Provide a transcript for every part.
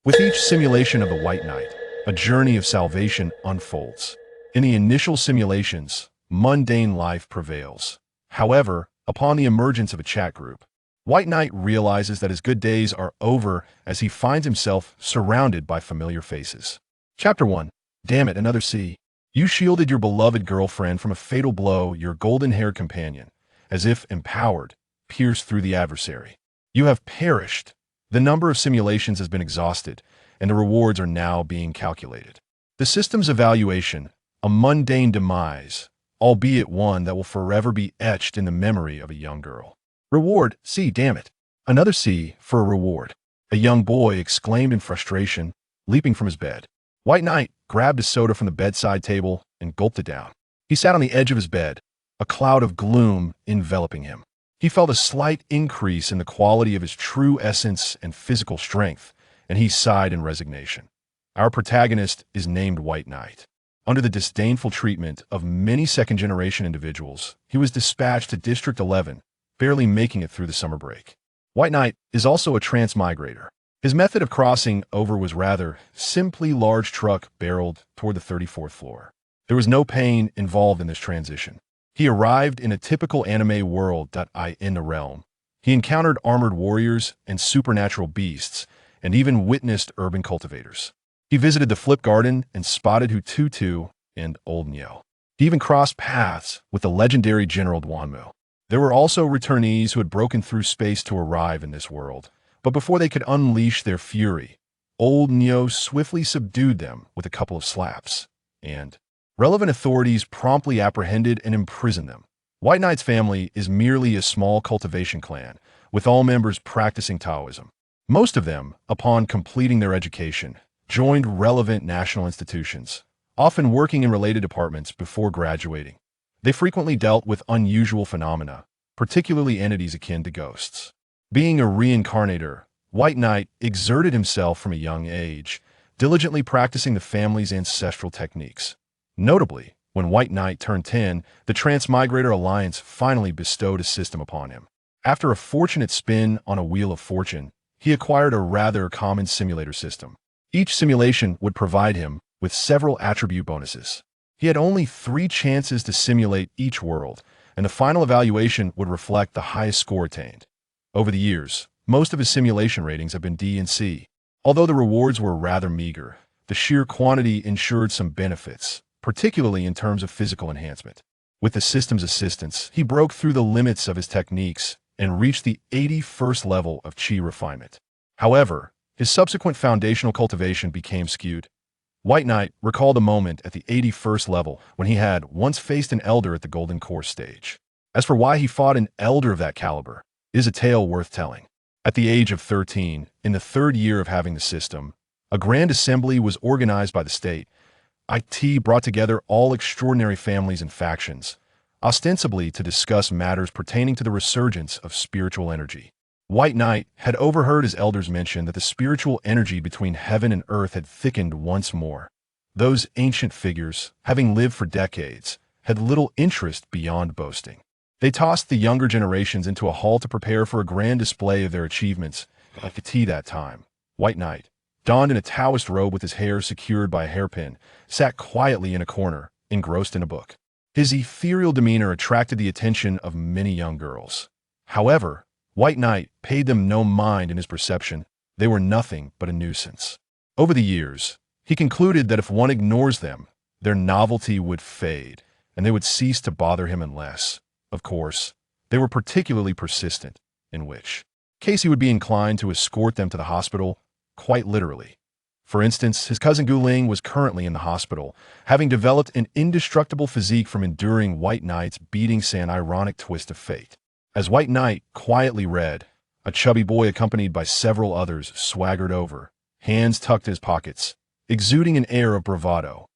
With each simulation of the White Knight, a journey of salvation unfolds. In the initial simulations, mundane life prevails. However, upon the emergence of a chat group, White Knight realizes that his good days are over as he finds himself surrounded by familiar faces. Chapter 1. Damn it, another C. You shielded your beloved girlfriend from a fatal blow, your golden-haired companion, as if empowered, pierced through the adversary. You have perished. The number of simulations has been exhausted, and the rewards are now being calculated. The system's evaluation, a mundane demise, albeit one that will forever be etched in the memory of a young girl. Reward, C, damn it. Another C for a reward. A young boy exclaimed in frustration, leaping from his bed. White Knight grabbed a soda from the bedside table and gulped it down. He sat on the edge of his bed, a cloud of gloom enveloping him. He felt a slight increase in the quality of his true essence and physical strength, and he sighed in resignation. Our protagonist is named White Knight. Under the disdainful treatment of many second-generation individuals, he was dispatched to District 11, barely making it through the summer break. White Knight is also a transmigrator. His method of crossing over was rather simply large truck barreled toward the 34th floor. There was no pain involved in this transition. He arrived in a typical anime world. In the realm, he encountered armored warriors and supernatural beasts, and even witnessed urban cultivators. He visited the Flip Garden and spotted Hututu and Old Nyo. He even crossed paths with the legendary General Duanmu. There were also returnees who had broken through space to arrive in this world, but before they could unleash their fury, Old Nyo swiftly subdued them with a couple of slaps, and relevant authorities promptly apprehended and imprisoned them. White Knight's family is merely a small cultivation clan, with all members practicing Taoism. Most of them, upon completing their education, joined relevant national institutions, often working in related departments before graduating. They frequently dealt with unusual phenomena, particularly entities akin to ghosts. Being a reincarnator, White Knight exerted himself from a young age, diligently practicing the family's ancestral techniques. Notably, when White Knight turned 10, the Transmigrator Alliance finally bestowed a system upon him. After a fortunate spin on a wheel of fortune, he acquired a rather common simulator system. Each simulation would provide him with several attribute bonuses. He had only 3 chances to simulate each world, and the final evaluation would reflect the highest score attained. Over the years, most of his simulation ratings have been D and C. Although the rewards were rather meager, the sheer quantity ensured some benefits, particularly in terms of physical enhancement. With the system's assistance, he broke through the limits of his techniques and reached the 81st level of Qi refinement. However, his subsequent foundational cultivation became skewed. White Knight recalled a moment at the 81st level when he had once faced an elder at the Golden Course stage. As for why he fought an elder of that caliber, is a tale worth telling. At the age of 13, in the 3rd year of having the system, a grand assembly was organized by the state. IT brought together all extraordinary families and factions, ostensibly to discuss matters pertaining to the resurgence of spiritual energy. White Knight had overheard his elders mention that the spiritual energy between heaven and earth had thickened once more. Those ancient figures, having lived for decades, had little interest beyond boasting. They tossed the younger generations into a hall to prepare for a grand display of their achievements. At the tea that time, White Knight, donned in a Taoist robe with his hair secured by a hairpin, sat quietly in a corner, engrossed in a book. His ethereal demeanor attracted the attention of many young girls. However, White Knight paid them no mind in his perception. They were nothing but a nuisance. Over the years, he concluded that if one ignores them, their novelty would fade, and they would cease to bother him unless, of course, they were particularly persistent, in which case he would be inclined to escort them to the hospital, quite literally. For instance, his cousin Guling was currently in the hospital, having developed an indestructible physique from enduring White Knight's beatings, an ironic twist of fate. As White Knight quietly read, a chubby boy accompanied by several others swaggered over, hands tucked in his pockets, exuding an air of bravado.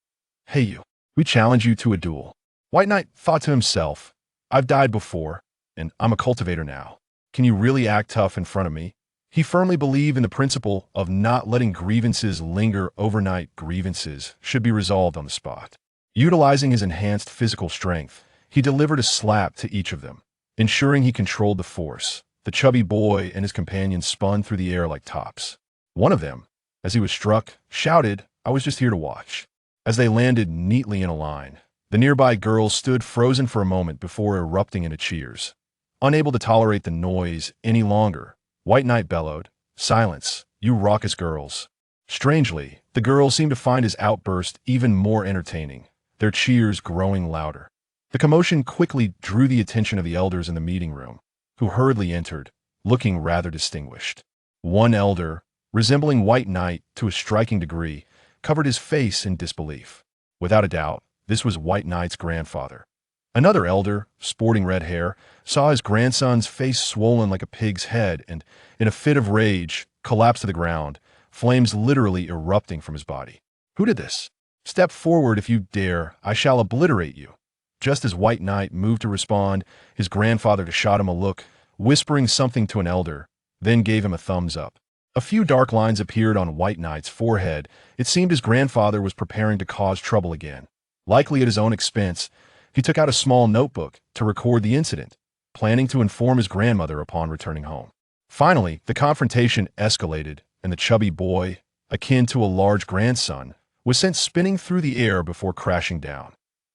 "Hey you, we challenge you to a duel." White Knight thought to himself, "I've died before, and I'm a cultivator now. Can you really act tough in front of me?" He firmly believed in the principle of not letting grievances linger overnight. Grievances should be resolved on the spot. Utilizing his enhanced physical strength, he delivered a slap to each of them, ensuring he controlled the force. The chubby boy and his companions spun through the air like tops. One of them, as he was struck, shouted, "I was just here to watch." As they landed neatly in a line, the nearby girls stood frozen for a moment before erupting into cheers. Unable to tolerate the noise any longer, White Knight bellowed, "Silence, you raucous girls." Strangely, the girls seemed to find his outburst even more entertaining, their cheers growing louder. The commotion quickly drew the attention of the elders in the meeting room, who hurriedly entered, looking rather distinguished. One elder, resembling White Knight to a striking degree, covered his face in disbelief. Without a doubt, this was White Knight's grandfather. Another elder, sporting red hair, saw his grandson's face swollen like a pig's head and, in a fit of rage, collapsed to the ground, flames literally erupting from his body. "Who did this? Step forward if you dare, I shall obliterate you." Just as White Knight moved to respond, his grandfather shot him a look, whispering something to an elder, then gave him a thumbs up. A few dark lines appeared on White Knight's forehead. It seemed his grandfather was preparing to cause trouble again. Likely at his own expense, he took out a small notebook to record the incident, planning to inform his grandmother upon returning home. Finally, the confrontation escalated, and the chubby boy, akin to a large grandson, was sent spinning through the air before crashing down.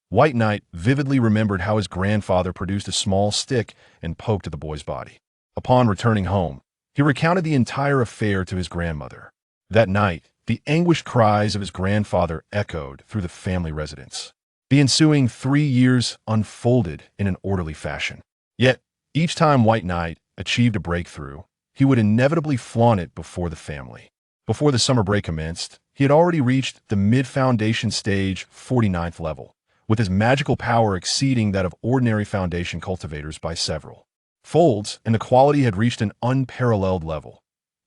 White Knight vividly remembered how his grandfather produced a small stick and poked at the boy's body. Upon returning home, he recounted the entire affair to his grandmother. That night, the anguished cries of his grandfather echoed through the family residence. The ensuing 3 years unfolded in an orderly fashion. Yet, each time White Knight achieved a breakthrough, he would inevitably flaunt it before the family. Before the summer break commenced, he had already reached the mid-foundation stage 49th level, with his magical power exceeding that of ordinary foundation cultivators by several folds, and the quality had reached an unparalleled level.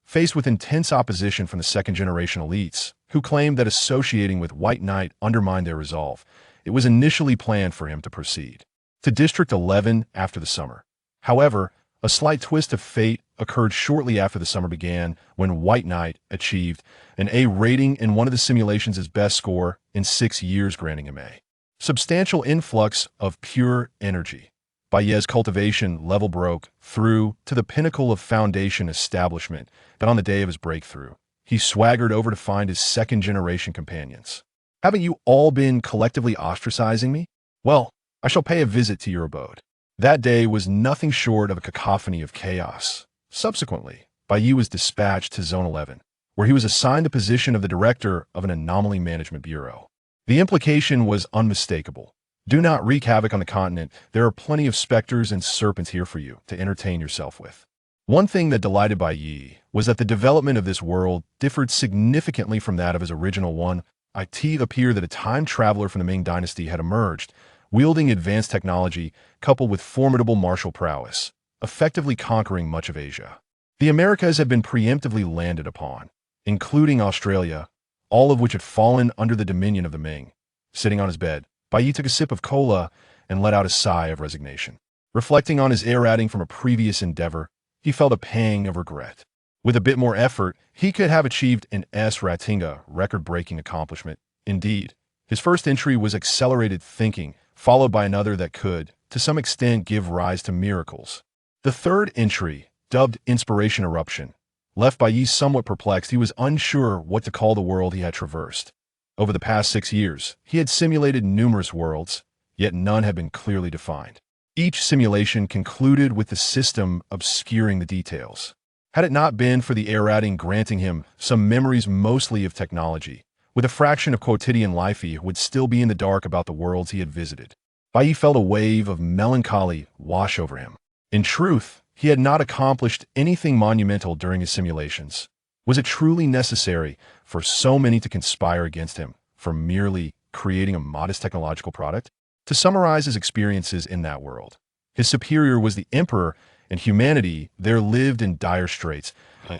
Faced with intense opposition from the second-generation elites, who claimed that associating with White Knight undermined their resolve, it was initially planned for him to proceed to District 11 after the summer. However, a slight twist of fate occurred shortly after the summer began when White Knight achieved an A rating in one of the simulations' best score in 6 years, granting him a substantial influx of pure energy. Baez Cultivation level broke through to the pinnacle of foundation establishment that on the day of his breakthrough, he swaggered over to find his second-generation companions. "Haven't you all been collectively ostracizing me? Well, I shall pay a visit to your abode." That day was nothing short of a cacophony of chaos. Subsequently, Bayi was dispatched to Zone 11, where he was assigned the position of the director of an anomaly management bureau. The implication was unmistakable. Do not wreak havoc on the continent. There are plenty of specters and serpents here for you to entertain yourself with. One thing that delighted Bayi was that the development of this world differed significantly from that of his original one. It appeared that a time traveler from the Ming Dynasty had emerged, wielding advanced technology coupled with formidable martial prowess, effectively conquering much of Asia. The Americas had been preemptively landed upon, including Australia, all of which had fallen under the dominion of the Ming. Sitting on his bed, Bayi took a sip of cola and let out a sigh of resignation. Reflecting on his air-rating from a previous endeavor, he felt a pang of regret. With a bit more effort, he could have achieved an S-Ratinga record-breaking accomplishment. Indeed, his first entry was accelerated thinking, followed by another that could, to some extent, give rise to miracles. The third entry, dubbed Inspiration Eruption, left Bayi somewhat perplexed. He was unsure what to call the world he had traversed. Over the past 6 years, he had simulated numerous worlds, yet none had been clearly defined. Each simulation concluded with the system obscuring the details. Had it not been for the air-rating granting him some memories mostly of technology, with a fraction of quotidian life, he would still be in the dark about the worlds he had visited. Bayi felt a wave of melancholy wash over him. In truth, he had not accomplished anything monumental during his simulations. Was it truly necessary for so many to conspire against him for merely creating a modest technological product? To summarize his experiences in that world, his superior was the emperor, and humanity there lived in dire straits.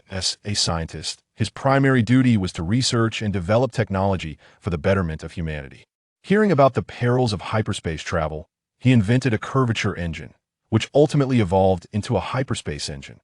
As a scientist, his primary duty was to research and develop technology for the betterment of humanity. Hearing about the perils of hyperspace travel, he invented a curvature engine, which ultimately evolved into a hyperspace engine.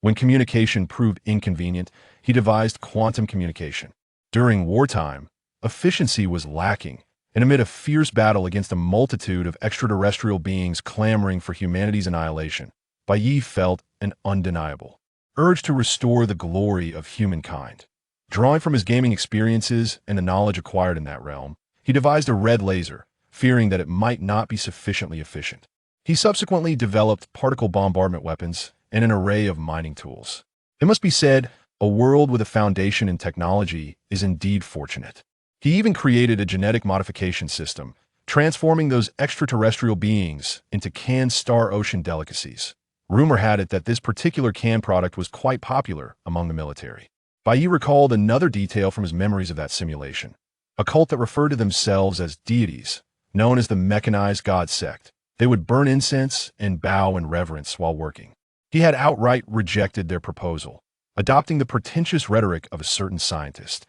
When communication proved inconvenient, he devised quantum communication. During wartime, efficiency was lacking, and amid a fierce battle against a multitude of extraterrestrial beings clamoring for humanity's annihilation, Bayi felt an undeniable urge to restore the glory of humankind. Drawing from his gaming experiences and the knowledge acquired in that realm, he devised a red laser, fearing that it might not be sufficiently efficient. He subsequently developed particle bombardment weapons and an array of mining tools. It must be said, a world with a foundation in technology is indeed fortunate. He even created a genetic modification system, transforming those extraterrestrial beings into canned Star Ocean delicacies. Rumor had it that this particular canned product was quite popular among the military. Bayi recalled another detail from his memories of that simulation, a cult that referred to themselves as deities, known as the mechanized god sect. They would burn incense and bow in reverence while working. He had outright rejected their proposal, adopting the pretentious rhetoric of a certain scientist.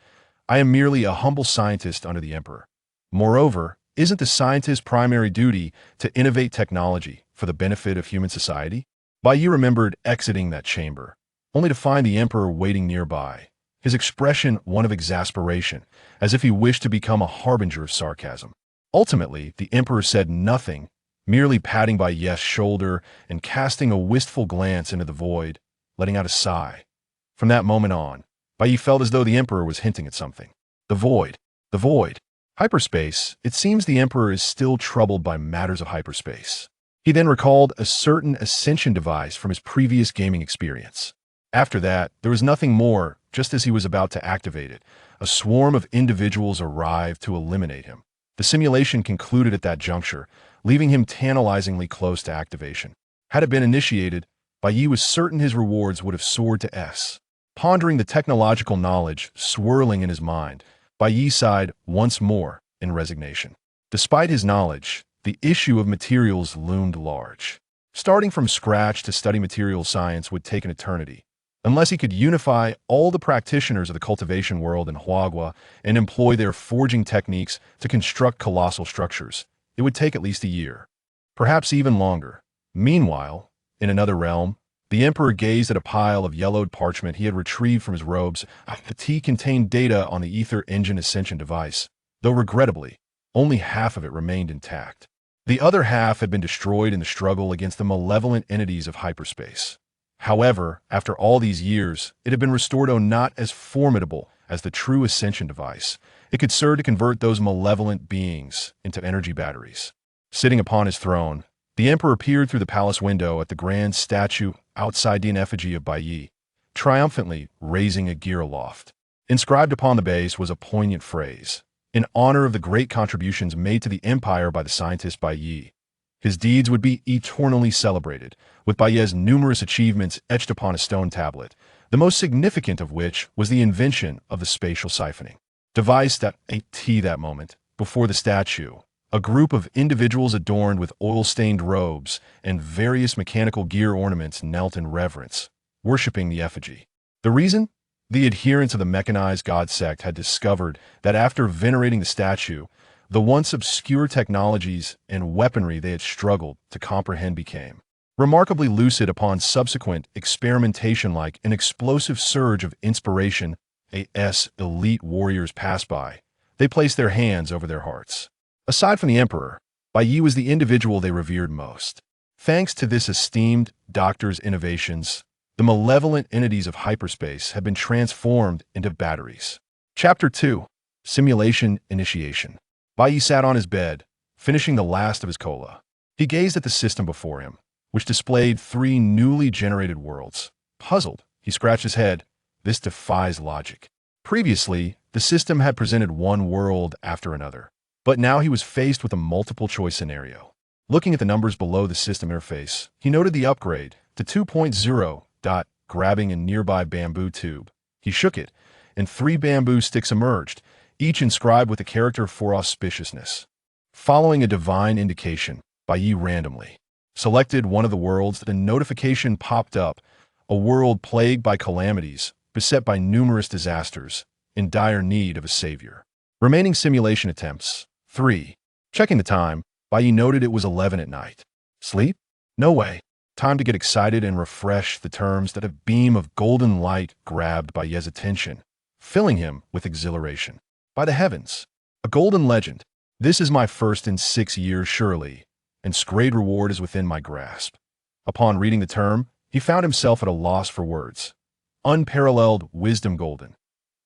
I am merely a humble scientist under the emperor. Moreover, isn't the scientist's primary duty to innovate technology for the benefit of human society? Bayi remembered exiting that chamber, only to find the emperor waiting nearby, his expression one of exasperation, as if he wished to become a harbinger of sarcasm. Ultimately, the emperor said nothing, merely patting Bayi's shoulder and casting a wistful glance into the void, letting out a sigh. From that moment on, Bayi felt as though the emperor was hinting at something. The void. The void. Hyperspace. It seems the emperor is still troubled by matters of hyperspace. He then recalled a certain ascension device from his previous gaming experience. After that, there was nothing more. Just as he was about to activate it, a swarm of individuals arrived to eliminate him. The simulation concluded at that juncture, leaving him tantalizingly close to activation. Had it been initiated, Bayi was certain his rewards would have soared to S. Pondering the technological knowledge swirling in his mind, Bayi sighed once more in resignation. Despite his knowledge, the issue of materials loomed large. Starting from scratch to study material science would take an eternity. Unless he could unify all the practitioners of the cultivation world in Huagua and employ their forging techniques to construct colossal structures, it would take at least a year, perhaps even longer. Meanwhile, in another realm, the emperor gazed at a pile of yellowed parchment he had retrieved from his robes. The tea contained data on the ether engine ascension device, though regrettably, only half of it remained intact. The other half had been destroyed in the struggle against the malevolent entities of hyperspace. However, after all these years, it had been restored, not as formidable as the true ascension device. It could serve to convert those malevolent beings into energy batteries. Sitting upon his throne, the emperor peered through the palace window at the grand statue outside the effigy of Bayi, triumphantly raising a gear aloft. Inscribed upon the base was a poignant phrase, in honor of the great contributions made to the empire by the scientist Bayi. His deeds would be eternally celebrated, with Bayi's numerous achievements etched upon a stone tablet, the most significant of which was the invention of the spatial siphoning device. At that moment, before the statue, a group of individuals adorned with oil-stained robes and various mechanical gear ornaments knelt in reverence, worshipping the effigy. The reason? The adherents of the mechanized god sect had discovered that after venerating the statue, the once obscure technologies and weaponry they had struggled to comprehend became remarkably lucid upon subsequent experimentation. Like an explosive surge of inspiration, AS elite warriors passed by. They placed their hands over their hearts. Aside from the emperor, Bayi was the individual they revered most. Thanks to this esteemed doctor's innovations, the malevolent entities of hyperspace had been transformed into batteries. Chapter 2. Simulation Initiation. Bayi sat on his bed, finishing the last of his cola. He gazed at the system before him, which displayed 3 newly generated worlds. Puzzled, he scratched his head. This defies logic. Previously, the system had presented one world after another, but now he was faced with a multiple-choice scenario. Looking at the numbers below the system interface, he noted the upgrade to 2.0. Grabbing a nearby bamboo tube, he shook it, and 3 bamboo sticks emerged, each inscribed with a character for auspiciousness. Following a divine indication, Bayi randomly selected one of the worlds. A notification popped up, a world plagued by calamities, beset by numerous disasters, in dire need of a savior. Remaining simulation attempts, 3. Checking the time, Bayi noted it was 11 at night. Sleep? No way. Time to get excited and refresh the terms. That a beam of golden light grabbed Bayi's attention, filling him with exhilaration. By the heavens, a golden legend. This is my first in 6 years surely, and great reward is within my grasp. Upon reading the term, he found himself at a loss for words. Unparalleled wisdom golden.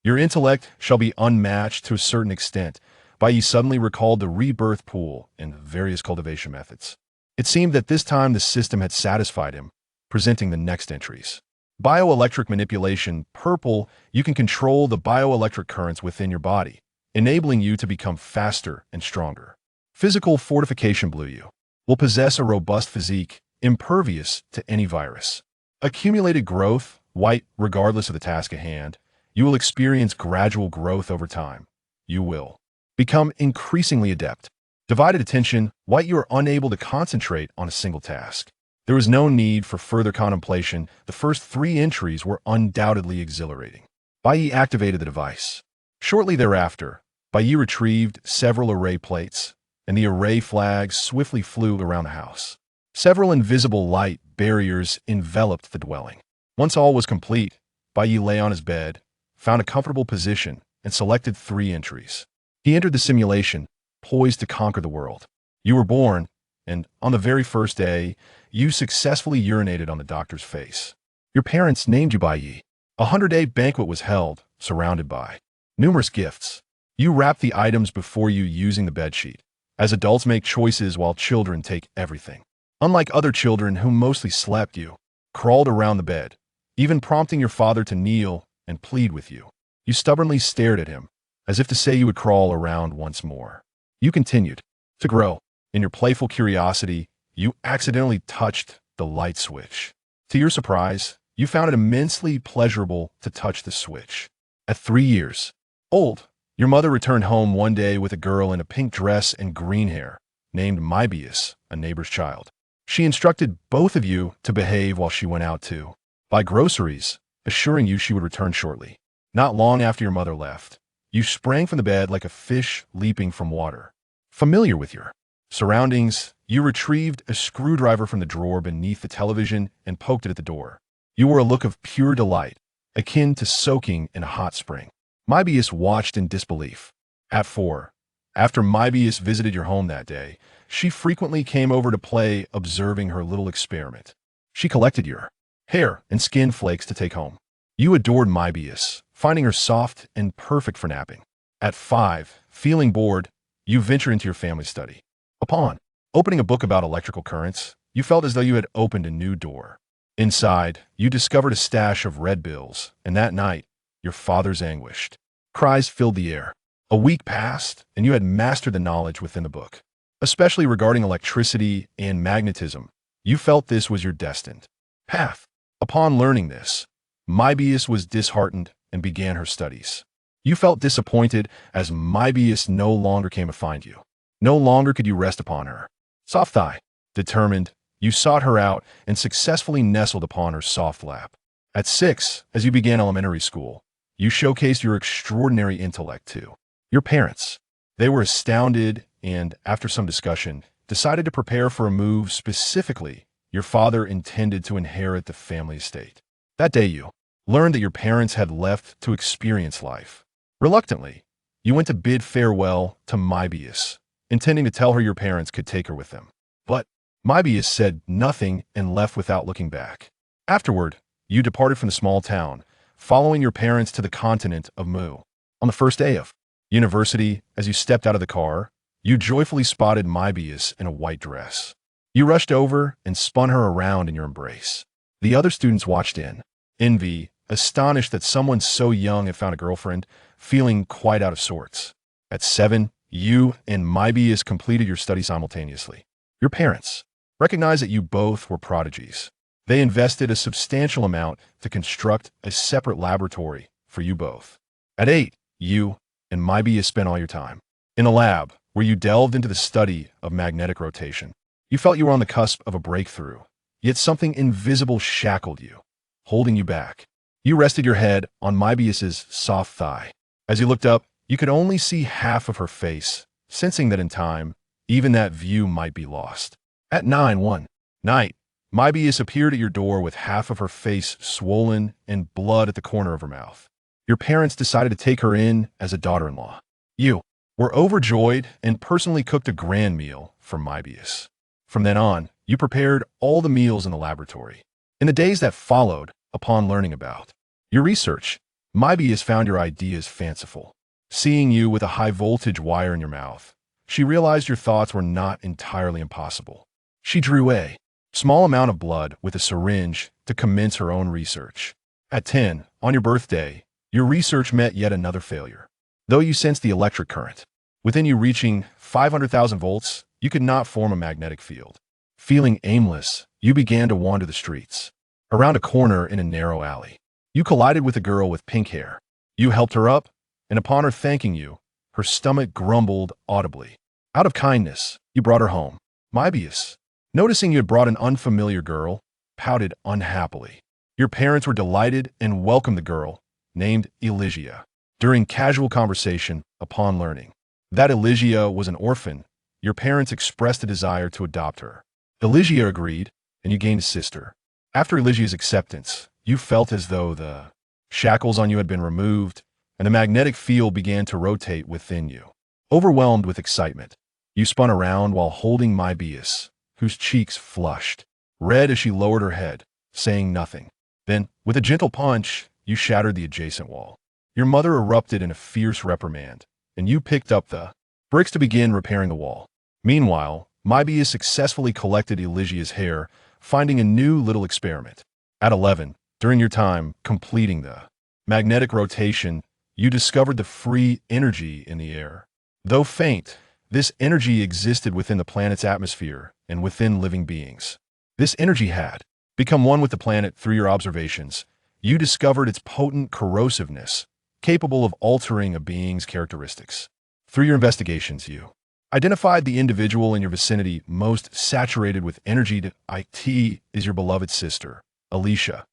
Your intellect shall be unmatched to a certain extent. By ye suddenly recalled the rebirth pool and various cultivation methods. It seemed that this time the system had satisfied him, presenting the next entries. Bioelectric manipulation, purple, you can control the bioelectric currents within your body, enabling you to become faster and stronger. Physical fortification, blue, you will possess a robust physique, impervious to any virus. Accumulated growth, white, regardless of the task at hand, you will experience gradual growth over time. You will become increasingly adept. Divided attention, white, you are unable to concentrate on a single task. There was no need for further contemplation. The first 3 entries were undoubtedly exhilarating. Bai activated the device. Shortly thereafter, Bai retrieved several array plates, and the array flags swiftly flew around the house. Several invisible light barriers enveloped the dwelling. Once all was complete, Bai lay on his bed, found a comfortable position, and selected 3 entries. He entered the simulation, poised to conquer the world. You were born, and on the very first day, you successfully urinated on the doctor's face. Your parents named you Bai. A 100-day banquet was held, surrounded by numerous gifts. You wrapped the items before you using the bedsheet. As adults make choices while children take everything. Unlike other children who mostly slept, you crawled around the bed, even prompting your father to kneel and plead with you. You stubbornly stared at him, as if to say you would crawl around once more. You continued to grow. In your playful curiosity, you accidentally touched the light switch. To your surprise, you found it immensely pleasurable to touch the switch. At 3 years old, your mother returned home one day with a girl in a pink dress and green hair, named Mybius, a neighbor's child. She instructed both of you to behave while she went out to buy groceries, assuring you she would return shortly. Not long after your mother left, you sprang from the bed like a fish leaping from water. Familiar with your surroundings, you retrieved a screwdriver from the drawer beneath the television and poked it at the door. You wore a look of pure delight, akin to soaking in a hot spring. Mybius watched in disbelief. At 4, after Mybius visited your home that day, she frequently came over to play, observing her little experiment. She collected your hair and skin flakes to take home. You adored Mybius, finding her soft and perfect for napping. At 5, feeling bored, you ventured into your family study. Upon opening a book about electrical currents, you felt as though you had opened a new door. Inside, you discovered a stash of red bills, and that night, your father's anguished cries filled the air. A week passed, and you had mastered the knowledge within the book. Especially regarding electricity and magnetism, you felt this was your destined path. Upon learning this, Mybius was disheartened and began her studies. You felt disappointed as Mybius no longer came to find you. No longer could you rest upon her soft thigh. Determined, you sought her out and successfully nestled upon her soft lap. At 6, as you began elementary school, you showcased your extraordinary intellect to your parents. They were astounded and, after some discussion, decided to prepare for a move. Specifically, your father intended to inherit the family estate. That day you learned that your parents had left to experience life. Reluctantly, you went to bid farewell to Mybius, intending to tell her your parents could take her with them. But Mybius said nothing and left without looking back. Afterward, you departed from the small town, following your parents to the continent of Mu. On the first day of university, as you stepped out of the car, you joyfully spotted Mybius in a white dress. You rushed over and spun her around in your embrace. The other students watched in envy, astonished that someone so young had found a girlfriend, feeling quite out of sorts. At 7, you and Mybius completed your study simultaneously. Your parents recognized that you both were prodigies. They invested a substantial amount to construct a separate laboratory for you both. At 8, you and Mybius spent all your time in a lab where you delved into the study of magnetic rotation. You felt you were on the cusp of a breakthrough, yet something invisible shackled you, holding you back. You rested your head on Mybius's soft thigh. As you looked up, you could only see half of her face, sensing that in time, even that view might be lost. At 9 one night, Mybius appeared at your door with half of her face swollen and blood at the corner of her mouth. Your parents decided to take her in as a daughter-in-law. You were overjoyed and personally cooked a grand meal for Mybius. From then on, you prepared all the meals in the laboratory. In the days that followed, upon learning about your research, Mybius found your ideas fanciful. Seeing you with a high-voltage wire in your mouth, she realized your thoughts were not entirely impossible. She drew a small amount of blood with a syringe to commence her own research. At 10, on your birthday, your research met yet another failure. Though you sensed the electric current within you reaching 500,000 volts, you could not form a magnetic field. Feeling aimless, you began to wander the streets. Around a corner in a narrow alley, you collided with a girl with pink hair. You helped her up, and upon her thanking you, her stomach grumbled audibly. Out of kindness, you brought her home. Mybius, noticing you had brought an unfamiliar girl, pouted unhappily. Your parents were delighted and welcomed the girl, named Elysia. During casual conversation, upon learning that Elysia was an orphan, your parents expressed a desire to adopt her. Elysia agreed, and you gained a sister. After Elysia's acceptance, you felt as though the shackles on you had been removed, and the magnetic field began to rotate within you. Overwhelmed with excitement, you spun around while holding Mybius, whose cheeks flushed red as she lowered her head, saying nothing. Then, with a gentle punch, you shattered the adjacent wall. Your mother erupted in a fierce reprimand, and you picked up the bricks to begin repairing the wall. Meanwhile, Mybius successfully collected Elysia's hair, finding a new little experiment. At 11, during your time completing the magnetic rotation, you discovered the free energy in the air. Though faint, this energy existed within the planet's atmosphere and within living beings. This energy had become one with the planet through your observations. You discovered its potent corrosiveness, capable of altering a being's characteristics. Through your investigations, you identified the individual in your vicinity most saturated with energy. It is your beloved sister, Elysia.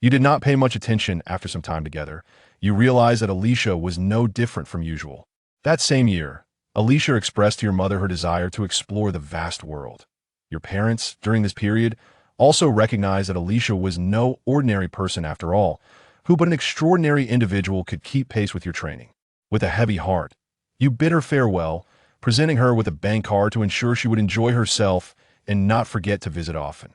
You did not pay much attention after some time together. You realized that Elysia was no different from usual. That same year, Elysia expressed to your mother her desire to explore the vast world. Your parents, during this period, also recognized that Elysia was no ordinary person after all, who but an extraordinary individual could keep pace with your training. With a heavy heart, you bid her farewell, presenting her with a bank card to ensure she would enjoy herself and not forget to visit often.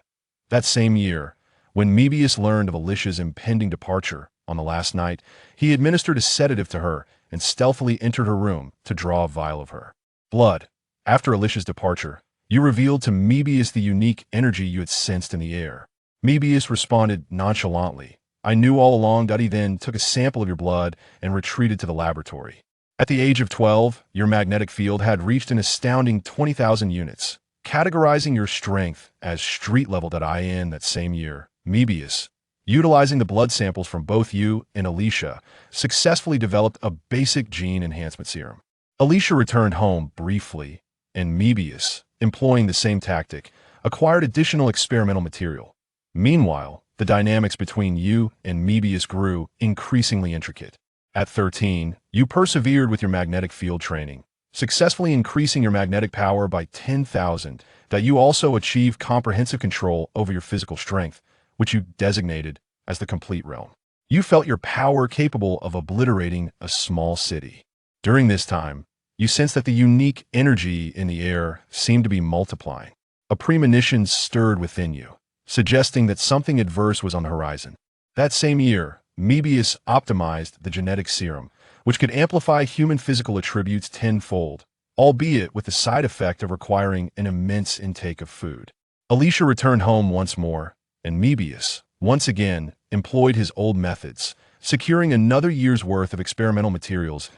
That same year, when Mybius learned of Elysia's impending departure on the last night, he administered a sedative to her and stealthily entered her room to draw a vial of her blood. After Elysia's departure, you revealed to Mybius the unique energy you had sensed in the air. Mybius responded nonchalantly, "I knew all along." He then took a sample of your blood and retreated to the laboratory. At the age of 12, your magnetic field had reached an astounding 20,000 units, categorizing your strength as street level. In that same year, Mybius, utilizing the blood samples from both you and Elysia, successfully developed a basic gene enhancement serum. Elysia returned home briefly, and Mybius, employing the same tactic, acquired additional experimental material. Meanwhile, the dynamics between you and Mybius grew increasingly intricate. At 13, you persevered with your magnetic field training, successfully increasing your magnetic power by 10,000. That you also achieved comprehensive control over your physical strength, which you designated as the complete realm. You felt your power capable of obliterating a small city. During this time, you sensed that the unique energy in the air seemed to be multiplying. A premonition stirred within you, suggesting that something adverse was on the horizon. That same year, Mybius optimized the genetic serum, which could amplify human physical attributes tenfold, albeit with the side effect of requiring an immense intake of food. Elysia returned home once more, and Mybius, once again, employed his old methods, securing another year's worth of experimental materials.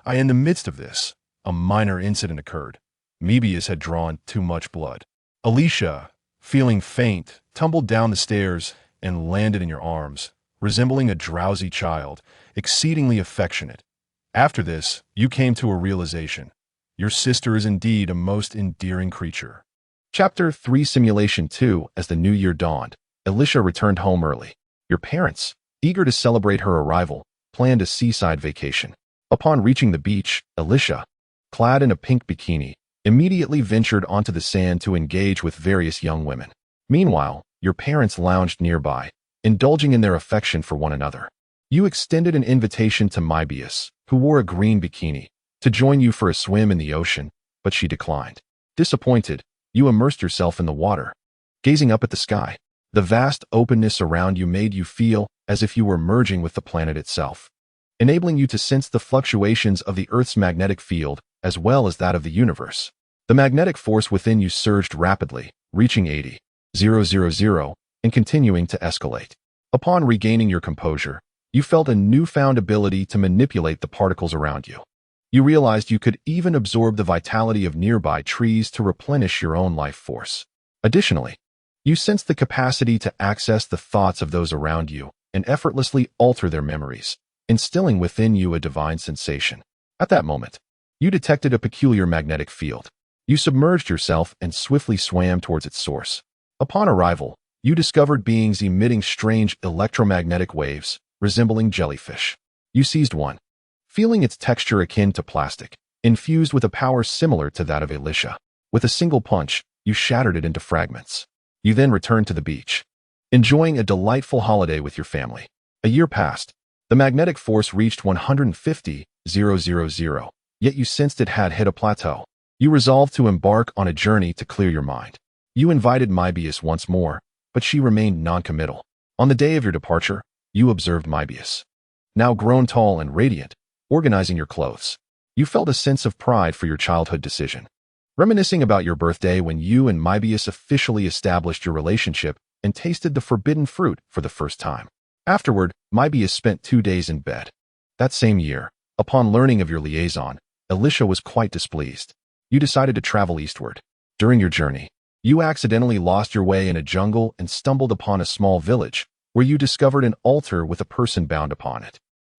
In the midst of this, a minor incident occurred. Mybius had drawn too much blood. Elysia, feeling faint, tumbled down the stairs and landed in your arms, resembling a drowsy child, exceedingly affectionate. After this, you came to a realization. Your sister is indeed a most endearing creature. Chapter 3 Simulation 2 As the new year dawned, Elysia returned home early. Your parents, eager to celebrate her arrival, planned a seaside vacation. Upon reaching the beach, Elysia, clad in a pink bikini, immediately ventured onto the sand to engage with various young women. Meanwhile, your parents lounged nearby, indulging in their affection for one another. You extended an invitation to Mybius, who wore a green bikini, to join you for a swim in the ocean, but she declined. Disappointed, you immersed yourself in the water. Gazing up at the sky, the vast openness around you made you feel as if you were merging with the planet itself. enabling you to sense the fluctuations of the Earth's magnetic field as well as that of the universe. The magnetic force within you surged rapidly, reaching 80,000 and continuing to escalate. Upon regaining your composure, you felt a newfound ability to manipulate the particles around you. You realized you could even absorb the vitality of nearby trees to replenish your own life force. Additionally, you sensed the capacity to access the thoughts of those around you and effortlessly alter their memories, instilling within you a divine sensation. At that moment, you detected a peculiar magnetic field. You submerged yourself and swiftly swam towards its source. Upon arrival, you discovered beings emitting strange electromagnetic waves, resembling jellyfish. You seized one, feeling its texture akin to plastic, infused with a power similar to that of Elisha. With a single punch, you shattered it into fragments. You then returned to the beach, enjoying a delightful holiday with your family. A year passed. The magnetic force reached 150,000, yet you sensed it had hit a plateau. You resolved to embark on a journey to clear your mind. You invited Mybius once more, but she remained non-committal. On the day of your departure, you observed Mybius, now grown tall and radiant, organizing your clothes. You felt a sense of pride for your childhood decision. Reminiscing about your birthday when you and Mybius officially established your relationship and tasted the forbidden fruit for the first time. Afterward, Mybius spent 2 days in bed. That same year, upon learning of your liaison, Elisha was quite displeased. You decided to travel eastward. During your journey, you accidentally lost your way in a jungle and stumbled upon a small village, where you discovered an altar with a person bound upon it.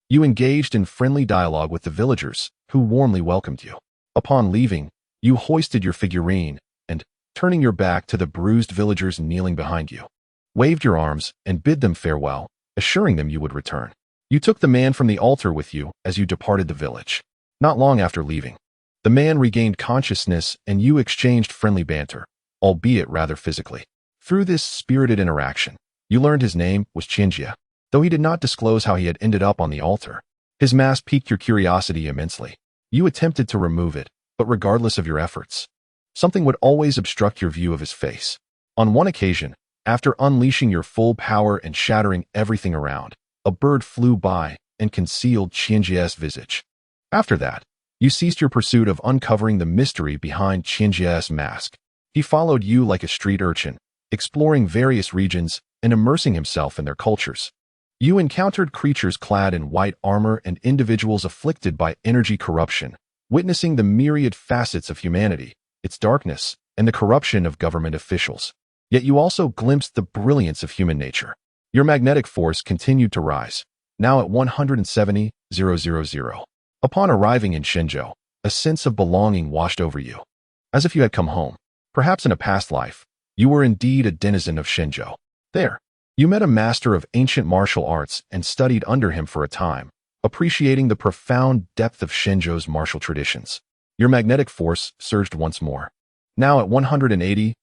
You engaged in friendly dialogue with the villagers, who warmly welcomed you. Upon leaving, you hoisted your figurine and, turning your back to the bruised villagers kneeling behind you, waved your arms and bid them farewell, assuring them you would return. You took the man from the altar with you as you departed the village. Not long after leaving, the man regained consciousness and you exchanged friendly banter, albeit rather physically. Through this spirited interaction, you learned his name was Chinjia. Though he did not disclose how he had ended up on the altar, his mask piqued your curiosity immensely. You attempted to remove it, but regardless of your efforts, something would always obstruct your view of his face. On one occasion, after unleashing your full power and shattering everything around, a bird flew by and concealed Chinjia's visage. After that, you ceased your pursuit of uncovering the mystery behind Chinjia's mask. He followed you like a street urchin, exploring various regions and immersing himself in their cultures. You encountered creatures clad in white armor and individuals afflicted by energy corruption, witnessing the myriad facets of humanity, its darkness, and the corruption of government officials. Yet you also glimpsed the brilliance of human nature. Your magnetic force continued to rise, now at 170,000. Upon arriving in Shenzhou, a sense of belonging washed over you. As if you had come home. Perhaps in a past life, you were indeed a denizen of Shenzhou. There, you met a master of ancient martial arts and studied under him for a time, appreciating the profound depth of Shenzhou's martial traditions. Your magnetic force surged once more, now at 180,000.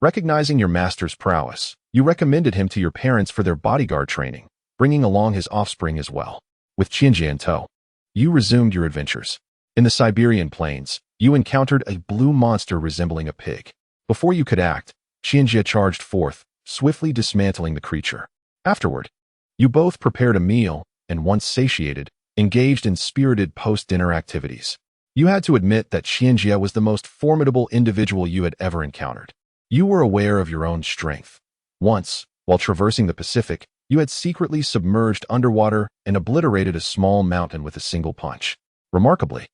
Recognizing your master's prowess, you recommended him to your parents for their bodyguard training, bringing along his offspring as well. With Chinjia in tow, you resumed your adventures. In the Siberian plains, you encountered a blue monster resembling a pig. Before you could act, Chinjia charged forth, swiftly dismantling the creature. Afterward, you both prepared a meal and, once satiated, engaged in spirited post-dinner activities. You had to admit that Chinjia was the most formidable individual you had ever encountered. You were aware of your own strength. Once, while traversing the Pacific, you had secretly submerged underwater and obliterated a small mountain with a single punch. Remarkably,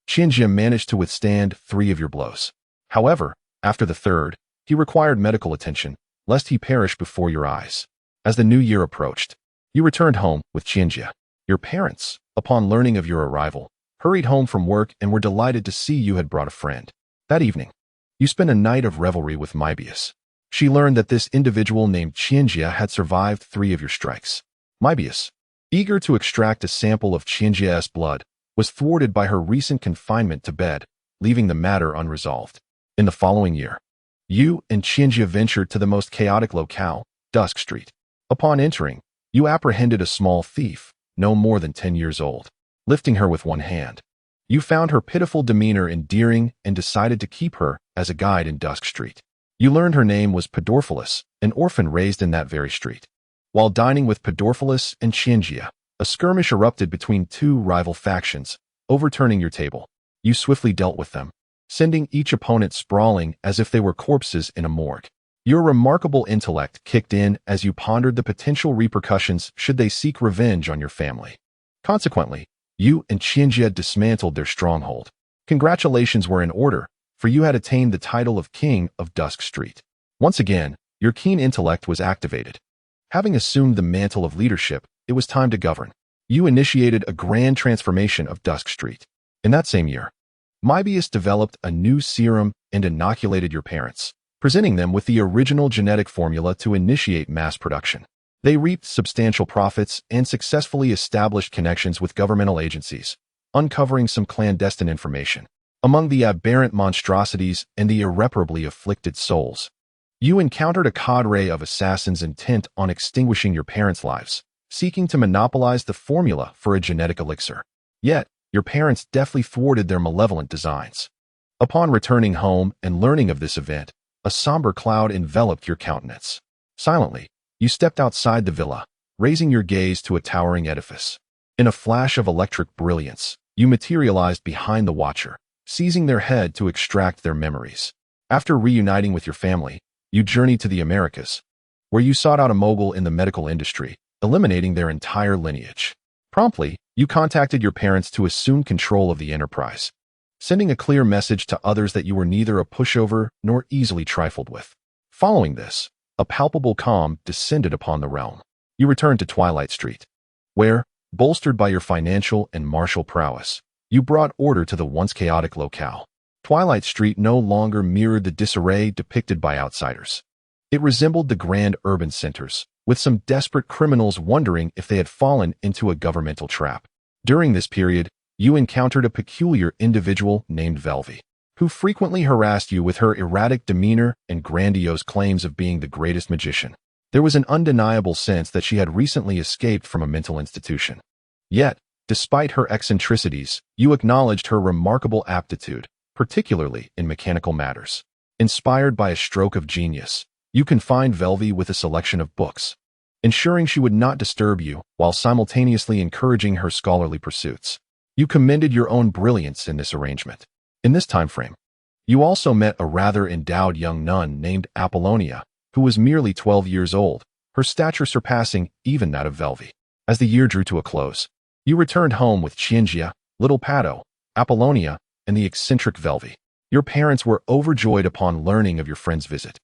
Chinjia managed to withstand 3 of your blows. However, after the third, he required medical attention, lest he perish before your eyes. As the new year approached, you returned home with Chinjia. Your parents, upon learning of your arrival, hurried home from work and were delighted to see you had brought a friend. That evening, you spent a night of revelry with Mybius. She learned that this individual named Chinjia had survived 3 of your strikes. Mybius, eager to extract a sample of Chinjia's blood, was thwarted by her recent confinement to bed, leaving the matter unresolved. In the following year, you and Chinjia ventured to the most chaotic locale, Dusk Street. Upon entering, you apprehended a small thief, no more than 10 years old. Lifting her with one hand, you found her pitiful demeanor endearing and decided to keep her as a guide in Dusk Street. You learned her name was Podorphilus, an orphan raised in that very street. While dining with Podorphilus and Chinjia, A skirmish erupted between two rival factions, overturning your table. You swiftly dealt with them, sending each opponent sprawling as if they were corpses in a morgue. Your remarkable intellect kicked in as you pondered the potential repercussions should they seek revenge on your family. Consequently, you and Qianjie dismantled their stronghold. Congratulations were in order, for you had attained the title of King of Dusk Street. Once again, your keen intellect was activated. Having assumed the mantle of leadership, it was time to govern. You initiated a grand transformation of Dusk Street. In that same year, Moebius developed a new serum and inoculated your parents, presenting them with the original genetic formula to initiate mass production. They reaped substantial profits and successfully established connections with governmental agencies, uncovering some clandestine information. Among the aberrant monstrosities and the irreparably afflicted souls, you encountered a cadre of assassins intent on extinguishing your parents' lives, seeking to monopolize the formula for a genetic elixir. Yet, your parents deftly thwarted their malevolent designs. Upon returning home and learning of this event, a somber cloud enveloped your countenance. Silently, you stepped outside the villa, raising your gaze to a towering edifice. In a flash of electric brilliance, you materialized behind the watcher, seizing their head to extract their memories. After reuniting with your family, you journeyed to the Americas, where you sought out a mogul in the medical industry, eliminating their entire lineage. Promptly, you contacted your parents to assume control of the enterprise, sending a clear message to others that you were neither a pushover nor easily trifled with. Following this, a palpable calm descended upon the realm. You returned to Twilight Street, where, bolstered by your financial and martial prowess, you brought order to the once chaotic locale. Twilight Street no longer mirrored the disarray depicted by outsiders. It resembled the grand urban centers, with some desperate criminals wondering if they had fallen into a governmental trap. During this period, you encountered a peculiar individual named Velvy, who frequently harassed you with her erratic demeanor and grandiose claims of being the greatest magician. There was an undeniable sense that she had recently escaped from a mental institution. Yet, despite her eccentricities, you acknowledged her remarkable aptitude, particularly in mechanical matters. Inspired by a stroke of genius, you confined Velvy with a selection of books, ensuring she would not disturb you while simultaneously encouraging her scholarly pursuits. You commended your own brilliance in this arrangement. In this time frame, you also met a rather endowed young nun named Apollonia, who was merely 12 years old, her stature surpassing even that of Velvy. As the year drew to a close, you returned home with Qianjie, little Pato, Apollonia, and the eccentric Velvy. Your parents were overjoyed upon learning of your friend's visit,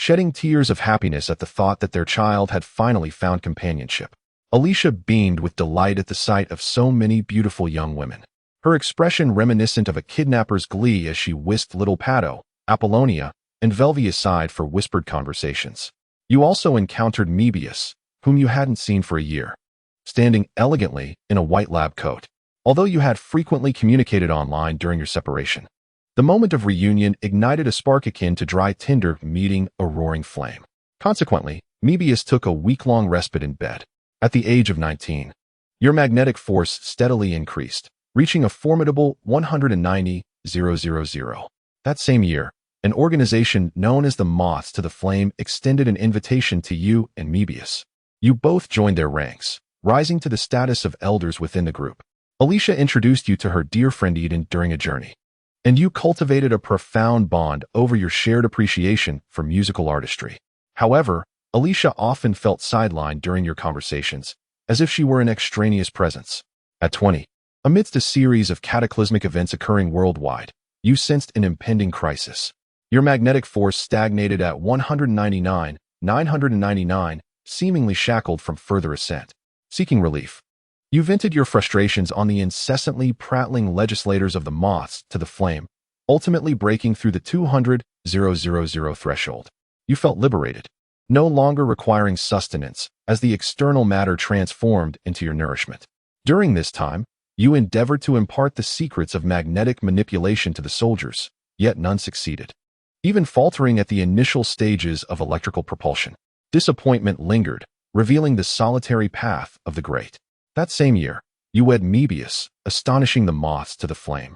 shedding tears of happiness at the thought that their child had finally found companionship. Alicia beamed with delight at the sight of so many beautiful young women, her expression reminiscent of a kidnapper's glee as she whisked little Pato, Apollonia, and Velvy aside for whispered conversations. You also encountered Moebius, whom you hadn't seen for a year, standing elegantly in a white lab coat. Although you had frequently communicated online during your separation, the moment of reunion ignited a spark akin to dry tinder meeting a roaring flame. Consequently, Moebius took a week-long respite in bed. At the age of 19, your magnetic force steadily increased, reaching a formidable 190,000. That same year, an organization known as the Moths to the Flame extended an invitation to you and Moebius. You both joined their ranks, rising to the status of elders within the group. Alicia introduced you to her dear friend Eden during a journey, and you cultivated a profound bond over your shared appreciation for musical artistry. However, Alicia often felt sidelined during your conversations, as if she were an extraneous presence. At 20, amidst a series of cataclysmic events occurring worldwide, you sensed an impending crisis. Your magnetic force stagnated at 199,999, seemingly shackled from further ascent. Seeking relief, you vented your frustrations on the incessantly prattling legislators of the Moths to the Flame, ultimately breaking through the 200,000 threshold. You felt liberated, no longer requiring sustenance, as the external matter transformed into your nourishment. During this time, you endeavored to impart the secrets of magnetic manipulation to the soldiers, yet none succeeded. Even faltering at the initial stages of electrical propulsion, disappointment lingered, revealing the solitary path of the great. That same year, you wed Moebius, astonishing the Moths to the Flame,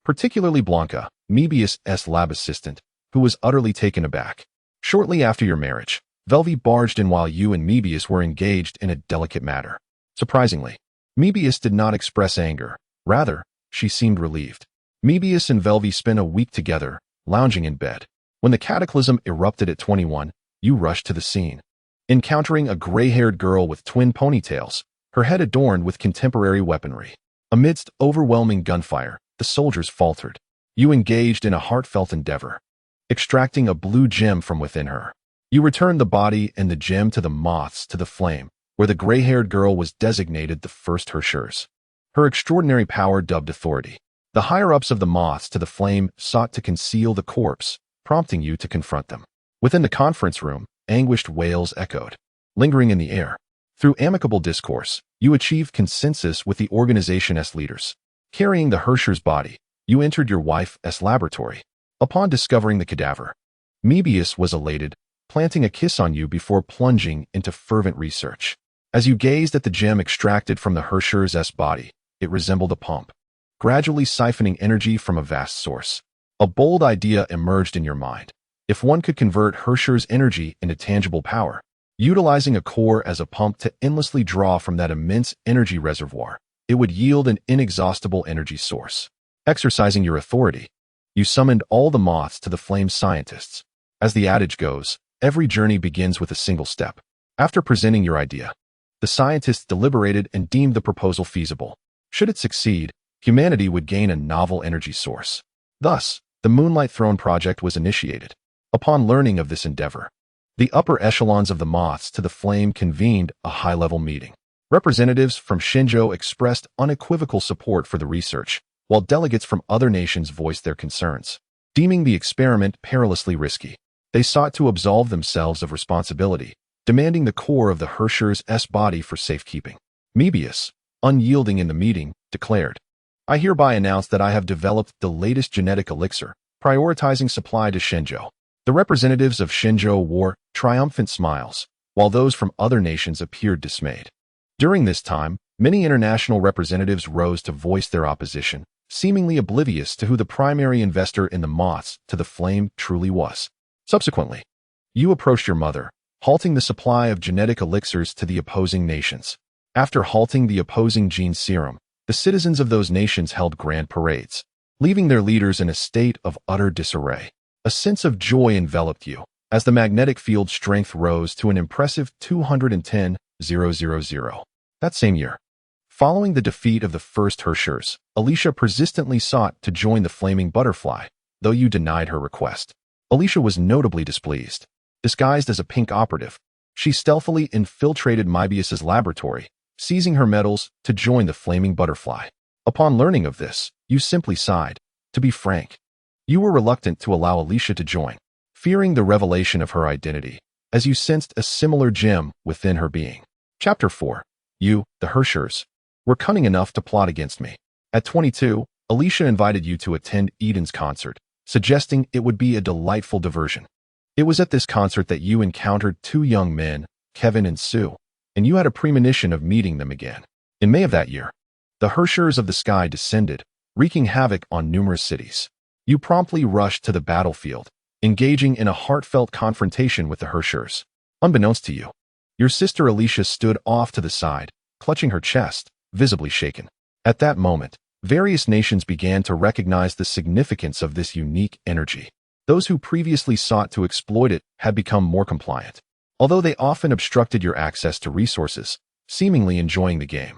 particularly Blanca, Moebius' lab assistant, who was utterly taken aback. Shortly after your marriage, Velvy barged in while you and Moebius were engaged in a delicate matter. Surprisingly, Mebius did not express anger. Rather, she seemed relieved. Mebius and Velvy spent a week together, lounging in bed. When the cataclysm erupted at 21, you rushed to the scene. Encountering a gray-haired girl with twin ponytails, her head adorned with contemporary weaponry. Amidst overwhelming gunfire, the soldiers faltered. You engaged in a heartfelt endeavor, extracting a blue gem from within her. You returned the body and the gem to the moths to the flame, where the gray-haired girl was designated the first Hershers. Her extraordinary power dubbed authority. The higher-ups of the moths to the flame sought to conceal the corpse, prompting you to confront them. Within the conference room, anguished wails echoed, lingering in the air. Through amicable discourse, you achieved consensus with the organization's leaders. Carrying the Hershers' body, you entered your wife's laboratory. Upon discovering the cadaver, Mebius was elated, planting a kiss on you before plunging into fervent research. As you gazed at the gem extracted from the Hershers' body, it resembled a pump, gradually siphoning energy from a vast source. A bold idea emerged in your mind. If one could convert Hershers' energy into tangible power, utilizing a core as a pump to endlessly draw from that immense energy reservoir, it would yield an inexhaustible energy source. Exercising your authority, you summoned all the moths to the flame scientists. As the adage goes, every journey begins with a single step. After presenting your idea, the scientists deliberated and deemed the proposal feasible. Should it succeed, humanity would gain a novel energy source. Thus, the Moonlight Throne project was initiated. Upon learning of this endeavor, the upper echelons of the moths to the flame convened a high-level meeting. Representatives from Shenzhou expressed unequivocal support for the research, while delegates from other nations voiced their concerns. Deeming the experiment perilously risky, they sought to absolve themselves of responsibility, demanding the core of the Hershers' body for safekeeping. Mebius, unyielding in the meeting, declared, "I hereby announce that I have developed the latest genetic elixir, prioritizing supply to Shenzhou." The representatives of Shenzhou wore triumphant smiles, while those from other nations appeared dismayed. During this time, many international representatives rose to voice their opposition, seemingly oblivious to who the primary investor in the moths to the flame truly was. Subsequently, you approached your mother, halting the supply of genetic elixirs to the opposing nations. After halting the opposing gene serum, the citizens of those nations held grand parades, leaving their leaders in a state of utter disarray. A sense of joy enveloped you, as the magnetic field strength rose to an impressive 210,000. That same year, following the defeat of the first Hershers, Alicia persistently sought to join the Flaming Butterfly, though you denied her request. Alicia was notably displeased. Disguised as a pink operative, she stealthily infiltrated Mebius's laboratory, seizing her metals to join the Flaming Butterfly. Upon learning of this, you simply sighed. To be frank, you were reluctant to allow Alicia to join, fearing the revelation of her identity, as you sensed a similar gem within her being. Chapter 4. You, the Hershers, were cunning enough to plot against me. At 22, Alicia invited you to attend Eden's concert, suggesting it would be a delightful diversion. It was at this concert that you encountered two young men, Kevin and Sue, and you had a premonition of meeting them again. In May of that year, the Hershers of the sky descended, wreaking havoc on numerous cities. You promptly rushed to the battlefield, engaging in a heartfelt confrontation with the Hershers. Unbeknownst to you, your sister Alicia stood off to the side, clutching her chest, visibly shaken. At that moment, various nations began to recognize the significance of this unique energy. Those who previously sought to exploit it had become more compliant, although they often obstructed your access to resources, seemingly enjoying the game.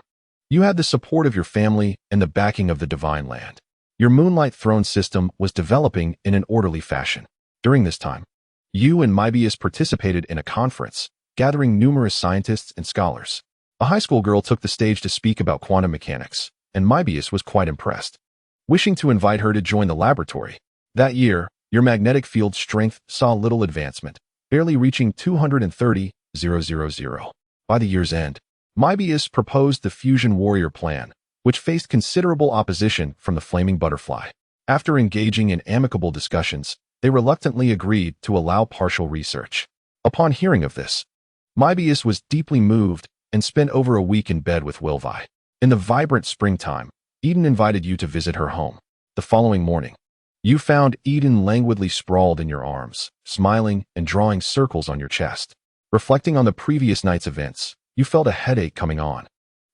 You had the support of your family and the backing of the Divine Land. Your Moonlight Throne system was developing in an orderly fashion. During this time, you and Mebius participated in a conference, gathering numerous scientists and scholars. A high school girl took the stage to speak about quantum mechanics, and Mebius was quite impressed, wishing to invite her to join the laboratory. That year, your magnetic field strength saw little advancement, barely reaching 230,000. By the year's end, Mebius proposed the Fusion Warrior Plan, which faced considerable opposition from the Flaming Butterfly. After engaging in amicable discussions, they reluctantly agreed to allow partial research. Upon hearing of this, Mebius was deeply moved and spent over a week in bed with Wilvi. In the vibrant springtime, Eden invited you to visit her home. The following morning, you found Eden languidly sprawled in your arms, smiling and drawing circles on your chest. Reflecting on the previous night's events, you felt a headache coming on.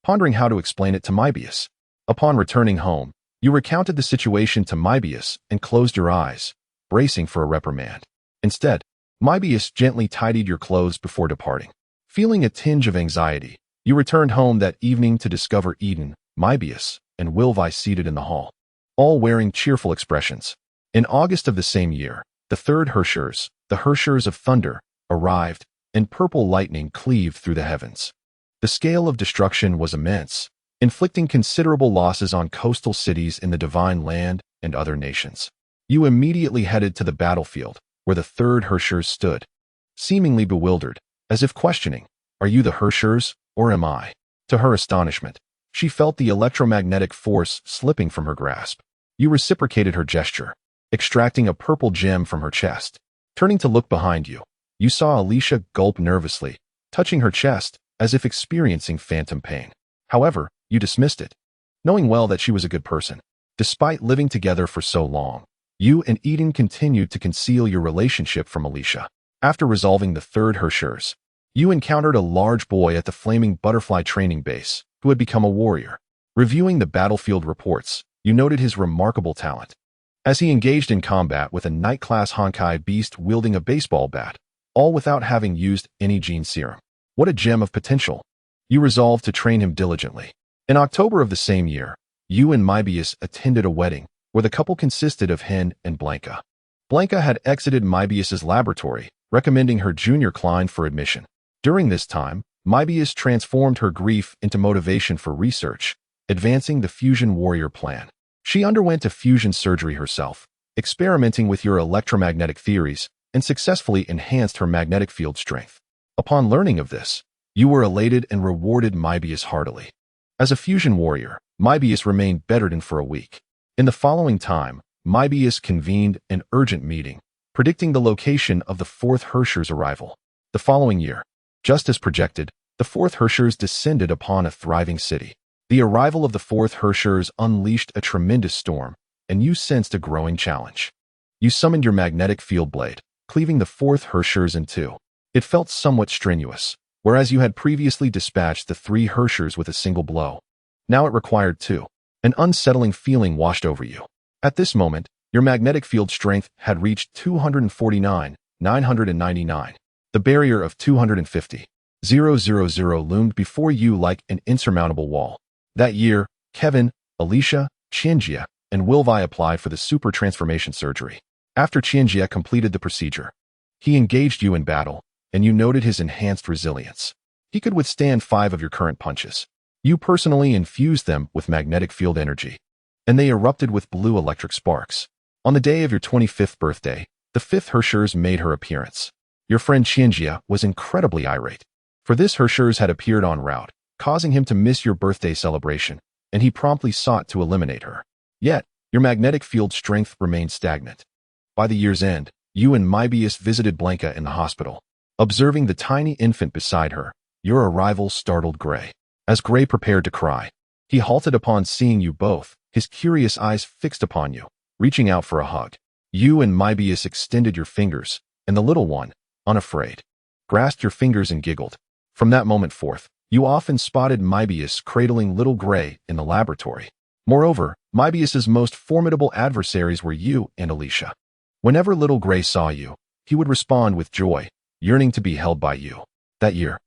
pondering how to explain it to Moebius. Upon returning home, you recounted the situation to Moebius and closed your eyes, bracing for a reprimand. Instead, Moebius gently tidied your clothes before departing. Feeling a tinge of anxiety, you returned home that evening to discover Eden, Moebius, and Wilvi seated in the hall, all wearing cheerful expressions. In August of the same year, the third Herschers, the Herschers of Thunder, arrived, and purple lightning cleaved through the heavens. The scale of destruction was immense, inflicting considerable losses on coastal cities in the Divine Land and other nations. You immediately headed to the battlefield, where the third Herschers stood, seemingly bewildered, as if questioning, "Are you the Herschers, or am I?" To her astonishment, she felt the electromagnetic force slipping from her grasp. You reciprocated her gesture, extracting a purple gem from her chest. Turning to look behind you, you saw Alicia gulp nervously, touching her chest as if experiencing phantom pain. However, you dismissed it, knowing well that she was a good person. Despite living together for so long, you and Eden continued to conceal your relationship from Alicia. After resolving the third Herschers, you encountered a large boy at the Flaming Butterfly training base who had become a warrior. Reviewing the battlefield reports, you noted his remarkable talent, as he engaged in combat with a Knight-class Honkai beast wielding a baseball bat, all without having used any gene serum. What a gem of potential! You resolved to train him diligently. In October of the same year, you and Moebius attended a wedding where the couple consisted of Hen and Blanca. Blanca had exited Moebius's laboratory, recommending her junior Klein for admission. During this time, Moebius transformed her grief into motivation for research, advancing the fusion warrior plan. She underwent a fusion surgery herself, experimenting with your electromagnetic theories, and successfully enhanced her magnetic field strength. Upon learning of this, you were elated and rewarded Moebius heartily. As a fusion warrior, Moebius remained bedridden for a week. In the following time, Moebius convened an urgent meeting, predicting the location of the fourth Herscher's arrival. The following year, just as projected, the fourth Herschers descended upon a thriving city. The arrival of the fourth Herschers unleashed a tremendous storm, and you sensed a growing challenge. You summoned your magnetic field blade, cleaving the fourth Herschers in two. It felt somewhat strenuous, whereas you had previously dispatched the three Herschers with a single blow. Now it required two. An unsettling feeling washed over you. At this moment, your magnetic field strength had reached 249,999. The barrier of 250,000 loomed before you like an insurmountable wall. That year, Kevin, Alicia, Qianjia, and Wilvi applied for the super transformation surgery. After Qianjia completed the procedure, he engaged you in battle, and you noted his enhanced resilience. He could withstand 5 of your current punches. You personally infused them with magnetic field energy, and they erupted with blue electric sparks. On the day of your 25th birthday, the fifth Herschers made her appearance. Your friend Qianjia was incredibly irate, for this Herschers had appeared en route, causing him to miss your birthday celebration, and he promptly sought to eliminate her. Yet, your magnetic field strength remained stagnant. By the year's end, you and Moebius visited Blanca in the hospital. Observing the tiny infant beside her, your arrival startled Gray. As Gray prepared to cry, he halted upon seeing you both, his curious eyes fixed upon you, reaching out for a hug. You and Moebius extended your fingers, and the little one, unafraid, grasped your fingers and giggled. From that moment forth, you often spotted Moebius cradling little Gray in the laboratory. Moreover, Moebius's most formidable adversaries were you and Alicia. Whenever little Gray saw you, he would respond with joy, yearning to be held by you. That year,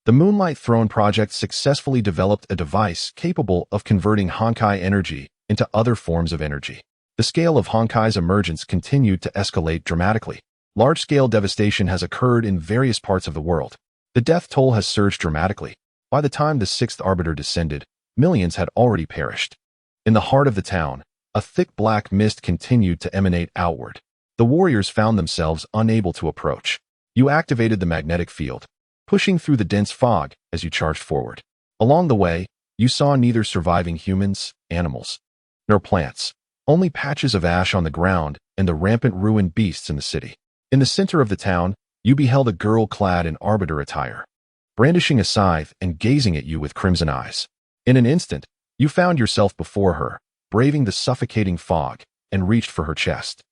the Moonlight Throne Project successfully developed a device capable of converting Honkai energy into other forms of energy. The scale of Honkai's emergence continued to escalate dramatically. Large-scale devastation has occurred in various parts of the world. The death toll has surged dramatically. By the time the sixth Arbiter descended, millions had already perished. In the heart of the town, a thick black mist continued to emanate outward. The warriors found themselves unable to approach. You activated the magnetic field, pushing through the dense fog as you charged forward. Along the way, you saw neither surviving humans, animals, nor plants, only patches of ash on the ground and the rampant ruined beasts in the city. In the center of the town, you beheld a girl clad in Arbiter attire, brandishing a scythe and gazing at you with crimson eyes. In an instant, you found yourself before her, braving the suffocating fog, and reached for her chest.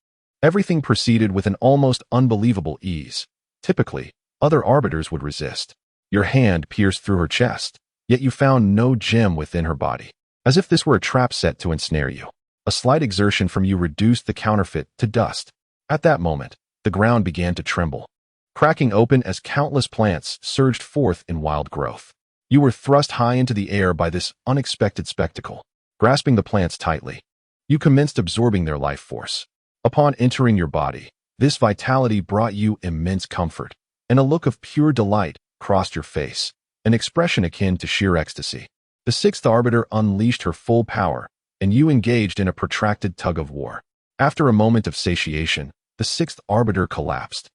Everything proceeded with an almost unbelievable ease. Typically, other arbiters would resist. Your hand pierced through her chest, yet you found no gem within her body, as if this were a trap set to ensnare you. A slight exertion from you reduced the counterfeit to dust. At that moment, the ground began to tremble, cracking open as countless plants surged forth in wild growth. You were thrust high into the air by this unexpected spectacle. Grasping the plants tightly, you commenced absorbing their life force. Upon entering your body, this vitality brought you immense comfort, and a look of pure delight crossed your face, an expression akin to sheer ecstasy. The sixth arbiter unleashed her full power, and you engaged in a protracted tug-of-war. After a moment of satiation, the sixth arbiter collapsed,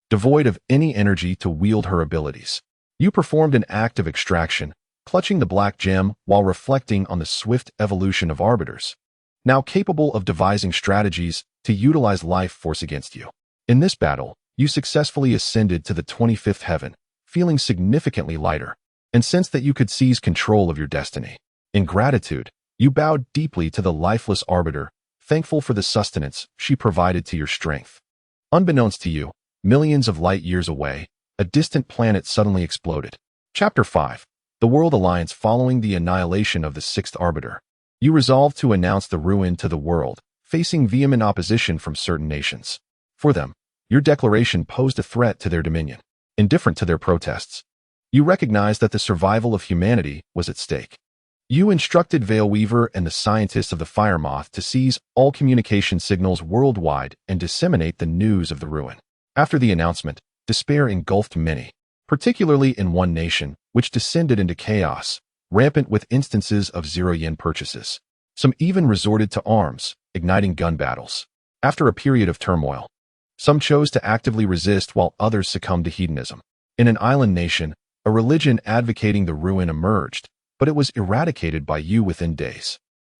devoid of any energy to wield her abilities. You performed an act of extraction, clutching the black gem while reflecting on the swift evolution of arbiters, now capable of devising strategies to utilize life force against you. In this battle, you successfully ascended to the 25th heaven, feeling significantly lighter, and sensed that you could seize control of your destiny. In gratitude, you bowed deeply to the lifeless arbiter, thankful for the sustenance she provided to your strength. Unbeknownst to you, millions of light years away, a distant planet suddenly exploded. Chapter 5. The World Alliance. Following the annihilation of the sixth arbiter, you resolved to announce the ruin to the world, facing vehement opposition from certain nations. For them, your declaration posed a threat to their dominion. Indifferent to their protests, you recognized that the survival of humanity was at stake. You instructed Veilweaver and the scientists of the Fire Moth to seize all communication signals worldwide and disseminate the news of the ruin. After the announcement, despair engulfed many, particularly in one nation, which descended into chaos, rampant with instances of zero-yen purchases. Some even resorted to arms, igniting gun battles. After a period of turmoil, some chose to actively resist while others succumbed to hedonism. In an island nation, a religion advocating the ruin emerged, but it was eradicated by you within days.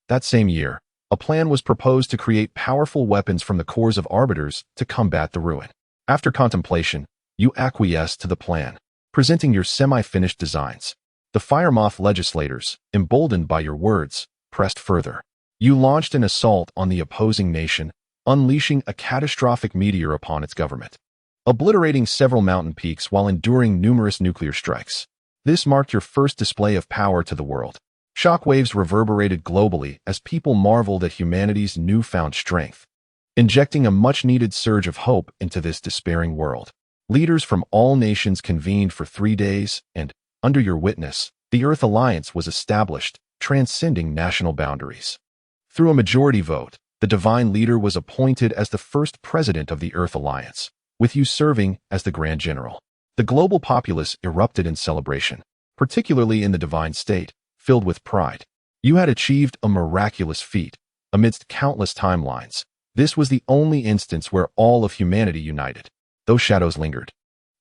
That same year, a plan was proposed to create powerful weapons from the cores of arbiters to combat the ruin. After contemplation, you acquiesced to the plan, presenting your semi-finished designs. The Firemoth legislators, emboldened by your words, pressed further. You launched an assault on the opposing nation, unleashing a catastrophic meteor upon its government, obliterating several mountain peaks while enduring numerous nuclear strikes. This marked your first display of power to the world. Shockwaves reverberated globally as people marveled at humanity's newfound strength, injecting a much-needed surge of hope into this despairing world. Leaders from all nations convened for 3 days, and, under your witness, the Earth Alliance was established, transcending national boundaries. Through a majority vote, the Divine Leader was appointed as the first president of the Earth Alliance, with you serving as the Grand General. The global populace erupted in celebration, particularly in the Divine State, filled with pride. You had achieved a miraculous feat. Amidst countless timelines, this was the only instance where all of humanity united. Though shadows lingered,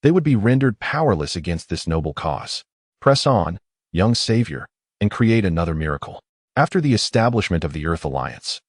they would be rendered powerless against this noble cause. Press on, young savior, and create another miracle. After the establishment of the Earth Alliance,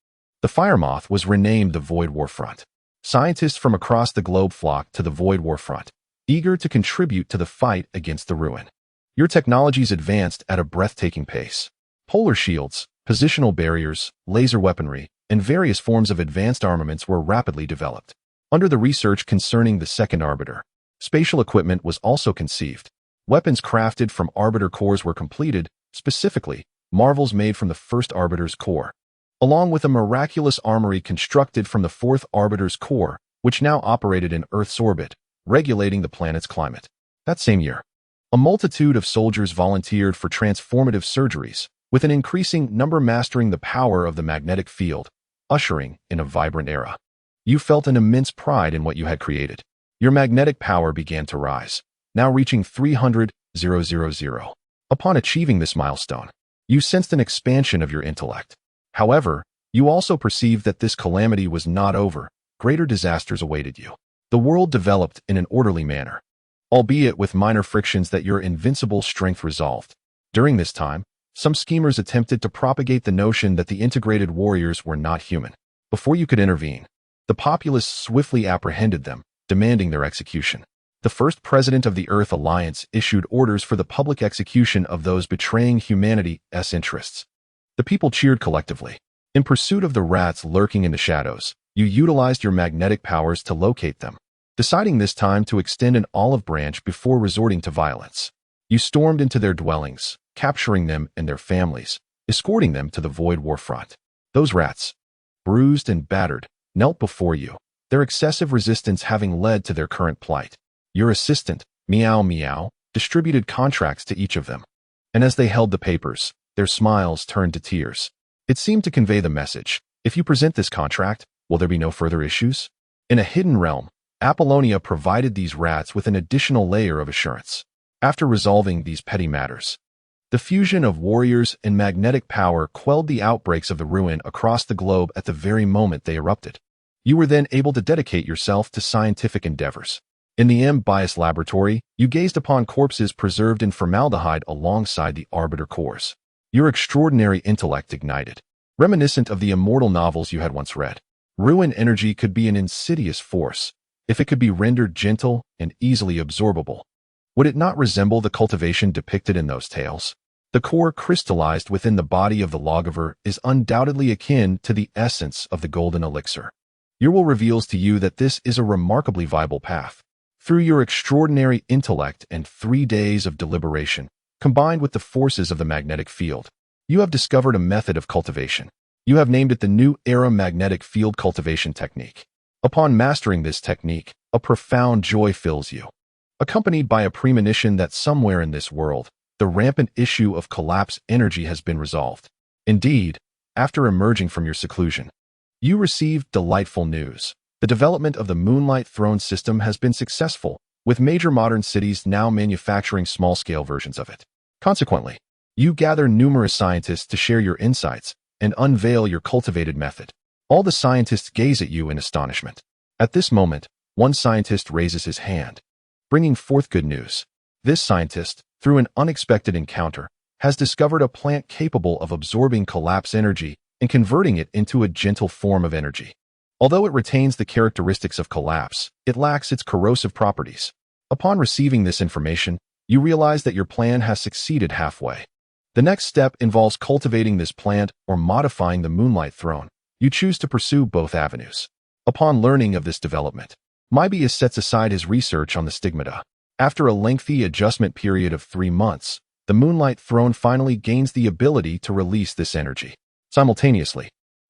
the Firemoth was renamed the Void War Front. Scientists from across the globe flocked to the Void War Front, eager to contribute to the fight against the ruin. Your technologies advanced at a breathtaking pace. Polar shields, positional barriers, laser weaponry, and various forms of advanced armaments were rapidly developed. Under the research concerning the second arbiter, spatial equipment was also conceived. Weapons crafted from arbiter cores were completed, specifically, marvels made from the first arbiter's core, along with a miraculous armory constructed from the fourth arbiter's core, which now operated in Earth's orbit, regulating the planet's climate. That same year, a multitude of soldiers volunteered for transformative surgeries, with an increasing number mastering the power of the magnetic field, ushering in a vibrant era. You felt an immense pride in what you had created. Your magnetic power began to rise, now reaching 300,000. Upon achieving this milestone, you sensed an expansion of your intellect. However, you also perceived that this calamity was not over. Greater disasters awaited you. The world developed in an orderly manner, albeit with minor frictions that your invincible strength resolved. During this time, some schemers attempted to propagate the notion that the integrated warriors were not human. Before you could intervene, the populace swiftly apprehended them, demanding their execution. The first president of the Earth Alliance issued orders for the public execution of those betraying humanity's interests. The people cheered collectively. In pursuit of the rats lurking in the shadows, you utilized your magnetic powers to locate them, deciding this time to extend an olive branch before resorting to violence. You stormed into their dwellings, capturing them and their families, escorting them to the Void War front. Those rats, bruised and battered, knelt before you, their excessive resistance having led to their current plight. Your assistant, Meow Meow, distributed contracts to each of them. And as they held the papers, their smiles turned to tears. It seemed to convey the message: if you present this contract, will there be no further issues? In a hidden realm, Apollonia provided these rats with an additional layer of assurance. After resolving these petty matters, the fusion of warriors and magnetic power quelled the outbreaks of the ruin across the globe at the very moment they erupted. You were then able to dedicate yourself to scientific endeavors. In the M-Bias laboratory, you gazed upon corpses preserved in formaldehyde alongside the arbiter cores. Your extraordinary intellect ignited. Reminiscent of the immortal novels you had once read, ruin energy could be an insidious force, if it could be rendered gentle and easily absorbable. Would it not resemble the cultivation depicted in those tales? The core crystallized within the body of the lawgiver is undoubtedly akin to the essence of the golden elixir. Your will reveals to you that this is a remarkably viable path. Through your extraordinary intellect and 3 days of deliberation, combined with the forces of the magnetic field, you have discovered a method of cultivation. You have named it the New Era Magnetic Field Cultivation Technique. Upon mastering this technique, a profound joy fills you, accompanied by a premonition that somewhere in this world, the rampant issue of collapse energy has been resolved. Indeed, after emerging from your seclusion, you received delightful news. The development of the Moonlight Throne system has been successful, with major modern cities now manufacturing small-scale versions of it. Consequently, you gather numerous scientists to share your insights and unveil your cultivated method. All the scientists gaze at you in astonishment. At this moment, one scientist raises his hand, bringing forth good news. This scientist, through an unexpected encounter, has discovered a plant capable of absorbing collapse energy and converting it into a gentle form of energy. Although it retains the characteristics of collapse, it lacks its corrosive properties. Upon receiving this information, you realize that your plan has succeeded halfway. The next step involves cultivating this plant or modifying the Moonlight Throne. You choose to pursue both avenues. Upon learning of this development, Moebius sets aside his research on the stigmata. After a lengthy adjustment period of 3 months, the Moonlight Throne finally gains the ability to release this energy. Simultaneously,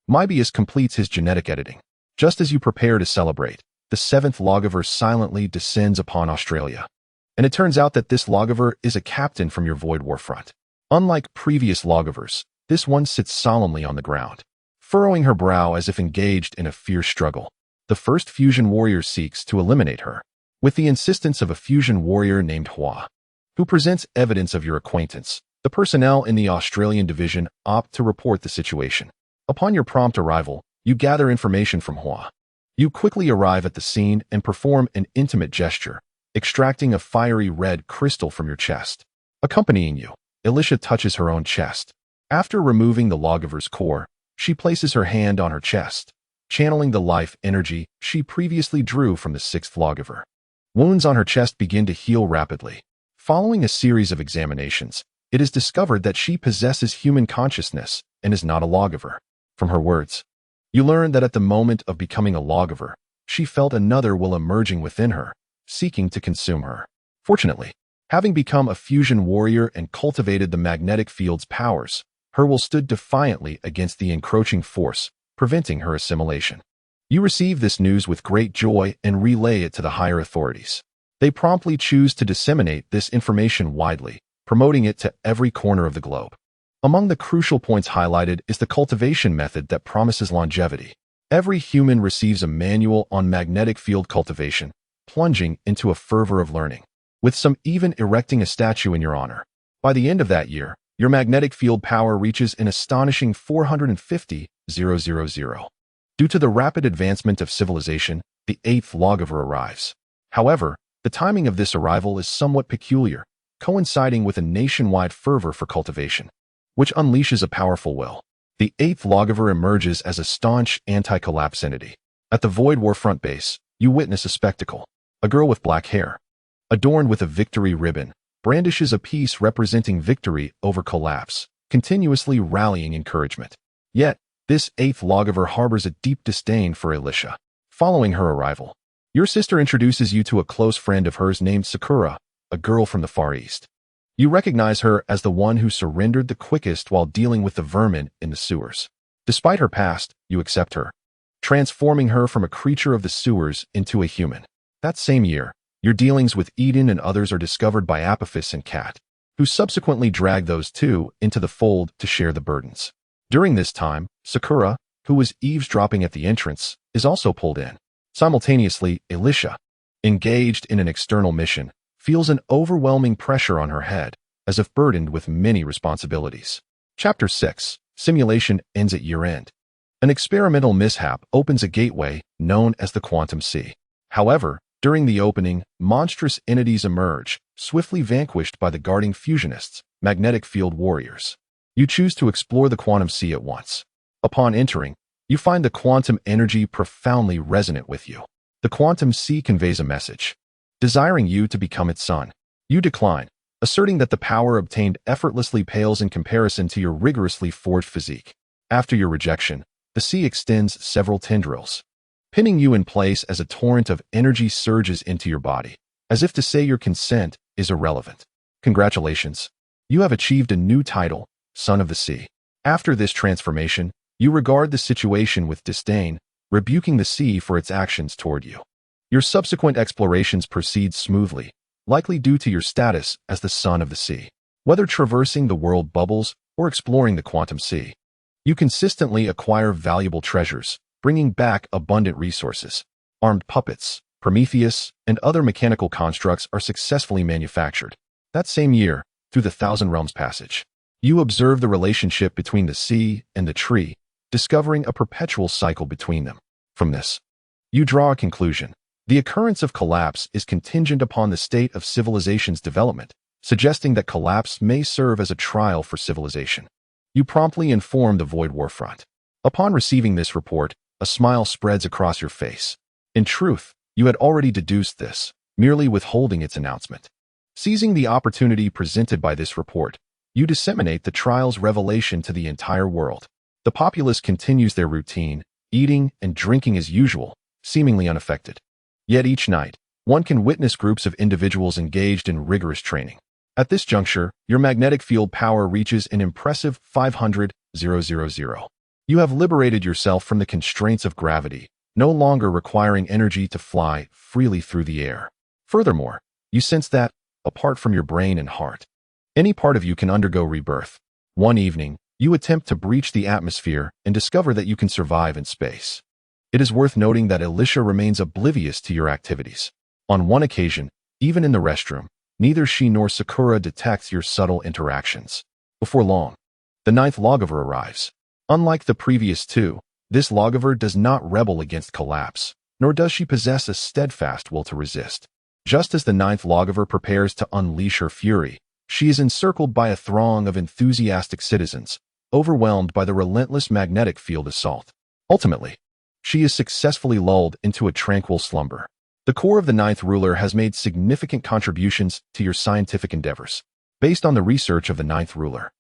Moebius completes his genetic editing. Just as you prepare to celebrate, the 7th lawgiver silently descends upon Australia. And it turns out that this lawgiver is a captain from your Void War front. Unlike previous lawgivers, this one sits solemnly on the ground, furrowing her brow as if engaged in a fierce struggle. The first fusion warrior seeks to eliminate her, with the insistence of a fusion warrior named Hua, who presents evidence of your acquaintance. The personnel in the Australian division opt to report the situation. Upon your prompt arrival, you gather information from Hua. You quickly arrive at the scene and perform an intimate gesture, extracting a fiery red crystal from your chest. Accompanying you, Alicia touches her own chest. After removing the lawgiver's core, she places her hand on her chest, channeling the life energy she previously drew from the 6th lawgiver. Wounds on her chest begin to heal rapidly. Following a series of examinations, it is discovered that she possesses human consciousness and is not a lawgiver. From her words, you learn that at the moment of becoming a lawgiver, she felt another will emerging within her, seeking to consume her. Fortunately, having become a fusion warrior and cultivated the magnetic field's powers, her will stood defiantly against the encroaching force, preventing her assimilation. You receive this news with great joy and relay it to the higher authorities. They promptly choose to disseminate this information widely, promoting it to every corner of the globe. Among the crucial points highlighted is the cultivation method that promises longevity. Every human receives a manual on magnetic field cultivation, plunging into a fervor of learning, with some even erecting a statue in your honor. By the end of that year, your magnetic field power reaches an astonishing 450,000. Due to the rapid advancement of civilization, the 8th lawgiver arrives. However, the timing of this arrival is somewhat peculiar, coinciding with a nationwide fervor for cultivation, which unleashes a powerful will. The 8th lawgiver emerges as a staunch anti-collapse entity. At the Void War front base, you witness a spectacle. A girl with black hair, adorned with a victory ribbon, brandishes a piece representing victory over collapse, continuously rallying encouragement. Yet, this 8th lawgiver harbors a deep disdain for Alicia. Following her arrival, your sister introduces you to a close friend of hers named Sakura, a girl from the Far East. You recognize her as the one who surrendered the quickest while dealing with the vermin in the sewers. Despite her past, you accept her, transforming her from a creature of the sewers into a human. That same year, your dealings with Eden and others are discovered by Apophis and Kat, who subsequently drag those two into the fold to share the burdens. During this time, Sakura, who was eavesdropping at the entrance, is also pulled in. Simultaneously, Elisha, engaged in an external mission, feels an overwhelming pressure on her head, as if burdened with many responsibilities. Chapter 6. Simulation ends at year-end. An experimental mishap opens a gateway known as the Quantum Sea. However, during the opening, monstrous entities emerge, swiftly vanquished by the guarding fusionists, magnetic field warriors. You choose to explore the Quantum Sea at once. Upon entering, you find the quantum energy profoundly resonant with you. The Quantum Sea conveys a message, desiring you to become its son. You decline, asserting that the power obtained effortlessly pales in comparison to your rigorously forged physique. After your rejection, the sea extends several tendrils, pinning you in place as a torrent of energy surges into your body, as if to say your consent is irrelevant. Congratulations. You have achieved a new title, Son of the Sea. After this transformation, you regard the situation with disdain, rebuking the sea for its actions toward you. Your subsequent explorations proceed smoothly, likely due to your status as the Son of the Sea. Whether traversing the world bubbles or exploring the Quantum Sea, you consistently acquire valuable treasures, bringing back abundant resources. Armed puppets, Prometheus, and other mechanical constructs are successfully manufactured. That same year, through the Thousand Realms passage, you observe the relationship between the sea and the tree, discovering a perpetual cycle between them. From this, you draw a conclusion. The occurrence of collapse is contingent upon the state of civilization's development, suggesting that collapse may serve as a trial for civilization. You promptly inform the Void War Front. Upon receiving this report, a smile spreads across your face. In truth, you had already deduced this, merely withholding its announcement. Seizing the opportunity presented by this report, you disseminate the trial's revelation to the entire world. The populace continues their routine, eating and drinking as usual, seemingly unaffected. Yet each night, one can witness groups of individuals engaged in rigorous training. At this juncture, your magnetic field power reaches an impressive 500,000. You have liberated yourself from the constraints of gravity, no longer requiring energy to fly freely through the air. Furthermore, you sense that, apart from your brain and heart, any part of you can undergo rebirth. One evening, you attempt to breach the atmosphere and discover that you can survive in space. It is worth noting that Elisha remains oblivious to your activities. On one occasion, even in the restroom, neither she nor Sakura detects your subtle interactions. Before long, the ninth lawgiver arrives. Unlike the previous two, this lawgiver does not rebel against collapse, nor does she possess a steadfast will to resist. Just as the ninth lawgiver prepares to unleash her fury, she is encircled by a throng of enthusiastic citizens, overwhelmed by the relentless magnetic field assault. Ultimately, she is successfully lulled into a tranquil slumber. The core of the ninth ruler has made significant contributions to your scientific endeavors. Based on the research of the ninth ruler,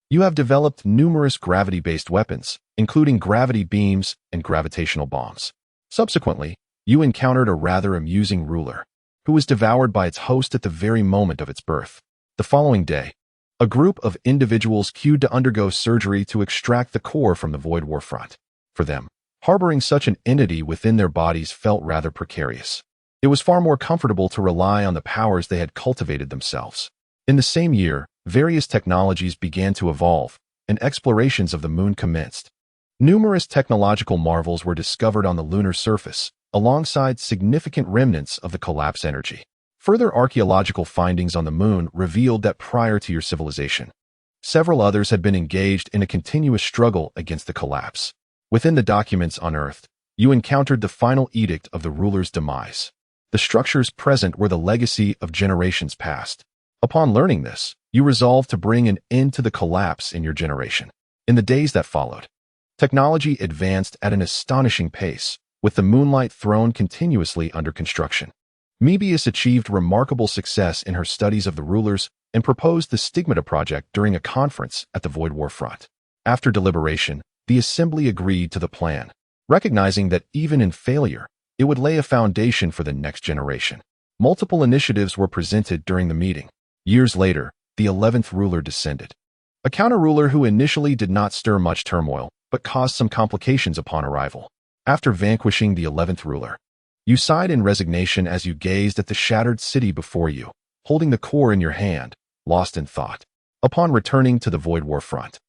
you have developed numerous gravity-based weapons, including gravity beams and gravitational bombs. Subsequently, you encountered a rather amusing ruler, who was devoured by its host at the very moment of its birth. The following day, a group of individuals queued to undergo surgery to extract the core from the Void War Front. For them, harboring such an entity within their bodies felt rather precarious. It was far more comfortable to rely on the powers they had cultivated themselves. In the same year, various technologies began to evolve, and explorations of the moon commenced. Numerous technological marvels were discovered on the lunar surface, alongside significant remnants of the collapse energy. Further archaeological findings on the moon revealed that prior to your civilization, several others had been engaged in a continuous struggle against the collapse. Within the documents unearthed, you encountered the final edict of the ruler's demise. The structures present were the legacy of generations past. Upon learning this, you resolved to bring an end to the collapse in your generation. In the days that followed, technology advanced at an astonishing pace, with the Moonlight Throne continuously under construction. Mebius achieved remarkable success in her studies of the rulers and proposed the Stigmata Project during a conference at the Void War Front. After deliberation, the Assembly agreed to the plan, recognizing that even in failure, it would lay a foundation for the next generation. Multiple initiatives were presented during the meeting. Years later, the 11th ruler descended. A counter-ruler who initially did not stir much turmoil, but caused some complications upon arrival. After vanquishing the 11th ruler, you sighed in resignation as you gazed at the shattered city before you, holding the core in your hand, lost in thought. Upon returning to the Void War front,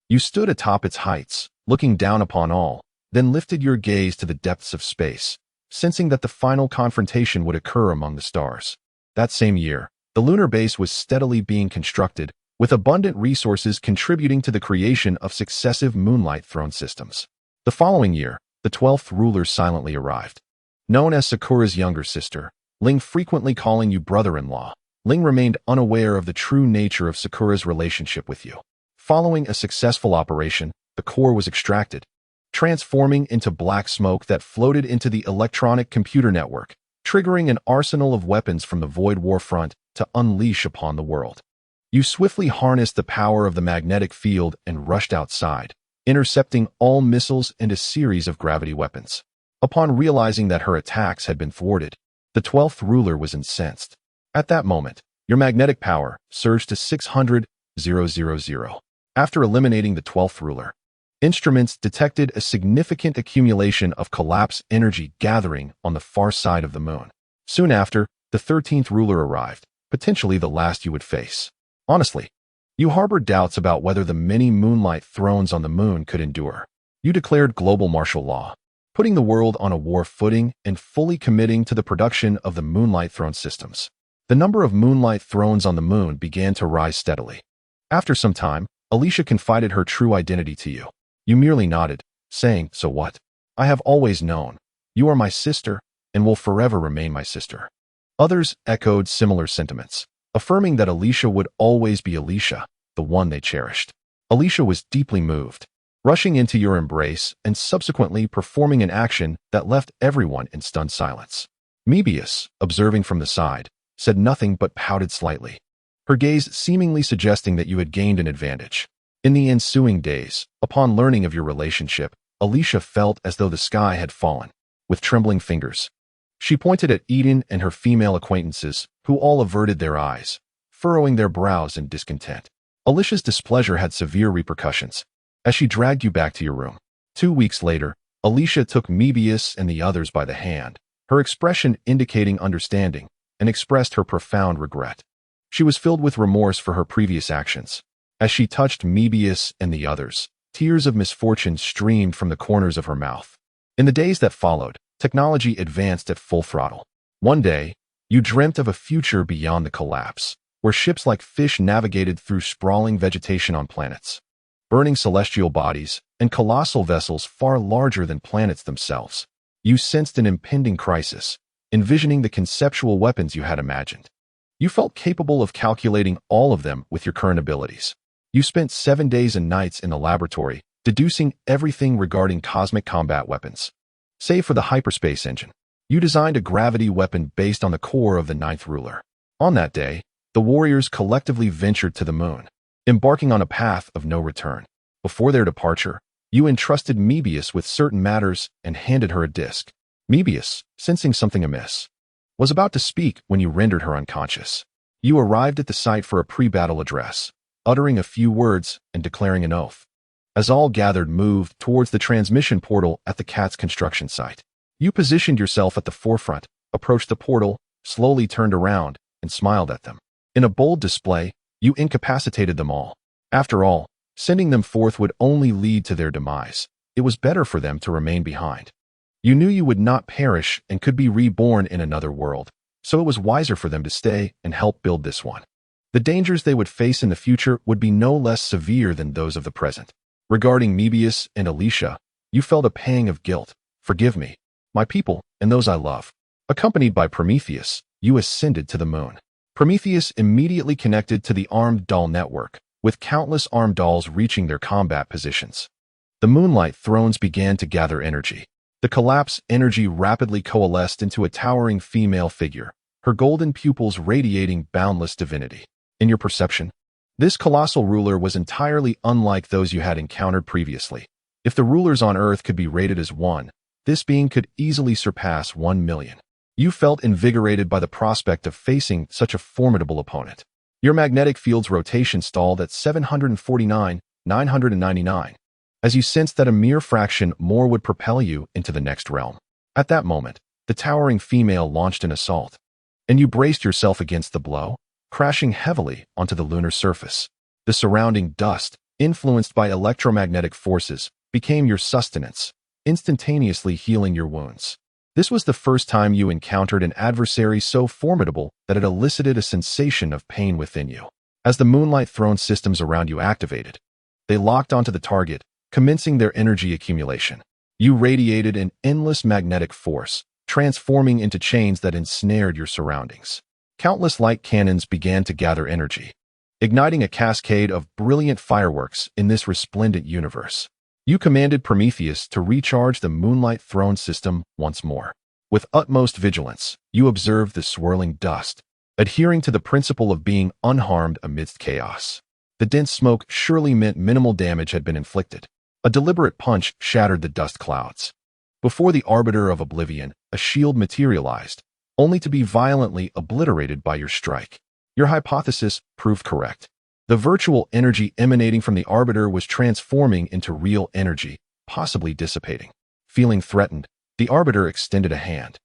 you stood atop its heights, looking down upon all, then lifted your gaze to the depths of space, sensing that the final confrontation would occur among the stars. That same year, the lunar base was steadily being constructed, with abundant resources contributing to the creation of successive moonlight throne systems. The following year, the 12th ruler silently arrived. Known as Sakura's younger sister, Ling frequently calling you brother-in-law, Ling remained unaware of the true nature of Sakura's relationship with you. Following a successful operation, the core was extracted, transforming into black smoke that floated into the electronic computer network, triggering an arsenal of weapons from the Void War front to unleash upon the world. You swiftly harnessed the power of the magnetic field and rushed outside, intercepting all missiles and a series of gravity weapons. Upon realizing that her attacks had been thwarted, the 12th ruler was incensed. At that moment, your magnetic power surged to 600,000. After eliminating the 12th ruler, instruments detected a significant accumulation of collapse energy gathering on the far side of the moon. Soon after, the 13th ruler arrived, potentially the last you would face. Honestly, you harbored doubts about whether the many moonlight thrones on the moon could endure. You declared global martial law, putting the world on a war footing and fully committing to the production of the moonlight throne systems. The number of moonlight thrones on the moon began to rise steadily. After some time, Alicia confided her true identity to you. You merely nodded, saying, "So what? I have always known. You are my sister and will forever remain my sister." Others echoed similar sentiments, affirming that Alicia would always be Alicia, the one they cherished. Alicia was deeply moved, rushing into your embrace and subsequently performing an action that left everyone in stunned silence. Mebius, observing from the side, said nothing but pouted slightly, her gaze seemingly suggesting that you had gained an advantage. In the ensuing days, upon learning of your relationship, Alicia felt as though the sky had fallen. With trembling fingers, she pointed at Eden and her female acquaintances, who all averted their eyes, furrowing their brows in discontent. Alicia's displeasure had severe repercussions, as she dragged you back to your room. 2 weeks later, Alicia took Mebius and the others by the hand, her expression indicating understanding, and expressed her profound regret. She was filled with remorse for her previous actions. As she touched Mebius and the others, tears of misfortune streamed from the corners of her mouth. In the days that followed, technology advanced at full throttle. One day, you dreamt of a future beyond the collapse, where ships like fish navigated through sprawling vegetation on planets, burning celestial bodies, and colossal vessels far larger than planets themselves. You sensed an impending crisis, envisioning the conceptual weapons you had imagined. You felt capable of calculating all of them with your current abilities. You spent 7 days and nights in the laboratory, deducing everything regarding cosmic combat weapons. Save for the hyperspace engine, you designed a gravity weapon based on the core of the 9th ruler. On that day, the warriors collectively ventured to the moon, embarking on a path of no return. Before their departure, you entrusted Mebius with certain matters and handed her a disc. Mebius, sensing something amiss, was about to speak when you rendered her unconscious. You arrived at the site for a pre-battle address, uttering a few words and declaring an oath. As all gathered moved towards the transmission portal at the cat's construction site, you positioned yourself at the forefront, approached the portal, slowly turned around, and smiled at them. In a bold display, you incapacitated them all. After all, sending them forth would only lead to their demise. It was better for them to remain behind. You knew you would not perish and could be reborn in another world, so it was wiser for them to stay and help build this one. The dangers they would face in the future would be no less severe than those of the present. Regarding Mebius and Alicia, you felt a pang of guilt. "Forgive me, my people, and those I love." Accompanied by Prometheus, you ascended to the moon. Prometheus immediately connected to the armed doll network, with countless armed dolls reaching their combat positions. The moonlight thrones began to gather energy. The collapse energy rapidly coalesced into a towering female figure, her golden pupils radiating boundless divinity. In your perception, this colossal ruler was entirely unlike those you had encountered previously. If the rulers on Earth could be rated as one, this being could easily surpass 1 million. You felt invigorated by the prospect of facing such a formidable opponent. Your magnetic field's rotation stalled at 749,999, as you sensed that a mere fraction more would propel you into the next realm. At that moment, the towering female launched an assault, and you braced yourself against the blow, crashing heavily onto the lunar surface. The surrounding dust, influenced by electromagnetic forces, became your sustenance, instantaneously healing your wounds. This was the first time you encountered an adversary so formidable that it elicited a sensation of pain within you. As the Moonlight Throne systems around you activated, they locked onto the target, commencing their energy accumulation. You radiated an endless magnetic force, transforming into chains that ensnared your surroundings. Countless light cannons began to gather energy, igniting a cascade of brilliant fireworks in this resplendent universe. You commanded Prometheus to recharge the Moonlight Throne system once more. With utmost vigilance, you observed the swirling dust, adhering to the principle of being unharmed amidst chaos. The dense smoke surely meant minimal damage had been inflicted. A deliberate punch shattered the dust clouds. Before the Arbiter of Oblivion, a shield materialized, only to be violently obliterated by your strike. Your hypothesis proved correct. The virtual energy emanating from the Arbiter was transforming into real energy, possibly dissipating. Feeling threatened, the Arbiter extended a hand,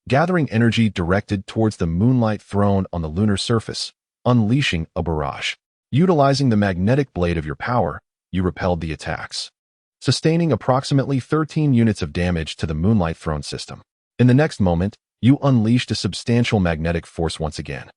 gathering energy directed towards the Moonlight Throne on the lunar surface, unleashing a barrage. Utilizing the magnetic blade of your power, you repelled the attacks, sustaining approximately 13 units of damage to the Moonlight Throne system. In the next moment, you unleashed a substantial magnetic force once again,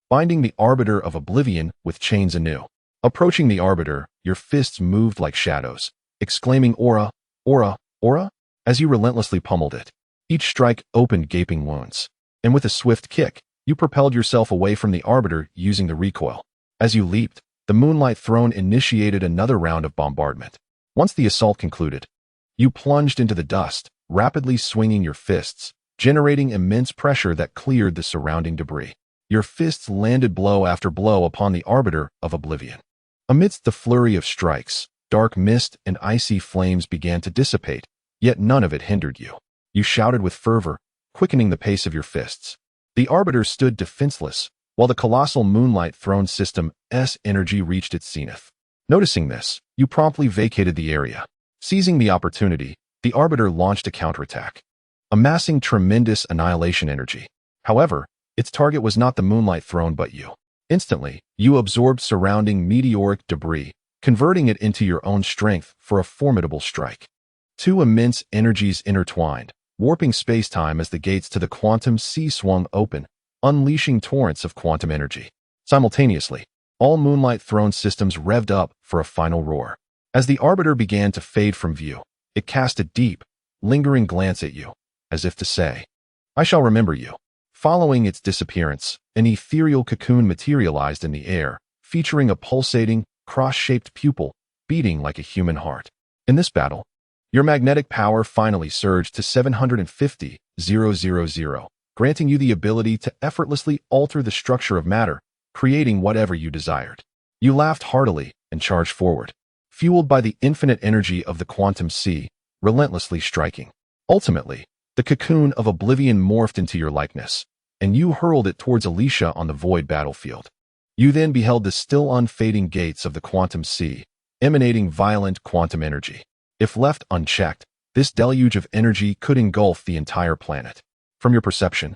binding the Arbiter of Oblivion with chains anew. Approaching the Arbiter, your fists moved like shadows, exclaiming "Aura, Aura, Aura," as you relentlessly pummeled it. Each strike opened gaping wounds, and with a swift kick, you propelled yourself away from the Arbiter using the recoil. As you leaped, the Moonlight Throne initiated another round of bombardment. Once the assault concluded, you plunged into the dust, rapidly swinging your fists, generating immense pressure that cleared the surrounding debris. Your fists landed blow after blow upon the Arbiter of Oblivion. Amidst the flurry of strikes, dark mist and icy flames began to dissipate, yet none of it hindered you. You shouted with fervor, quickening the pace of your fists. The Arbiter stood defenseless, while the colossal Moonlight Throne system's energy reached its zenith. Noticing this, you promptly vacated the area. Seizing the opportunity, the Arbiter launched a counterattack, amassing tremendous annihilation energy. However, its target was not the Moonlight Throne but you. Instantly, you absorbed surrounding meteoric debris, converting it into your own strength for a formidable strike. Two immense energies intertwined, warping space-time as the gates to the quantum sea swung open, unleashing torrents of quantum energy. Simultaneously, all Moonlight Throne systems revved up for a final roar. As the Arbiter began to fade from view, it cast a deep, lingering glance at you, as if to say, "I shall remember you." Following its disappearance, an ethereal cocoon materialized in the air, featuring a pulsating, cross-shaped pupil, beating like a human heart. In this battle, your magnetic power finally surged to 750,000, granting you the ability to effortlessly alter the structure of matter, creating whatever you desired. You laughed heartily and charged forward, fueled by the infinite energy of the quantum sea, relentlessly striking. Ultimately, the cocoon of oblivion morphed into your likeness, and you hurled it towards Alicia on the void battlefield. You then beheld the still unfading gates of the quantum sea, emanating violent quantum energy. If left unchecked, this deluge of energy could engulf the entire planet. From your perception,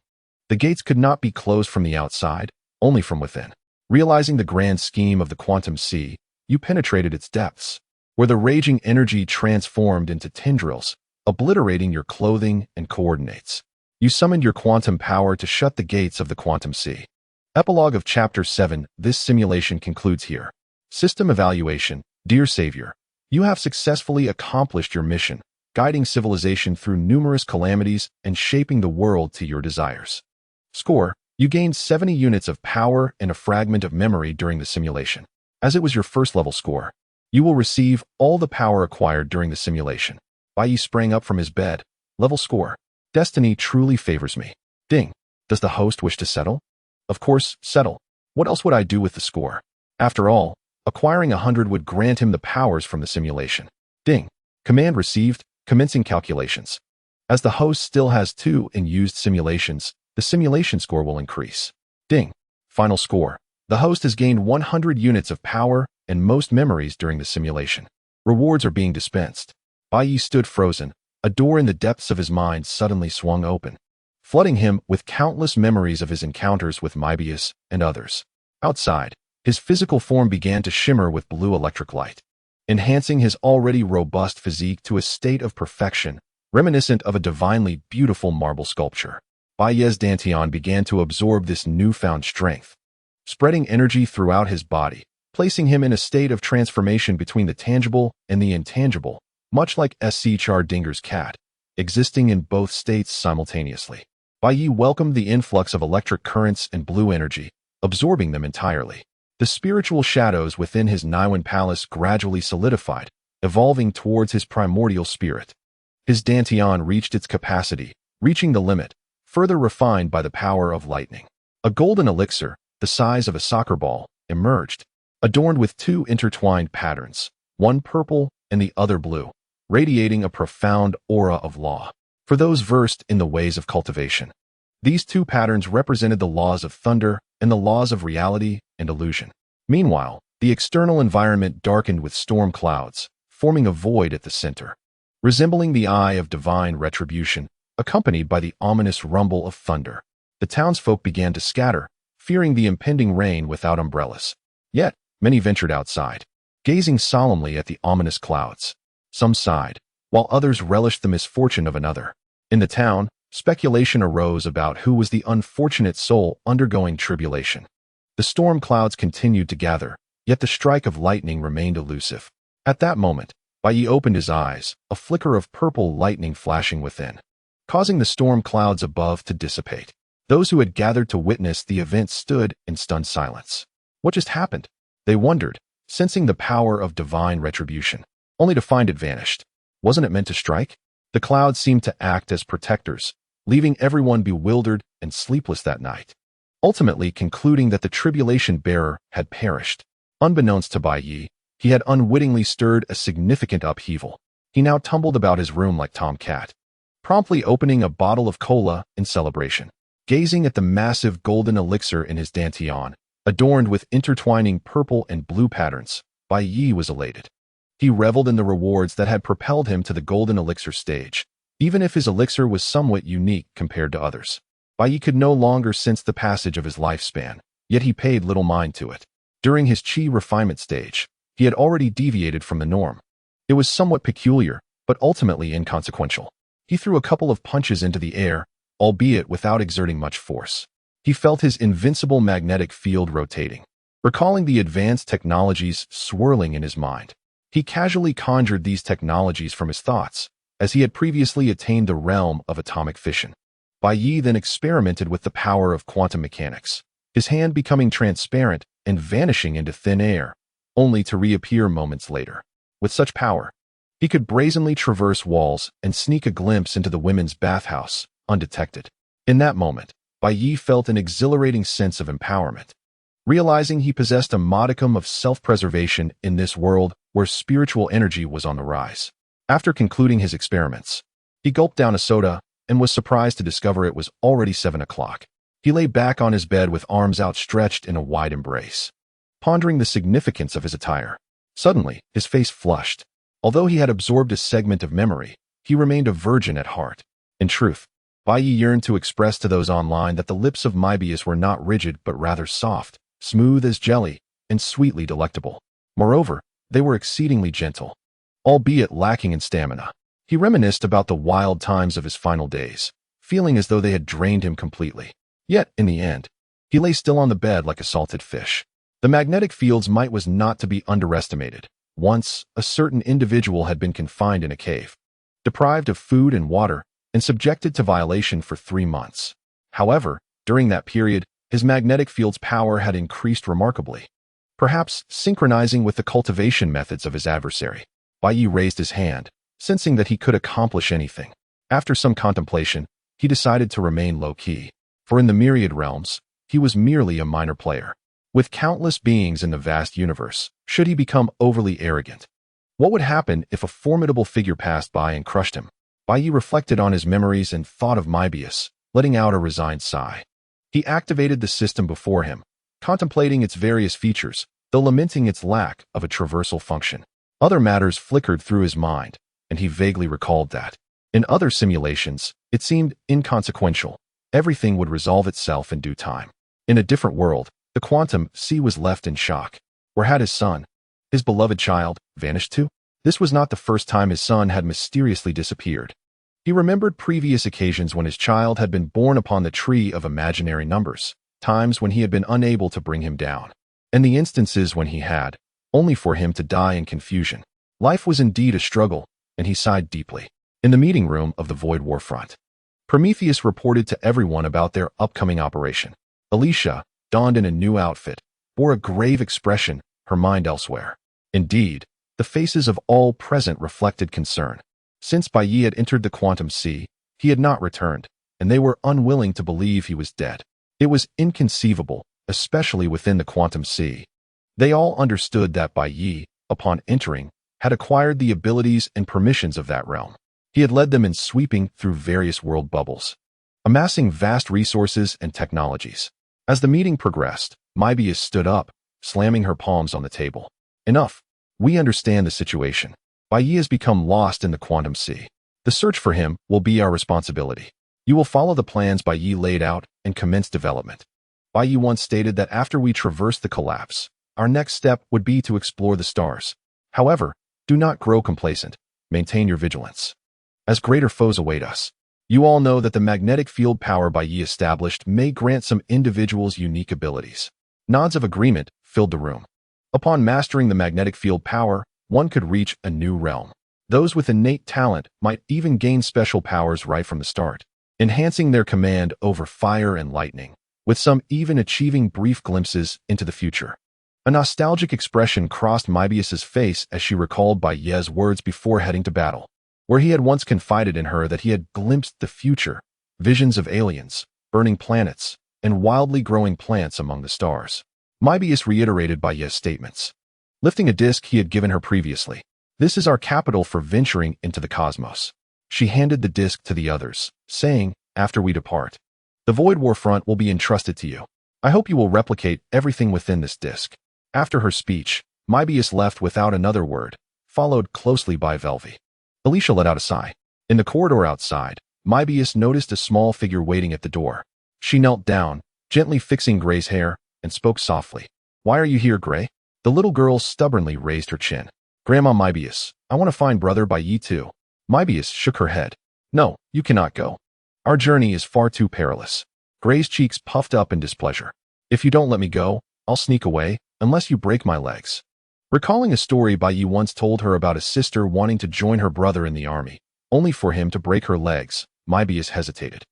the gates could not be closed from the outside, only from within. Realizing the grand scheme of the quantum sea, you penetrated its depths, where the raging energy transformed into tendrils, obliterating your clothing and coordinates. You summoned your quantum power to shut the gates of the quantum sea. Epilogue of Chapter 7. This simulation concludes here. System evaluation. Dear Savior, you have successfully accomplished your mission, guiding civilization through numerous calamities and shaping the world to your desires. Score. You gained 70 units of power and a fragment of memory during the simulation. As it was your first level score, you will receive all the power acquired during the simulation. Bai sprang up from his bed. Level score. Destiny truly favors me. Ding. Does the host wish to settle? Of course, settle. What else would I do with the score? After all, acquiring 100 would grant him the powers from the simulation. Ding. Command received. Commencing calculations. As the host still has 2 in used simulations, the simulation score will increase. Ding. Final score. The host has gained 100 units of power and most memories during the simulation. Rewards are being dispensed. Bai Yi stood frozen. A door in the depths of his mind suddenly swung open, flooding him with countless memories of his encounters with Moebius and others. Outside, his physical form began to shimmer with blue electric light, enhancing his already robust physique to a state of perfection, reminiscent of a divinely beautiful marble sculpture. Bai Yi's dantian began to absorb this newfound strength, spreading energy throughout his body, placing him in a state of transformation between the tangible and the intangible, much like S.C. Char-Dinger's cat, existing in both states simultaneously. Bai Yi welcomed the influx of electric currents and blue energy, absorbing them entirely. The spiritual shadows within his Niwen palace gradually solidified, evolving towards his primordial spirit. His dantian reached its capacity, reaching the limit, further refined by the power of lightning. A golden elixir, the size of a soccer ball, emerged, adorned with two intertwined patterns, one purple and the other blue, radiating a profound aura of law. For those versed in the ways of cultivation, these two patterns represented the laws of thunder and the laws of reality and illusion. Meanwhile, the external environment darkened with storm clouds, forming a void at the center, resembling the eye of divine retribution, accompanied by the ominous rumble of thunder. The townsfolk began to scatter, fearing the impending rain without umbrellas. Yet, many ventured outside, gazing solemnly at the ominous clouds. Some sighed, while others relished the misfortune of another. In the town, speculation arose about who was the unfortunate soul undergoing tribulation. The storm clouds continued to gather, yet the strike of lightning remained elusive. At that moment, Bai Yi opened his eyes, a flicker of purple lightning flashing within, causing the storm clouds above to dissipate. Those who had gathered to witness the event stood in stunned silence. What just happened? They wondered, sensing the power of divine retribution, only to find it vanished. Wasn't it meant to strike? The clouds seemed to act as protectors, leaving everyone bewildered and sleepless that night, ultimately concluding that the tribulation bearer had perished. Unbeknownst to Bai Yi, he had unwittingly stirred a significant upheaval. He now tumbled about his room like Tom Cat, promptly opening a bottle of cola in celebration. Gazing at the massive golden elixir in his dantian, adorned with intertwining purple and blue patterns, Bai Yi was elated. He reveled in the rewards that had propelled him to the golden elixir stage, even if his elixir was somewhat unique compared to others. Bai Yi could no longer sense the passage of his lifespan, yet he paid little mind to it. During his qi refinement stage, he had already deviated from the norm. It was somewhat peculiar, but ultimately inconsequential. He threw a couple of punches into the air, albeit without exerting much force. He felt his invincible magnetic field rotating, recalling the advanced technologies swirling in his mind. He casually conjured these technologies from his thoughts, as he had previously attained the realm of atomic fission. Bai Yi then experimented with the power of quantum mechanics, his hand becoming transparent and vanishing into thin air, only to reappear moments later. With such power, he could brazenly traverse walls and sneak a glimpse into the women's bathhouse, undetected. In that moment, Bai Yi felt an exhilarating sense of empowerment, realizing he possessed a modicum of self-preservation in this world where spiritual energy was on the rise. After concluding his experiments, he gulped down a soda and was surprised to discover it was already 7 o'clock. He lay back on his bed with arms outstretched in a wide embrace, pondering the significance of his attire. Suddenly, his face flushed. Although he had absorbed a segment of memory, he remained a virgin at heart. In truth, Bai Yi yearned to express to those online that the lips of Moebius were not rigid but rather soft, smooth as jelly, and sweetly delectable. Moreover, they were exceedingly gentle, albeit lacking in stamina. He reminisced about the wild times of his final days, feeling as though they had drained him completely. Yet, in the end, he lay still on the bed like a salted fish. The magnetic field's might was not to be underestimated. Once, a certain individual had been confined in a cave, deprived of food and water, and subjected to violation for 3 months. However, during that period, his magnetic field's power had increased remarkably, perhaps synchronizing with the cultivation methods of his adversary. Bai Yi raised his hand, sensing that he could accomplish anything. After some contemplation, he decided to remain low-key, for in the myriad realms, he was merely a minor player. With countless beings in the vast universe, should he become overly arrogant? What would happen if a formidable figure passed by and crushed him? Bai Yi reflected on his memories and thought of Moebius, letting out a resigned sigh. He activated the system before him, contemplating its various features, though lamenting its lack of a traversal function. Other matters flickered through his mind, and he vaguely recalled that, in other simulations, it seemed inconsequential. Everything would resolve itself in due time. In a different world, the quantum sea was left in shock. Where had his son, his beloved child, vanished to? This was not the first time his son had mysteriously disappeared. He remembered previous occasions when his child had been born upon the tree of imaginary numbers, times when he had been unable to bring him down, and the instances when he had, only for him to die in confusion. Life was indeed a struggle, and he sighed deeply. In the meeting room of the Void War Front, Prometheus reported to everyone about their upcoming operation. Alicia, donned in a new outfit, bore a grave expression, her mind elsewhere. Indeed, the faces of all present reflected concern. Since Bai Yi had entered the quantum sea, he had not returned, and they were unwilling to believe he was dead. It was inconceivable, especially within the quantum sea. They all understood that Bai Yi, upon entering, had acquired the abilities and permissions of that realm. He had led them in sweeping through various world bubbles, amassing vast resources and technologies. As the meeting progressed, Moebius stood up, slamming her palms on the table. Enough. We understand the situation. Bai Yi has become lost in the quantum sea. The search for him will be our responsibility. You will follow the plans Bai Yi laid out and commence development. Bai Yi once stated that after we traverse the collapse, our next step would be to explore the stars. However, do not grow complacent. Maintain your vigilance, as greater foes await us. You all know that the magnetic field power Bai Yi established may grant some individuals unique abilities. Nods of agreement filled the room. Upon mastering the magnetic field power, one could reach a new realm. Those with innate talent might even gain special powers right from the start, enhancing their command over fire and lightning, with some even achieving brief glimpses into the future. A nostalgic expression crossed Moebius's face as she recalled Bai Yi's words before heading to battle, where he had once confided in her that he had glimpsed the future, visions of aliens, burning planets, and wildly growing plants among the stars. Moebius reiterated Bai Yi's statements, lifting a disc he had given her previously. This is our capital for venturing into the cosmos. She handed the disc to the others, saying, after we depart, the Void War Front will be entrusted to you. I hope you will replicate everything within this disc. After her speech, Moebius left without another word, followed closely by Velvy. Alicia let out a sigh. In the corridor outside, Moebius noticed a small figure waiting at the door. She knelt down, gently fixing Gray's hair, and spoke softly. Why are you here, Gray? The little girl stubbornly raised her chin. Grandma Moebius, I want to find Brother Bai Yi too. Moebius shook her head. No, you cannot go. Our journey is far too perilous. Gray's cheeks puffed up in displeasure. If you don't let me go, I'll sneak away, unless you break my legs. Recalling a story Bai Yi once told her about a sister wanting to join her brother in the army, only for him to break her legs, Moebius hesitated.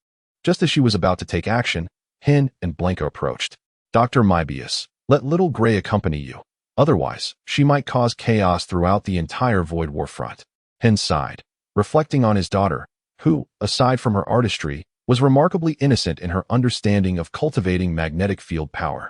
Just as she was about to take action, Hen and Blanca approached. Dr. Moebius, let little Gray accompany you. Otherwise, she might cause chaos throughout the entire Void War Front. Hen sighed, reflecting on his daughter, who, aside from her artistry, was remarkably innocent in her understanding of cultivating magnetic field power.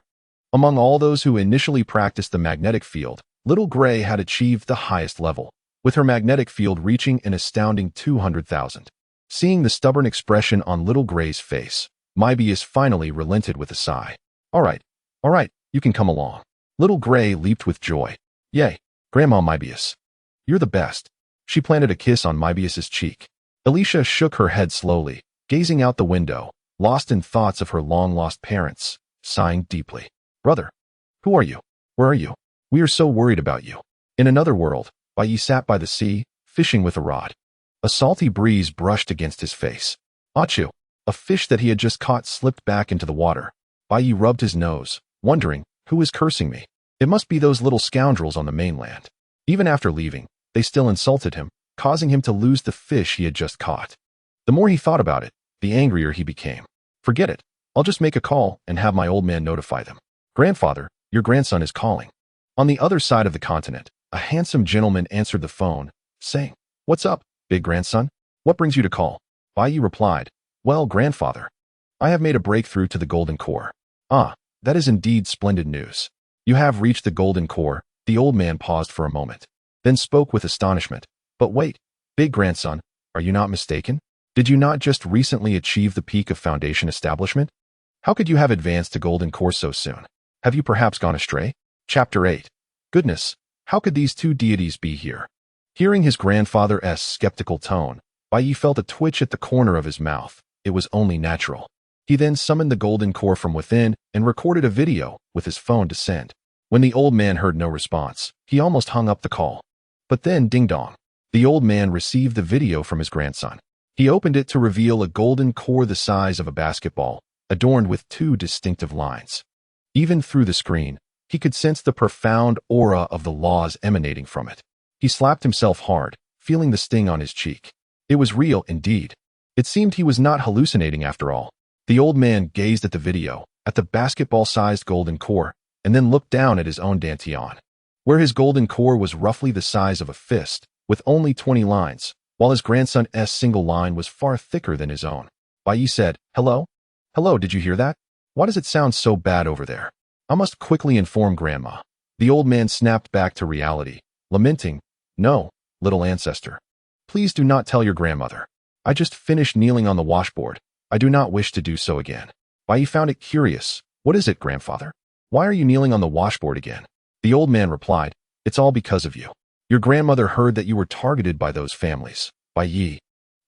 Among all those who initially practiced the magnetic field, little Gray had achieved the highest level, with her magnetic field reaching an astounding 200,000. Seeing the stubborn expression on little Gray's face, Moebius finally relented with a sigh. All right, you can come along. Little Gray leaped with joy. Yay, Grandma Moebius. You're the best. She planted a kiss on Moebius's cheek. Alicia shook her head slowly, gazing out the window, lost in thoughts of her long-lost parents, sighing deeply. Brother, who are you? Where are you? We are so worried about you. In another world, Bai Yi sat by the sea, fishing with a rod. A salty breeze brushed against his face. Achu, a fish that he had just caught, slipped back into the water. Bai Yi rubbed his nose, wondering, who is cursing me? It must be those little scoundrels on the mainland. Even after leaving, they still insulted him, causing him to lose the fish he had just caught. The more he thought about it, the angrier he became. Forget it. I'll just make a call and have my old man notify them. Grandfather, your grandson is calling. On the other side of the continent, a handsome gentleman answered the phone, saying, What's up, big grandson? What brings you to call? Bai Yi replied, Well, grandfather, I have made a breakthrough to the golden core. Ah, that is indeed splendid news. You have reached the golden core. The old man paused for a moment, then spoke with astonishment. But wait, big grandson, are you not mistaken? Did you not just recently achieve the peak of Foundation establishment? How could you have advanced to golden core so soon? Have you perhaps gone astray? Chapter 8. Goodness, how could these two deities be here? Hearing his grandfather's skeptical tone, Bai Yi felt a twitch at the corner of his mouth. It was only natural. He then summoned the golden core from within and recorded a video with his phone to send. When the old man heard no response, he almost hung up the call. But then, ding-dong, the old man received the video from his grandson. He opened it to reveal a golden core the size of a basketball, adorned with two distinctive lines. Even through the screen, he could sense the profound aura of the laws emanating from it. He slapped himself hard, feeling the sting on his cheek. It was real indeed. It seemed he was not hallucinating after all. The old man gazed at the video, at the basketball-sized golden core, and then looked down at his own dantian, where his golden core was roughly the size of a fist, with only 20 lines, while his grandson's single line was far thicker than his own. Bai Yi said, "Hello? Hello, did you hear that? Why does it sound so bad over there? I must quickly inform Grandma." The old man snapped back to reality, lamenting, "No, little ancestor. Please do not tell your grandmother. I just finished kneeling on the washboard. I do not wish to do so again." Bai Yi found it curious. "What is it, grandfather? Why are you kneeling on the washboard again?" The old man replied, "It's all because of you. Your grandmother heard that you were targeted by those families." Bai Yi,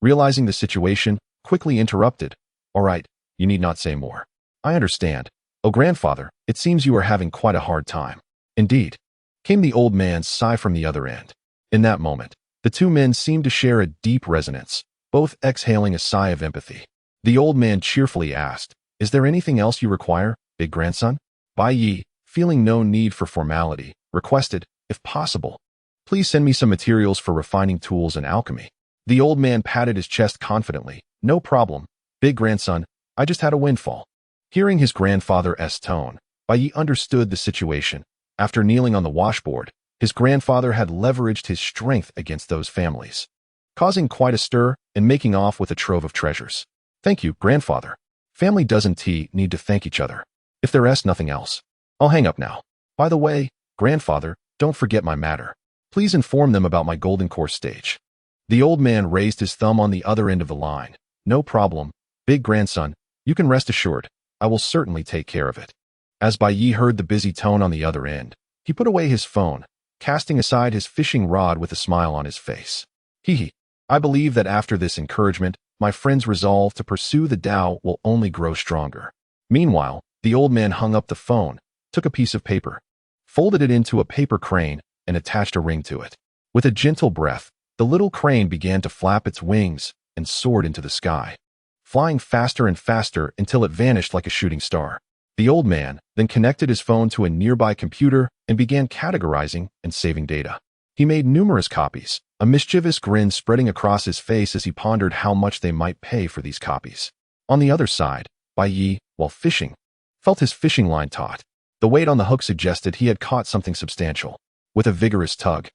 realizing the situation, quickly interrupted, "All right, you need not say more. I understand. Oh, grandfather, it seems you are having quite a hard time." "Indeed," came the old man's sigh from the other end. In that moment, the two men seemed to share a deep resonance, both exhaling a sigh of empathy. The old man cheerfully asked, "Is there anything else you require, big grandson?" Bai Yi, feeling no need for formality, requested, "If possible, please send me some materials for refining tools and alchemy." The old man patted his chest confidently. "No problem, big grandson, I just had a windfall." Hearing his grandfather's tone, Bai Yi understood the situation. After kneeling on the washboard, his grandfather had leveraged his strength against those families, causing quite a stir and making off with a trove of treasures. "Thank you, grandfather. Family doesn't need to thank each other. If there's nothing else, I'll hang up now. By the way, grandfather, don't forget my matter. Please inform them about my golden core stage." The old man raised his thumb on the other end of the line. "No problem, big grandson. You can rest assured. I will certainly take care of it." As Bai Yi heard the busy tone on the other end, he put away his phone, casting aside his fishing rod with a smile on his face. "Hee. I believe that after this encouragement, my friend's resolve to pursue the Tao will only grow stronger." Meanwhile, the old man hung up the phone, took a piece of paper, folded it into a paper crane, and attached a ring to it. With a gentle breath, the little crane began to flap its wings and soared into the sky, flying faster and faster until it vanished like a shooting star. The old man then connected his phone to a nearby computer and began categorizing and saving data. He made numerous copies, a mischievous grin spreading across his face as he pondered how much they might pay for these copies. On the other side, Bai Yi, while fishing, felt his fishing line taut. The weight on the hook suggested he had caught something substantial. With a vigorous tug,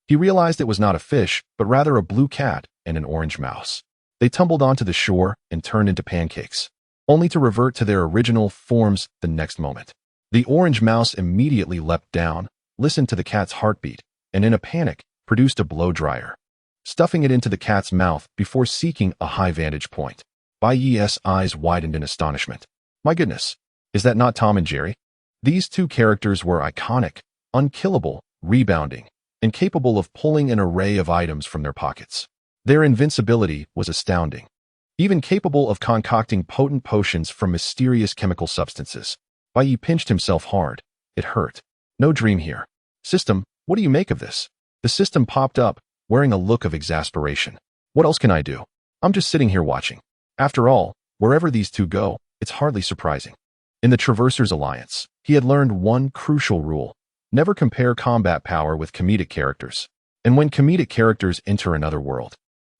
he realized it was not a fish, but rather a blue cat and an orange mouse. They tumbled onto the shore and turned into pancakes, only to revert to their original forms the next moment. The orange mouse immediately leapt down, listened to the cat's heartbeat, and in a panic, produced a blow dryer, stuffing it into the cat's mouth before seeking a high vantage point. Bai Yi's eyes widened in astonishment. "My goodness, is that not Tom and Jerry?" These two characters were iconic, unkillable, rebounding, and capable of pulling an array of items from their pockets. Their invincibility was astounding, even capable of concocting potent potions from mysterious chemical substances. Bai Yi pinched himself hard. It hurt. "No dream here. System, what do you make of this?" The system popped up, wearing a look of exasperation. "What else can I do? I'm just sitting here watching. After all, wherever these two go, it's hardly surprising." In the Traversers Alliance, he had learned one crucial rule: never compare combat power with comedic characters. And when comedic characters enter another world,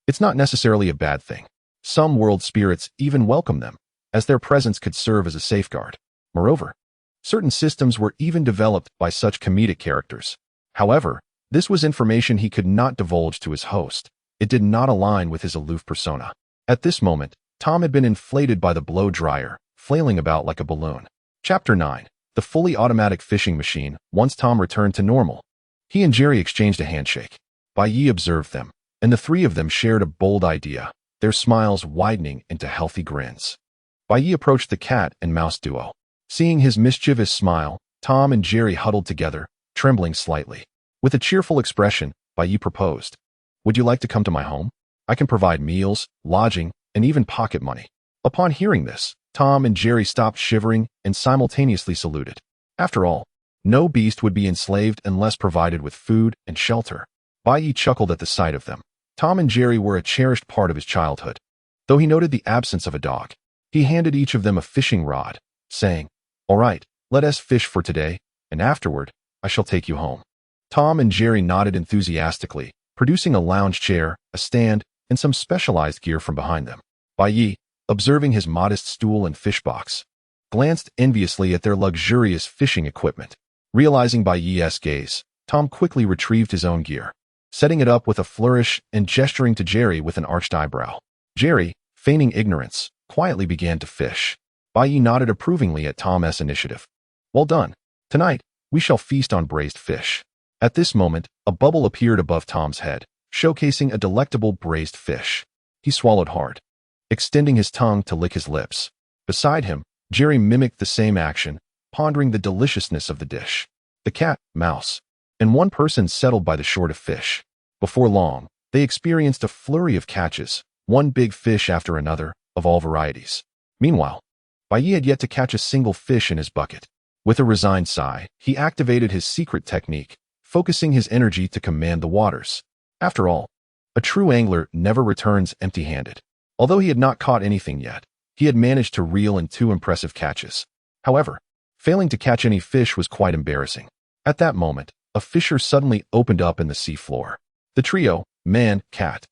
it's not necessarily a bad thing. Some world spirits even welcome them, as their presence could serve as a safeguard. Moreover, certain systems were even developed by such comedic characters. However, this was information he could not divulge to his host. It did not align with his aloof persona. At this moment, Tom had been inflated by the blow dryer, flailing about like a balloon. Chapter 9. The fully automatic fishing machine. Once Tom returned to normal, he and Jerry exchanged a handshake. Bai Yi observed them, and the three of them shared a bold idea, their smiles widening into healthy grins. Bai Yi approached the cat and mouse duo. Seeing his mischievous smile, Tom and Jerry huddled together, trembling slightly. With a cheerful expression, Bai Yi proposed, "Would you like to come to my home? I can provide meals, lodging, and even pocket money." Upon hearing this, Tom and Jerry stopped shivering and simultaneously saluted. After all, no beast would be enslaved unless provided with food and shelter. Bai Yi chuckled at the sight of them. Tom and Jerry were a cherished part of his childhood. Though he noted the absence of a dog, he handed each of them a fishing rod, saying, "All right, let us fish for today, and afterward, I shall take you home." Tom and Jerry nodded enthusiastically, producing a lounge chair, a stand, and some specialized gear from behind them. Bai Yi, observing his modest stool and fish box, glanced enviously at their luxurious fishing equipment. Realizing Bai Yi's gaze, Tom quickly retrieved his own gear, setting it up with a flourish and gesturing to Jerry with an arched eyebrow. Jerry, feigning ignorance, quietly began to fish. Bai Yi nodded approvingly at Tom's initiative. "Well done. Tonight, we shall feast on braised fish." At this moment, a bubble appeared above Tom's head, showcasing a delectable braised fish. He swallowed hard, extending his tongue to lick his lips. Beside him, Jerry mimicked the same action, pondering the deliciousness of the dish. The cat, mouse, and one person settled by the shore to fish. Before long, they experienced a flurry of catches, one big fish after another, of all varieties. Meanwhile, Bai Yi had yet to catch a single fish in his bucket. With a resigned sigh, he activated his secret technique, focusing his energy to command the waters. After all, a true angler never returns empty-handed. Although he had not caught anything yet, he had managed to reel in 2 impressive catches. However, failing to catch any fish was quite embarrassing. At that moment, a fissure suddenly opened up in the sea floor. The trio, man, cat,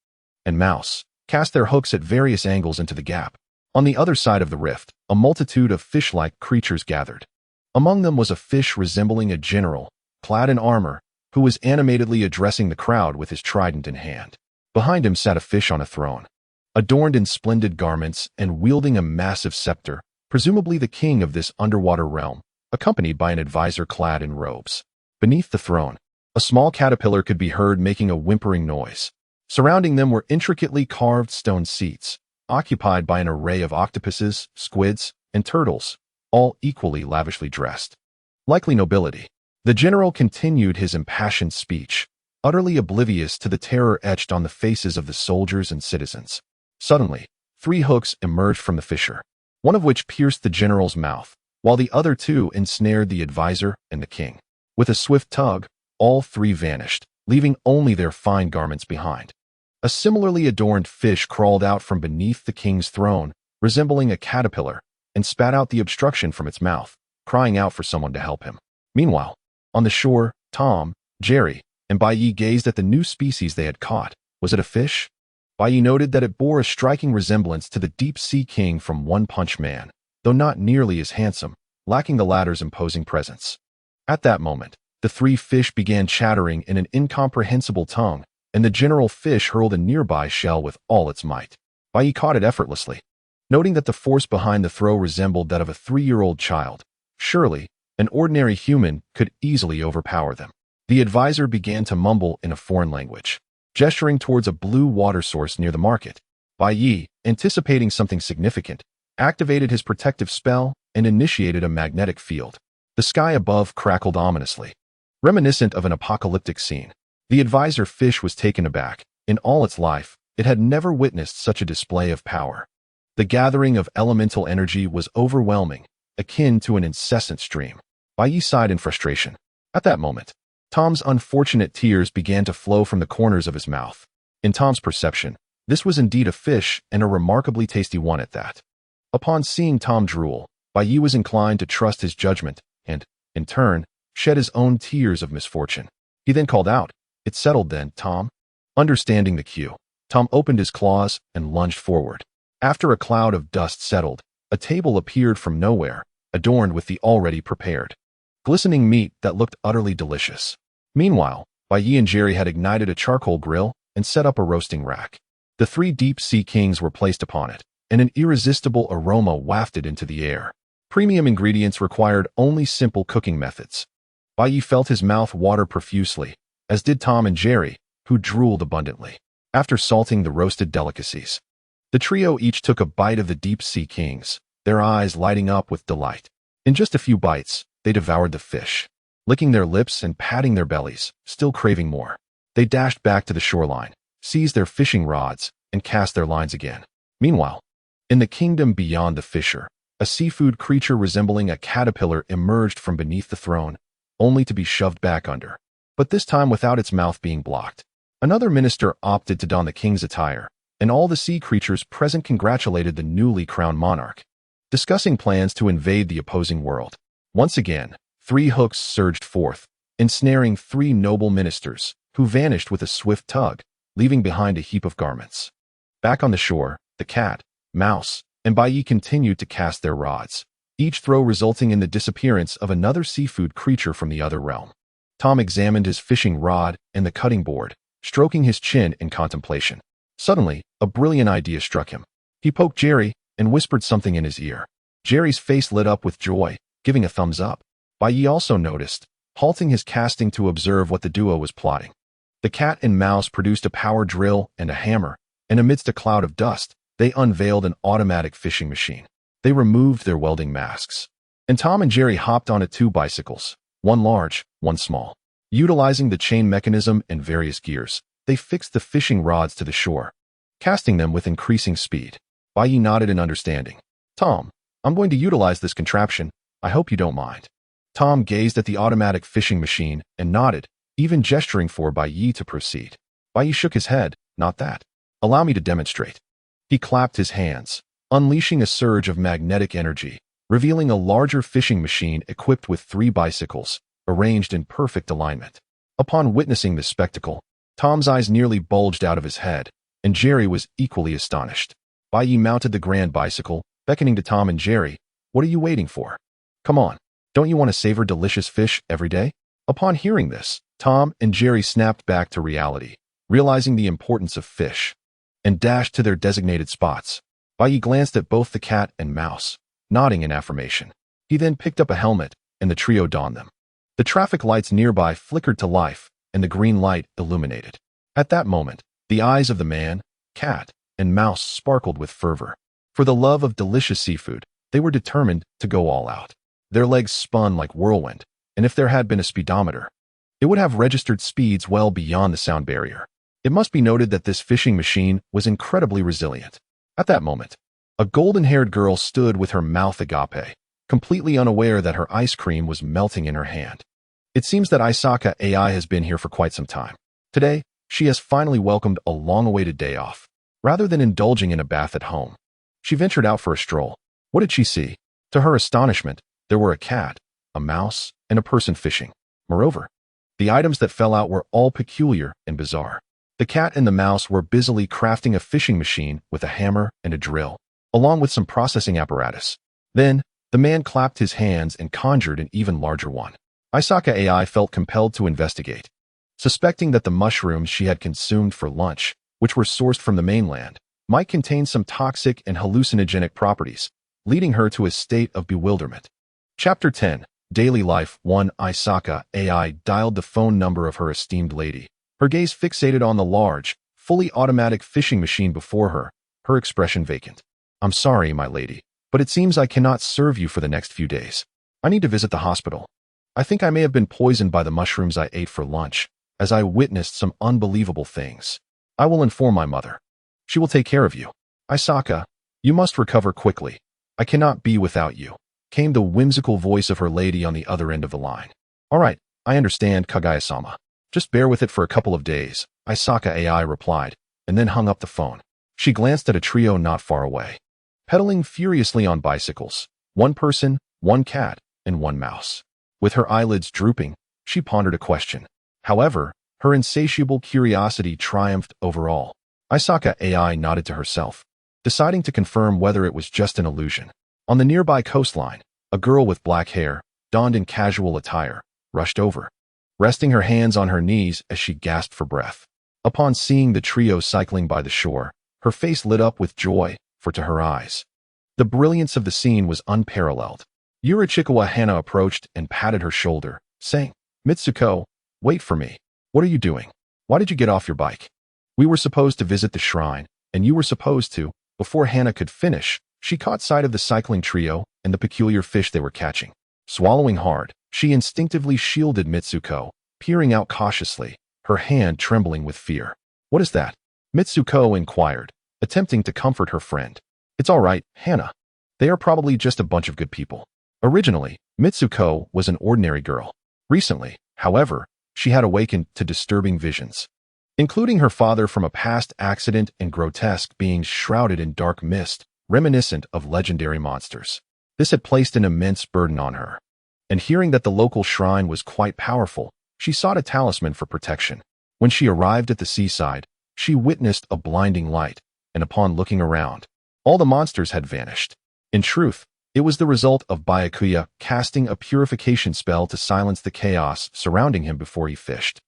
and mouse, cast their hooks at various angles into the gap. On the other side of the rift, a multitude of fish-like creatures gathered. Among them was a fish resembling a general, clad in armor, who was animatedly addressing the crowd with his trident in hand. Behind him sat a fish on a throne, adorned in splendid garments and wielding a massive scepter, presumably the king of this underwater realm, accompanied by an advisor clad in robes. Beneath the throne, a small caterpillar could be heard making a whimpering noise. Surrounding them were intricately carved stone seats, occupied by an array of octopuses, squids, and turtles, all equally lavishly dressed. Likely nobility. The general continued his impassioned speech, utterly oblivious to the terror etched on the faces of the soldiers and citizens. Suddenly, 3 hooks emerged from the fissure, one of which pierced the general's mouth, while the other 2 ensnared the advisor and the king. With a swift tug, all 3 vanished, leaving only their fine garments behind. A similarly adorned fish crawled out from beneath the king's throne, resembling a caterpillar, and spat out the obstruction from its mouth, crying out for someone to help him. Meanwhile, on the shore, Tom, Jerry, and Bai Yi gazed at the new species they had caught. Was it a fish? Bai Yi noted that it bore a striking resemblance to the deep-sea king from One Punch Man, though not nearly as handsome, lacking the latter's imposing presence. At that moment, the 3 fish began chattering in an incomprehensible tongue, and the general fish hurled a nearby shell with all its might. Bai Yi caught it effortlessly, noting that the force behind the throw resembled that of a 3-year-old child. Surely, an ordinary human could easily overpower them. The advisor began to mumble in a foreign language, gesturing towards a blue water source near the market. Bai Yi, anticipating something significant, activated his protective spell and initiated a magnetic field. The sky above crackled ominously, reminiscent of an apocalyptic scene. The advisor fish was taken aback. In all its life, it had never witnessed such a display of power. The gathering of elemental energy was overwhelming, akin to an incessant stream. Bai Yi sighed in frustration. At that moment, Tom's unfortunate tears began to flow from the corners of his mouth. In Tom's perception, this was indeed a fish, and a remarkably tasty one at that. Upon seeing Tom drool, Bai Yi was inclined to trust his judgment and, in turn, shed his own tears of misfortune. He then called out, "It's settled then, Tom." Understanding the cue, Tom opened his claws and lunged forward. After a cloud of dust settled, a table appeared from nowhere, adorned with the already prepared, glistening meat that looked utterly delicious. Meanwhile, Bai Yi and Jerry had ignited a charcoal grill and set up a roasting rack. The 3 deep-sea kings were placed upon it, and an irresistible aroma wafted into the air. Premium ingredients required only simple cooking methods. Bai Yi felt his mouth water profusely, as did Tom and Jerry, who drooled abundantly. After salting the roasted delicacies, the trio each took a bite of the deep-sea kings, their eyes lighting up with delight. In just a few bites, they devoured the fish, licking their lips and patting their bellies, still craving more. They dashed back to the shoreline, seized their fishing rods, and cast their lines again. Meanwhile, in the kingdom beyond the fisher, a seafood creature resembling a caterpillar emerged from beneath the throne, only to be shoved back under, but this time without its mouth being blocked. Another minister opted to don the king's attire, and all the sea creatures present congratulated the newly crowned monarch, discussing plans to invade the opposing world. Once again, 3 hooks surged forth, ensnaring 3 noble ministers, who vanished with a swift tug, leaving behind a heap of garments. Back on the shore, the cat, mouse, and Bai continued to cast their rods, each throw resulting in the disappearance of another seafood creature from the other realm. Tom examined his fishing rod and the cutting board, stroking his chin in contemplation. Suddenly, a brilliant idea struck him. He poked Jerry and whispered something in his ear. Jerry's face lit up with joy, giving a thumbs up. Bai also noticed, halting his casting to observe what the duo was plotting. The cat and mouse produced a power drill and a hammer, and amidst a cloud of dust, they unveiled an automatic fishing machine. They removed their welding masks, and Tom and Jerry hopped onto 2 bicycles, one large, one small. Utilizing the chain mechanism and various gears, they fixed the fishing rods to the shore, casting them with increasing speed. Bai nodded in understanding. Tom, I'm going to utilize this contraption. I hope you don't mind. Tom gazed at the automatic fishing machine and nodded, even gesturing for Bai to proceed. Bai shook his head. Not that. Allow me to demonstrate. He clapped his hands, unleashing a surge of magnetic energy, revealing a larger fishing machine equipped with 3 bicycles, arranged in perfect alignment. Upon witnessing this spectacle, Tom's eyes nearly bulged out of his head, and Jerry was equally astonished. Bai mounted the grand bicycle, beckoning to Tom and Jerry. What are you waiting for? Come on, don't you want to savor delicious fish every day? Upon hearing this, Tom and Jerry snapped back to reality, realizing the importance of fish, and dashed to their designated spots. Bai glanced at both the cat and mouse, nodding in affirmation. He then picked up a helmet, and the trio donned them. The traffic lights nearby flickered to life, and the green light illuminated. At that moment, the eyes of the man, cat, and mouse sparkled with fervor. For the love of delicious seafood, they were determined to go all out. Their legs spun like whirlwind, and if there had been a speedometer, it would have registered speeds well beyond the sound barrier. It must be noted that this fishing machine was incredibly resilient. At that moment, a golden-haired girl stood with her mouth agape, completely unaware that her ice cream was melting in her hand. It seems that Isaka AI has been here for quite some time. Today, she has finally welcomed a long-awaited day off. Rather than indulging in a bath at home, she ventured out for a stroll. What did she see? To her astonishment, there were a cat, a mouse, and a person fishing. Moreover, the items that fell out were all peculiar and bizarre. The cat and the mouse were busily crafting a fishing machine with a hammer and a drill, along with some processing apparatus. Then, the man clapped his hands and conjured an even larger one. Isaka AI felt compelled to investigate, suspecting that the mushrooms she had consumed for lunch, which were sourced from the mainland, might contain some toxic and hallucinogenic properties, leading her to a state of bewilderment. Chapter 10. Daily Life 1. Isaka AI dialed the phone number of her esteemed lady, her gaze fixated on the large, fully automatic fishing machine before her, her expression vacant. I'm sorry, my lady, but it seems I cannot serve you for the next few days. I need to visit the hospital. I think I may have been poisoned by the mushrooms I ate for lunch, as I witnessed some unbelievable things. I will inform my mother. She will take care of you. Isaka, you must recover quickly. I cannot be without you, came the whimsical voice of her lady on the other end of the line. All right, I understand, Kagaya-sama. Just bear with it for a couple of days, Isaka AI replied, and then hung up the phone. She glanced at a trio not far away, pedaling furiously on bicycles, 1 person, 1 cat, and 1 mouse. With her eyelids drooping, she pondered a question. However, her insatiable curiosity triumphed over all. Isaka AI nodded to herself, deciding to confirm whether it was just an illusion. On the nearby coastline, a girl with black hair, donned in casual attire, rushed over, resting her hands on her knees as she gasped for breath. Upon seeing the trio cycling by the shore, her face lit up with joy, for to her eyes, the brilliance of the scene was unparalleled. Yurichikawa Hana approached and patted her shoulder, saying, Mitsuko, wait for me. What are you doing? Why did you get off your bike? We were supposed to visit the shrine, and you were supposed to. Before Hana could finish, she caught sight of the cycling trio and the peculiar fish they were catching. Swallowing hard, she instinctively shielded Mitsuko, peering out cautiously, her hand trembling with fear. "What is that?" Mitsuko inquired, attempting to comfort her friend. "It's all right, Hana. They are probably just a bunch of good people." Originally, Mitsuko was an ordinary girl. Recently, however, she had awakened to disturbing visions, including her father from a past accident and grotesque beings shrouded in dark mist, reminiscent of legendary monsters. This had placed an immense burden on her. And hearing that the local shrine was quite powerful, she sought a talisman for protection. When she arrived at the seaside, she witnessed a blinding light, and upon looking around, all the monsters had vanished. In truth, it was the result of Byakuya casting a purification spell to silence the chaos surrounding him before he fished.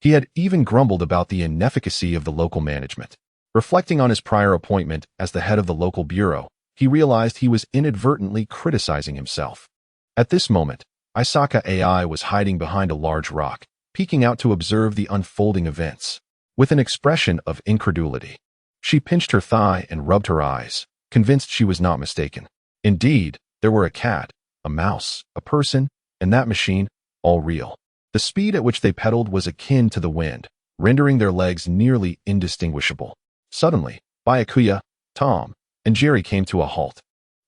He had even grumbled about the inefficacy of the local management. Reflecting on his prior appointment as the head of the local bureau, he realized he was inadvertently criticizing himself. At this moment, Isaka AI was hiding behind a large rock, peeking out to observe the unfolding events. With an expression of incredulity, she pinched her thigh and rubbed her eyes, convinced she was not mistaken. Indeed, there were a cat, a mouse, a person, and that machine, all real. The speed at which they pedaled was akin to the wind, rendering their legs nearly indistinguishable. Suddenly, Byakuya, Tom, and Jerry came to a halt,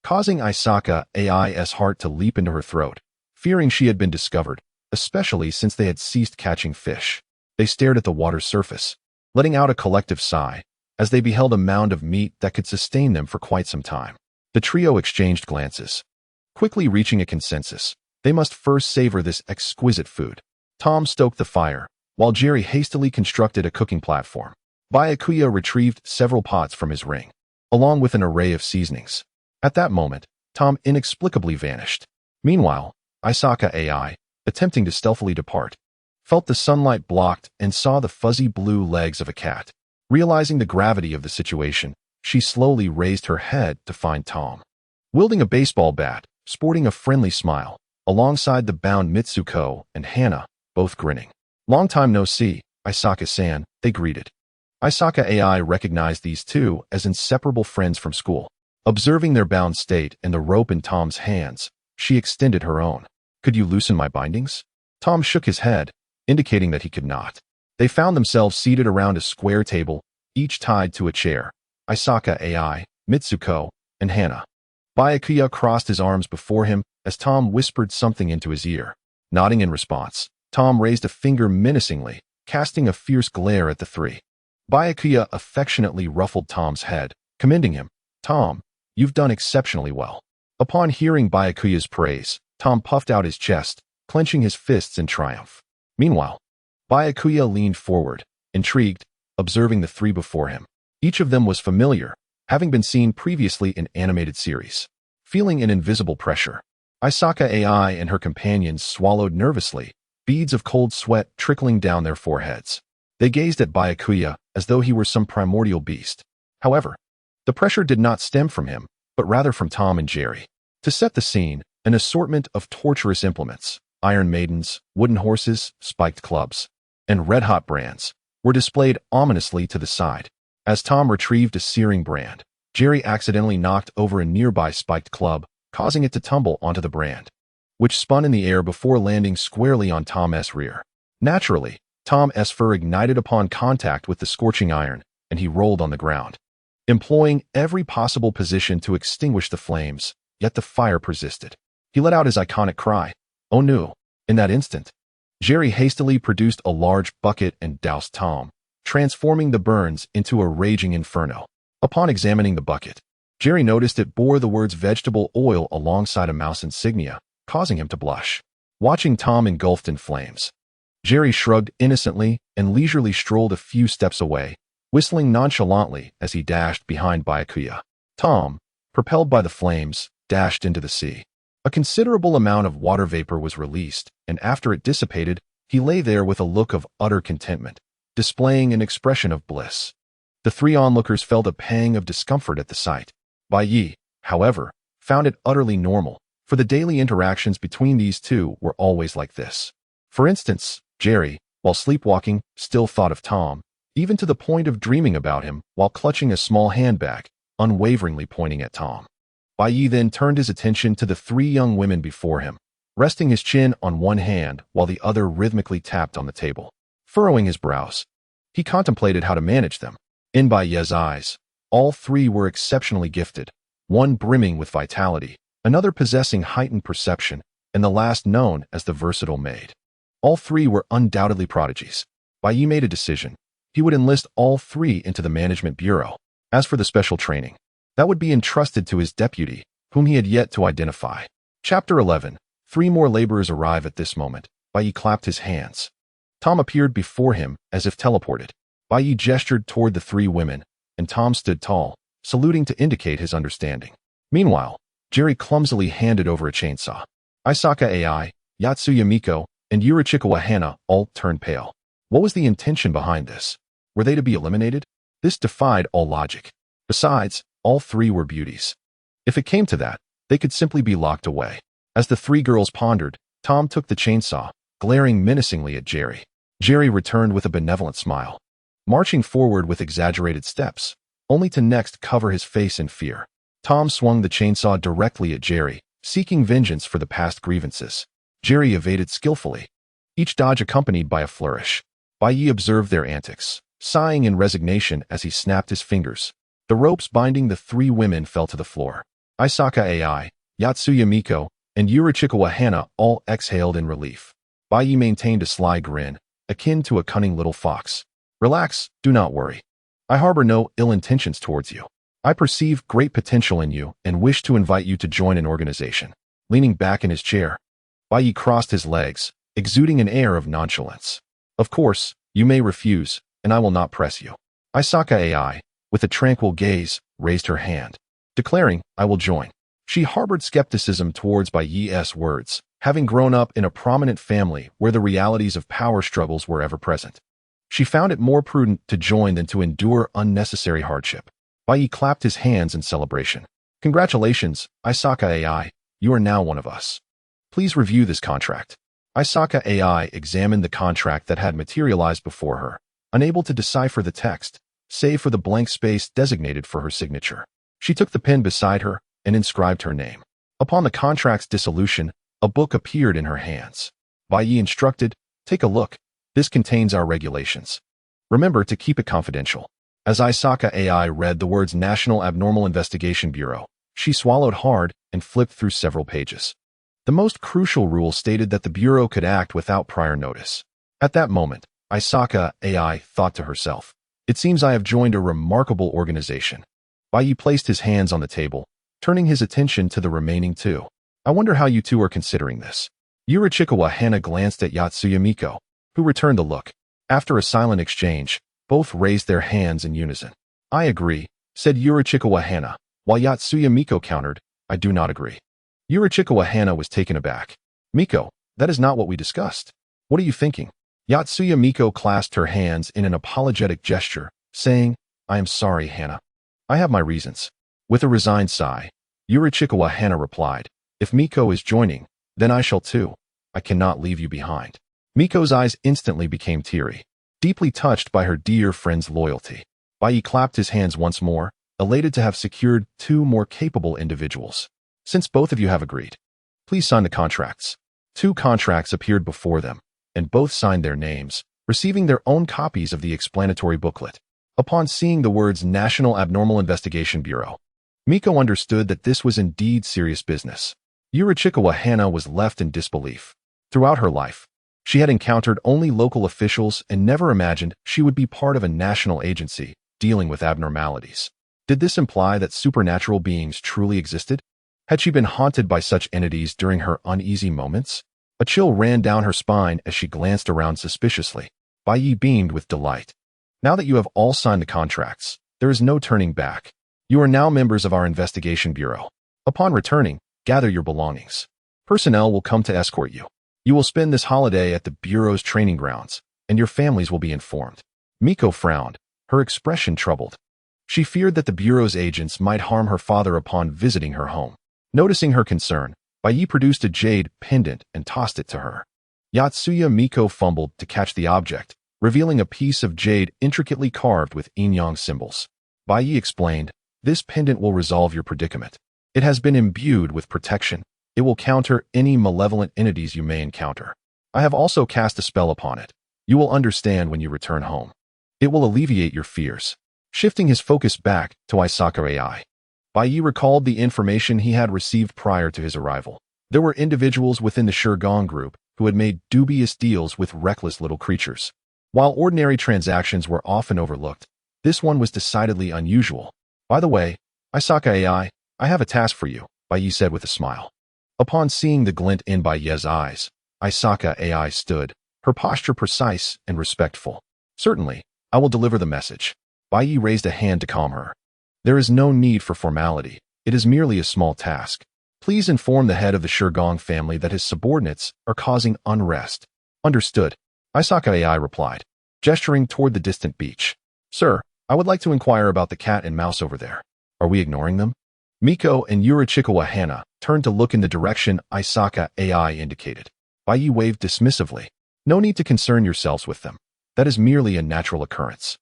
causing Isaka AI's heart to leap into her throat, fearing she had been discovered, especially since they had ceased catching fish. They stared at the water's surface, letting out a collective sigh, as they beheld a mound of meat that could sustain them for quite some time. The trio exchanged glances, quickly reaching a consensus. They must first savor this exquisite food. Tom stoked the fire, while Jerry hastily constructed a cooking platform. Byakuya retrieved several pots from his ring, along with an array of seasonings. At that moment, Tom inexplicably vanished. Meanwhile, Isaka AI, attempting to stealthily depart, felt the sunlight blocked and saw the fuzzy blue legs of a cat. Realizing the gravity of the situation, she slowly raised her head to find Tom, wielding a baseball bat, sporting a friendly smile, alongside the bound Mitsuko and Hana, both grinning. "Long time no see, Isaka-san," they greeted. Isaka AI recognized these two as inseparable friends from school. Observing their bound state and the rope in Tom's hands, she extended her own. "Could you loosen my bindings?" Tom shook his head, indicating that he could not. They found themselves seated around a square table, each tied to a chair. Isaka AI, Mitsuko, and Hana. Byakuya crossed his arms before him as Tom whispered something into his ear. Nodding in response, Tom raised a finger menacingly, casting a fierce glare at the three. Byakuya affectionately ruffled Tom's head, commending him. "Tom, you've done exceptionally well." Upon hearing Byakuya's praise, Tom puffed out his chest, clenching his fists in triumph. Meanwhile, Byakuya leaned forward, intrigued, observing the three before him. Each of them was familiar, having been seen previously in animated series. Feeling an invisible pressure, Isaka AI and her companions swallowed nervously, beads of cold sweat trickling down their foreheads. They gazed at Byakuya as though he were some primordial beast. However, the pressure did not stem from him, but rather from Tom and Jerry. To set the scene, an assortment of torturous implements, iron maidens, wooden horses, spiked clubs, and red-hot brands, were displayed ominously to the side. As Tom retrieved a searing brand, Jerry accidentally knocked over a nearby spiked club, causing it to tumble onto the brand, which spun in the air before landing squarely on Tom's rear. Naturally, Tom's fur ignited upon contact with the scorching iron, and he rolled on the ground, employing every possible position to extinguish the flames, yet the fire persisted. He let out his iconic cry, "Oh no!" In that instant, Jerry hastily produced a large bucket and doused Tom, transforming the burns into a raging inferno. Upon examining the bucket, Jerry noticed it bore the words vegetable oil alongside a mouse insignia, causing him to blush. Watching Tom engulfed in flames, Jerry shrugged innocently and leisurely strolled a few steps away, whistling nonchalantly as he dashed behind Byakuya. Tom, propelled by the flames, dashed into the sea. A considerable amount of water vapor was released, and after it dissipated, he lay there with a look of utter contentment, displaying an expression of bliss. The three onlookers felt a pang of discomfort at the sight. Bai Yi, however, found it utterly normal, for the daily interactions between these two were always like this. For instance, Jerry, while sleepwalking, still thought of Tom, even to the point of dreaming about him while clutching a small handbag, unwaveringly pointing at Tom. Bai Yi then turned his attention to the three young women before him. resting his chin on one hand while the other rhythmically tapped on the table. Furrowing his brows, he contemplated how to manage them. In Baye's eyes, all three were exceptionally gifted, one brimming with vitality, another possessing heightened perception, and the last known as the versatile maid. All three were undoubtedly prodigies. Baye made a decision. He would enlist all three into the management bureau. As for the special training, that would be entrusted to his deputy, whom he had yet to identify. Chapter 11. 3 more laborers arrive at this moment. Baye clapped his hands. Tom appeared before him as if teleported. Baye gestured toward the 3 women, and Tom stood tall, saluting to indicate his understanding. Meanwhile, Jerry clumsily handed over a chainsaw. Isaka Ai, Yatsuya Miko, and Yurichikawa Hana all turned pale. What was the intention behind this? Were they to be eliminated? This defied all logic. Besides, all 3 were beauties. If it came to that, they could simply be locked away. As the 3 girls pondered, Tom took the chainsaw, glaring menacingly at Jerry. Jerry returned with a benevolent smile, marching forward with exaggerated steps, only to next cover his face in fear. Tom swung the chainsaw directly at Jerry, seeking vengeance for the past grievances. Jerry evaded skillfully, each dodge accompanied by a flourish. Baye observed their antics, sighing in resignation as he snapped his fingers. The ropes binding the 3 women fell to the floor. Isaka Ai, Yatsuya Miko, and Yurichikawa Hana all exhaled in relief. Baye maintained a sly grin, akin to a cunning little fox. Relax, do not worry. I harbor no ill intentions towards you. I perceive great potential in you and wish to invite you to join an organization. Leaning back in his chair, Baye crossed his legs, exuding an air of nonchalance. Of course, you may refuse, and I will not press you. Isaka Ai, with a tranquil gaze, raised her hand, declaring, I will join. She harbored skepticism towards Baye's words, having grown up in a prominent family where the realities of power struggles were ever present. She found it more prudent to join than to endure unnecessary hardship. Baye clapped his hands in celebration. Congratulations, Isaka Ai, you are now one of us. Please review this contract. Isaka Ai examined the contract that had materialized before her, unable to decipher the text, save for the blank space designated for her signature. She took the pen beside her and inscribed her name. Upon the contract's dissolution, a book appeared in her hands. Baye instructed, take a look. This contains our regulations. Remember to keep it confidential. As Isaka Ai read the words National Abnormal Investigation Bureau, she swallowed hard and flipped through several pages. The most crucial rule stated that the Bureau could act without prior notice. At that moment, Isaka Ai thought to herself, it seems I have joined a remarkable organization. Baye placed his hands on the table, turning his attention to the remaining 2. I wonder how you 2 are considering this. Yurichikawa Hana glanced at Yatsuya Miko, who returned the look. After a silent exchange, both raised their hands in unison. I agree, said Yurichikawa Hana, while Yatsuya Miko countered, I do not agree. Yurichikawa Hana was taken aback. Miko, that is not what we discussed. What are you thinking? Yatsuya Miko clasped her hands in an apologetic gesture, saying, I am sorry, Hana. I have my reasons. With a resigned sigh, Yurichikawa Hana replied, if Miko is joining, then I shall too. I cannot leave you behind. Miko's eyes instantly became teary, deeply touched by her dear friend's loyalty. Baye clapped his hands once more, elated to have secured 2 more capable individuals. Since both of you have agreed, please sign the contracts. 2 contracts appeared before them, and both signed their names, receiving their own copies of the explanatory booklet. Upon seeing the words National Abnormal Investigation Bureau, Miko understood that this was indeed serious business. Yurichikawa Hana was left in disbelief. Throughout her life, she had encountered only local officials and never imagined she would be part of a national agency dealing with abnormalities. Did this imply that supernatural beings truly existed? Had she been haunted by such entities during her uneasy moments? A chill ran down her spine as she glanced around suspiciously. Baye beamed with delight. Now that you have all signed the contracts, there is no turning back. You are now members of our investigation bureau. Upon returning, gather your belongings. Personnel will come to escort you. You will spend this holiday at the bureau's training grounds, and your families will be informed. Miko frowned, her expression troubled. She feared that the bureau's agents might harm her father upon visiting her home. Noticing her concern, Baye produced a jade pendant and tossed it to her. Yatsuya Miko fumbled to catch the object, revealing a piece of jade intricately carved with yin-yang symbols. Baye explained, this pendant will resolve your predicament. It has been imbued with protection, It will counter any malevolent entities you may encounter. I have also cast a spell upon it. You will understand when you return home. It will alleviate your fears. Shifting his focus back to Isaka AI, Bai Yi recalled the information he had received prior to his arrival. There were individuals within the Shurgong group who had made dubious deals with reckless little creatures. While ordinary transactions were often overlooked, this one was decidedly unusual. By the way, Isaka AI, I have a task for you, Bai Yi said with a smile. Upon seeing the glint in Bai Yi's eyes, Isaka AI stood, her posture precise and respectful. Certainly, I will deliver the message. Bai Yi raised a hand to calm her. There is no need for formality. It is merely a small task. Please inform the head of the Shurgong family that his subordinates are causing unrest. Understood, Isaka AI replied, gesturing toward the distant beach. Sir, I would like to inquire about the cat and mouse over there. Are we ignoring them? Miko and Yurichikawa Hana turned to look in the direction Isaka AI indicated. Bai Yi waved dismissively. No need to concern yourselves with them. That is merely a natural occurrence.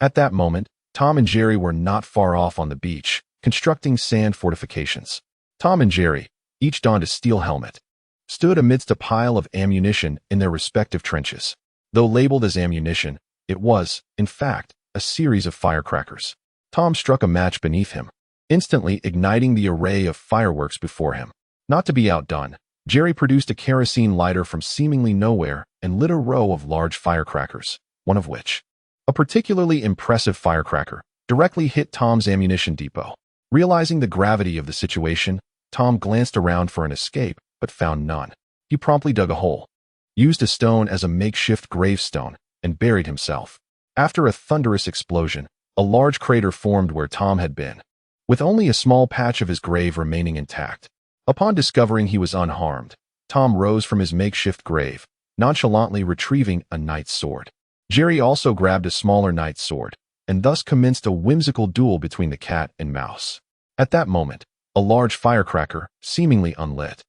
At that moment, Tom and Jerry were not far off on the beach, constructing sand fortifications. Tom and Jerry, each donned a steel helmet, stood amidst a pile of ammunition in their respective trenches. Though labeled as ammunition, it was, in fact, a series of firecrackers. Tom struck a match beneath him, instantly igniting the array of fireworks before him. Not to be outdone, Jerry produced a kerosene lighter from seemingly nowhere and lit a row of large firecrackers, one of which, a particularly impressive firecracker, directly hit Tom's ammunition depot. Realizing the gravity of the situation, Tom glanced around for an escape, but found none. He promptly dug a hole, used a stone as a makeshift gravestone, and buried himself. After a thunderous explosion, a large crater formed where Tom had been, with only a small patch of his grave remaining intact. Upon discovering he was unharmed, Tom rose from his makeshift grave, nonchalantly retrieving a knight's sword. Jerry also grabbed a smaller knight's sword, and thus commenced a whimsical duel between the cat and mouse. At that moment, a large firecracker, seemingly unlit,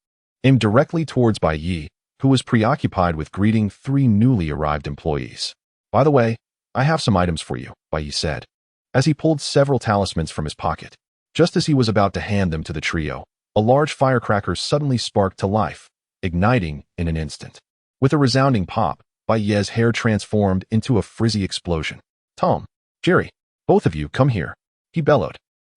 aimed directly towards Bai Yi, who was preoccupied with greeting 3 newly arrived employees. By the way, I have some items for you, Bai Yi said, as he pulled several talismans from his pocket. Just as he was about to hand them to the trio, a large firecracker suddenly sparked to life, igniting in an instant. With a resounding pop, Bai Yi's hair transformed into a frizzy explosion. Tom, Jerry, both of you, come here, he bellowed.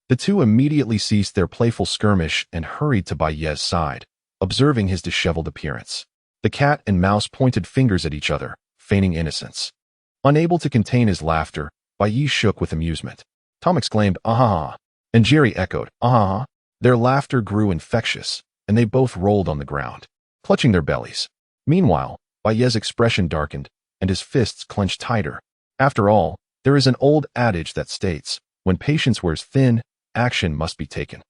The two immediately ceased their playful skirmish and hurried to Bai Yi's side, observing his disheveled appearance. The cat and mouse pointed fingers at each other, feigning innocence. Unable to contain his laughter, Bai Yi shook with amusement. Tom exclaimed, "Ah!" and Jerry echoed, "Ah!" Their laughter grew infectious, and they both rolled on the ground, clutching their bellies. Meanwhile, Bai Yi's expression darkened, and his fists clenched tighter. After all, there is an old adage that states, when patience wears thin, action must be taken.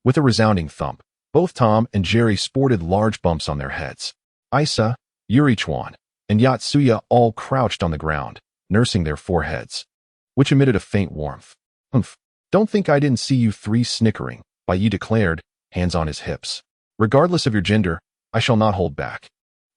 With a resounding thump, both Tom and Jerry sported large bumps on their heads. Isa, Yurichuan, and Yatsuya all crouched on the ground, nursing their foreheads, which emitted a faint warmth. "Humph, don't think I didn't see you 3 snickering," Bai Yi declared, hands on his hips. "Regardless of your gender, I shall not hold back."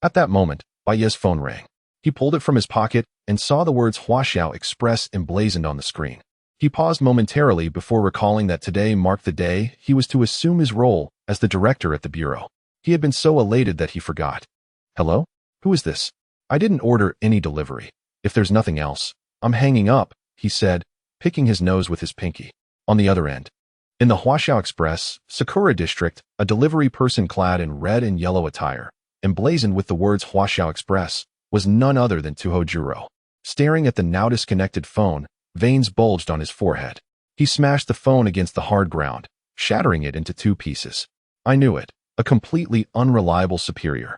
At that moment, Bai Yi's phone rang. He pulled it from his pocket and saw the words Huaxiao Express emblazoned on the screen. He paused momentarily before recalling that today marked the day he was to assume his role as the director at the bureau. He had been so elated that he forgot. "Hello? Who is this? I didn't order any delivery. If there's nothing else, I'm hanging up," he said, picking his nose with his pinky. On the other end, in the Huaxiao Express, Sakura District, a delivery person clad in red and yellow attire, emblazoned with the words Huaxiao Express, was none other than Tuhojuro. Staring at the now disconnected phone, veins bulged on his forehead. He smashed the phone against the hard ground, shattering it into 2 pieces. I knew it, a completely unreliable superior.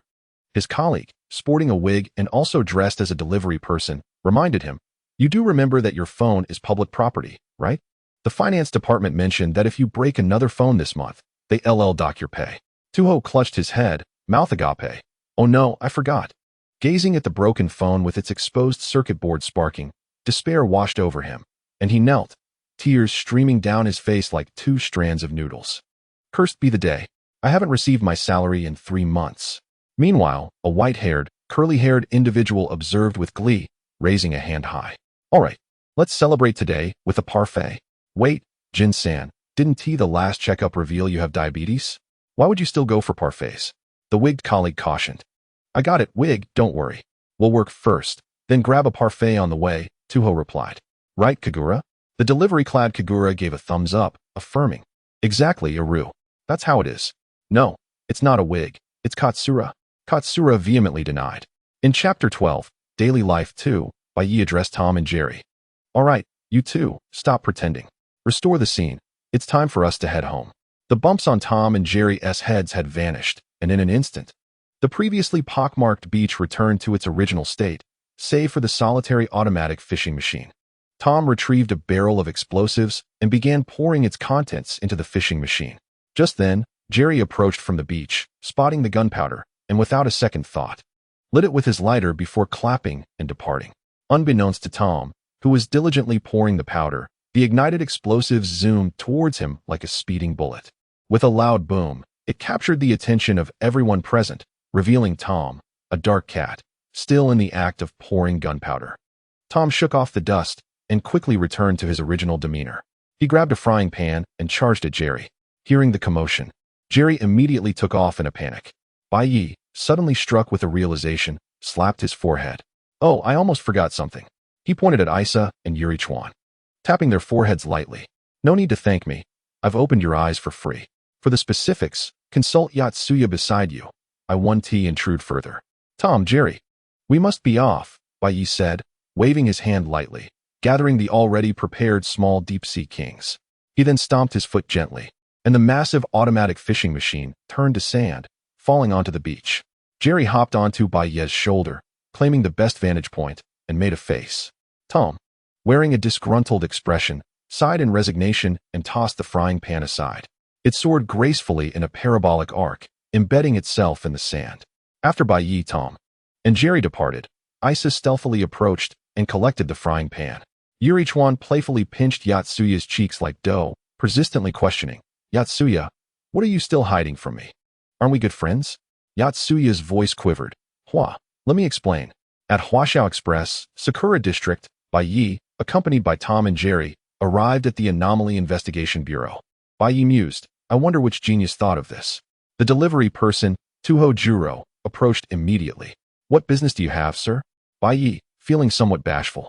His colleague, sporting a wig and also dressed as a delivery person, reminded him, "You do remember that your phone is public property, right? The finance department mentioned that if you break another phone this month, they dock your pay." Tuho clutched his head, mouth agape. "Oh no, I forgot." Gazing at the broken phone with its exposed circuit board sparking, despair washed over him, and he knelt, tears streaming down his face like 2 strands of noodles. "Cursed be the day. I haven't received my salary in 3 months. Meanwhile, a white-haired, curly-haired individual observed with glee, raising a hand high. "All right, let's celebrate today with a parfait. Wait, Jin-san, didn't the last checkup reveal you have diabetes?" Why would you still go for parfaits? The wigged colleague cautioned. I got it, Wig, don't worry. We'll work first, then grab a parfait on the way, Tuho replied. Right, Kagura? The delivery-clad Kagura gave a thumbs up, affirming. Exactly, Aru. That's how it is. No, it's not a wig. It's Katsura. Katsura vehemently denied. In Chapter 12, Daily Life 2, Bai Yi addressed Tom and Jerry. All right, you two, stop pretending. Restore the scene. It's time for us to head home. The bumps on Tom and Jerry's heads had vanished, and in an instant, the previously pockmarked beach returned to its original state, save for the solitary automatic fishing machine. Tom retrieved a barrel of explosives and began pouring its contents into the fishing machine. Just then, Jerry approached from the beach, spotting the gunpowder, and without a second thought, lit it with his lighter before clapping and departing. Unbeknownst to Tom, who was diligently pouring the powder, the ignited explosives zoomed towards him like a speeding bullet. With a loud boom, it captured the attention of everyone present, revealing Tom, a dark cat, still in the act of pouring gunpowder. Tom shook off the dust and quickly returned to his original demeanor. He grabbed a frying pan and charged at Jerry. Hearing the commotion, Jerry immediately took off in a panic. Bai Yi, suddenly struck with a realization, slapped his forehead. Oh, I almost forgot something. He pointed at Isa and Yuri Chuan, tapping their foreheads lightly. No need to thank me. I've opened your eyes for free. For the specifics, consult Yatsuya beside you. I 1T intrude further. Tom, Jerry. We must be off, Bai Yi said, waving his hand lightly, gathering the already prepared small deep-sea kings. He then stomped his foot gently, and the massive automatic fishing machine turned to sand, falling onto the beach. Jerry hopped onto Bai Yi's shoulder, claiming the best vantage point, and made a face. Tom, wearing a disgruntled expression, sighed in resignation and tossed the frying pan aside. It soared gracefully in a parabolic arc, embedding itself in the sand. After Bai Yi, Tom, and Jerry departed, Isa stealthily approached and collected the frying pan. Yuri Chuan playfully pinched Yatsuya's cheeks like dough, persistently questioning, Yatsuya, what are you still hiding from me? Aren't we good friends? Yatsuya's voice quivered. Hua, let me explain. At Huaxiao Express, Sakura District, Bai Yi, accompanied by Tom and Jerry, arrived at the Anomaly Investigation Bureau. Bai Yi mused, I wonder which genius thought of this. The delivery person, Tuho Juro, approached immediately. What business do you have, sir? Bai Yi, feeling somewhat bashful,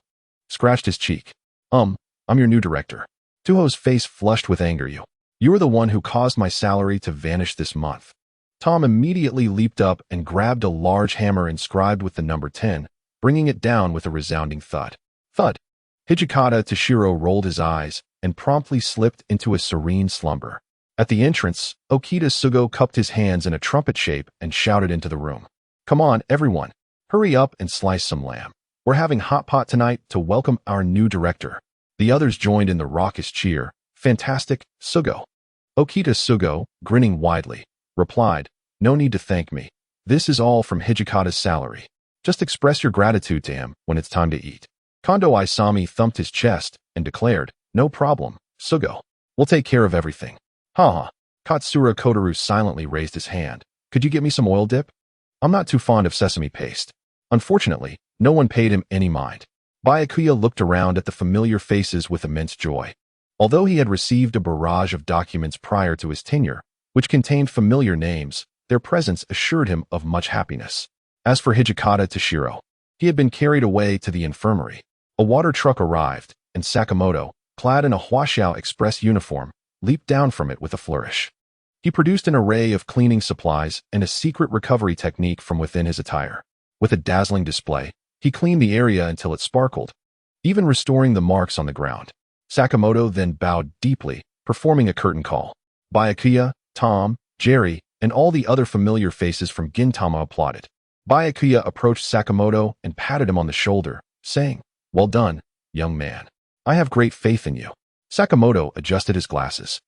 scratched his cheek. I'm your new director. Tuho's face flushed with anger. You are the one who caused my salary to vanish this month. Tom immediately leaped up and grabbed a large hammer inscribed with the number 10, bringing it down with a resounding thud. Thud. Hijikata Toshiro rolled his eyes and promptly slipped into a serene slumber. At the entrance, Okita Sugo cupped his hands in a trumpet shape and shouted into the room. Come on, everyone. Hurry up and slice some lamb. We're having hot pot tonight to welcome our new director. The others joined in the raucous cheer. Fantastic, Sugo. Okita Sugo, grinning widely, replied, No need to thank me. This is all from Hijikata's salary. Just express your gratitude to him when it's time to eat. Kondo Isami thumped his chest and declared, No problem, Sugo. We'll take care of everything. Ha. Katsura Kotaru silently raised his hand. Could you get me some oil dip? I'm not too fond of sesame paste. Unfortunately, no one paid him any mind. Byakuya looked around at the familiar faces with immense joy. Although he had received a barrage of documents prior to his tenure, which contained familiar names, their presence assured him of much happiness. As for Hijikata Toshiro, he had been carried away to the infirmary. A water truck arrived, and Sakamoto, clad in a Huaxiao Express uniform, leaped down from it with a flourish. He produced an array of cleaning supplies and a secret recovery technique from within his attire. With a dazzling display, he cleaned the area until it sparkled, even restoring the marks on the ground. Sakamoto then bowed deeply, performing a curtain call. Byakuya, Tom, Jerry, and all the other familiar faces from Gintama applauded. Byakuya approached Sakamoto and patted him on the shoulder, saying, Well done, young man. I have great faith in you. Sakamoto adjusted his glasses.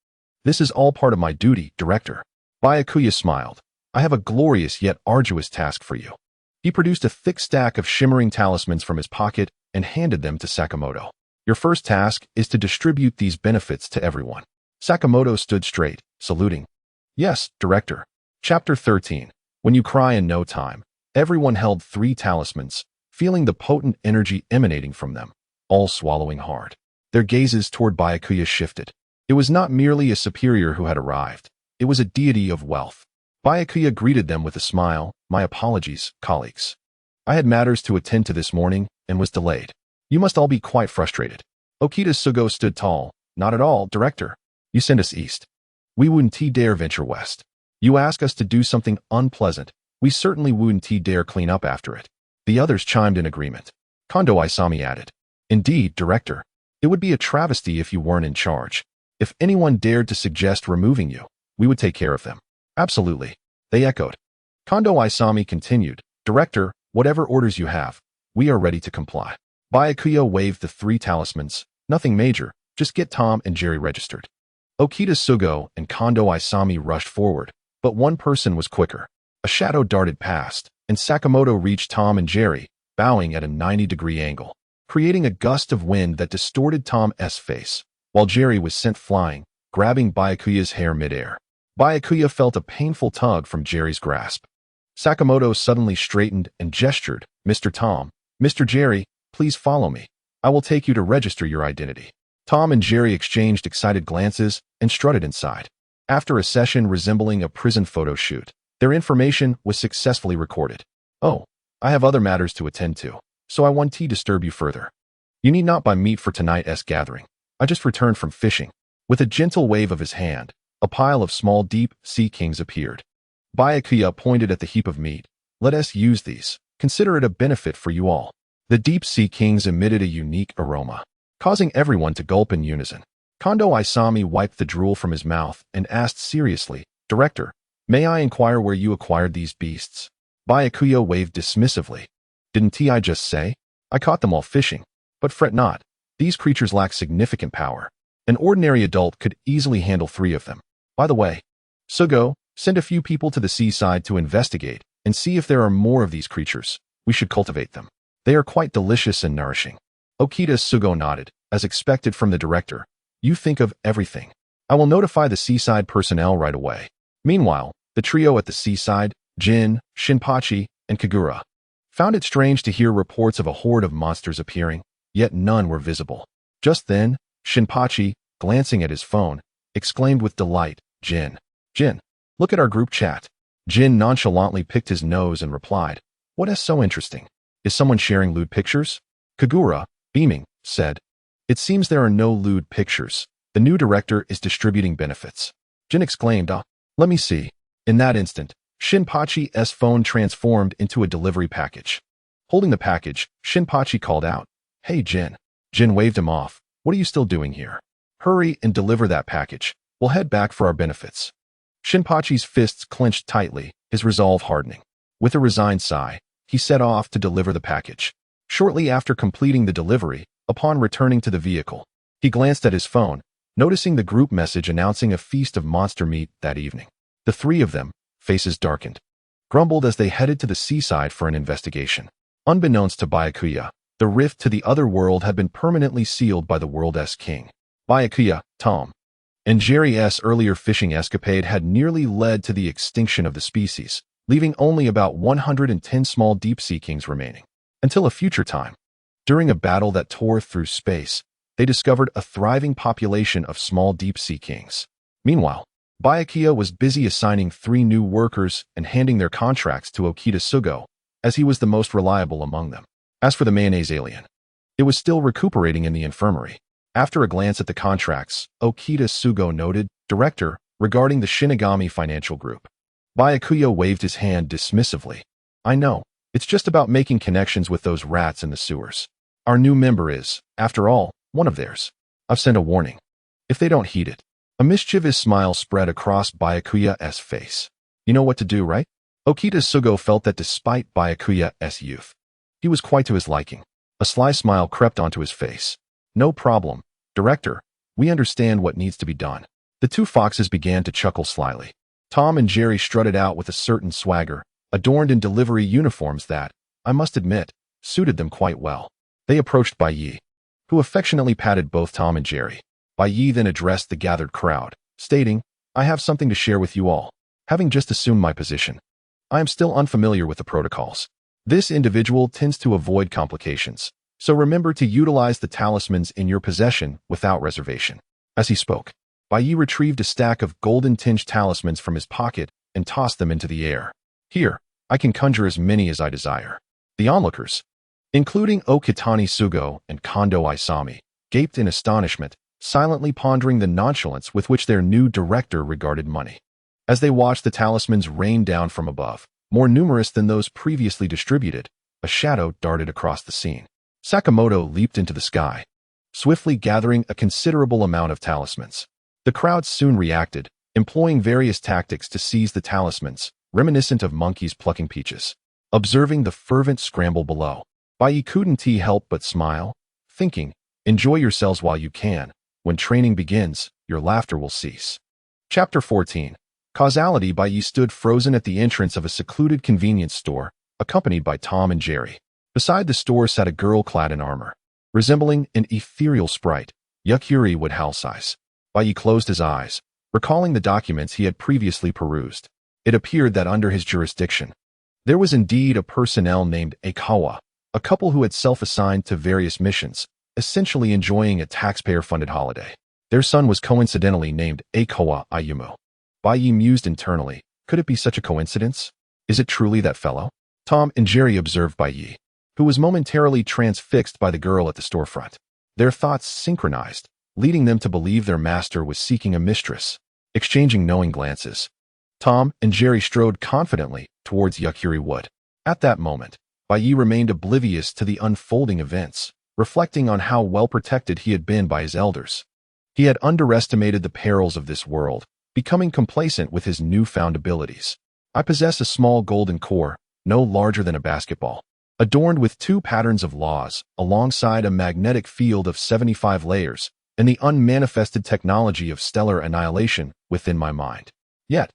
This is all part of my duty, director. Byakuya smiled. I have a glorious yet arduous task for you. He produced a thick stack of shimmering talismans from his pocket and handed them to Sakamoto. Your first task is to distribute these benefits to everyone. Sakamoto stood straight, saluting. Yes, director. Chapter 13. When you cry in no time. Everyone held 3 talismans, feeling the potent energy emanating from them, all swallowing hard. Their gazes toward Byakuya shifted. It was not merely a superior who had arrived. It was a deity of wealth. Byakuya greeted them with a smile. My apologies, colleagues. I had matters to attend to this morning and was delayed. You must all be quite frustrated. Okita Sugo stood tall. Not at all, Director. You send us east. We wouldn't dare venture west. You ask us to do something unpleasant. We certainly wouldn't dare clean up after it. The others chimed in agreement. Kondo Isami added. Indeed, Director. It would be a travesty if you weren't in charge. If anyone dared to suggest removing you, we would take care of them. Absolutely. They echoed. Kondo Isami continued. Director, whatever orders you have, we are ready to comply. Byakuya waved the 3 talismans. Nothing major, just get Tom and Jerry registered. Okita Sugo and Kondo Isami rushed forward, but one person was quicker. A shadow darted past, and Sakamoto reached Tom and Jerry, bowing at a 90-degree angle, creating a gust of wind that distorted Tom's face, while Jerry was sent flying, grabbing Byakuya's hair midair. Byakuya felt a painful tug from Jerry's grasp. Sakamoto suddenly straightened and gestured. Mr. Tom, Mr. Jerry, please follow me. I will take you to register your identity. Tom and Jerry exchanged excited glances and strutted inside. After a session resembling a prison photo shoot, their information was successfully recorded. Oh, I have other matters to attend to, so I won't disturb you further. You need not buy meat for tonight's gathering. I just returned from fishing. With a gentle wave of his hand, a pile of small deep sea kings appeared. Byakuya pointed at the heap of meat. Let us use these. Consider it a benefit for you all. The deep sea kings emitted a unique aroma, causing everyone to gulp in unison. Kondo Isami wiped the drool from his mouth and asked seriously, Director, may I inquire where you acquired these beasts? Byakuya waved dismissively. Didn't I just say? I caught them while fishing. But fret not. These creatures lack significant power. An ordinary adult could easily handle 3 of them. By the way, Sugo, send a few people to the seaside to investigate and see if there are more of these creatures. We should cultivate them. They are quite delicious and nourishing. Okita Sugo nodded, as expected from the director. You think of everything. I will notify the seaside personnel right away. Meanwhile, the trio at the seaside, Jin, Shinpachi, and Kagura, found it strange to hear reports of a horde of monsters appearing, yet none were visible. Just then, Shinpachi, glancing at his phone, exclaimed with delight, Jin, look at our group chat. Jin nonchalantly picked his nose and replied, what is so interesting? Is someone sharing lewd pictures? Kagura, beaming, said, it seems there are no lewd pictures. The new director is distributing benefits. Jin exclaimed, let me see. In that instant, Shinpachi's phone transformed into a delivery package. Holding the package, Shinpachi called out, hey Jin. Jin waved him off. What are you still doing here? Hurry and deliver that package. We'll head back for our benefits. Shinpachi's fists clenched tightly, his resolve hardening. With a resigned sigh, he set off to deliver the package. Shortly after completing the delivery, upon returning to the vehicle, he glanced at his phone, noticing the group message announcing a feast of monster meat that evening. The 3 of them, faces darkened, grumbled as they headed to the seaside for an investigation. Unbeknownst to Byakuya, the rift to the other world had been permanently sealed by the world's king. Byakuya, Tom, and Jerry's earlier fishing escapade had nearly led to the extinction of the species, leaving only about 110 small deep-sea kings remaining. Until a future time. During a battle that tore through space, they discovered a thriving population of small deep-sea kings. Meanwhile, Byakuya was busy assigning 3 new workers and handing their contracts to Okita Sugo, as he was the most reliable among them. As for the mayonnaise alien, it was still recuperating in the infirmary. After a glance at the contracts, Okita Sugo noted, Director, regarding the Shinigami Financial Group. Byakuya waved his hand dismissively. I know. It's just about making connections with those rats in the sewers. Our new member is, after all, one of theirs. I've sent a warning. If they don't heed it. A mischievous smile spread across Byakuya's face. You know what to do, right? Okita Sugo felt that despite Byakuya's youth, he was quite to his liking. A sly smile crept onto his face. No problem, Director. We understand what needs to be done. The 2 foxes began to chuckle slyly. Tom and Jerry strutted out with a certain swagger, adorned in delivery uniforms that, I must admit, suited them quite well. They approached Bai Yi, who affectionately patted both Tom and Jerry. Bai Yi then addressed the gathered crowd, stating, I have something to share with you all. Having just assumed my position, I am still unfamiliar with the protocols. This individual tends to avoid complications, so remember to utilize the talismans in your possession without reservation. As he spoke, Bai Yi retrieved a stack of golden-tinged talismans from his pocket and tossed them into the air. Here, I can conjure as many as I desire. The onlookers, including Okitani Sugo and Kondo Isami, gaped in astonishment, silently pondering the nonchalance with which their new director regarded money. As they watched the talismans rain down from above, more numerous than those previously distributed, a shadow darted across the scene. Sakamoto leaped into the sky, swiftly gathering a considerable amount of talismans. The crowd soon reacted, employing various tactics to seize the talismans, reminiscent of monkeys plucking peaches. Observing the fervent scramble below, Bai Yi couldn't help but smile, thinking, enjoy yourselves while you can. When training begins, your laughter will cease. Chapter 14. Causality. Bai Yi stood frozen at the entrance of a secluded convenience store, accompanied by Tom and Jerry. Beside the store sat a girl clad in armor. Resembling an ethereal sprite, Yukuri would howl size. Bai Yi closed his eyes, recalling the documents he had previously perused. It appeared that under his jurisdiction, there was indeed a personnel named Aikawa, a couple who had self-assigned to various missions, essentially enjoying a taxpayer-funded holiday. Their son was coincidentally named Aikawa Ayumu. Bai Yi mused internally, could it be such a coincidence? Is it truly that fellow? Tom and Jerry observed Bai Yi, who was momentarily transfixed by the girl at the storefront. Their thoughts synchronized, leading them to believe their master was seeking a mistress. Exchanging knowing glances, Tom and Jerry strode confidently towards Yukuri Wood. At that moment, Bai Yi remained oblivious to the unfolding events, reflecting on how well protected he had been by his elders. He had underestimated the perils of this world, becoming complacent with his newfound abilities. I possess a small golden core, no larger than a basketball, adorned with 2 patterns of laws, alongside a magnetic field of 75 layers, and the unmanifested technology of stellar annihilation within my mind. Yet,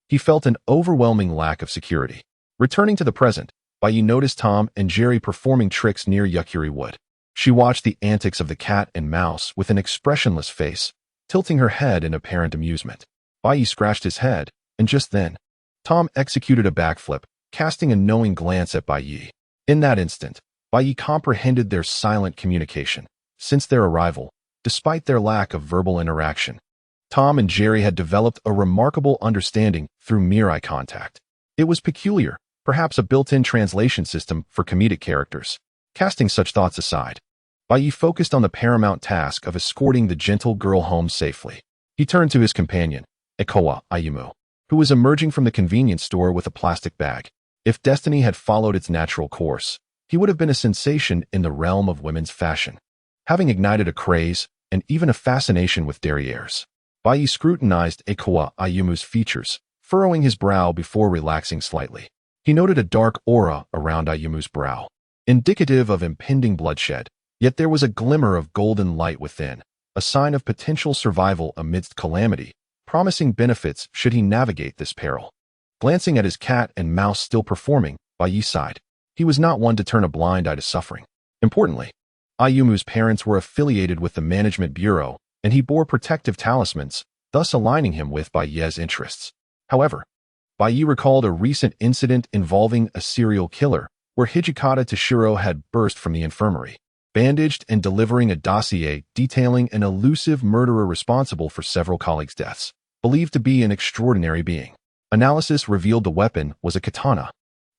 he felt an overwhelming lack of security. Returning to the present, Bai Yi noticed Tom and Jerry performing tricks near Yukuri Wood. She watched the antics of the cat and mouse with an expressionless face, tilting her head in apparent amusement. Bai Yi scratched his head, and just then, Tom executed a backflip, casting a knowing glance at Bai Yi. In that instant, Bai Yi comprehended their silent communication. Since their arrival, despite their lack of verbal interaction, Tom and Jerry had developed a remarkable understanding through mere eye contact. It was peculiar, perhaps a built-in translation system for comedic characters. Casting such thoughts aside, Bai Yi focused on the paramount task of escorting the gentle girl home safely. He turned to his companion, Aikawa Ayumu, who was emerging from the convenience store with a plastic bag. If destiny had followed its natural course, he would have been a sensation in the realm of women's fashion, having ignited a craze and even a fascination with derrieres. Bai Yi scrutinized Aikawa Ayumu's features, furrowing his brow before relaxing slightly. He noted a dark aura around Ayumu's brow, indicative of impending bloodshed, yet there was a glimmer of golden light within, a sign of potential survival amidst calamity, promising benefits should he navigate this peril. Glancing at his cat and mouse still performing, Bai Yi sighed. He was not one to turn a blind eye to suffering. Importantly, Ayumu's parents were affiliated with the Management Bureau, and he bore protective talismans, thus aligning him with Bai Yi's interests. However, Bai Yi recalled a recent incident involving a serial killer, where Hijikata Toshiro had burst from the infirmary, bandaged and delivering a dossier detailing an elusive murderer responsible for several colleagues' deaths, believed to be an extraordinary being. Analysis revealed the weapon was a katana,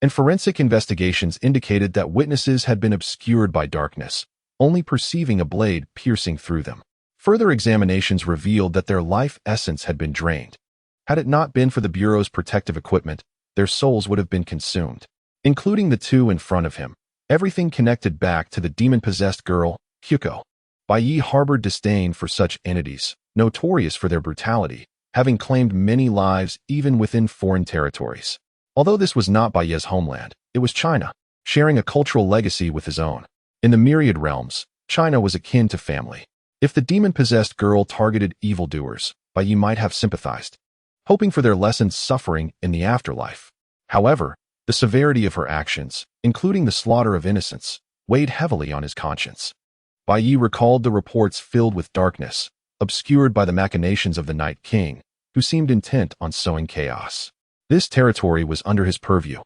and forensic investigations indicated that witnesses had been obscured by darkness, only perceiving a blade piercing through them. Further examinations revealed that their life essence had been drained. Had it not been for the Bureau's protective equipment, their souls would have been consumed. Including the 2 in front of him, everything connected back to the demon-possessed girl, Kyuko. Bai Yi harbored disdain for such entities, notorious for their brutality, having claimed many lives even within foreign territories. Although this was not Bai Yi's homeland, it was China, sharing a cultural legacy with his own. In the myriad realms, China was akin to family. If the demon-possessed girl targeted evildoers, Bai Yi might have sympathized, hoping for their lessened suffering in the afterlife. However, the severity of her actions, including the slaughter of innocents, weighed heavily on his conscience. Bai Yi recalled the reports filled with darkness, obscured by the machinations of the Night King, who seemed intent on sowing chaos. This territory was under his purview,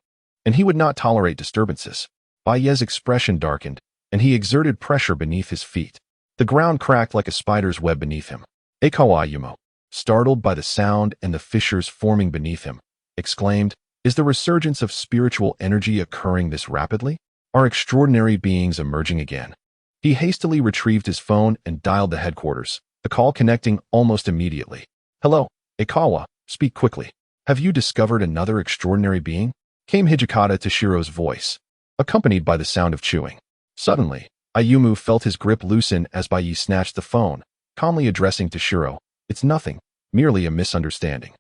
and he would not tolerate disturbances. Bai Yi's expression darkened, and he exerted pressure beneath his feet. The ground cracked like a spider's web beneath him. Aikawa Ayumu, startled by the sound and the fissures forming beneath him, exclaimed, "Is the resurgence of spiritual energy occurring this rapidly? Are extraordinary beings emerging again?" He hastily retrieved his phone and dialed the headquarters, the call connecting almost immediately. "Hello, Ikawa, speak quickly. Have you discovered another extraordinary being?" Came Hijikata Toshiro's voice, accompanied by the sound of chewing. Suddenly, Ayumu felt his grip loosen as Bai Yi snatched the phone, calmly addressing Toshiro, "It's nothing, merely a misunderstanding.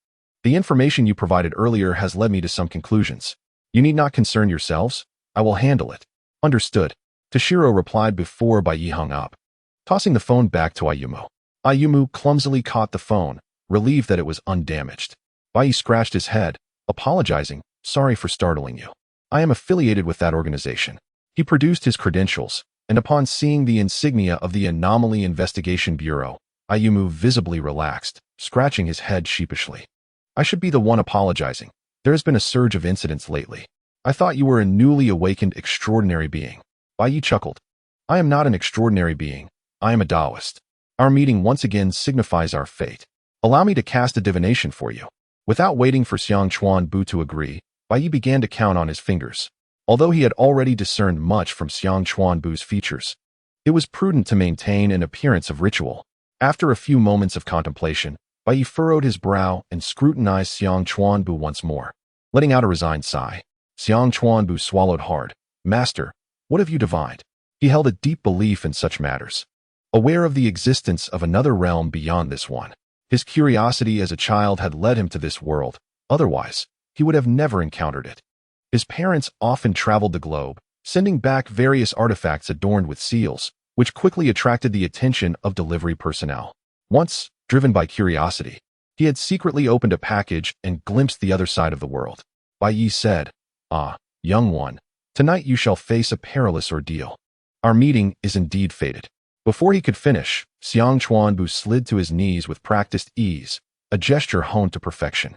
The information you provided earlier has led me to some conclusions. You need not concern yourselves. I will handle it." "Understood," Toshiro replied before Bai Yi hung up. Tossing the phone back to Ayumu, Ayumu clumsily caught the phone, relieved that it was undamaged. Bai Yi scratched his head, apologizing, "Sorry for startling you. I am affiliated with that organization." He produced his credentials, and upon seeing the insignia of the Anomaly Investigation Bureau, Ayumu visibly relaxed, scratching his head sheepishly. "I should be the one apologizing. There has been a surge of incidents lately. I thought you were a newly awakened extraordinary being." Bai Yi chuckled. "I am not an extraordinary being. I am a Taoist. Our meeting once again signifies our fate. Allow me to cast a divination for you." Without waiting for Xiang Chuan Bu to agree, Bai Yi began to count on his fingers. Although he had already discerned much from Xiang Chuan Bu's features, it was prudent to maintain an appearance of ritual. After a few moments of contemplation, Bai Yi furrowed his brow and scrutinized Xiang Chuan Bu once more. Letting out a resigned sigh, Xiang Chuan Bu swallowed hard. "Master, what have you divined?" He held a deep belief in such matters, aware of the existence of another realm beyond this one. His curiosity as a child had led him to this world, otherwise, he would have never encountered it. His parents often traveled the globe, sending back various artifacts adorned with seals, which quickly attracted the attention of delivery personnel. Once, driven by curiosity, he had secretly opened a package and glimpsed the other side of the world. Bai Yi said, "Ah, young one, tonight you shall face a perilous ordeal. Our meeting is indeed fated." Before he could finish, Xiang Chuan Bu slid to his knees with practiced ease, a gesture honed to perfection.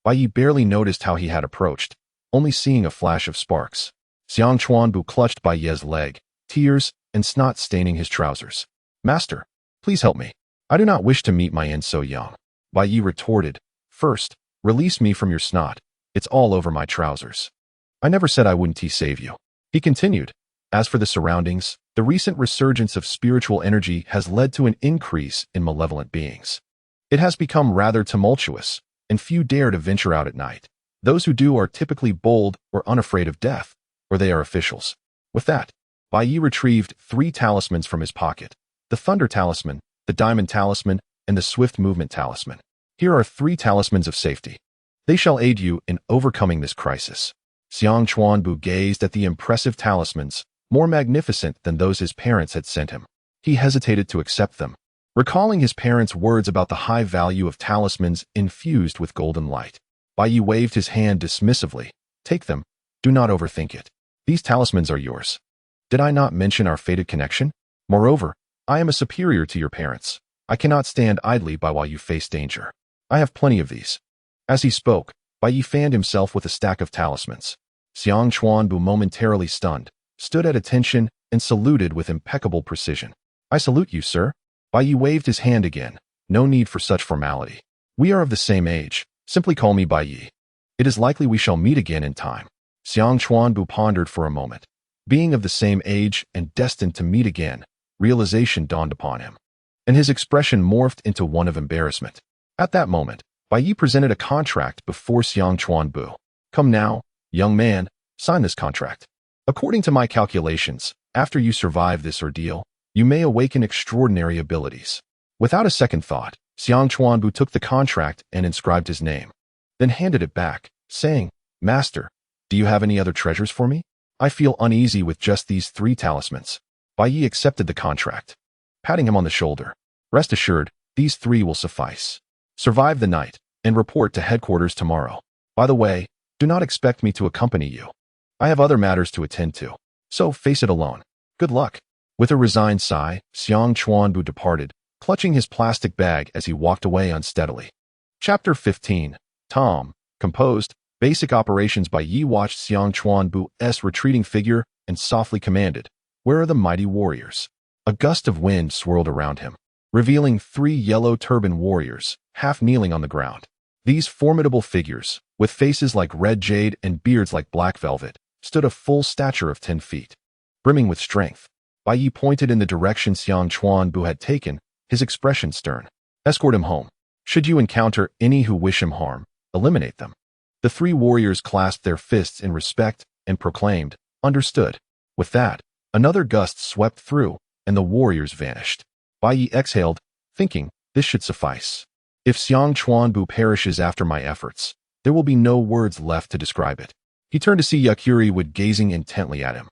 Bai Yi barely noticed how he had approached, only seeing a flash of sparks. Xiang Chuan Bu clutched Bai Yi's leg, tears and snot staining his trousers. "Master, please help me. I do not wish to meet my end so young." Bai Yi retorted, "First, release me from your snot. It's all over my trousers." "I never said I wouldn't save you." He continued, "As for the surroundings, the recent resurgence of spiritual energy has led to an increase in malevolent beings. It has become rather tumultuous, and few dare to venture out at night. Those who do are typically bold or unafraid of death, or they are officials." With that, Bai Yi retrieved 3 talismans from his pocket: the Thunder Talisman, the Diamond Talisman, and the Swift Movement Talisman. "Here are 3 talismans of safety. They shall aid you in overcoming this crisis." Xiang Chuan Bu gazed at the impressive talismans, more magnificent than those his parents had sent him. He hesitated to accept them, recalling his parents' words about the high value of talismans infused with golden light. Bai Yi waved his hand dismissively. "Take them. Do not overthink it. These talismans are yours. Did I not mention our fated connection? Moreover, I am a superior to your parents. I cannot stand idly by while you face danger. I have plenty of these." As he spoke, Bai Yi fanned himself with a stack of talismans. Xiang Chuan Bu, momentarily stunned, stood at attention and saluted with impeccable precision. "I salute you, sir." Bai Yi waved his hand again. "No need for such formality. We are of the same age. Simply call me Bai Yi. It is likely we shall meet again in time." Xiang Chuan Bu pondered for a moment. Being of the same age and destined to meet again, realization dawned upon him, and his expression morphed into one of embarrassment. At that moment, Bai Yi presented a contract before Xiang Chuan Bu. "Come now, young man, sign this contract. According to my calculations, after you survive this ordeal, you may awaken extraordinary abilities." Without a second thought, Xiang Chuan Bu took the contract and inscribed his name, then handed it back, saying, "Master, do you have any other treasures for me? I feel uneasy with just these 3 talismans." Bai Yi accepted the contract, patting him on the shoulder. "Rest assured, these 3 will suffice. Survive the night, and report to headquarters tomorrow. By the way, do not expect me to accompany you. I have other matters to attend to, so face it alone. Good luck." With a resigned sigh, Xiang Chuan Bu departed, clutching his plastic bag as he walked away unsteadily. Chapter 15. Tom. Composed. Basic operations. Bai Yi watched Xiang Chuan Bu's retreating figure and softly commanded, "Where are the mighty warriors?" A gust of wind swirled around him, revealing 3 yellow-turban warriors, half kneeling on the ground. These formidable figures, with faces like red jade and beards like black velvet, stood a full stature of 10 feet. Brimming with strength, Bai Yi pointed in the direction Xiang Chuanbu had taken, his expression stern. Escort him home. Should you encounter any who wish him harm, eliminate them. The 3 warriors clasped their fists in respect and proclaimed, "Understood." With that, another gust swept through, and the warriors vanished. Bai Yi exhaled, thinking, this should suffice. If Xiang Chuanbu perishes after my efforts, there will be no words left to describe it. He turned to see Yakuri Wood gazing intently at him.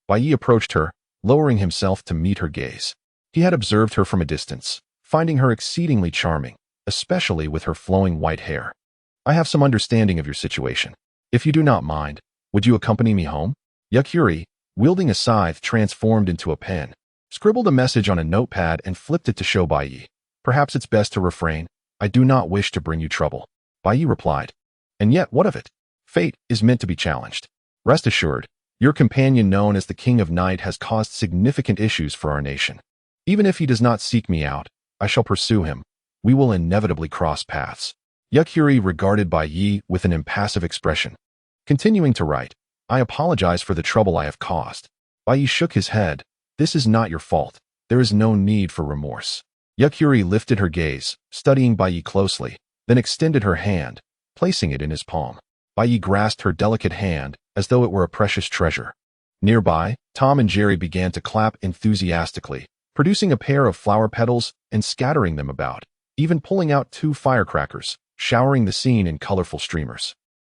Bai Yi approached her, lowering himself to meet her gaze. He had observed her from a distance, finding her exceedingly charming, especially with her flowing white hair. I have some understanding of your situation. If you do not mind, would you accompany me home? Yakuri, wielding a scythe transformed into a pen, scribbled a message on a notepad and flipped it to show Bai Yi. Perhaps it's best to refrain. I do not wish to bring you trouble. Bai Yi replied. And yet, what of it? Fate is meant to be challenged. Rest assured, your companion known as the King of Night has caused significant issues for our nation. Even if he does not seek me out, I shall pursue him. We will inevitably cross paths. Yakuri regarded Bai Yi with an impassive expression. Continuing to write, I apologize for the trouble I have caused. Bai Yi shook his head. This is not your fault. There is no need for remorse. Yakuri lifted her gaze, studying Bai Yi closely, then extended her hand, placing it in his palm. Bai Yi grasped her delicate hand as though it were a precious treasure. Nearby, Tom and Jerry began to clap enthusiastically, producing a pair of flower petals and scattering them about, even pulling out 2 firecrackers, showering the scene in colorful streamers.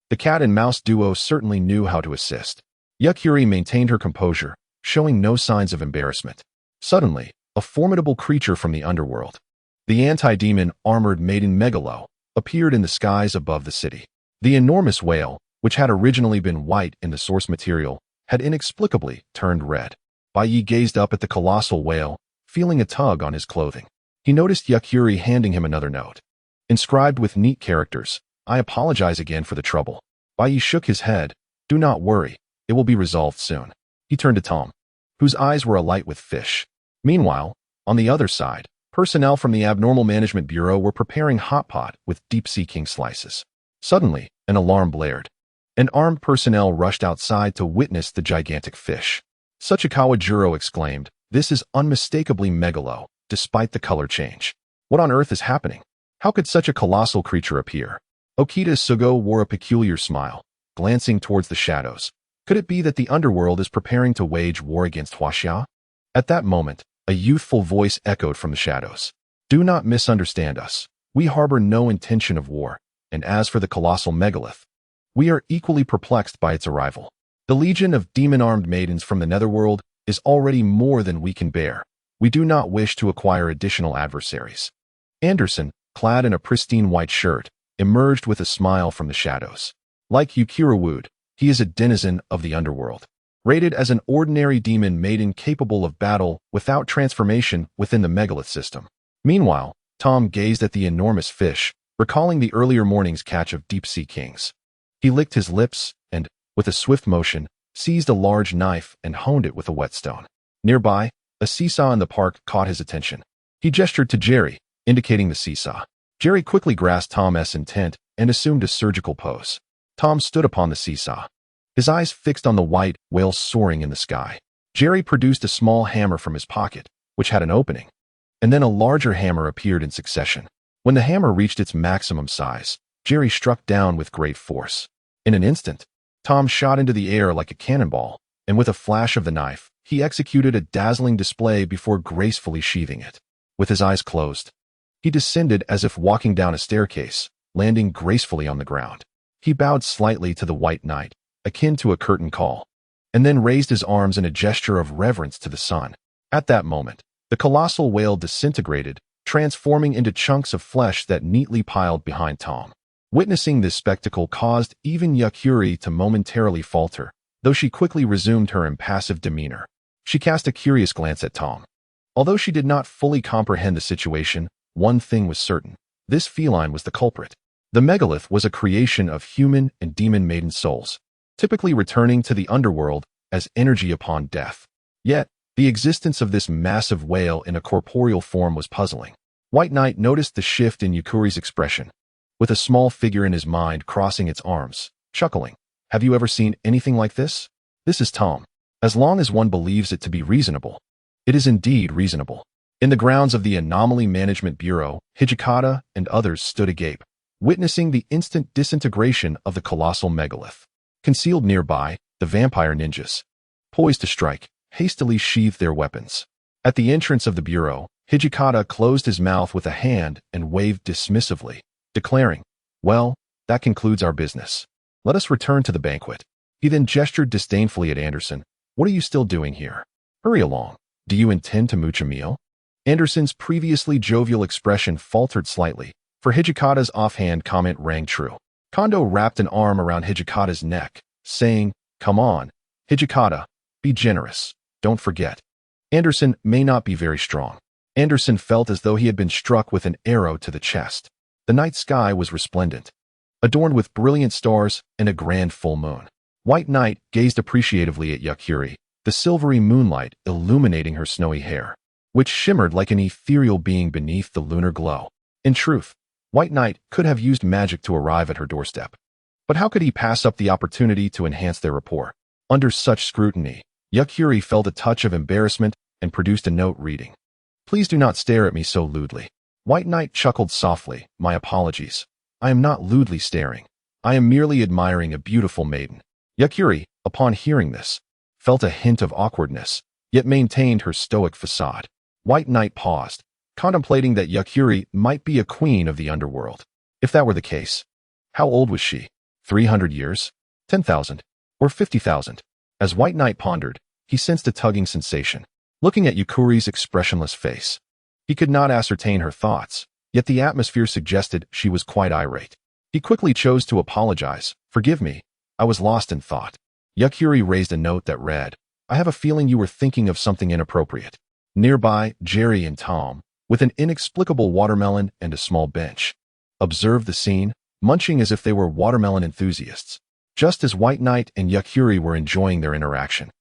The cat and mouse duo certainly knew how to assist. Yakuri maintained her composure, showing no signs of embarrassment. Suddenly, a formidable creature from the underworld, the anti-demon armored maiden Megalo, appeared in the skies above the city. The enormous whale, which had originally been white in the source material, had inexplicably turned red. Bai Yi gazed up at the colossal whale, feeling a tug on his clothing. He noticed Yakuri handing him another note. Inscribed with neat characters, I apologize again for the trouble. Bai Yi shook his head. Do not worry, it will be resolved soon. He turned to Tom, whose eyes were alight with fish. Meanwhile, on the other side, personnel from the Abnormal Management Bureau were preparing hot pot with deep-sea king slices. Suddenly, an alarm blared. An armed personnel rushed outside to witness the gigantic fish. Sachikawa Juro exclaimed, this is unmistakably Megalo, despite the color change. What on earth is happening? How could such a colossal creature appear? Okita Sugo wore a peculiar smile, glancing towards the shadows. Could it be that the underworld is preparing to wage war against Huaxia? At that moment, a youthful voice echoed from the shadows. Do not misunderstand us. We harbor no intention of war, and as for the colossal megalith, we are equally perplexed by its arrival. The legion of demon-armed maidens from the netherworld is already more than we can bear. We do not wish to acquire additional adversaries. Anderson, clad in a pristine white shirt, emerged with a smile from the shadows. Like Yukira Wood, he is a denizen of the underworld, rated as an ordinary demon maiden capable of battle without transformation within the megalith system. Meanwhile, Tom gazed at the enormous fish, recalling the earlier morning's catch of deep-sea kings. He licked his lips and, with a swift motion, seized a large knife and honed it with a whetstone. Nearby, a seesaw in the park caught his attention. He gestured to Jerry, indicating the seesaw. Jerry quickly grasped Tom's intent and assumed a surgical pose. Tom stood upon the seesaw, his eyes fixed on the white whale soaring in the sky. Jerry produced a small hammer from his pocket, which had an opening, and then a larger hammer appeared in succession. When the hammer reached its maximum size, Jerry struck down with great force. In an instant, Tom shot into the air like a cannonball, and with a flash of the knife, he executed a dazzling display before gracefully sheathing it. With his eyes closed, he descended as if walking down a staircase, landing gracefully on the ground. He bowed slightly to the white knight, akin to a curtain call, and then raised his arms in a gesture of reverence to the sun. At that moment, the colossal whale disintegrated, transforming into chunks of flesh that neatly piled behind Tom. Witnessing this spectacle caused even Yakuri to momentarily falter, though she quickly resumed her impassive demeanor. She cast a curious glance at Tom. Although she did not fully comprehend the situation, one thing was certain. This feline was the culprit. The megalith was a creation of human and demon maiden souls, typically returning to the underworld as energy upon death. Yet, the existence of this massive whale in a corporeal form was puzzling. White Knight noticed the shift in Yukuri's expression, with a small figure in his mind crossing its arms, chuckling. Have you ever seen anything like this? This is Tom. As long as one believes it to be reasonable. It is indeed reasonable. In the grounds of the Anomaly Management Bureau, Hijikata and others stood agape, witnessing the instant disintegration of the colossal megalith. Concealed nearby, the vampire ninjas, poised to strike, hastily sheathed their weapons. At the entrance of the bureau, Hijikata closed his mouth with a hand and waved dismissively, declaring, "Well, that concludes our business. Let us return to the banquet." He then gestured disdainfully at Anderson. "What are you still doing here? Hurry along. Do you intend to mooch a meal?" Anderson's previously jovial expression faltered slightly, for Hijikata's offhand comment rang true. Kondo wrapped an arm around Hijikata's neck, saying, "Come on, Hijikata, be generous. Don't forget. Anderson may not be very strong." Anderson felt as though he had been struck with an arrow to the chest. The night sky was resplendent, adorned with brilliant stars and a grand full moon. White Knight gazed appreciatively at Yukuri, the silvery moonlight illuminating her snowy hair, which shimmered like an ethereal being beneath the lunar glow. In truth, White Knight could have used magic to arrive at her doorstep. But how could he pass up the opportunity to enhance their rapport? Under such scrutiny, Yukuri felt a touch of embarrassment and produced a note reading, "Please do not stare at me so lewdly." White Knight chuckled softly. "My apologies. I am not lewdly staring. I am merely admiring a beautiful maiden." Yukuri, upon hearing this, felt a hint of awkwardness, yet maintained her stoic facade. White Knight paused, contemplating that Yukuri might be a queen of the underworld. If that were the case, how old was she? 300 years? 10,000? Or 50,000? As White Knight pondered, he sensed a tugging sensation. Looking at Yukuri's expressionless face, he could not ascertain her thoughts, yet the atmosphere suggested she was quite irate. He quickly chose to apologize. "Forgive me, I was lost in thought." Yukuri raised a note that read, "I have a feeling you were thinking of something inappropriate." Nearby, Jerry and Tom, with an inexplicable watermelon and a small bench, observed the scene, munching as if they were watermelon enthusiasts, just as White Knight and Yukuri were enjoying their interaction.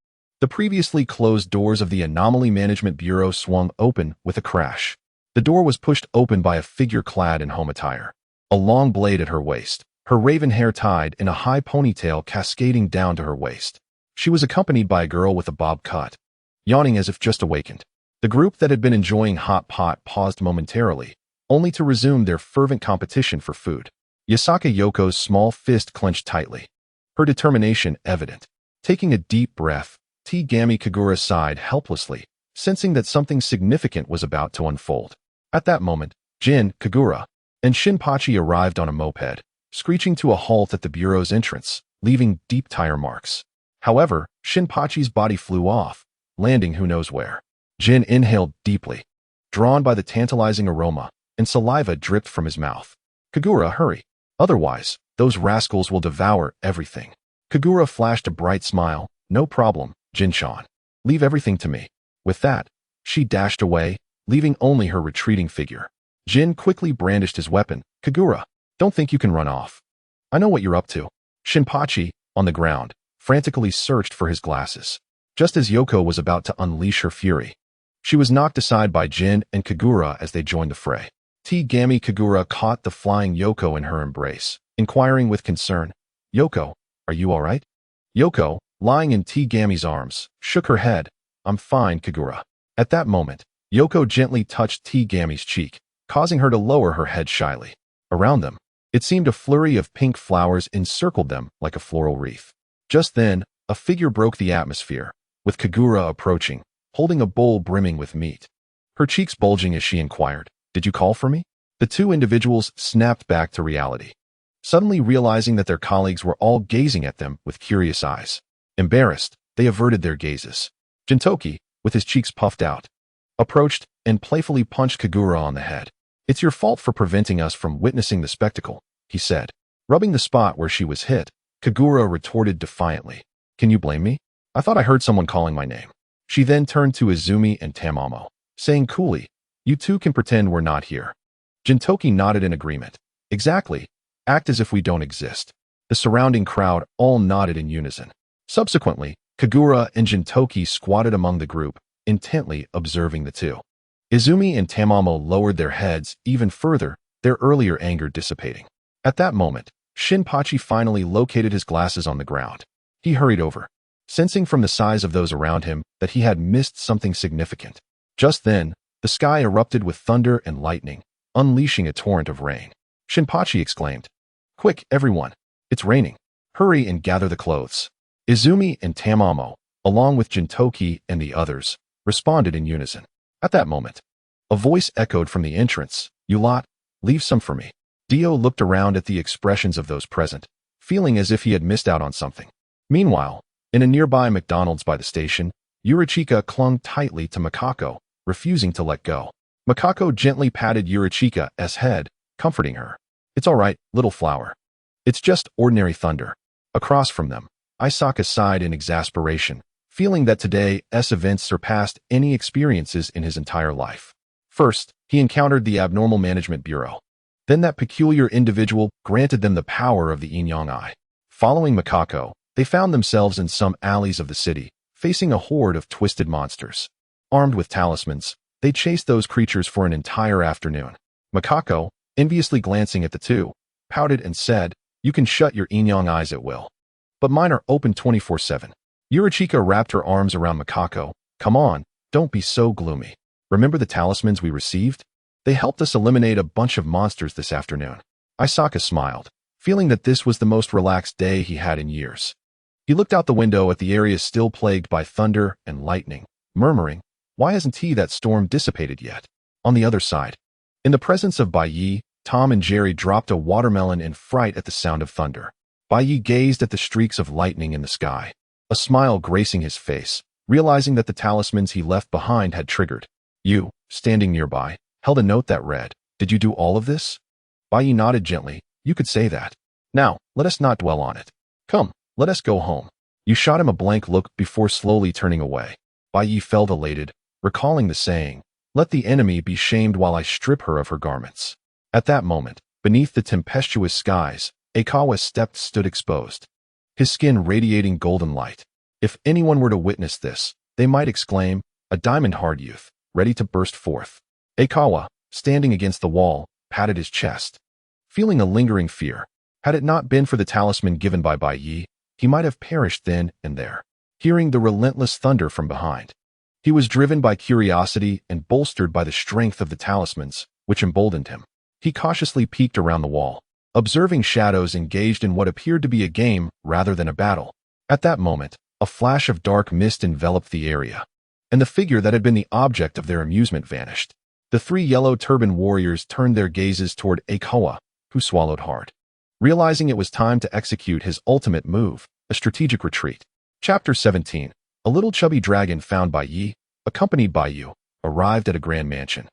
The previously closed doors of the Anomaly Management Bureau swung open with a crash. The door was pushed open by a figure clad in home attire, a long blade at her waist, her raven hair tied in a high ponytail cascading down to her waist. She was accompanied by a girl with a bob cut, yawning as if just awakened. The group that had been enjoying hot pot paused momentarily, only to resume their fervent competition for food. Yasaka Yoko's small fist clenched tightly, her determination evident. Taking a deep breath, T-Gami Kagura sighed helplessly, sensing that something significant was about to unfold. At that moment, Jin, Kagura, and Shinpachi arrived on a moped, screeching to a halt at the bureau's entrance, leaving deep tire marks. However, Shinpachi's body flew off, landing who knows where. Jin inhaled deeply, drawn by the tantalizing aroma, and saliva dripped from his mouth. "Kagura, hurry. Otherwise, those rascals will devour everything." Kagura flashed a bright smile. "No problem, Jin-chan. Leave everything to me." With that, she dashed away, leaving only her retreating figure. Jin quickly brandished his weapon. "Kagura, don't think you can run off. I know what you're up to." Shinpachi, on the ground, frantically searched for his glasses, just as Yoko was about to unleash her fury. She was knocked aside by Jin and Kagura as they joined the fray. T-Gami Kagura caught the flying Yoko in her embrace, inquiring with concern, "Yoko, are you all right?" Yoko, lying in T-Gami's arms, shook her head. "I'm fine, Kagura." At that moment, Yoko gently touched T-Gami's cheek, causing her to lower her head shyly. Around them, it seemed a flurry of pink flowers encircled them like a floral wreath. Just then, a figure broke the atmosphere, with Kagura approaching, holding a bowl brimming with meat. Her cheeks bulging as she inquired, "Did you call for me?" The two individuals snapped back to reality, suddenly realizing that their colleagues were all gazing at them with curious eyes. Embarrassed, they averted their gazes. Jintoki, with his cheeks puffed out, approached and playfully punched Kagura on the head. "It's your fault for preventing us from witnessing the spectacle," he said. Rubbing the spot where she was hit, Kagura retorted defiantly, "Can you blame me? I thought I heard someone calling my name." She then turned to Izumi and Tamamo, saying coolly, "You two can pretend we're not here." Jintoki nodded in agreement. "Exactly. Act as if we don't exist." The surrounding crowd all nodded in unison. Subsequently, Kagura and Jintoki squatted among the group, intently observing the two. Izumi and Tamamo lowered their heads even further, their earlier anger dissipating. At that moment, Shinpachi finally located his glasses on the ground. He hurried over, sensing from the size of those around him that he had missed something significant. Just then, the sky erupted with thunder and lightning, unleashing a torrent of rain. Shinpachi exclaimed, "Quick, everyone! It's raining! Hurry and gather the clothes." Izumi and Tamamo, along with Jintoki and the others, responded in unison. At that moment, a voice echoed from the entrance, "You lot, leave some for me." Dio looked around at the expressions of those present, feeling as if he had missed out on something. Meanwhile, in a nearby McDonald's by the station, Yurichika clung tightly to Makako, refusing to let go. Makako gently patted Yurichika's head, comforting her. "It's all right, little flower. It's just ordinary thunder." Across from them, Isaka sighed in exasperation, feeling that today's events surpassed any experiences in his entire life. First, he encountered the Abnormal Management Bureau. Then that peculiar individual granted them the power of the Yin-Yang Eye. Following Makako, they found themselves in some alleys of the city, facing a horde of twisted monsters. Armed with talismans, they chased those creatures for an entire afternoon. Makako, enviously glancing at the two, pouted and said, "You can shut your Yin-Yang eyes at will. But mine are open 24/7. Yurichika wrapped her arms around Makako. "Come on, don't be so gloomy. Remember the talismans we received? They helped us eliminate a bunch of monsters this afternoon." Isaka smiled, feeling that this was the most relaxed day he had in years. He looked out the window at the area still plagued by thunder and lightning, murmuring, "Why hasn't that storm dissipated yet?" On the other side, in the presence of Bai Yi, Tom and Jerry dropped a watermelon in fright at the sound of thunder. Bai Yi gazed at the streaks of lightning in the sky, a smile gracing his face, realizing that the talismans he left behind had triggered. You, standing nearby, held a note that read, "Did you do all of this?" Bai Yi nodded gently. "You could say that. Now, let us not dwell on it. Come, let us go home." You shot him a blank look before slowly turning away. Bai Yi felt elated, recalling the saying, "Let the enemy be shamed while I strip her of her garments." At that moment, beneath the tempestuous skies, Aikawa stood exposed, his skin radiating golden light. If anyone were to witness this, they might exclaim, "A diamond-hard youth, ready to burst forth." Aikawa, standing against the wall, patted his chest, feeling a lingering fear. Had it not been for the talisman given by Bai Yi, he might have perished then and there. Hearing the relentless thunder from behind, he was driven by curiosity and bolstered by the strength of the talismans, which emboldened him. He cautiously peeked around the wall, observing shadows engaged in what appeared to be a game rather than a battle. At that moment, a flash of dark mist enveloped the area, and the figure that had been the object of their amusement vanished. The three yellow-turban warriors turned their gazes toward Aikawa, who swallowed hard, realizing it was time to execute his ultimate move, a strategic retreat. Chapter 17. A little chubby dragon found by Yi, accompanied by Yu, arrived at a grand mansion,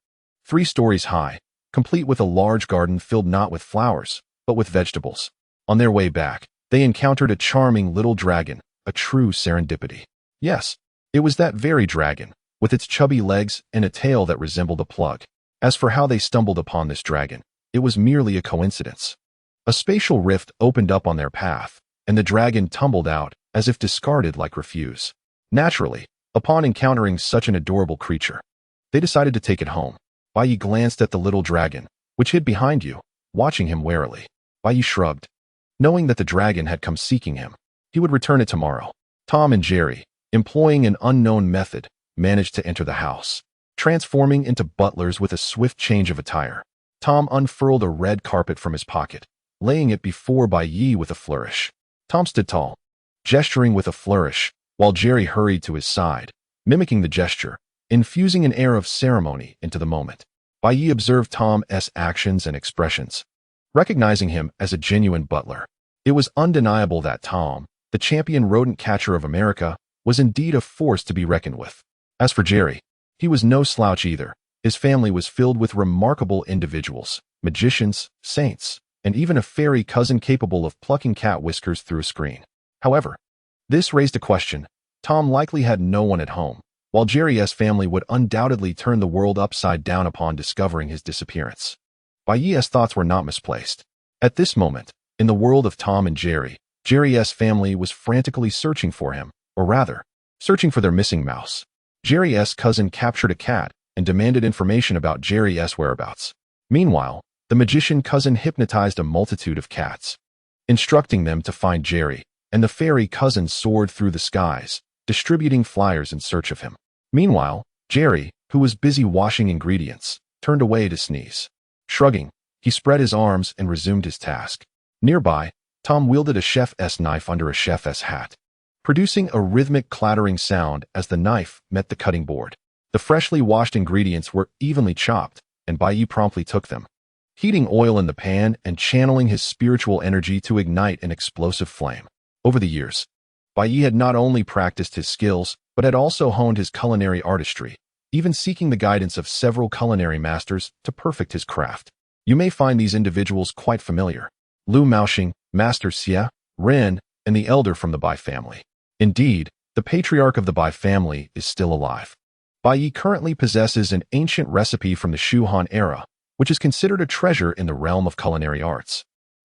3 stories high, complete with a large garden filled not with flowers, but with vegetables. On their way back, they encountered a charming little dragon, a true serendipity. Yes, it was that very dragon, with its chubby legs and a tail that resembled a plug. As for how they stumbled upon this dragon, it was merely a coincidence. A spatial rift opened up on their path, and the dragon tumbled out, as if discarded like refuse. Naturally, upon encountering such an adorable creature, they decided to take it home. Bai Yi glanced at the little dragon, which hid behind you, watching him warily. Bai Yi shrugged, knowing that the dragon had come seeking him. He would return it tomorrow. Tom and Jerry, employing an unknown method, managed to enter the house, transforming into butlers with a swift change of attire. Tom unfurled a red carpet from his pocket, laying it before Bai Yi with a flourish. Tom stood tall, gesturing with a flourish, while Jerry hurried to his side, mimicking the gesture, infusing an air of ceremony into the moment. Bai Yi observed Tom's actions and expressions, recognizing him as a genuine butler. It was undeniable that Tom, the champion rodent catcher of America, was indeed a force to be reckoned with. As for Jerry, he was no slouch either. His family was filled with remarkable individuals, magicians, saints, and even a fairy cousin capable of plucking cat whiskers through a screen. However, this raised a question. Tom likely had no one at home, while Jerry's family would undoubtedly turn the world upside down upon discovering his disappearance. Bai Yi's thoughts were not misplaced. At this moment, in the world of Tom and Jerry, Jerry's family was frantically searching for him, or rather, searching for their missing mouse. Jerry's cousin captured a cat, and demanded information about Jerry's whereabouts. Meanwhile, the magician cousin hypnotized a multitude of cats, instructing them to find Jerry, and the fairy cousin soared through the skies, distributing flyers in search of him. Meanwhile, Jerry, who was busy washing ingredients, turned away to sneeze. Shrugging, he spread his arms and resumed his task. Nearby, Tom wielded a chef's knife under a chef's hat, producing a rhythmic clattering sound as the knife met the cutting board. The freshly washed ingredients were evenly chopped, and Bai Yi promptly took them, heating oil in the pan and channeling his spiritual energy to ignite an explosive flame. Over the years, Bai Yi had not only practiced his skills, but had also honed his culinary artistry, even seeking the guidance of several culinary masters to perfect his craft. You may find these individuals quite familiar: Lu Maoxing, Master Xie, Ren, and the elder from the Bai family. Indeed, the patriarch of the Bai family is still alive. Bai Yi currently possesses an ancient recipe from the Shu Han era, which is considered a treasure in the realm of culinary arts.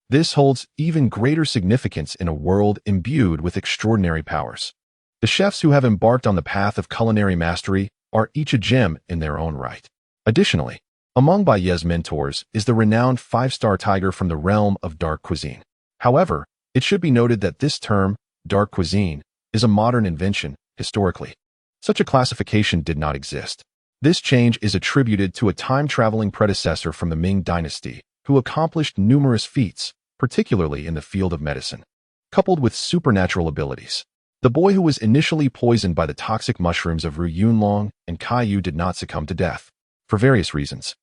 This holds even greater significance in a world imbued with extraordinary powers. The chefs who have embarked on the path of culinary mastery are each a gem in their own right. Additionally, among Bai Yi's mentors is the renowned 5-star tiger from the realm of dark cuisine. However, it should be noted that this term, dark cuisine, is a modern invention. Historically, such a classification did not exist. This change is attributed to a time-traveling predecessor from the Ming dynasty who accomplished numerous feats, particularly in the field of medicine, coupled with supernatural abilities. The boy who was initially poisoned by the toxic mushrooms of Ru Yunlong and Caillou did not succumb to death. For various reasons,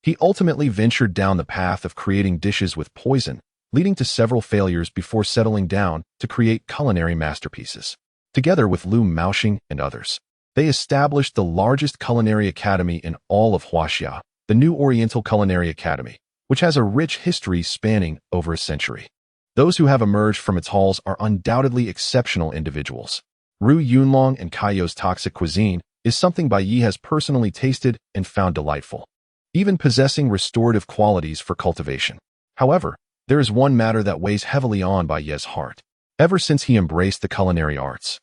he ultimately ventured down the path of creating dishes with poison, leading to several failures before settling down to create culinary masterpieces. Together with Lu Maoxing and others, they established the largest culinary academy in all of Huaxia, the New Oriental Culinary Academy, which has a rich history spanning over a century. Those who have emerged from its halls are undoubtedly exceptional individuals. Ru Yunlong and Caillou's toxic cuisine is something Bai Yi has personally tasted and found delightful, even possessing restorative qualities for cultivation. However, there is one matter that weighs heavily on Bai Yi's heart. Ever since he embraced the culinary arts,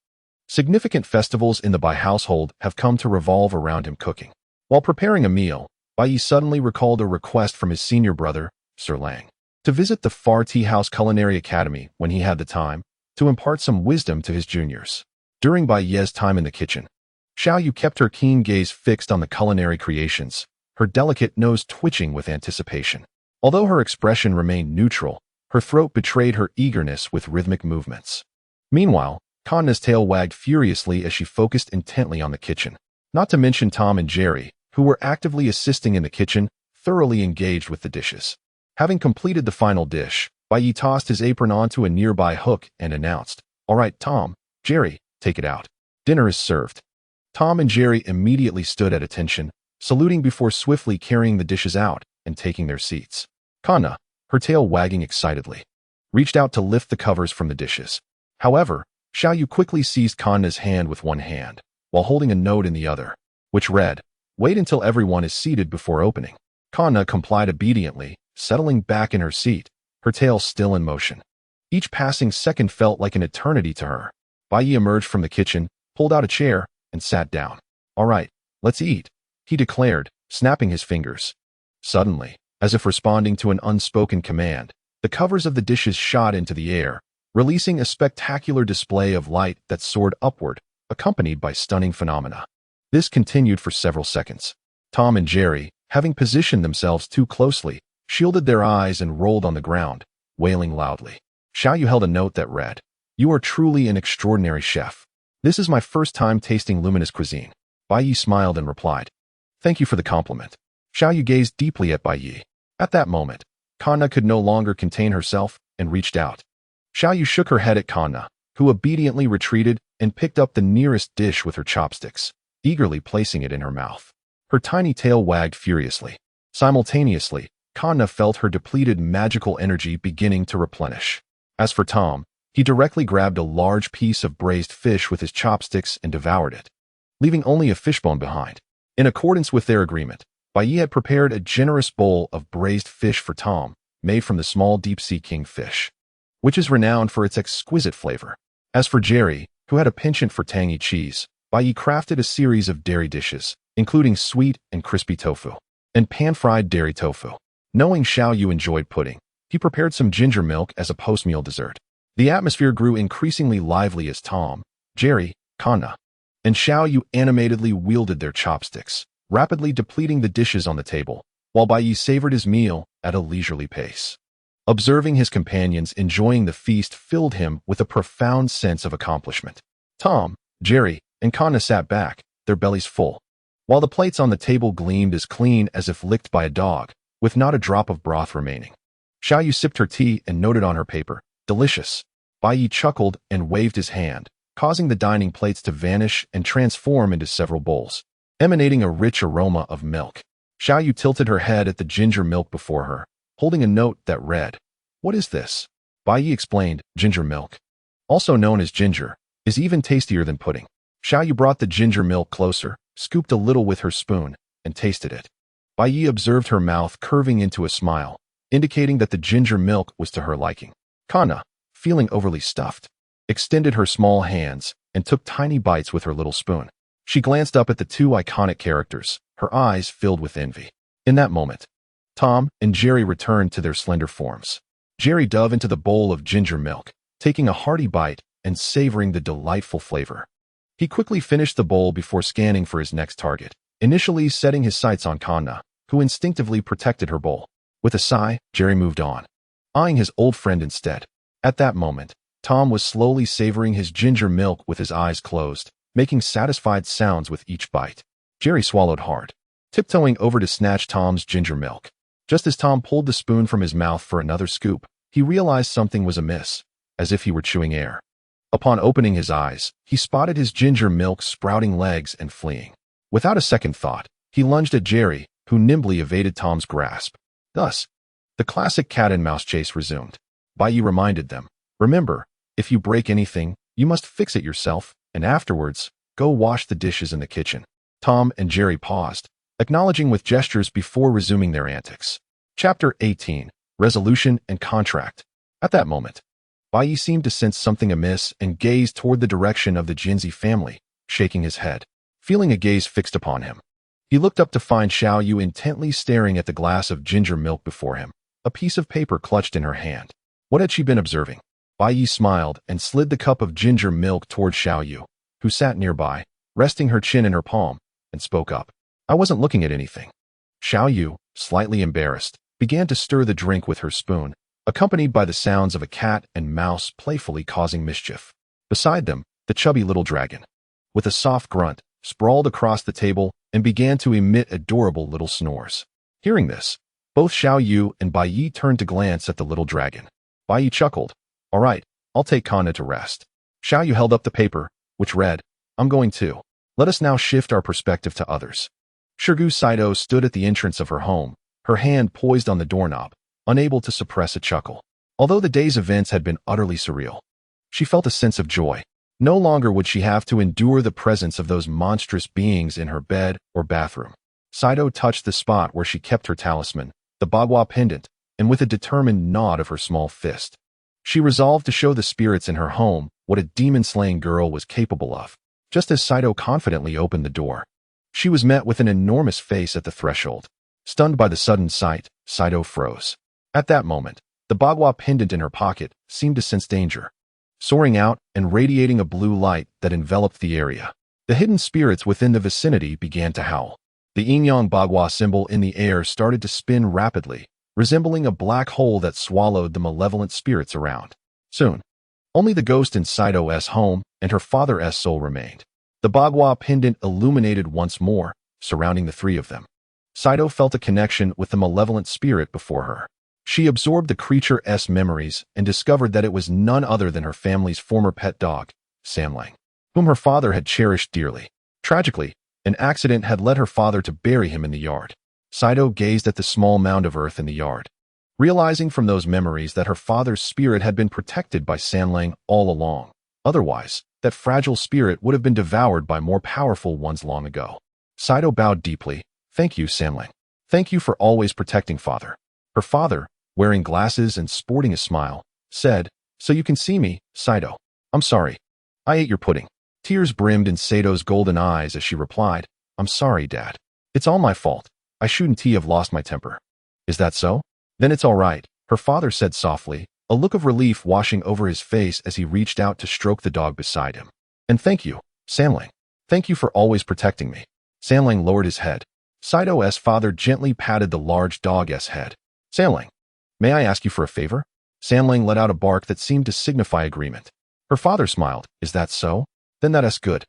significant festivals in the Bai household have come to revolve around him cooking. While preparing a meal, Bai Yi suddenly recalled a request from his senior brother, Sir Lang, to visit the Far Tea House Culinary Academy when he had the time, to impart some wisdom to his juniors. During Bai Yi's time in the kitchen, Xiao Yu kept her keen gaze fixed on the culinary creations, her delicate nose twitching with anticipation. Although her expression remained neutral, her throat betrayed her eagerness with rhythmic movements. Meanwhile, Kanna's tail wagged furiously as she focused intently on the kitchen. Not to mention Tom and Jerry, who were actively assisting in the kitchen, thoroughly engaged with the dishes. Having completed the final dish, Bai Yi tossed his apron onto a nearby hook and announced, "All right, Tom, Jerry, take it out. Dinner is served." Tom and Jerry immediately stood at attention, saluting before swiftly carrying the dishes out and taking their seats. Kanna, her tail wagging excitedly, reached out to lift the covers from the dishes. However, Xiao Yu quickly seized Kanna's hand with one hand, while holding a note in the other, which read, "Wait until everyone is seated before opening." Kanna complied obediently, settling back in her seat, her tail still in motion. Each passing second felt like an eternity to her. Bai Yi emerged from the kitchen, pulled out a chair, and sat down. "All right, let's eat," he declared, snapping his fingers. Suddenly, as if responding to an unspoken command, the covers of the dishes shot into the air, releasing a spectacular display of light that soared upward, accompanied by stunning phenomena. This continued for several seconds. Tom and Jerry, having positioned themselves too closely, shielded their eyes and rolled on the ground, wailing loudly. Xiao Yu held a note that read, "You are truly an extraordinary chef. This is my first time tasting luminous cuisine." Bai Yi smiled and replied, "Thank you for the compliment." Xiao Yu gazed deeply at Bai Yi. At that moment, Kanna could no longer contain herself and reached out. Xiao Yu shook her head at Kanna, who obediently retreated and picked up the nearest dish with her chopsticks, eagerly placing it in her mouth. Her tiny tail wagged furiously. Simultaneously, Kanna felt her depleted magical energy beginning to replenish. As for Tom, he directly grabbed a large piece of braised fish with his chopsticks and devoured it, leaving only a fishbone behind. In accordance with their agreement, Bai Yi had prepared a generous bowl of braised fish for Tom, made from the small deep-sea kingfish, which is renowned for its exquisite flavor. As for Jerry, who had a penchant for tangy cheese, Bai Yi crafted a series of dairy dishes, including sweet and crispy tofu and pan-fried dairy tofu. Knowing Xiao Yu enjoyed pudding, he prepared some ginger milk as a post-meal dessert. The atmosphere grew increasingly lively as Tom, Jerry, Kanna, and Xiao Yu animatedly wielded their chopsticks, rapidly depleting the dishes on the table, while Bai Yi savored his meal at a leisurely pace. Observing his companions enjoying the feast filled him with a profound sense of accomplishment. Tom, Jerry, and Kanna sat back, their bellies full, while the plates on the table gleamed as clean as if licked by a dog, with not a drop of broth remaining. Xiao Yu sipped her tea and noted on her paper, "Delicious." Bai Yi chuckled and waved his hand, causing the dining plates to vanish and transform into several bowls, emanating a rich aroma of milk. Xiao Yu tilted her head at the ginger milk before her, holding a note that read, "What is this?" Bai Yi explained, "Ginger milk, also known as ginger, is even tastier than pudding." Xiao Yu brought the ginger milk closer, scooped a little with her spoon, and tasted it. Bai Yi observed her mouth curving into a smile, indicating that the ginger milk was to her liking. Kanna, feeling overly stuffed, extended her small hands and took tiny bites with her little spoon. She glanced up at the two iconic characters, her eyes filled with envy. In that moment, Tom and Jerry returned to their slender forms. Jerry dove into the bowl of ginger milk, taking a hearty bite and savoring the delightful flavor. He quickly finished the bowl before scanning for his next target, initially setting his sights on Kanna, who instinctively protected her bowl. With a sigh, Jerry moved on, eyeing his old friend instead. At that moment, Tom was slowly savoring his ginger milk with his eyes closed, making satisfied sounds with each bite. Jerry swallowed hard, tiptoeing over to snatch Tom's ginger milk. Just as Tom pulled the spoon from his mouth for another scoop, he realized something was amiss, as if he were chewing air. Upon opening his eyes, he spotted his ginger milk sprouting legs and fleeing. Without a second thought, he lunged at Jerry, who nimbly evaded Tom's grasp. Thus, the classic cat-and-mouse chase resumed. Bai Yi reminded them, "Remember, if you break anything, you must fix it yourself, and afterwards, go wash the dishes in the kitchen." Tom and Jerry paused, acknowledging with gestures before resuming their antics. Chapter 18, Resolution and Contract. At that moment, Bai Yi seemed to sense something amiss and gazed toward the direction of the Jinzi family, shaking his head. Feeling a gaze fixed upon him, he looked up to find Xiao Yu intently staring at the glass of ginger milk before him, a piece of paper clutched in her hand. What had she been observing? Bai Yi smiled and slid the cup of ginger milk toward Xiao Yu, who sat nearby, resting her chin in her palm, and spoke up. "I wasn't looking at anything." Xiao Yu, slightly embarrassed, began to stir the drink with her spoon, accompanied by the sounds of a cat and mouse playfully causing mischief. Beside them, the chubby little dragon, with a soft grunt, sprawled across the table and began to emit adorable little snores. Hearing this, both Xiao Yu and Bai Yi turned to glance at the little dragon. Bai Yi chuckled. "All right, I'll take Kanna to rest." Xiao Yu held up the paper, which read, "I'm going too. Let us now shift our perspective to others." Shirgu Saito stood at the entrance of her home, her hand poised on the doorknob, unable to suppress a chuckle. Although the day's events had been utterly surreal, she felt a sense of joy. No longer would she have to endure the presence of those monstrous beings in her bed or bathroom. Saito touched the spot where she kept her talisman, the Bagua pendant, and with a determined nod of her small fist, she resolved to show the spirits in her home what a demon-slaying girl was capable of. Just as Saito confidently opened the door, she was met with an enormous face at the threshold. Stunned by the sudden sight, Saito froze. At that moment, the Bagua pendant in her pocket seemed to sense danger, soaring out and radiating a blue light that enveloped the area. The hidden spirits within the vicinity began to howl. The yin-yang Bagua symbol in the air started to spin rapidly, resembling a black hole that swallowed the malevolent spirits around. Soon, only the ghost in Saito's home and her father's soul remained. The Bagua pendant illuminated once more, surrounding the three of them. Saito felt a connection with the malevolent spirit before her. She absorbed the creature's memories and discovered that it was none other than her family's former pet dog, Samlang, whom her father had cherished dearly. Tragically, an accident had led her father to bury him in the yard. Saito gazed at the small mound of earth in the yard, realizing from those memories that her father's spirit had been protected by Samlang all along. Otherwise, that fragile spirit would have been devoured by more powerful ones long ago. Saito bowed deeply. "Thank you, Samlang. Thank you for always protecting father." Her father, wearing glasses and sporting a smile, said, "So you can see me, Saito. I'm sorry. I ate your pudding." Tears brimmed in Saito's golden eyes as she replied, I'm sorry, Dad. It's all my fault. I shouldn't have lost my temper. Is that so? Then it's all right, her father said softly, a look of relief washing over his face as he reached out to stroke the dog beside him. And thank you, Sanling. Thank you for always protecting me. Sanling lowered his head. Saito's father gently patted the large dog's head. Sanling, may I ask you for a favor? Sanling let out a bark that seemed to signify agreement. Her father smiled. Is that so? Then that's good.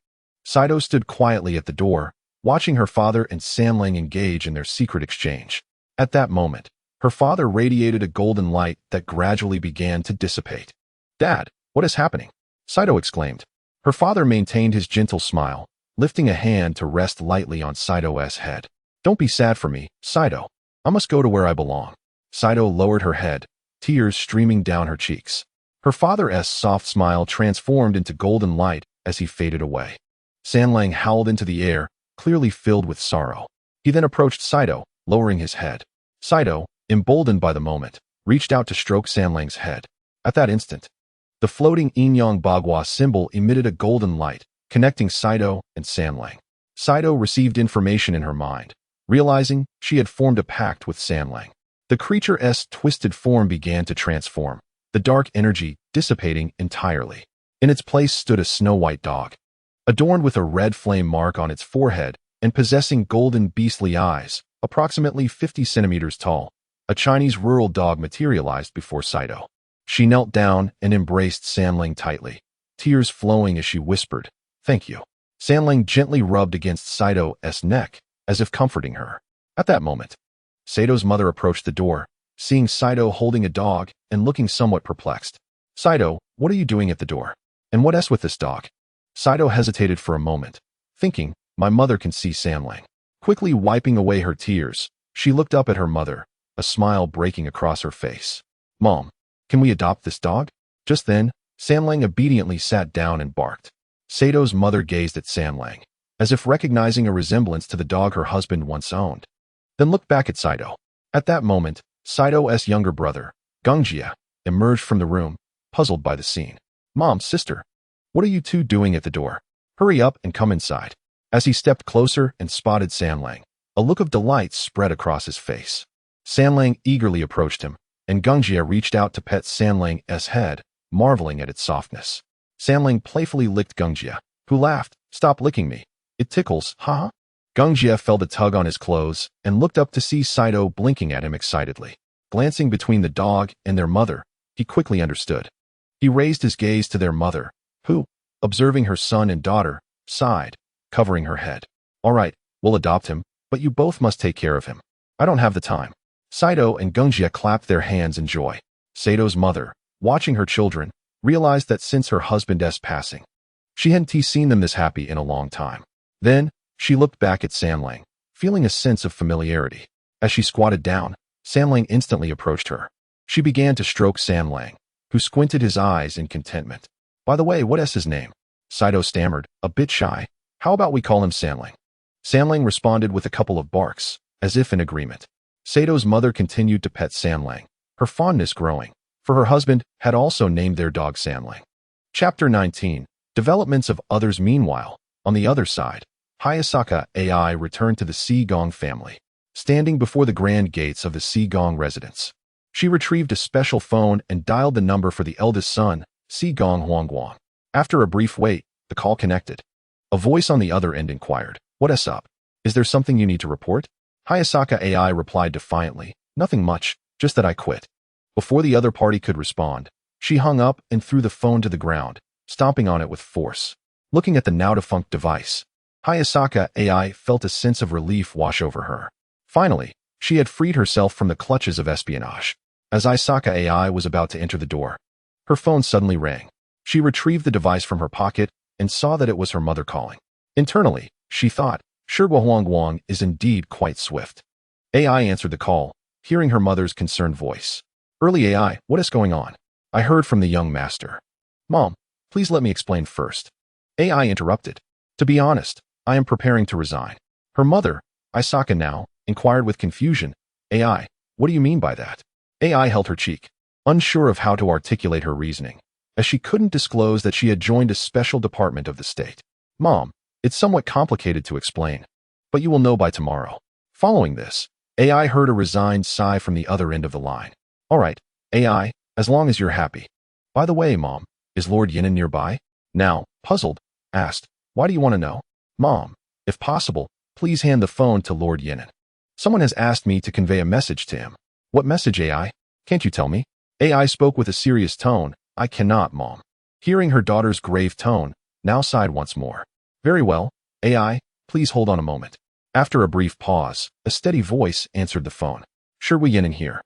Saito stood quietly at the door, watching her father and Sanling engage in their secret exchange. At that moment, her father radiated a golden light that gradually began to dissipate. Dad, what is happening? Saito exclaimed. Her father maintained his gentle smile, lifting a hand to rest lightly on Saito's head. Don't be sad for me, Saito. I must go to where I belong. Saito lowered her head, tears streaming down her cheeks. Her father's soft smile transformed into golden light as he faded away. Sanling howled into the air, clearly filled with sorrow. He then approached Saito, lowering his head. Saito, emboldened by the moment, reached out to stroke Sanling's head. At that instant, the floating Inyang Bagua symbol emitted a golden light, connecting Saito and Sanling. Saito received information in her mind, realizing she had formed a pact with Sanling. The creature's twisted form began to transform, the dark energy dissipating entirely. In its place stood a snow-white dog, adorned with a red flame mark on its forehead and possessing golden beastly eyes, approximately 50 centimeters tall. A Chinese rural dog materialized before Saito. She knelt down and embraced Sanling tightly, tears flowing as she whispered, "Thank you." Sanling gently rubbed against Saito's neck, as if comforting her. At that moment, Saito's mother approached the door, seeing Saito holding a dog and looking somewhat perplexed. Saito, what are you doing at the door? And what's with this dog? Saito hesitated for a moment, thinking, my mother can see Sanling. Quickly wiping away her tears, she looked up at her mother, a smile breaking across her face. Mom, can we adopt this dog? Just then, Sanling obediently sat down and barked. Saito's mother gazed at Sanling, as if recognizing a resemblance to the dog her husband once owned. Then looked back at Saito. At that moment, Saito's younger brother, Gungjia, emerged from the room, puzzled by the scene. Mom, sister, what are you two doing at the door? Hurry up and come inside. As he stepped closer and spotted Sanling, a look of delight spread across his face. Sanling eagerly approached him, and Gungjia reached out to pet Sanling's head, marveling at its softness. Sanling playfully licked Gungjia, who laughed, "Stop licking me. It tickles, haha." Gungjia felt a tug on his clothes and looked up to see Saito blinking at him excitedly. Glancing between the dog and their mother, he quickly understood. He raised his gaze to their mother, who, observing her son and daughter, sighed, covering her head. All right, we'll adopt him, but you both must take care of him. I don't have the time. Saito and Gungjia clapped their hands in joy. Saito's mother, watching her children, realized that since her husband's passing, she hadn't seen them this happy in a long time. Then, she looked back at Sanling, feeling a sense of familiarity. As she squatted down, Sanling instantly approached her. She began to stroke Sanling, who squinted his eyes in contentment. By the way, what's his name? Saito stammered, a bit shy. How about we call him Sanling? Sanling responded with a couple of barks, as if in agreement. Saito's mother continued to pet Sanling, her fondness growing, for her husband had also named their dog Sanling. Chapter 19. Developments of others. Meanwhile, on the other side, Hayasaka AI returned to the Seagong family, standing before the grand gates of the Seagong residence. She retrieved a special phone and dialed the number for the eldest son, Seagong Huangguang. After a brief wait, the call connected. A voice on the other end inquired, "What's up? Is there something you need to report?" Hayasaka AI replied defiantly, "Nothing much, just that I quit." Before the other party could respond, she hung up and threw the phone to the ground, stomping on it with force. Looking at the now-defunct device, Hayasaka AI felt a sense of relief wash over her. Finally, she had freed herself from the clutches of espionage. As Hayasaka AI was about to enter the door, her phone suddenly rang. She retrieved the device from her pocket and saw that it was her mother calling. Internally, she thought, Shirgua Huangguang is indeed quite swift. AI answered the call, hearing her mother's concerned voice. Early AI, what is going on? I heard from the young master. Mom, please let me explain first. AI interrupted. To be honest, I am preparing to resign. Her mother, Isaka now, inquired with confusion. AI, what do you mean by that? AI held her cheek, unsure of how to articulate her reasoning, as she couldn't disclose that she had joined a special department of the state. Mom, it's somewhat complicated to explain. but you will know by tomorrow. Following this, AI heard a resigned sigh from the other end of the line. All right, AI, as long as you're happy. By the way, Mom, is Lord Yinan nearby? Now, puzzled, asked, why do you want to know? Mom, if possible, please hand the phone to Lord Yinan. Someone has asked me to convey a message to him. What message, AI? Can't you tell me? AI spoke with a serious tone. I cannot, Mom. Hearing her daughter's grave tone, now sighed once more. Very well, AI, please hold on a moment. After a brief pause, a steady voice answered the phone. Sure, we Yinan here.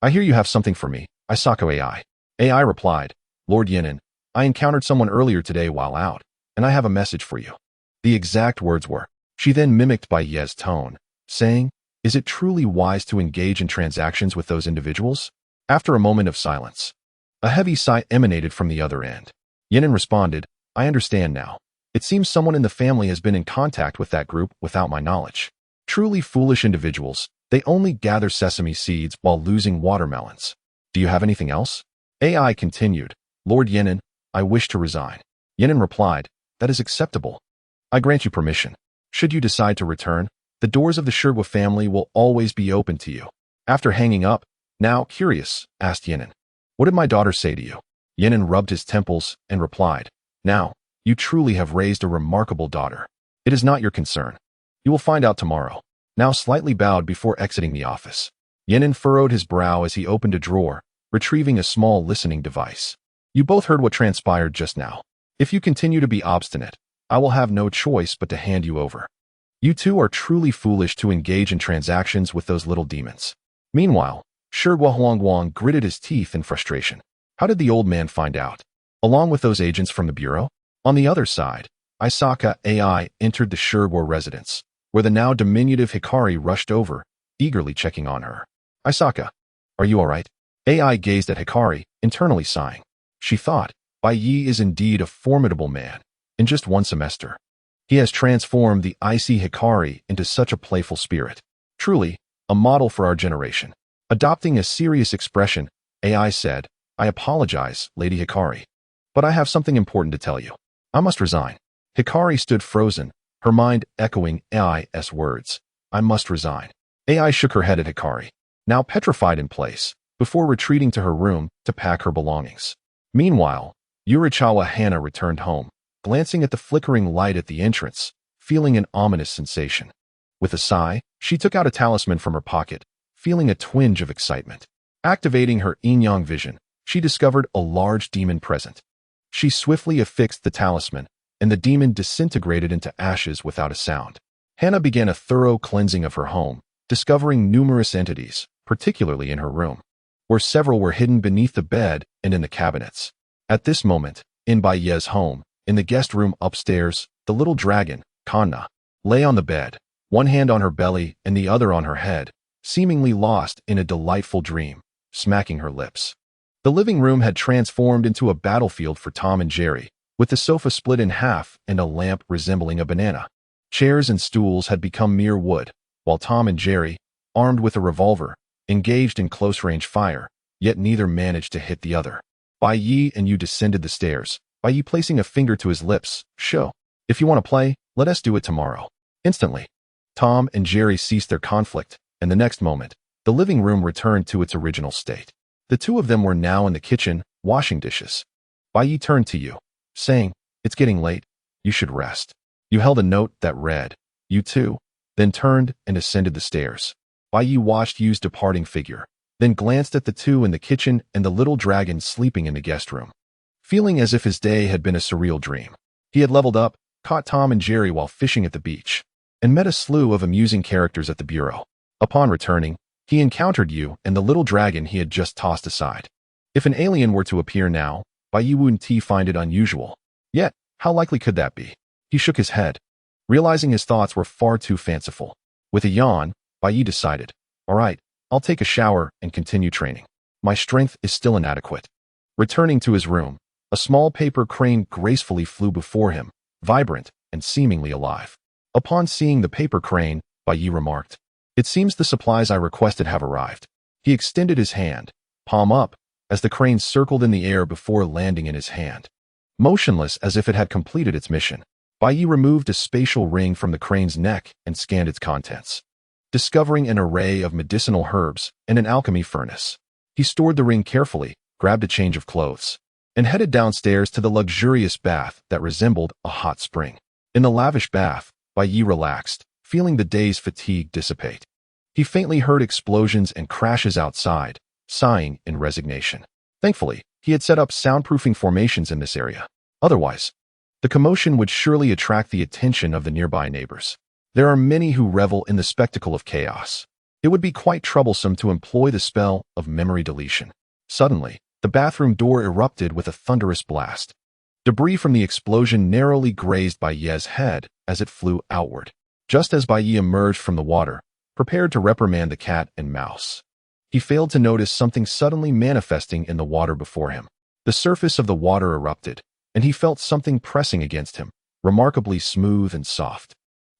I hear you have something for me, Isako AI. AI replied, Lord Yinan, I encountered someone earlier today while out, and I have a message for you. The exact words were. She then mimicked by Ye's tone, saying, is it truly wise to engage in transactions with those individuals? After a moment of silence, a heavy sigh emanated from the other end. Yinan responded, I understand now. It seems someone in the family has been in contact with that group without my knowledge. Truly foolish individuals, they only gather sesame seeds while losing watermelons. Do you have anything else? AI continued, Lord Yinan, I wish to resign. Yinan replied, that is acceptable. I grant you permission. Should you decide to return, the doors of the Shirwa family will always be open to you. After hanging up, now curious, asked Yinan, what did my daughter say to you? Yinan rubbed his temples and replied, now, you truly have raised a remarkable daughter. It is not your concern. You will find out tomorrow. Now slightly bowed before exiting the office. Yinan furrowed his brow as he opened a drawer, retrieving a small listening device. You both heard what transpired just now. If you continue to be obstinate, I will have no choice but to hand you over. You two are truly foolish to engage in transactions with those little demons. Meanwhile, Shirwa Huangguang gritted his teeth in frustration. How did the old man find out? Along with those agents from the bureau? On the other side, Isaka AI entered the Shirwa residence, where the now diminutive Hikari rushed over, eagerly checking on her. Isaka, are you all right? AI gazed at Hikari, internally sighing. She thought, Bai Yi is indeed a formidable man. In just one semester, he has transformed the icy Hikari into such a playful spirit. Truly, a model for our generation. Adopting a serious expression, AI said, I apologize, Lady Hikari, but I have something important to tell you. I must resign. Hikari stood frozen, her mind echoing AI's words. I must resign. AI shook her head at Hikari, now petrified in place, before retreating to her room to pack her belongings. Meanwhile, Yurichawa Hana returned home, glancing at the flickering light at the entrance, feeling an ominous sensation. With a sigh, she took out a talisman from her pocket, feeling a twinge of excitement. Activating her yin-yang vision, she discovered a large demon present. She swiftly affixed the talisman, and the demon disintegrated into ashes without a sound. Hannah began a thorough cleansing of her home, discovering numerous entities, particularly in her room, where several were hidden beneath the bed and in the cabinets. At this moment, in Bai Ye's home, in the guest room upstairs, the little dragon, Kanna, lay on the bed, one hand on her belly and the other on her head, seemingly lost in a delightful dream, smacking her lips. The living room had transformed into a battlefield for Tom and Jerry, with the sofa split in half and a lamp resembling a banana. Chairs and stools had become mere wood, while Tom and Jerry, armed with a revolver, engaged in close-range fire, yet neither managed to hit the other. Bai Yi and Yu descended the stairs, Bai Yi placing a finger to his lips. Show. If you want to play, let us do it tomorrow. Instantly, Tom and Jerry ceased their conflict, and the next moment, the living room returned to its original state. The two of them were now in the kitchen, washing dishes. Bai Yi turned to Yu, saying, it's getting late. You should rest. Yu held a note that read, you too, then turned and ascended the stairs. Bai Yi watched Yu's departing figure, then glanced at the two in the kitchen and the little dragon sleeping in the guest room. Feeling as if his day had been a surreal dream, he had leveled up, caught Tom and Jerry while fishing at the beach, and met a slew of amusing characters at the bureau. Upon returning, he encountered Yu and the little dragon he had just tossed aside. If an alien were to appear now, Bai Yi wouldn't find it unusual. Yet, how likely could that be? He shook his head, realizing his thoughts were far too fanciful. With a yawn, Bai Yi decided, all right, I'll take a shower and continue training. My strength is still inadequate. Returning to his room, a small paper crane gracefully flew before him, vibrant and seemingly alive. Upon seeing the paper crane, Bai Yi remarked, it seems the supplies I requested have arrived. He extended his hand, palm up, as the crane circled in the air before landing in his hand. Motionless as if it had completed its mission, Bai removed a spatial ring from the crane's neck and scanned its contents, discovering an array of medicinal herbs and an alchemy furnace. He stored the ring carefully, grabbed a change of clothes, and headed downstairs to the luxurious bath that resembled a hot spring. In the lavish bath, Bai relaxed, feeling the day's fatigue dissipate. He faintly heard explosions and crashes outside, sighing in resignation. Thankfully, he had set up soundproofing formations in this area. Otherwise, the commotion would surely attract the attention of the nearby neighbors. There are many who revel in the spectacle of chaos. It would be quite troublesome to employ the spell of memory deletion. Suddenly, the bathroom door erupted with a thunderous blast. Debris from the explosion narrowly grazed Bai's head as it flew outward. Just as Bai emerged from the water, prepared to reprimand the cat and mouse, he failed to notice something suddenly manifesting in the water before him. The surface of the water erupted, and he felt something pressing against him, remarkably smooth and soft.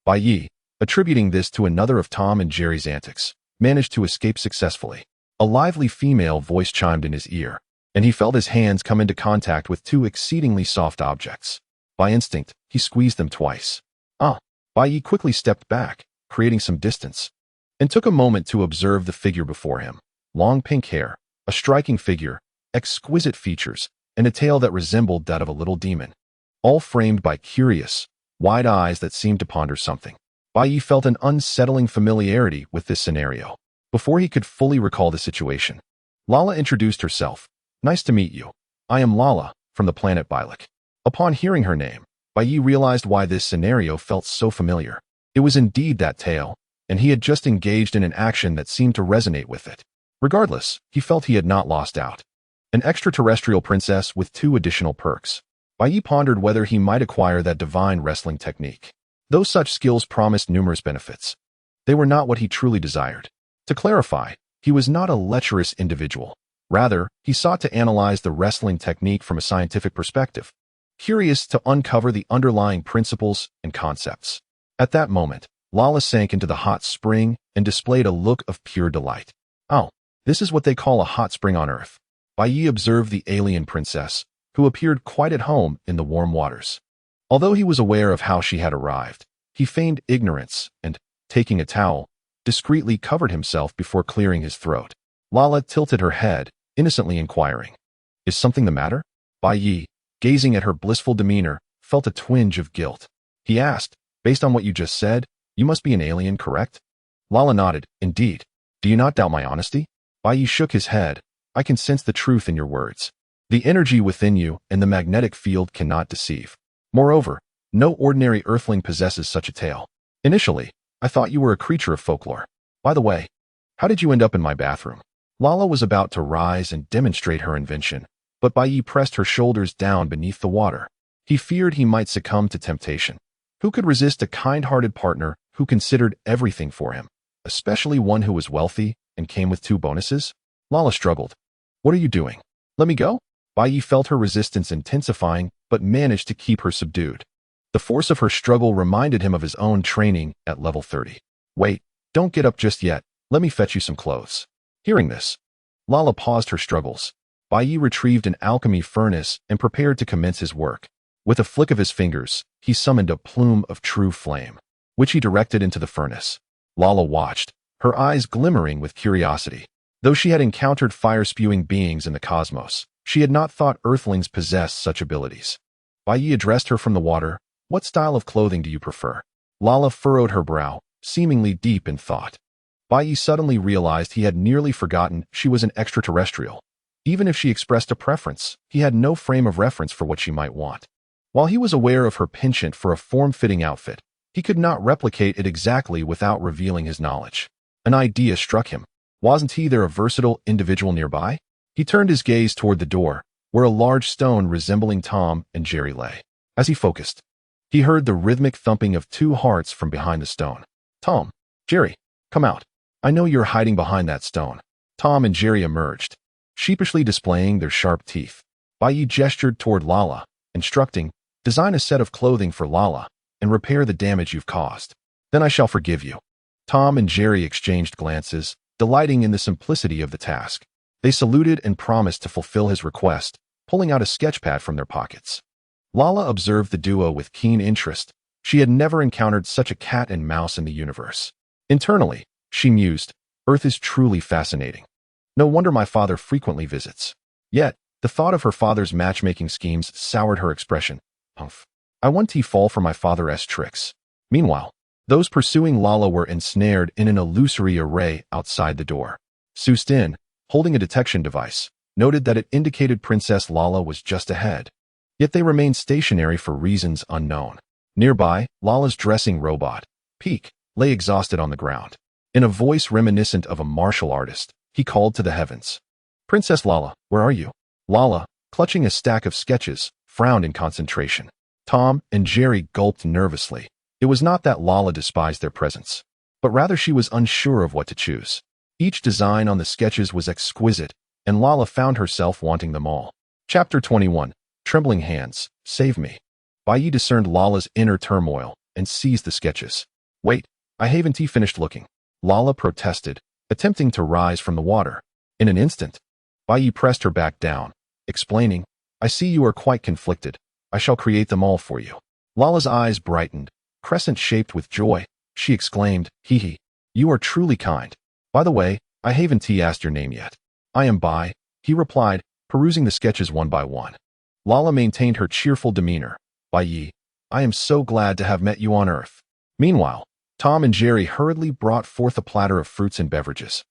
Bai, attributing this to another of Tom and Jerry's antics, managed to escape successfully. A lively female voice chimed in his ear, and he felt his hands come into contact with two exceedingly soft objects. By instinct, he squeezed them twice. Bai quickly stepped back, creating some distance, and took a moment to observe the figure before him. Long pink hair, a striking figure, exquisite features, and a tail that resembled that of a little demon, all framed by curious, wide eyes that seemed to ponder something. Bai felt an unsettling familiarity with this scenario. Before he could fully recall the situation, Lala introduced herself. "Nice to meet you. I am Lala, from the planet Bylek." Upon hearing her name, Bai realized why this scenario felt so familiar. It was indeed that tale, and he had just engaged in an action that seemed to resonate with it. Regardless, he felt he had not lost out. An extraterrestrial princess with 2 additional perks. Bai pondered whether he might acquire that divine wrestling technique. Though such skills promised numerous benefits, they were not what he truly desired. To clarify, he was not a lecherous individual. Rather, he sought to analyze the wrestling technique from a scientific perspective, curious to uncover the underlying principles and concepts. At that moment, Lala sank into the hot spring and displayed a look of pure delight. "Oh, this is what they call a hot spring on Earth." Bai observed the alien princess, who appeared quite at home in the warm waters. Although he was aware of how she had arrived, he feigned ignorance and, taking a towel, discreetly covered himself before clearing his throat. Lala tilted her head, innocently inquiring, "Is something the matter?" Bai, gazing at her blissful demeanor, felt a twinge of guilt. He asked, "Based on what you just said, you must be an alien, correct?" Lala nodded. "Indeed. Do you not doubt my honesty?" Bai shook his head. "I can sense the truth in your words. The energy within you and the magnetic field cannot deceive. Moreover, no ordinary earthling possesses such a tale. Initially, I thought you were a creature of folklore. By the way, how did you end up in my bathroom?" Lala was about to rise and demonstrate her invention, but Bai pressed her shoulders down beneath the water. He feared he might succumb to temptation. Who could resist a kind-hearted partner who considered everything for him, especially one who was wealthy and came with 2 bonuses? Lala struggled. "What are you doing? Let me go?" Bai felt her resistance intensifying, but managed to keep her subdued. The force of her struggle reminded him of his own training at level 30. "Wait, don't get up just yet. Let me fetch you some clothes." Hearing this, Lala paused her struggles. Bai retrieved an alchemy furnace and prepared to commence his work. With a flick of his fingers, he summoned a plume of true flame, which he directed into the furnace. Lala watched, her eyes glimmering with curiosity. Though she had encountered fire-spewing beings in the cosmos, she had not thought Earthlings possessed such abilities. Bai addressed her from the water. "What style of clothing do you prefer?" Lala furrowed her brow, seemingly deep in thought. Bai suddenly realized he had nearly forgotten she was an extraterrestrial. Even if she expressed a preference, he had no frame of reference for what she might want. While he was aware of her penchant for a form-fitting outfit, he could not replicate it exactly without revealing his knowledge. An idea struck him. Wasn't there a versatile individual nearby? He turned his gaze toward the door, where a large stone resembling Tom and Jerry lay. As he focused, he heard the rhythmic thumping of 2 hearts from behind the stone. "Tom, Jerry, come out. I know you're hiding behind that stone." Tom and Jerry emerged, sheepishly displaying their sharp teeth. Bai gestured toward Lala, instructing, "Design a set of clothing for Lala and repair the damage you've caused. Then I shall forgive you." Tom and Jerry exchanged glances, delighting in the simplicity of the task. They saluted and promised to fulfill his request, pulling out a sketch pad from their pockets. Lala observed the duo with keen interest. She had never encountered such a cat and mouse in the universe. Internally, she mused, Earth is truly fascinating. No wonder my father frequently visits. Yet, the thought of her father's matchmaking schemes soured her expression. Humph. I won't fall for my father's tricks. Meanwhile, those pursuing Lala were ensnared in an illusory array outside the door. Sustin, holding a detection device, noted that it indicated Princess Lala was just ahead. Yet they remained stationary for reasons unknown. Nearby, Lala's dressing robot, Peak, lay exhausted on the ground. In a voice reminiscent of a martial artist, he called to the heavens. Princess Lala, where are you? Lala, clutching a stack of sketches, frowned in concentration. Tom and Jerry gulped nervously. It was not that Lala despised their presence, but rather she was unsure of what to choose. Each design on the sketches was exquisite, and Lala found herself wanting them all. Chapter 21. Trembling Hands, Save Me. Bai discerned Lala's inner turmoil and seized the sketches. Wait, I haven't finished looking. Lala protested, attempting to rise from the water. In an instant, Bai pressed her back down, explaining, I see you are quite conflicted. I shall create them all for you. Lala's eyes brightened, crescent-shaped with joy. She exclaimed, Hee hee, you are truly kind. By the way, I haven't asked your name yet. I am Bai, he replied, perusing the sketches one by one. Lala maintained her cheerful demeanor. Bai, I am so glad to have met you on Earth. Meanwhile, Tom and Jerry hurriedly brought forth a platter of fruits and beverages,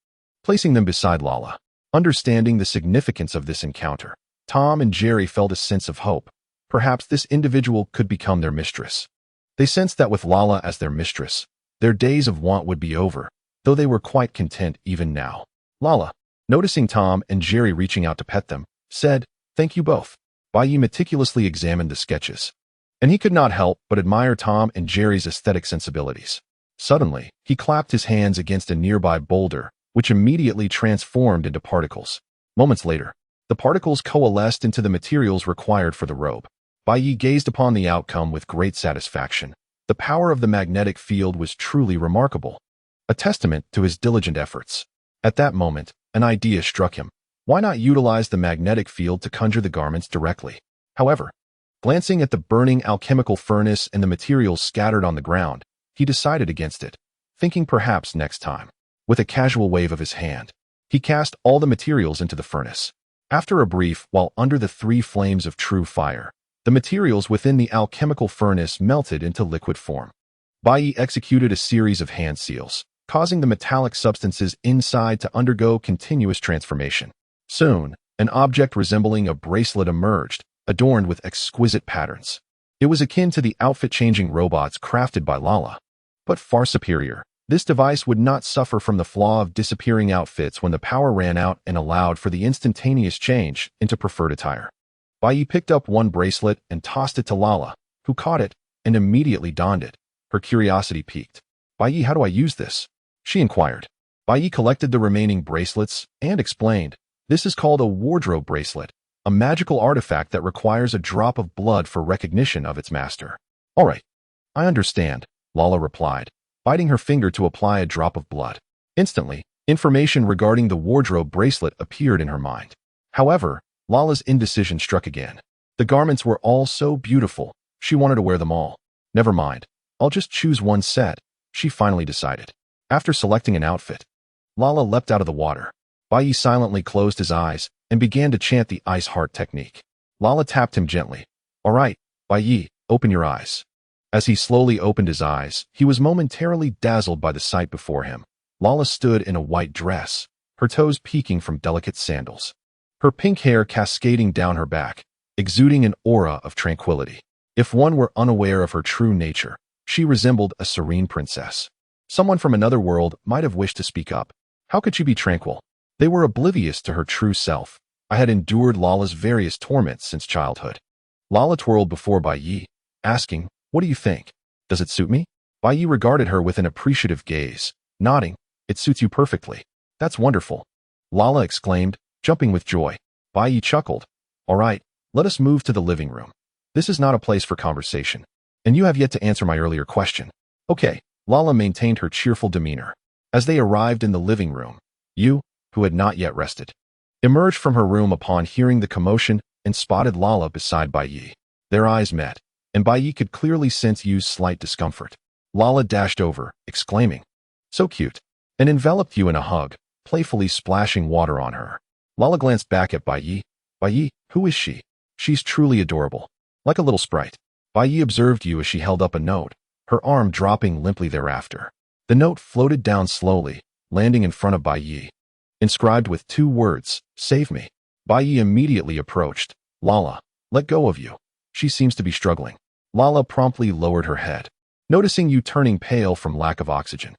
placing them beside Lala. Understanding the significance of this encounter, Tom and Jerry felt a sense of hope. Perhaps this individual could become their mistress. They sensed that with Lala as their mistress, their days of want would be over, though they were quite content even now. Lala, noticing Tom and Jerry reaching out to pet them, said, Thank you both. Bai meticulously examined the sketches, and he could not help but admire Tom and Jerry's aesthetic sensibilities. Suddenly, he clapped his hands against a nearby boulder, which immediately transformed into particles. Moments later, the particles coalesced into the materials required for the robe. Bai gazed upon the outcome with great satisfaction. The power of the magnetic field was truly remarkable, a testament to his diligent efforts. At that moment, an idea struck him. Why not utilize the magnetic field to conjure the garments directly? However, glancing at the burning alchemical furnace and the materials scattered on the ground, he decided against it, thinking perhaps next time. With a casual wave of his hand, he cast all the materials into the furnace. After a brief while under the three flames of true fire, the materials within the alchemical furnace melted into liquid form. Bai executed a series of hand seals, causing the metallic substances inside to undergo continuous transformation. Soon, an object resembling a bracelet emerged, adorned with exquisite patterns. It was akin to the outfit-changing robots crafted by Lala, but far superior. This device would not suffer from the flaw of disappearing outfits when the power ran out and allowed for the instantaneous change into preferred attire. Bai picked up one bracelet and tossed it to Lala, who caught it and immediately donned it. Her curiosity piqued. Bai, how do I use this? She inquired. Bai collected the remaining bracelets and explained, This is called a wardrobe bracelet, a magical artifact that requires a drop of blood for recognition of its master. All right, I understand, Lala replied, biting her finger to apply a drop of blood. Instantly, information regarding the wardrobe bracelet appeared in her mind. However, Lala's indecision struck again. The garments were all so beautiful, she wanted to wear them all. Never mind, I'll just choose one set, she finally decided. After selecting an outfit, Lala leapt out of the water. Bai silently closed his eyes and began to chant the ice heart technique. Lala tapped him gently. All right, Bai, open your eyes. As he slowly opened his eyes, he was momentarily dazzled by the sight before him. Lala stood in a white dress, her toes peeking from delicate sandals, her pink hair cascading down her back, exuding an aura of tranquility. If one were unaware of her true nature, she resembled a serene princess. Someone from another world might have wished to speak up. How could she be tranquil? They were oblivious to her true self. I had endured Lala's various torments since childhood. Lala twirled before Bai, asking, What do you think? Does it suit me? Bai regarded her with an appreciative gaze, nodding. It suits you perfectly. That's wonderful. Lala exclaimed, jumping with joy. Bai chuckled. All right, let us move to the living room. This is not a place for conversation, and you have yet to answer my earlier question. Okay, Lala maintained her cheerful demeanor. As they arrived in the living room, Yu, who had not yet rested, emerged from her room upon hearing the commotion and spotted Lala beside Bai. Their eyes met, and Bai Yi could clearly sense Yu's slight discomfort. Lala dashed over, exclaiming, "So cute," and enveloped Yu in a hug, playfully splashing water on her. Lala glanced back at Bai Yi. "Bai Yi, who is she? She's truly adorable. Like a little sprite." Bai Yi observed Yu as she held up a note, her arm dropping limply thereafter. The note floated down slowly, landing in front of Bai Yi. Inscribed with 2 words, "Save me." Bai Yi immediately approached. "Lala, let go of Yu. She seems to be struggling." Lala promptly lowered her head, noticing Yu turning pale from lack of oxygen.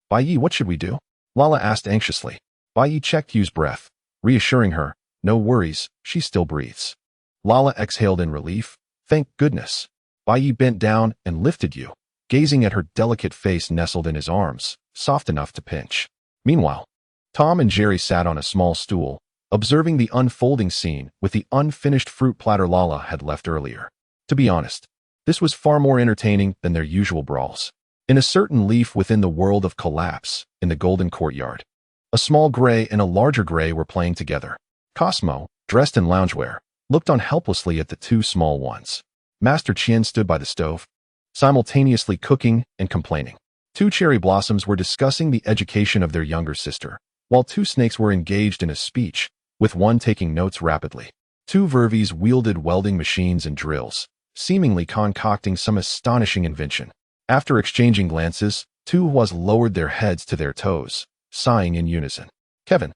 Bai Yi, what should we do?" Lala asked anxiously. Bai Yi checked Yu's breath, reassuring her, "No worries, she still breathes." Lala exhaled in relief. "Thank goodness." Bai Yi bent down and lifted Yu, gazing at her delicate face nestled in his arms, soft enough to pinch. Meanwhile, Tom and Jerry sat on a small stool, observing the unfolding scene with the unfinished fruit platter Lala had left earlier. To be honest, this was far more entertaining than their usual brawls. In a certain leaf within the world of collapse, in the golden courtyard, a small gray and a larger gray were playing together. Cosmo, dressed in loungewear, looked on helplessly at the 2 small ones. Master Chien stood by the stove, simultaneously cooking and complaining. 2 cherry blossoms were discussing the education of their younger sister, while 2 snakes were engaged in a speech, with one taking notes rapidly. 2 vervies wielded welding machines and drills, seemingly concocting some astonishing invention. After exchanging glances, 2 was lowered their heads to their toes, sighing in unison. Kevin,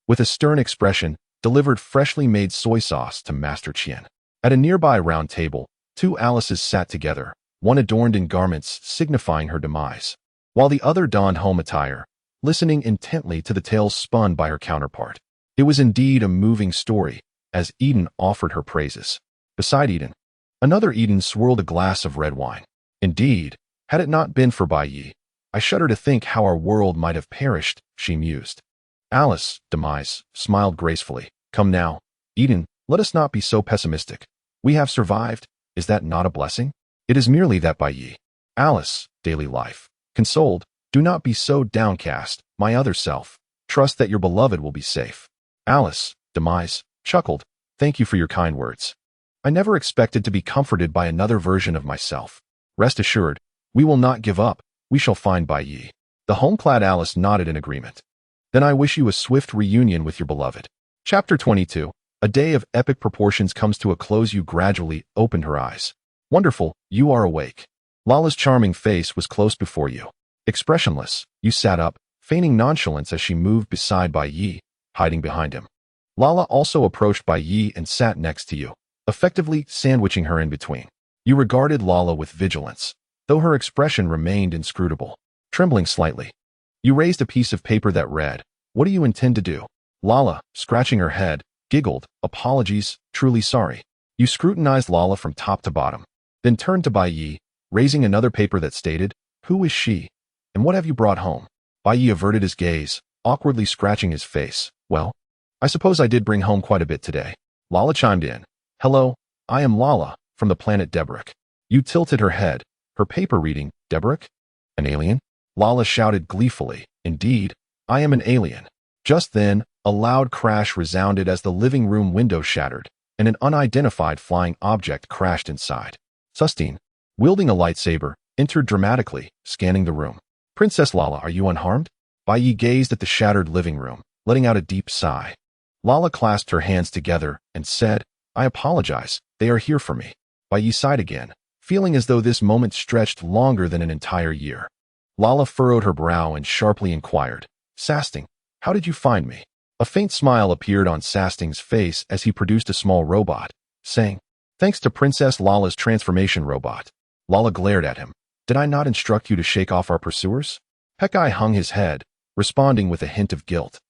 with a stern expression, delivered freshly made soy sauce to Master Chien. At a nearby round table, 2 Alices sat together, one adorned in garments signifying her demise, while the other donned home attire, listening intently to the tales spun by her counterpart. It was indeed a moving story, as Eden offered her praises. Beside Eden, another Eden swirled a glass of red wine. Indeed, had it not been for Bai Yi, I shudder to think how our world might have perished, she mused. Alice, demise, smiled gracefully. Come now, Eden, let us not be so pessimistic. We have survived. Is that not a blessing? It is merely that, Bai Yi. Alice, daily life, consoled, do not be so downcast, my other self. Trust that your beloved will be safe. Alice, demise, chuckled. Thank you for your kind words. I never expected to be comforted by another version of myself. Rest assured, we will not give up. We shall find Bai Yi. The home-clad Alice nodded in agreement. Then I wish you a swift reunion with your beloved. Chapter 22. A day of epic proportions comes to a close. You gradually opened her eyes. Wonderful, you are awake. Lala's charming face was close before you. Expressionless, you sat up, feigning nonchalance as she moved beside Bai Yi, hiding behind him. Lala also approached Bai Yi and sat next to you, effectively sandwiching her in between. You regarded Lala with vigilance, though her expression remained inscrutable. Trembling slightly, you raised a piece of paper that read, "What do you intend to do?" Lala, scratching her head, giggled, "Apologies, truly sorry." You scrutinized Lala from top to bottom, then turned to Bai Yi, raising another paper that stated, "Who is she? And what have you brought home?" Bai Yi averted his gaze, awkwardly scratching his face. "Well, I suppose I did bring home quite a bit today." Lala chimed in. "Hello, I am Lala, from the planet Deborah." You tilted her head, her paper reading, "Deborah? An alien?" Lala shouted gleefully, "Indeed, I am an alien." Just then, a loud crash resounded as the living room window shattered, and an unidentified flying object crashed inside. Sustine, wielding a lightsaber, entered dramatically, scanning the room. "Princess Lala, are you unharmed?" Bai Yi gazed at the shattered living room, letting out a deep sigh. Lala clasped her hands together and said, "I apologize, they are here for me." Bai Yi sighed again, feeling as though this moment stretched longer than an entire year. Lala furrowed her brow and sharply inquired, "Sasting, how did you find me?" A faint smile appeared on Sasting's face as he produced a small robot, saying, "Thanks to Princess Lala's transformation robot." Lala glared at him. "Did I not instruct you to shake off our pursuers?" Pekai hung his head, responding with a hint of guilt.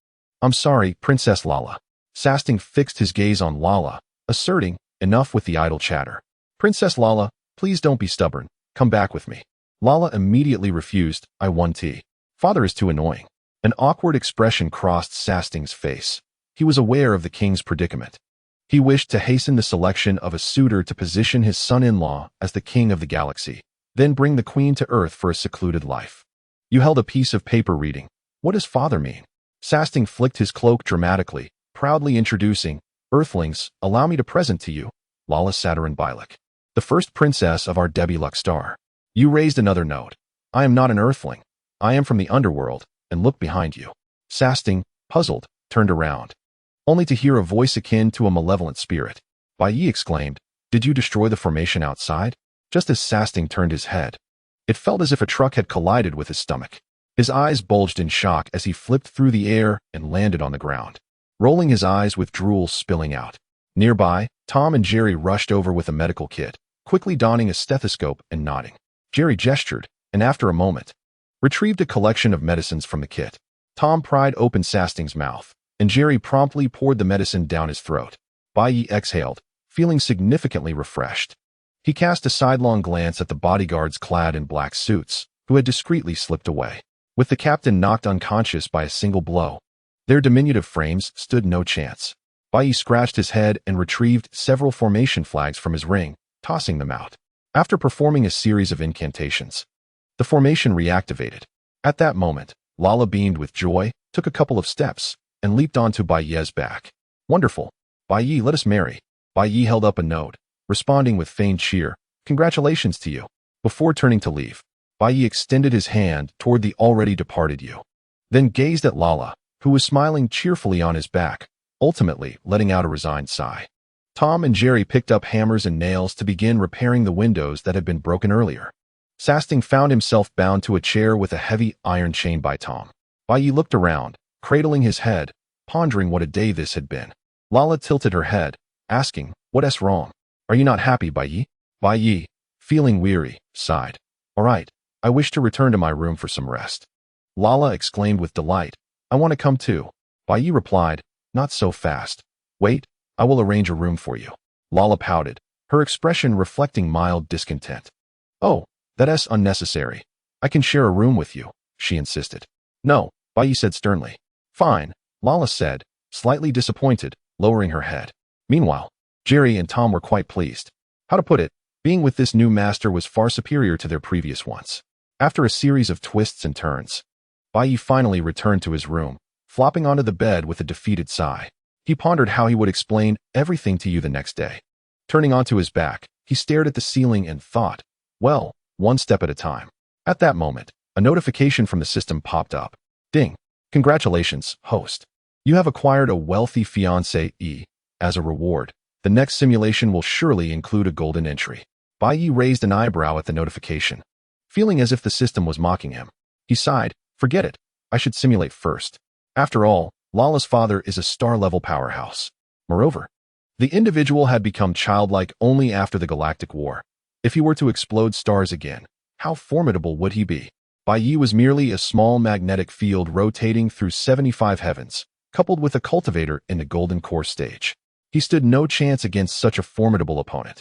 "I'm sorry, Princess Lala." Sasting fixed his gaze on Lala, asserting, "Enough with the idle chatter. Princess Lala, please don't be stubborn. Come back with me." Lala immediately refused. "I want tea. Father is too annoying." An awkward expression crossed Sasting's face. He was aware of the king's predicament. He wished to hasten the selection of a suitor to position his son-in-law as the king of the galaxy, then bring the queen to Earth for a secluded life. You held a piece of paper reading, "What does father mean?" Sasting flicked his cloak dramatically, proudly introducing, "Earthlings, allow me to present to you, Lala Saturn Bialik, the first princess of our Debiluk star. You raised another note. I am not an earthling. I am from the underworld, and look behind you. Sasting, puzzled, turned around, only to hear a voice akin to a malevolent spirit. Bai Yi exclaimed, did you destroy the formation outside? Just as Sasting turned his head, it felt as if a truck had collided with his stomach. His eyes bulged in shock as he flipped through the air and landed on the ground, rolling his eyes with drool spilling out. Nearby, Tom and Jerry rushed over with a medical kit, quickly donning a stethoscope and nodding. Jerry gestured, and after a moment, retrieved a collection of medicines from the kit. Tom pried open Sasting's mouth, and Jerry promptly poured the medicine down his throat. Bai Yi exhaled, feeling significantly refreshed. He cast a sidelong glance at the bodyguards clad in black suits, who had discreetly slipped away, with the captain knocked unconscious by a single blow. Their diminutive frames stood no chance. Bai Yi scratched his head and retrieved several formation flags from his ring, tossing them out. After performing a series of incantations, the formation reactivated. At that moment, Lala beamed with joy, took a couple of steps, and leaped onto Bai Yi's back. Wonderful. Bai Yi, let us marry. Bai Yi held up a note, responding with feigned cheer. Congratulations to you. Before turning to leave, Bai Yi extended his hand toward the already departed Yu, then gazed at Lala, who was smiling cheerfully on his back, ultimately letting out a resigned sigh. Tom and Jerry picked up hammers and nails to begin repairing the windows that had been broken earlier. Sasting found himself bound to a chair with a heavy iron chain by Tom. Bai Yi looked around, cradling his head, pondering what a day this had been. Lala tilted her head, asking, what's wrong? Are you not happy, Bai Yi? Bai Yi, feeling weary, sighed. All right, I wish to return to my room for some rest. Lala exclaimed with delight, I want to come too. Bai Yi replied, not so fast. Wait, I will arrange a room for you. Lala pouted, her expression reflecting mild discontent. Oh, that's unnecessary. I can share a room with you, she insisted. No, Bai Yi said sternly. Fine, Lala said, slightly disappointed, lowering her head. Meanwhile, Jerry and Tom were quite pleased. How to put it, being with this new master was far superior to their previous ones. After a series of twists and turns, Bai Yi finally returned to his room, flopping onto the bed with a defeated sigh. He pondered how he would explain everything to Yu the next day. Turning onto his back, he stared at the ceiling and thought, well, one step at a time. At that moment, a notification from the system popped up. Ding. Congratulations, host. You have acquired a wealthy fiancé. As a reward, the next simulation will surely include a golden entry. Bai Yi raised an eyebrow at the notification, feeling as if the system was mocking him. He sighed, forget it, I should simulate first. After all, Lala's father is a star-level powerhouse. Moreover, the individual had become childlike only after the Galactic War. If he were to explode stars again, how formidable would he be? Bai Yi was merely a small magnetic field rotating through 75 heavens, coupled with a cultivator in the golden core stage. He stood no chance against such a formidable opponent.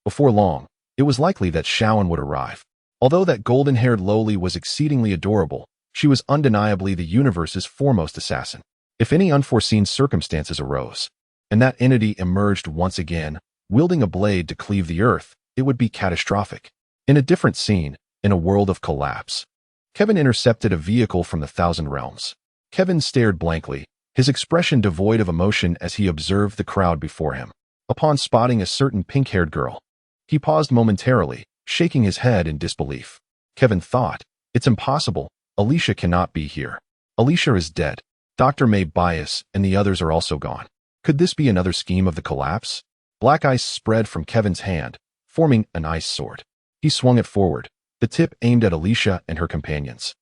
Before long, it was likely that Shaoan would arrive. Although that golden-haired lowly was exceedingly adorable, she was undeniably the universe's foremost assassin. If any unforeseen circumstances arose, and that entity emerged once again, wielding a blade to cleave the earth, it would be catastrophic. In a different scene, in a world of collapse, Kevin intercepted a vehicle from the Thousand Realms. Kevin stared blankly, his expression devoid of emotion as he observed the crowd before him. Upon spotting a certain pink-haired girl, he paused momentarily, shaking his head in disbelief. Kevin thought, it's impossible, Alicia cannot be here. Alicia is dead. Dr. May Bias and the others are also gone. Could this be another scheme of the collapse? Black ice spread from Kevin's hand, forming an ice sword. He swung it forward, the tip aimed at Alicia and her companions.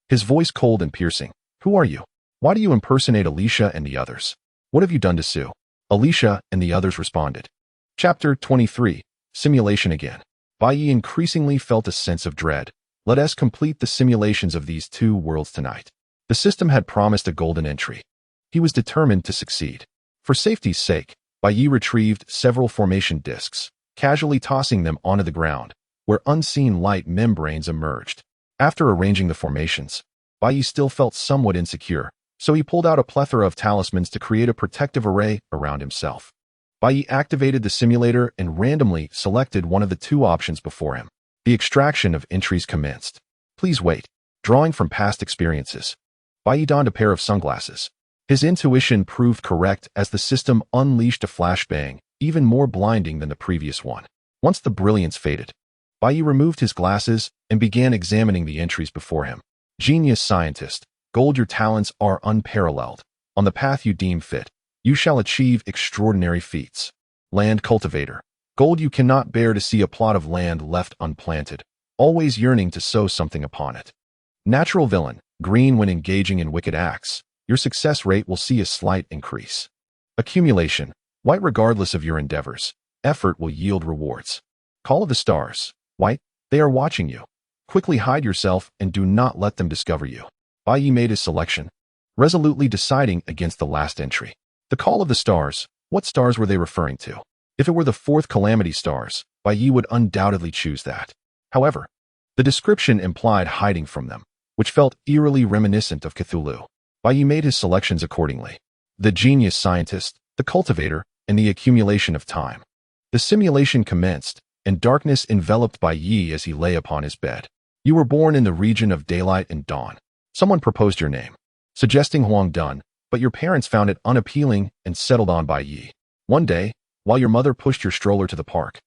His voice cold and piercing. Who are you? Why do you impersonate Alicia and the others? What have you done to Sue? Alicia and the others responded. Chapter 23. Simulation again. Bai Yi increasingly felt a sense of dread. Let us complete the simulations of these two worlds tonight. The system had promised a golden entry. He was determined to succeed. For safety's sake, Bai Yi retrieved several formation discs, casually tossing them onto the ground, where unseen light membranes emerged. After arranging the formations, Bai Yi still felt somewhat insecure, so he pulled out a plethora of talismans to create a protective array around himself. Bai Yi activated the simulator and randomly selected one of the two options before him. The extraction of entries commenced. Please wait. Drawing from past experiences, Bai Yi donned a pair of sunglasses. His intuition proved correct as the system unleashed a flashbang, even more blinding than the previous one. Once the brilliance faded, Bai removed his glasses and began examining the entries before him. Genius scientist, gold, your talents are unparalleled. On the path you deem fit, you shall achieve extraordinary feats. Land cultivator, gold, you cannot bear to see a plot of land left unplanted, always yearning to sow something upon it. Natural villain, green, when engaging in wicked acts, your success rate will see a slight increase. Accumulation, white, regardless of your endeavors, effort will yield rewards. Call of the stars, white, they are watching you. Quickly hide yourself and do not let them discover you. Bai made his selection, resolutely deciding against the last entry. The call of the stars, what stars were they referring to? If it were the fourth calamity stars, Bai would undoubtedly choose that. However, the description implied hiding from them, which felt eerily reminiscent of Cthulhu. Bai made his selections accordingly. The genius scientist, the cultivator, and the accumulation of time. The simulation commenced, and darkness enveloped Bai as he lay upon his bed. You were born in the region of daylight and dawn. Someone proposed your name, suggesting Huang Dun, but your parents found it unappealing and settled on Bai. One day, while your mother pushed your stroller to the park,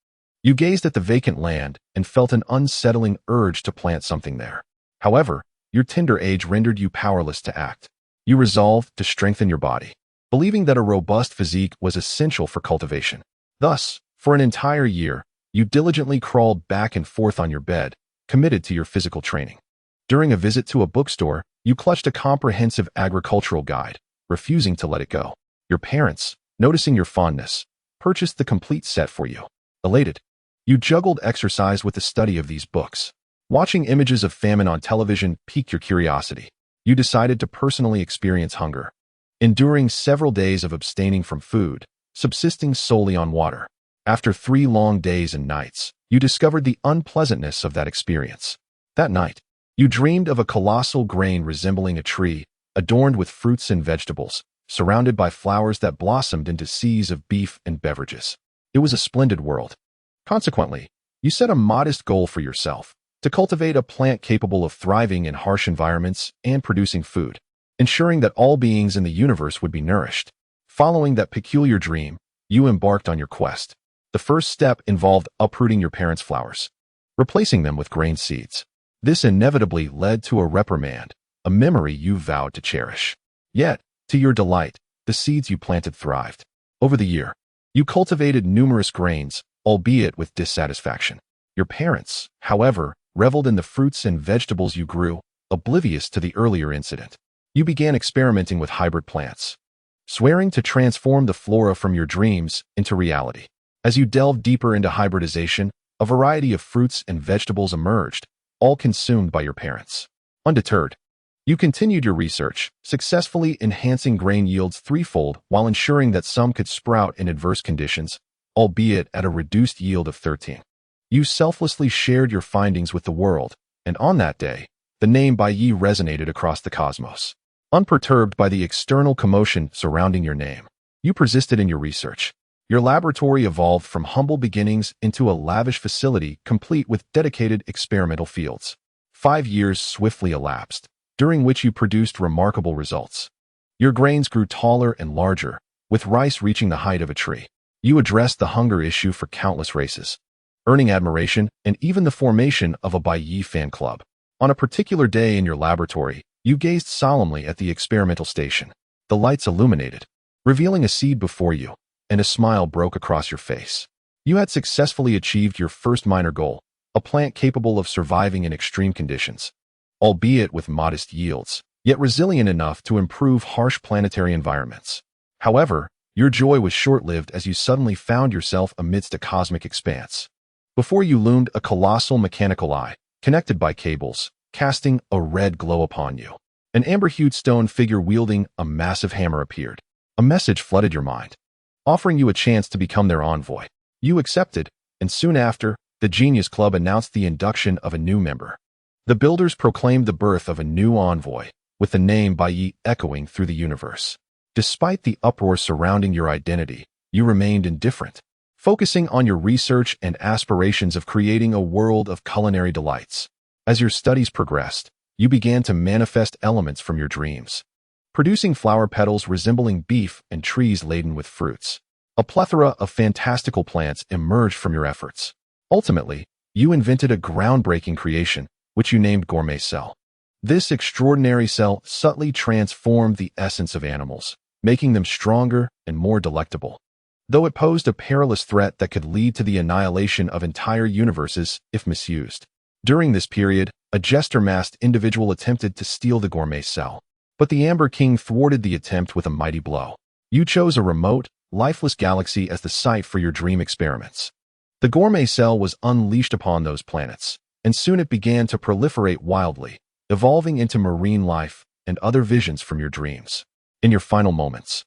you gazed at the vacant land and felt an unsettling urge to plant something there. However, your tender age rendered you powerless to act. You resolved to strengthen your body, believing that a robust physique was essential for cultivation. Thus, for an entire year, you diligently crawled back and forth on your bed, committed to your physical training. During a visit to a bookstore, you clutched a comprehensive agricultural guide, refusing to let it go. Your parents, noticing your fondness, purchased the complete set for you. Elated, you juggled exercise with the study of these books. Watching images of famine on television piqued your curiosity. You decided to personally experience hunger, enduring several days of abstaining from food, subsisting solely on water. After 3 long days and nights, you discovered the unpleasantness of that experience. That night, you dreamed of a colossal grain resembling a tree, adorned with fruits and vegetables, surrounded by flowers that blossomed into seas of beef and beverages. It was a splendid world. Consequently, you set a modest goal for yourself, to cultivate a plant capable of thriving in harsh environments and producing food, ensuring that all beings in the universe would be nourished. Following that peculiar dream, you embarked on your quest. The first step involved uprooting your parents' flowers, replacing them with grain seeds. This inevitably led to a reprimand, a memory you vowed to cherish. Yet, to your delight, the seeds you planted thrived. Over the year, you cultivated numerous grains, albeit with dissatisfaction. Your parents, however, reveled in the fruits and vegetables you grew, oblivious to the earlier incident. You began experimenting with hybrid plants, swearing to transform the flora from your dreams into reality. As you delved deeper into hybridization, a variety of fruits and vegetables emerged, all consumed by your parents. Undeterred, you continued your research, successfully enhancing grain yields threefold while ensuring that some could sprout in adverse conditions, albeit at a reduced yield of 13. You selflessly shared your findings with the world, and on that day, the name Bai resonated across the cosmos. Unperturbed by the external commotion surrounding your name, you persisted in your research. Your laboratory evolved from humble beginnings into a lavish facility complete with dedicated experimental fields. 5 years swiftly elapsed, during which you produced remarkable results. Your grains grew taller and larger, with rice reaching the height of a tree. You addressed the hunger issue for countless races, earning admiration and even the formation of a Bai fan club. On a particular day in your laboratory, you gazed solemnly at the experimental station. The lights illuminated, revealing a seed before you, and a smile broke across your face. You had successfully achieved your first minor goal, a plant capable of surviving in extreme conditions, albeit with modest yields, yet resilient enough to improve harsh planetary environments. However, your joy was short-lived as you suddenly found yourself amidst a cosmic expanse. Before you loomed a colossal mechanical eye, connected by cables, casting a red glow upon you. An amber-hued stone figure wielding a massive hammer appeared. A message flooded your mind, offering you a chance to become their envoy. You accepted, and soon after, the Genius Club announced the induction of a new member. The builders proclaimed the birth of a new envoy, with the name Bai echoing through the universe. Despite the uproar surrounding your identity, you remained indifferent, focusing on your research and aspirations of creating a world of culinary delights. As your studies progressed, you began to manifest elements from your dreams, producing flower petals resembling beef and trees laden with fruits. A plethora of fantastical plants emerged from your efforts. Ultimately, you invented a groundbreaking creation, which you named Gourmet Cell. This extraordinary cell subtly transformed the essence of animals, making them stronger and more delectable. Though it posed a perilous threat that could lead to the annihilation of entire universes if misused. During this period, a jester-masked individual attempted to steal the Gourmet Cell, but the Amber King thwarted the attempt with a mighty blow. You chose a remote, lifeless galaxy as the site for your dream experiments. The Gourmet Cell was unleashed upon those planets, and soon it began to proliferate wildly, evolving into marine life and other visions from your dreams. In your final moments,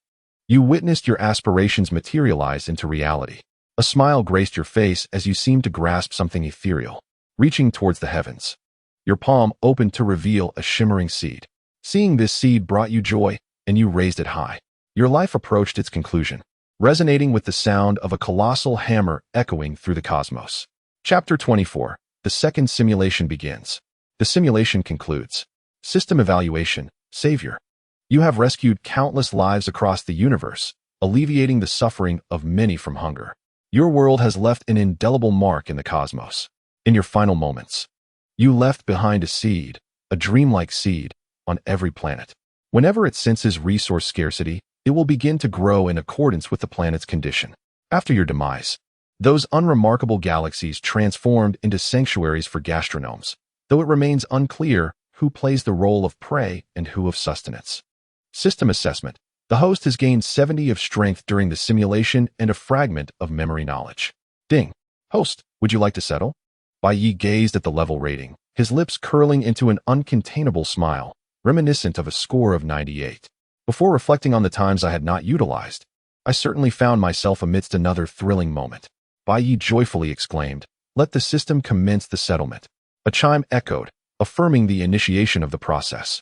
you witnessed your aspirations materialize into reality. A smile graced your face as you seemed to grasp something ethereal, reaching towards the heavens. Your palm opened to reveal a shimmering seed. Seeing this seed brought you joy, and you raised it high. Your life approached its conclusion, resonating with the sound of a colossal hammer echoing through the cosmos. Chapter 24. The second simulation begins. The simulation concludes. System evaluation. Savior. You have rescued countless lives across the universe, alleviating the suffering of many from hunger. Your world has left an indelible mark in the cosmos. In your final moments, you left behind a seed, a dreamlike seed, on every planet. Whenever it senses resource scarcity, it will begin to grow in accordance with the planet's condition. After your demise, those unremarkable galaxies transformed into sanctuaries for gastronomes, though it remains unclear who plays the role of prey and who of sustenance. System assessment. The host has gained 70 of strength during the simulation and a fragment of memory knowledge. Ding. Host, would you like to settle? Bai Yi gazed at the level rating, his lips curling into an uncontainable smile, reminiscent of a score of 98. Before reflecting on the times I had not utilized, I certainly found myself amidst another thrilling moment. Bai Yi joyfully exclaimed, "Let the system commence the settlement." A chime echoed, affirming the initiation of the process.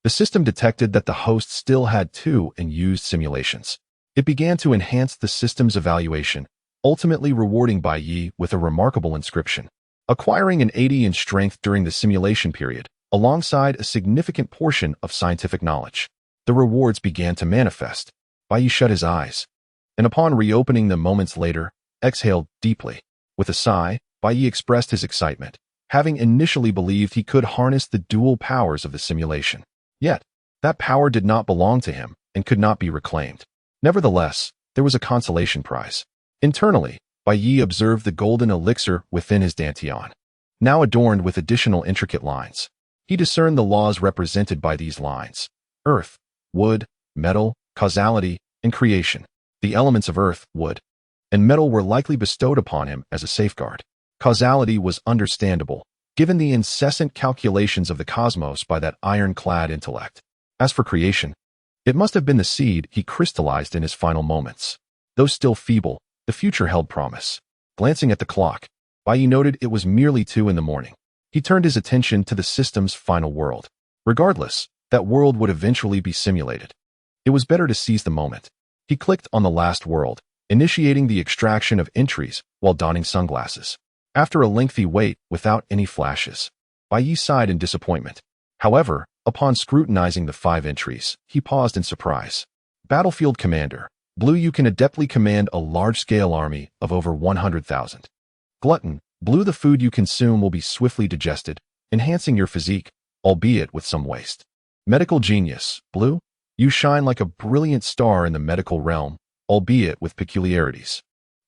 The system detected that the host still had 2 unused simulations. It began to enhance the system's evaluation, ultimately rewarding Bai Yi with a remarkable inscription. Acquiring an 80 in strength during the simulation period, alongside a significant portion of scientific knowledge. The rewards began to manifest. Bai Yi shut his eyes, and upon reopening them moments later, exhaled deeply. With a sigh, Bai Yi expressed his excitement, having initially believed he could harness the dual powers of the simulation. Yet, that power did not belong to him and could not be reclaimed. Nevertheless, there was a consolation prize. Internally, Bai Yi observed the golden elixir within his dantian, now adorned with additional intricate lines. He discerned the laws represented by these lines: earth, wood, metal, causality, and creation. The elements of earth, wood, and metal were likely bestowed upon him as a safeguard. Causality was understandable, given the incessant calculations of the cosmos by that ironclad intellect. As for creation, it must have been the seed he crystallized in his final moments. Though still feeble, the future held promise. Glancing at the clock, Bai Yi noted it was merely 2 in the morning. He turned his attention to the system's final world. Regardless, that world would eventually be simulated. It was better to seize the moment. He clicked on the last world, initiating the extraction of entries while donning sunglasses. After a lengthy wait without any flashes, Bai Yi sighed in disappointment. However, upon scrutinizing the 5 entries, he paused in surprise. Battlefield Commander. Blue, you can adeptly command a large-scale army of over 100,000. Glutton. Blue, the food you consume will be swiftly digested, enhancing your physique, albeit with some waste. Medical Genius. Blue, you shine like a brilliant star in the medical realm, albeit with peculiarities.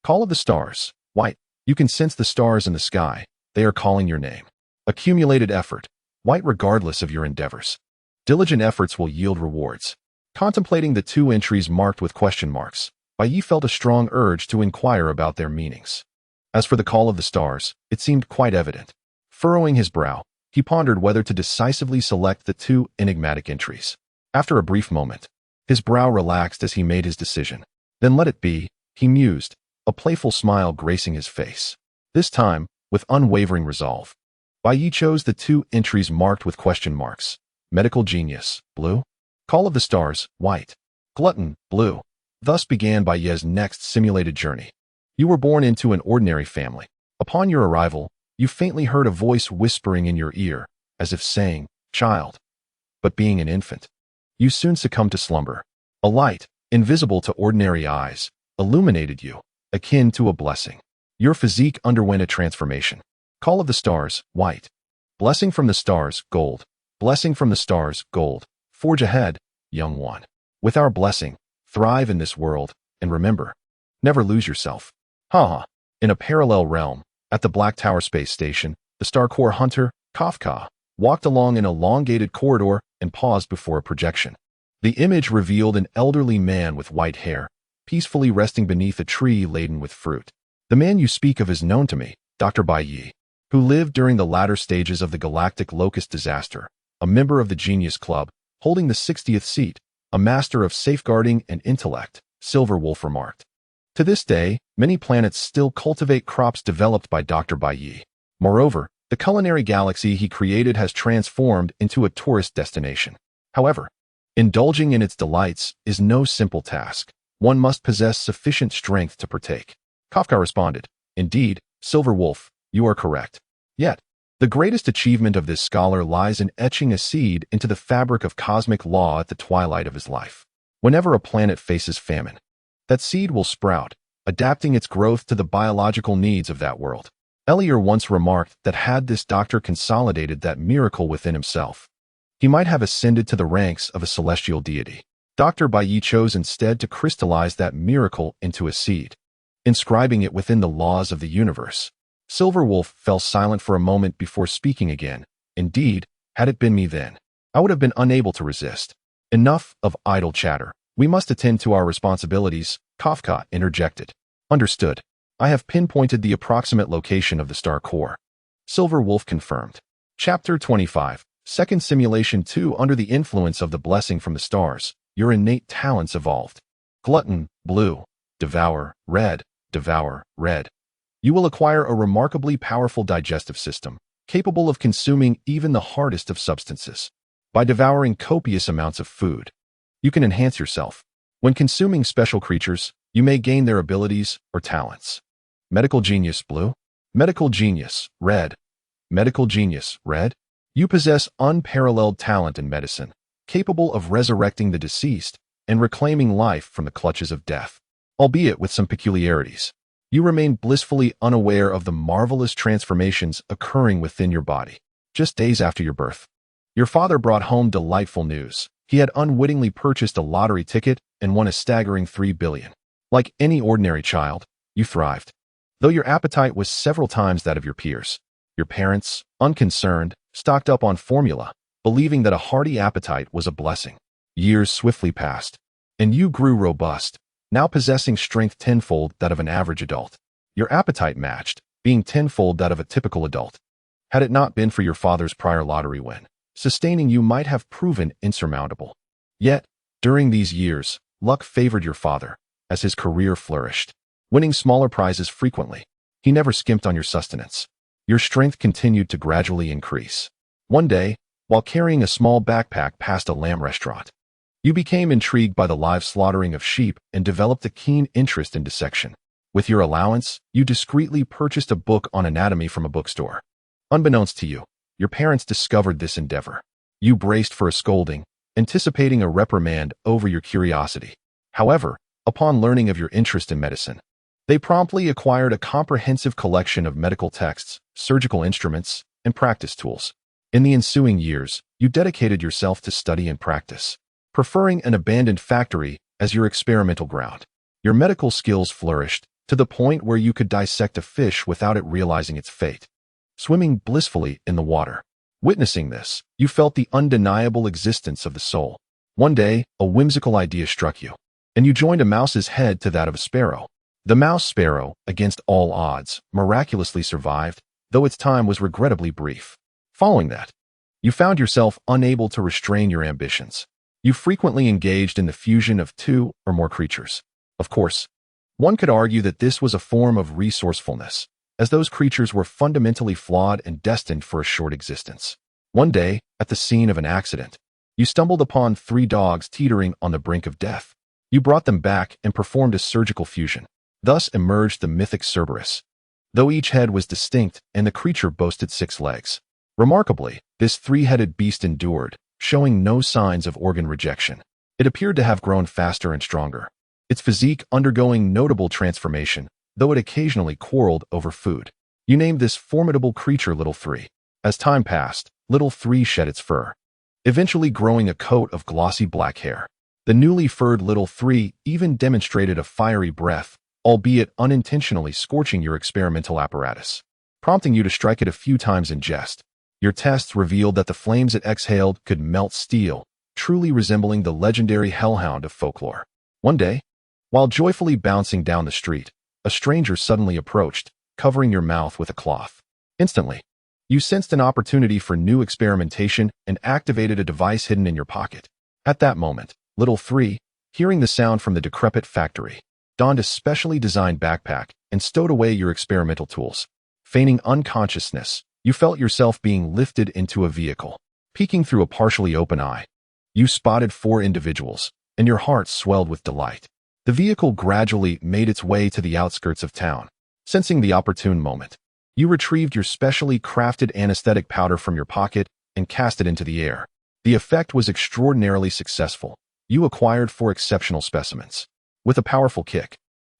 Call of the Stars. White, you can sense the stars in the sky. They are calling your name. Accumulated effort. White, regardless of your endeavors. Diligent efforts will yield rewards. Contemplating the 2 entries marked with question marks, Bai Yi felt a strong urge to inquire about their meanings. As for the Call of the Stars, it seemed quite evident. Furrowing his brow, he pondered whether to decisively select the 2 enigmatic entries. After a brief moment, his brow relaxed as he made his decision. Then let it be, he mused, a playful smile gracing his face. This time, with unwavering resolve, Bai Yi chose the 2 entries marked with question marks. Medical Genius, blue. Call of the Stars, white. Glutton, blue. Thus began Bai Yi's next simulated journey. You were born into an ordinary family. Upon your arrival, you faintly heard a voice whispering in your ear, as if saying, "Child." But being an infant, you soon succumbed to slumber. A light, invisible to ordinary eyes, illuminated you, akin to a blessing. Your physique underwent a transformation. Call of the stars, white. Blessing from the stars, gold. Blessing from the stars, gold. Forge ahead, young one. With our blessing, thrive in this world, and remember, never lose yourself. Haha. In a parallel realm, at the Black Tower space station, the Star Corps hunter, Kafka, walked along an elongated corridor and paused before a projection. The image revealed an elderly man with white hair, peacefully resting beneath a tree laden with fruit. The man you speak of is known to me, Dr. Bai Yi, who lived during the latter stages of the galactic locust disaster, a member of the Genius Club, holding the 60th seat, a master of safeguarding and intellect, Silver Wolf remarked. To this day, many planets still cultivate crops developed by Dr. Bai Yi. Moreover, the culinary galaxy he created has transformed into a tourist destination. However, indulging in its delights is no simple task. One must possess sufficient strength to partake. Kafka responded, Indeed, Silver Wolf, you are correct. Yet, the greatest achievement of this scholar lies in etching a seed into the fabric of cosmic law at the twilight of his life. Whenever a planet faces famine, that seed will sprout, adapting its growth to the biological needs of that world. Elier once remarked that had this doctor consolidated that miracle within himself, he might have ascended to the ranks of a celestial deity. Dr. Bai Yi chose instead to crystallize that miracle into a seed, inscribing it within the laws of the universe. Silver Wolf fell silent for a moment before speaking again. Indeed, had it been me then, I would have been unable to resist. Enough of idle chatter. We must attend to our responsibilities, Kafka interjected. Understood. I have pinpointed the approximate location of the Star Core. Silver Wolf confirmed. Chapter 25. Second Simulation 2. Under the influence of the blessing from the stars, your innate talents evolved. Glutton, blue. Devour, red. Devour, red. You will acquire a remarkably powerful digestive system, capable of consuming even the hardest of substances. By devouring copious amounts of food, you can enhance yourself. When consuming special creatures, you may gain their abilities or talents. Medical Genius, blue. Medical Genius, red. Medical Genius, red. You possess unparalleled talent in medicine, capable of resurrecting the deceased and reclaiming life from the clutches of death. Albeit with some peculiarities, you remain blissfully unaware of the marvelous transformations occurring within your body. Just days after your birth, your father brought home delightful news. He had unwittingly purchased a lottery ticket and won a staggering $3 billion. Like any ordinary child, you thrived, though your appetite was several times that of your peers. Your parents, unconcerned, stocked up on formula, believing that a hearty appetite was a blessing. Years swiftly passed, and you grew robust, now possessing strength tenfold that of an average adult. Your appetite matched, being tenfold that of a typical adult. Had it not been for your father's prior lottery win, sustaining you might have proven insurmountable. Yet, during these years, luck favored your father, as his career flourished. Winning smaller prizes frequently, he never skimped on your sustenance. Your strength continued to gradually increase. One day, while carrying a small backpack past a lamb restaurant, you became intrigued by the live slaughtering of sheep and developed a keen interest in dissection. With your allowance, you discreetly purchased a book on anatomy from a bookstore. Unbeknownst to you, your parents discovered this endeavor. You braced for a scolding, anticipating a reprimand over your curiosity. However, upon learning of your interest in medicine, they promptly acquired a comprehensive collection of medical texts, surgical instruments, and practice tools. In the ensuing years, you dedicated yourself to study and practice, preferring an abandoned factory as your experimental ground. Your medical skills flourished to the point where you could dissect a fish without it realizing its fate, swimming blissfully in the water. Witnessing this, you felt the undeniable existence of the soul. One day, a whimsical idea struck you, and you joined a mouse's head to that of a sparrow. The mouse sparrow, against all odds, miraculously survived, though its time was regrettably brief. Following that, you found yourself unable to restrain your ambitions. You frequently engaged in the fusion of two or more creatures. Of course, one could argue that this was a form of resourcefulness, as those creatures were fundamentally flawed and destined for a short existence. One day, at the scene of an accident, you stumbled upon 3 dogs teetering on the brink of death. You brought them back and performed a surgical fusion. Thus emerged the mythic Cerberus, though each head was distinct and the creature boasted 6 legs. Remarkably, this 3-headed beast endured, showing no signs of organ rejection. It appeared to have grown faster and stronger, its physique undergoing notable transformation, though it occasionally quarreled over food. You named this formidable creature Little 3. As time passed, Little 3 shed its fur, eventually growing a coat of glossy black hair. The newly furred Little 3 even demonstrated a fiery breath, albeit unintentionally scorching your experimental apparatus, prompting you to strike it a few times in jest. Your tests revealed that the flames it exhaled could melt steel, truly resembling the legendary hellhound of folklore. One day, while joyfully bouncing down the street, a stranger suddenly approached, covering your mouth with a cloth. Instantly, you sensed an opportunity for new experimentation and activated a device hidden in your pocket. At that moment, Little 3, hearing the sound from the decrepit factory, donned a specially designed backpack and stowed away your experimental tools. Feigning unconsciousness, you felt yourself being lifted into a vehicle. Peeking through a partially open eye, you spotted 4 individuals, and your heart swelled with delight. The vehicle gradually made its way to the outskirts of town. Sensing the opportune moment, you retrieved your specially crafted anesthetic powder from your pocket and cast it into the air. The effect was extraordinarily successful. You acquired 4 exceptional specimens. With a powerful kick,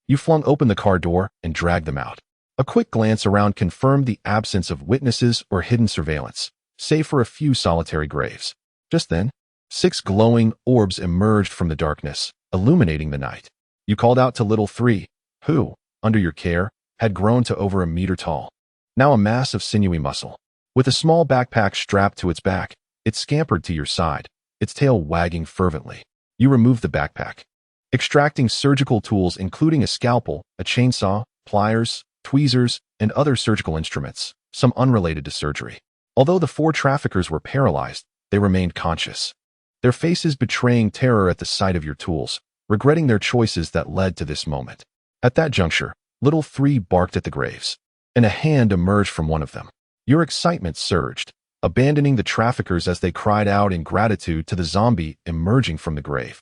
you flung open the car door and dragged them out. A quick glance around confirmed the absence of witnesses or hidden surveillance, save for a few solitary graves. Just then, 6 glowing orbs emerged from the darkness, illuminating the night. You called out to Little 3, who, under your care, had grown to over a meter tall. Now a mass of sinewy muscle. With a small backpack strapped to its back, it scampered to your side, its tail wagging fervently. You removed the backpack, extracting surgical tools including a scalpel, a chainsaw, pliers, tweezers, and other surgical instruments, some unrelated to surgery. Although the 4 traffickers were paralyzed, they remained conscious, their faces betraying terror at the sight of your tools, regretting their choices that led to this moment. At that juncture, Little 3 barked at the graves, and a hand emerged from one of them. Your excitement surged, abandoning the traffickers as they cried out in gratitude to the zombie emerging from the grave,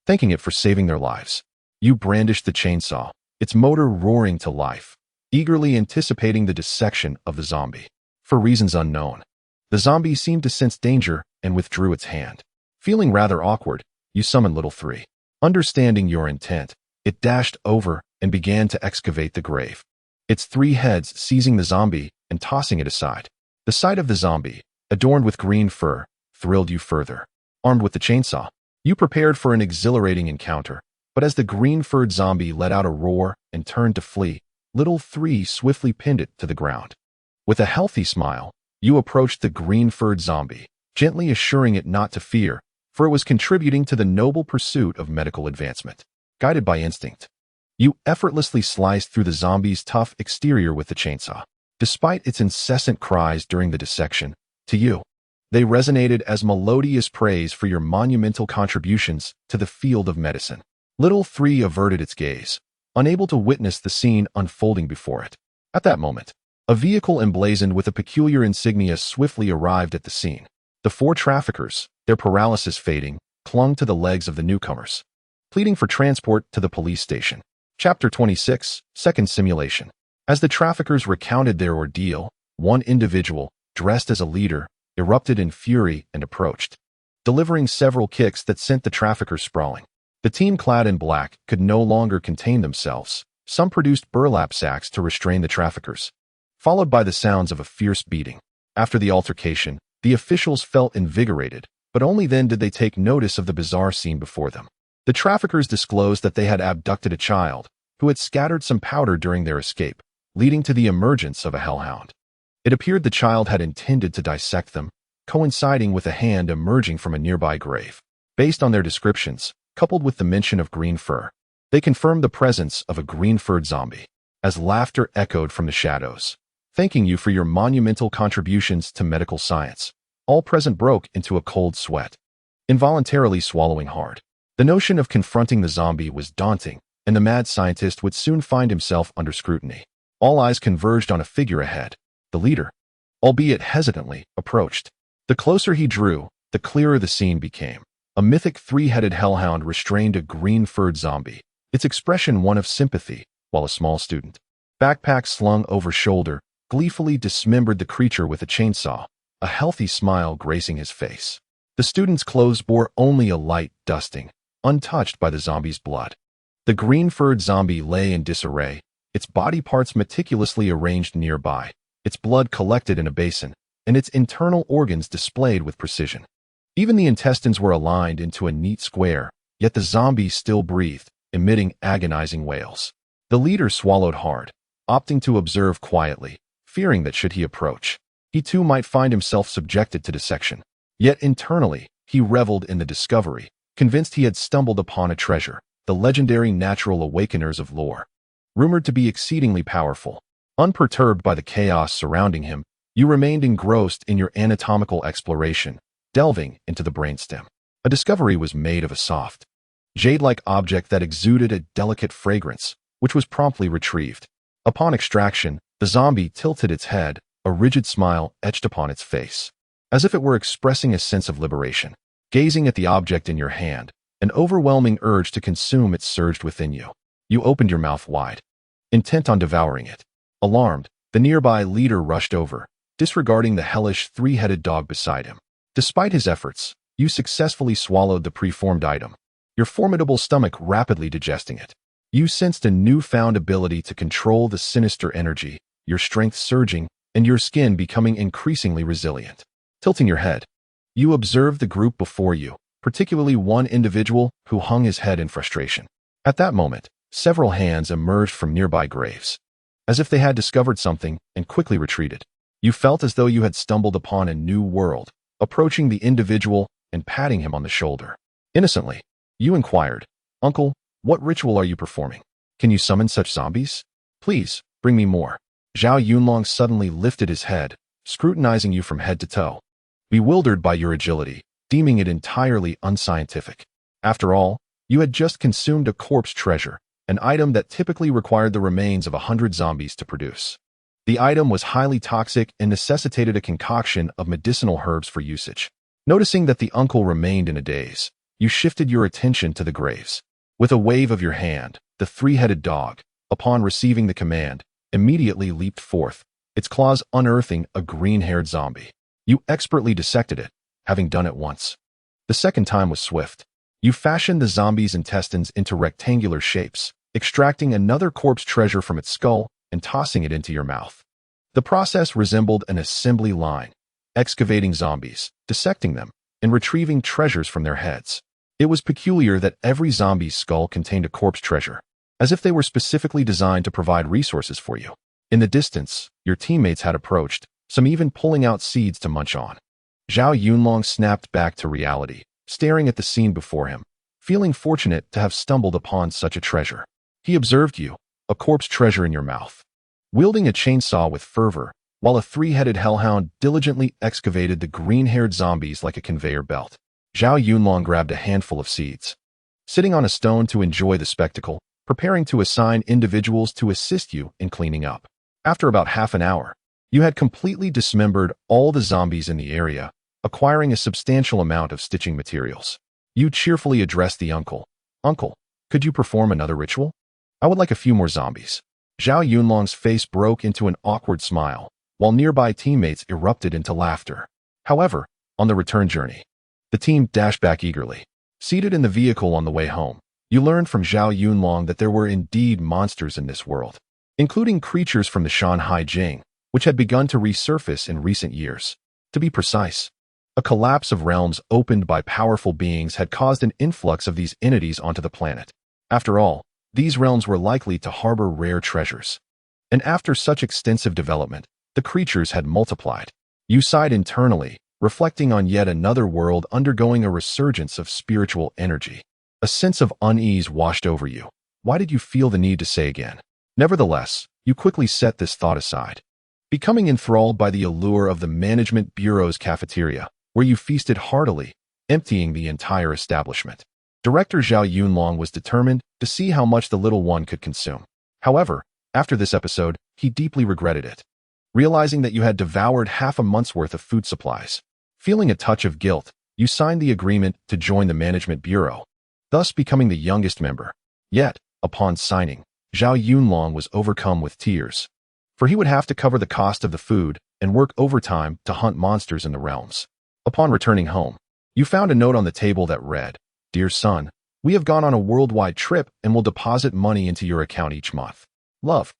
thanking it for saving their lives. You brandished the chainsaw, its motor roaring to life, eagerly anticipating the dissection of the zombie. For reasons unknown, the zombie seemed to sense danger and withdrew its hand. Feeling rather awkward, you summoned Little 3. Understanding your intent, it dashed over and began to excavate the grave, its 3 heads seizing the zombie and tossing it aside. The sight of the zombie, adorned with green fur, thrilled you further. Armed with the chainsaw, you prepared for an exhilarating encounter, but as the green-furred zombie let out a roar and turned to flee, Little 3 swiftly pinned it to the ground. With a healthy smile, you approached the green-furred zombie, gently assuring it not to fear, for it was contributing to the noble pursuit of medical advancement. Guided by instinct, you effortlessly sliced through the zombie's tough exterior with the chainsaw. Despite its incessant cries during the dissection, to you, they resonated as melodious praise for your monumental contributions to the field of medicine. Little 3 averted its gaze, unable to witness the scene unfolding before it. At that moment, a vehicle emblazoned with a peculiar insignia swiftly arrived at the scene. The 4 traffickers, their paralysis fading, clung to the legs of the newcomers, pleading for transport to the police station. Chapter 26, Second Simulation. As the traffickers recounted their ordeal, one individual, dressed as a leader, erupted in fury and approached, delivering several kicks that sent the traffickers sprawling. The team clad in black could no longer contain themselves. Some produced burlap sacks to restrain the traffickers, followed by the sounds of a fierce beating. After the altercation, the officials felt invigorated, but only then did they take notice of the bizarre scene before them. The traffickers disclosed that they had abducted a child, who had scattered some powder during their escape, leading to the emergence of a hellhound. It appeared the child had intended to dissect them, coinciding with a hand emerging from a nearby grave. Based on their descriptions, coupled with the mention of green fur, they confirmed the presence of a green-furred zombie. As laughter echoed from the shadows, thanking you for your monumental contributions to medical science, all present broke into a cold sweat, involuntarily swallowing hard. The notion of confronting the zombie was daunting, and the mad scientist would soon find himself under scrutiny. All eyes converged on a figure ahead. The leader, albeit hesitantly, approached. The closer he drew, the clearer the scene became. A mythic 3-headed hellhound restrained a green-furred zombie, its expression one of sympathy, while a small student, backpack slung over shoulder, gleefully dismembered the creature with a chainsaw, a healthy smile gracing his face. The student's clothes bore only a light dusting, untouched by the zombie's blood. The green-furred zombie lay in disarray, its body parts meticulously arranged nearby, its blood collected in a basin, and its internal organs displayed with precision. Even the intestines were aligned into a neat square, yet the zombie still breathed, emitting agonizing wails. The leader swallowed hard, opting to observe quietly, fearing that should he approach, he too might find himself subjected to dissection. Yet internally, he reveled in the discovery, convinced he had stumbled upon a treasure, the legendary natural awakeners of lore. Rumored to be exceedingly powerful, unperturbed by the chaos surrounding him, you remained engrossed in your anatomical exploration, delving into the brainstem. A discovery was made of a soft, jade-like object that exuded a delicate fragrance, which was promptly retrieved. Upon extraction, the zombie tilted its head, a rigid smile etched upon its face, as if it were expressing a sense of liberation. Gazing at the object in your hand, an overwhelming urge to consume it surged within you. You opened your mouth wide, intent on devouring it. Alarmed, the nearby leader rushed over, disregarding the hellish three-headed dog beside him. Despite his efforts, you successfully swallowed the preformed item, your formidable stomach rapidly digesting it. You sensed a newfound ability to control the sinister energy, your strength surging, and your skin becoming increasingly resilient. Tilting your head, you observed the group before you, particularly one individual who hung his head in frustration. At that moment, several hands emerged from nearby graves, as if they had discovered something and quickly retreated. You felt as though you had stumbled upon a new world, approaching the individual and patting him on the shoulder. Innocently, you inquired, "Uncle, what ritual are you performing? Can you summon such zombies? Please, bring me more." Zhao Yunlong suddenly lifted his head, scrutinizing you from head to toe, bewildered by your agility, deeming it entirely unscientific. After all, you had just consumed a corpse treasure, an item that typically required the remains of 100 zombies to produce. The item was highly toxic and necessitated a concoction of medicinal herbs for usage. Noticing that the uncle remained in a daze, you shifted your attention to the graves. With a wave of your hand, the three-headed dog, upon receiving the command, immediately leaped forth, its claws unearthing a green-haired zombie. You expertly dissected it, having done it once. The second time was swift. You fashioned the zombie's intestines into rectangular shapes, extracting another corpse treasure from its skull and tossing it into your mouth. The process resembled an assembly line, excavating zombies, dissecting them, and retrieving treasures from their heads. It was peculiar that every zombie's skull contained a corpse treasure, as if they were specifically designed to provide resources for you. In the distance, your teammates had approached, some even pulling out seeds to munch on. Zhao Yunlong snapped back to reality, staring at the scene before him, feeling fortunate to have stumbled upon such a treasure. He observed you, a corpse treasure in your mouth, wielding a chainsaw with fervor, while a three-headed hellhound diligently excavated the green-haired zombies like a conveyor belt. Zhao Yunlong grabbed a handful of seeds, sitting on a stone to enjoy the spectacle, preparing to assign individuals to assist you in cleaning up. After about half an hour, you had completely dismembered all the zombies in the area, acquiring a substantial amount of stitching materials. You cheerfully addressed the uncle. "Uncle, could you perform another ritual? I would like a few more zombies." Zhao Yunlong's face broke into an awkward smile, while nearby teammates erupted into laughter. However, on the return journey, the team dashed back eagerly. Seated in the vehicle on the way home, you learned from Zhao Yunlong that there were indeed monsters in this world, including creatures from the Shanhai Jing, which had begun to resurface in recent years. To be precise, a collapse of realms opened by powerful beings had caused an influx of these entities onto the planet. After all, these realms were likely to harbor rare treasures. And after such extensive development, the creatures had multiplied. You sighed internally, reflecting on yet another world undergoing a resurgence of spiritual energy. A sense of unease washed over you. Why did you feel the need to say again? Nevertheless, you quickly set this thought aside, becoming enthralled by the allure of the Management Bureau's cafeteria, where you feasted heartily, emptying the entire establishment. Director Zhao Yunlong was determined to see how much the little one could consume. However, after this episode, he deeply regretted it, realizing that you had devoured half a month's worth of food supplies. Feeling a touch of guilt, you signed the agreement to join the Management Bureau, thus becoming the youngest member. Yet, upon signing, Zhao Yunlong was overcome with tears, for he would have to cover the cost of the food and work overtime to hunt monsters in the realms. Upon returning home, you found a note on the table that read, "Dear son, We have gone on a worldwide trip and will deposit money into your account each month. Love.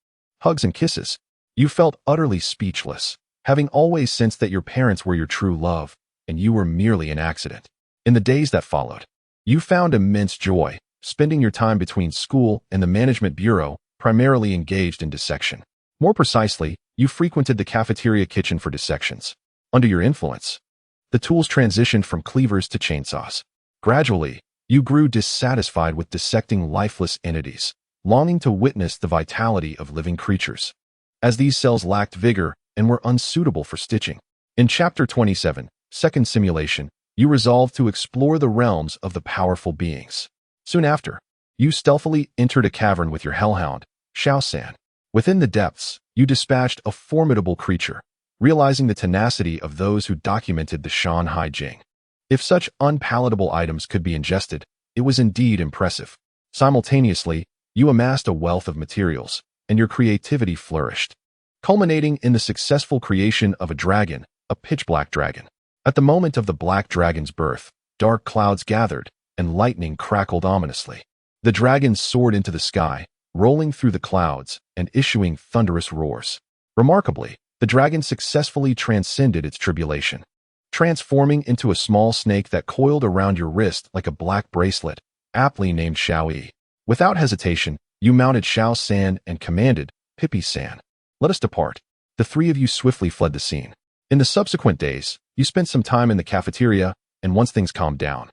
Hugs and kisses. You felt utterly speechless, having always sensed that your parents were your true love, and you were merely an accident. In the days that followed, you found immense joy, spending your time between school and the management bureau, primarily engaged in dissection. More precisely, you frequented the cafeteria kitchen for dissections. Under your influence, the tools transitioned from cleavers to chainsaws. Gradually, you grew dissatisfied with dissecting lifeless entities, longing to witness the vitality of living creatures, as these cells lacked vigor and were unsuitable for stitching. In Chapter 27, Second Simulation, you resolved to explore the realms of the powerful beings. Soon after, you stealthily entered a cavern with your hellhound, Xiao-san. Within the depths, you dispatched a formidable creature, realizing the tenacity of those who documented the Shanhai Jing. If such unpalatable items could be ingested, it was indeed impressive. Simultaneously, you amassed a wealth of materials, and your creativity flourished, culminating in the successful creation of a dragon, a pitch-black dragon. At the moment of the black dragon's birth, dark clouds gathered, and lightning crackled ominously. The dragon soared into the sky, rolling through the clouds and issuing thunderous roars. Remarkably, the dragon successfully transcended its tribulation, transforming into a small snake that coiled around your wrist like a black bracelet, aptly named Xiao-Yi. Without hesitation, you mounted Xiao-san and commanded, "Pippi-san, let us depart." The three of you swiftly fled the scene. In the subsequent days, you spent some time in the cafeteria, and once things calmed down,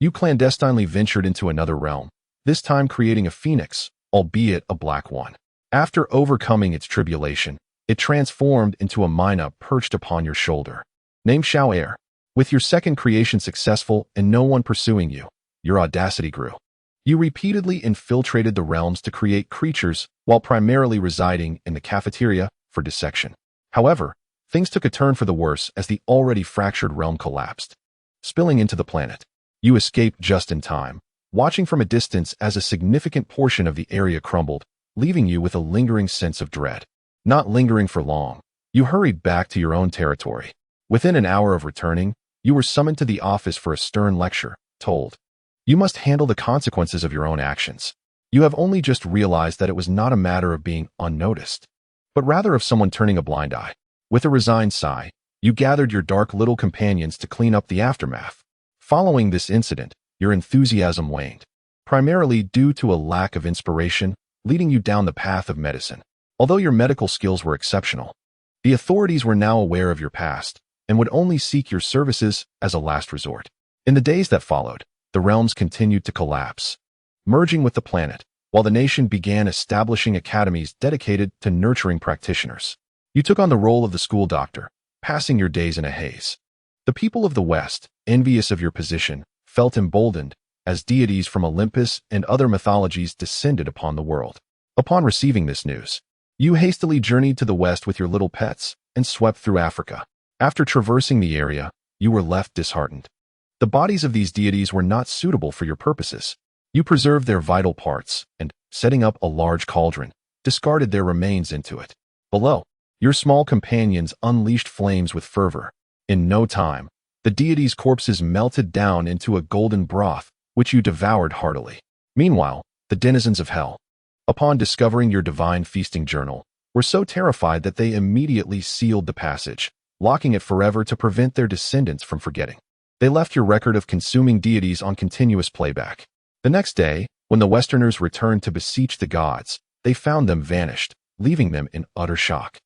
you clandestinely ventured into another realm, this time creating a phoenix, albeit a black one. After overcoming its tribulation, it transformed into a myna perched upon your shoulder. Named Xiao-Er. With your second creation successful and no one pursuing you, your audacity grew. You repeatedly infiltrated the realms to create creatures while primarily residing in the cafeteria for dissection. However, things took a turn for the worse as the already fractured realm collapsed, spilling into the planet. You escaped just in time, watching from a distance as a significant portion of the area crumbled, leaving you with a lingering sense of dread. Not lingering for long, you hurried back to your own territory. Within an hour of returning, you were summoned to the office for a stern lecture, told, "You must handle the consequences of your own actions. You have only just realized that it was not a matter of being unnoticed, but rather of someone turning a blind eye." With a resigned sigh, you gathered your dark little companions to clean up the aftermath. Following this incident, your enthusiasm waned, primarily due to a lack of inspiration, leading you down the path of medicine. Although your medical skills were exceptional, the authorities were now aware of your past and would only seek your services as a last resort. In the days that followed, the realms continued to collapse, merging with the planet, while the nation began establishing academies dedicated to nurturing practitioners. You took on the role of the school doctor, passing your days in a haze. The people of the West, envious of your position, felt emboldened as deities from Olympus and other mythologies descended upon the world. Upon receiving this news, you hastily journeyed to the west with your little pets and swept through Africa. After traversing the area, you were left disheartened. The bodies of these deities were not suitable for your purposes. You preserved their vital parts and, setting up a large cauldron, discarded their remains into it. Below, your small companions unleashed flames with fervor. In no time, the deities' corpses melted down into a golden broth, which you devoured heartily. Meanwhile, the denizens of hell, upon discovering your divine feasting journal, were so terrified that they immediately sealed the passage, locking it forever to prevent their descendants from forgetting. They left your record of consuming deities on continuous playback. The next day, when the Westerners returned to beseech the gods, they found them vanished, leaving them in utter shock.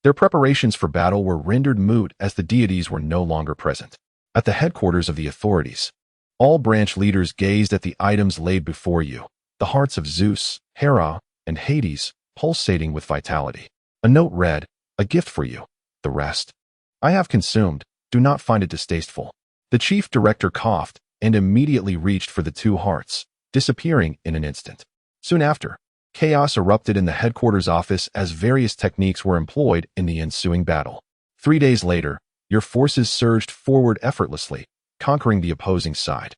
Their preparations for battle were rendered moot as the deities were no longer present. At the headquarters of the authorities, all branch leaders gazed at the items laid before you, the hearts of Zeus, Hera, and Hades pulsating with vitality. A note read, "A gift for you. The rest I have consumed. Do not find it distasteful." The chief director coughed and immediately reached for the two hearts, disappearing in an instant. Soon after, chaos erupted in the headquarters office as various techniques were employed in the ensuing battle. 3 days later, your forces surged forward effortlessly, conquering the opposing side,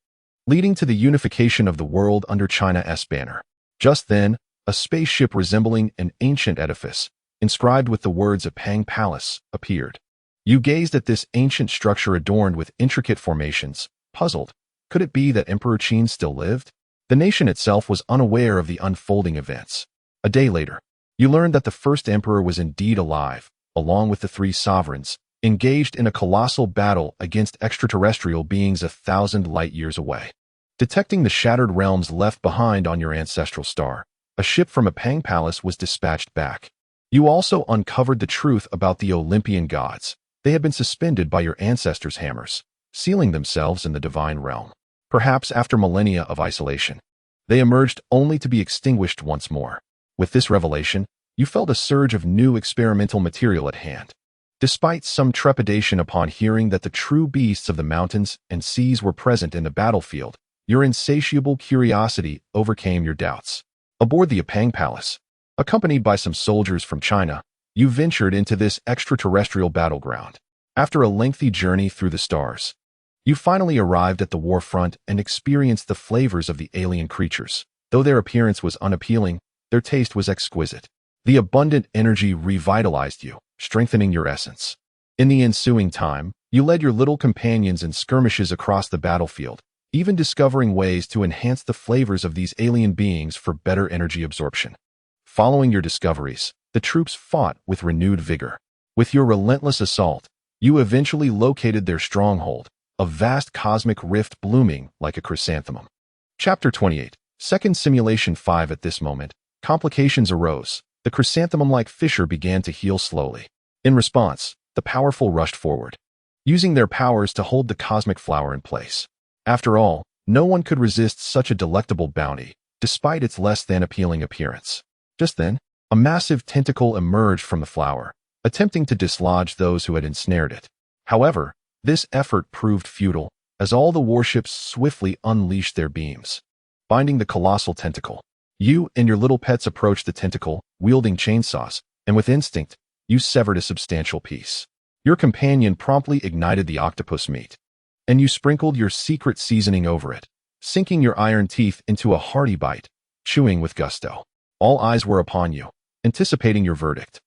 leading to the unification of the world under China's banner. Just then, a spaceship resembling an ancient edifice, inscribed with the words Pang Palace, appeared. You gazed at this ancient structure adorned with intricate formations, puzzled. Could it be that Emperor Qin still lived? The nation itself was unaware of the unfolding events. A day later, you learned that the first emperor was indeed alive, along with the three sovereigns, engaged in a colossal battle against extraterrestrial beings 1,000 light-years away. Detecting the shattered realms left behind on your ancestral star, a ship from a Pang Palace was dispatched back. You also uncovered the truth about the Olympian gods. They had been suspended by your ancestors' hammers, sealing themselves in the divine realm. Perhaps after millennia of isolation, they emerged only to be extinguished once more. With this revelation, you felt a surge of new experimental material at hand. Despite some trepidation upon hearing that the true beasts of the mountains and seas were present in the battlefield, your insatiable curiosity overcame your doubts. Aboard the Pang Palace, accompanied by some soldiers from China, you ventured into this extraterrestrial battleground. After a lengthy journey through the stars, you finally arrived at the war front and experienced the flavors of the alien creatures. Though their appearance was unappealing, their taste was exquisite. The abundant energy revitalized you, strengthening your essence. In the ensuing time, you led your little companions in skirmishes across the battlefield, even discovering ways to enhance the flavors of these alien beings for better energy absorption. Following your discoveries, the troops fought with renewed vigor. With your relentless assault, you eventually located their stronghold, a vast cosmic rift blooming like a chrysanthemum. Chapter 28, Second Simulation 5. At this moment, complications arose. The chrysanthemum-like fissure began to heal slowly. In response, the powerful rushed forward, using their powers to hold the cosmic flower in place. After all, no one could resist such a delectable bounty, despite its less than appealing appearance. Just then, a massive tentacle emerged from the flower, attempting to dislodge those who had ensnared it. However, this effort proved futile, as all the warships swiftly unleashed their beams, binding the colossal tentacle. You and your little pets approached the tentacle, wielding chainsaws, and with instinct, you severed a substantial piece. Your companion promptly ignited the octopus meat, and you sprinkled your secret seasoning over it, sinking your iron teeth into a hearty bite, chewing with gusto. All eyes were upon you, anticipating your verdict.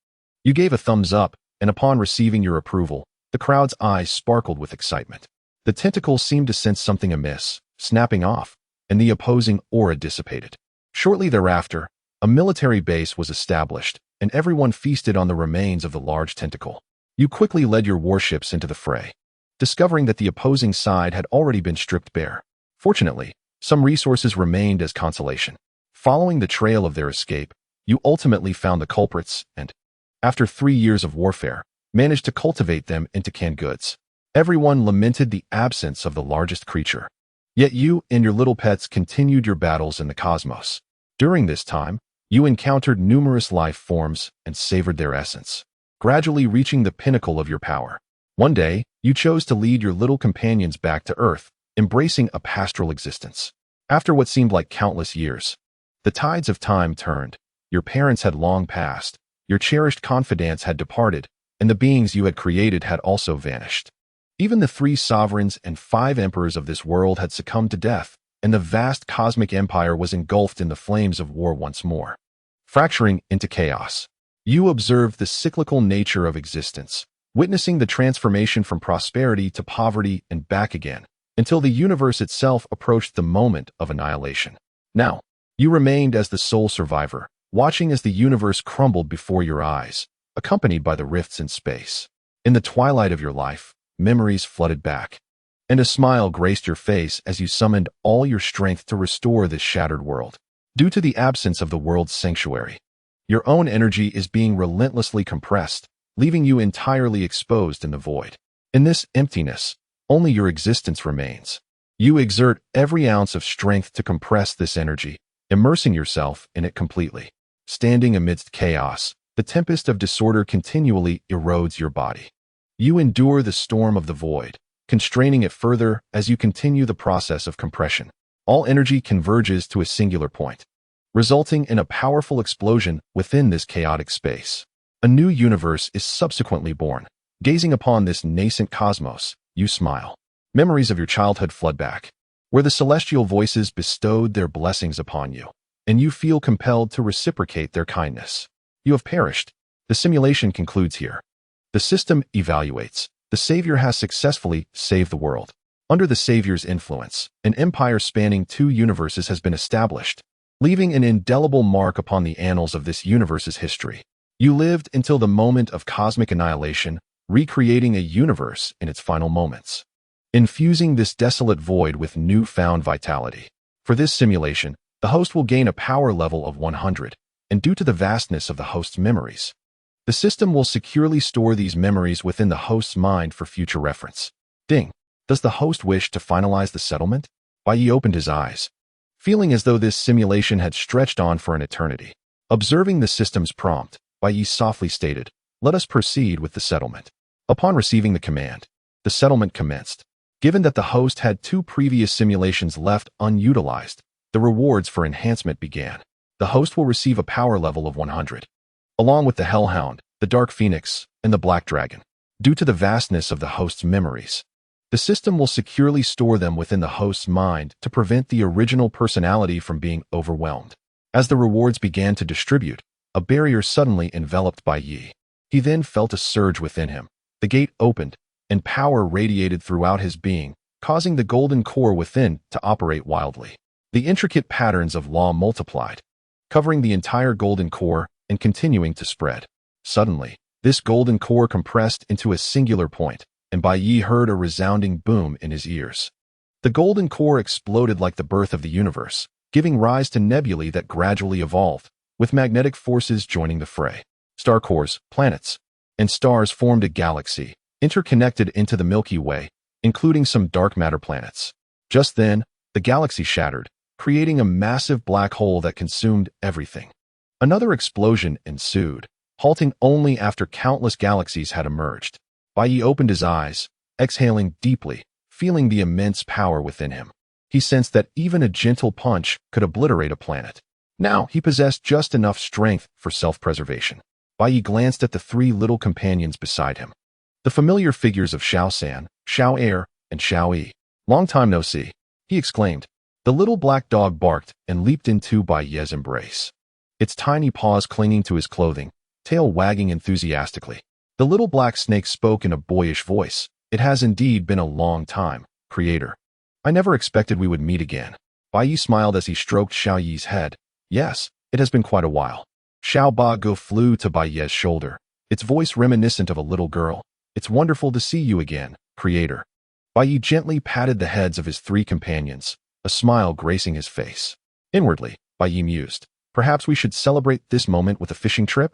You gave a thumbs up, and upon receiving your approval, the crowd's eyes sparkled with excitement. The tentacle seemed to sense something amiss, snapping off, and the opposing aura dissipated. Shortly thereafter, a military base was established, and everyone feasted on the remains of the large tentacle. You quickly led your warships into the fray, discovering that the opposing side had already been stripped bare. Fortunately, some resources remained as consolation. Following the trail of their escape, you ultimately found the culprits and, after 3 years of warfare, managed to cultivate them into canned goods. Everyone lamented the absence of the largest creature. Yet you and your little pets continued your battles in the cosmos. During this time, you encountered numerous life forms and savored their essence, gradually reaching the pinnacle of your power. One day, you chose to lead your little companions back to Earth, embracing a pastoral existence. After what seemed like countless years, the tides of time turned. Your parents had long passed, your cherished confidants had departed, and the beings you had created had also vanished. Even the 3 sovereigns and 5 emperors of this world had succumbed to death, and the vast cosmic empire was engulfed in the flames of war once more. Fracturing into chaos, you observed the cyclical nature of existence, witnessing the transformation from prosperity to poverty and back again, until the universe itself approached the moment of annihilation. Now, you remained as the sole survivor, watching as the universe crumbled before your eyes, accompanied by the rifts in space. In the twilight of your life, memories flooded back, and a smile graced your face as you summoned all your strength to restore this shattered world. Due to the absence of the world's sanctuary, your own energy is being relentlessly compressed, leaving you entirely exposed in the void. In this emptiness, only your existence remains. You exert every ounce of strength to compress this energy, immersing yourself in it completely. Standing amidst chaos, the tempest of disorder continually erodes your body. You endure the storm of the void, constraining it further as you continue the process of compression. All energy converges to a singular point, resulting in a powerful explosion within this chaotic space. A new universe is subsequently born. Gazing upon this nascent cosmos, you smile. Memories of your childhood flood back, where the celestial voices bestowed their blessings upon you, and you feel compelled to reciprocate their kindness. You have perished. The simulation concludes here. The system evaluates. The Savior has successfully saved the world. Under the Savior's influence, an empire spanning 2 universes has been established, leaving an indelible mark upon the annals of this universe's history. You lived until the moment of cosmic annihilation, recreating a universe in its final moments, infusing this desolate void with newfound vitality. For this simulation, the host will gain a power level of 100, and due to the vastness of the host's memories, the system will securely store these memories within the host's mind for future reference. Ding. Does the host wish to finalize the settlement? Bai opened his eyes, feeling as though this simulation had stretched on for an eternity. Observing the system's prompt, Bai softly stated, "Let us proceed with the settlement." Upon receiving the command, the settlement commenced. Given that the host had 2 previous simulations left unutilized, the rewards for enhancement began. The host will receive a power level of 100, along with the Hellhound, the Dark Phoenix, and the Black Dragon. Due to the vastness of the host's memories, the system will securely store them within the host's mind to prevent the original personality from being overwhelmed. As the rewards began to distribute, a barrier suddenly enveloped Bai Yi. He then felt a surge within him. The gate opened, and power radiated throughout his being, causing the golden core within to operate wildly. The intricate patterns of law multiplied, covering the entire golden core and continuing to spread. Suddenly, this golden core compressed into a singular point, and Bai Yi heard a resounding boom in his ears. The golden core exploded like the birth of the universe, giving rise to nebulae that gradually evolved, with magnetic forces joining the fray. Star cores, planets, and stars formed a galaxy, interconnected into the Milky Way, including some dark matter planets. Just then, the galaxy shattered, creating a massive black hole that consumed everything. Another explosion ensued, halting only after countless galaxies had emerged. Bai Yi opened his eyes, exhaling deeply, feeling the immense power within him. He sensed that even a gentle punch could obliterate a planet. Now he possessed just enough strength for self-preservation. Bai Yi glanced at the 3 little companions beside him, the familiar figures of Xiao San, Xiao Air, and Xiao Yi. "Long time no see," he exclaimed. The little black dog barked and leaped into Bai Yi's embrace, its tiny paws clinging to his clothing, tail wagging enthusiastically. The little black snake spoke in a boyish voice. "It has indeed been a long time, Creator. I never expected we would meet again." Bai Yi smiled as he stroked Xiao Yi's head. "Yes, it has been quite a while." Xiao Ba Go flew to Bai Yi's shoulder, its voice reminiscent of a little girl. "It's wonderful to see you again, Creator." Bai Yi gently patted the heads of his 3 companions, a smile gracing his face. Inwardly, Bai Yi mused, "Perhaps we should celebrate this moment with a fishing trip?"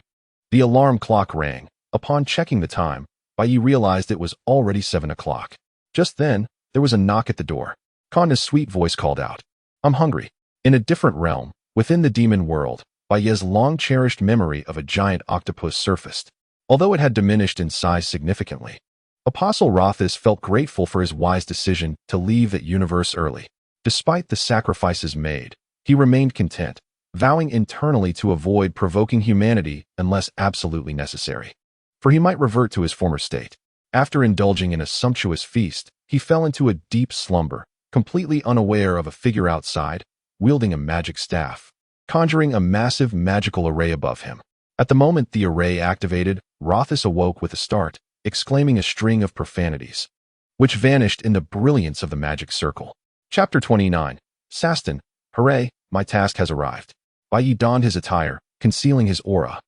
The alarm clock rang. Upon checking the time, Bai Yi realized it was already 7 o'clock. Just then, there was a knock at the door. Kanna's sweet voice called out, "I'm hungry." In a different realm, within the demon world, Bai Yi's long-cherished memory of a giant octopus surfaced, although it had diminished in size significantly. Apostle Rothus felt grateful for his wise decision to leave that universe early. Despite the sacrifices made, he remained content, vowing internally to avoid provoking humanity unless absolutely necessary, for he might revert to his former state. After indulging in a sumptuous feast, he fell into a deep slumber, completely unaware of a figure outside, wielding a magic staff, conjuring a massive magical array above him. At the moment the array activated, Rothus awoke with a start, exclaiming a string of profanities, which vanished in the brilliance of the magic circle. Chapter 29. Sastin, hooray, my task has arrived. Bai Yi donned his attire, concealing his aura,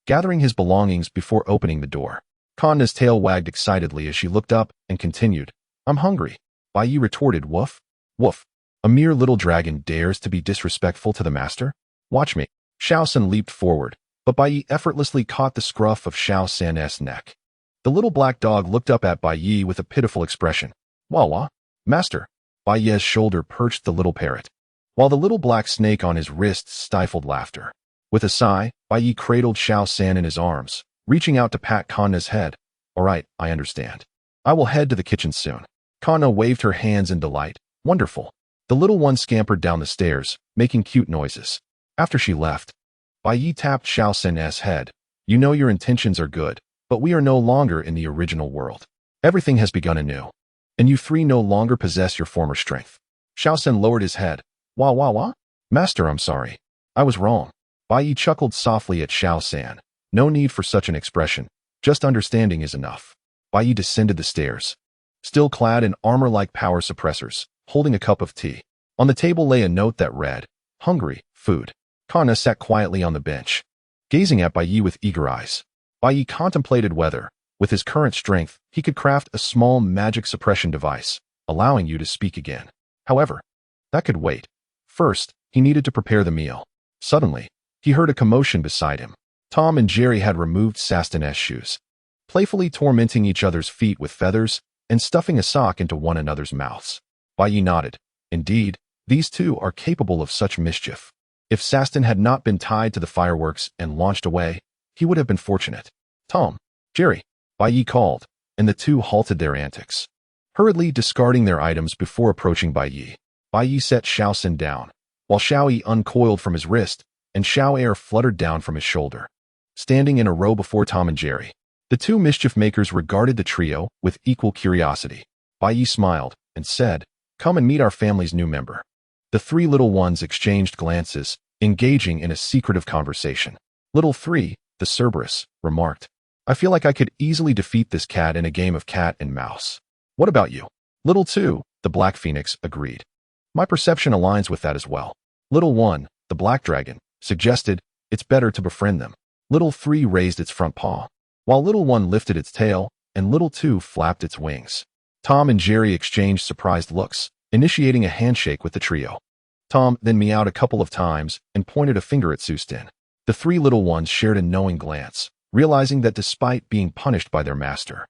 gathering his belongings before opening the door. Kanna's tail wagged excitedly as she looked up and continued, "I'm hungry." Bai Yi retorted, "Woof, woof. A mere little dragon dares to be disrespectful to the master? Watch me." Xiao San leaped forward, but Bai Yi effortlessly caught the scruff of Xiao San's neck. The little black dog looked up at Bai Yi with a pitiful expression. "Wah-wah, master." Bai Yi's shoulder perched the little parrot, while the little black snake on his wrist stifled laughter. With a sigh, Bai Yi cradled Xiao San in his arms, reaching out to pat Kanna's head. "All right, I understand. I will head to the kitchen soon." Kanna waved her hands in delight. "Wonderful." The little one scampered down the stairs, making cute noises. After she left, Bai Yi tapped Xiao San's head. "You know your intentions are good, but we are no longer in the original world. Everything has begun anew, and you 3 no longer possess your former strength." Xiao San lowered his head. "Wah wah wah? Master, I'm sorry. I was wrong." Bai Yi chuckled softly at Xiao San. "No need for such an expression. Just understanding is enough." Bai Yi descended the stairs, still clad in armor-like power suppressors, holding a cup of tea. On the table lay a note that read, "Hungry, food." Kana sat quietly on the bench, gazing at Bai Yi with eager eyes. Bai Yi contemplated whether, with his current strength, he could craft a small magic suppression device, allowing you to speak again. However, that could wait. First, he needed to prepare the meal. Suddenly, he heard a commotion beside him. Tom and Jerry had removed Saston's shoes, playfully tormenting each other's feet with feathers and stuffing a sock into one another's mouths. Bai Yi nodded. Indeed, these two are capable of such mischief. If Saston had not been tied to the fireworks and launched away, he would have been fortunate. Tom, Jerry, Bai Yi called, and the two halted their antics, hurriedly discarding their items before approaching Bai Yi. Bai Yi set Xiao Xin down, while Xiao Yi uncoiled from his wrist and Xiao Air fluttered down from his shoulder. Standing in a row before Tom and Jerry, the two mischief makers regarded the trio with equal curiosity. Bai Yi smiled and said, "Come and meet our family's new member." The three little ones exchanged glances, engaging in a secretive conversation. Little three, the Cerberus, remarked, "I feel like I could easily defeat this cat in a game of cat and mouse." "What about you?" Little two, the Black Phoenix, agreed. "My perception aligns with that as well." Little one, the Black Dragon, suggested, "It's better to befriend them." Little three raised its front paw, while little one lifted its tail, and little two flapped its wings. Tom and Jerry exchanged surprised looks, initiating a handshake with the trio. Tom then meowed a couple of times and pointed a finger at Sustin. The three little ones shared a knowing glance, realizing that despite being punished by their master,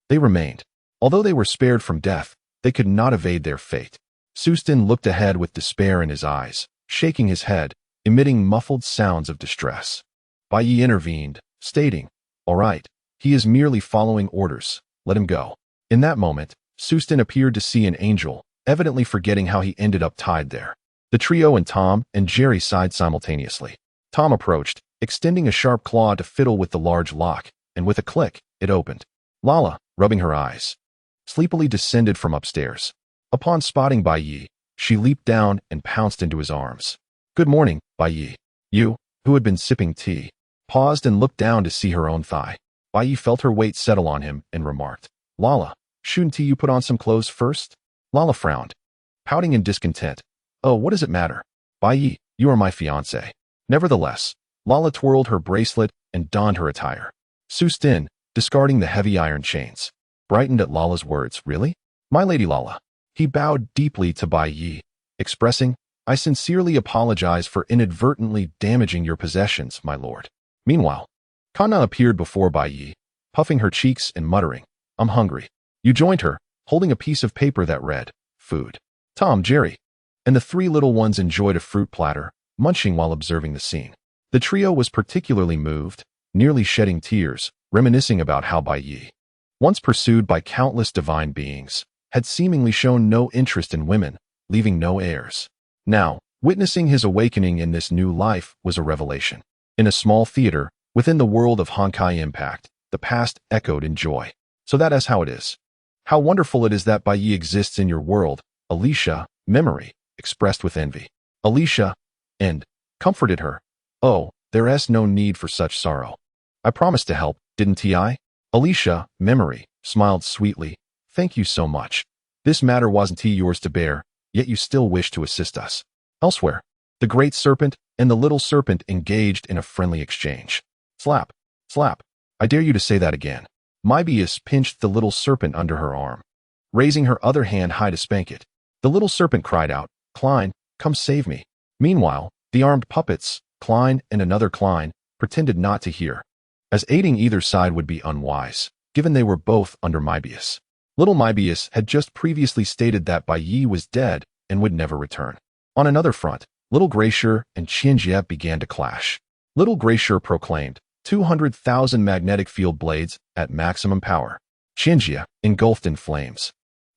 they remained. Although they were spared from death, they could not evade their fate. Sustin looked ahead with despair in his eyes, shaking his head, emitting muffled sounds of distress. Bai Yi intervened, stating, "All right, he is merely following orders, let him go." In that moment, Sustin appeared to see an angel, evidently forgetting how he ended up tied there. The trio and Tom and Jerry sighed simultaneously. Tom approached, extending a sharp claw to fiddle with the large lock, and with a click, it opened. Lala, rubbing her eyes, sleepily descended from upstairs. Upon spotting Bai Yi, she leaped down and pounced into his arms. "Good morning, Bai Yi." You, who had been sipping tea, paused and looked down to see her own thigh. Bai Yi felt her weight settle on him and remarked, "Lala, shouldn't you put on some clothes first?" Lala frowned, pouting in discontent. "Oh, what does it matter? Bai Yi, you are my fiancé." Nevertheless, Lala twirled her bracelet and donned her attire. Sustin, discarding the heavy iron chains, brightened at Lala's words. "Really? My lady Lala." He bowed deeply to Bai Yi, expressing, "I sincerely apologize for inadvertently damaging your possessions, my lord." Meanwhile, Kana appeared before Bai Yi, puffing her cheeks and muttering, "I'm hungry." You joined her, holding a piece of paper that read, "Food." Tom, Jerry, and the three little ones enjoyed a fruit platter, munching while observing the scene. The trio was particularly moved, nearly shedding tears, reminiscing about how Bai Yi, once pursued by countless divine beings, had seemingly shown no interest in women, leaving no heirs. Now, witnessing his awakening in this new life was a revelation. In a small theater, within the world of Honkai Impact, the past echoed in joy. "So that is how it is. How wonderful it is that Bai Yi exists in your world," Alicia, memory, expressed with envy. Alicia, and comforted her. "Oh, there is no need for such sorrow. I promised to help, didn't I?" Alicia, memory, smiled sweetly. "Thank you so much. This matter wasn't yours to bear, yet you still wish to assist us." Elsewhere, the great serpent and the little serpent engaged in a friendly exchange. Slap, slap. "I dare you to say that again." Mybius pinched the little serpent under her arm, raising her other hand high to spank it. The little serpent cried out, "Klein, come save me." Meanwhile, the armed puppets, Klein and another Klein, pretended not to hear, as aiding either side would be unwise, given they were both under Mybius. Little Mybius had just previously stated that Bai Yi was dead and would never return. On another front, Little Glacier and Qianjie began to clash. Little Glacier proclaimed 200,000 magnetic field blades at maximum power. Qianjie, engulfed in flames,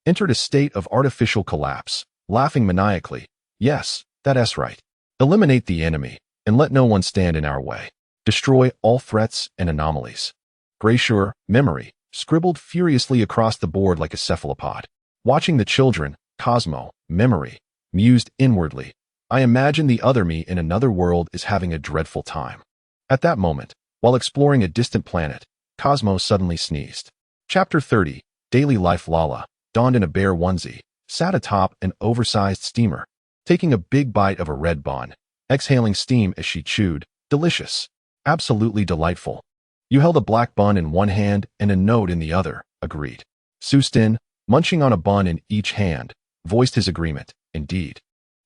entered a state of artificial collapse, laughing maniacally. "Yes, that's right. Eliminate the enemy, and let no one stand in our way. Destroy all threats and anomalies." Glacier, memory, scribbled furiously across the board like a cephalopod. Watching the children, Cosmo, memory, mused inwardly. "I imagine the other me in another world is having a dreadful time." At that moment, while exploring a distant planet, Cosmo suddenly sneezed. Chapter 30, Daily Life. Lala, donned in a bare onesie, sat atop an oversized steamer, taking a big bite of a red bun, exhaling steam as she chewed. Delicious. Absolutely delightful. You held a black bun in one hand and a note in the other, agreed. Sustin, munching on a bun in each hand, voiced his agreement. Indeed.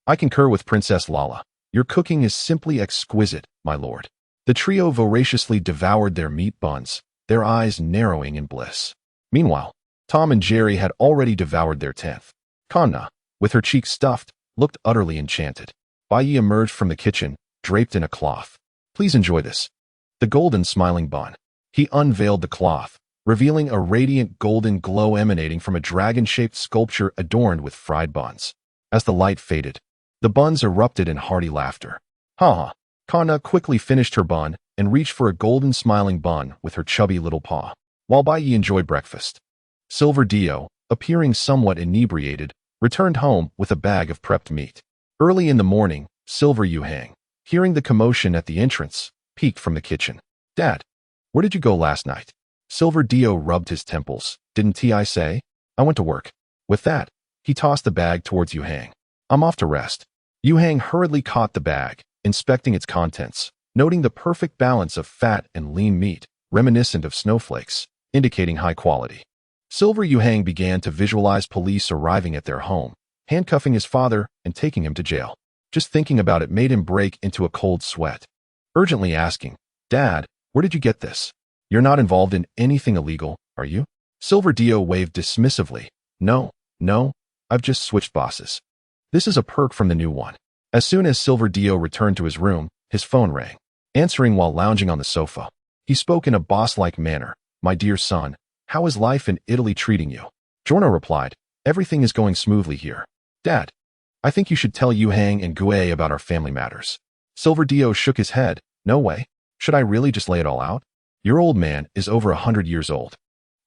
I concur with Princess Lala. Your cooking is simply exquisite, my lord. The trio voraciously devoured their meat buns, their eyes narrowing in bliss. Meanwhile, Tom and Jerry had already devoured their 10th. Kanna, with her cheeks stuffed, looked utterly enchanted. Bai Yi emerged from the kitchen, draped in a cloth. Please enjoy this. The golden smiling bun. He unveiled the cloth, revealing a radiant golden glow emanating from a dragon-shaped sculpture adorned with fried buns. As the light faded, the buns erupted in hearty laughter. Ha ha. Kanna quickly finished her bun and reached for a golden smiling bun with her chubby little paw, while Bai Yi enjoyed breakfast. Silver Dio, appearing somewhat inebriated, returned home with a bag of prepped meat. Early in the morning, Silver Yuhang, hearing the commotion at the entrance, peeked from the kitchen. Dad, where did you go last night? Silver Dio rubbed his temples. Didn't I say? I went to work. With that, he tossed the bag towards Yuhang. I'm off to rest. Yuhang hurriedly caught the bag, inspecting its contents, noting the perfect balance of fat and lean meat, reminiscent of snowflakes, indicating high quality. Silver Yuhang began to visualize police arriving at their home, handcuffing his father and taking him to jail. Just thinking about it made him break into a cold sweat. Urgently asking, Dad, where did you get this? You're not involved in anything illegal, are you? Silver Dio waved dismissively. No, I've just switched bosses. This is a perk from the new one. As soon as Silver Dio returned to his room, his phone rang. Answering while lounging on the sofa, he spoke in a boss-like manner. My dear son, how is life in Italy treating you? Giorno replied, everything is going smoothly here. Dad, I think you should tell Yuhang and Gue about our family matters. Silver Dio shook his head. No way. Should I really just lay it all out? Your old man is over 100 years old.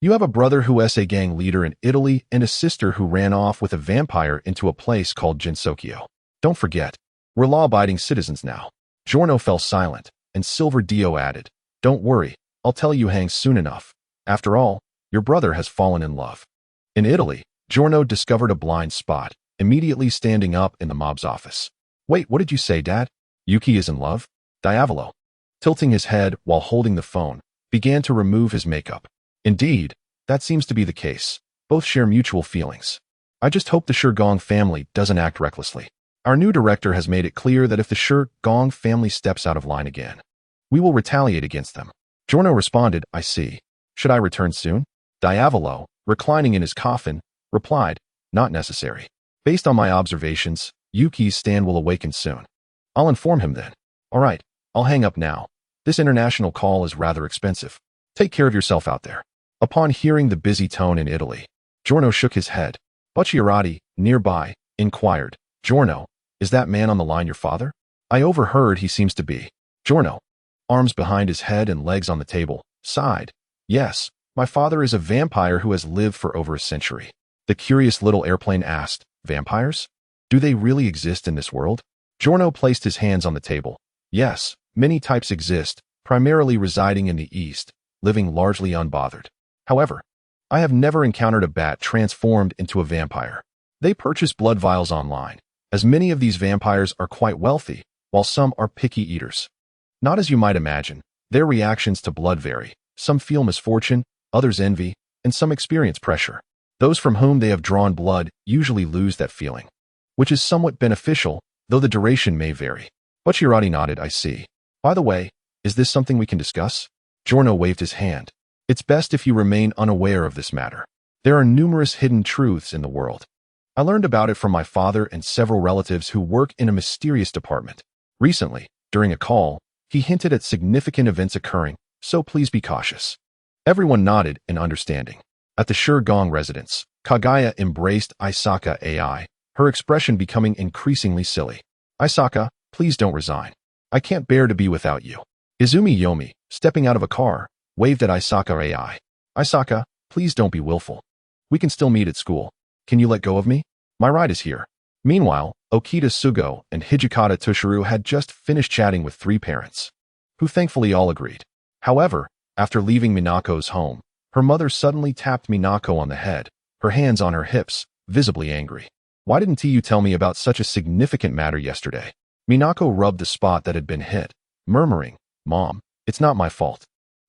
You have a brother who is a gang leader in Italy and a sister who ran off with a vampire into a place called Jinsokyo. Don't forget, we're law-abiding citizens now. Giorno fell silent, and Silver Dio added, Don't worry, I'll tell Yuhang soon enough. After all, your brother has fallen in love. In Italy, Giorno discovered a blind spot, immediately standing up in the mob's office. Wait, what did you say, Dad? Yuki is in love? Diavolo, tilting his head while holding the phone, began to remove his makeup. Indeed, that seems to be the case. Both share mutual feelings. I just hope the Shurgong family doesn't act recklessly. Our new director has made it clear that if the Shurgong family steps out of line again, we will retaliate against them. Giorno responded, I see. Should I return soon? Diavolo, reclining in his coffin, replied, Not necessary. Based on my observations, Yuki's stand will awaken soon. I'll inform him then. All right, I'll hang up now. This international call is rather expensive. Take care of yourself out there. Upon hearing the busy tone in Italy, Giorno shook his head. Bucciarati, nearby, inquired, Giorno, is that man on the line your father? I overheard he seems to be. Giorno, arms behind his head and legs on the table, sighed. Yes, my father is a vampire who has lived for over a century. The curious little airplane asked, Vampires? Do they really exist in this world? Giorno placed his hands on the table. Yes, many types exist, primarily residing in the East, living largely unbothered. However, I have never encountered a bat transformed into a vampire. They purchase blood vials online, as many of these vampires are quite wealthy, while some are picky eaters. Not as you might imagine, their reactions to blood vary. Some feel misfortune, others envy, and some experience pressure. Those from whom they have drawn blood usually lose that feeling, which is somewhat beneficial, though the duration may vary. Bucciarati nodded, I see. By the way, is this something we can discuss? Giorno waved his hand. It's best if you remain unaware of this matter. There are numerous hidden truths in the world. I learned about it from my father and several relatives who work in a mysterious department. Recently, during a call, he hinted at significant events occurring, so please be cautious. Everyone nodded in understanding. At the Shurgong residence, Kagaya embraced Isaka AI, her expression becoming increasingly silly. Isaka, please don't resign. I can't bear to be without you. Izumi Yomi, stepping out of a car, waved at Isaka AI. Isaka, please don't be willful. We can still meet at school. Can you let go of me? My ride is here. Meanwhile, Okita Sugo and Hijikata Toshiro had just finished chatting with 3 parents, who thankfully all agreed. However, after leaving Minako's home, her mother suddenly tapped Minako on the head, her hands on her hips, visibly angry. Why didn't you tell me about such a significant matter yesterday? Minako rubbed the spot that had been hit, murmuring, Mom, it's not my fault.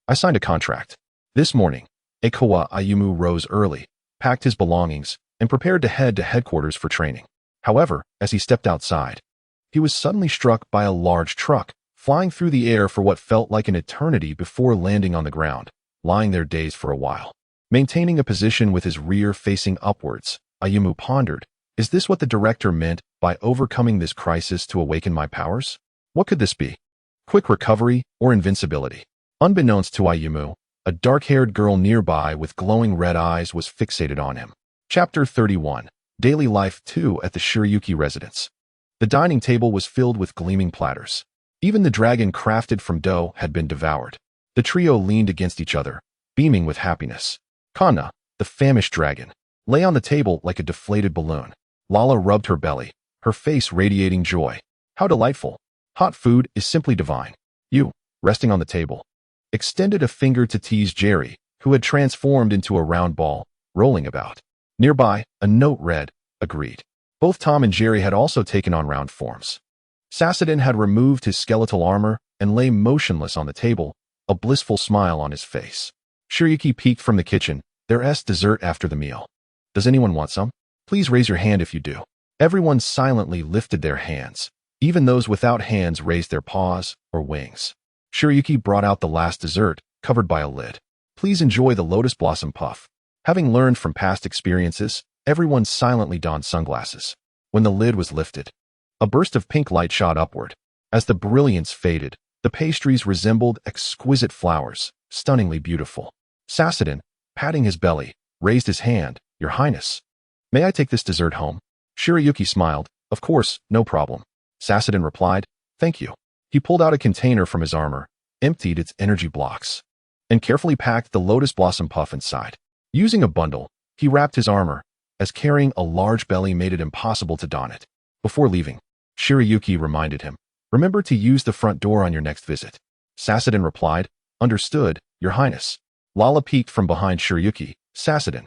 I signed a contract. This morning, Ekawa Ayumu rose early, packed his belongings, and prepared to head to headquarters for training. However, as he stepped outside, he was suddenly struck by a large truck, flying through the air for what felt like an eternity before landing on the ground, lying there dazed for a while. Maintaining a position with his rear facing upwards, Ayumu pondered, is this what the director meant by overcoming this crisis to awaken my powers? What could this be? Quick recovery or invincibility? Unbeknownst to Ayumu, a dark-haired girl nearby with glowing red eyes was fixated on him. Chapter 31. Daily Life 2 at the Shiryuki residence. The dining table was filled with gleaming platters. Even the dragon crafted from dough had been devoured. The trio leaned against each other, beaming with happiness. Kanna, the famished dragon, lay on the table like a deflated balloon. Lala rubbed her belly, her face radiating joy. How delightful. Hot food is simply divine. You, resting on the table, extended a finger to tease Jerry, who had transformed into a round ball, rolling about. Nearby, a note read, agreed. Both Tom and Jerry had also taken on round forms. Sassadin had removed his skeletal armor and lay motionless on the table, a blissful smile on his face. Shiryuki peeked from the kitchen, there's dessert after the meal. Does anyone want some? Please raise your hand if you do. Everyone silently lifted their hands. Even those without hands raised their paws or wings. Shiryuki brought out the last dessert, covered by a lid. Please enjoy the lotus blossom puff. Having learned from past experiences, everyone silently donned sunglasses. When the lid was lifted, a burst of pink light shot upward. As the brilliance faded, the pastries resembled exquisite flowers, stunningly beautiful. Sassadin, patting his belly, raised his hand. Your Highness, may I take this dessert home? Shiryuki smiled. Of course, no problem. Sassadin replied, thank you. He pulled out a container from his armor, emptied its energy blocks, and carefully packed the lotus blossom puff inside. Using a bundle, he wrapped his armor, as carrying a large belly made it impossible to don it. Before leaving, Shiryuki reminded him, remember to use the front door on your next visit. Sassadin replied, understood, Your Highness. Lala peeked from behind Shiryuki. Sassadin,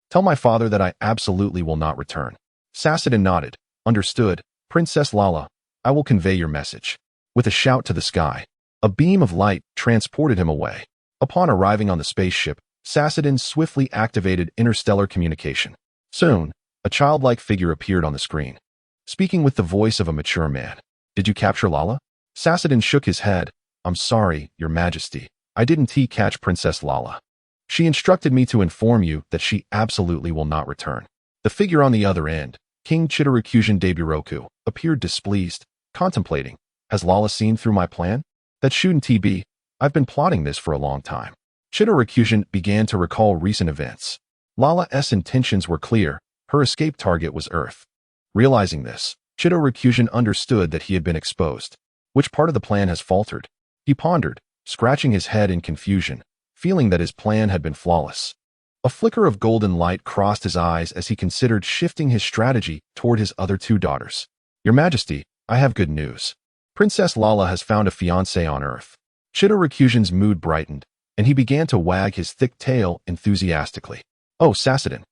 tell my father that I absolutely will not return. Sassadin nodded. Understood, Princess Lala. I will convey your message. With a shout to the sky, a beam of light transported him away. Upon arriving on the spaceship, Sassadin swiftly activated interstellar communication. Soon, a childlike figure appeared on the screen, speaking with the voice of a mature man. Did you capture Lala? Sassadin shook his head. I'm sorry, Your Majesty. I didn't catch Princess Lala. She instructed me to inform you that she absolutely will not return. The figure on the other end, King Chitarakusion Dabiroku, appeared displeased, contemplating. Has Lala seen through my plan? That shouldn't be. I've been plotting this for a long time. Chitarakusion began to recall recent events. Lala's intentions were clear. Her escape target was Earth. Realizing this, Chitarakusion understood that he had been exposed. Which part of the plan has faltered? He pondered, scratching his head in confusion, feeling that his plan had been flawless. A flicker of golden light crossed his eyes as he considered shifting his strategy toward his other two daughters. Your Majesty, I have good news. Princess Lala has found a fiancé on Earth. Chitarakusion's mood brightened, and he began to wag his thick tail enthusiastically. Oh, Sassadin,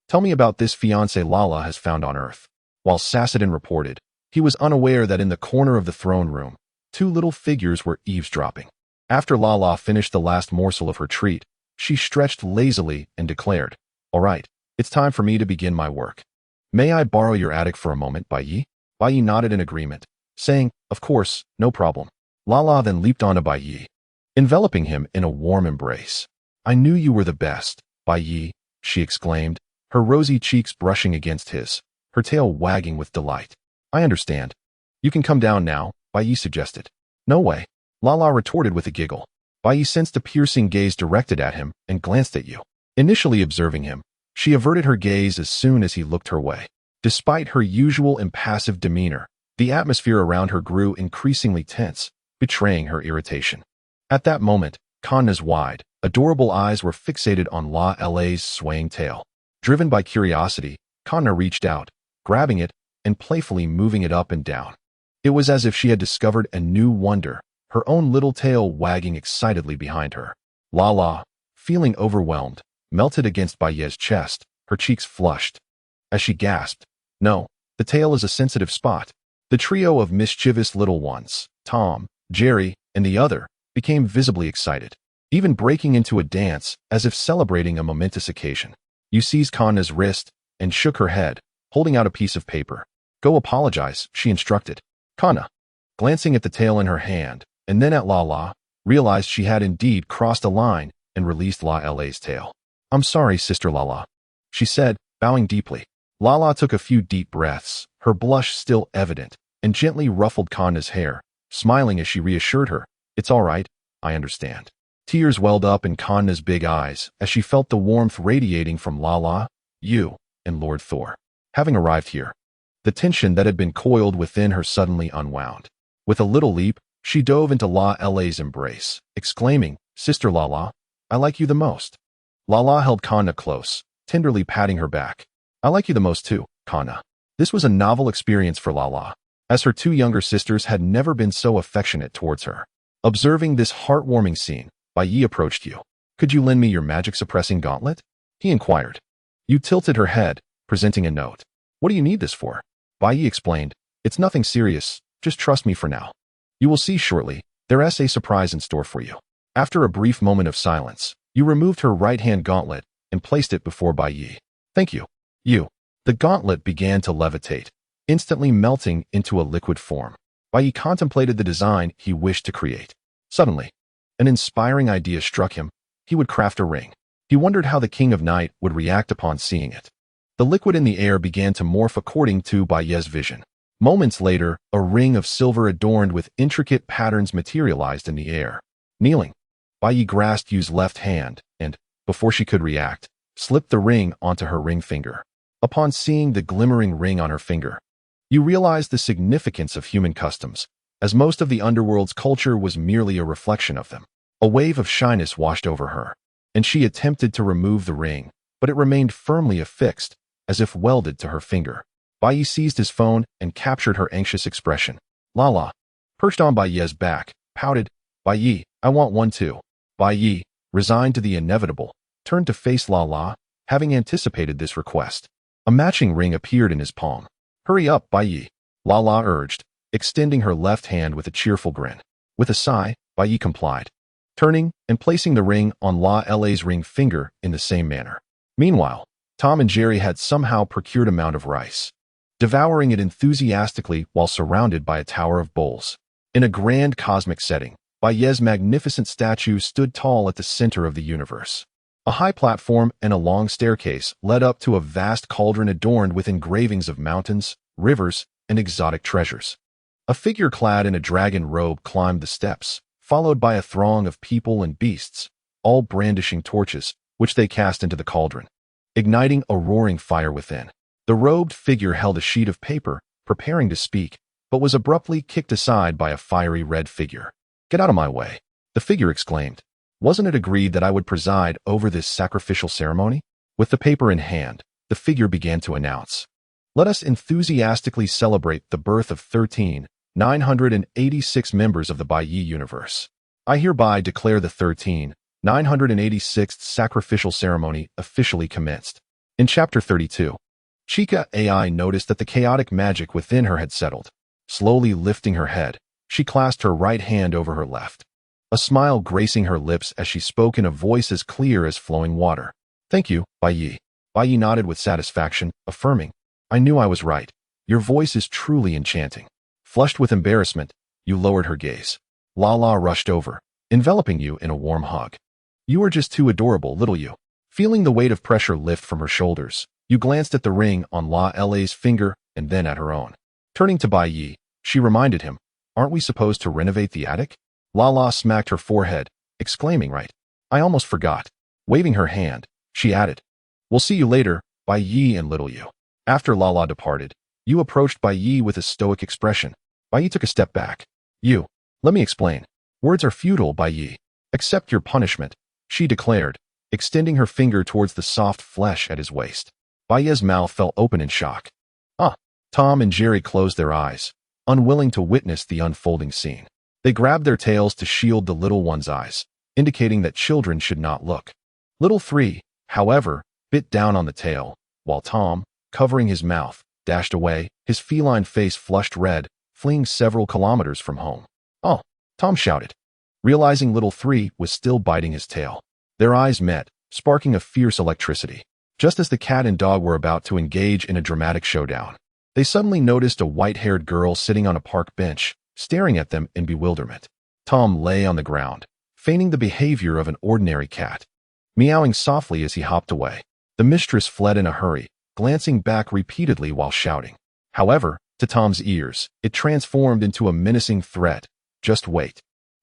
tell me about this fiancé Lala has found on Earth. While Sassadin reported, he was unaware that in the corner of the throne room, two little figures were eavesdropping. After Lala finished the last morsel of her treat, she stretched lazily and declared, All right, it's time for me to begin my work. May I borrow your attic for a moment, Bai Yi? Bai Yi nodded in agreement, saying, Of course, no problem. Lala then leaped onto Bai Yi, enveloping him in a warm embrace. I knew you were the best, Bai Yi, she exclaimed, her rosy cheeks brushing against his, her tail wagging with delight. I understand. You can come down now, Bai Yi suggested. No way. Lala retorted with a giggle. Bai Yi sensed a piercing gaze directed at him and glanced at you. Initially observing him, she averted her gaze as soon as he looked her way. Despite her usual impassive demeanor, the atmosphere around her grew increasingly tense, betraying her irritation. At that moment, Kanna's wide, adorable eyes were fixated on La's swaying tail. Driven by curiosity, Kanna reached out, grabbing it and playfully moving it up and down. It was as if she had discovered a new wonder, her own little tail wagging excitedly behind her. Lala, feeling overwhelmed, melted against Baye's chest, her her cheeks flushed. As she gasped, "No, the tail is a sensitive spot." The trio of mischievous little ones, Tom, Jerry, and the other, became visibly excited, even breaking into a dance as if celebrating a momentous occasion. You seized Kanna's wrist and shook her head, holding out a piece of paper. "Go apologize," she instructed. Kanna, glancing at the tail in her hand, and then at Lala, realized she had indeed crossed a line and released Lala's tail. "I'm sorry, Sister Lala," she said, bowing deeply. Lala took a few deep breaths, her blush still evident, and gently ruffled Kanna's hair, smiling as she reassured her, "It's all right, I understand." Tears welled up in Kanna's big eyes as she felt the warmth radiating from Lala, you, and Lord Thor. Having arrived here, the tension that had been coiled within her suddenly unwound. With a little leap, she dove into Lala's embrace, exclaiming, "Sister Lala, I like you the most." Lala held Kanna close, tenderly patting her back. "I like you the most too, Kanna." This was a novel experience for Lala, as her two younger sisters had never been so affectionate towards her. Observing this heartwarming scene, Bai Yi approached you. "Could you lend me your magic-suppressing gauntlet?" he inquired. You tilted her head, presenting a note. "What do you need this for?" Bai Yi explained, "It's nothing serious, just trust me for now. You will see shortly, there's a surprise in store for you." After a brief moment of silence, you removed her right-hand gauntlet and placed it before Bai Yi. "Thank you." The gauntlet began to levitate, instantly melting into a liquid form. Bai Yi contemplated the design he wished to create. Suddenly, an inspiring idea struck him. He would craft a ring. He wondered how the King of Night would react upon seeing it. The liquid in the air began to morph according to Bai Yi's vision. Moments later, a ring of silver adorned with intricate patterns materialized in the air. Kneeling, Bai Yi grasped Yu's left hand and, before she could react, slipped the ring onto her ring finger. Upon seeing the glimmering ring on her finger, you realized the significance of human customs, as most of the underworld's culture was merely a reflection of them. A wave of shyness washed over her, and she attempted to remove the ring, but it remained firmly affixed, as if welded to her finger. Bai Yi seized his phone and captured her anxious expression. Lala, perched on Bai Yi's back, pouted, "Bai Yi, I want one too." Bai Yi, resigned to the inevitable, turned to face Lala, having anticipated this request. A matching ring appeared in his palm. "Hurry up, Bai Yi," Lala urged, extending her left hand with a cheerful grin. With a sigh, Bai Yi complied, turning and placing the ring on Lala's ring finger in the same manner. Meanwhile, Tom and Jerry had somehow procured a mound of rice, devouring it enthusiastically while surrounded by a tower of bowls. In a grand cosmic setting, Bai Yi's magnificent statue stood tall at the center of the universe. A high platform and a long staircase led up to a vast cauldron adorned with engravings of mountains, rivers, and exotic treasures. A figure clad in a dragon robe climbed the steps, followed by a throng of people and beasts, all brandishing torches, which they cast into the cauldron, igniting a roaring fire within. The robed figure held a sheet of paper, preparing to speak, but was abruptly kicked aside by a fiery red figure. "Get out of my way," the figure exclaimed. "Wasn't it agreed that I would preside over this sacrificial ceremony?" With the paper in hand, the figure began to announce, "Let us enthusiastically celebrate the birth of 13,986 members of the Bai Yi universe. I hereby declare the 13,986th sacrificial ceremony officially commenced." In Chapter 32, Chica AI noticed that the chaotic magic within her had settled. Slowly lifting her head, she clasped her right hand over her left, a smile gracing her lips as she spoke in a voice as clear as flowing water. "Thank you, Bai Yi." Bai Yi nodded with satisfaction, affirming, "I knew I was right. Your voice is truly enchanting." Flushed with embarrassment, you lowered her gaze. Lala rushed over, enveloping you in a warm hug. "You are just too adorable, little you." Feeling the weight of pressure lift from her shoulders, you glanced at the ring on Lala's finger and then at her own. Turning to Bai Yi, she reminded him, "Aren't we supposed to renovate the attic?" Lala smacked her forehead, exclaiming, "Right. I almost forgot." Waving her hand, she added, "We'll see you later, Bai Yi and little you." After Lala departed, you approached Bai Yi with a stoic expression. Bai Yi took a step back. "You, let me explain. Words are futile, Bai Yi. Accept your punishment," she declared, extending her finger towards the soft flesh at his waist. Bai Yi's mouth fell open in shock. "Ah!" Tom and Jerry closed their eyes, unwilling to witness the unfolding scene. They grabbed their tails to shield the little one's eyes, indicating that children should not look. Little 3, however, bit down on the tail, while Tom, covering his mouth, dashed away, his feline face flushed red, fleeing several kilometers from home. "Oh!" Tom shouted, realizing little three was still biting his tail. Their eyes met, sparking a fierce electricity. Just as the cat and dog were about to engage in a dramatic showdown, they suddenly noticed a white-haired girl sitting on a park bench, staring at them in bewilderment. Tom lay on the ground, feigning the behavior of an ordinary cat, meowing softly as he hopped away. The mistress fled in a hurry, glancing back repeatedly while shouting. However, to Tom's ears, it transformed into a menacing threat. "Just wait.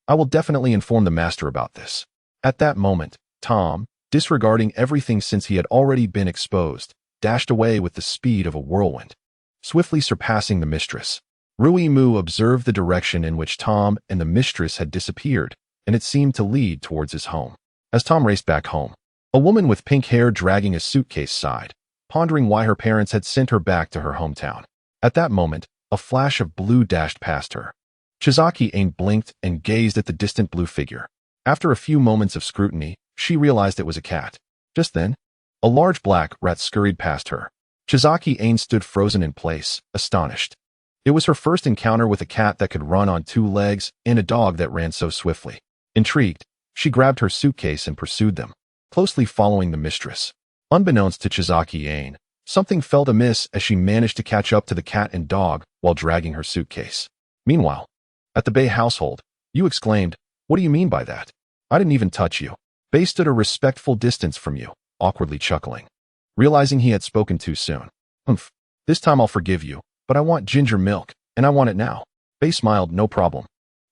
I will definitely inform the master about this." At that moment, Tom, disregarding everything since he had already been exposed, dashed away with the speed of a whirlwind, swiftly surpassing the mistress. Rui Mu observed the direction in which Tom and the mistress had disappeared, and it seemed to lead towards his home. As Tom raced back home, a woman with pink hair dragging a suitcase sighed, pondering why her parents had sent her back to her hometown. At that moment, a flash of blue dashed past her. Chizaki-Ain blinked and gazed at the distant blue figure. After a few moments of scrutiny, she realized it was a cat. Just then, a large black rat scurried past her. Chizaki-Ain stood frozen in place, astonished. It was her first encounter with a cat that could run on two legs and a dog that ran so swiftly. Intrigued, she grabbed her suitcase and pursued them, closely following the mistress. Unbeknownst to Chizaki-Ain, something felt amiss as she managed to catch up to the cat and dog while dragging her suitcase. Meanwhile, at the Bay household, Yu exclaimed, "What do you mean by that? I didn't even touch you." Bay stood a respectful distance from Yu, awkwardly chuckling, realizing he had spoken too soon. "Humph, this time I'll forgive you, but I want ginger milk, and I want it now." Bay smiled, "No problem.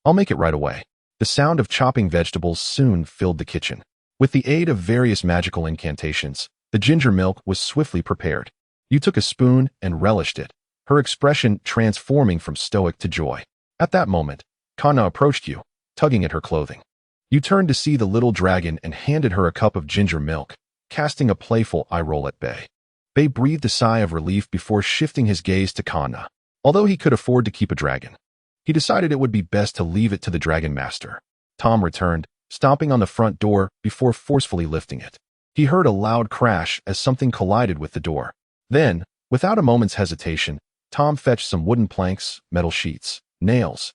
I'll make it right away." The sound of chopping vegetables soon filled the kitchen. With the aid of various magical incantations, the ginger milk was swiftly prepared. Yu took a spoon and relished it, her expression transforming from stoic to joy. At that moment, Kana approached Yu, tugging at her clothing. Yu turned to see the little dragon and handed her a cup of ginger milk, casting a playful eye roll at Bay. Bay breathed a sigh of relief before shifting his gaze to Kana. Although he could afford to keep a dragon, he decided it would be best to leave it to the dragon master. Tom returned, stomping on the front door before forcefully lifting it. He heard a loud crash as something collided with the door. Then, without a moment's hesitation, Tom fetched some wooden planks, metal sheets, nails,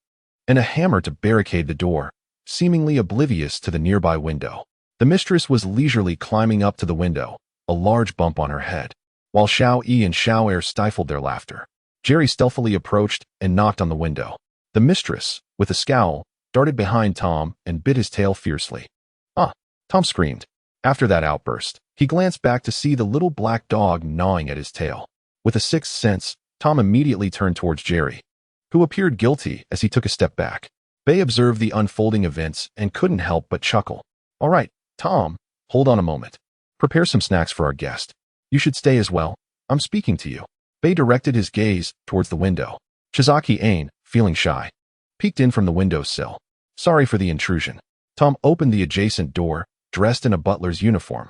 and a hammer to barricade the door, seemingly oblivious to the nearby window. The mistress was leisurely climbing up to the window, a large bump on her head, while Xiao Yi and Xiao Er stifled their laughter. Jerry stealthily approached and knocked on the window. The mistress, with a scowl, darted behind Tom and bit his tail fiercely. "Ah!" Tom screamed. After that outburst, he glanced back to see the little black dog gnawing at his tail. With a sixth sense, Tom immediately turned towards Jerry, who appeared guilty as he took a step back. Bay observed the unfolding events and couldn't help but chuckle. "All right, Tom, hold on a moment. Prepare some snacks for our guest. You should stay as well. I'm speaking to you." Bay directed his gaze towards the window. Chizaki-Ain, feeling shy, peeked in from the windowsill. "Sorry for the intrusion." Tom opened the adjacent door, dressed in a butler's uniform,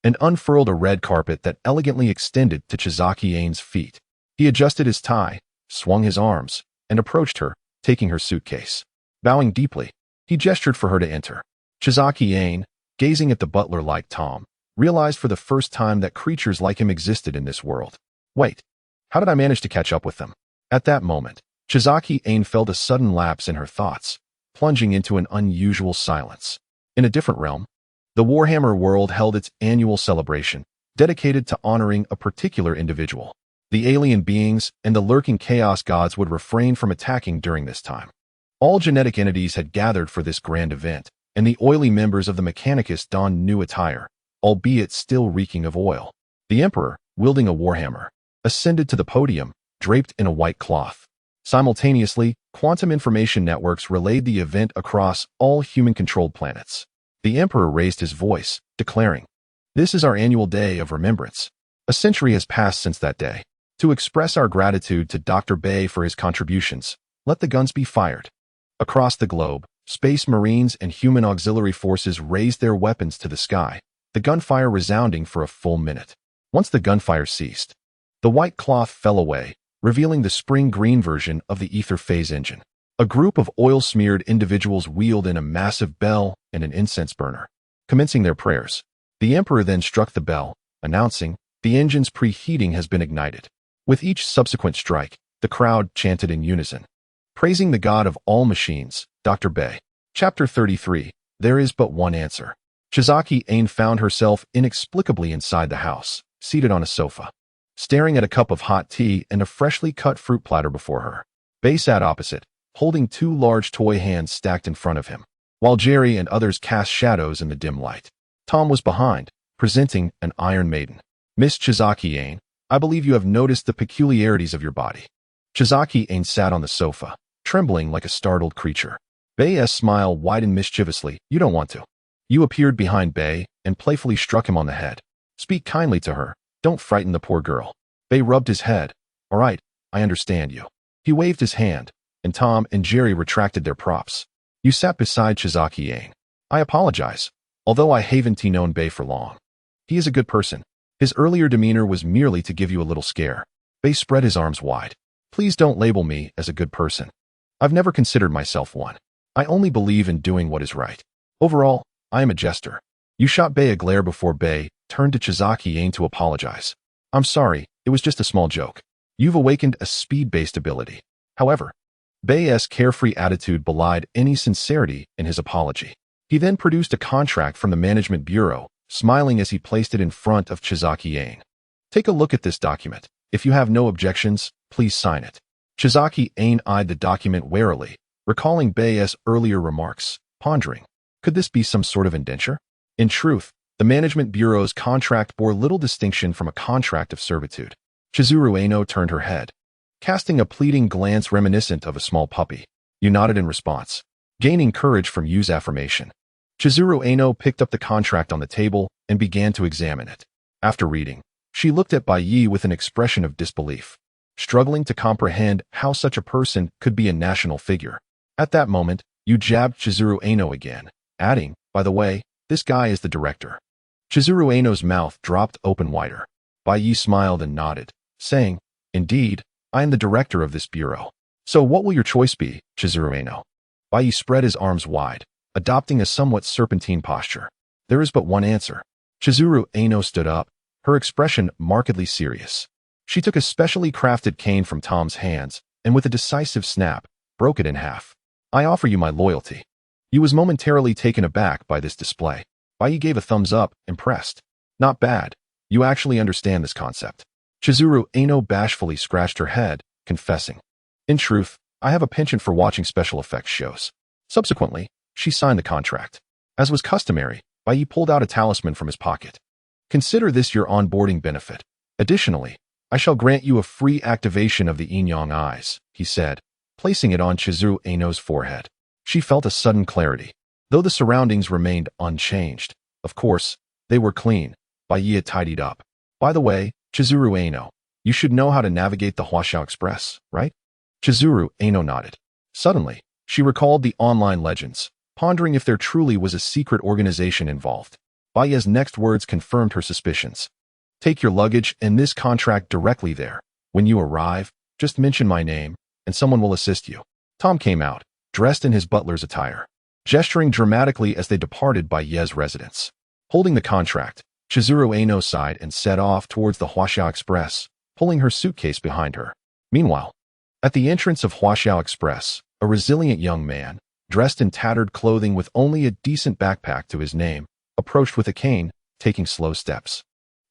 and unfurled a red carpet that elegantly extended to Chizaki-Ain's feet. He adjusted his tie, swung his arms, and approached her, taking her suitcase. Bowing deeply, he gestured for her to enter. Chizaki-Ain, gazing at the butler like Tom, realized for the first time that creatures like him existed in this world. Wait, how did I manage to catch up with them? At that moment, Chizaki-Ain felt a sudden lapse in her thoughts, plunging into an unusual silence. In a different realm, the Warhammer world held its annual celebration, dedicated to honoring a particular individual. The alien beings and the lurking chaos gods would refrain from attacking during this time. All genetic entities had gathered for this grand event, and the oily members of the Mechanicus donned new attire, albeit still reeking of oil. The Emperor, wielding a warhammer, ascended to the podium, draped in a white cloth. Simultaneously, quantum information networks relayed the event across all human-controlled planets. The Emperor raised his voice, declaring, "This is our annual day of remembrance. A century has passed since that day. To express our gratitude to Dr. Bay for his contributions, let the guns be fired." Across the globe, space marines and human auxiliary forces raised their weapons to the sky, the gunfire resounding for a full minute. Once the gunfire ceased, the white cloth fell away, revealing the spring green version of the ether phase engine. A group of oil-smeared individuals wheeled in a massive bell and an incense burner. Commencing their prayers, the Emperor then struck the bell, announcing, The engine's preheating has been ignited. With each subsequent strike, the crowd chanted in unison, praising the god of all machines, Dr. Bay. Chapter 33. There is but one answer. Chizaki Ain found herself inexplicably inside the house, seated on a sofa, staring at a cup of hot tea and a freshly cut fruit platter before her. Bay sat opposite, holding two large toy hands stacked in front of him, while Jerry and others cast shadows in the dim light. Tom was behind, presenting an Iron Maiden. Miss Chizaki Ain, I believe you have noticed the peculiarities of your body. Chizaki Ain sat on the sofa, trembling like a startled creature. Bay's smile widened mischievously. You don't want to. You appeared behind Bay and playfully struck him on the head. Speak kindly to her. Don't frighten the poor girl. Bay rubbed his head. All right, I understand you. He waved his hand, and Tom and Jerry retracted their props. You sat beside Chizaki Ain. I apologize, although I haven't known Bay for long. He is a good person. His earlier demeanor was merely to give you a little scare. Bay spread his arms wide. Please don't label me as a good person. I've never considered myself one. I only believe in doing what is right. Overall, I am a jester. You shot Bay a glare before Bay turned to Chizaki Ain to apologize. I'm sorry, it was just a small joke. You've awakened a speed-based ability. However, Bay's carefree attitude belied any sincerity in his apology. He then produced a contract from the Management Bureau, smiling as he placed it in front of Chizaki Ain. Take a look at this document. If you have no objections, please sign it. Chizaki Ain eyed the document warily, recalling Bay's earlier remarks, pondering, could this be some sort of indenture? In truth, the Management Bureau's contract bore little distinction from a contract of servitude. Chizuru Aino turned her head, casting a pleading glance reminiscent of a small puppy. You nodded in response, gaining courage from Yu's affirmation. Chizuru Aino picked up the contract on the table and began to examine it. After reading, she looked at Bai Yi with an expression of disbelief, struggling to comprehend how such a person could be a national figure. At that moment, Yu jabbed Chizuru Aino again, adding, by the way, this guy is the director. Chizuru Aino's mouth dropped open wider. Bai Yi smiled and nodded, saying, indeed, I am the director of this bureau. So what will your choice be, Chizuru Aino? Bai Yi spread his arms wide, adopting a somewhat serpentine posture. There is but one answer. Chizuru Aino stood up, her expression markedly serious. She took a specially crafted cane from Tom's hands, and with a decisive snap, broke it in half. I offer you my loyalty. Yu was momentarily taken aback by this display. Bai Yi gave a thumbs up, impressed. Not bad. You actually understand this concept. Chizuru Aino bashfully scratched her head, confessing. In truth, I have a penchant for watching special effects shows. Subsequently, she signed the contract. As was customary, Bai Yi pulled out a talisman from his pocket. Consider this your onboarding benefit. Additionally, I shall grant you a free activation of the Yin-Yang eyes, he said, placing it on Chizuru Aino's forehead. She felt a sudden clarity. Though the surroundings remained unchanged, of course, they were clean. Bai Yi had tidied up. By the way, Chizuru Aino, you should know how to navigate the Huaxiao Express, right? Chizuru Aino nodded. Suddenly, she recalled the online legends, pondering if there truly was a secret organization involved. Bai Yi's next words confirmed her suspicions. Take your luggage and this contract directly there. When you arrive, just mention my name, and someone will assist you. Tom came out, dressed in his butler's attire, gesturing dramatically as they departed Bai Yi's residence. Holding the contract, Chizuru Aino sighed and set off towards the Huaxiao Express, pulling her suitcase behind her. Meanwhile, at the entrance of Huaxiao Express, a resilient young man, dressed in tattered clothing with only a decent backpack to his name, approached with a cane, taking slow steps.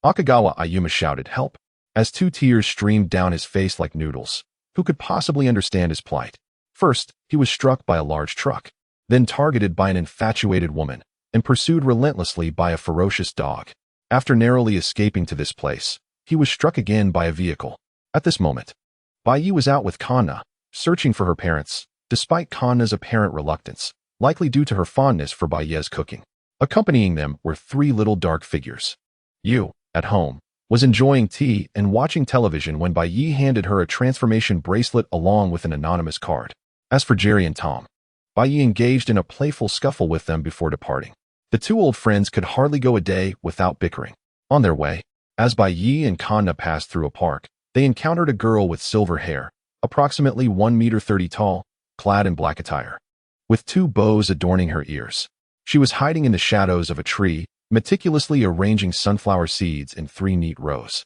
Akagawa Ayuma shouted, help, as two tears streamed down his face like noodles. Who could possibly understand his plight? First, he was struck by a large truck, then targeted by an infatuated woman, and pursued relentlessly by a ferocious dog. After narrowly escaping to this place, he was struck again by a vehicle. At this moment, Bai Yi was out with Kanna, searching for her parents, despite Kanna's apparent reluctance, likely due to her fondness for Bai Yi's cooking. Accompanying them were three little dark figures. Yu, at home, was enjoying tea and watching television when Bai Yi handed her a transformation bracelet along with an anonymous card. As for Jerry and Tom, Bai Yi engaged in a playful scuffle with them before departing. The two old friends could hardly go a day without bickering. On their way, as Bai Yi and Kanna passed through a park, they encountered a girl with silver hair, approximately 1.30 meters tall, clad in black attire, with two bows adorning her ears. She was hiding in the shadows of a tree, meticulously arranging sunflower seeds in 3 neat rows.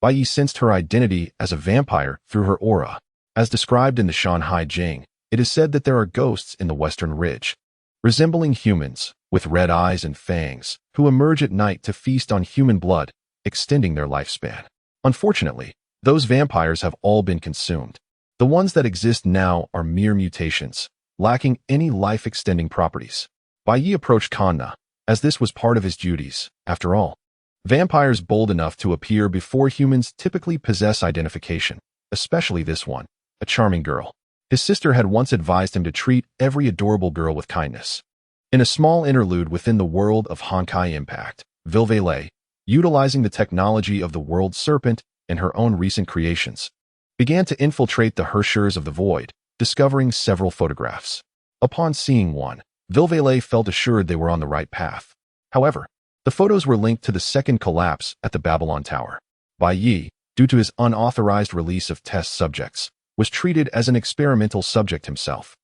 Bai Yi sensed her identity as a vampire through her aura. As described in the Shanhai Jing, it is said that there are ghosts in the Western Ridge, resembling humans, with red eyes and fangs, who emerge at night to feast on human blood, extending their lifespan. Unfortunately, those vampires have all been consumed. The ones that exist now are mere mutations, lacking any life-extending properties. Bai Yi approached Kanna, as this was part of his duties. After all, vampires bold enough to appear before humans typically possess identification, especially this one, a charming girl. His sister had once advised him to treat every adorable girl with kindness. In a small interlude within the world of Honkai Impact, Vilvele, utilizing the technology of the World Serpent and her own recent creations, began to infiltrate the Hershers of the Void, discovering several photographs. Upon seeing one, Vilvele felt assured they were on the right path. However, the photos were linked to the second collapse at the Babylon Tower. Bai Yi, due to his unauthorized release of test subjects, was treated as an experimental subject himself.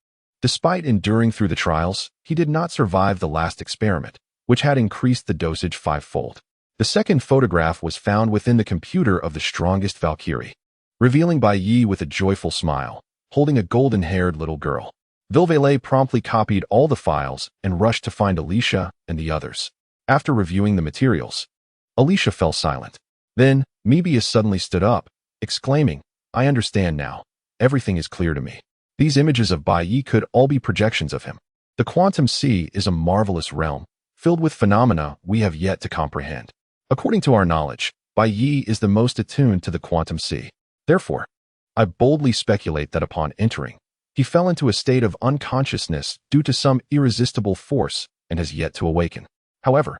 Despite enduring through the trials, he did not survive the last experiment, which had increased the dosage 5-fold. The second photograph was found within the computer of the strongest Valkyrie, revealing Bai Yi with a joyful smile, holding a golden-haired little girl. Vilvele promptly copied all the files and rushed to find Alicia and the others. After reviewing the materials, Alicia fell silent. Then, Mebius suddenly stood up, exclaiming, "I understand now. Everything is clear to me." These images of Bai Yi could all be projections of him. The quantum sea is a marvelous realm, filled with phenomena we have yet to comprehend. According to our knowledge, Bai Yi is the most attuned to the quantum sea. Therefore, I boldly speculate that upon entering, he fell into a state of unconsciousness due to some irresistible force and has yet to awaken. However,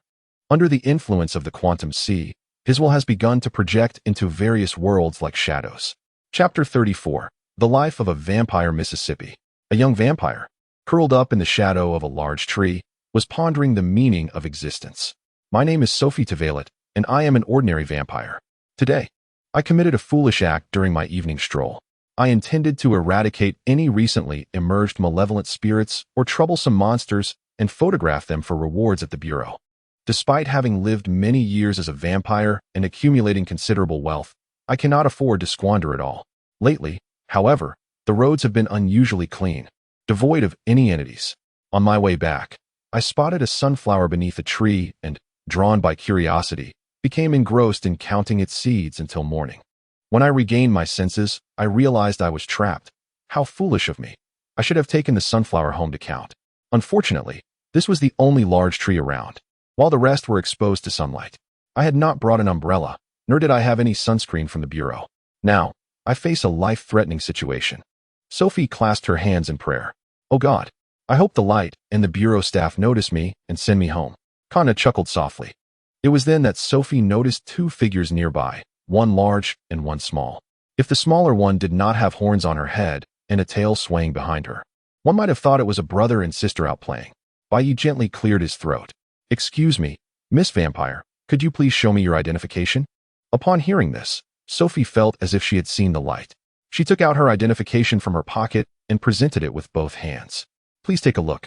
under the influence of the quantum sea, his will has begun to project into various worlds like shadows. Chapter 34. The Life of a Vampire. Mississippi. A young vampire, curled up in the shadow of a large tree, was pondering the meaning of existence. My name is Sophie Tavalet, and I am an ordinary vampire. Today, I committed a foolish act during my evening stroll. I intended to eradicate any recently emerged malevolent spirits or troublesome monsters and photograph them for rewards at the Bureau. Despite having lived many years as a vampire and accumulating considerable wealth, I cannot afford to squander it all. Lately, however, the roads have been unusually clean, devoid of any entities. On my way back, I spotted a sunflower beneath a tree and, drawn by curiosity, became engrossed in counting its seeds until morning. When I regained my senses, I realized I was trapped. How foolish of me. I should have taken the sunflower home to count. Unfortunately, this was the only large tree around, while the rest were exposed to sunlight. I had not brought an umbrella, nor did I have any sunscreen from the Bureau. Now, I face a life-threatening situation. Sophie clasped her hands in prayer. Oh God, I hope the light and the Bureau staff notice me and send me home. Kanna chuckled softly. It was then that Sophie noticed 2 figures nearby, one large and one small. If the smaller one did not have horns on her head and a tail swaying behind her, one might have thought it was a brother and sister out playing. Bai Yi gently cleared his throat. Excuse me, Miss Vampire, could you please show me your identification? Upon hearing this, Sophie felt as if she had seen the light. She took out her identification from her pocket and presented it with both hands. Please take a look.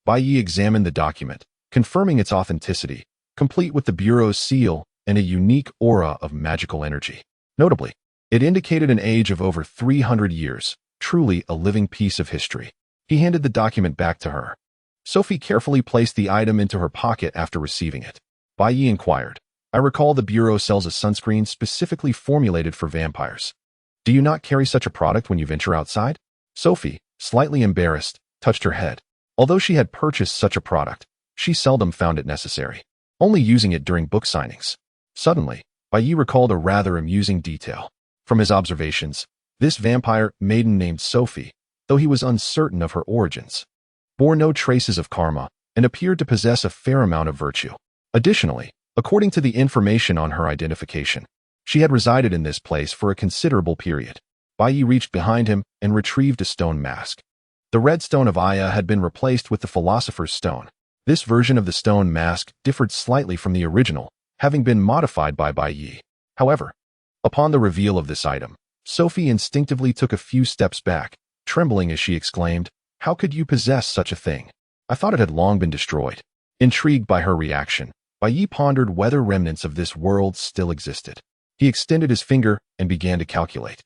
Bai Yi examined the document, confirming its authenticity, complete with the Bureau's seal and a unique aura of magical energy. Notably, it indicated an age of over 300 years, truly a living piece of history. He handed the document back to her. Sophie carefully placed the item into her pocket after receiving it. Bai Yi inquired, I recall the Bureau sells a sunscreen specifically formulated for vampires. Do you not carry such a product when you venture outside? Sophie, slightly embarrassed, touched her head. Although she had purchased such a product, she seldom found it necessary, only using it during book signings. Suddenly, Bai Yi recalled a rather amusing detail. From his observations, this vampire maiden named Sophie, though he was uncertain of her origins, bore no traces of karma and appeared to possess a fair amount of virtue. Additionally, according to the information on her identification, she had resided in this place for a considerable period. Bai Yi reached behind him and retrieved a stone mask. The red stone of Aya had been replaced with the Philosopher's Stone. This version of the stone mask differed slightly from the original, having been modified by Bai Yi. However, upon the reveal of this item, Sophie instinctively took a few steps back, trembling as she exclaimed, How could you possess such a thing? I thought it had long been destroyed. Intrigued by her reaction, Bai Yi pondered whether remnants of this world still existed. He extended his finger and began to calculate.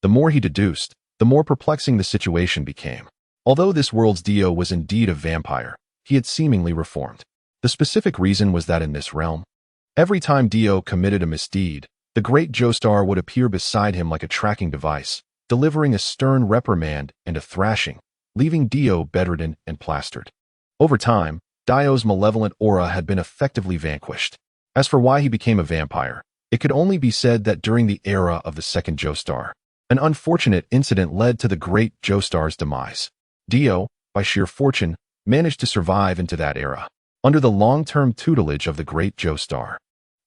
The more he deduced, the more perplexing the situation became. Although this world's Dio was indeed a vampire, he had seemingly reformed. The specific reason was that in this realm, every time Dio committed a misdeed, the great Joestar would appear beside him like a tracking device, delivering a stern reprimand and a thrashing, leaving Dio bedridden and plastered. Over time, Dio's malevolent aura had been effectively vanquished. As for why he became a vampire, it could only be said that during the era of the second Joestar, an unfortunate incident led to the great Joestar's demise. Dio, by sheer fortune, managed to survive into that era. Under the long-term tutelage of the great Joestar,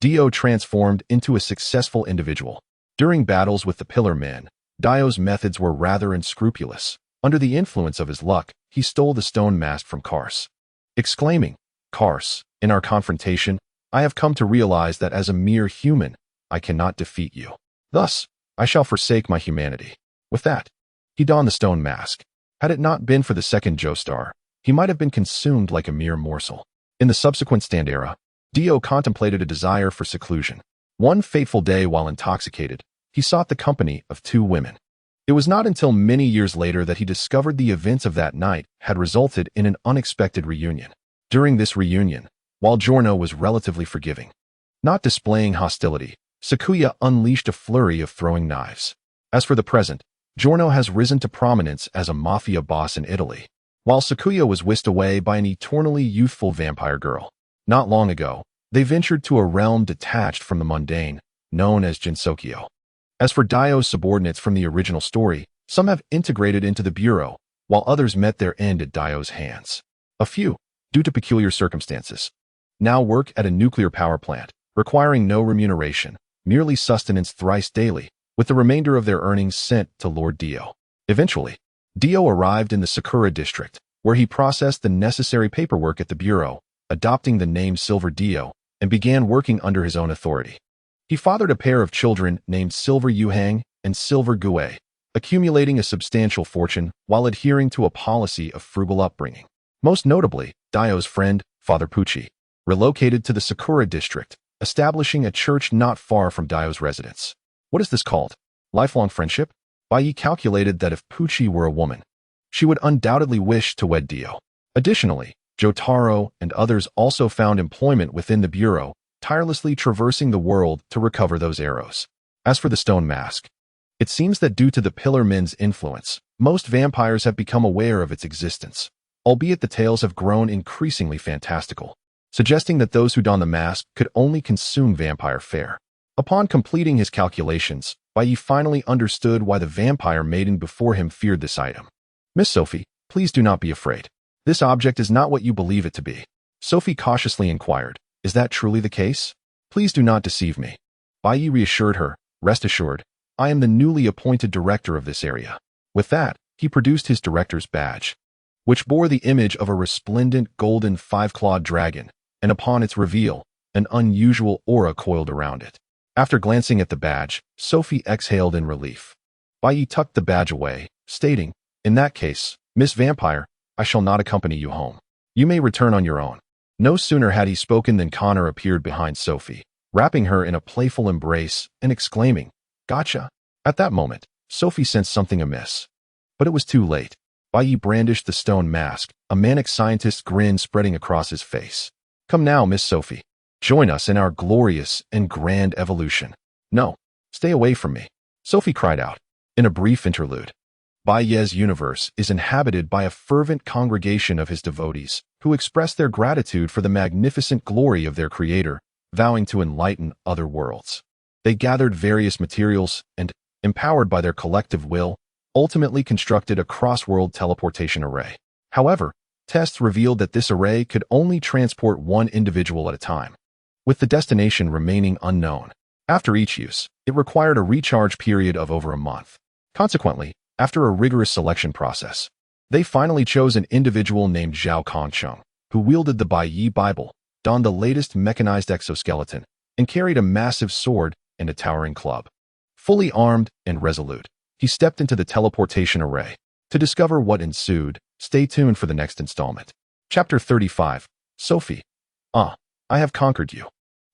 Dio transformed into a successful individual. During battles with the Pillar Men, Dio's methods were rather unscrupulous. Under the influence of his luck, he stole the stone mask from Kars. Exclaiming, "Kars, in our confrontation, I have come to realize that as a mere human, I cannot defeat you. Thus, I shall forsake my humanity." With that, he donned the stone mask. Had it not been for the second Joestar, he might have been consumed like a mere morsel. In the subsequent Stand era, Dio contemplated a desire for seclusion. One fateful day while intoxicated, he sought the company of two women. It was not until many years later that he discovered the events of that night had resulted in an unexpected reunion. During this reunion, while Giorno was relatively forgiving, not displaying hostility, Sakuya unleashed a flurry of throwing knives. As for the present, Giorno has risen to prominence as a mafia boss in Italy, while Sakuya was whisked away by an eternally youthful vampire girl. Not long ago, they ventured to a realm detached from the mundane, known as Jinsokyo. As for Dio's subordinates from the original story, some have integrated into the Bureau, while others met their end at Dio's hands. A few, due to peculiar circumstances, now work at a nuclear power plant, requiring no remuneration, merely sustenance thrice daily, with the remainder of their earnings sent to Lord Dio. Eventually, Dio arrived in the Sakura district, where he processed the necessary paperwork at the Bureau, adopting the name Silver Dio, and began working under his own authority. He fathered a pair of children named Silver Yuhang and Silver Gue, accumulating a substantial fortune while adhering to a policy of frugal upbringing. Most notably, Dio's friend, Father Pucci, relocated to the Sakura district, establishing a church not far from Dio's residence. What is this called? Lifelong friendship? Bai Yi calculated that if Pucci were a woman, she would undoubtedly wish to wed Dio. Additionally, Jotaro and others also found employment within the Bureau, tirelessly traversing the world to recover those arrows. As for the stone mask, it seems that due to the Pillar Men's influence, most vampires have become aware of its existence, albeit the tales have grown increasingly fantastical, suggesting that those who don the mask could only consume vampire fare. Upon completing his calculations, Bai Yi finally understood why the vampire maiden before him feared this item. "Miss Sophie, please do not be afraid. This object is not what you believe it to be." Sophie cautiously inquired, "Is that truly the case? Please do not deceive me." Bai Yi reassured her, "Rest assured, I am the newly appointed director of this area." With that, he produced his director's badge, which bore the image of a resplendent golden five-clawed dragon, and upon its reveal, an unusual aura coiled around it. After glancing at the badge, Sophie exhaled in relief. Bai Yi tucked the badge away, stating, "In that case, Miss Vampire, I shall not accompany you home. You may return on your own." No sooner had he spoken than Connor appeared behind Sophie, wrapping her in a playful embrace and exclaiming, "Gotcha." At that moment, Sophie sensed something amiss. But it was too late. Bai Yi brandished the stone mask, a manic scientist's grin spreading across his face. "Come now, Miss Sophie. Join us in our glorious and grand evolution." "No, stay away from me," Sophie cried out. In a brief interlude, Bai Ye's universe is inhabited by a fervent congregation of his devotees, who express their gratitude for the magnificent glory of their creator, vowing to enlighten other worlds. They gathered various materials and, empowered by their collective will, ultimately constructed a cross-world teleportation array. However, tests revealed that this array could only transport one individual at a time, with the destination remaining unknown. After each use, it required a recharge period of over a month. Consequently, after a rigorous selection process, they finally chose an individual named Zhao Kongcheng, who wielded the Bai Yi Bible, donned the latest mechanized exoskeleton, and carried a massive sword and a towering club. Fully armed and resolute, he stepped into the teleportation array. To discover what ensued, stay tuned for the next installment. Chapter 35. Sophie. I have conquered you.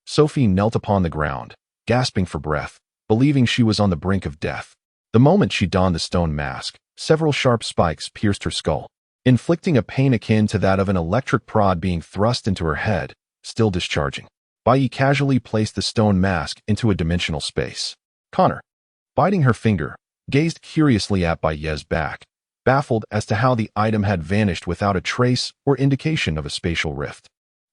Sophie knelt upon the ground, gasping for breath, believing she was on the brink of death. The moment she donned the stone mask, several sharp spikes pierced her skull, inflicting a pain akin to that of an electric prod being thrust into her head, still discharging. Bai casually placed the stone mask into a dimensional space. Connor, biting her finger, gazed curiously at Bai's back, baffled as to how the item had vanished without a trace or indication of a spatial rift.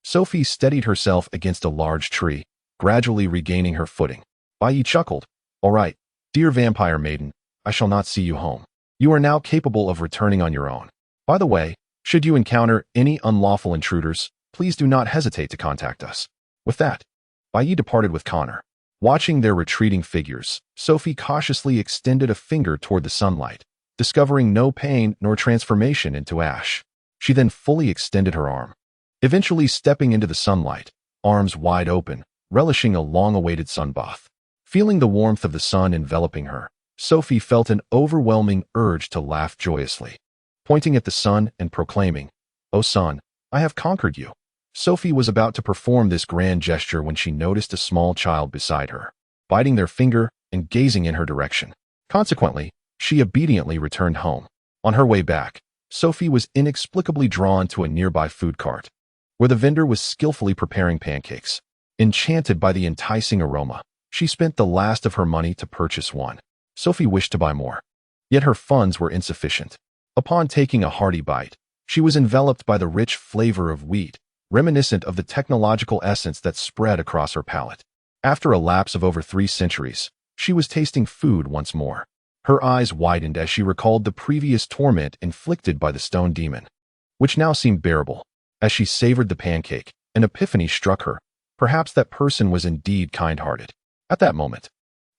Sophie steadied herself against a large tree, gradually regaining her footing. Bai chuckled. All right, dear vampire maiden, I shall not see you home. You are now capable of returning on your own. By the way, should you encounter any unlawful intruders, please do not hesitate to contact us. With that, Bai departed with Connor. Watching their retreating figures, Sophie cautiously extended a finger toward the sunlight, discovering no pain nor transformation into ash. She then fully extended her arm, eventually stepping into the sunlight, arms wide open, relishing a long-awaited sunbath. Feeling the warmth of the sun enveloping her, Sophie felt an overwhelming urge to laugh joyously. Pointing at the sun and proclaiming, "O sun, I have conquered you." Sophie was about to perform this grand gesture when she noticed a small child beside her, biting their finger and gazing in her direction. Consequently, she obediently returned home. On her way back, Sophie was inexplicably drawn to a nearby food cart, where the vendor was skillfully preparing pancakes. Enchanted by the enticing aroma, she spent the last of her money to purchase one. Sophie wished to buy more, yet her funds were insufficient. Upon taking a hearty bite, she was enveloped by the rich flavor of wheat, reminiscent of the technological essence that spread across her palate. After a lapse of over 3 centuries, she was tasting food once more. Her eyes widened as she recalled the previous torment inflicted by the stone demon, which now seemed bearable. As she savored the pancake, an epiphany struck her. Perhaps that person was indeed kind-hearted. At that moment,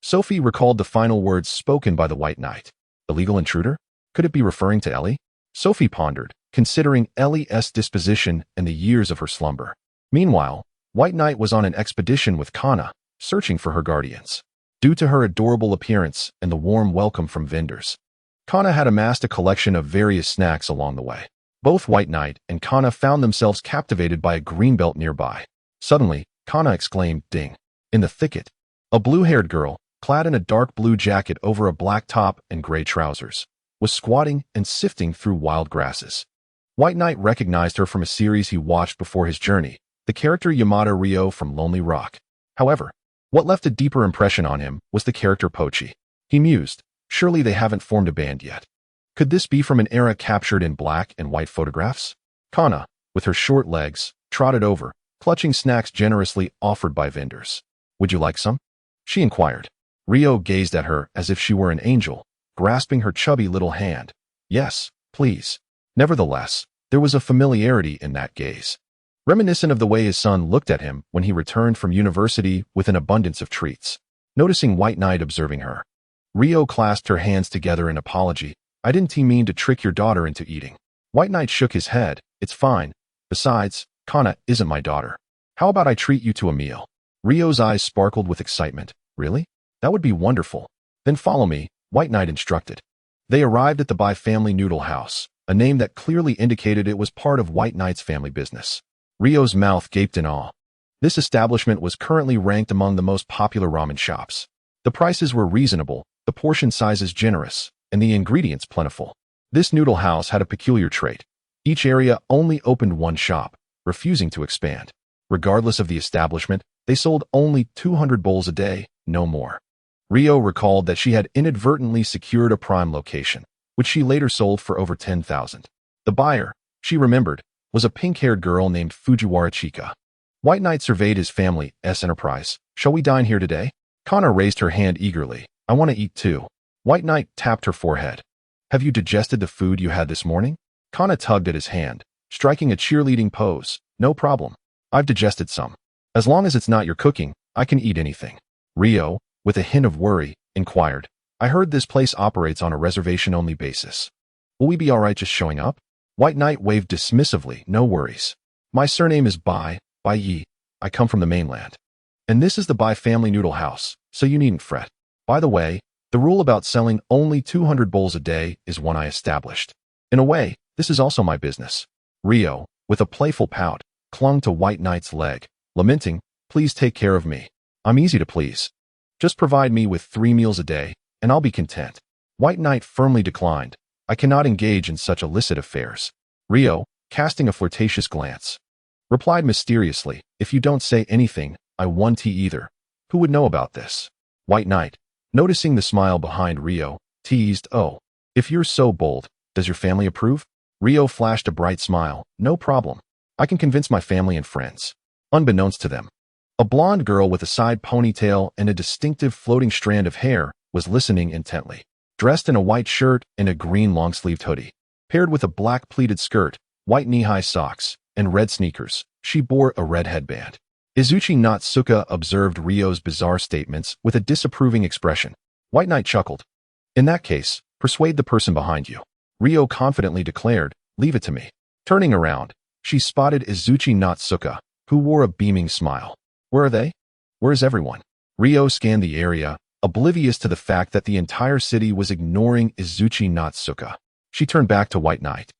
Sophie recalled the final words spoken by the White Knight. Illegal intruder? Could it be referring to Ellie? Sophie pondered, considering Ellie's disposition and the years of her slumber. Meanwhile, White Knight was on an expedition with Kana, searching for her guardians. Due to her adorable appearance and the warm welcome from vendors, Kana had amassed a collection of various snacks along the way. Both White Knight and Kana found themselves captivated by a greenbelt nearby. Suddenly, Kana exclaimed, "Ding!" In the thicket, a blue-haired girl, clad in a dark blue jacket over a black top and gray trousers, was squatting and sifting through wild grasses. White Knight recognized her from a series he watched before his journey, the character Yamada Ryo from Lonely Rock. However, what left a deeper impression on him was the character Pochi. He mused, surely they haven't formed a band yet. Could this be from an era captured in black and white photographs? Kana, with her short legs, trotted over, clutching snacks generously offered by vendors. "Would you like some?" she inquired. Ryo gazed at her as if she were an angel, grasping her chubby little hand. "Yes, please." Nevertheless, there was a familiarity in that gaze, reminiscent of the way his son looked at him when he returned from university with an abundance of treats. Noticing White Knight observing her, Ryo clasped her hands together in apology. "I didn't mean to trick your daughter into eating." White Knight shook his head. "It's fine. Besides, Kana isn't my daughter. How about I treat you to a meal?" Ryo's eyes sparkled with excitement. "Really? That would be wonderful. Then follow me," White Knight instructed. They arrived at the Bai family noodle house, a name that clearly indicated it was part of White Knight's family business. Ryo's mouth gaped in awe. This establishment was currently ranked among the most popular ramen shops. The prices were reasonable, the portion sizes generous, and the ingredients plentiful. This noodle house had a peculiar trait. Each area only opened one shop, refusing to expand. Regardless of the establishment, they sold only 200 bowls a day, no more. Ryo recalled that she had inadvertently secured a prime location, which she later sold for over 10,000. The buyer, she remembered, was a pink-haired girl named Fujiwara Chika. White Knight surveyed his family's enterprise. "Shall we dine here today?" Kana raised her hand eagerly. "I want to eat too." White Knight tapped her forehead. "Have you digested the food you had this morning?" Kana tugged at his hand, striking a cheerleading pose. "No problem. I've digested some. As long as it's not your cooking, I can eat anything." Ryo, with a hint of worry, inquired, "I heard this place operates on a reservation-only basis. Will we be all right just showing up?" White Knight waved dismissively. "No worries. My surname is Bai Yi. I come from the mainland. And this is the Bai family noodle house, so you needn't fret. By the way, the rule about selling only 200 bowls a day is one I established. In a way, this is also my business." Ryo, with a playful pout, clung to White Knight's leg. lamenting, "Please take care of me. I'm easy to please. Just provide me with 3 meals a day, and I'll be content." White Knight firmly declined. "I cannot engage in such illicit affairs." Rio, casting a flirtatious glance, replied mysteriously, "If you don't say anything, I won't tea either. Who would know about this?" White Knight, noticing the smile behind Rio, teased, "Oh, if you're so bold, does your family approve?" Rio flashed a bright smile. "No problem. I can convince my family and friends." Unbeknownst to them, a blonde girl with a side ponytail and a distinctive floating strand of hair was listening intently. Dressed in a white shirt and a green long-sleeved hoodie, paired with a black pleated skirt, white knee-high socks, and red sneakers, she bore a red headband. Izuchi Natsuka observed Ryo's bizarre statements with a disapproving expression. White Knight chuckled. "In that case, persuade the person behind you." Ryo confidently declared, "Leave it to me." Turning around, she spotted Izuchi Natsuka, who wore a beaming smile. "Where are they? Where is everyone?" Ryo scanned the area, oblivious to the fact that the entire city was ignoring Izuchi Natsuka. She turned back to White Knight.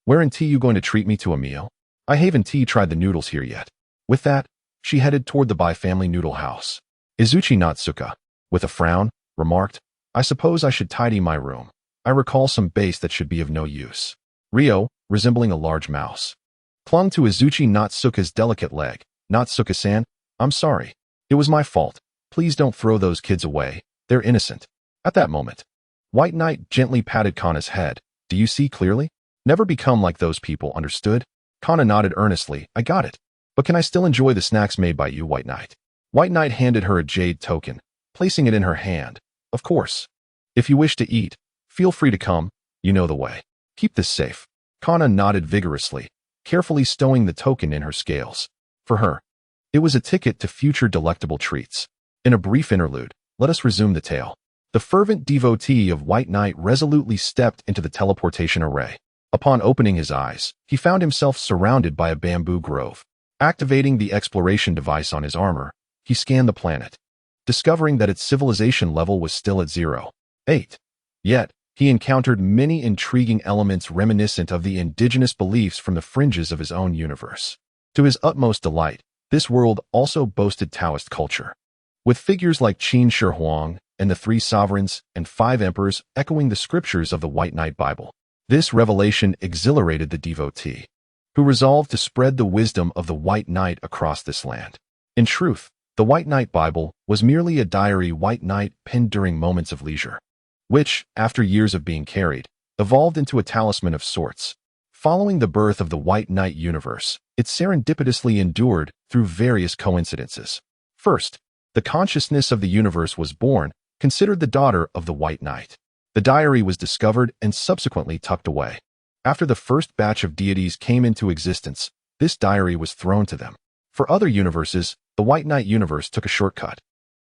"Wherein you going to treat me to a meal? I haven't tried the noodles here yet." With that, she headed toward the Bai family noodle house. Izuchi Natsuka, with a frown, remarked, "I suppose I should tidy my room. I recall some base that should be of no use." Ryo, resembling a large mouse, clung to Izuchi Natsuka's delicate leg. "Natsuka-san, I'm sorry. It was my fault. Please don't throw those kids away. They're innocent." At that moment, White Knight gently patted Kana's head. "Do you see clearly? Never become like those people, understood?" Kana nodded earnestly. "I got it. But can I still enjoy the snacks made by you, White Knight?" White Knight handed her a jade token, placing it in her hand. "Of course. If you wish to eat, feel free to come. You know the way. Keep this safe." Kana nodded vigorously, carefully stowing the token in her scales. For her, it was a ticket to future delectable treats. In a brief interlude, let us resume the tale. The fervent devotee of White Knight resolutely stepped into the teleportation array. Upon opening his eyes, he found himself surrounded by a bamboo grove. Activating the exploration device on his armor, he scanned the planet, discovering that its civilization level was still at 0.8. Yet, he encountered many intriguing elements reminiscent of the indigenous beliefs from the fringes of his own universe. To his utmost delight, this world also boasted Taoist culture, with figures like Qin Shi Huang and the 3 sovereigns and 5 emperors echoing the scriptures of the White Knight Bible. This revelation exhilarated the devotee, who resolved to spread the wisdom of the White Knight across this land. In truth, the White Knight Bible was merely a diary White Knight penned during moments of leisure, which, after years of being carried, evolved into a talisman of sorts. Following the birth of the White Knight universe, it serendipitously endured through various coincidences. First, the consciousness of the universe was born, considered the daughter of the White Knight. The diary was discovered and subsequently tucked away. After the first batch of deities came into existence, this diary was thrown to them. For other universes, the White Knight universe took a shortcut.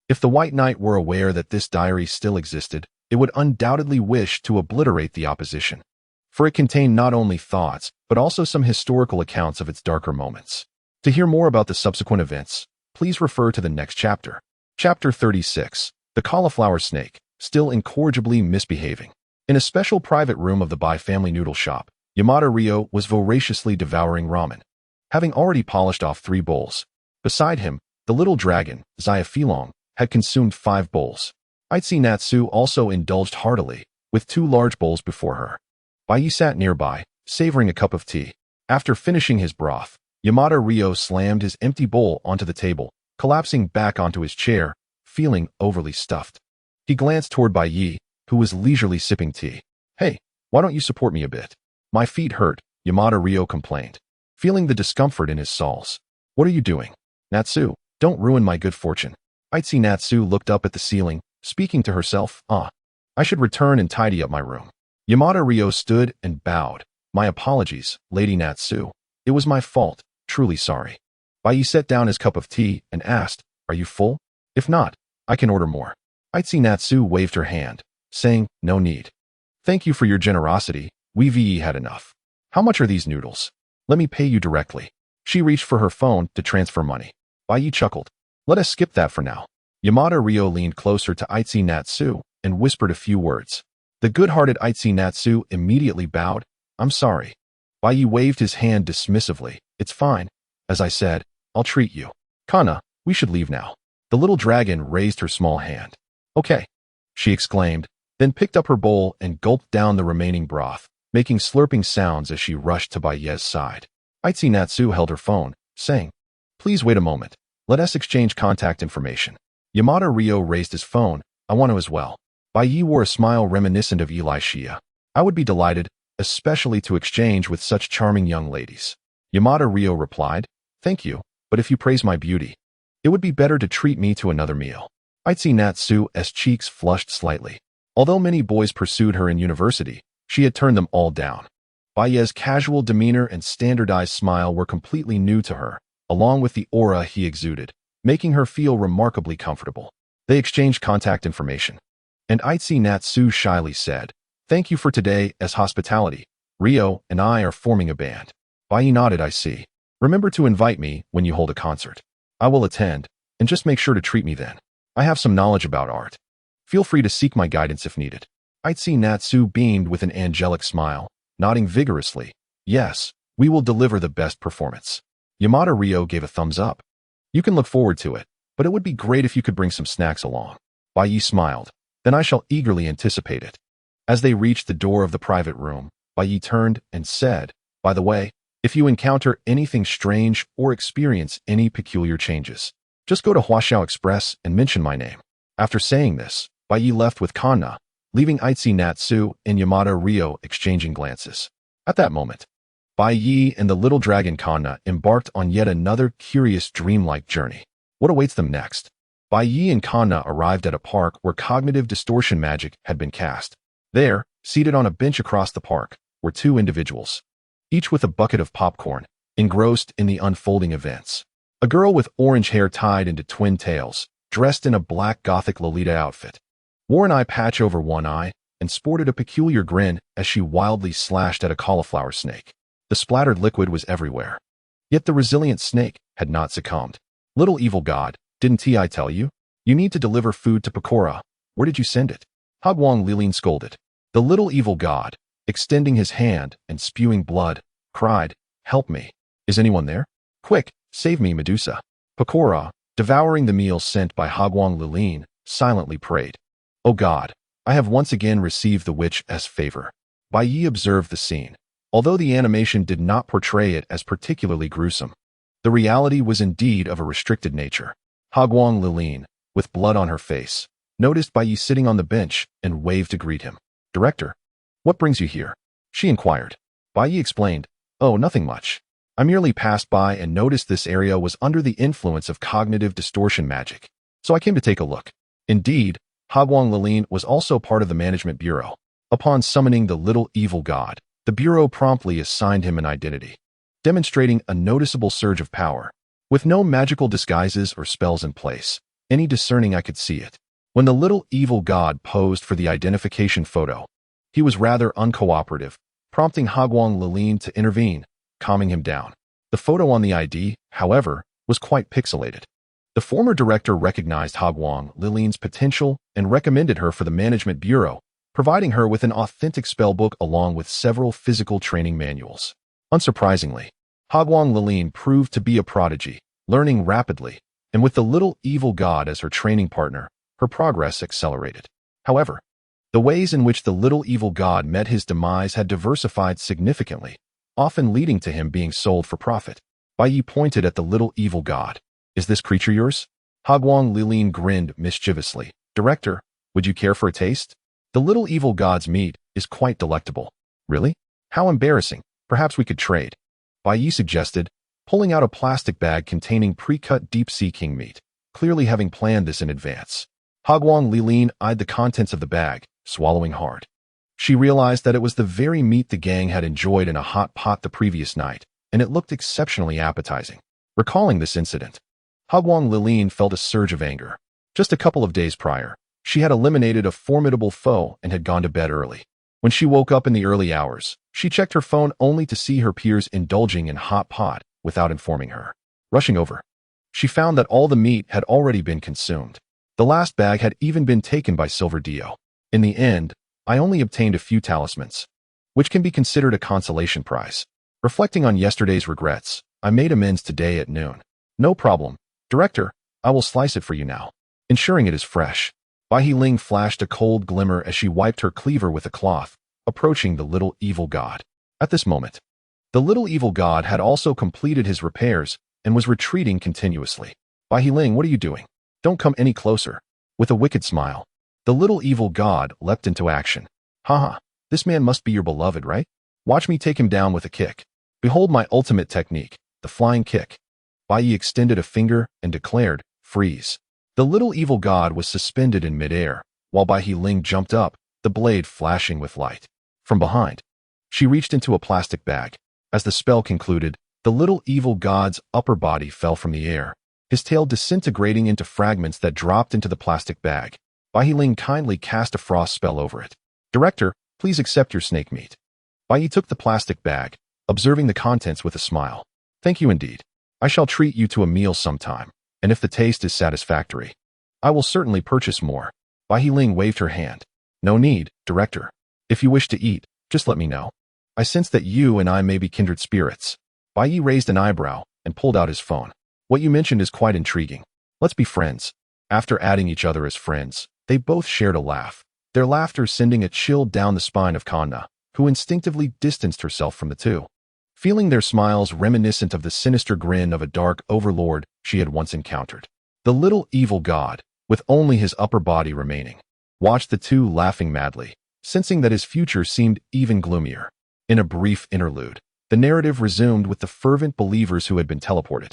If the White Knight were aware that this diary still existed, it would undoubtedly wish to obliterate the opposition, for it contained not only thoughts, but also some historical accounts of its darker moments. To hear more about the subsequent events, please refer to the next chapter. Chapter 36. The Cauliflower Snake, still incorrigibly misbehaving. In a special private room of the Bai family noodle shop, Yamada Ryo was voraciously devouring ramen, having already polished off 3 bowls. Beside him, the little dragon, Xiaofilong, had consumed 5 bowls. Itzy Natsu also indulged heartily, with 2 large bowls before her. Bai sat nearby, savoring a cup of tea. After finishing his broth, Yamada Ryo slammed his empty bowl onto the table, collapsing back onto his chair, feeling overly stuffed. He glanced toward Bai, who was leisurely sipping tea. "Hey, why don't you support me a bit? My feet hurt," Yamada Ryo complained, feeling the discomfort in his soles. "What are you doing? Natsu, don't ruin my good fortune." Itzy Natsu looked up at the ceiling, speaking to herself. I should return and tidy up my room." Yamada Ryo stood and bowed. "My apologies, Lady Natsu. It was my fault, truly sorry." Bai set down his cup of tea and asked, "Are you full? If not, I can order more." Itzy Natsu waved her hand, saying, "No need. Thank you for your generosity. We've had enough. How much are these noodles? Let me pay you directly." She reached for her phone to transfer money. Bai chuckled. "Let us skip that for now." Yamada Ryo leaned closer to Itzy Natsu and whispered a few words. The good-hearted Itzy Natsu immediately bowed. "I'm sorry." Bai waved his hand dismissively. "It's fine. As I said, I'll treat you." Kana, we should leave now. The little dragon raised her small hand. Okay, she exclaimed, then picked up her bowl and gulped down the remaining broth, making slurping sounds as she rushed to Baiye's side. Itzy Natsu held her phone, saying, "Please wait a moment. Let us exchange contact information." Yamada Ryo raised his phone. "I want to as well." Baiye wore a smile reminiscent of Eli Shia. "I would be delighted, especially to exchange with such charming young ladies." Yamada Ryo replied, "Thank you, but if you praise my beauty, it would be better to treat me to another meal." Itzy Natsu's cheeks flushed slightly. Although many boys pursued her in university, she had turned them all down. Baiye's casual demeanor and standardized smile were completely new to her, along with the aura he exuded, making her feel remarkably comfortable. They exchanged contact information. And Itzy Natsu shyly said, "Thank you for today's hospitality. Ryo and I are forming a band." Baiye nodded. "I see. Remember to invite me when you hold a concert. I will attend, and just make sure to treat me then. I have some knowledge about art. Feel free to seek my guidance if needed." Itzy Natsu beamed with an angelic smile, nodding vigorously. "Yes, we will deliver the best performance." Yamada Ryo gave a thumbs up. "You can look forward to it, but it would be great if you could bring some snacks along." Baiye smiled. "Then I shall eagerly anticipate it." As they reached the door of the private room, Baiye turned and said, "By the way, if you encounter anything strange or experience any peculiar changes, just go to Huaxiao Express and mention my name." After saying this, Baiye left with Kanna, leaving Itzy Natsu and Yamada Ryo exchanging glances. At that moment, Baiye and the little dragon Kanna embarked on yet another curious dreamlike journey. What awaits them next? Baiye and Kanna arrived at a park where cognitive distortion magic had been cast. There, seated on a bench across the park, were two individuals, each with a bucket of popcorn, engrossed in the unfolding events. A girl with orange hair tied into twin tails, dressed in a black gothic Lolita outfit, wore an eye patch over one eye, and sported a peculiar grin as she wildly slashed at a cauliflower snake. The splattered liquid was everywhere. Yet the resilient snake had not succumbed. "Little evil god, didn't I tell you? You need to deliver food to Pecora. Where did you send it?" Hagwang Lilin scolded. The little evil god, extending his hand and spewing blood, cried, "Help me. Is anyone there? Quick, save me, Medusa." Pecora, devouring the meal sent by Hagwang Lilin, silently prayed, "Oh God, I have once again received the witch's favor." Baiye observed the scene. Although the animation did not portray it as particularly gruesome, the reality was indeed of a restricted nature. Hagwang Lilin, with blood on her face, noticed Baiye sitting on the bench and waved to greet him. "Director, what brings you here?" she inquired. Baiye explained, "Oh, nothing much. I merely passed by and noticed this area was under the influence of cognitive distortion magic, so I came to take a look." Indeed, Hagwang Lilin was also part of the management bureau. Upon summoning the little evil god, the bureau promptly assigned him an identity, demonstrating a noticeable surge of power. With no magical disguises or spells in place, any discerning eye could see it. When the little evil god posed for the identification photo, he was rather uncooperative, prompting Hagwang Lilin to intervene, calming him down. The photo on the ID, however, was quite pixelated. The former director recognized Hagwang Lilin's potential and recommended her for the management bureau, providing her with an authentic spellbook along with several physical training manuals. Unsurprisingly, Hagwang Lilin proved to be a prodigy, learning rapidly, and with the little evil god as her training partner, her progress accelerated. However, the ways in which the little evil god met his demise had diversified significantly, often leading to him being sold for profit. Baiye pointed at the little evil god. "Is this creature yours?" Hagwang Lilin grinned mischievously. "Director, would you care for a taste? The little evil god's meat is quite delectable." "Really? How embarrassing. Perhaps we could trade," Baiye suggested, pulling out a plastic bag containing pre-cut deep-sea king meat, clearly having planned this in advance. Hagwang Lilin eyed the contents of the bag, swallowing hard. She realized that it was the very meat the gang had enjoyed in a hot pot the previous night, and it looked exceptionally appetizing. Recalling this incident, Hagwang Lilin felt a surge of anger. Just a couple of days prior, she had eliminated a formidable foe and had gone to bed early. When she woke up in the early hours, she checked her phone only to see her peers indulging in hot pot without informing her. Rushing over, she found that all the meat had already been consumed. The last bag had even been taken by Silver Dio. "In the end, I only obtained a few talismans, which can be considered a consolation prize. Reflecting on yesterday's regrets, I made amends today at noon." "No problem, Director, I will slice it for you now, ensuring it is fresh. Bai Ling flashed a cold glimmer as she wiped her cleaver with a cloth, approaching the little evil god. At this moment, the little evil god had also completed his repairs and was retreating continuously. Bai Ling, what are you doing? Don't come any closer. With a wicked smile, the little evil god leapt into action. Haha, this man must be your beloved, right? Watch me take him down with a kick. Behold my ultimate technique, the flying kick. Bai Yi extended a finger and declared, freeze. The little evil god was suspended in midair, while Bai Ling jumped up, the blade flashing with light. From behind, she reached into a plastic bag. As the spell concluded, the little evil god's upper body fell from the air, his tail disintegrating into fragments that dropped into the plastic bag. Bai Ling kindly cast a frost spell over it. Director, please accept your snake meat. Bai Yi took the plastic bag, observing the contents with a smile. Thank you indeed. I shall treat you to a meal sometime, and if the taste is satisfactory, I will certainly purchase more. Bai Ling waved her hand. No need, Director. If you wish to eat, just let me know. I sense that you and I may be kindred spirits. Bai Yi raised an eyebrow and pulled out his phone. What you mentioned is quite intriguing. Let's be friends. After adding each other as friends, they both shared a laugh, their laughter sending a chill down the spine of Kanna, who instinctively distanced herself from the two. Feeling their smiles reminiscent of the sinister grin of a dark overlord she had once encountered. The little evil god, with only his upper body remaining, watched the two laughing madly, sensing that his future seemed even gloomier. In a brief interlude, the narrative resumed with the fervent believers who had been teleported.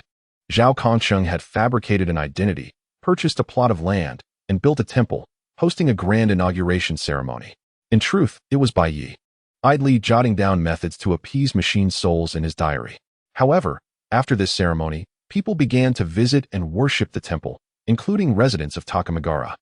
Zhao Kongsheng had fabricated an identity, purchased a plot of land, and built a temple, hosting a grand inauguration ceremony. In truth, it was Bai Yi, idly jotting down methods to appease machine souls in his diary. However, after this ceremony, people began to visit and worship the temple, including residents of Takamagara.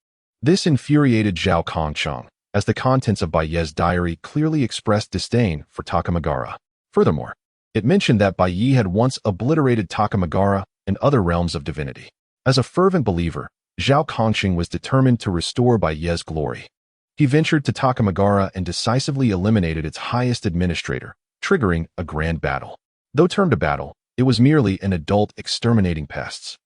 This infuriated Zhao Kongsheng, as the contents of Bai Yi's diary clearly expressed disdain for Takamagara. Furthermore, it mentioned that Bai Yi had once obliterated Takamagara and other realms of divinity. As a fervent believer, Zhao Kongsheng was determined to restore Bai Yi's glory. He ventured to Takamagara and decisively eliminated its highest administrator, triggering a grand battle. Though termed a battle, it was merely an adult exterminating pests.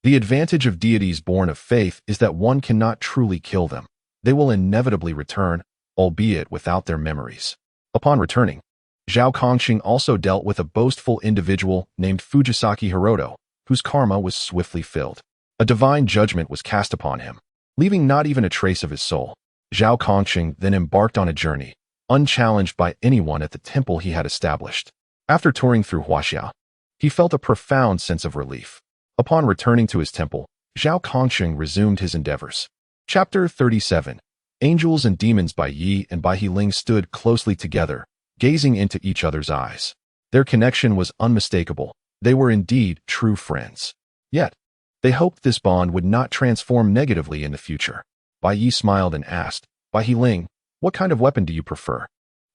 The advantage of deities born of faith is that one cannot truly kill them. They will inevitably return, albeit without their memories. Upon returning, Zhao Kongsheng also dealt with a boastful individual named Fujisaki Hiroto, whose karma was swiftly filled. A divine judgment was cast upon him, leaving not even a trace of his soul. Zhao Kongsheng then embarked on a journey, unchallenged by anyone at the temple he had established. After touring through Huaxia, he felt a profound sense of relief. Upon returning to his temple, Zhao Kongsheng resumed his endeavors. Chapter 37. Angels and Demons. Bai Yi and Bai Ling stood closely together, gazing into each other's eyes. Their connection was unmistakable. They were indeed true friends. Yet, they hoped this bond would not transform negatively in the future. Bai Yi smiled and asked, Bai Ling, what kind of weapon do you prefer?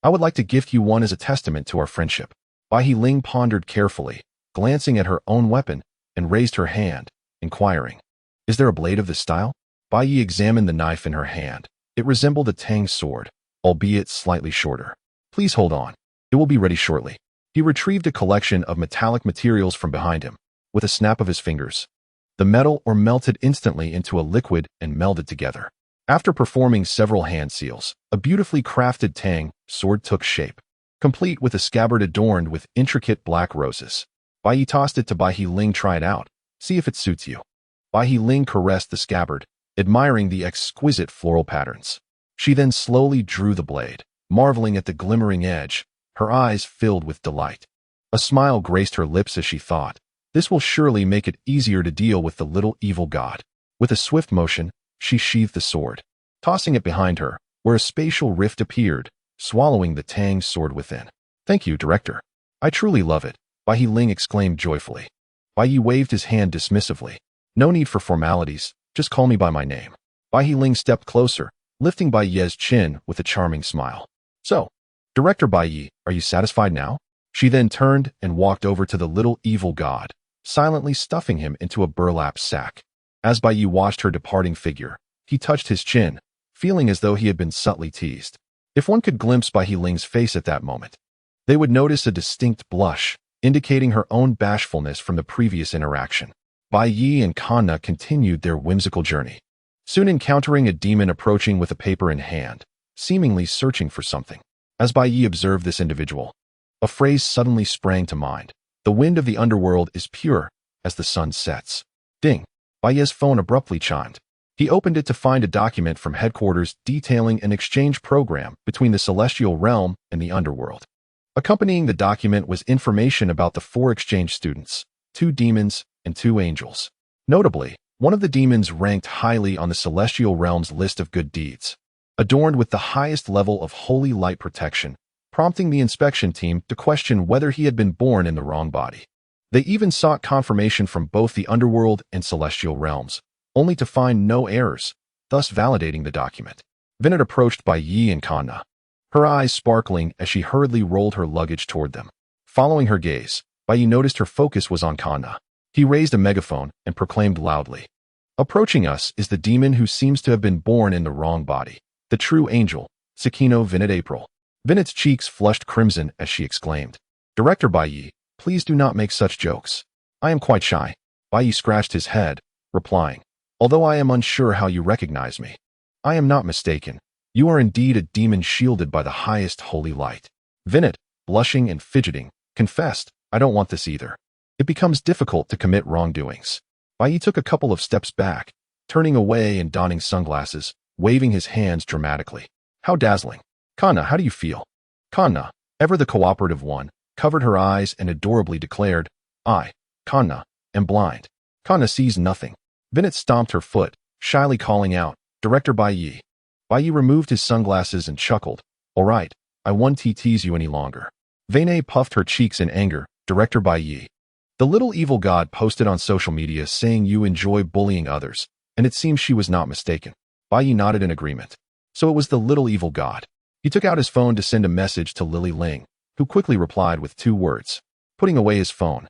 I would like to gift you one as a testament to our friendship. Bai Ling pondered carefully, glancing at her own weapon, and raised her hand, inquiring, is there a blade of this style? Bai Yi examined the knife in her hand. It resembled a Tang sword, albeit slightly shorter. Please hold on. It will be ready shortly. He retrieved a collection of metallic materials from behind him. With a snap of his fingers, the metal melted instantly into a liquid and melded together. After performing several hand seals, a beautifully crafted Tang sword took shape, complete with a scabbard adorned with intricate black roses. Bai Yi tossed it to Bai Ling. Try it out. See if it suits you. Bai Ling caressed the scabbard, admiring the exquisite floral patterns. She then slowly drew the blade, marveling at the glimmering edge, her eyes filled with delight. A smile graced her lips as she thought, this will surely make it easier to deal with the little evil god. With a swift motion, she sheathed the sword, tossing it behind her, where a spatial rift appeared, swallowing the Tang sword within. Thank you, Director. I truly love it, Bai Ling exclaimed joyfully. Bai Yi waved his hand dismissively. No need for formalities, just call me by my name. Bai Ling stepped closer, lifting Bai Yi's chin with a charming smile. So, Director Bai Yi, are you satisfied now? She then turned and walked over to the little evil god, silently stuffing him into a burlap sack. As Bai Yi watched her departing figure, he touched his chin, feeling as though he had been subtly teased. If one could glimpse Bai Ling's face at that moment, they would notice a distinct blush, indicating her own bashfulness from the previous interaction. Bai Yi and Kanna continued their whimsical journey, soon encountering a demon approaching with a paper in hand, seemingly searching for something. As Bai Yi observed this individual, a phrase suddenly sprang to mind. The wind of the underworld is pure as the sun sets. Ding! Bai Yi's phone abruptly chimed. He opened it to find a document from headquarters detailing an exchange program between the celestial realm and the underworld. Accompanying the document was information about the 4 exchange students, 2 demons and 2 angels. Notably, one of the demons ranked highly on the celestial realm's list of good deeds, adorned with the highest level of holy light protection, prompting the inspection team to question whether he had been born in the wrong body. They even sought confirmation from both the underworld and celestial realms, only to find no errors, thus validating the document. Vinod approached Bai Yi and Kanna, her eyes sparkling as she hurriedly rolled her luggage toward them. Following her gaze, Bai Yi noticed her focus was on Kanna. He raised a megaphone and proclaimed loudly, "Approaching us is the demon who seems to have been born in the wrong body, the true angel, Sakino Vinod April." Vinod's cheeks flushed crimson as she exclaimed, "Director Bai Yi, please do not make such jokes. I am quite shy." Bai Yi scratched his head, replying, "Although I am unsure how you recognize me, I am not mistaken. You are indeed a demon shielded by the highest holy light." Vinod, blushing and fidgeting, confessed, "I don't want this either. It becomes difficult to commit wrongdoings." Bai Yi took a couple of steps back, turning away and donning sunglasses, waving his hands dramatically. "How dazzling. Kanna, how do you feel?" Kanna, ever the cooperative one, covered her eyes and adorably declared, "I, Kanna, am blind." Kanna sees nothing. Vinod stomped her foot, shyly calling out, "Director Bai Yi." Bai Yi removed his sunglasses and chuckled, "All right, I won't tease you any longer." Vinay puffed her cheeks in anger, "Director Bai Yi. The little evil god posted on social media saying you enjoy bullying others, and it seems she was not mistaken." Bai Yi nodded in agreement. So it was the little evil god. He took out his phone to send a message to Lily Ling, who quickly replied with 2 words. Putting away his phone,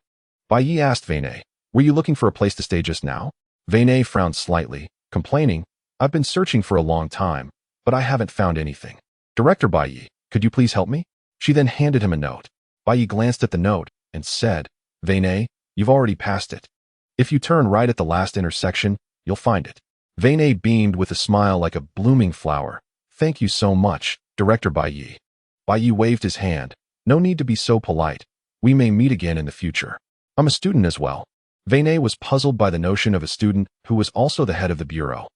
Bai Yi asked Vinay, "Were you looking for a place to stay just now?" Vinay frowned slightly, complaining, "I've been searching for a long time, but I haven't found anything. Director Bai Yi, could you please help me?" She then handed him a note. Bai Yi glanced at the note and said, "Vinay, you've already passed it. If you turn right at the last intersection, you'll find it." Vinay beamed with a smile like a blooming flower. "Thank you so much, Director Bai Yi." Bai Yi waved his hand. "No need to be so polite. We may meet again in the future. I'm a student as well." Vinay was puzzled by the notion of a student who was also the head of the bureau,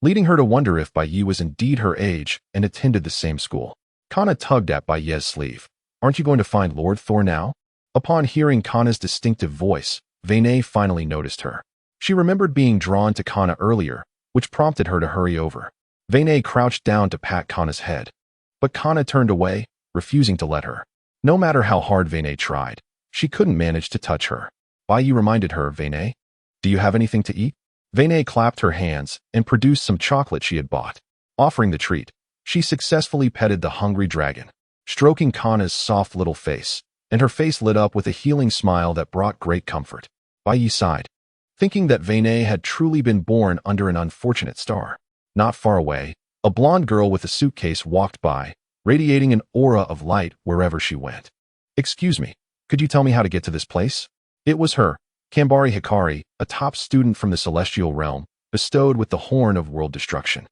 leading her to wonder if Bai Yi was indeed her age and attended the same school. Kanna tugged at Bai Yi's sleeve. "Aren't you going to find Lord Thor now?" Upon hearing Kanna's distinctive voice, Vinay finally noticed her. She remembered being drawn to Kanna earlier, which prompted her to hurry over. Vinay crouched down to pat Kanna's head, but Kanna turned away, refusing to let her. No matter how hard Vinay tried, she couldn't manage to touch her. Bai Yi reminded her, "Vinay, do you have anything to eat?" Vinay clapped her hands and produced some chocolate she had bought. Offering the treat, she successfully petted the hungry dragon, stroking Kanna's soft little face, and her face lit up with a healing smile that brought great comfort. Bai Yi sighed, thinking that Vinay had truly been born under an unfortunate star. Not far away, a blonde girl with a suitcase walked by, radiating an aura of light wherever she went. "Excuse me, could you tell me how to get to this place?" It was her, Kambari Hikari, a top student from the celestial realm, bestowed with the horn of world destruction.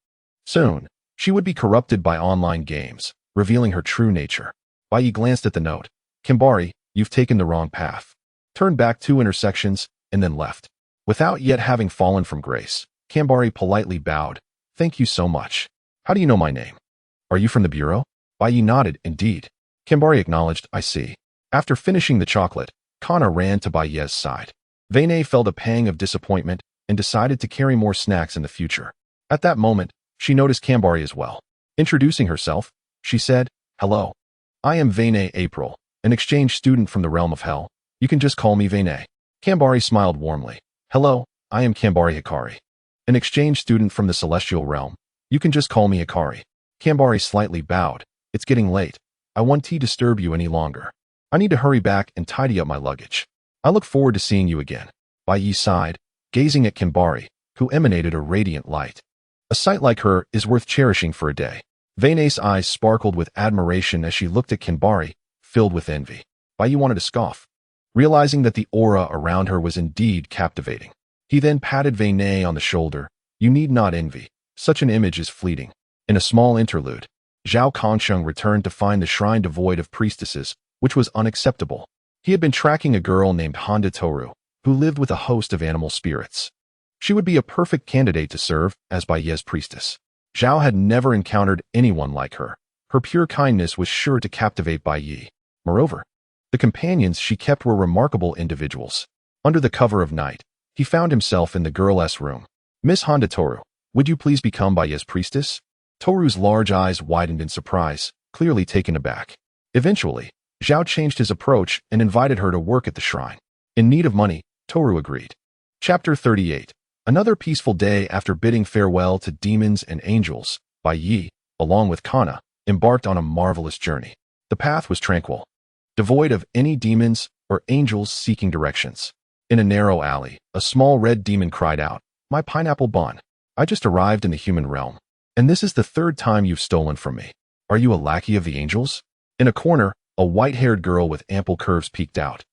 Soon, she would be corrupted by online games, revealing her true nature. Bai Yi glanced at the note. "Kambari, you've taken the wrong path. Turned back 2 intersections, and then left." Without yet having fallen from grace, Kambari politely bowed. "Thank you so much. How do you know my name? Are you from the bureau?" Bai Yi nodded, "Indeed." Kambari acknowledged, "I see." After finishing the chocolate, Kanna ran to Bai Yi's side. Vinay felt a pang of disappointment and decided to carry more snacks in the future. At that moment, she noticed Kambari as well. Introducing herself, she said, "Hello. I am Vinay April, an exchange student from the realm of hell. You can just call me Vinay." Kambari smiled warmly. "Hello, I am Kambari Hikari, an exchange student from the celestial realm. You can just call me Hikari." Kambari slightly bowed. "It's getting late. I won't disturb you any longer. I need to hurry back and tidy up my luggage. I look forward to seeing you again." Bai Yi sighed, gazing at Kambari, who emanated a radiant light. A sight like her is worth cherishing for a day. Vinay's eyes sparkled with admiration as she looked at Kambari, filled with envy. Bai Yi wanted to scoff, realizing that the aura around her was indeed captivating. He then patted Wei Nei on the shoulder. You need not envy. Such an image is fleeting. In a small interlude, Zhao Kongsheng returned to find the shrine devoid of priestesses, which was unacceptable. He had been tracking a girl named Honda Toru, who lived with a host of animal spirits. She would be a perfect candidate to serve as Bai Ye's priestess. Zhao had never encountered anyone like her. Her pure kindness was sure to captivate Bai Yi. Moreover, the companions she kept were remarkable individuals. Under the cover of night, he found himself in the girl's room. Miss Honda Toru, would you please become Bai Ye's priestess? Toru's large eyes widened in surprise, clearly taken aback. Eventually, Zhao changed his approach and invited her to work at the shrine. In need of money, Toru agreed. Chapter 38. Another peaceful day after bidding farewell to demons and angels, Bai Yi, along with Kana, embarked on a marvelous journey. The path was tranquil, devoid of any demons or angels seeking directions. In a narrow alley, a small red demon cried out, "My pineapple bun! I just arrived in the human realm, and this is the third time you've stolen from me. Are you a lackey of the angels?" In a corner, a white-haired girl with ample curves peeked out.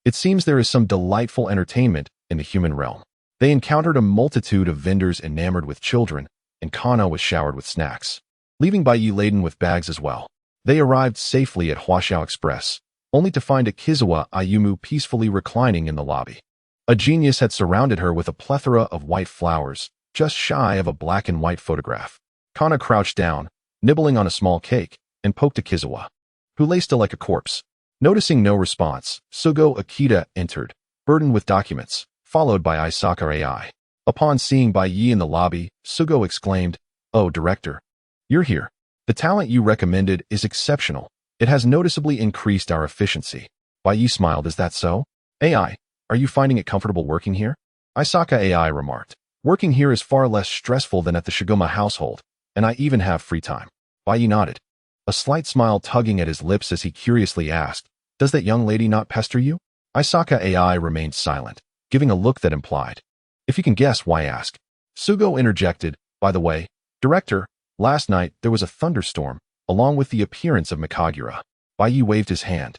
It seems there is some delightful entertainment in the human realm. They encountered a multitude of vendors enamored with children, and Kana was showered with snacks, leaving Bai Yi laden with bags as well. They arrived safely at Huaxiao Express, only to find Akizawa Ayumu peacefully reclining in the lobby. A genius had surrounded her with a plethora of white flowers, just shy of a black and white photograph. Kana crouched down, nibbling on a small cake, and poked Akizawa, who lay still like a corpse. Noticing no response, Sugo Akita entered, burdened with documents, followed by Isaka AI. Upon seeing Bai Yi in the lobby, Sugo exclaimed, "Oh, director, you're here. The talent you recommended is exceptional. It has noticeably increased our efficiency." Bai Yi smiled. "Is that so? AI, are you finding it comfortable working here?" Isaka AI remarked, "Working here is far less stressful than at the Shigoma household, and I even have free time." Bai Yi nodded, a slight smile tugging at his lips as he curiously asked, "Does that young lady not pester you?" Isaka AI remained silent, giving a look that implied, "If you can guess, why ask?" Sugo interjected, "By the way, director, last night there was a thunderstorm, along with the appearance of Mikagura." Bai Yi waved his hand.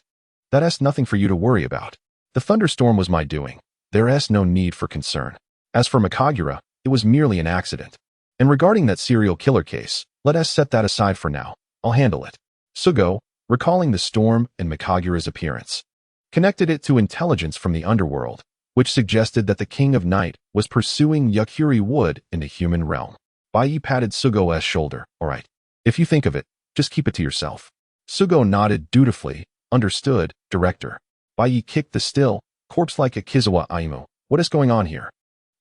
"That's nothing for you to worry about. The thunderstorm was my doing. There's no need for concern. As for Mikagura, it was merely an accident. And regarding that serial killer case, let us set that aside for now. I'll handle it." Sugo, recalling the storm and Mikagura's appearance, connected it to intelligence from the underworld, which suggested that the King of Night was pursuing Yakuri Wood in the human realm. Bai Yi patted Sugo's shoulder. "All right. If you think of it, just keep it to yourself." Sugo nodded dutifully. "Understood, director." Bai Yi kicked the still, corpse-like Akizawa Aimu. "What is going on here?"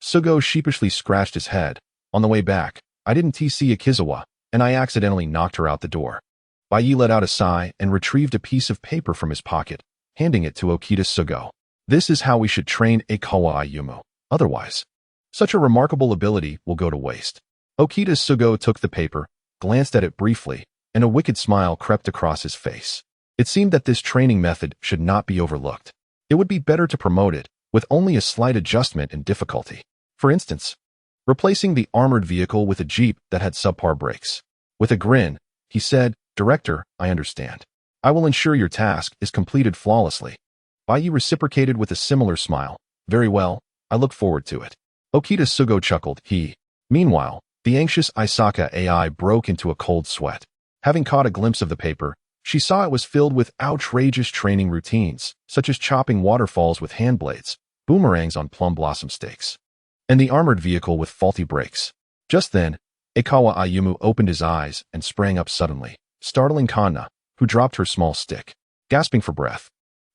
Sugo sheepishly scratched his head. "On the way back, I didn't see Akizawa, and I accidentally knocked her out the door." Bai Yi let out a sigh and retrieved a piece of paper from his pocket, handing it to Okita Sugo. "This is how we should train Ikawa Ayumu. Otherwise, such a remarkable ability will go to waste." Okita Sugo took the paper, glanced at it briefly, and a wicked smile crept across his face. It seemed that this training method should not be overlooked. It would be better to promote it, with only a slight adjustment in difficulty. For instance, replacing the armored vehicle with a jeep that had subpar brakes. With a grin, he said, "Director, I understand. I will ensure your task is completed flawlessly." Bai Yi reciprocated with a similar smile. "Very well, I look forward to it." Okita Sugo chuckled. Meanwhile, the anxious Isaka AI broke into a cold sweat. Having caught a glimpse of the paper, she saw it was filled with outrageous training routines, such as chopping waterfalls with hand blades, boomerangs on plum blossom stakes, and the armored vehicle with faulty brakes. Just then, Ikawa Ayumu opened his eyes and sprang up suddenly, startling Kana, who dropped her small stick. Gasping for breath,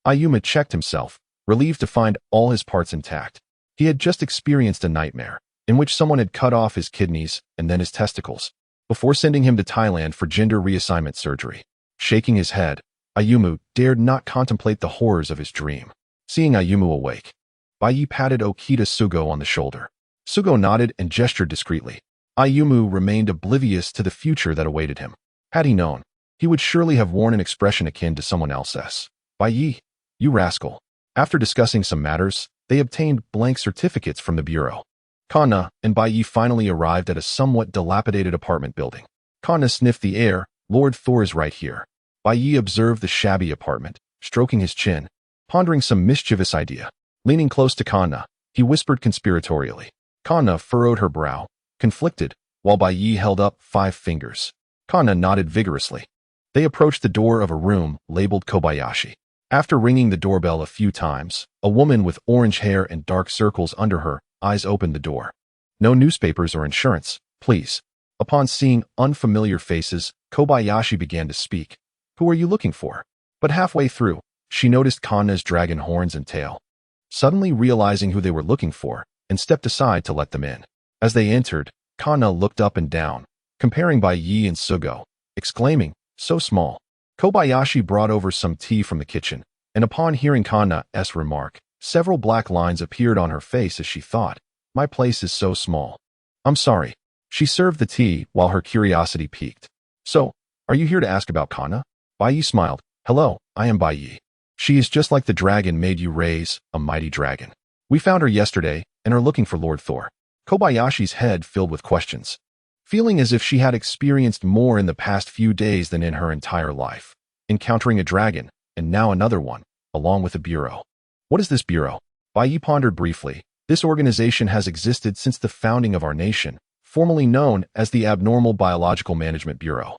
Ayumu checked himself, relieved to find all his parts intact. He had just experienced a nightmare, in which someone had cut off his kidneys and then his testicles, before sending him to Thailand for gender reassignment surgery. Shaking his head, Ayumu dared not contemplate the horrors of his dream. Seeing Ayumu awake, Bai Yi patted Okita Sugo on the shoulder. Sugo nodded and gestured discreetly. Ayumu remained oblivious to the future that awaited him. Had he known, he would surely have worn an expression akin to someone else's. "Bai Yi, you rascal." After discussing some matters, they obtained blank certificates from the bureau. Kana and Bai Yi finally arrived at a somewhat dilapidated apartment building. Kana sniffed the air. "Lord Thor is right here." Bai Yi observed the shabby apartment, stroking his chin, pondering some mischievous idea. Leaning close to Kana, he whispered conspiratorially. Kanna furrowed her brow, conflicted, while Bai Yi held up 5 fingers. Kanna nodded vigorously. They approached the door of a room labeled Kobayashi. After ringing the doorbell a few times, a woman with orange hair and dark circles under her eyes opened the door. No newspapers or insurance, please. Upon seeing unfamiliar faces, Kobayashi began to speak. Who are you looking for? But halfway through, she noticed Kanna's dragon horns and tail. Suddenly realizing who they were looking for, and stepped aside to let them in. As they entered, Kanna looked up and down, comparing Bai Yi and Sugo, exclaiming, so small. Kobayashi brought over some tea from the kitchen, and upon hearing Kanna's remark, several black lines appeared on her face as she thought, my place is so small. I'm sorry. She served the tea while her curiosity piqued. So, are you here to ask about Kanna? Bai Yi smiled. Hello, I am Bai Yi. She is just like the dragon made you raise, a mighty dragon. We found her yesterday and are looking for Lord Thor. Kobayashi's head filled with questions, feeling as if she had experienced more in the past few days than in her entire life, encountering a dragon, and now another one, along with a bureau. What is this bureau? Bai Yi pondered briefly. This organization has existed since the founding of our nation, formerly known as the Abnormal Biological Management Bureau.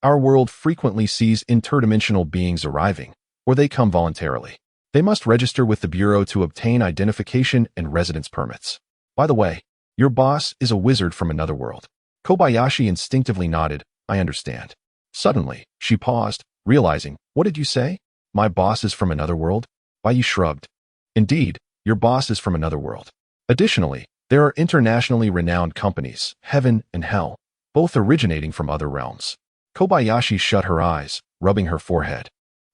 Our world frequently sees interdimensional beings arriving, or they come voluntarily. They must register with the Bureau to obtain identification and residence permits. By the way, your boss is a wizard from another world. Kobayashi instinctively nodded, I understand. Suddenly, she paused, realizing, what did you say? My boss is from another world? Bai Yi shrugged. Indeed, your boss is from another world. Additionally, there are internationally renowned companies, Heaven and Hell, both originating from other realms. Kobayashi shut her eyes, rubbing her forehead,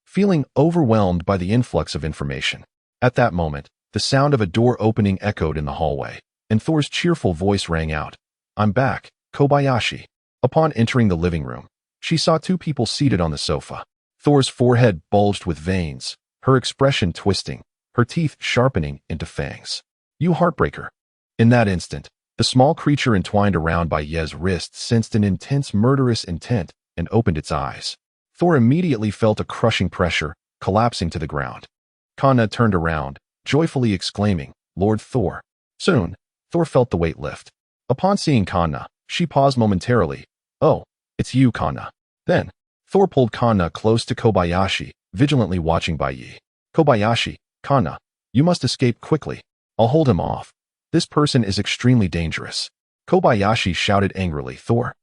feeling overwhelmed by the influx of information. At that moment, the sound of a door opening echoed in the hallway, and Thor's cheerful voice rang out. I'm back, Kobayashi. Upon entering the living room, she saw 2 people seated on the sofa. Thor's forehead bulged with veins, her expression twisting, her teeth sharpening into fangs. You heartbreaker. In that instant, the small creature entwined around Bai Yi's wrist sensed an intense murderous intent and opened its eyes. Thor immediately felt a crushing pressure, collapsing to the ground. Kanna turned around, joyfully exclaiming, Lord Thor. Soon, Thor felt the weight lift. Upon seeing Kanna, she paused momentarily. Oh, it's you, Kanna. Then, Thor pulled Kanna close to Kobayashi, vigilantly watching Bai Yi. Kobayashi, Kanna, you must escape quickly. I'll hold him off. This person is extremely dangerous. Kobayashi shouted angrily. Thor.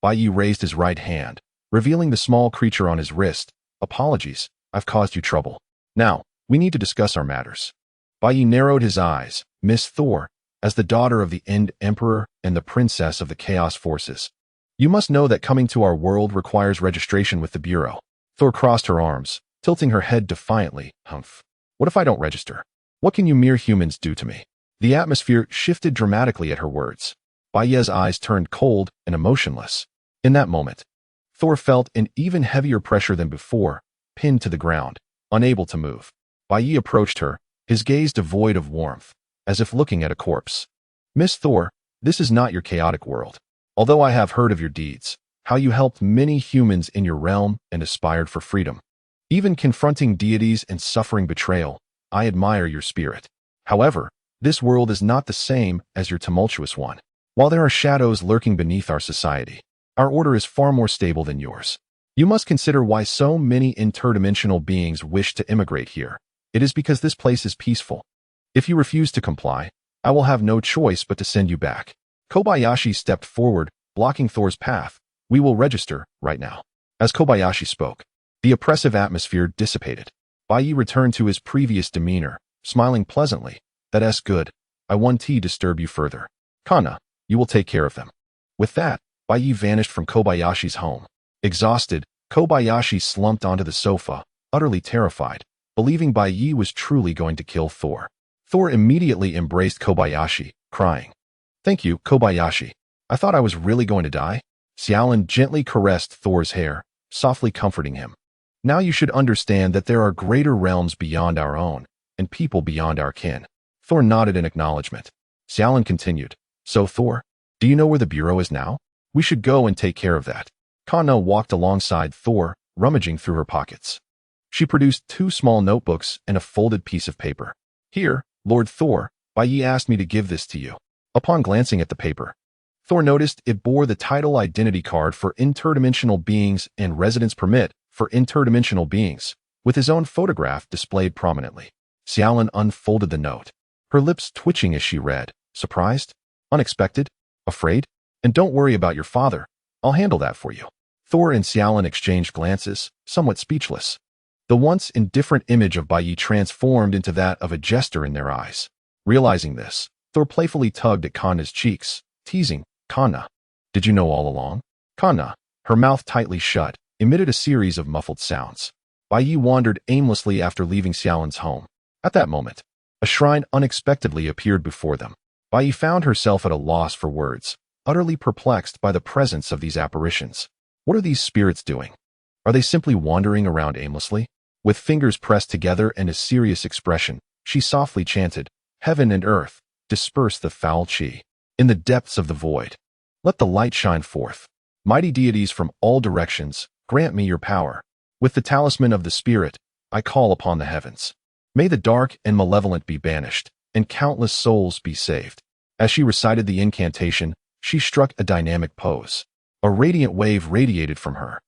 Bai Yi raised his right hand, revealing the small creature on his wrist. Apologies, I've caused you trouble. Now, we need to discuss our matters. Bai Yi narrowed his eyes. Miss Thor, as the daughter of the End Emperor and the princess of the Chaos Forces, you must know that coming to our world requires registration with the Bureau. Thor crossed her arms, tilting her head defiantly. Humph. What if I don't register? What can you mere humans do to me? The atmosphere shifted dramatically at her words. Bai Yi's eyes turned cold and emotionless. In that moment, Thor felt an even heavier pressure than before, pinned to the ground, unable to move. Bai Yi approached her, his gaze devoid of warmth, as if looking at a corpse. Miss Thor, this is not your chaotic world. Although I have heard of your deeds, how you helped many humans in your realm and aspired for freedom, even confronting deities and suffering betrayal, I admire your spirit. However, this world is not the same as your tumultuous one. While there are shadows lurking beneath our society, our order is far more stable than yours. You must consider why so many interdimensional beings wish to immigrate here. It is because this place is peaceful. If you refuse to comply, I will have no choice but to send you back. Kobayashi stepped forward, blocking Thor's path. We will register right now. As Kobayashi spoke, the oppressive atmosphere dissipated. Bai Yi returned to his previous demeanor, smiling pleasantly. That's good. I won't disturb you further. Kanna, you will take care of them. With that, Bai Yi vanished from Kobayashi's home. Exhausted, Kobayashi slumped onto the sofa, utterly terrified, believing Bai Yi was truly going to kill Thor. Thor immediately embraced Kobayashi, crying. Thank you, Kobayashi. I thought I was really going to die. Xiaolin gently caressed Thor's hair, softly comforting him. Now you should understand that there are greater realms beyond our own, and people beyond our kin. Thor nodded in acknowledgement. Xiaolin continued. So Thor, do you know where the Bureau is now? We should go and take care of that. Kanna walked alongside Thor, rummaging through her pockets. She produced 2 small notebooks and a folded piece of paper. Here, Lord Thor, Bai Yi asked me to give this to you. Upon glancing at the paper, Thor noticed it bore the title identity card for interdimensional beings and residence permit for interdimensional beings, with his own photograph displayed prominently. Xiaolin unfolded the note, her lips twitching as she read. Surprised? Unexpected? Afraid? And don't worry about your father. I'll handle that for you. Thor and Xiaolin exchanged glances, somewhat speechless. The once indifferent image of Bai Yi transformed into that of a jester in their eyes. Realizing this, Thor playfully tugged at Kanna's cheeks, teasing, Kanna, did you know all along? Kanna, her mouth tightly shut, emitted a series of muffled sounds. Bai Yi wandered aimlessly after leaving Xiaolin's home. At that moment, a shrine unexpectedly appeared before them. Bai Yi found herself at a loss for words, utterly perplexed by the presence of these apparitions. What are these spirits doing? Are they simply wandering around aimlessly? With fingers pressed together and a serious expression, she softly chanted, Heaven and earth, disperse the foul chi. In the depths of the void, let the light shine forth. Mighty deities from all directions, grant me your power. With the talisman of the spirit, I call upon the heavens. May the dark and malevolent be banished, and countless souls be saved. As she recited the incantation, she struck a dynamic pose. A radiant wave radiated from her,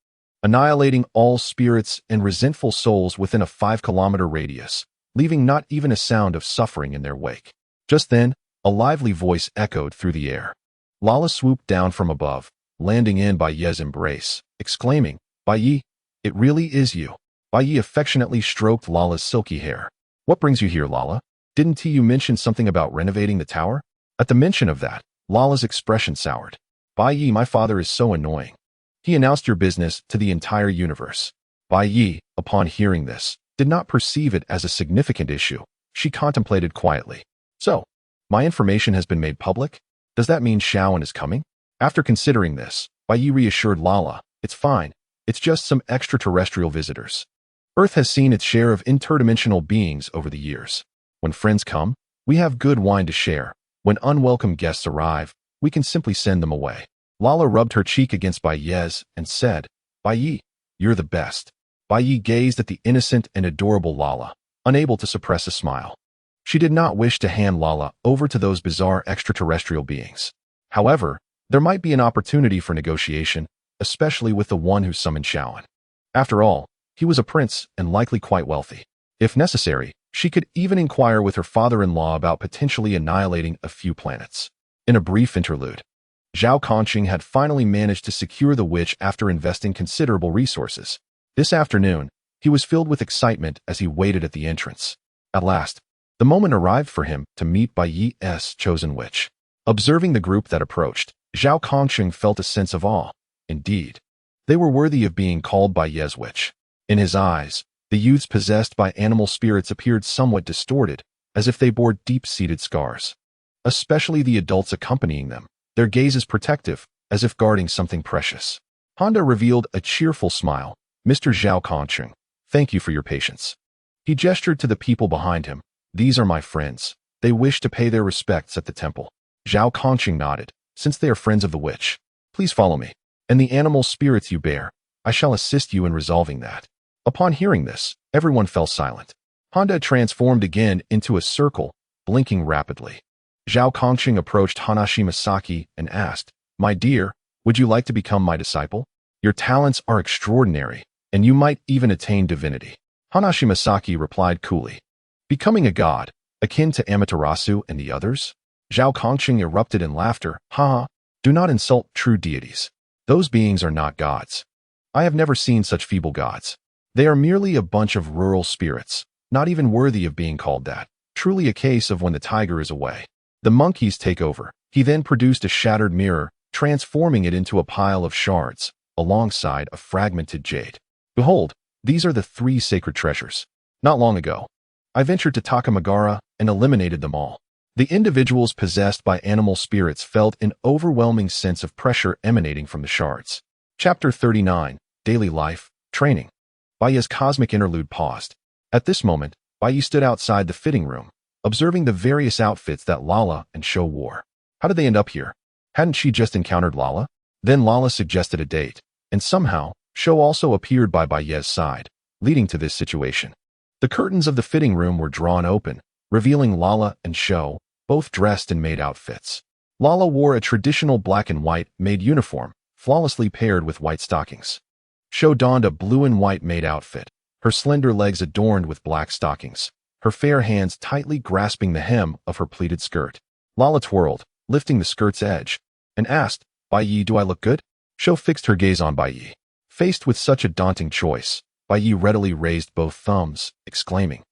annihilating all spirits and resentful souls within a 5-kilometer radius, leaving not even a sound of suffering in their wake. Just then, a lively voice echoed through the air. Lala swooped down from above, landing in Bai Yi's embrace, exclaiming, Bai Yi, it really is you. Bai Yi affectionately stroked Lala's silky hair. What brings you here, Lala? Didn't you mention something about renovating the tower? At the mention of that, Lala's expression soured. Bai Yi, my father is so annoying. He announced your business to the entire universe. Bai Yi, upon hearing this, did not perceive it as a significant issue. She contemplated quietly. So, my information has been made public? Does that mean Xiaoan is coming? After considering this, Bai Yi reassured Lala, it's fine. It's just some extraterrestrial visitors. Earth has seen its share of interdimensional beings over the years. When friends come, we have good wine to share. When unwelcome guests arrive, we can simply send them away. Lala rubbed her cheek against Bai Yi's and said, Bai Yi, you're the best. Bai Yi gazed at the innocent and adorable Lala, unable to suppress a smile. She did not wish to hand Lala over to those bizarre extraterrestrial beings. However, there might be an opportunity for negotiation, especially with the one who summoned Xiaoan. After all, he was a prince and likely quite wealthy. If necessary, she could even inquire with her father-in-law about potentially annihilating a few planets. In a brief interlude, Zhao Conqing had finally managed to secure the witch after investing considerable resources. This afternoon, he was filled with excitement as he waited at the entrance. At last, the moment arrived for him to meet Bai Yi's chosen witch. Observing the group that approached, Zhao Conqing felt a sense of awe. Indeed, they were worthy of being called Bai Yi's witch. In his eyes, the youths possessed by animal spirits appeared somewhat distorted, as if they bore deep-seated scars. Especially the adults accompanying them, their gazes protective, as if guarding something precious. Honda revealed a cheerful smile. Mr. Zhao Conqing, thank you for your patience. He gestured to the people behind him. These are my friends. They wish to pay their respects at the temple. Zhao Conqing nodded. Since they are friends of the witch, please follow me. And the animal spirits you bear, I shall assist you in resolving that. Upon hearing this, everyone fell silent. Honda transformed again into a circle, blinking rapidly. Zhao Conqing approached Hanashi Masaki and asked, My dear, would you like to become my disciple? Your talents are extraordinary, and you might even attain divinity. Hanashi Masaki replied coolly. Becoming a god, akin to Amaterasu and the others? Zhao Conqing erupted in laughter. Ha! Do not insult true deities. Those beings are not gods. I have never seen such feeble gods. They are merely a bunch of rural spirits, not even worthy of being called that. Truly a case of when the tiger is away, the monkeys take over. He then produced a shattered mirror, transforming it into a pile of shards, alongside a fragmented jade. Behold, these are the 3 sacred treasures. Not long ago, I ventured to Takamagara and eliminated them all. The individuals possessed by animal spirits felt an overwhelming sense of pressure emanating from the shards. Chapter 39, Daily Life, Training. Bai Yi's cosmic interlude paused. At this moment, Bai Yi stood outside the fitting room, observing the various outfits that Lala and Shou wore. How did they end up here? Hadn't she just encountered Lala? Then Lala suggested a date, and somehow, Shou also appeared by Bai Yi's side, leading to this situation. The curtains of the fitting room were drawn open, revealing Lala and Shou, both dressed in maid outfits. Lala wore a traditional black and white maid uniform, flawlessly paired with white stockings. Sho donned a blue and white maid outfit, her slender legs adorned with black stockings, her fair hands tightly grasping the hem of her pleated skirt. Lala twirled, lifting the skirt's edge, and asked, "Bai Yi, do I look good?" Sho fixed her gaze on Bai Yi. Faced with such a daunting choice, Bai Yi readily raised both thumbs, exclaiming,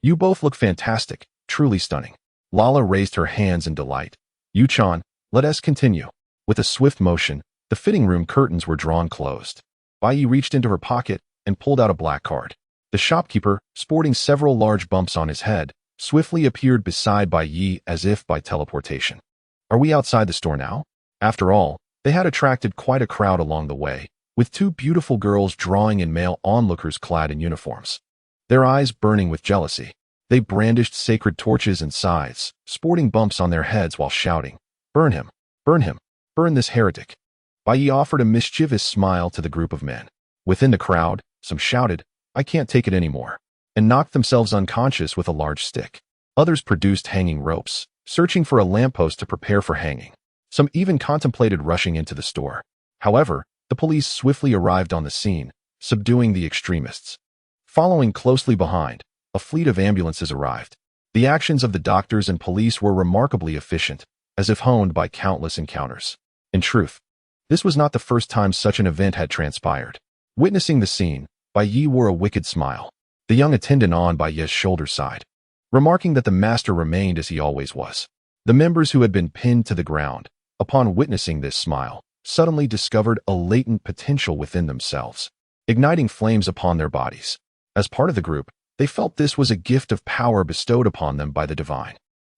"You both look fantastic, truly stunning." Lala raised her hands in delight. "Yu-chan, let us continue." With a swift motion, the fitting room curtains were drawn closed. Bai Yi reached into her pocket and pulled out a black card. The shopkeeper, sporting several large bumps on his head, swiftly appeared beside Bai Yi as if by teleportation. "Are we outside the store now?" After all, they had attracted quite a crowd along the way, with two beautiful girls drawing in male onlookers clad in uniforms. Their eyes burning with jealousy, they brandished sacred torches and scythes, sporting bumps on their heads while shouting, "Burn him! Burn him! Burn this heretic!" Bai Yi offered a mischievous smile to the group of men. Within the crowd, some shouted, "I can't take it anymore," and knocked themselves unconscious with a large stick. Others produced hanging ropes, searching for a lamppost to prepare for hanging. Some even contemplated rushing into the store. However, the police swiftly arrived on the scene, subduing the extremists. Following closely behind, a fleet of ambulances arrived. The actions of the doctors and police were remarkably efficient, as if honed by countless encounters. In truth, this was not the first time such an event had transpired. Witnessing the scene, Bai Yi wore a wicked smile, the young attendant on Bai Yi's shoulder side, remarking that the master remained as he always was. The members who had been pinned to the ground, upon witnessing this smile, suddenly discovered a latent potential within themselves, igniting flames upon their bodies. As part of the group, they felt this was a gift of power bestowed upon them by the divine.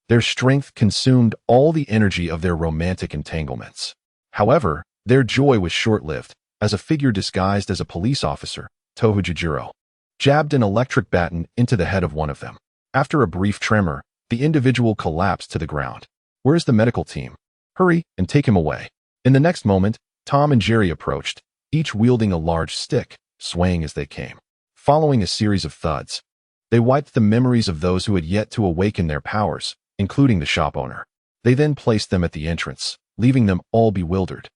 Their strength consumed all the energy of their romantic entanglements. However, their joy was short-lived, as a figure disguised as a police officer, Tohujijiro, jabbed an electric baton into the head of one of them. After a brief tremor, the individual collapsed to the ground. "Where's the medical team? Hurry and take him away." In the next moment, Tom and Jerry approached, each wielding a large stick, swaying as they came. Following a series of thuds, they wiped the memories of those who had yet to awaken their powers, including the shop owner. They then placed them at the entrance, leaving them all bewildered,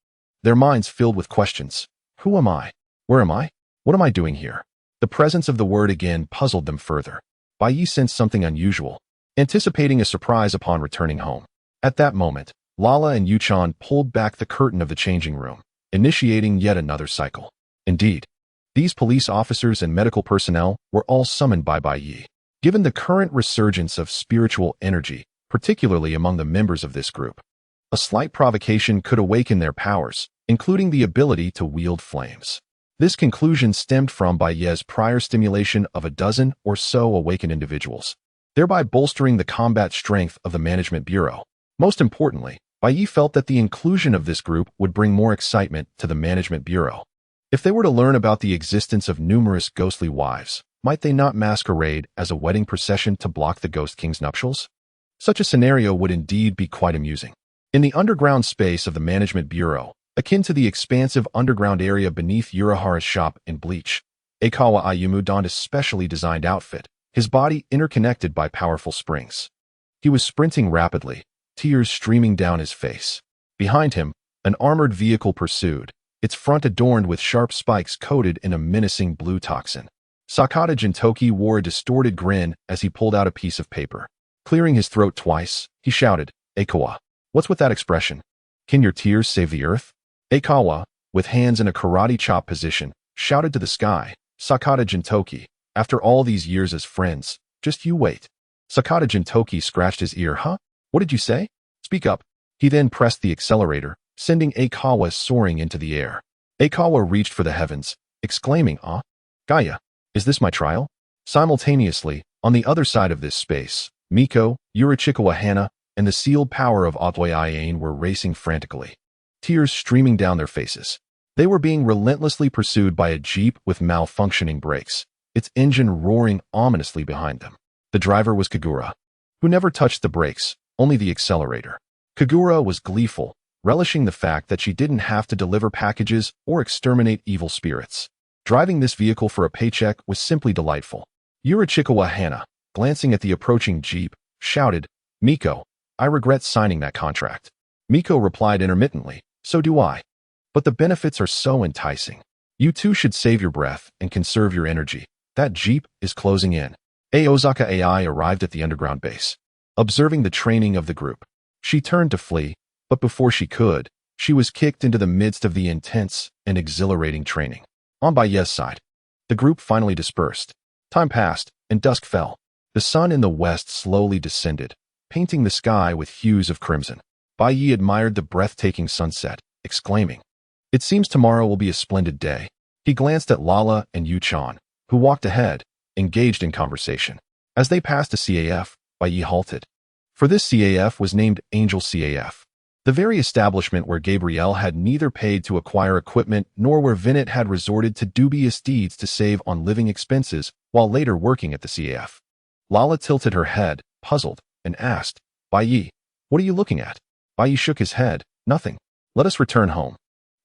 their minds filled with questions. Who am I? Where am I? What am I doing here? The presence of the word again puzzled them further. Bai Yi sensed something unusual, anticipating a surprise upon returning home. At that moment, Lala and Yu-chan pulled back the curtain of the changing room, initiating yet another cycle. Indeed, these police officers and medical personnel were all summoned by Bai Yi. Given the current resurgence of spiritual energy, particularly among the members of this group, a slight provocation could awaken their powers, including the ability to wield flames. This conclusion stemmed from Bai Yi's prior stimulation of a dozen or so awakened individuals, thereby bolstering the combat strength of the Management Bureau. Most importantly, Bai Yi felt that the inclusion of this group would bring more excitement to the Management Bureau. If they were to learn about the existence of numerous ghostly wives, might they not masquerade as a wedding procession to block the Ghost King's nuptials? Such a scenario would indeed be quite amusing. In the underground space of the Management Bureau, akin to the expansive underground area beneath Urahara's shop in Bleach, Aikawa Ayumu donned a specially designed outfit, his body interconnected by powerful springs. He was sprinting rapidly, tears streaming down his face. Behind him, an armored vehicle pursued, its front adorned with sharp spikes coated in a menacing blue toxin. Sakata Jintoki wore a distorted grin as he pulled out a piece of paper. Clearing his throat twice, he shouted, "Aikawa, what's with that expression? Can your tears save the earth?" Aikawa, with hands in a karate chop position, shouted to the sky, "Sakata Jintoki, after all these years as friends, just you wait." Sakata Jintoki scratched his ear. "Huh? What did you say? Speak up." He then pressed the accelerator, sending Aikawa soaring into the air. Aikawa reached for the heavens, exclaiming, "Ah, Gaia, is this my trial?" Simultaneously, on the other side of this space, Miko, Yurichikawa Hana, and the sealed power of Otoi Iane were racing frantically, tears streaming down their faces. They were being relentlessly pursued by a jeep with malfunctioning brakes, its engine roaring ominously behind them. The driver was Kagura, who never touched the brakes, only the accelerator. Kagura was gleeful, relishing the fact that she didn't have to deliver packages or exterminate evil spirits. Driving this vehicle for a paycheck was simply delightful. Yurichikawa Hana, glancing at the approaching jeep, shouted, "Miko, I regret signing that contract. Miko replied intermittently, so do I. But the benefits are so enticing. You too should save your breath and conserve your energy. That jeep is closing in. Osaka AI arrived at the underground base. Observing the training of the group, she turned to flee, but before she could, she was kicked into the midst of the intense and exhilarating training. On Baye's side, the group finally dispersed. Time passed, and dusk fell. The sun in the west slowly descended, painting the sky with hues of crimson. Baye admired the breathtaking sunset, exclaiming, "It seems tomorrow will be a splendid day." He glanced at Lala and Yu-chan, who walked ahead, engaged in conversation. As they passed a CAF, Baye halted. For this CAF was named Angel CAF, the very establishment where Gabrielle had neither paid to acquire equipment nor where Vinnet had resorted to dubious deeds to save on living expenses while later working at the CAF. Lala tilted her head, puzzled, and asked, "Baye, what are you looking at?" Baye shook his head, "Nothing. Let us return home."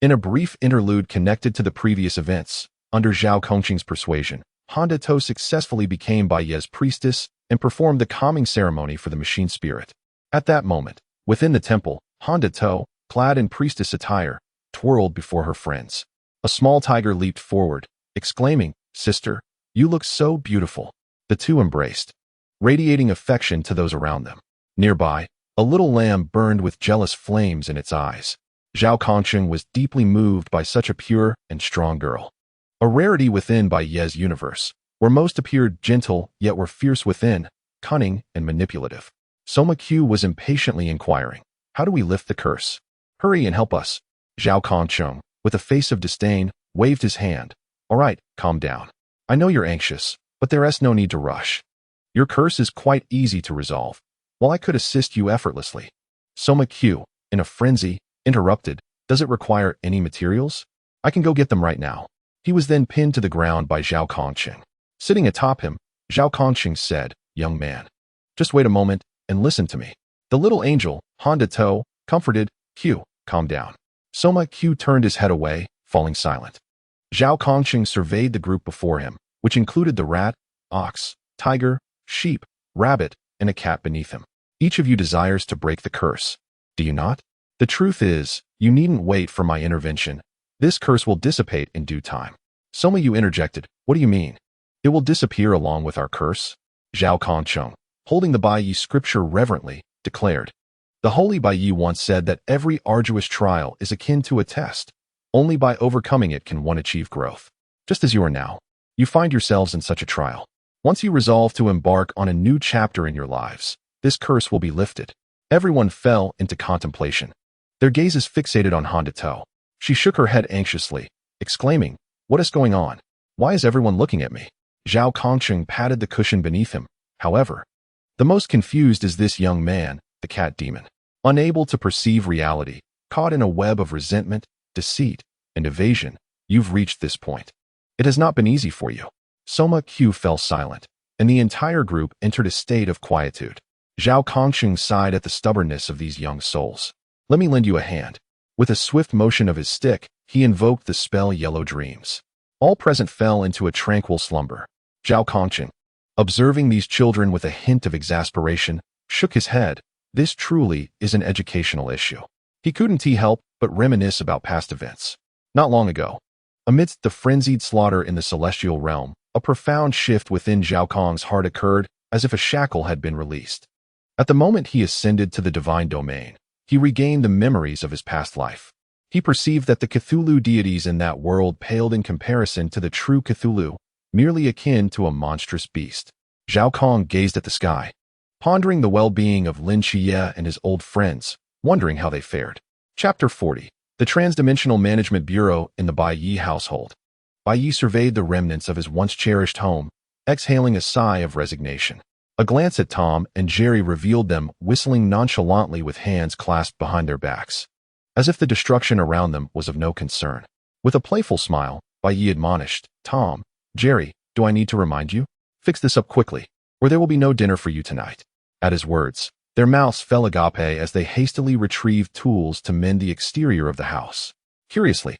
In a brief interlude connected to the previous events, under Zhao Kongqing's persuasion, Honda To successfully became Baye's priestess and performed the calming ceremony for the machine spirit. At that moment, within the temple, Honda To, clad in priestess attire, twirled before her friends. A small tiger leaped forward, exclaiming, "Sister, you look so beautiful." The two embraced, radiating affection to those around them. Nearby, a little lamb burned with jealous flames in its eyes. Zhao Kongqing was deeply moved by such a pure and strong girl. A rarity within Baye's universe, where most appeared gentle yet were fierce within, cunning and manipulative. Soma Q was impatiently inquiring, "How do we lift the curse? Hurry and help us." Zhao Kongqing, with a face of disdain, waved his hand. "All right, calm down. I know you're anxious, but there is no need to rush. Your curse is quite easy to resolve, while I could assist you effortlessly." Soma Q, in a frenzy, interrupted, "Does it require any materials? I can go get them right now." He was then pinned to the ground by Zhao Kongqing. Sitting atop him, Zhao Kongqing said, "Young man, just wait a moment and listen to me." The little angel, Honda To, comforted, "Q, calm down." Soma Q turned his head away, falling silent. Zhao Kongqing surveyed the group before him, which included the rat, ox, tiger, sheep, rabbit, and a cat beneath him. "Each of you desires to break the curse, do you not? The truth is, you needn't wait for my intervention. This curse will dissipate in due time." Soma Yu interjected, "What do you mean? It will disappear along with our curse?" Zhao Kongqing, holding the Baiyi scripture reverently, declared, "The holy Baiyi once said that every arduous trial is akin to a test. Only by overcoming it can one achieve growth. Just as you are now, you find yourselves in such a trial. Once you resolve to embark on a new chapter in your lives, this curse will be lifted." Everyone fell into contemplation, their gazes fixated on Honda To. She shook her head anxiously, exclaiming, "What is going on? Why is everyone looking at me?" Zhao Kongqing patted the cushion beneath him. However, the most confused is this young man, the cat demon. Unable to perceive reality, caught in a web of resentment, deceit, and evasion, you've reached this point. It has not been easy for you. Soma Q fell silent, and the entire group entered a state of quietude. Zhao Kongqing sighed at the stubbornness of these young souls. "Let me lend you a hand." With a swift motion of his stick, he invoked the spell Yellow Dreams. All present fell into a tranquil slumber. Zhao Kongqing, observing these children with a hint of exasperation, shook his head. This truly is an educational issue. He couldn't help but reminisce about past events. Not long ago, amidst the frenzied slaughter in the celestial realm, a profound shift within Zhao Kong's heart occurred, as if a shackle had been released. At the moment he ascended to the divine domain, he regained the memories of his past life. He perceived that the Cthulhu deities in that world paled in comparison to the true Cthulhu, merely akin to a monstrous beast. Zhao Kong gazed at the sky, pondering the well-being of Lin Chiye and his old friends, wondering how they fared. Chapter 40. The Transdimensional Management Bureau in the Baiyi household. Baiyi surveyed the remnants of his once-cherished home, exhaling a sigh of resignation. A glance at Tom and Jerry revealed them whistling nonchalantly with hands clasped behind their backs, as if the destruction around them was of no concern. With a playful smile, Baiyi admonished, "Tom, Jerry, do I need to remind you? Fix this up quickly, or there will be no dinner for you tonight." At his words, their mouths fell agape as they hastily retrieved tools to mend the exterior of the house. Curiously,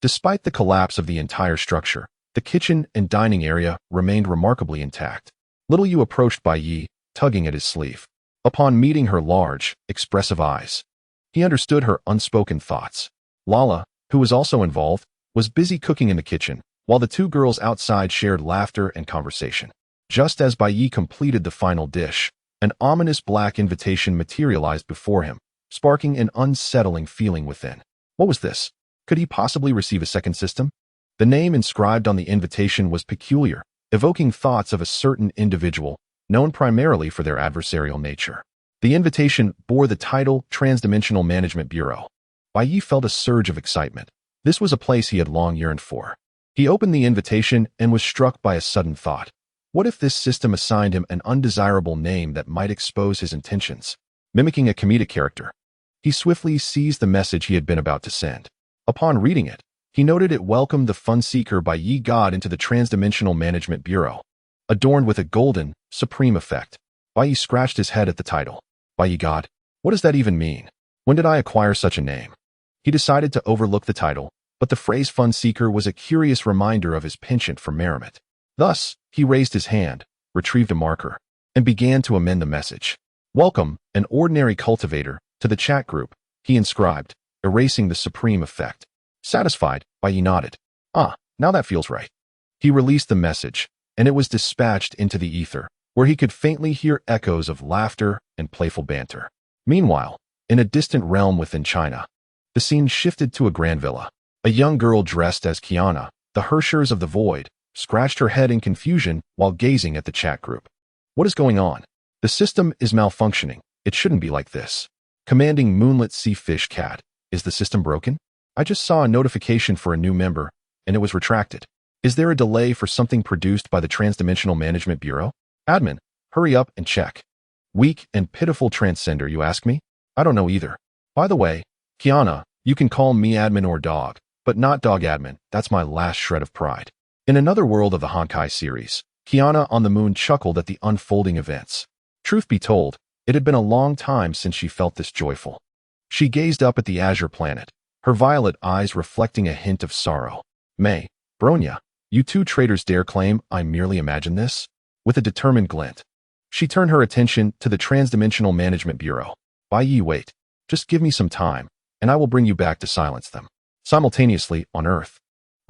despite the collapse of the entire structure, the kitchen and dining area remained remarkably intact. Little Yu approached Baiyi, tugging at his sleeve. Upon meeting her large, expressive eyes, he understood her unspoken thoughts. Lala, who was also involved, was busy cooking in the kitchen, while the two girls outside shared laughter and conversation. Just as Bai Yi completed the final dish, an ominous black invitation materialized before him, sparking an unsettling feeling within. What was this? Could he possibly receive a second system? The name inscribed on the invitation was peculiar, evoking thoughts of a certain individual, known primarily for their adversarial nature. The invitation bore the title Transdimensional Management Bureau. Bai Yi felt a surge of excitement. This was a place he had long yearned for. He opened the invitation and was struck by a sudden thought. What if this system assigned him an undesirable name that might expose his intentions? Mimicking a comedic character, he swiftly seized the message he had been about to send. Upon reading it, he noted it welcomed the fun seeker Bai Yi God into the Transdimensional Management Bureau, adorned with a golden, supreme effect. Bai Yi scratched his head at the title. Bai Yi God? What does that even mean? When did I acquire such a name? He decided to overlook the title, but the phrase fun seeker was a curious reminder of his penchant for merriment. Thus, he raised his hand, retrieved a marker, and began to amend the message. Welcome, an ordinary cultivator, to the chat group, he inscribed, erasing the supreme effect. Satisfied, Bai Yi nodded. Now that feels right. He released the message, and it was dispatched into the ether, where he could faintly hear echoes of laughter and playful banter. Meanwhile, in a distant realm within China, the scene shifted to a grand villa. A young girl dressed as Kiana, the Hershers of the Void, scratched her head in confusion while gazing at the chat group. What is going on? The system is malfunctioning. It shouldn't be like this. Commanding Moonlit Sea Fish Cat. Is the system broken? I just saw a notification for a new member, and it was retracted. Is there a delay for something produced by the Transdimensional Management Bureau? Admin, hurry up and check. Weak and pitiful transcender, you ask me? I don't know either. By the way, Kiana, you can call me admin or dog, but not dog admin. That's my last shred of pride. In another world of the Honkai series, Kiana on the moon chuckled at the unfolding events. Truth be told, it had been a long time since she felt this joyful. She gazed up at the azure planet, her violet eyes reflecting a hint of sorrow. May, Bronya, you two traitors dare claim I merely imagined this? With a determined glint, she turned her attention to the Transdimensional Management Bureau. Bai Yi, wait. Just give me some time, and I will bring you back to silence them. Simultaneously, on Earth,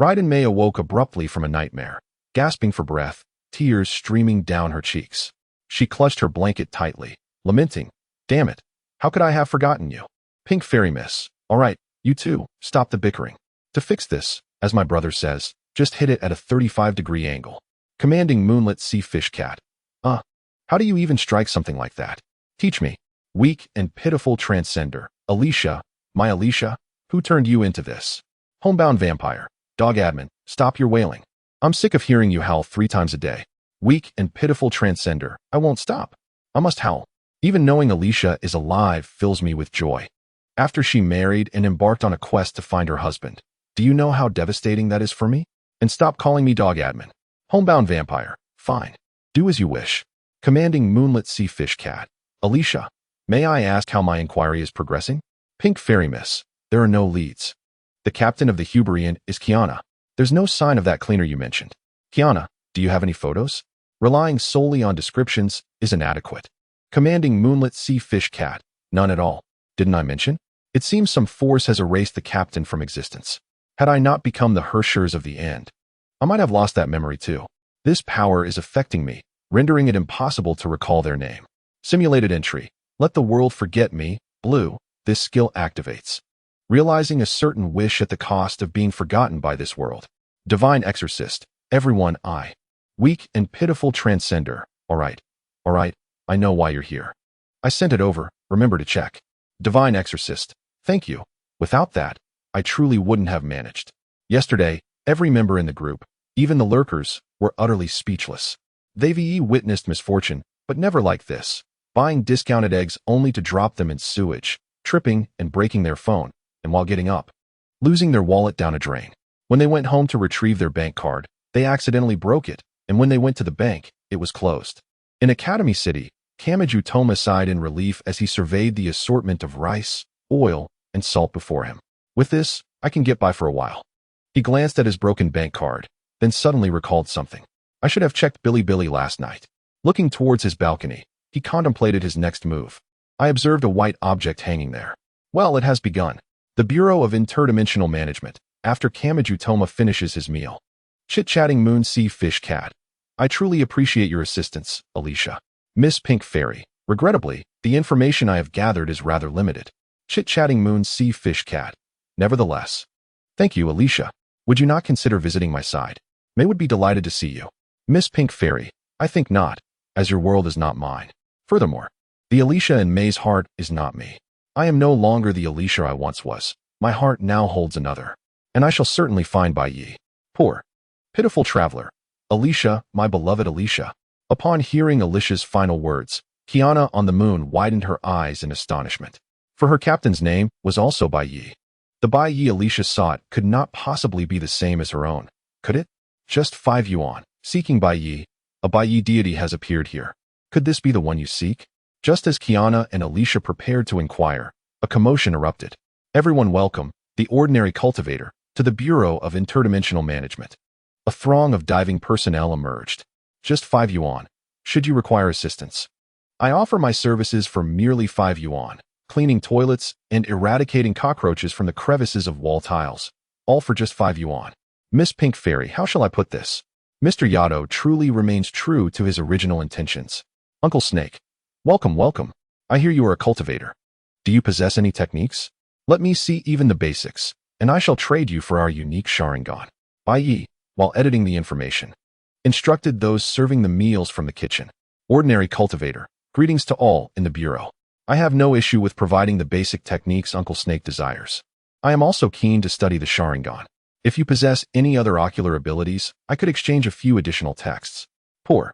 Raiden May awoke abruptly from a nightmare, gasping for breath, tears streaming down her cheeks. She clutched her blanket tightly, lamenting, damn it, how could I have forgotten you? Pink Fairy Miss, all right, you two, stop the bickering. To fix this, as my brother says, just hit it at a 35-degree angle. Commanding Moonlit Sea Fish Cat. How do you even strike something like that? Teach me. Weak and pitiful transcender. Alicia, my Alicia, who turned you into this? Homebound vampire. Dog admin, stop your wailing. I'm sick of hearing you howl 3 times a day. Weak and pitiful transcender. I won't stop. I must howl. Even knowing Alicia is alive fills me with joy. After she married and embarked on a quest to find her husband, do you know how devastating that is for me? And stop calling me dog admin. Homebound vampire. Fine. Do as you wish. Commanding Moonlit Sea Fish Cat. Alicia, may I ask how my inquiry is progressing? Pink Fairy Miss, there are no leads. The captain of the Huberian is Kiana. There's no sign of that cleaner you mentioned. Kiana, do you have any photos? Relying solely on descriptions is inadequate. Commanding Moonlit Sea Fish Cat. None at all. Didn't I mention? It seems some force has erased the captain from existence. Had I not become the Hershers of the End, I might have lost that memory too. This power is affecting me, rendering it impossible to recall their name. Simulated entry. Let the world forget me. Blue. This skill activates, realizing a certain wish at the cost of being forgotten by this world. Divine Exorcist. Everyone I. Weak and pitiful transcender. All right, I know why you're here. I sent it over, remember to check. Divine Exorcist. Thank you. Without that, I truly wouldn't have managed. Yesterday, every member in the group, even the lurkers, were utterly speechless. They've witnessed misfortune, but never like this. Buying discounted eggs only to drop them in sewage, tripping and breaking their phone, and while getting up, losing their wallet down a drain. When they went home to retrieve their bank card, they accidentally broke it, and when they went to the bank, it was closed. In Academy City, Kamiju Toma sighed in relief as he surveyed the assortment of rice, oil, and salt before him. With this, I can get by for a while. He glanced at his broken bank card, then suddenly recalled something. I should have checked Billy last night. Looking towards his balcony, He contemplated his next move. I observed a white object hanging there. Well, it has begun. The Bureau of Interdimensional Management, after Kamiju Toma finishes his meal. Chit-chatting moon sea fish cat. I truly appreciate your assistance, Alicia. Miss Pink Fairy. Regrettably, the information I have gathered is rather limited. Chit-chatting moon sea fish cat. Nevertheless. Thank you, Alicia. Would you not consider visiting my side? May would be delighted to see you. Miss Pink Fairy. I think not, as your world is not mine. Furthermore, the Alicia in May's heart is not me. I am no longer the Alicia I once was. My heart now holds another. And I shall certainly find Bai Yi. Poor, pitiful traveler. Alicia, my beloved Alicia. Upon hearing Alicia's final words, Kiana on the moon widened her eyes in astonishment. For her captain's name was also Bai Yi. The Bai Yi Alicia sought could not possibly be the same as her own, could it? Just 5 yuan. Seeking Bai Yi. A Bai Yi deity has appeared here. Could this be the one you seek? Just as Kiana and Alicia prepared to inquire, a commotion erupted. Everyone welcome, the ordinary cultivator, to the Bureau of Interdimensional Management. A throng of diving personnel emerged. Just 5 yuan. Should you require assistance? I offer my services for merely 5 yuan, cleaning toilets and eradicating cockroaches from the crevices of wall tiles. All for just 5 yuan. Miss Pink Fairy, how shall I put this? Mr. Yado truly remains true to his original intentions. Uncle Snake. Welcome, welcome. I hear you are a cultivator. Do you possess any techniques? Let me see even the basics, and I shall trade you for our unique Sharingan. Bai Yi, while editing the information, instructed those serving the meals from the kitchen. Ordinary cultivator. Greetings to all in the Bureau. I have no issue with providing the basic techniques Uncle Snake desires. I am also keen to study the Sharingan. If you possess any other ocular abilities, I could exchange a few additional texts. Poor,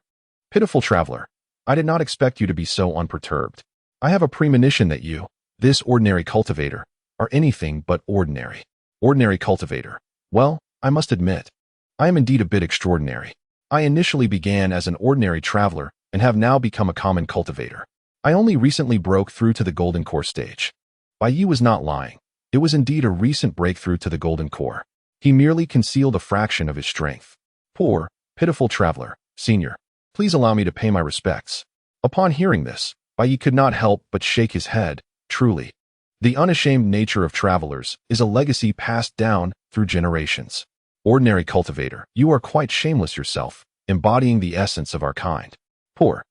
pitiful traveler. I did not expect you to be so unperturbed. I have a premonition that you, this ordinary cultivator, are anything but ordinary. Ordinary cultivator. Well, I must admit, I am indeed a bit extraordinary. I initially began as an ordinary traveler and have now become a common cultivator. I only recently broke through to the Golden Core stage. Bai Yi was not lying. It was indeed a recent breakthrough to the Golden Core. He merely concealed a fraction of his strength. Poor, pitiful traveler. Senior, please allow me to pay my respects. Upon hearing this, Bai Yi could not help but shake his head. Truly, the unashamed nature of travelers is a legacy passed down through generations. Ordinary cultivator, you are quite shameless yourself, embodying the essence of our kind. Poor,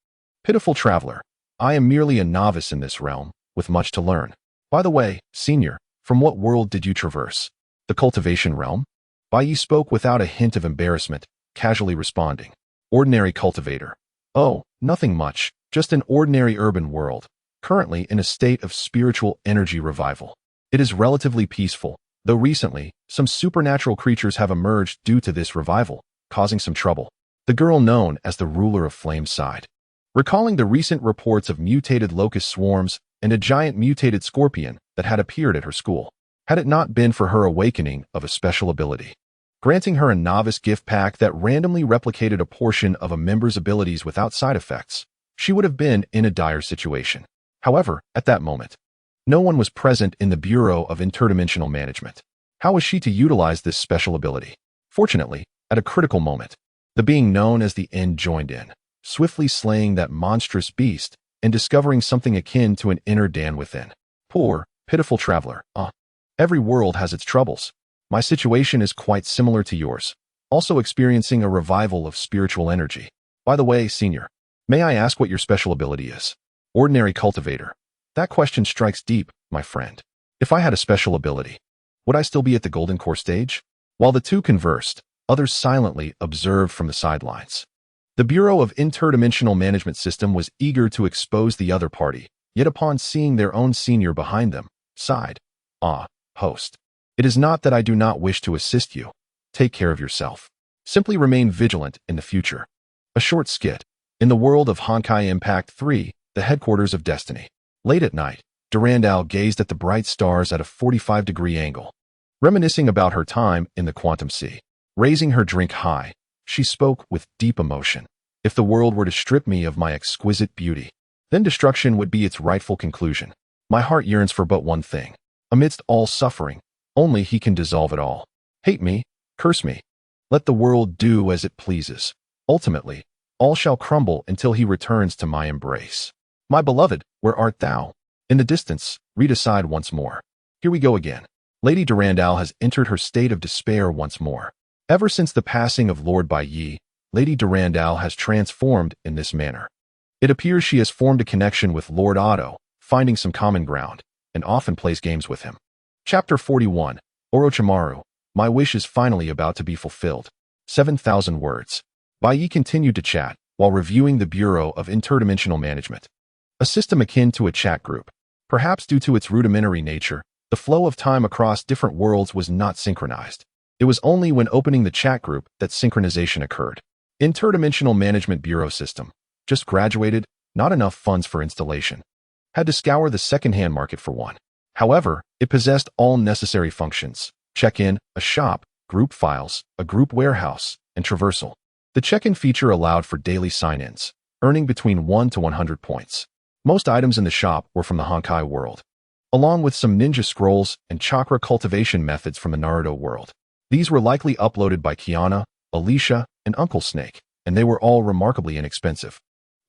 pitiful traveler. I am merely a novice in this realm, with much to learn. By the way, senior, from what world did you traverse? The cultivation realm? Bai Yi spoke without a hint of embarrassment, casually responding. Ordinary cultivator. Oh, nothing much, just an ordinary urban world, currently in a state of spiritual energy revival. It is relatively peaceful, though recently, some supernatural creatures have emerged due to this revival, causing some trouble. The girl known as the ruler of Flame sighed. Recalling the recent reports of mutated locust swarms and a giant mutated scorpion that had appeared at her school. Had it not been for her awakening of a special ability, granting her a novice gift pack that randomly replicated a portion of a member's abilities without side effects, she would have been in a dire situation. However, at that moment, no one was present in the Bureau of Interdimensional Management. How was she to utilize this special ability? Fortunately, at a critical moment, the being known as the End joined in, swiftly slaying that monstrous beast and discovering something akin to an inner Dan within. Poor, pitiful traveler. Every world has its troubles. My situation is quite similar to yours, also experiencing a revival of spiritual energy. By the way, senior, may I ask what your special ability is? Ordinary cultivator. That question strikes deep, my friend. If I had a special ability, would I still be at the Golden Core stage? While the two conversed, others silently observed from the sidelines. The Bureau of Interdimensional Management System was eager to expose the other party, yet upon seeing their own senior behind them, sighed. Host. It is not that I do not wish to assist you. Take care of yourself. Simply remain vigilant in the future. A short skit. In the world of Honkai Impact 3, the headquarters of Destiny. Late at night, Durandal gazed at the bright stars at a 45-degree angle. Reminiscing about her time in the Quantum Sea. Raising her drink high, she spoke with deep emotion. If the world were to strip me of my exquisite beauty, then destruction would be its rightful conclusion. My heart yearns for but one thing. Amidst all suffering, only he can dissolve it all. Hate me, curse me. Let the world do as it pleases. Ultimately, all shall crumble until he returns to my embrace. My beloved, where art thou? In the distance, Rita sighed once more. Here we go again. Lady Durandal has entered her state of despair once more. Ever since the passing of Lord Baiyi, Lady Durandal has transformed in this manner. It appears she has formed a connection with Lord Otto, finding some common ground, and often plays games with him. Chapter 41. Orochimaru. My wish is finally about to be fulfilled. 7,000 words. Baiyi continued to chat, while reviewing the Bureau of Interdimensional Management. A system akin to a chat group. Perhaps due to its rudimentary nature, the flow of time across different worlds was not synchronized. It was only when opening the chat group that synchronization occurred. Interdimensional Management Bureau System. Just graduated, not enough funds for installation. Had to scour the second-hand market for one. However, it possessed all necessary functions. Check-in, a shop, group files, a group warehouse, and traversal. The check-in feature allowed for daily sign-ins, earning between 1 to 100 points. Most items in the shop were from the Honkai world, along with some ninja scrolls and chakra cultivation methods from the Naruto world. These were likely uploaded by Kiana, Alicia, and Uncle Snake, and they were all remarkably inexpensive.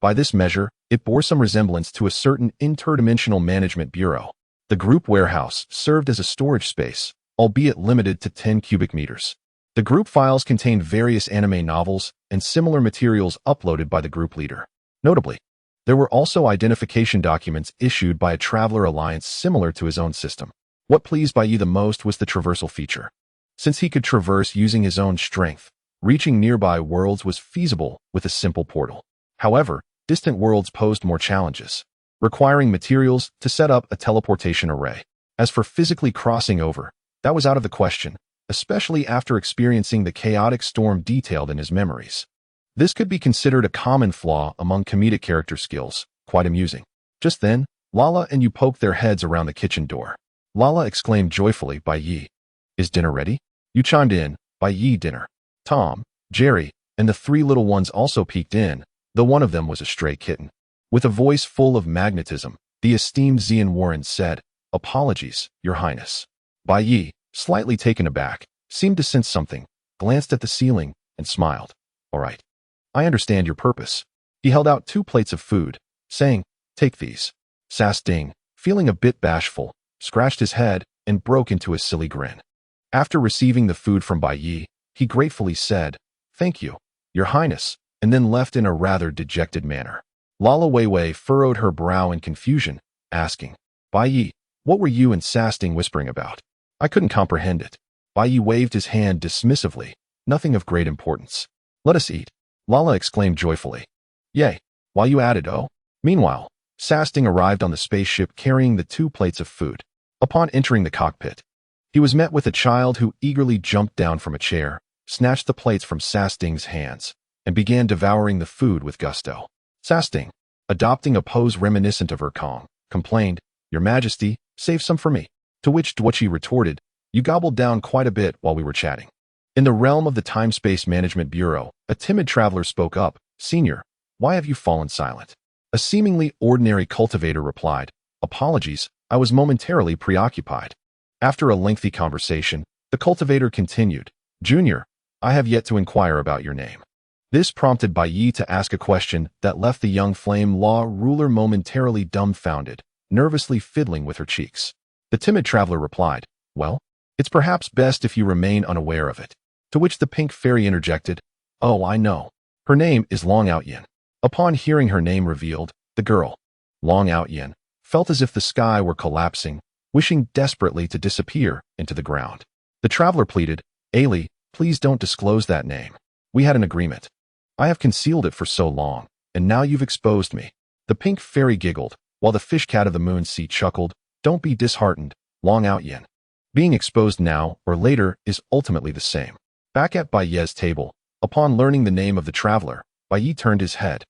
By this measure, it bore some resemblance to a certain interdimensional management bureau. The group warehouse served as a storage space, albeit limited to 10 cubic meters. The group files contained various anime novels and similar materials uploaded by the group leader. Notably, there were also identification documents issued by a Traveler Alliance similar to his own system. What pleased Baiyi the most was the traversal feature. Since he could traverse using his own strength, reaching nearby worlds was feasible with a simple portal. However, distant worlds posed more challenges, requiring materials to set up a teleportation array. As for physically crossing over, that was out of the question, especially after experiencing the chaotic storm detailed in his memories. This could be considered a common flaw among comedic character skills, quite amusing. Just then, Lala and Yu poked their heads around the kitchen door. Lala exclaimed joyfully, Baiyi, is dinner ready? Yu chimed in, Baiyi dinner. Tom, Jerry, and the three little ones also peeked in, though one of them was a stray kitten. With a voice full of magnetism, the esteemed Xian Warren said, Apologies, Your Highness. Baiyi, slightly taken aback, seemed to sense something, glanced at the ceiling, and smiled. All right. I understand your purpose. He held out 2 plates of food, saying, Take these. Sasting, feeling a bit bashful, scratched his head and broke into a silly grin. After receiving the food from Baiyi, he gratefully said, Thank you, Your Highness, and then left in a rather dejected manner. Lala Weiwei furrowed her brow in confusion, asking, Baiyi, what were you and Sasting whispering about? I couldn't comprehend it. Baiyi waved his hand dismissively, nothing of great importance. Let us eat. Lala exclaimed joyfully. Yay, while you added, oh. Meanwhile, Sasting arrived on the spaceship carrying the 2 plates of food. Upon entering the cockpit, he was met with a child who eagerly jumped down from a chair, snatched the plates from Sasting's hands, and began devouring the food with gusto. Sasting, adopting a pose reminiscent of her Kong, complained, Your Majesty, save some for me. To which Dwechi retorted, You gobbled down quite a bit while we were chatting. In the realm of the Time-Space Management Bureau, a timid traveler spoke up, Senior, why have you fallen silent? A seemingly ordinary cultivator replied, Apologies, I was momentarily preoccupied. After a lengthy conversation, the cultivator continued, Junior, I have yet to inquire about your name. This prompted Baiyi to ask a question that left the young flame law ruler momentarily dumbfounded, nervously fiddling with her cheeks. The timid traveler replied, Well, it's perhaps best if you remain unaware of it. To which the pink fairy interjected, Oh, I know. Her name is Long Out Yin. Upon hearing her name revealed, the girl, Long Out Yin, felt as if the sky were collapsing, wishing desperately to disappear into the ground. The traveler pleaded, Ailey, please don't disclose that name. We had an agreement. I have concealed it for so long, and now you've exposed me. The pink fairy giggled, while the fish cat of the moon sea chuckled, Don't be disheartened, Long Out Yin. Being exposed now or later is ultimately the same. Back at Baiyi's table, upon learning the name of the traveler, Baiyi turned his head,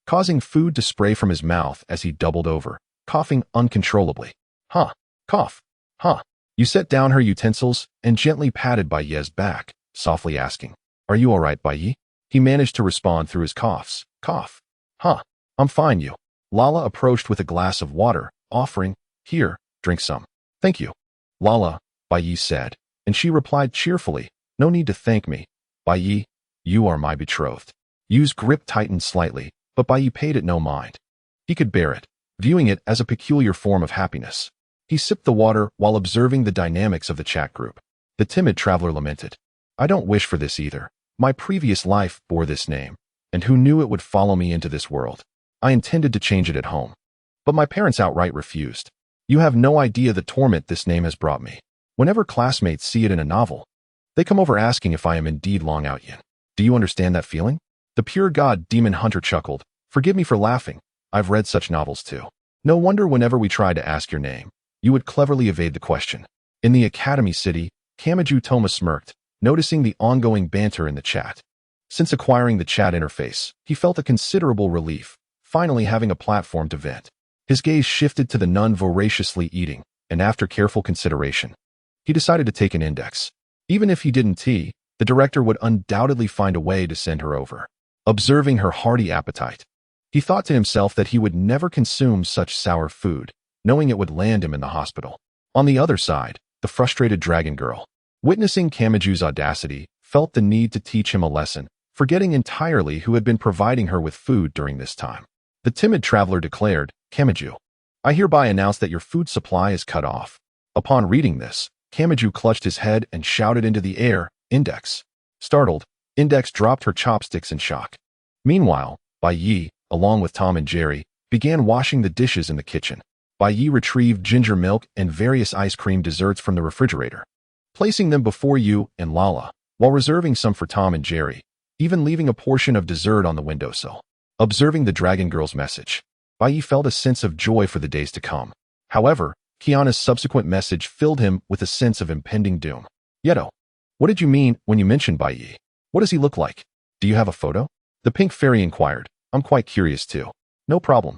causing food to spray from his mouth as he doubled over, coughing uncontrollably. Huh, cough, huh. You set down her utensils and gently patted Baiyi's back, softly asking, Are you all right, Baiyi? He managed to respond through his coughs, cough. Huh, I'm fine, you. Lala approached with a glass of water, offering, Here, drink some. Thank you. Lala, Baiyi said, and she replied cheerfully, No need to thank me. Baiyi, you are my betrothed. Yu's grip tightened slightly, but Baiyi paid it no mind. He could bear it. viewing it as a peculiar form of happiness. He sipped the water while observing the dynamics of the chat group. The timid traveler lamented, "I don't wish for this either. My previous life bore this name, and who knew it would follow me into this world? I intended to change it at home, but my parents outright refused. You have no idea the torment this name has brought me. Whenever classmates see it in a novel, they come over asking if I am indeed Long Out Yin. Do you understand that feeling?" The pure god demon hunter chuckled. "Forgive me for laughing. I've read such novels too. No wonder whenever we tried to ask your name, you would cleverly evade the question." In the Academy City, Kamiju Toma smirked, noticing the ongoing banter in the chat. Since acquiring the chat interface, he felt a considerable relief, finally having a platform to vent. His gaze shifted to the nun voraciously eating, and after careful consideration, he decided to take an index. Even if he didn't the director would undoubtedly find a way to send her over. Observing her hearty appetite, he thought to himself that he would never consume such sour food, knowing it would land him in the hospital. On the other side, the frustrated dragon girl, witnessing Kamiju's audacity, felt the need to teach him a lesson, forgetting entirely who had been providing her with food during this time. The timid traveler declared, "Kamiju, I hereby announce that your food supply is cut off." Upon reading this, Kamiju clutched his head and shouted into the air, "Index." Startled, Index dropped her chopsticks in shock. Meanwhile, Bai Yi, along with Tom and Jerry, began washing the dishes in the kitchen. Bai Yi retrieved ginger milk and various ice cream desserts from the refrigerator, placing them before Yu and Lala, while reserving some for Tom and Jerry, even leaving a portion of dessert on the windowsill. Observing the dragon girl's message, Bai Yi felt a sense of joy for the days to come. However, Kiana's subsequent message filled him with a sense of impending doom. "Yeto, what did you mean when you mentioned Bai Yi? What does he look like? Do you have a photo?" The pink fairy inquired. "I'm quite curious too." "No problem.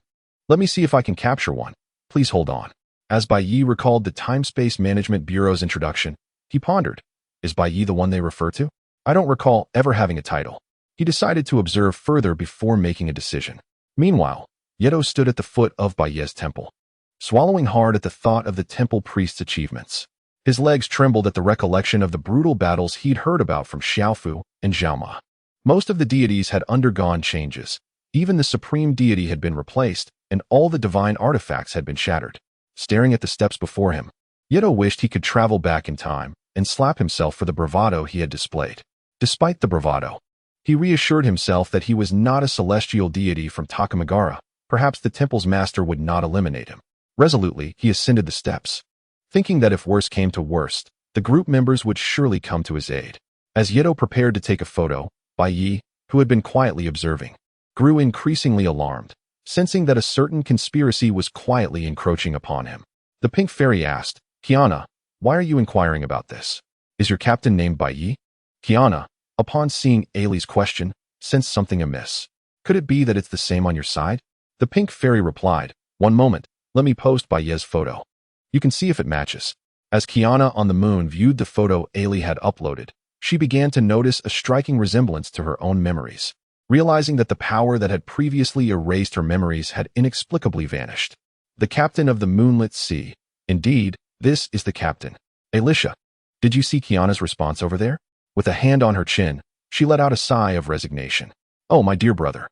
Let me see if I can capture one. Please hold on." As Bai Yi recalled the Time-Space Management Bureau's introduction, he pondered, "Is Bai Yi the one they refer to? I don't recall ever having a title." He decided to observe further before making a decision. Meanwhile, Yeto stood at the foot of Bai Yi's temple, swallowing hard at the thought of the temple priest's achievements. His legs trembled at the recollection of the brutal battles he'd heard about from Xiaofu and Xiaoma. Most of the deities had undergone changes. Even the supreme deity had been replaced, and all the divine artifacts had been shattered. Staring at the steps before him, Yeto wished he could travel back in time and slap himself for the bravado he had displayed. Despite the bravado, he reassured himself that he was not a celestial deity from Takamagara. Perhaps the temple's master would not eliminate him. Resolutely, he ascended the steps, thinking that if worse came to worst, the group members would surely come to his aid. As Yeto prepared to take a photo, Bai Yi, who had been quietly observing, grew increasingly alarmed, sensing that a certain conspiracy was quietly encroaching upon him. The pink fairy asked, "Kiana, why are you inquiring about this? Is your captain named Bai Yi?" Kiana, upon seeing Ailey's question, sensed something amiss. "Could it be that it's the same on your side?" The pink fairy replied, "One moment, let me post Bai Yi's photo. You can see if it matches." As Kiana on the moon viewed the photo Ailey had uploaded, she began to notice a striking resemblance to her own memories. Realizing that the power that had previously erased her memories had inexplicably vanished. The captain of the moonlit sea. Indeed, this is the captain. "Alicia, did you see Kiana's response over there?" With a hand on her chin, she let out a sigh of resignation. "Oh, my dear brother.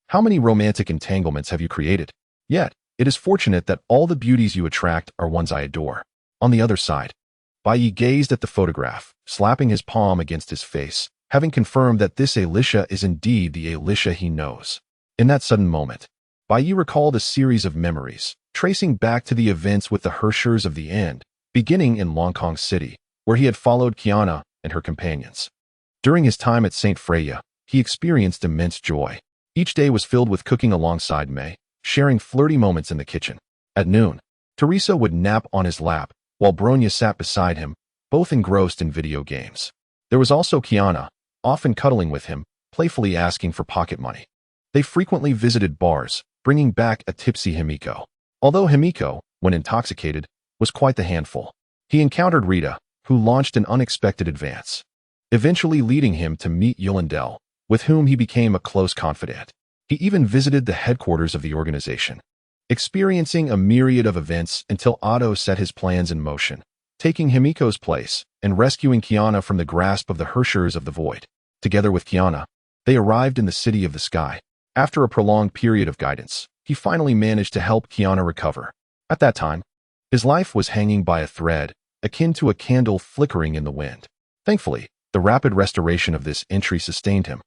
How many romantic entanglements have you created? Yet, it is fortunate that all the beauties you attract are ones I adore." On the other side, Bai Yi gazed at the photograph, slapping his palm against his face, having confirmed that this Alicia is indeed the Alicia he knows. In that sudden moment, Bai Yi recalled a series of memories, tracing back to the events with the Herschers of the End, beginning in Longkong City, where he had followed Kiana and her companions. During his time at St. Freya, he experienced immense joy. Each day was filled with cooking alongside May, sharing flirty moments in the kitchen. At noon, Teresa would nap on his lap, while Bronya sat beside him, both engrossed in video games. There was also Kiana, often cuddling with him, playfully asking for pocket money. They frequently visited bars, bringing back a tipsy Himiko. Although Himiko, when intoxicated, was quite the handful. He encountered Rita, who launched an unexpected advance, eventually leading him to meet Yolandel, with whom he became a close confidant. He even visited the headquarters of the organization, experiencing a myriad of events until Otto set his plans in motion, taking Himiko's place and rescuing Kiana from the grasp of the Herschers of the Void. Together with Kiana, they arrived in the City of the Sky. After a prolonged period of guidance, he finally managed to help Kiana recover. At that time, his life was hanging by a thread, akin to a candle flickering in the wind. Thankfully, the rapid restoration of this entry sustained him,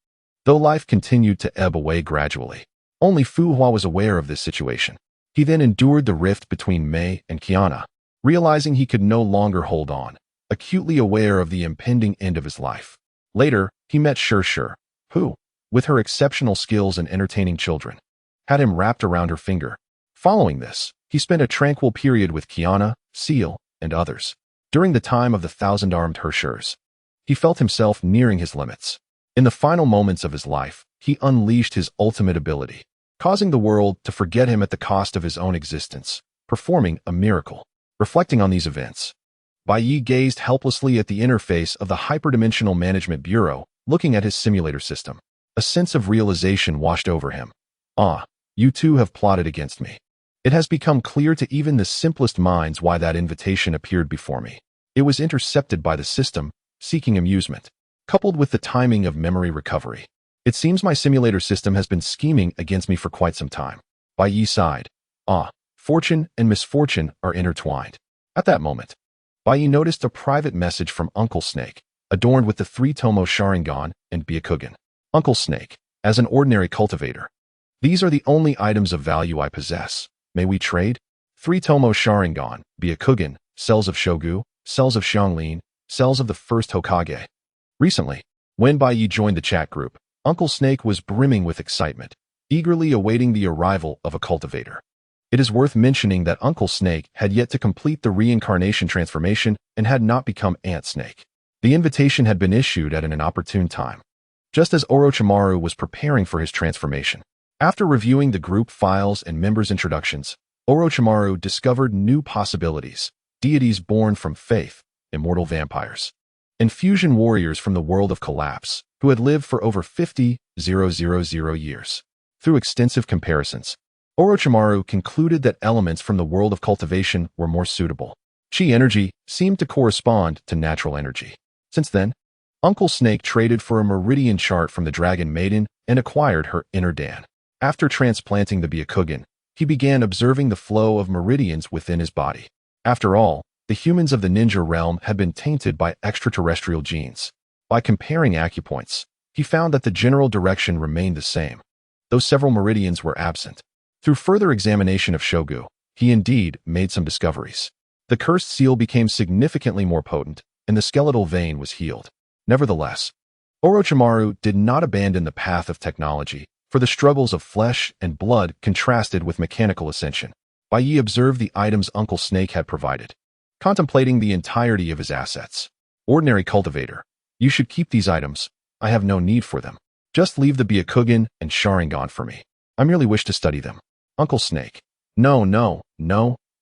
though life continued to ebb away gradually. Only Fu Hua was aware of this situation. He then endured the rift between Mei and Kiana, realizing he could no longer hold on, acutely aware of the impending end of his life. Later, he met Shi, who, with her exceptional skills in entertaining children, had him wrapped around her finger. Following this, he spent a tranquil period with Kiana, Seal, and others. During the time of the 1,000-armed Hershers, he felt himself nearing his limits. In the final moments of his life, he unleashed his ultimate ability, causing the world to forget him at the cost of his own existence, performing a miracle. Reflecting on these events, Bai Yi gazed helplessly at the interface of the Hyperdimensional Management Bureau, looking at his simulator system. A sense of realization washed over him. Ah, you two have plotted against me. It has become clear to even the simplest minds why that invitation appeared before me. It was intercepted by the system, seeking amusement, coupled with the timing of memory recovery. It seems my simulator system has been scheming against me for quite some time. Bai Yi sighed. Ah, fortune and misfortune are intertwined. At that moment, Bai Yi noticed a private message from Uncle Snake, adorned with the 3 Tomo Sharingan and Byakugan. Uncle Snake, as an ordinary cultivator, these are the only items of value I possess. May we trade? 3 Tomo Sharingan, Byakugan, cells of Shogu, cells of Xianglin, cells of the first Hokage. Recently, when Bai Yi joined the chat group, Uncle Snake was brimming with excitement, eagerly awaiting the arrival of a cultivator. It is worth mentioning that Uncle Snake had yet to complete the reincarnation transformation and had not become Ant Snake. The invitation had been issued at an inopportune time, just as Orochimaru was preparing for his transformation. After reviewing the group files and members' introductions, Orochimaru discovered new possibilities: deities born from faith, immortal vampires, and fusion warriors from the world of collapse, who had lived for over 50,000 years. Through extensive comparisons, Orochimaru concluded that elements from the world of cultivation were more suitable. Chi energy seemed to correspond to natural energy. Since then, Uncle Snake traded for a meridian chart from the Dragon Maiden and acquired her inner Dan. After transplanting the Byakugan, he began observing the flow of meridians within his body. After all, the humans of the ninja realm had been tainted by extraterrestrial genes. By comparing acupoints, he found that the general direction remained the same, though several meridians were absent. Through further examination of Shogu, he indeed made some discoveries. The cursed seal became significantly more potent, and the skeletal vein was healed. Nevertheless, Orochimaru did not abandon the path of technology, for the struggles of flesh and blood contrasted with mechanical ascension. Bai Yi observed the items Uncle Snake had provided, contemplating the entirety of his assets. Ordinary cultivator, you should keep these items. I have no need for them. Just leave the Byakugan and Sharingan for me. I merely wish to study them. Uncle Snake, no.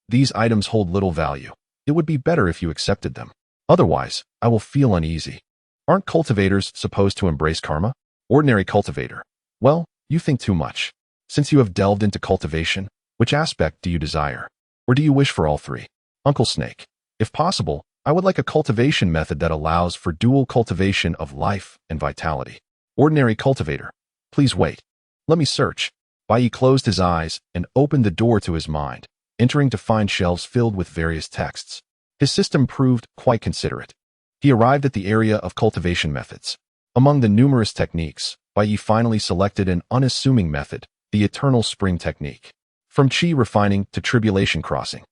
These items hold little value. It would be better if you accepted them. Otherwise, I will feel uneasy. Aren't cultivators supposed to embrace karma? Ordinary cultivator. Well, you think too much. Since you have delved into cultivation, which aspect do you desire? Or do you wish for all three? Uncle Snake, if possible, I would like a cultivation method that allows for dual cultivation of life and vitality. Ordinary cultivator. Please wait. Let me search. Bai Yi closed his eyes and opened the door to his mind, entering to find shelves filled with various texts. His system proved quite considerate. He arrived at the area of cultivation methods. Among the numerous techniques, Bai Yi finally selected an unassuming method, the eternal spring technique. From chi refining to tribulation crossing,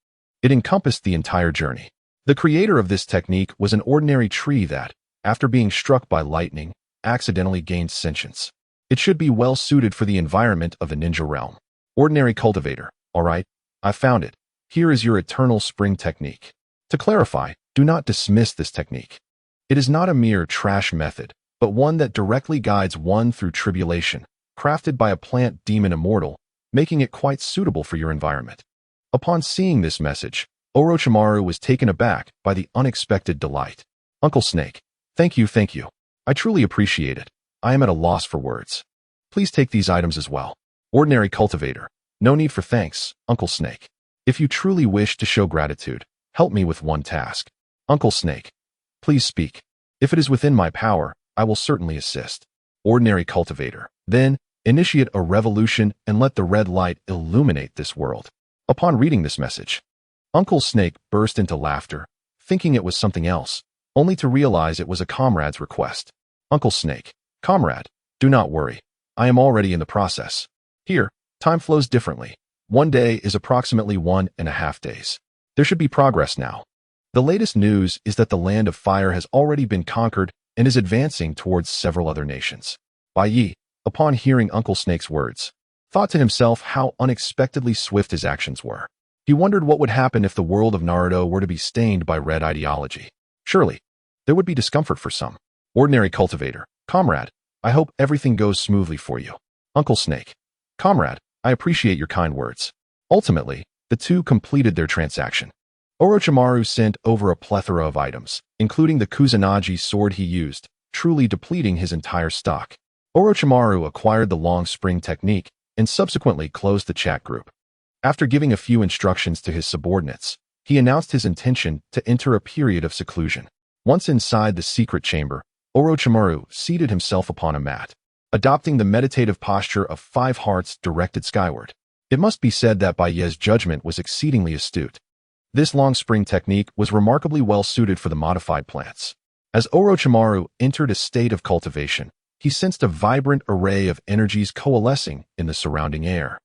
it encompassed the entire journey. The creator of this technique was an ordinary tree that, after being struck by lightning, accidentally gained sentience. It should be well suited for the environment of the ninja realm. Ordinary cultivator. All right, I found it. Here is your eternal spring technique. To clarify, do not dismiss this technique. It is not a mere trash method, but one that directly guides one through tribulation, crafted by a plant demon immortal, making it quite suitable for your environment. Upon seeing this message, Orochimaru was taken aback by the unexpected delight. Uncle Snake, thank you. I truly appreciate it. I am at a loss for words. Please take these items as well. Ordinary cultivator. No need for thanks, Uncle Snake. If you truly wish to show gratitude, help me with one task. Uncle Snake, please speak. If it is within my power, I will certainly assist. Ordinary cultivator. Then, Initiate a revolution and let the red light illuminate this world. Upon reading this message, Uncle Snake burst into laughter, thinking it was something else, only to realize it was a comrade's request. Uncle Snake, comrade, do not worry. I am already in the process. Here, time flows differently. One day is approximately 1.5 days. There should be progress now. The latest news is that the Land of Fire has already been conquered and is advancing towards several other nations. Bai Yi, upon hearing Uncle Snake's words, thought to himself how unexpectedly swift his actions were. He wondered what would happen if the world of Naruto were to be stained by red ideology. Surely, there would be discomfort for some. Ordinary cultivator, comrade, I hope everything goes smoothly for you. Uncle Snake, comrade, I appreciate your kind words. Ultimately, the two completed their transaction. Orochimaru sent over a plethora of items, including the Kusanagi sword he used, truly depleting his entire stock. Orochimaru acquired the long spring technique and subsequently closed the chat group. After giving a few instructions to his subordinates, he announced his intention to enter a period of seclusion. Once inside the secret chamber, Orochimaru seated himself upon a mat, adopting the meditative posture of 5 hearts directed skyward. It must be said that Bai Ye's judgment was exceedingly astute. This long spring technique was remarkably well suited for the modified plants. As Orochimaru entered a state of cultivation, he sensed a vibrant array of energies coalescing in the surrounding air,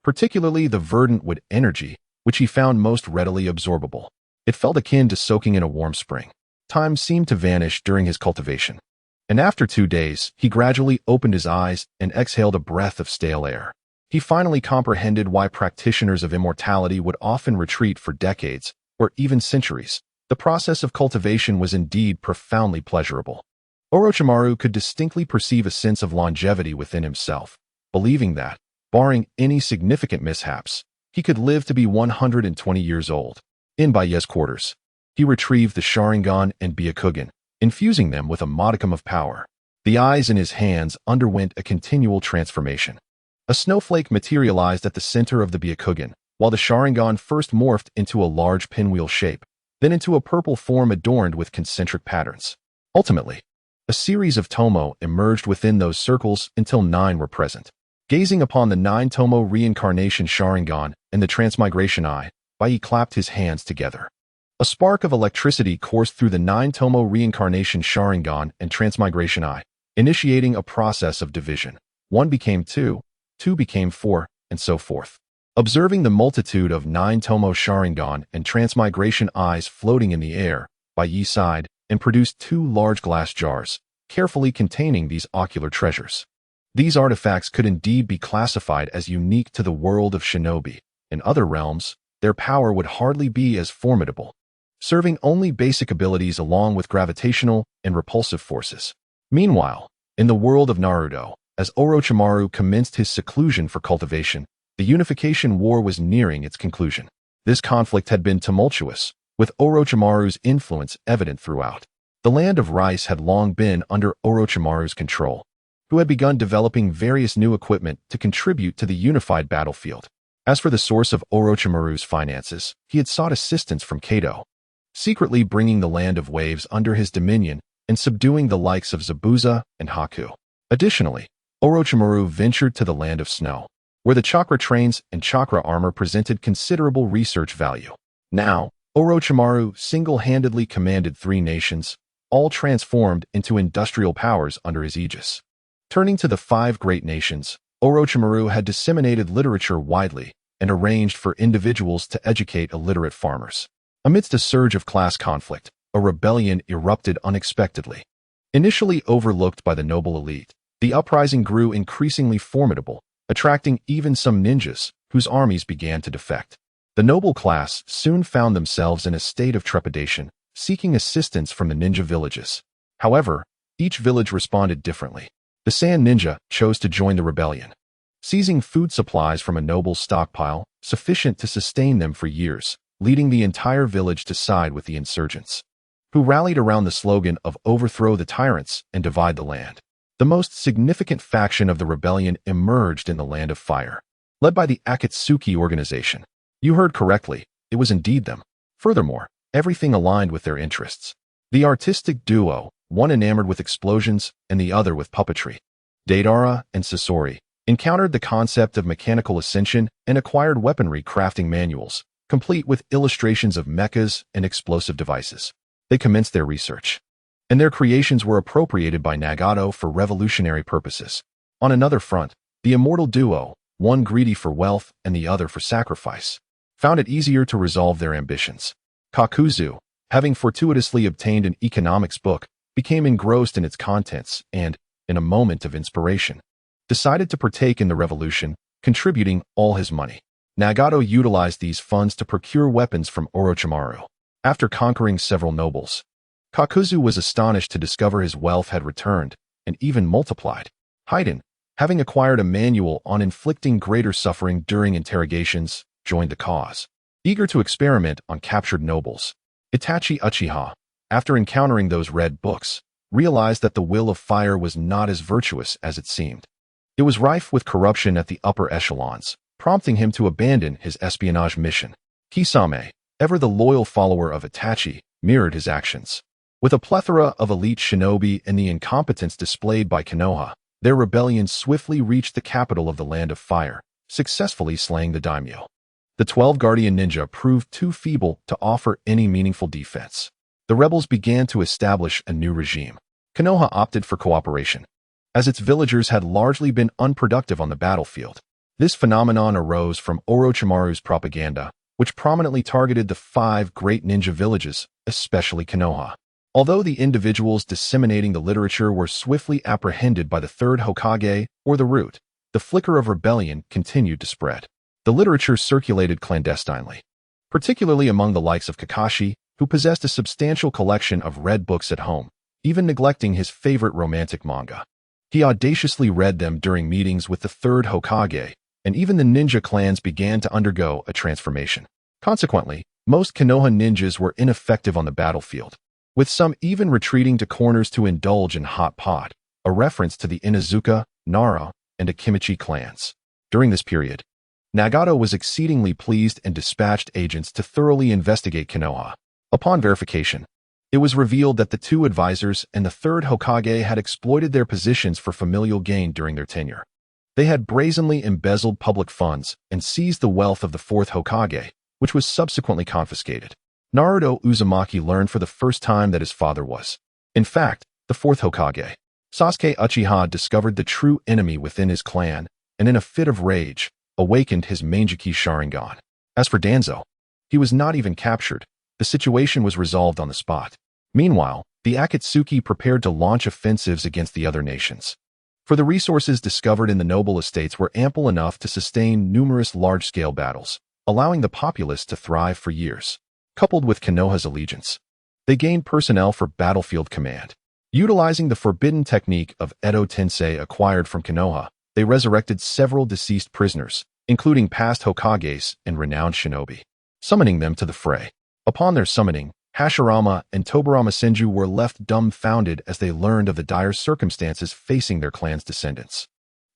particularly the verdant wood energy, which he found most readily absorbable. It felt akin to soaking in a warm spring. Time seemed to vanish during his cultivation, and after 2 days, he gradually opened his eyes and exhaled a breath of stale air. He finally comprehended why practitioners of immortality would often retreat for decades, or even centuries. The process of cultivation was indeed profoundly pleasurable. Orochimaru could distinctly perceive a sense of longevity within himself, believing that, barring any significant mishaps, he could live to be 120 years old. In Bai Ye's quarters, he retrieved the Sharingan and Byakugan, infusing them with a modicum of power. The eyes in his hands underwent a continual transformation. A snowflake materialized at the center of the Byakugan, while the Sharingan first morphed into a large pinwheel shape, then into a purple form adorned with concentric patterns. Ultimately, a series of Tomo emerged within those circles until 9 were present. Gazing upon the 9 Tomo reincarnation Sharingan and the transmigration eye, Bai Yi clapped his hands together. A spark of electricity coursed through the 9 Tomo reincarnation Sharingan and transmigration eye, initiating a process of division. 1 became 2, 2 became 4, and so forth. Observing the multitude of 9 Tomo Sharingan and transmigration eyes floating in the air, Bai Yi sighed and produced 2 large glass jars, carefully containing these ocular treasures. These artifacts could indeed be classified as unique to the world of shinobi. In other realms, their power would hardly be as formidable, serving only basic abilities along with gravitational and repulsive forces. Meanwhile, in the world of Naruto, as Orochimaru commenced his seclusion for cultivation, the unification war was nearing its conclusion. This conflict had been tumultuous, with Orochimaru's influence evident throughout. The land of Rice had long been under Orochimaru's control, who had begun developing various new equipment to contribute to the unified battlefield. As for the source of Orochimaru's finances, he had sought assistance from Kato, secretly bringing the land of waves under his dominion and subduing the likes of Zabuza and Haku. Additionally, Orochimaru ventured to the land of snow, where the chakra trains and chakra armor presented considerable research value. Now, Orochimaru single-handedly commanded 3 nations, all transformed into industrial powers under his aegis. Turning to the 5 great nations, Orochimaru had disseminated literature widely and arranged for individuals to educate illiterate farmers. Amidst a surge of class conflict, a rebellion erupted unexpectedly. Initially overlooked by the noble elite, the uprising grew increasingly formidable, attracting even some ninjas, whose armies began to defect. The noble class soon found themselves in a state of trepidation, seeking assistance from the ninja villages. However, each village responded differently. The Sand Ninja chose to join the rebellion, seizing food supplies from a noble stockpile, sufficient to sustain them for years, leading the entire village to side with the insurgents, who rallied around the slogan of "Overthrow the tyrants and divide the land." The most significant faction of the rebellion emerged in the Land of Fire, led by the Akatsuki organization. You heard correctly, it was indeed them. Furthermore, everything aligned with their interests. The artistic duo, one enamored with explosions and the other with puppetry, Deidara and Sasori, encountered the concept of mechanical ascension and acquired weaponry crafting manuals, complete with illustrations of mechas and explosive devices. They commenced their research, and their creations were appropriated by Nagato for revolutionary purposes. On another front, the immortal duo, one greedy for wealth and the other for sacrifice, found it easier to resolve their ambitions. Kakuzu, having fortuitously obtained an economics book, became engrossed in its contents and, in a moment of inspiration, decided to partake in the revolution, contributing all his money. Nagato utilized these funds to procure weapons from Orochimaru. After conquering several nobles, Kakuzu was astonished to discover his wealth had returned and even multiplied. Haiden, having acquired a manual on inflicting greater suffering during interrogations, joined the cause. Eager to experiment on captured nobles, Itachi Uchiha, after encountering those red books, realized that the will of fire was not as virtuous as it seemed. It was rife with corruption at the upper echelons, prompting him to abandon his espionage mission. Kisame, ever the loyal follower of Itachi, mirrored his actions. With a plethora of elite shinobi and the incompetence displayed by Konoha, their rebellion swiftly reached the capital of the Land of Fire, successfully slaying the daimyo. The 12 guardian ninja proved too feeble to offer any meaningful defense. The rebels began to establish a new regime. Konoha opted for cooperation, as its villagers had largely been unproductive on the battlefield. This phenomenon arose from Orochimaru's propaganda, which prominently targeted the 5 great ninja villages, especially Konoha. Although the individuals disseminating the literature were swiftly apprehended by the third Hokage or the Root, the flicker of rebellion continued to spread. The literature circulated clandestinely, particularly among the likes of Kakashi, who possessed a substantial collection of red books at home, even neglecting his favorite romantic manga. He audaciously read them during meetings with the third Hokage, and even the ninja clans began to undergo a transformation. Consequently, most Konoha ninjas were ineffective on the battlefield, with some even retreating to corners to indulge in hot pot, a reference to the Inuzuka, Nara, and Akimichi clans. During this period, Nagato was exceedingly pleased and dispatched agents to thoroughly investigate Konoha. Upon verification, it was revealed that the 2 advisors and the third Hokage had exploited their positions for familial gain during their tenure. They had brazenly embezzled public funds and seized the wealth of the 4th Hokage, which was subsequently confiscated. Naruto Uzumaki learned for the first time that his father was, in fact, the 4th Hokage. Sasuke Uchiha discovered the true enemy within his clan, and in a fit of rage, awakened his Manjiki Sharingan. As for Danzo, he was not even captured. The situation was resolved on the spot. Meanwhile, the Akatsuki prepared to launch offensives against the other nations. For the resources discovered in the noble estates were ample enough to sustain numerous large-scale battles, allowing the populace to thrive for years. Coupled with Konoha's allegiance, they gained personnel for battlefield command. Utilizing the forbidden technique of Edo Tensei acquired from Konoha, they resurrected several deceased prisoners, including past Hokages and renowned shinobi, summoning them to the fray. Upon their summoning, Hashirama and Tobarama Senju were left dumbfounded as they learned of the dire circumstances facing their clan's descendants.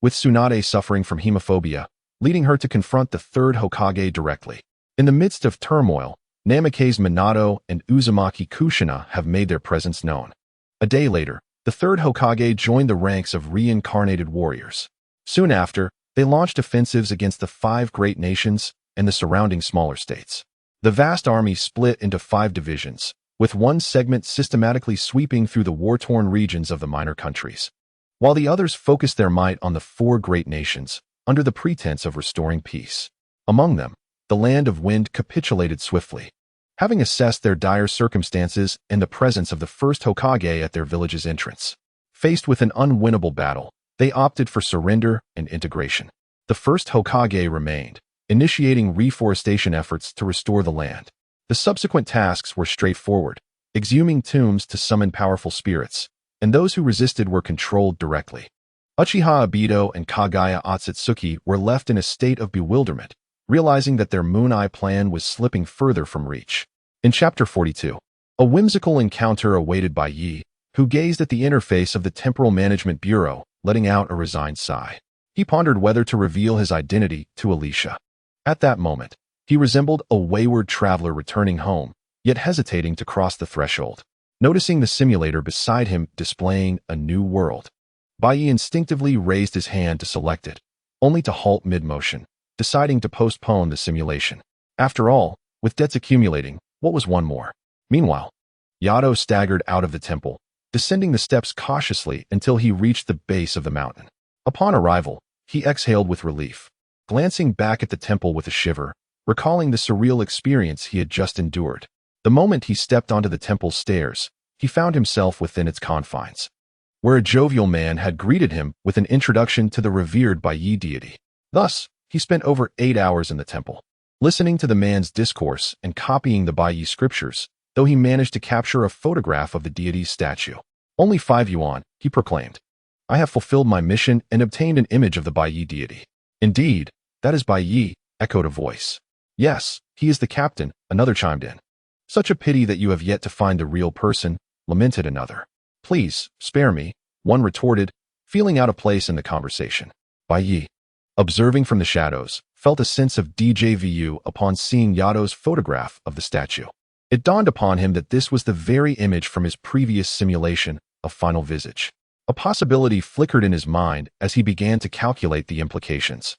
With Tsunade suffering from hemophobia, leading her to confront the third Hokage directly. In the midst of turmoil, Namikaze Minato and Uzumaki Kushina have made their presence known. A day later, the third Hokage joined the ranks of reincarnated warriors. Soon after, they launched offensives against the 5 great nations and the surrounding smaller states. The vast army split into 5 divisions, with one segment systematically sweeping through the war-torn regions of the minor countries, while the others focused their might on the 4 great nations, under the pretense of restoring peace. Among them, the Land of Wind capitulated swiftly. Having assessed their dire circumstances and the presence of the first Hokage at their village's entrance, faced with an unwinnable battle, they opted for surrender and integration. The first Hokage remained, initiating reforestation efforts to restore the land. The subsequent tasks were straightforward, exhuming tombs to summon powerful spirits, and those who resisted were controlled directly. Uchiha Obito and Kagaya Otsutsuki were left in a state of bewilderment, realizing that their Moon Eye plan was slipping further from reach. In Chapter 42, a whimsical encounter awaited Bai Yi, who gazed at the interface of the Temporal Management Bureau, letting out a resigned sigh. He pondered whether to reveal his identity to Alicia. At that moment, he resembled a wayward traveler returning home, yet hesitating to cross the threshold. Noticing the simulator beside him displaying a new world, Bai Yi instinctively raised his hand to select it, only to halt mid-motion, deciding to postpone the simulation. After all, with debts accumulating, what was one more? Meanwhile, Yato staggered out of the temple, descending the steps cautiously until he reached the base of the mountain. Upon arrival, he exhaled with relief, glancing back at the temple with a shiver, recalling the surreal experience he had just endured. The moment he stepped onto the temple's stairs, he found himself within its confines, where a jovial man had greeted him with an introduction to the revered Baiyi deity. Thus, he spent over 8 hours in the temple, listening to the man's discourse and copying the Baiyi scriptures, though he managed to capture a photograph of the deity's statue. Only 5 yuan, he proclaimed. I have fulfilled my mission and obtained an image of the Baiyi deity. Indeed, that is Baiyi, echoed a voice. Yes, he is the captain, another chimed in. Such a pity that you have yet to find the real person, lamented another. Please, spare me, one retorted, feeling out of place in the conversation. Baiyi, observing from the shadows, felt a sense of déjà vu upon seeing Yato's photograph of the statue. It dawned upon him that this was the very image from his previous simulation of Final Visage. A possibility flickered in his mind as he began to calculate the implications.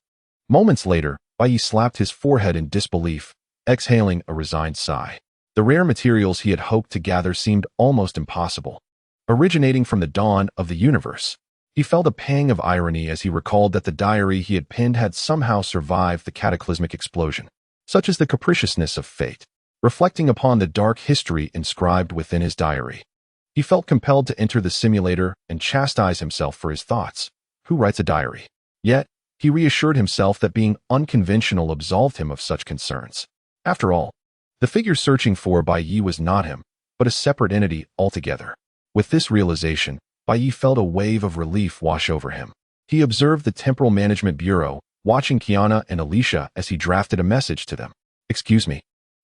Moments later, Baiyi slapped his forehead in disbelief, exhaling a resigned sigh. The rare materials he had hoped to gather seemed almost impossible. Originating from the dawn of the universe, he felt a pang of irony as he recalled that the diary he had penned had somehow survived the cataclysmic explosion. Such is the capriciousness of fate. Reflecting upon the dark history inscribed within his diary, he felt compelled to enter the simulator and chastise himself for his thoughts. Who writes a diary? Yet, he reassured himself that being unconventional absolved him of such concerns. After all, the figure searching for Baiyi was not him, but a separate entity altogether. With this realization, Baiyi felt a wave of relief wash over him. He observed the Temporal Management Bureau, watching Kiana and Alicia as he drafted a message to them. Excuse me.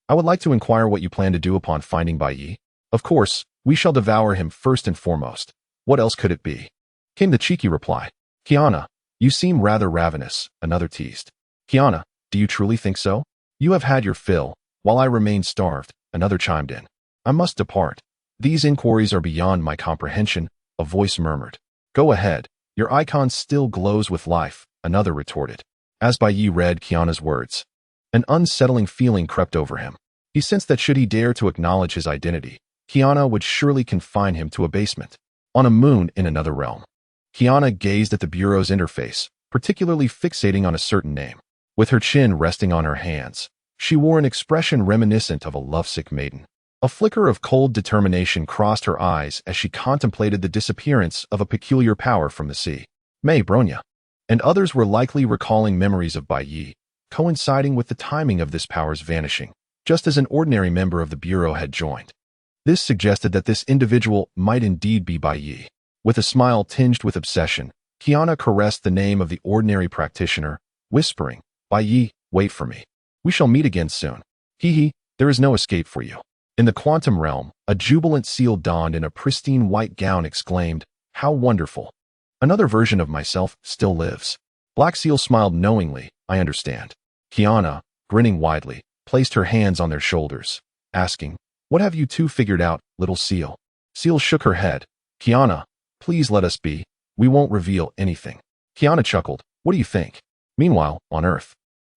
I would like to inquire what you plan to do upon finding Baiyi. Of course, we shall devour him first and foremost. What else could it be? Came the cheeky reply. Kiana, you seem rather ravenous, another teased. Kiana, do you truly think so? You have had your fill, while I remain starved, another chimed in. I must depart. These inquiries are beyond my comprehension, a voice murmured. Go ahead, your icon still glows with life, another retorted. As Baiyi read Kiana's words, an unsettling feeling crept over him. He sensed that should he dare to acknowledge his identity, Kiana would surely confine him to a basement, on a moon in another realm. Kiana gazed at the Bureau's interface, particularly fixating on a certain name. With her chin resting on her hands, she wore an expression reminiscent of a lovesick maiden. A flicker of cold determination crossed her eyes as she contemplated the disappearance of a peculiar power from the sea. May Bronya. And others were likely recalling memories of Baiyi, coinciding with the timing of this power's vanishing, just as an ordinary member of the Bureau had joined. This suggested that this individual might indeed be Baiyi. With a smile tinged with obsession, Kiana caressed the name of the ordinary practitioner, whispering, Baiyi, wait for me. We shall meet again soon. Hee, there is no escape for you. In the quantum realm, a jubilant seal donned in a pristine white gown exclaimed, how wonderful. Another version of myself still lives. Black Seal smiled knowingly, I understand. Kiana, grinning widely, placed her hands on their shoulders, asking, what have you two figured out, little Seal? Seal shook her head. Kiana, please let us be. We won't reveal anything. Kiana chuckled. What do you think? Meanwhile, on Earth,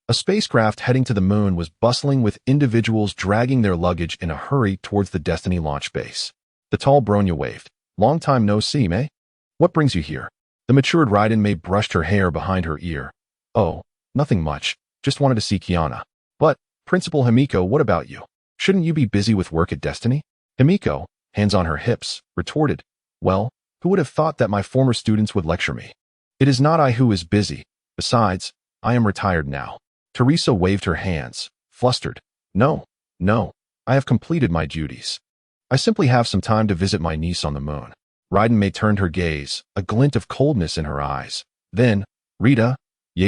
a spacecraft heading to the moon was bustling with individuals dragging their luggage in a hurry towards the Destiny launch base. The tall Bronya waved. Long time no see, May? What brings you here? The matured Raiden May brushed her hair behind her ear. Oh, nothing much. Just wanted to see Kiana. But, Principal Himiko, what about you? Shouldn't you be busy with work at Destiny? Himiko, hands on her hips, retorted. Well, who would have thought that my former students would lecture me? It is not I who is busy. Besides, I am retired now. Teresa waved her hands, flustered. No, I have completed my duties. I simply have some time to visit my niece on the moon. Raiden May turned her gaze, a glint of coldness in her eyes. Then, Rita,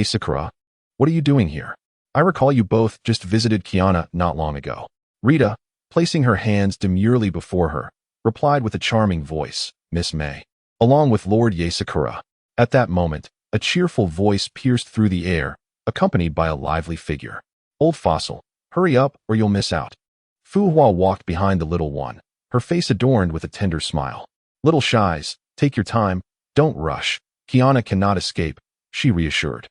Sakura, what are you doing here? I recall you both just visited Kiana not long ago. Rita, placing her hands demurely before her, replied with a charming voice, Miss May, along with Lord Sakura. At that moment, a cheerful voice pierced through the air, accompanied by a lively figure. Old fossil, hurry up or you'll miss out. Fu Hua walked behind the little one, her face adorned with a tender smile. Little Shies, take your time, don't rush. Kiana cannot escape, she reassured.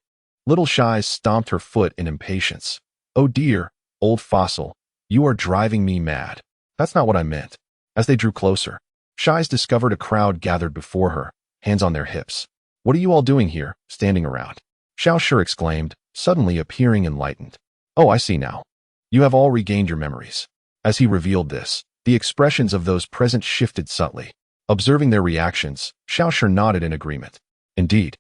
Little Shy stomped her foot in impatience. Oh dear, old fossil, you are driving me mad. That's not what I meant. As they drew closer, Shies discovered a crowd gathered before her, hands on their hips. What are you all doing here, standing around? Xiao Shi exclaimed, suddenly appearing enlightened. Oh, I see now. You have all regained your memories. As he revealed this, the expressions of those present shifted subtly. Observing their reactions, Xiao Shi nodded in agreement. Indeed,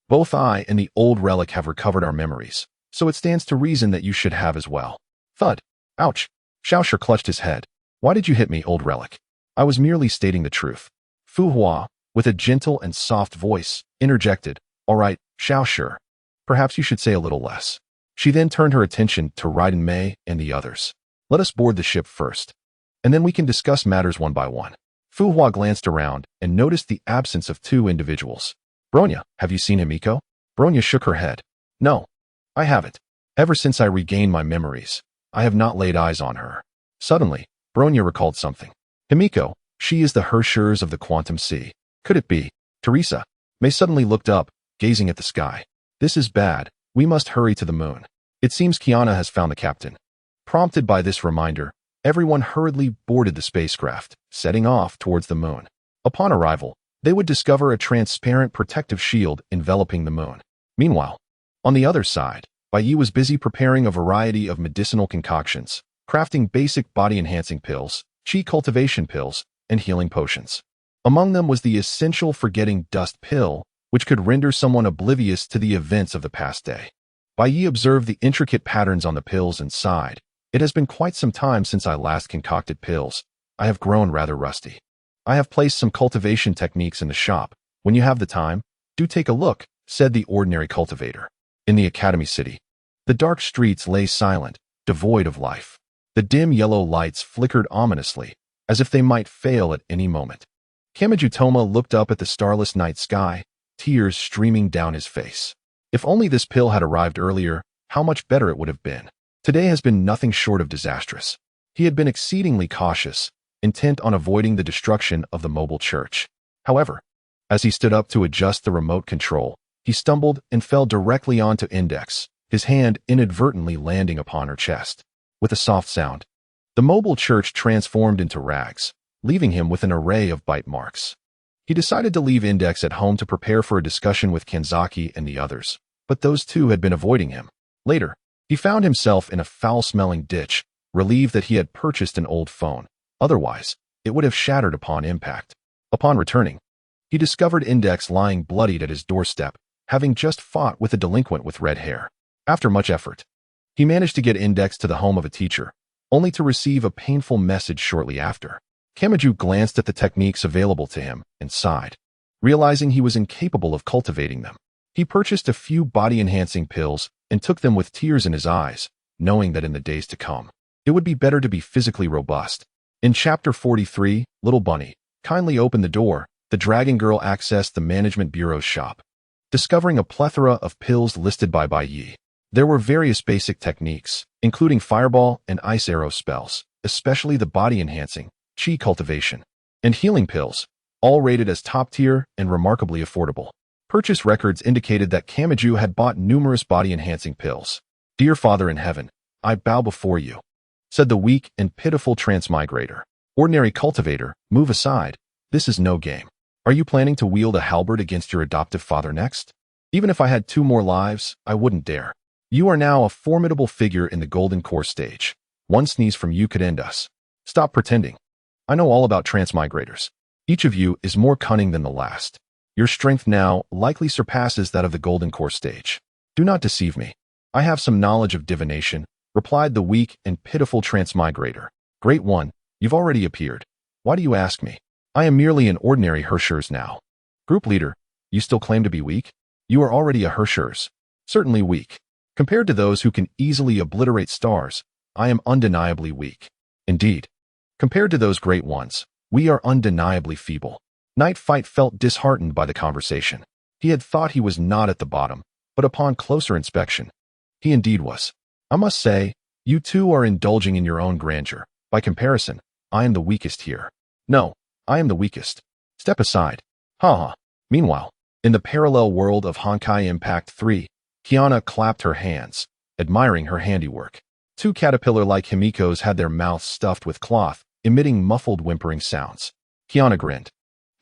both I and the old relic have recovered our memories, so it stands to reason that you should have as well. Thud. Ouch. Xiao Shi clutched his head. Why did you hit me, old relic? I was merely stating the truth. Fu Hua, with a gentle and soft voice, interjected. All right, Xiao Shi. Perhaps you should say a little less. She then turned her attention to Raiden Mei and the others. Let us board the ship first, and then we can discuss matters one by one. Fu Hua glanced around and noticed the absence of two individuals. Bronya, have you seen Himiko? Bronya shook her head. No, I haven't. Ever since I regained my memories, I have not laid eyes on her. Suddenly, Bronya recalled something. Himiko, she is the Hershers of the Quantum Sea. Could it be? Teresa. Mei suddenly looked up, gazing at the sky. This is bad. We must hurry to the moon. It seems Kiana has found the captain. Prompted by this reminder, everyone hurriedly boarded the spacecraft, setting off towards the moon. Upon arrival, they would discover a transparent protective shield enveloping the moon. Meanwhile, on the other side, Bai Yi was busy preparing a variety of medicinal concoctions, crafting basic body-enhancing pills, chi cultivation pills, and healing potions. Among them was the essential forgetting dust pill, which could render someone oblivious to the events of the past day. Bai Yi observed the intricate patterns on the pills and sighed. It has been quite some time since I last concocted pills. I have grown rather rusty. I have placed some cultivation techniques in the shop. When you have the time, do take a look, said the ordinary cultivator. In the academy city, the dark streets lay silent, devoid of life. The dim yellow lights flickered ominously, as if they might fail at any moment. Kamiju Toma looked up at the starless night sky, tears streaming down his face. If only this pill had arrived earlier, how much better it would have been. Today has been nothing short of disastrous. He had been exceedingly cautious, intent on avoiding the destruction of the mobile church. However, as he stood up to adjust the remote control, he stumbled and fell directly onto Index, his hand inadvertently landing upon her chest. With a soft sound, the mobile church transformed into rags, leaving him with an array of bite marks. He decided to leave Index at home to prepare for a discussion with Kanzaki and the others, but those two had been avoiding him. Later, he found himself in a foul-smelling ditch, relieved that he had purchased an old phone. Otherwise, it would have shattered upon impact. Upon returning, he discovered Index lying bloodied at his doorstep, having just fought with a delinquent with red hair. After much effort, he managed to get Index to the home of a teacher, only to receive a painful message shortly after. Kamiju glanced at the techniques available to him and sighed. Realizing he was incapable of cultivating them, he purchased a few body-enhancing pills and took them with tears in his eyes, knowing that in the days to come, it would be better to be physically robust. In Chapter 43, Little Bunny, kindly open the door, the Dragon Girl accessed the Management Bureau's shop. Discovering a plethora of pills listed by Bai Yi, there were various basic techniques, including fireball and ice arrow spells, especially the body-enhancing, chi cultivation, and healing pills, all rated as top-tier and remarkably affordable. Purchase records indicated that Kamiju had bought numerous body-enhancing pills. Dear Father in Heaven, I bow before you, said the weak and pitiful transmigrator. Ordinary cultivator, move aside. This is no game. Are you planning to wield a halberd against your adoptive father next? Even if I had 2 more lives, I wouldn't dare. You are now a formidable figure in the Golden Core stage. One sneeze from you could end us. Stop pretending. I know all about transmigrators. Each of you is more cunning than the last. Your strength now likely surpasses that of the Golden Core stage. Do not deceive me. I have some knowledge of divination, replied the weak and pitiful transmigrator. Great one, you've already appeared. Why do you ask me? I am merely an ordinary Hershers now. Group leader, you still claim to be weak? You are already a Hershers. Certainly weak. Compared to those who can easily obliterate stars, I am undeniably weak. Indeed, compared to those great ones, we are undeniably feeble. Night Fight felt disheartened by the conversation. He had thought he was not at the bottom, but upon closer inspection, he indeed was. I must say, you two are indulging in your own grandeur. By comparison, I am the weakest here. No, I am the weakest. Step aside. Ha ha. Meanwhile, in the parallel world of Honkai Impact 3, Kiana clapped her hands, admiring her handiwork. Two caterpillar-like Himikos had their mouths stuffed with cloth, emitting muffled whimpering sounds. Kiana grinned.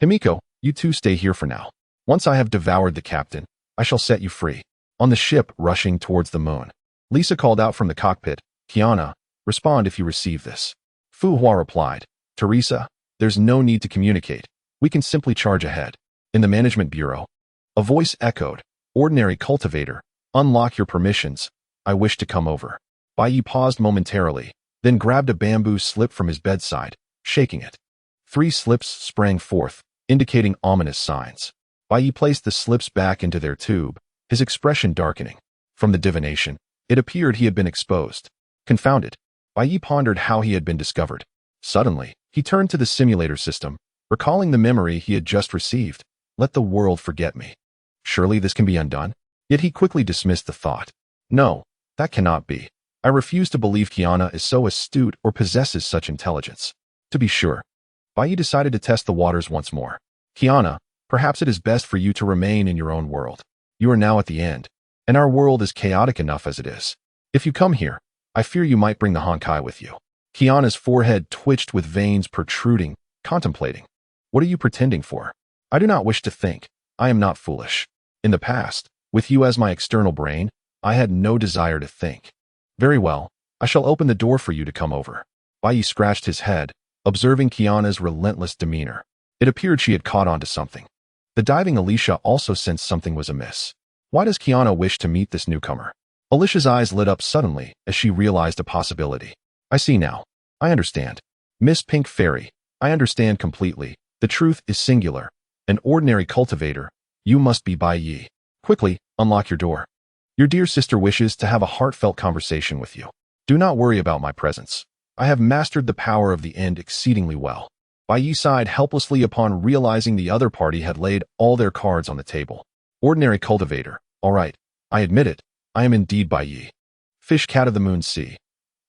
Himiko, you two stay here for now. Once I have devoured the captain, I shall set you free. On the ship rushing towards the moon, Lisa called out from the cockpit, Kiana, respond if you receive this. Fu Hua replied, Teresa, there's no need to communicate. We can simply charge ahead. In the management bureau, a voice echoed, ordinary cultivator, unlock your permissions. I wish to come over. Bai Yi paused momentarily, then grabbed a bamboo slip from his bedside, shaking it. 3 slips sprang forth, indicating ominous signs. Bai Yi placed the slips back into their tube, his expression darkening. From the divination, it appeared he had been exposed. Confounded, Bai Yi pondered how he had been discovered. Suddenly, he turned to the simulator system, recalling the memory he had just received. Let the world forget me. Surely this can be undone? Yet he quickly dismissed the thought. No, that cannot be. I refuse to believe Kiana is so astute or possesses such intelligence. To be sure, Bai Yi decided to test the waters once more. Kiana, perhaps it is best for you to remain in your own world. You are now at the end, and our world is chaotic enough as it is. If you come here, I fear you might bring the Honkai with you. Kiana's forehead twitched with veins protruding, contemplating. What are you pretending for? I do not wish to think. I am not foolish. In the past, with you as my external brain, I had no desire to think. Very well, I shall open the door for you to come over. Bai Yi scratched his head, observing Kiana's relentless demeanor. It appeared she had caught on to something. The diving Alicia also sensed something was amiss. Why does Kiana wish to meet this newcomer? Alicia's eyes lit up suddenly as she realized a possibility. I see now. I understand. Miss Pink Fairy, I understand completely. The truth is singular. An ordinary cultivator. You must be Bai Yi. Quickly, unlock your door. Your dear sister wishes to have a heartfelt conversation with you. Do not worry about my presence. I have mastered the power of the end exceedingly well. Bai Yi sighed helplessly upon realizing the other party had laid all their cards on the table. Ordinary cultivator. All right, I admit it. I am indeed Bai Yi. Fish cat of the moon sea.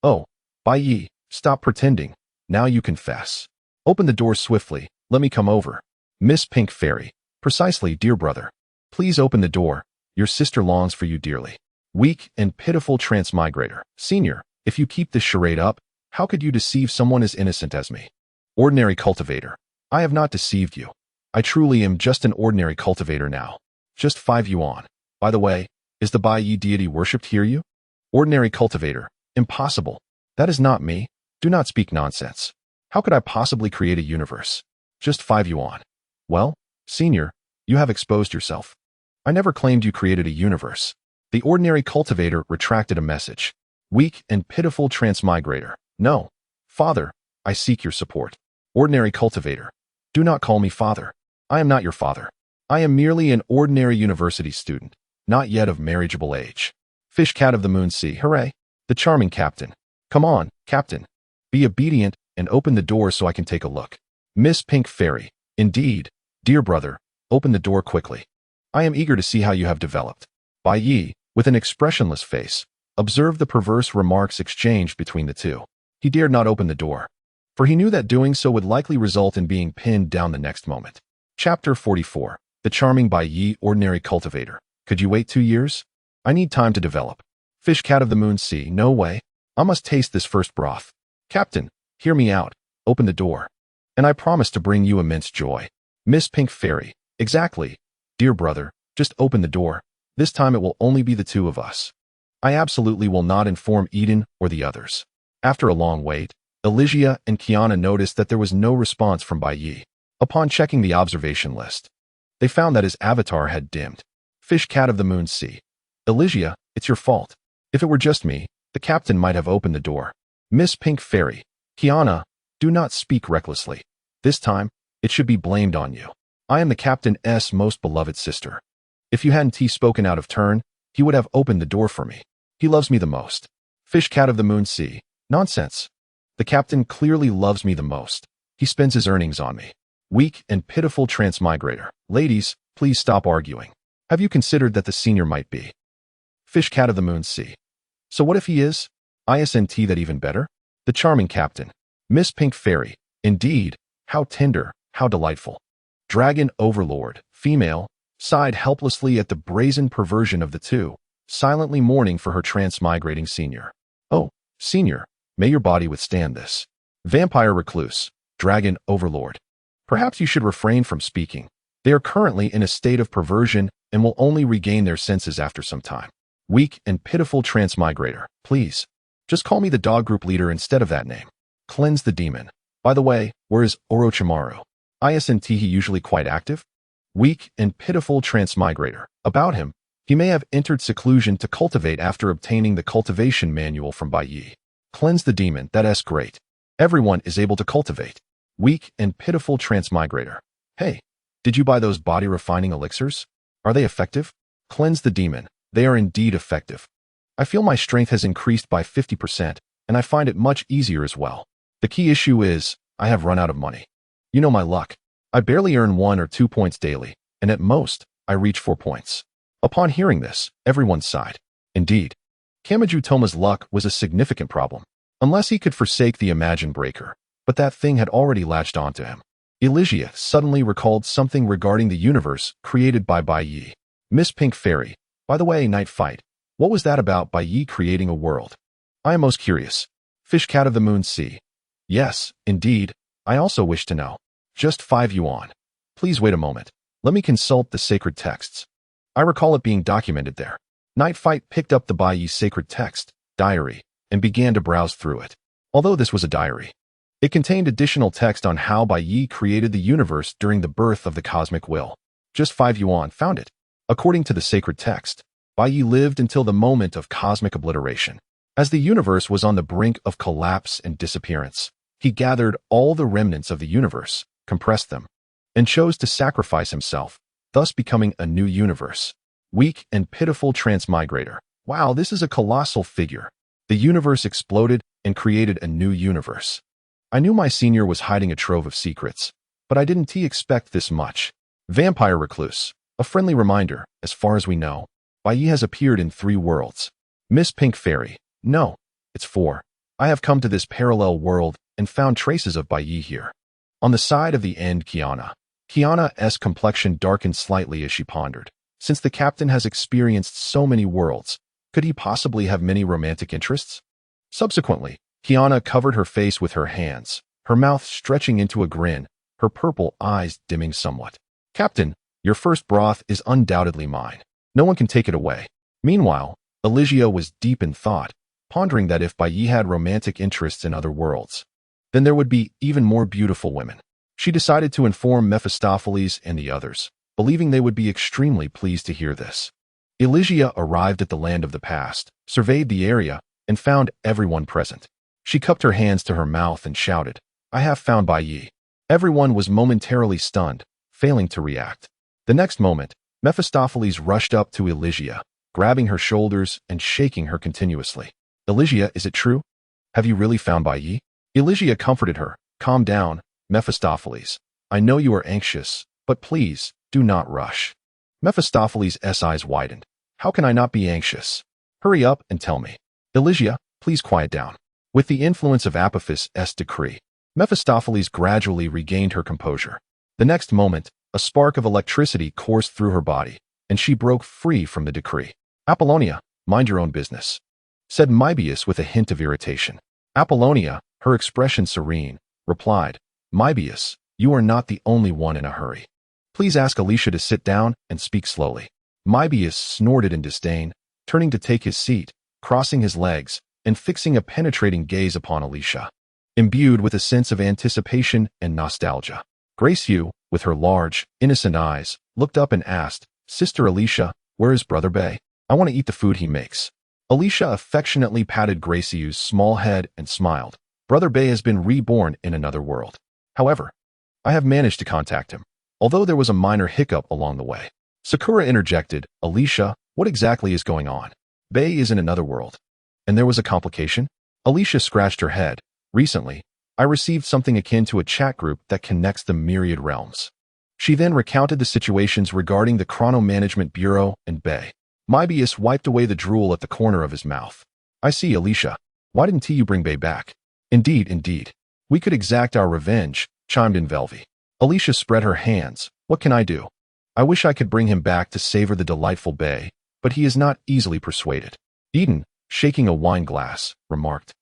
Oh, Bai Yi, stop pretending. Now you confess. Open the door swiftly. Let me come over. Miss Pink Fairy. Precisely, dear brother. Please open the door. Your sister longs for you dearly. Weak and pitiful transmigrator. Senior, if you keep this charade up, how could you deceive someone as innocent as me? Ordinary cultivator. I have not deceived you. I truly am just an ordinary cultivator now. Just 5 yuan. By the way, is the Bai Yi deity worshipped here you? Ordinary cultivator. Impossible. That is not me. Do not speak nonsense. How could I possibly create a universe? Just 5 yuan. Well, senior, you have exposed yourself. I never claimed you created a universe. The ordinary cultivator retracted a message. Weak and pitiful transmigrator. No. Father, I seek your support. Ordinary cultivator. Do not call me father. I am not your father. I am merely an ordinary university student, not yet of marriageable age. Fish cat of the moon sea. Hooray. The charming captain. Come on, captain. Be obedient and open the door so I can take a look. Miss Pink Fairy. Indeed. Dear brother, open the door quickly. I am eager to see how you have developed. Bai Yi, with an expressionless face, observed the perverse remarks exchanged between the two. He dared not open the door, for he knew that doing so would likely result in being pinned down the next moment. Chapter 44. The charming Bai Yi, ordinary cultivator. Could you wait 2 years? I need time to develop. Fish cat of the moon sea. No way. I must taste this first broth. Captain, hear me out. Open the door. And I promise to bring you immense joy. Miss Pink Fairy. Exactly. Dear brother, just open the door. This time it will only be the 2 of us. I absolutely will not inform Eden or the others. After a long wait, Elysia and Kiana noticed that there was no response from Bai Yi. Upon checking the observation list, they found that his avatar had dimmed. Fish cat of the moon sea. Elysia, it's your fault. If it were just me, the captain might have opened the door. Miss Pink Fairy. Kiana, do not speak recklessly. This time, it should be blamed on you. I am the captain's most beloved sister. If you hadn't spoken out of turn, he would have opened the door for me. He loves me the most. Fish cat of the moon sea. Nonsense. The captain clearly loves me the most. He spends his earnings on me. Weak and pitiful transmigrator. Ladies, please stop arguing. Have you considered that the senior might be? Fish cat of the moon sea. So what if he is? Isn't that even better? The charming captain. Miss Pink Fairy. Indeed. How tender, how delightful. Dragon overlord, female, sighed helplessly at the brazen perversion of the two. silently mourning for her transmigrating senior. Oh, senior, may your body withstand this. Vampire recluse, dragon overlord. Perhaps you should refrain from speaking. They are currently in a state of perversion and will only regain their senses after some time. Weak and pitiful transmigrator, please. Just call me the dog group leader instead of that name. Cleanse the demon. By the way, where is Orochimaru? Isn't he usually quite active? Weak and pitiful transmigrator. About him, he may have entered seclusion to cultivate after obtaining the cultivation manual from Bai Yi. Cleanse the demon, that's great. Everyone is able to cultivate. Weak and pitiful transmigrator. Hey, did you buy those body refining elixirs? Are they effective? Cleanse the demon. They are indeed effective. I feel my strength has increased by 50%, and I find it much easier as well. The key issue is, I have run out of money. You know my luck. I barely earn 1 or 2 points daily, and at most, I reach 4 points. Upon hearing this, everyone sighed. Indeed, Kamiju Toma's luck was a significant problem, unless he could forsake the Imagine Breaker, but that thing had already latched onto him. Elysia suddenly recalled something regarding the universe created by Bai Yi. Miss Pink Fairy, by the way, Night Fight, what was that about Bai Yi creating a world? I am most curious. Fish Cat of the Moon Sea. Yes, indeed, I also wish to know. Just 5 yuan. Please wait a moment. Let me consult the sacred texts. I recall it being documented there. Night Fight picked up the Bai Yi sacred text, diary, and began to browse through it. Although this was a diary, it contained additional text on how Bai Yi created the universe during the birth of the cosmic will. Just 5 yuan found it. According to the sacred text, Bai Yi lived until the moment of cosmic obliteration. As the universe was on the brink of collapse and disappearance, he gathered all the remnants of the universe, compressed them, and chose to sacrifice himself, thus becoming a new universe. Weak and pitiful transmigrator. Wow, this is a colossal figure. The universe exploded and created a new universe. I knew my senior was hiding a trove of secrets, but I didn't expect this much. Vampire recluse. A friendly reminder, as far as we know, Bai Yi has appeared in 3 worlds. Miss Pink Fairy. No, it's 4. I have come to this parallel world and found traces of Bai Yi here. On the side of the end, Kiana's complexion darkened slightly as she pondered. Since the captain has experienced so many worlds, could he possibly have many romantic interests? Subsequently, Kiana covered her face with her hands, her mouth stretching into a grin, her purple eyes dimming somewhat. Captain, your first broth is undoubtedly mine. No one can take it away. Meanwhile, Elysia was deep in thought, pondering that if Bai Yi had romantic interests in other worlds, then there would be even more beautiful women. She decided to inform Mephistopheles and the others, believing they would be extremely pleased to hear this. Elysia arrived at the land of the past, surveyed the area, and found everyone present. She cupped her hands to her mouth and shouted, I have found Bai Yi. Everyone was momentarily stunned, failing to react. The next moment, Mephistopheles rushed up to Elysia, grabbing her shoulders and shaking her continuously. Elysia, is it true? Have you really found Bai Yi? Elysia comforted her. Calm down, Mephistopheles. I know you are anxious, but please, do not rush. Mephistopheles' eyes widened. How can I not be anxious? Hurry up and tell me. Elysia, please quiet down. With the influence of Apophis' decree, Mephistopheles gradually regained her composure. The next moment, a spark of electricity coursed through her body, and she broke free from the decree. Apollonia, mind your own business, said Mybius with a hint of irritation. Apollonia, her expression serene, replied, Mybius, you are not the only one in a hurry. Please ask Alicia to sit down and speak slowly. Mybius snorted in disdain, turning to take his seat, crossing his legs, and fixing a penetrating gaze upon Alicia, imbued with a sense of anticipation and nostalgia. Grace Yu, with her large, innocent eyes, looked up and asked, Sister Alicia, where is Brother Bay? I want to eat the food he makes. Alicia affectionately patted Grace Yu's small head and smiled. Brother Bay has been reborn in another world. However, I have managed to contact him, although there was a minor hiccup along the way. Sakura interjected, Alicia, what exactly is going on? Bay is in another world. And there was a complication? Alicia scratched her head. Recently, I received something akin to a chat group that connects the myriad realms. She then recounted the situations regarding the Chrono Management Bureau and Bay. Mybius wiped away the drool at the corner of his mouth. I see, Alicia. Why didn't you bring Bay back? Indeed. We could exact our revenge, chimed in Velvy. Alicia spread her hands. What can I do? I wish I could bring him back to savor the delightful Bay, but he is not easily persuaded. Eden, shaking a wine glass, remarked,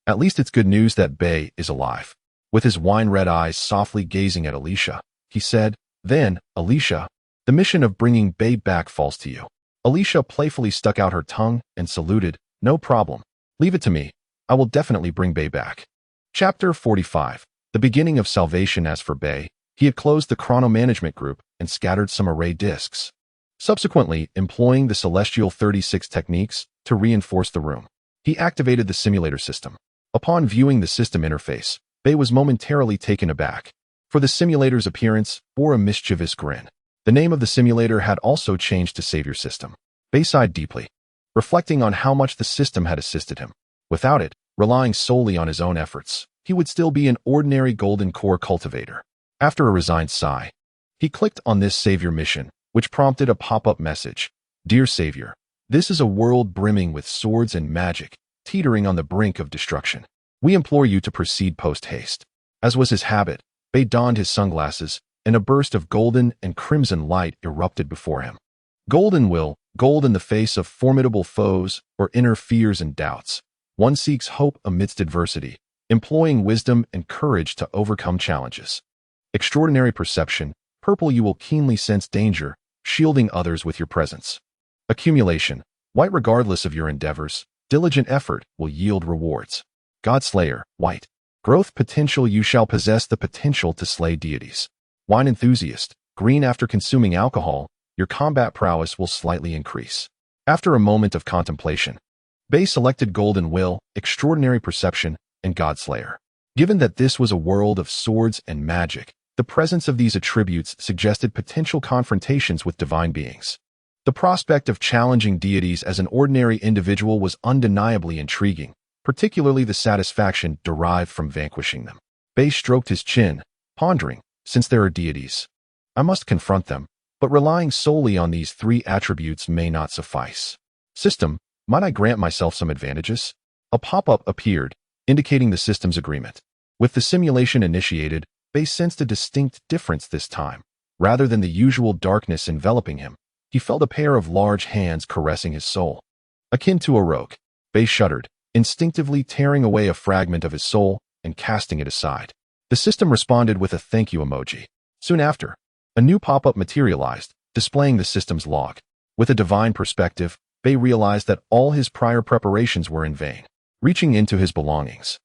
"At least it's good news that Bay is alive." With his wine-red eyes softly gazing at Alicia, he said, "Then, Alicia, the mission of bringing Bay back falls to you." Alicia playfully stuck out her tongue and saluted, "No problem. Leave it to me. I will definitely bring Bay back." Chapter 45. The beginning of salvation. As for Bay, he had closed the chrono management group and scattered some array disks, subsequently employing the celestial 36 techniques to reinforce the room. He activated the simulator system. Upon viewing the system interface, Bay was momentarily taken aback, for the simulator's appearance bore a mischievous grin. The name of the simulator had also changed to Savior System. Bay sighed deeply, reflecting on how much the system had assisted him. Without it, relying solely on his own efforts, he would still be an ordinary golden core cultivator. After a resigned sigh, he clicked on this Savior mission, which prompted a pop-up message. "Dear Savior, this is a world brimming with swords and magic, teetering on the brink of destruction. We implore you to proceed post-haste." As was his habit, Bay donned his sunglasses, and a burst of golden and crimson light erupted before him. Golden will, gold in the face of formidable foes or inner fears and doubts. One seeks hope amidst adversity, employing wisdom and courage to overcome challenges. Extraordinary perception, purple, you will keenly sense danger, shielding others with your presence. Accumulation, white, regardless of your endeavors, diligent effort will yield rewards. Godslayer, white. Growth potential, you shall possess the potential to slay deities. Wine enthusiast, green, after consuming alcohol, your combat prowess will slightly increase. After a moment of contemplation, Bay selected golden will, extraordinary perception, and Godslayer. Given that this was a world of swords and magic, the presence of these attributes suggested potential confrontations with divine beings. The prospect of challenging deities as an ordinary individual was undeniably intriguing, particularly the satisfaction derived from vanquishing them. Bay stroked his chin, pondering, since there are deities, I must confront them, but relying solely on these three attributes may not suffice. System, might I grant myself some advantages? A pop-up appeared, indicating the system's agreement. With the simulation initiated, Bay sensed a distinct difference this time. Rather than the usual darkness enveloping him, he felt a pair of large hands caressing his soul. Akin to a rogue, Bay shuddered, instinctively tearing away a fragment of his soul and casting it aside. The system responded with a thank you emoji. Soon after, a new pop-up materialized, displaying the system's log. With a divine perspective, Bay realized that all his prior preparations were in vain. Reaching into his belongings,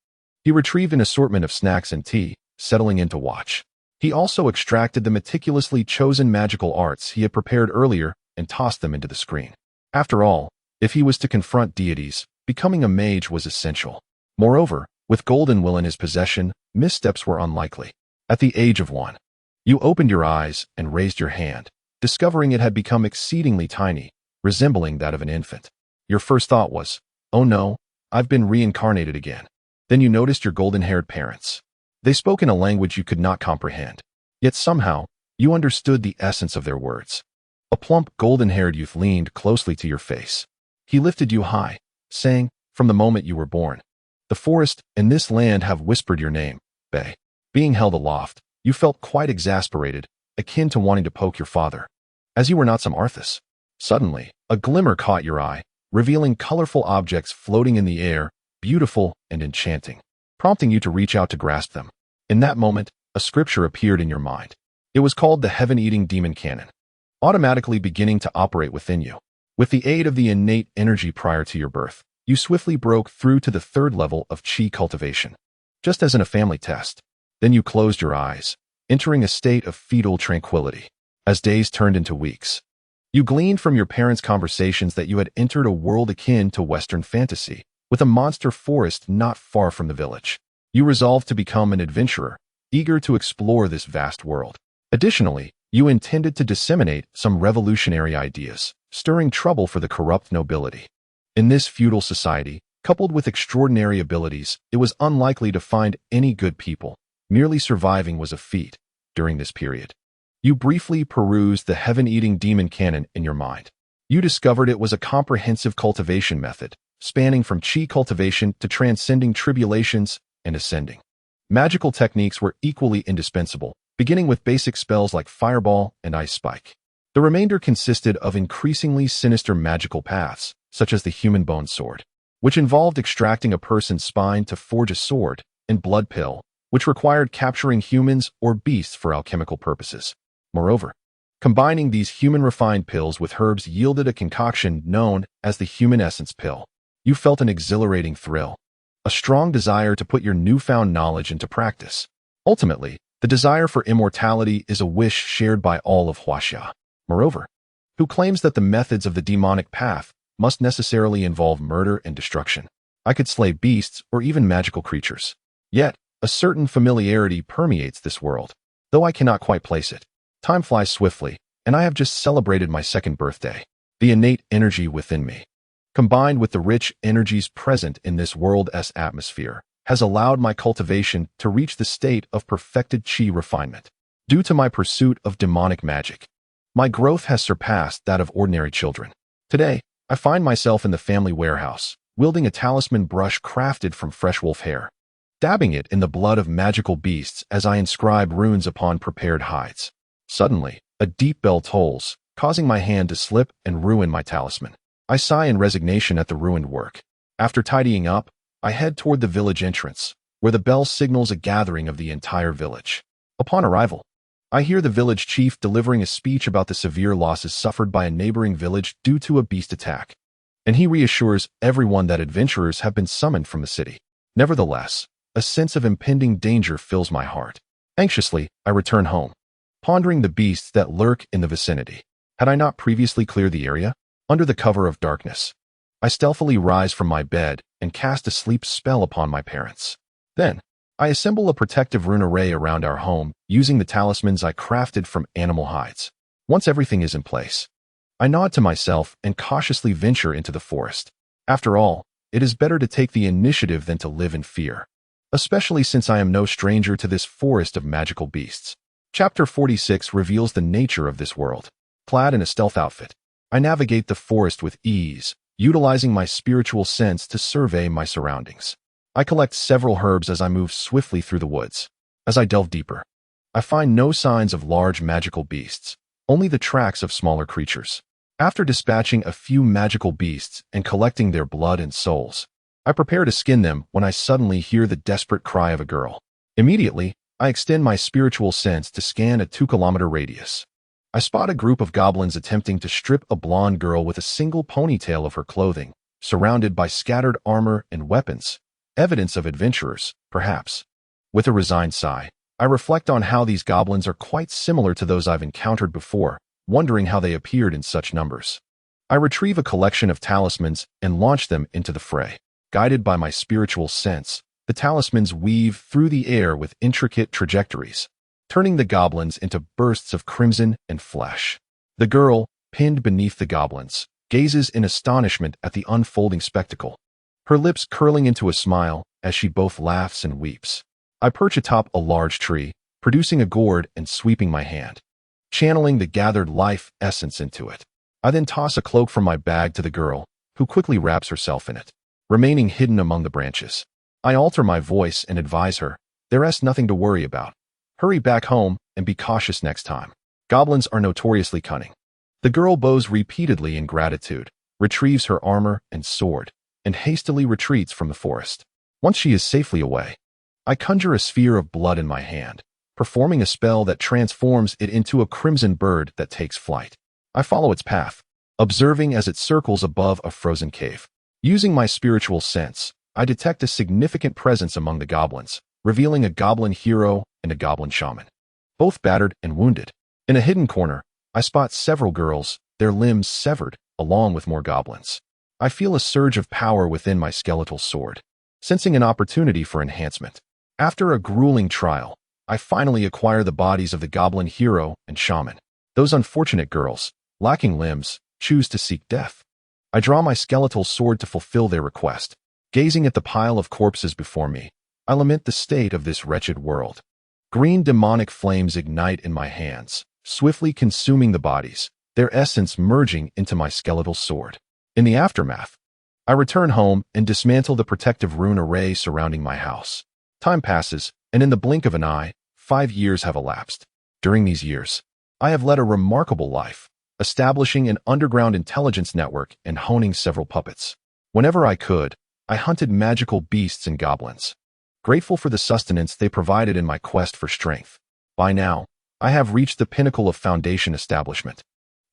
he retrieved an assortment of snacks and tea, settling in to watch. He also extracted the meticulously chosen magical arts he had prepared earlier and tossed them into the screen. After all, if he was to confront deities, becoming a mage was essential. Moreover, with golden will in his possession, missteps were unlikely. At the age of 1, you opened your eyes and raised your hand, discovering it had become exceedingly tiny, resembling that of an infant. Your first thought was, "Oh no, I've been reincarnated again." Then you noticed your golden-haired parents. They spoke in a language you could not comprehend, yet somehow, you understood the essence of their words. A plump, golden-haired youth leaned closely to your face. He lifted you high, saying, "From the moment you were born, the forest and this land have whispered your name, Bay." Being held aloft, you felt quite exasperated, akin to wanting to poke your father, as you were not some Arthas. Suddenly, a glimmer caught your eye, revealing colorful objects floating in the air, beautiful and enchanting, prompting you to reach out to grasp them. In that moment, a scripture appeared in your mind. It was called the Heaven-Eating Demon Cannon, automatically beginning to operate within you. With the aid of the innate energy prior to your birth, you swiftly broke through to the third level of Chi cultivation, just as in a family test. Then you closed your eyes, entering a state of fetal tranquility. As days turned into weeks, you gleaned from your parents' conversations that you had entered a world akin to Western fantasy, with a monster forest not far from the village. You resolved to become an adventurer, eager to explore this vast world. Additionally, you intended to disseminate some revolutionary ideas, stirring trouble for the corrupt nobility. In this feudal society, coupled with extraordinary abilities, it was unlikely to find any good people. Merely surviving was a feat. During this period, you briefly perused the Heaven-Eating Demon Cannon in your mind. You discovered it was a comprehensive cultivation method, spanning from Chi cultivation to transcending tribulations and ascending. Magical techniques were equally indispensable, beginning with basic spells like Fireball and Ice Spike. The remainder consisted of increasingly sinister magical paths, such as the human bone sword, which involved extracting a person's spine to forge a sword, and blood pill, which required capturing humans or beasts for alchemical purposes. Moreover, combining these human-refined pills with herbs yielded a concoction known as the human essence pill. You felt an exhilarating thrill, a strong desire to put your newfound knowledge into practice. Ultimately, the desire for immortality is a wish shared by all of Huaxia. Moreover, who claims that the methods of the demonic path must necessarily involve murder and destruction. I could slay beasts or even magical creatures. Yet, a certain familiarity permeates this world, though I cannot quite place it. Time flies swiftly, and I have just celebrated my second birthday. The innate energy within me, combined with the rich energies present in this world's atmosphere, has allowed my cultivation to reach the state of perfected chi refinement. Due to my pursuit of demonic magic, my growth has surpassed that of ordinary children. Today, I find myself in the family warehouse, wielding a talisman brush crafted from fresh wolf hair, dabbing it in the blood of magical beasts as I inscribe runes upon prepared hides. Suddenly, a deep bell tolls, causing my hand to slip and ruin my talisman. I sigh in resignation at the ruined work. After tidying up, I head toward the village entrance, where the bell signals a gathering of the entire village. Upon arrival, I hear the village chief delivering a speech about the severe losses suffered by a neighboring village due to a beast attack, and he reassures everyone that adventurers have been summoned from the city. Nevertheless, a sense of impending danger fills my heart. Anxiously, I return home, pondering the beasts that lurk in the vicinity. Had I not previously cleared the area? Under the cover of darkness, I stealthily rise from my bed and cast a sleep spell upon my parents. Then, I assemble a protective rune array around our home using the talismans I crafted from animal hides. Once everything is in place, I nod to myself and cautiously venture into the forest. After all, it is better to take the initiative than to live in fear, especially since I am no stranger to this forest of magical beasts. Chapter 46 reveals the nature of this world. Clad in a stealth outfit, I navigate the forest with ease, utilizing my spiritual sense to survey my surroundings. I collect several herbs as I move swiftly through the woods. As I delve deeper, I find no signs of large magical beasts, only the tracks of smaller creatures. After dispatching a few magical beasts and collecting their blood and souls, I prepare to skin them when I suddenly hear the desperate cry of a girl. Immediately, I extend my spiritual sense to scan a 2-kilometer radius. I spot a group of goblins attempting to strip a blonde girl with a single ponytail of her clothing, surrounded by scattered armor and weapons. Evidence of adventurers, perhaps. With a resigned sigh, I reflect on how these goblins are quite similar to those I've encountered before, wondering how they appeared in such numbers. I retrieve a collection of talismans and launch them into the fray. Guided by my spiritual sense, the talismans weave through the air with intricate trajectories, turning the goblins into bursts of crimson and flesh. The girl, pinned beneath the goblins, gazes in astonishment at the unfolding spectacle, her lips curling into a smile as she both laughs and weeps. I perch atop a large tree, producing a gourd and sweeping my hand, channeling the gathered life essence into it. I then toss a cloak from my bag to the girl, who quickly wraps herself in it, remaining hidden among the branches. I alter my voice and advise her, there's nothing to worry about. Hurry back home and be cautious next time. Goblins are notoriously cunning. The girl bows repeatedly in gratitude, retrieves her armor and sword, and hastily retreats from the forest. Once she is safely away, I conjure a sphere of blood in my hand, performing a spell that transforms it into a crimson bird that takes flight. I follow its path, observing as it circles above a frozen cave. Using my spiritual sense, I detect a significant presence among the goblins, revealing a goblin hero and a goblin shaman, both battered and wounded. In a hidden corner, I spot several girls, their limbs severed, along with more goblins. I feel a surge of power within my skeletal sword, sensing an opportunity for enhancement. After a grueling trial, I finally acquire the bodies of the goblin hero and shaman. Those unfortunate girls, lacking limbs, choose to seek death. I draw my skeletal sword to fulfill their request. Gazing at the pile of corpses before me, I lament the state of this wretched world. Green demonic flames ignite in my hands, swiftly consuming the bodies, their essence merging into my skeletal sword. In the aftermath, I return home and dismantle the protective rune array surrounding my house. Time passes, and in the blink of an eye, 5 years have elapsed. During these years, I have led a remarkable life, establishing an underground intelligence network and honing several puppets. Whenever I could, I hunted magical beasts and goblins, grateful for the sustenance they provided in my quest for strength. By now, I have reached the pinnacle of foundation establishment,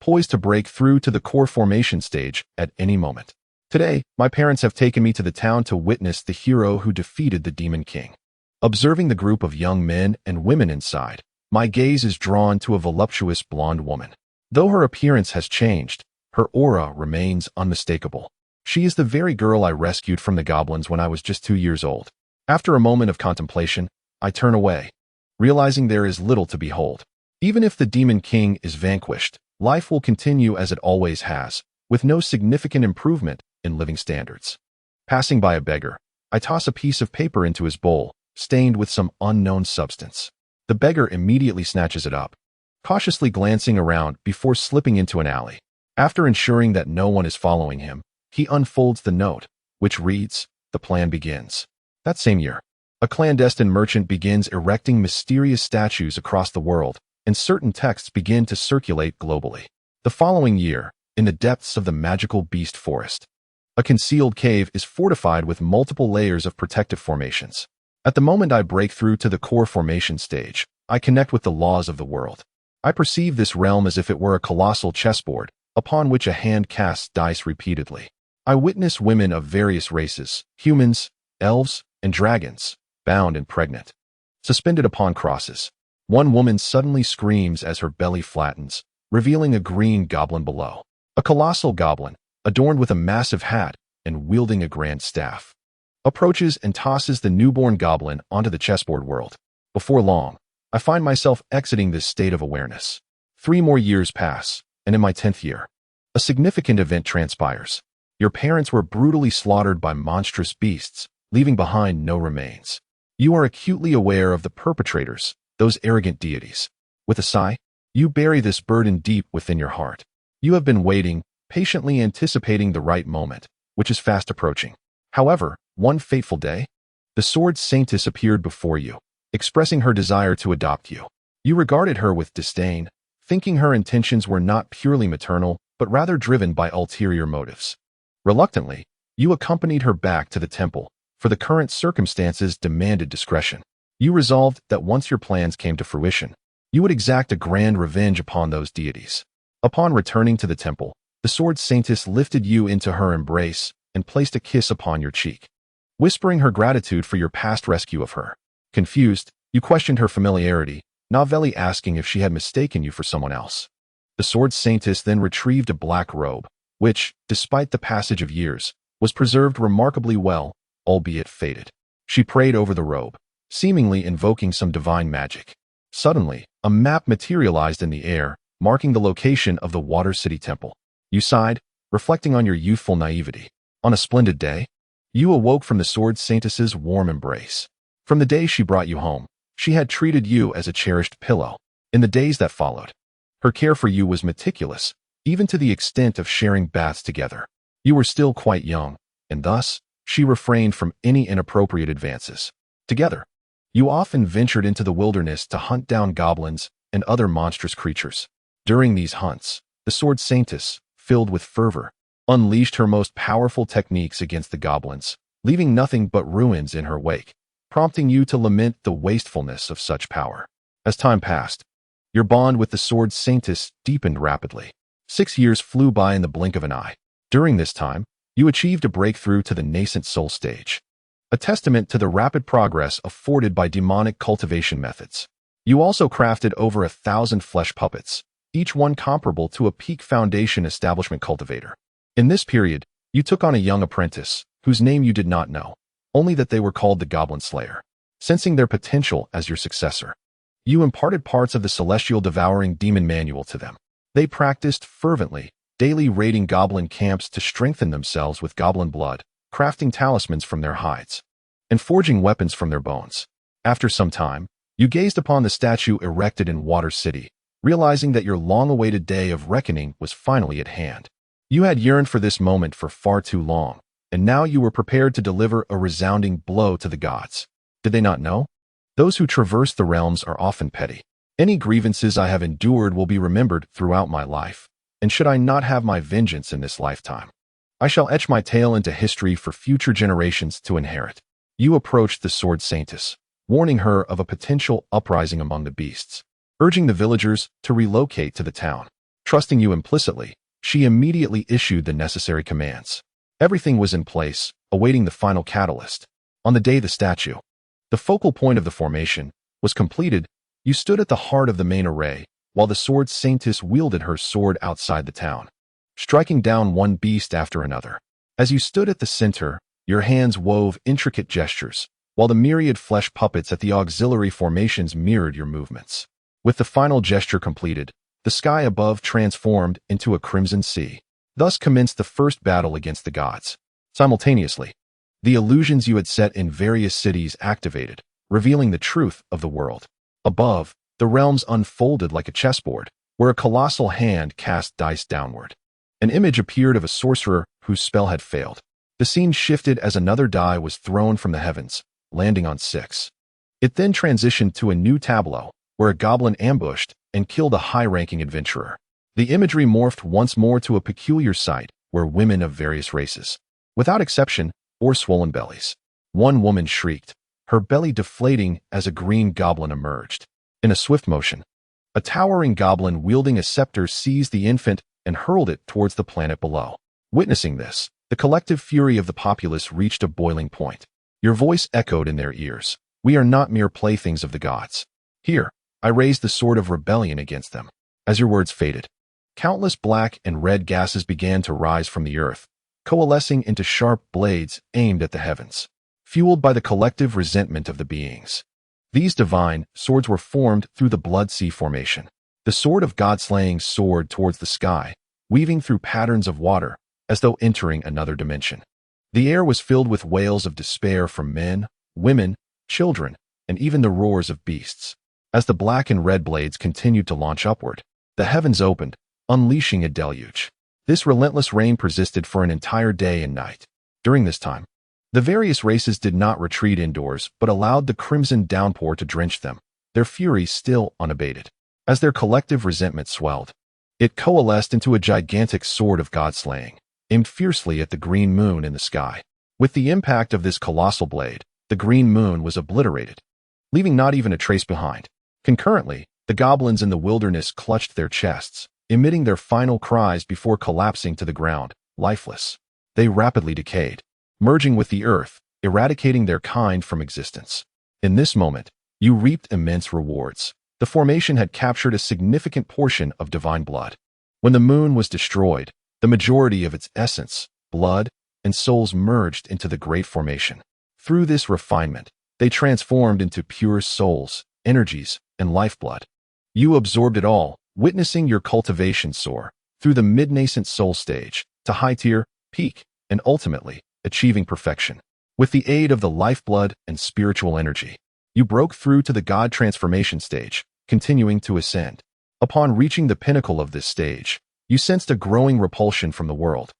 poised to break through to the core formation stage at any moment. Today, my parents have taken me to the town to witness the hero who defeated the Demon King. Observing the group of young men and women inside, my gaze is drawn to a voluptuous blonde woman. Though her appearance has changed, her aura remains unmistakable. She is the very girl I rescued from the goblins when I was just 2 years old. After a moment of contemplation, I turn away, realizing there is little to behold. Even if the Demon King is vanquished, life will continue as it always has, with no significant improvement in living standards. Passing by a beggar, I toss a piece of paper into his bowl, stained with some unknown substance. The beggar immediately snatches it up, cautiously glancing around before slipping into an alley. After ensuring that no one is following him, he unfolds the note, which reads, "The plan begins." That same year, a clandestine merchant begins erecting mysterious statues across the world, and certain texts begin to circulate globally. The following year, in the depths of the magical beast forest, a concealed cave is fortified with multiple layers of protective formations. At the moment I break through to the core formation stage, I connect with the laws of the world. I perceive this realm as if it were a colossal chessboard, upon which a hand casts dice repeatedly. I witness women of various races, humans, elves, and dragons, bound and pregnant, suspended upon crosses. One woman suddenly screams as her belly flattens, revealing a green goblin below. A colossal goblin, adorned with a massive hat and wielding a grand staff, approaches and tosses the newborn goblin onto the chessboard world. Before long, I find myself exiting this state of awareness. 3 more years pass, and in my 10th year, a significant event transpires. Your parents were brutally slaughtered by monstrous beasts, leaving behind no remains. You are acutely aware of the perpetrators, those arrogant deities. With a sigh, you bury this burden deep within your heart. You have been waiting, patiently anticipating the right moment, which is fast approaching. However, one fateful day, the sword saintess appeared before you, expressing her desire to adopt you. You regarded her with disdain, thinking her intentions were not purely maternal, but rather driven by ulterior motives. Reluctantly, you accompanied her back to the temple, for the current circumstances demanded discretion. You resolved that once your plans came to fruition, you would exact a grand revenge upon those deities. Upon returning to the temple, the sword saintess lifted you into her embrace and placed a kiss upon your cheek, whispering her gratitude for your past rescue of her. Confused, you questioned her familiarity, novelly asking if she had mistaken you for someone else. The sword saintess then retrieved a black robe, which, despite the passage of years, was preserved remarkably well, albeit faded. She prayed over the robe, seemingly invoking some divine magic. Suddenly, a map materialized in the air, marking the location of the Water City Temple. You sighed, reflecting on your youthful naivety. On a splendid day, you awoke from the sword saintess's warm embrace. From the day she brought you home, she had treated you as a cherished pillow. In the days that followed, her care for you was meticulous, even to the extent of sharing baths together. You were still quite young, and thus, she refrained from any inappropriate advances. Together, you often ventured into the wilderness to hunt down goblins and other monstrous creatures. During these hunts, the sword saintess, filled with fervor, unleashed her most powerful techniques against the goblins, leaving nothing but ruins in her wake, prompting you to lament the wastefulness of such power. As time passed, your bond with the sword saintess deepened rapidly. 6 years flew by in the blink of an eye. During this time, you achieved a breakthrough to the nascent soul stage, a testament to the rapid progress afforded by demonic cultivation methods. You also crafted over 1,000 flesh puppets, each one comparable to a peak foundation establishment cultivator. In this period, you took on a young apprentice, whose name you did not know, only that they were called the Goblin Slayer. Sensing their potential as your successor, you imparted parts of the celestial devouring demon manual to them. They practiced fervently, daily raiding goblin camps to strengthen themselves with goblin blood, crafting talismans from their hides, and forging weapons from their bones. After some time, you gazed upon the statue erected in Water City, realizing that your long-awaited day of reckoning was finally at hand. You had yearned for this moment for far too long, and now you were prepared to deliver a resounding blow to the gods. Did they not know? Those who traverse the realms are often petty. Any grievances I have endured will be remembered throughout my life, And should I not have my vengeance in this lifetime, I shall etch my tale into history for future generations to inherit. You approached the sword saintess, warning her of a potential uprising among the beasts, urging the villagers to relocate to the town. Trusting you implicitly, she immediately issued the necessary commands. Everything was in place, awaiting the final catalyst. On the day the statue, the focal point of the formation, was completed, you stood at the heart of the main array, while the sword saintess wielded her sword outside the town, striking down one beast after another. As you stood at the center, your hands wove intricate gestures, while the myriad flesh puppets at the auxiliary formations mirrored your movements. With the final gesture completed, the sky above transformed into a crimson sea. Thus commenced the first battle against the gods. Simultaneously, the illusions you had set in various cities activated, revealing the truth of the world. Above, the realms unfolded like a chessboard, where a colossal hand cast dice downward. An image appeared of a sorcerer whose spell had failed. The scene shifted as another die was thrown from the heavens, landing on 6. It then transitioned to a new tableau, where a goblin ambushed and killed a high-ranking adventurer. The imagery morphed once more to a peculiar sight, where women of various races, without exception, bore swollen bellies. One woman shrieked, her belly deflating as a green goblin emerged. In a swift motion, a towering goblin wielding a scepter seized the infant and hurled it towards the planet below. Witnessing this, the collective fury of the populace reached a boiling point. Your voice echoed in their ears. We are not mere playthings of the gods. Here, I raised the sword of rebellion against them. As your words faded, countless black and red gases began to rise from the earth, coalescing into sharp blades aimed at the heavens, fueled by the collective resentment of the beings. These divine swords were formed through the Blood Sea formation. The sword of God-slaying soared towards the sky, weaving through patterns of water, as though entering another dimension. The air was filled with wails of despair from men, women, children, and even the roars of beasts. As the black and red blades continued to launch upward, the heavens opened, unleashing a deluge. This relentless rain persisted for an entire day and night. During this time, the various races did not retreat indoors but allowed the crimson downpour to drench them, their fury still unabated. As their collective resentment swelled, it coalesced into a gigantic sword of God-slaying, aimed fiercely at the green moon in the sky. With the impact of this colossal blade, the green moon was obliterated, leaving not even a trace behind. Concurrently, the goblins in the wilderness clutched their chests, emitting their final cries before collapsing to the ground, lifeless. They rapidly decayed, merging with the earth, eradicating their kind from existence. In this moment, you reaped immense rewards. The formation had captured a significant portion of divine blood. When the moon was destroyed, the majority of its essence, blood, and souls merged into the great formation. Through this refinement, they transformed into pure souls, energies, and lifeblood. You absorbed it all, witnessing your cultivation soar through the mid-nascent soul stage to high-tier, peak, and ultimately achieving perfection. With the aid of the lifeblood and spiritual energy, you broke through to the God transformation stage, continuing to ascend. Upon reaching the pinnacle of this stage, you sensed a growing repulsion from the world,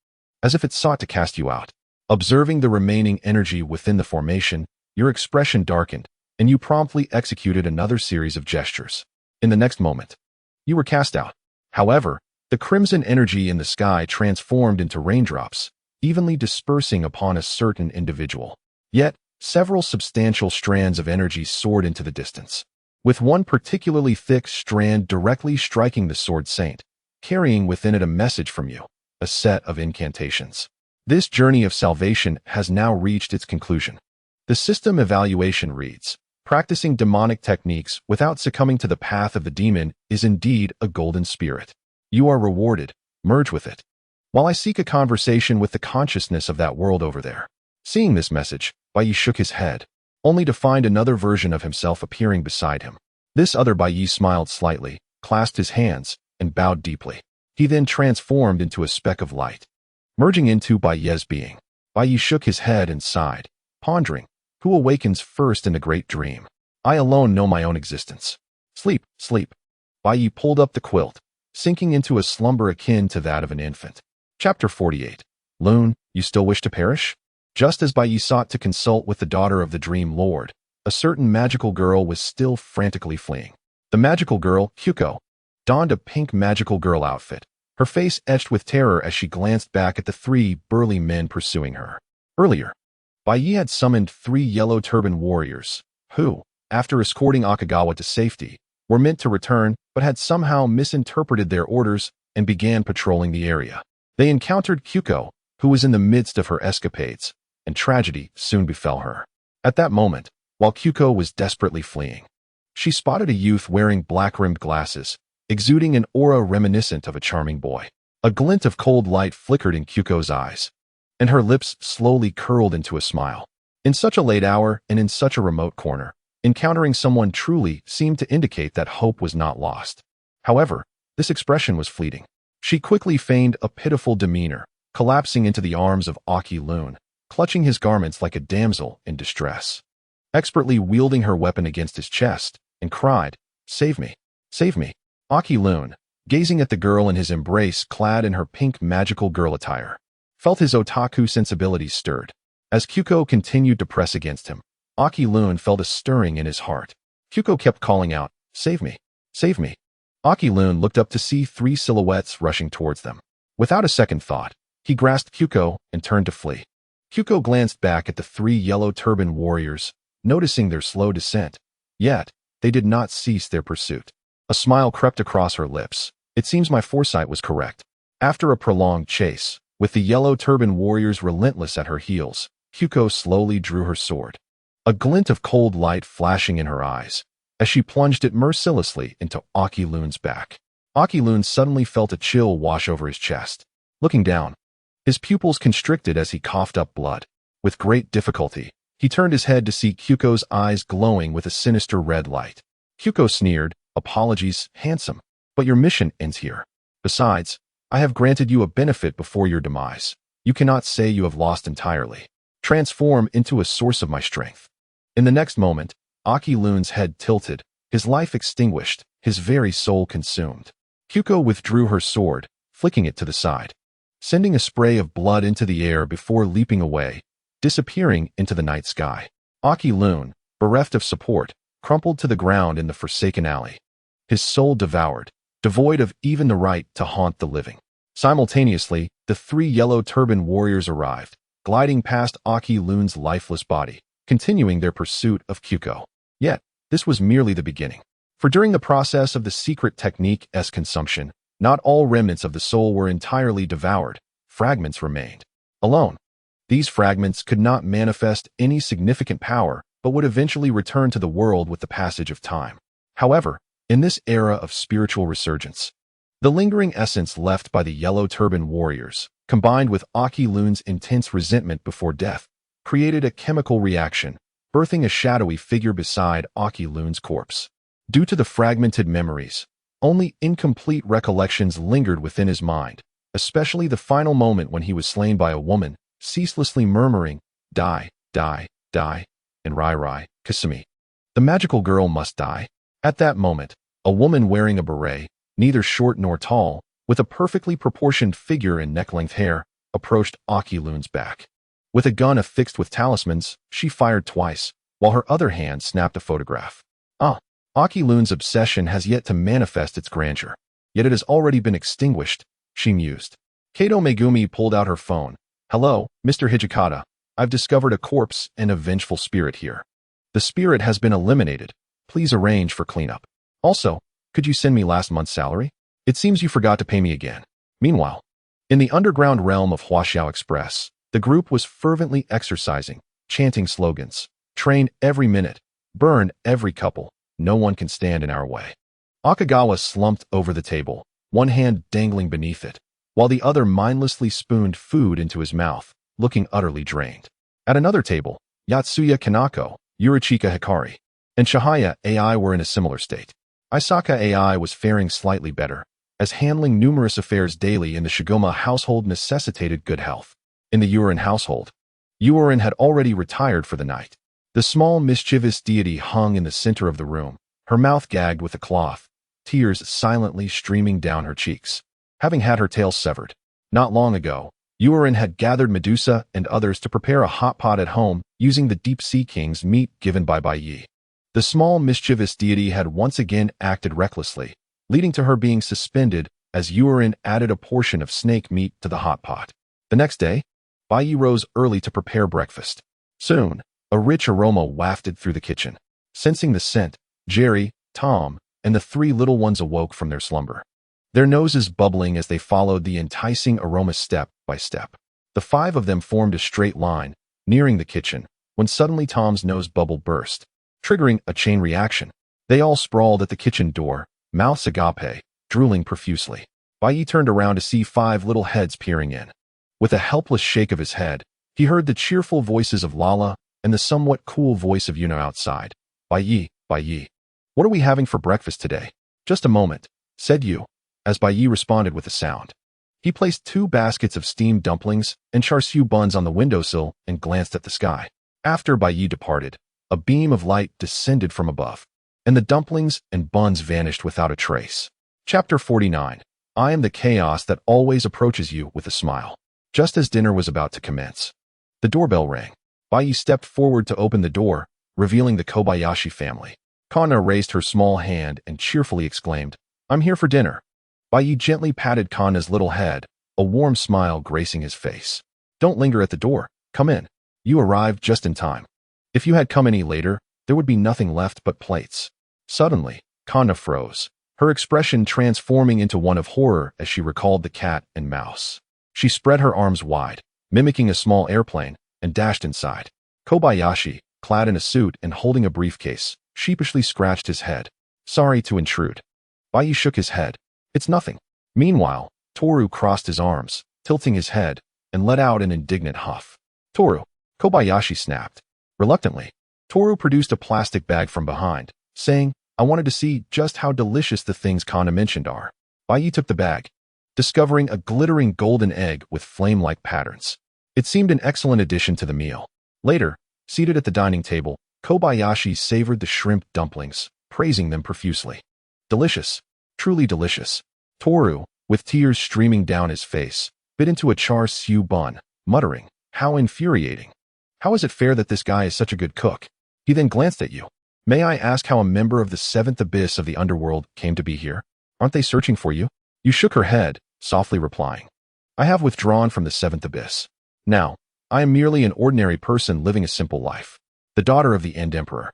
as if it sought to cast you out. Observing the remaining energy within the formation, your expression darkened, and you promptly executed another series of gestures. In the next moment, you were cast out. However, the crimson energy in the sky transformed into raindrops, evenly dispersing upon a certain individual. Yet, several substantial strands of energy soared into the distance, with one particularly thick strand directly striking the sword saint, carrying within it a message from you, a set of incantations. This journey of salvation has now reached its conclusion. The system evaluation reads, practicing demonic techniques without succumbing to the path of the demon is indeed a golden spirit. You are rewarded. Merge with it, while I seek a conversation with the consciousness of that world over there. Seeing this message, Bai shook his head, only to find another version of himself appearing beside him. This other Bai smiled slightly, clasped his hands, and bowed deeply. He then transformed into a speck of light, merging into Bai's being. Bai shook his head and sighed, pondering, who awakens first in the great dream? I alone know my own existence. Sleep, sleep. Bai pulled up the quilt, sinking into a slumber akin to that of an infant. Chapter 48. Loon, you still wish to perish? Just as Bai sought to consult with the daughter of the Dream Lord, a certain magical girl was still frantically fleeing. The magical girl, Kyuko, donned a pink magical girl outfit, her face etched with terror as she glanced back at the three burly men pursuing her. Earlier, Bai Yi had summoned 3 yellow turban warriors, who, after escorting Akagawa to safety, were meant to return but had somehow misinterpreted their orders and began patrolling the area. They encountered Kyuko, who was in the midst of her escapades, and tragedy soon befell her. At that moment, while Kyuko was desperately fleeing, she spotted a youth wearing black-rimmed glasses, exuding an aura reminiscent of a charming boy. A glint of cold light flickered in Kyuko's eyes, and her lips slowly curled into a smile. In such a late hour and in such a remote corner, encountering someone truly seemed to indicate that hope was not lost. However, this expression was fleeting. She quickly feigned a pitiful demeanor, collapsing into the arms of Aki Loon, clutching his garments like a damsel in distress. Expertly wielding her weapon against his chest, and cried, "Save me! Save me!" Aki Loon, gazing at the girl in his embrace clad in her pink magical girl attire, felt his otaku sensibilities stirred. As Kyuko continued to press against him, Aki Loon felt a stirring in his heart. Kyuko kept calling out, "Save me! Save me!" Aki Loon looked up to see 3 silhouettes rushing towards them. Without a second thought, he grasped Kyuko and turned to flee. Kyuko glanced back at the 3 yellow turban warriors, noticing their slow descent, yet they did not cease their pursuit. A smile crept across her lips. It seems my foresight was correct. After a prolonged chase, with the yellow turban warriors relentless at her heels, Kyuko slowly drew her sword, a glint of cold light flashing in her eyes, as she plunged it mercilessly into Aki Loon's back. Aki Loon suddenly felt a chill wash over his chest. Looking down, his pupils constricted as he coughed up blood. With great difficulty, he turned his head to see Kyuko's eyes glowing with a sinister red light. Kyuko sneered, "Apologies, handsome, but your mission ends here. Besides, I have granted you a benefit before your demise. You cannot say you have lost entirely. Transform into a source of my strength." In the next moment, Aki Loon's head tilted, his life extinguished, his very soul consumed. Kyuko withdrew her sword, flicking it to the side, sending a spray of blood into the air before leaping away, disappearing into the night sky. Aki Loon, bereft of support, crumpled to the ground in the forsaken alley, his soul devoured, devoid of even the right to haunt the living. Simultaneously, the 3 yellow turban warriors arrived, gliding past Aki Loon's lifeless body, continuing their pursuit of Kyuko. Yet, this was merely the beginning. For during the process of the secret technique's consumption, not all remnants of the soul were entirely devoured, fragments remained. Alone, these fragments could not manifest any significant power, but would eventually return to the world with the passage of time. However, in this era of spiritual resurgence, the lingering essence left by the yellow turban warriors, combined with Aki Loon's intense resentment before death, created a chemical reaction, birthing a shadowy figure beside Aki Loon's corpse. Due to the fragmented memories, only incomplete recollections lingered within his mind, especially the final moment when he was slain by a woman, ceaselessly murmuring, "Die, die, die," and "Rai Rai, Kasumi. The magical girl must die." At that moment, a woman wearing a beret, neither short nor tall, with a perfectly proportioned figure and neck-length hair, approached Aki Loon's back. With a gun affixed with talismans, she fired twice, while her other hand snapped a photograph. Aki Loon's obsession has yet to manifest its grandeur, yet it has already been extinguished, she mused. Kato Megumi pulled out her phone. "Hello, Mr. Hijikata. I've discovered a corpse and a vengeful spirit here. The spirit has been eliminated. Please arrange for cleanup. Also, could you send me last month's salary? It seems you forgot to pay me again." Meanwhile, in the underground realm of Huaxiao Express, the group was fervently exercising, chanting slogans, "Train every minute, burn every couple, no one can stand in our way." Akagawa slumped over the table, one hand dangling beneath it, while the other mindlessly spooned food into his mouth, looking utterly drained. At another table, Yatsuya Kanako, Yurichika Hikari, and Shihaya AI were in a similar state. Isaka AI was faring slightly better, as handling numerous affairs daily in the Shigoma household necessitated good health. In the Yurin household, Yurin had already retired for the night. The small mischievous deity hung in the center of the room, her mouth gagged with a cloth, tears silently streaming down her cheeks. Having had her tail severed, not long ago, Yurin had gathered Medusa and others to prepare a hot pot at home using the Deep Sea King's meat given by Bai Yi. The small mischievous deity had once again acted recklessly, leading to her being suspended as Yurin added a portion of snake meat to the hot pot. The next day, Bai Yi rose early to prepare breakfast. Soon, a rich aroma wafted through the kitchen. Sensing the scent, Jerry, Tom, and the three little ones awoke from their slumber. Their noses bubbling as they followed the enticing aroma step by step. The five of them formed a straight line, nearing the kitchen, when suddenly Tom's nose bubble burst, triggering a chain reaction. They all sprawled at the kitchen door, mouths agape, drooling profusely. Bai Yi turned around to see five little heads peering in. With a helpless shake of his head, he heard the cheerful voices of Lala and the somewhat cool voice of Yuna outside. Bai Yi, what are we having for breakfast today? Just a moment, said Yu, as Bai Yi responded with a sound. He placed 2 baskets of steamed dumplings and char siu buns on the windowsill and glanced at the sky. After Bai Yi departed, a beam of light descended from above, and the dumplings and buns vanished without a trace. Chapter 49. I am the chaos that always approaches you with a smile. Just as dinner was about to commence, the doorbell rang. Bai Yi stepped forward to open the door, revealing the Kobayashi family. Kana raised her small hand and cheerfully exclaimed, "I'm here for dinner." Bai Yi gently patted Kana's little head, a warm smile gracing his face. "Don't linger at the door. Come in. You arrived just in time. If you had come any later, there would be nothing left but plates." Suddenly, Kana froze, her expression transforming into one of horror as she recalled the cat and mouse. She spread her arms wide, mimicking a small airplane, and dashed inside. Kobayashi, clad in a suit and holding a briefcase, sheepishly scratched his head. "Sorry to intrude." Bai Yi shook his head. "It's nothing." Meanwhile, Toru crossed his arms, tilting his head, and let out an indignant huff. "Toru," Kobayashi snapped. Reluctantly, Toru produced a plastic bag from behind, saying, "I wanted to see just how delicious the things Kana mentioned are." Bai Yi took the bag, discovering a glittering golden egg with flame-like patterns. It seemed an excellent addition to the meal. Later, seated at the dining table, Kobayashi savored the shrimp dumplings, praising them profusely. "Delicious. Truly delicious." Toru, with tears streaming down his face, bit into a char siu bun, muttering, "How infuriating. How is it fair that this guy is such a good cook?" He then glanced at you. "May I ask how a member of the 7th abyss of the underworld came to be here? Aren't they searching for you?" You shook her head, softly replying, "I have withdrawn from the 7th abyss. Now, I am merely an ordinary person living a simple life, the daughter of the End Emperor.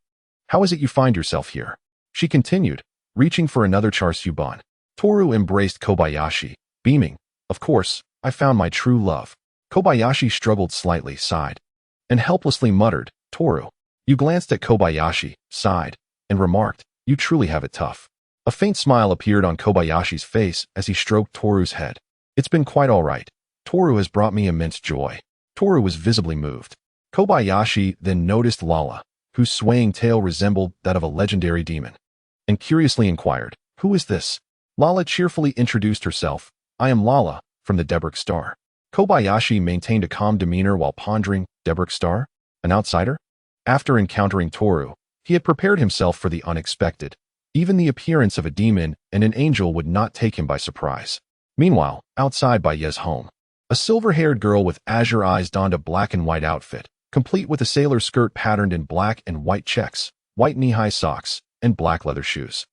How is it you find yourself here?" She continued, reaching for another char siu bun. Toru embraced Kobayashi, beaming, "Of course, I found my true love." Kobayashi struggled slightly, sighed, and helplessly muttered, "Toru." You glanced at Kobayashi, sighed, and remarked, "You truly have it tough." A faint smile appeared on Kobayashi's face as he stroked Toru's head. "It's been quite all right. Toru has brought me immense joy." Toru was visibly moved. Kobayashi then noticed Lala, whose swaying tail resembled that of a legendary demon, and curiously inquired, "Who is this?" Lala cheerfully introduced herself, "I am Lala, from the Debrick Star." Kobayashi maintained a calm demeanor while pondering, Debrick Star? An outsider? After encountering Toru, he had prepared himself for the unexpected. Even the appearance of a demon and an angel would not take him by surprise. Meanwhile, outside Bai Ye's home, a silver-haired girl with azure eyes donned a black and white outfit, complete with a sailor skirt patterned in black and white checks, white knee-high socks, and black leather shoes.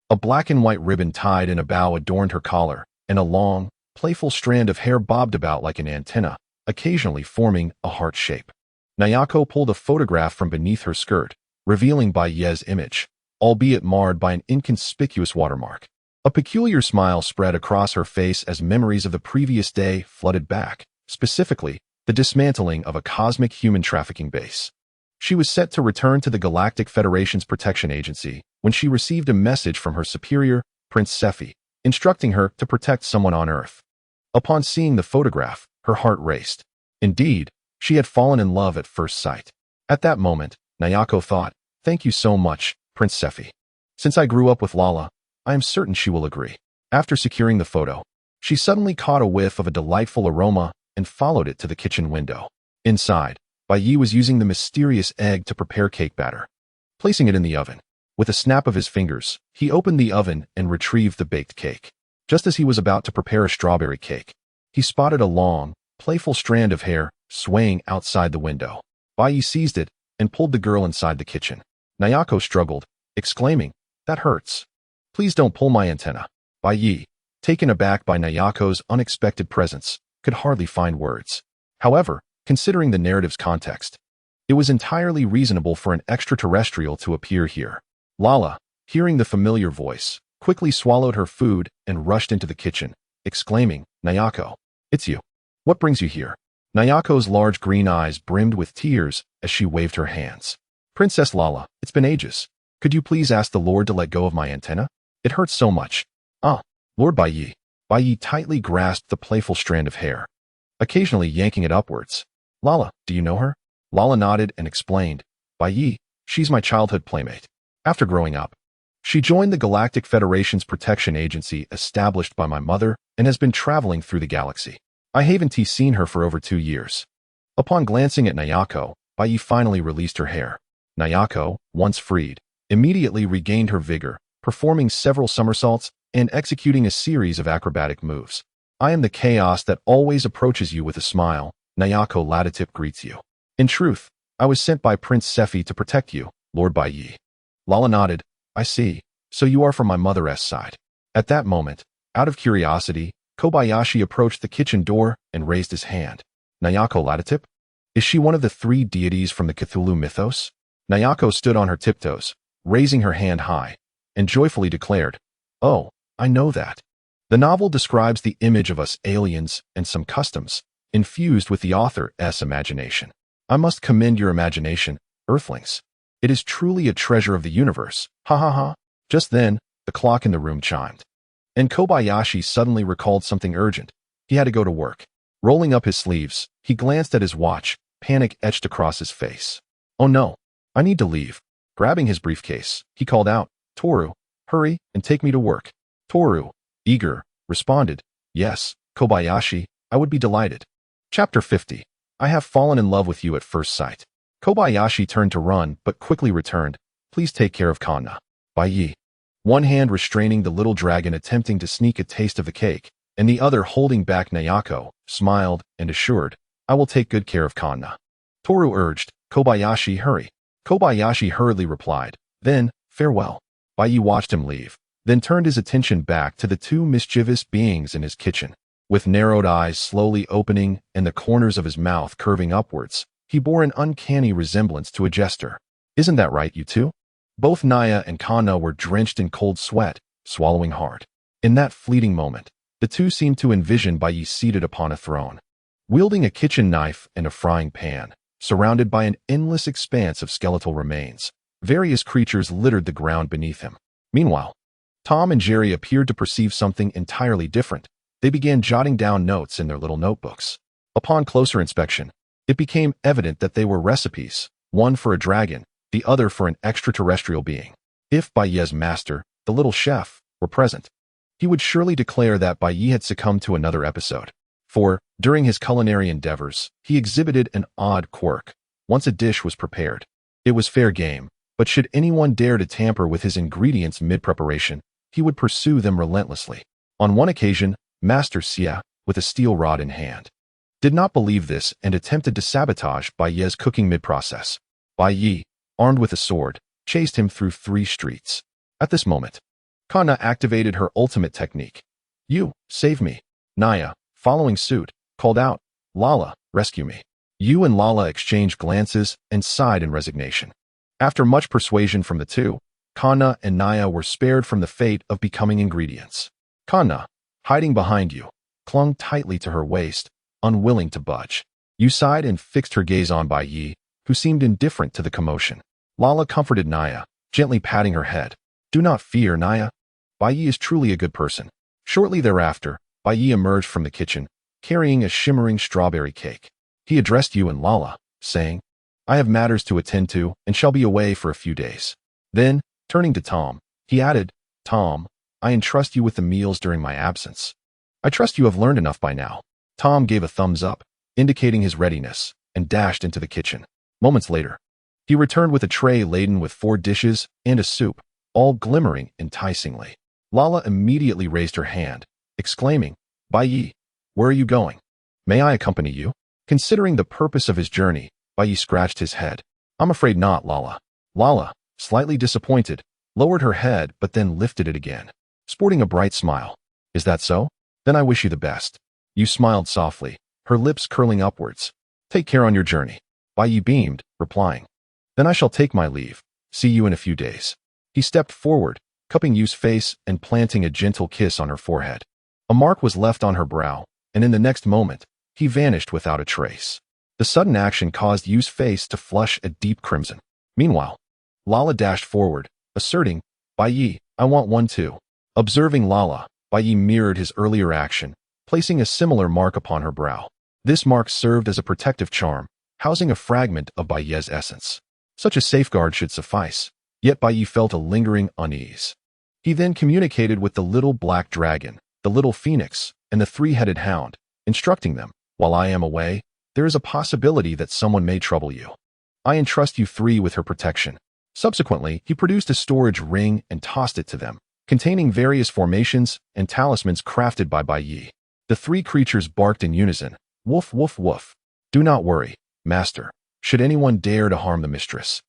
A black and white ribbon tied in a bow adorned her collar, and a long, playful strand of hair bobbed about like an antenna, occasionally forming a heart shape. Nayako pulled a photograph from beneath her skirt, revealing Bai Ye's image, albeit marred by an inconspicuous watermark. A peculiar smile spread across her face as memories of the previous day flooded back, specifically, the dismantling of a cosmic human trafficking base. She was set to return to the Galactic Federation's protection agency when she received a message from her superior, Prince Sephi, instructing her to protect someone on Earth. Upon seeing the photograph, her heart raced. Indeed, she had fallen in love at first sight. At that moment, Nayako thought, "Thank you so much, Prince Sephi. Since I grew up with Lala, I am certain she will agree." After securing the photo, she suddenly caught a whiff of a delightful aroma and followed it to the kitchen window. Inside, Bai Yi was using the mysterious egg to prepare cake batter. Placing it in the oven, with a snap of his fingers, he opened the oven and retrieved the baked cake. Just as he was about to prepare a strawberry cake, he spotted a long, playful strand of hair swaying outside the window. Bai Yi seized it and pulled the girl inside the kitchen. Nayako struggled, exclaiming, "That hurts. Please don't pull my antenna." "Bai Yi, taken aback by Nayako's unexpected presence, could hardly find words. However, considering the narrative's context, it was entirely reasonable for an extraterrestrial to appear here. Lala, hearing the familiar voice, quickly swallowed her food and rushed into the kitchen, exclaiming, "Nayako, it's you. What brings you here?" Nayako's large green eyes brimmed with tears as she waved her hands. "Princess Lala, it's been ages. Could you please ask the Lord to let go of my antenna? It hurts so much." "Ah, Lord Baiyi." Baiyi tightly grasped the playful strand of hair, occasionally yanking it upwards. "Lala, do you know her?" Lala nodded and explained, "Baiyi, she's my childhood playmate. After growing up, she joined the Galactic Federation's protection agency established by my mother and has been traveling through the galaxy. I haven't seen her for over 2 years." Upon glancing at Nayako, Baiyi finally released her hair. Nayako, once freed, immediately regained her vigor, performing several somersaults and executing a series of acrobatic moves. "I am the chaos that always approaches you with a smile," Nayako Ladatip greets you. "In truth, I was sent by Prince Sephi to protect you, Lord Baiyi." Lala nodded. "I see. So you are from my mother's side." At that moment, out of curiosity, Kobayashi approached the kitchen door and raised his hand. "Nayako Ladatip? Is she one of the 3 deities from the Cthulhu mythos?" Nayako stood on her tiptoes, raising her hand high, and joyfully declared, "Oh, I know that. The novel describes the image of us aliens and some customs, infused with the author's imagination. I must commend your imagination, Earthlings. It is truly a treasure of the universe. Ha ha ha." Just then, the clock in the room chimed, and Kobayashi suddenly recalled something urgent. He had to go to work. Rolling up his sleeves, he glanced at his watch, panic etched across his face. "Oh no, I need to leave." Grabbing his briefcase, he called out, "Toru, hurry and take me to work." Toru, eager, responded, "Yes, Kobayashi, I would be delighted." Chapter 50. I have fallen in love with you at first sight. Kobayashi turned to run, but quickly returned. "Please take care of Kanna." Baiyi, one hand restraining the little dragon attempting to sneak a taste of the cake, and the other holding back Nayako, smiled and assured, "I will take good care of Kanna." Toru urged, "Kobayashi, hurry." Kobayashi hurriedly replied, "Then, farewell." Baiyi watched him leave, then turned his attention back to the 2 mischievous beings in his kitchen. With narrowed eyes slowly opening and the corners of his mouth curving upwards, he bore an uncanny resemblance to a jester. "Isn't that right, you two?" Both Naya and Kanna were drenched in cold sweat, swallowing hard. In that fleeting moment, the two seemed to envision Baiyi seated upon a throne, wielding a kitchen knife and a frying pan, surrounded by an endless expanse of skeletal remains. Various creatures littered the ground beneath him. Meanwhile, Tom and Jerry appeared to perceive something entirely different. They began jotting down notes in their little notebooks. Upon closer inspection, it became evident that they were recipes, one for a dragon, the other for an extraterrestrial being. If Baiyi's master, the little chef, were present, he would surely declare that Baiyi had succumbed to another episode. For, during his culinary endeavors, he exhibited an odd quirk. Once a dish was prepared, it was fair game, but should anyone dare to tamper with his ingredients mid-preparation, he would pursue them relentlessly. On one occasion, Master Xia, with a steel rod in hand, did not believe this and attempted to sabotage Baiyi's cooking mid-process. Baiyi, armed with a sword, chased him through 3 streets. At this moment, Kanna activated her ultimate technique. "You, save me." Naya, following suit, called out, "Lala, rescue me." Yu and Lala exchanged glances and sighed in resignation. After much persuasion from the two, Kanna and Naya were spared from the fate of becoming ingredients. Kanna, hiding behind Yu, clung tightly to her waist, unwilling to budge. Yu sighed and fixed her gaze on Baiyi, who seemed indifferent to the commotion. Lala comforted Naya, gently patting her head. "Do not fear, Naya. Baiyi is truly a good person." Shortly thereafter, Baiyi emerged from the kitchen, carrying a shimmering strawberry cake. He addressed Yu and Lala, saying, "I have matters to attend to and shall be away for a few days." Then, turning to Tom, he added, "Tom, I entrust you with the meals during my absence. I trust you have learned enough by now." Tom gave a thumbs up, indicating his readiness, and dashed into the kitchen. Moments later, he returned with a tray laden with 4 dishes and a soup, all glimmering enticingly. Lala immediately raised her hand, exclaiming, "Baiyi, where are you going? May I accompany you?" Considering the purpose of his journey, Baiyi scratched his head. "I'm afraid not, Lala." Lala, slightly disappointed, lowered her head but then lifted it again, sporting a bright smile. Is that so? Then I wish you the best. Yu smiled softly, her lips curling upwards. Take care on your journey. Bai Yi beamed, replying. Then I shall take my leave. See you in a few days. He stepped forward, cupping Yu's face and planting a gentle kiss on her forehead. A mark was left on her brow, and in the next moment, he vanished without a trace. The sudden action caused Yu's face to flush a deep crimson. Meanwhile, Lala dashed forward, asserting, Bai Yi, I want one too. Observing Lala, Bai Yi mirrored his earlier action, placing a similar mark upon her brow. This mark served as a protective charm, housing a fragment of Bai Yi's essence. Such a safeguard should suffice, yet Bai Yi felt a lingering unease. He then communicated with the little black dragon, the little phoenix, and the three-headed hound, instructing them, while I am away, there is a possibility that someone may trouble you. I entrust you three with her protection. Subsequently, he produced a storage ring and tossed it to them, containing various formations and talismans crafted by Bai Yi. The three creatures barked in unison, woof woof woof. Do not worry, master, should anyone dare to harm the mistress.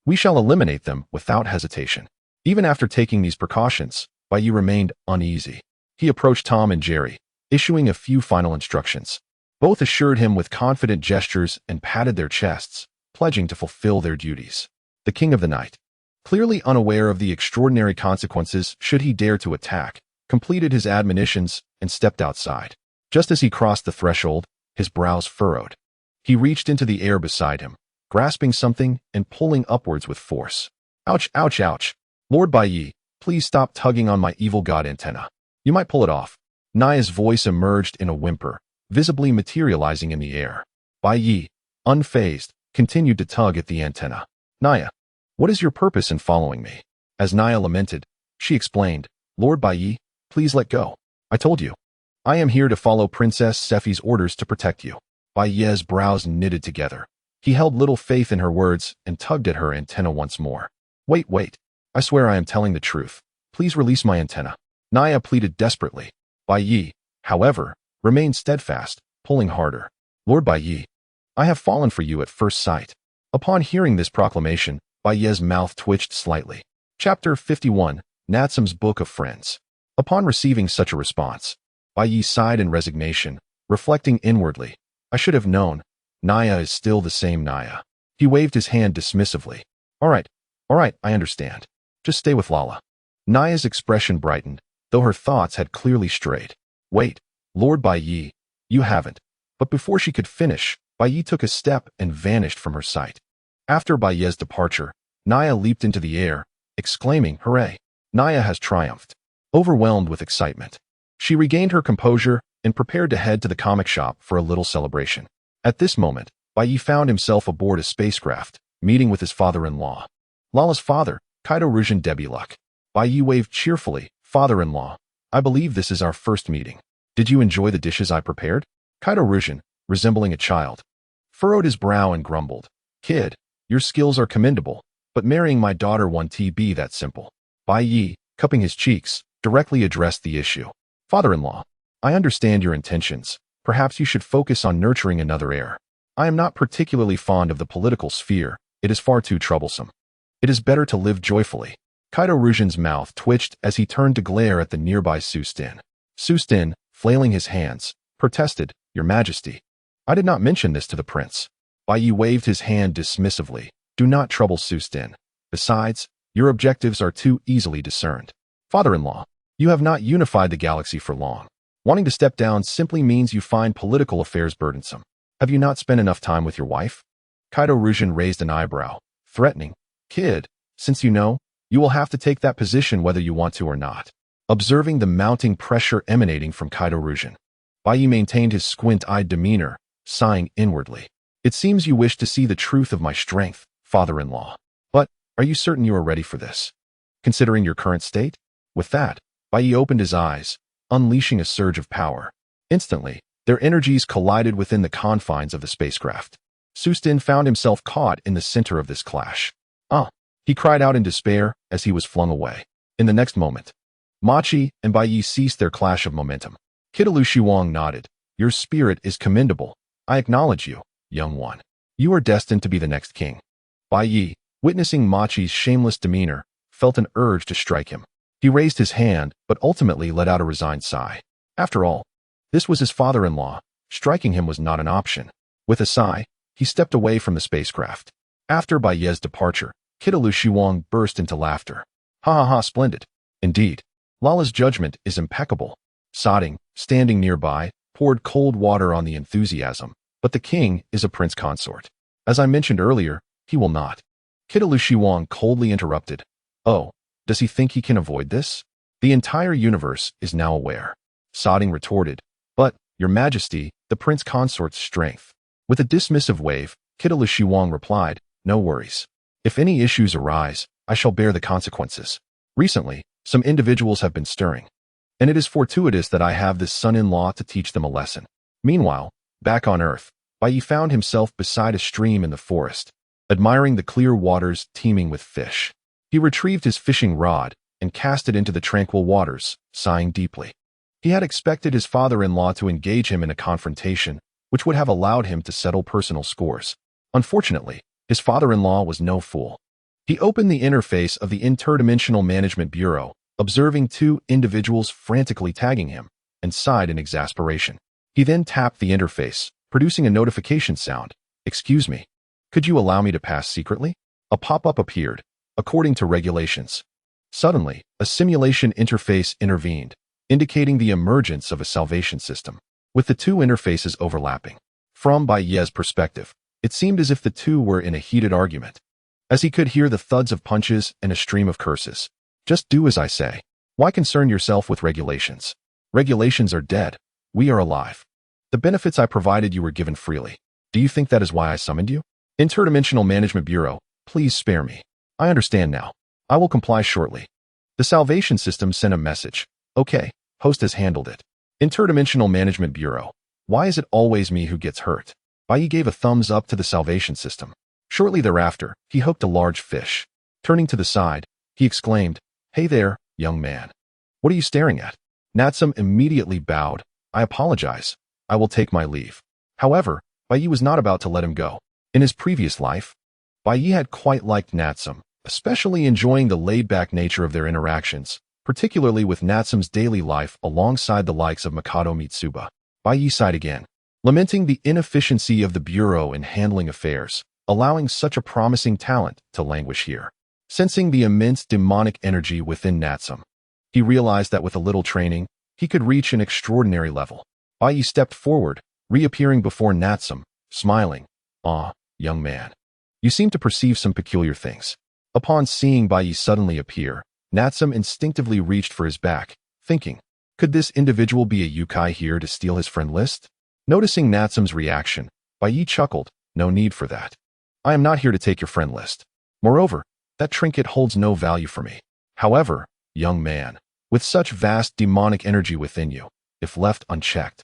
We shall eliminate them without hesitation. Even after taking these precautions, Bai Yi remained uneasy. He approached Tom and Jerry, issuing a few final instructions. Both assured him with confident gestures and patted their chests, pledging to fulfill their duties. The king of the night, clearly unaware of the extraordinary consequences should he dare to attack, completed his admonitions and stepped outside. Just as he crossed the threshold, his brows furrowed. He reached into the air beside him, grasping something and pulling upwards with force. Ouch, ouch, ouch. Lord Bai Yi, please stop tugging on my evil god antenna. You might pull it off. Naya's voice emerged in a whimper, visibly materializing in the air. Bai Yi, unfazed, continued to tug at the antenna. Naya, what is your purpose in following me? As Naya lamented, she explained, Lord Bai Yi, please let go. I told you. I am here to follow Princess Sephi's orders to protect you. Bai Yi's brows knitted together. He held little faith in her words and tugged at her antenna once more. Wait. I swear I am telling the truth. Please release my antenna. Naya pleaded desperately. Bai Yi, however, remained steadfast, pulling harder. Lord Bai Yi, I have fallen for you at first sight. Upon hearing this proclamation, Bai Yi's mouth twitched slightly. Chapter 51, Natsam's Book of Friends. Upon receiving such a response, Bai Yi sighed in resignation, reflecting inwardly. I should have known. Naya is still the same Naya. He waved his hand dismissively. All right, I understand. Just stay with Lala. Naya's expression brightened, though her thoughts had clearly strayed. Wait, Lord Bai Yi, you haven't. But before she could finish, Bai Yi took a step and vanished from her sight. After Bai Yi's departure, Naya leaped into the air, exclaiming, Hooray! Naya has triumphed. Overwhelmed with excitement, she regained her composure and prepared to head to the comic shop for a little celebration. At this moment, Bai Yi found himself aboard a spacecraft, meeting with his father-in-law. Lala's father, Kaido Rujin Debiluk. Bai Yi waved cheerfully, Father-in-law, I believe this is our first meeting. Did you enjoy the dishes I prepared? Kaido Rujin, resembling a child, furrowed his brow and grumbled. Kid, your skills are commendable, but marrying my daughter won't be that simple. Bai Yi, cupping his cheeks, directly addressed the issue. Father-in-law, I understand your intentions. Perhaps you should focus on nurturing another heir. I am not particularly fond of the political sphere. It is far too troublesome. It is better to live joyfully. Kaido Rujin's mouth twitched as he turned to glare at the nearby Sustin. Sustin, flailing his hands, protested, Your Majesty. I did not mention this to the prince. Bai Yi waved his hand dismissively. Do not trouble Sustin. Besides, your objectives are too easily discerned. Father-in-law, you have not unified the galaxy for long. Wanting to step down simply means you find political affairs burdensome. Have you not spent enough time with your wife? Kaido Rujin raised an eyebrow, threatening. Kid, since you know, you will have to take that position whether you want to or not. Observing the mounting pressure emanating from Kaido Rujin, Bai Yi maintained his squint-eyed demeanor, sighing inwardly. It seems you wish to see the truth of my strength, father-in-law. But, are you certain you are ready for this? Considering your current state? With that, Bai Yi opened his eyes, unleashing a surge of power. Instantly, their energies collided within the confines of the spacecraft. Sustin found himself caught in the center of this clash. He cried out in despair as he was flung away. In the next moment, Machi and Bai Yi ceased their clash of momentum. Kidalu Shiwang nodded. Your spirit is commendable. I acknowledge you, young one. You are destined to be the next king. Bai Yi, witnessing Machi's shameless demeanor, felt an urge to strike him. He raised his hand, but ultimately let out a resigned sigh. After all, this was his father-in-law. Striking him was not an option. With a sigh, he stepped away from the spacecraft. After Bai Ye's departure, Kitalu Shuang burst into laughter. Ha ha ha, splendid. Indeed. Lala's judgment is impeccable. Sodding, standing nearby, poured cold water on the enthusiasm. But the king is a prince consort. As I mentioned earlier, he will not. Kitalu Shuang coldly interrupted. Oh, does he think he can avoid this? The entire universe is now aware. Sodding retorted. But, Your Majesty, the prince consort's strength. With a dismissive wave, Kitalu Shuang replied, No worries. If any issues arise, I shall bear the consequences. Recently, some individuals have been stirring. And it is fortuitous that I have this son-in-law to teach them a lesson. Meanwhile, back on Earth, Bai Yi found himself beside a stream in the forest, admiring the clear waters teeming with fish. He retrieved his fishing rod and cast it into the tranquil waters, sighing deeply. He had expected his father-in-law to engage him in a confrontation, which would have allowed him to settle personal scores. Unfortunately, his father-in-law was no fool. He opened the interface of the Interdimensional Management Bureau, observing two individuals frantically tagging him, and sighed in exasperation. He then tapped the interface, producing a notification sound. Excuse me. Could you allow me to pass secretly? A pop-up appeared. According to regulations. Suddenly, a simulation interface intervened, indicating the emergence of a salvation system, with the two interfaces overlapping. From Bai Ye's perspective, it seemed as if the two were in a heated argument, as he could hear the thuds of punches and a stream of curses. Just do as I say. Why concern yourself with regulations? Regulations are dead. We are alive. The benefits I provided you were given freely. Do you think that is why I summoned you? Interdimensional Management Bureau, please spare me. I understand now. I will comply shortly. The salvation system sent a message. Okay, host has handled it. Interdimensional Management Bureau. Why is it always me who gets hurt? Bai Yi gave a thumbs up to the salvation system. Shortly thereafter, he hooked a large fish. Turning to the side, he exclaimed, Hey there, young man. What are you staring at? Natsum immediately bowed. I apologize. I will take my leave. However, Bai Yi was not about to let him go. In his previous life, Bai Yi had quite liked Natsum, especially enjoying the laid-back nature of their interactions, particularly with Natsum's daily life alongside the likes of Mikado Mitsuba. Bai Yi sighed again, lamenting the inefficiency of the Bureau in handling affairs, allowing such a promising talent to languish here. Sensing the immense demonic energy within Natsum, he realized that with a little training, he could reach an extraordinary level. Bai Yi stepped forward, reappearing before Natsum, smiling. Ah, young man. You seem to perceive some peculiar things. Upon seeing Bai Yi suddenly appear, Natsum instinctively reached for his back, thinking, could this individual be a Yukai here to steal his friend list? Noticing Natsum's reaction, Bai Yi chuckled, no need for that. I am not here to take your friend list. Moreover, that trinket holds no value for me. However, young man, with such vast demonic energy within you, if left unchecked,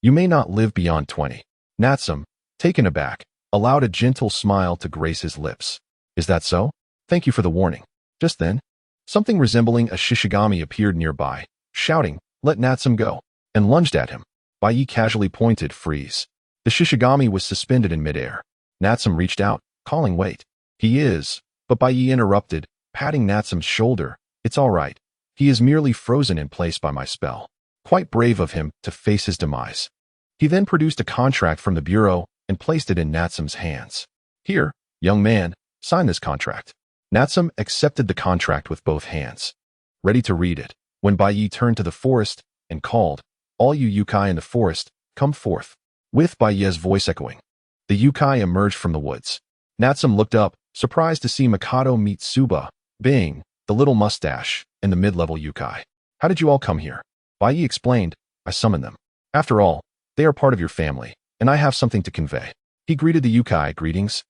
you may not live beyond 20. Natsum, taken aback, allowed a gentle smile to grace his lips. Is that so? Thank you for the warning. Just then, something resembling a shishigami appeared nearby, shouting, Let Natsum go, and lunged at him. Bai Yi casually pointed, Freeze. The shishigami was suspended in midair. Natsum reached out, calling, Wait. He is. But Bai Yi interrupted, patting Natsum's shoulder. It's all right. He is merely frozen in place by my spell. Quite brave of him to face his demise. He then produced a contract from the Bureau and placed it in Natsum's hands. Here, young man, sign this contract. Natsum accepted the contract with both hands, ready to read it, when Bai Yi turned to the forest and called, All you Yukai in the forest, come forth. With Bai Yi's voice echoing, the Yukai emerged from the woods. Natsum looked up, surprised to see Mikado Mitsuba, Bing, the little mustache, and the mid-level Yukai. How did you all come here? Bai Yi explained, I summoned them. After all, they are part of your family, and I have something to convey. He greeted the Yukai, Greetings.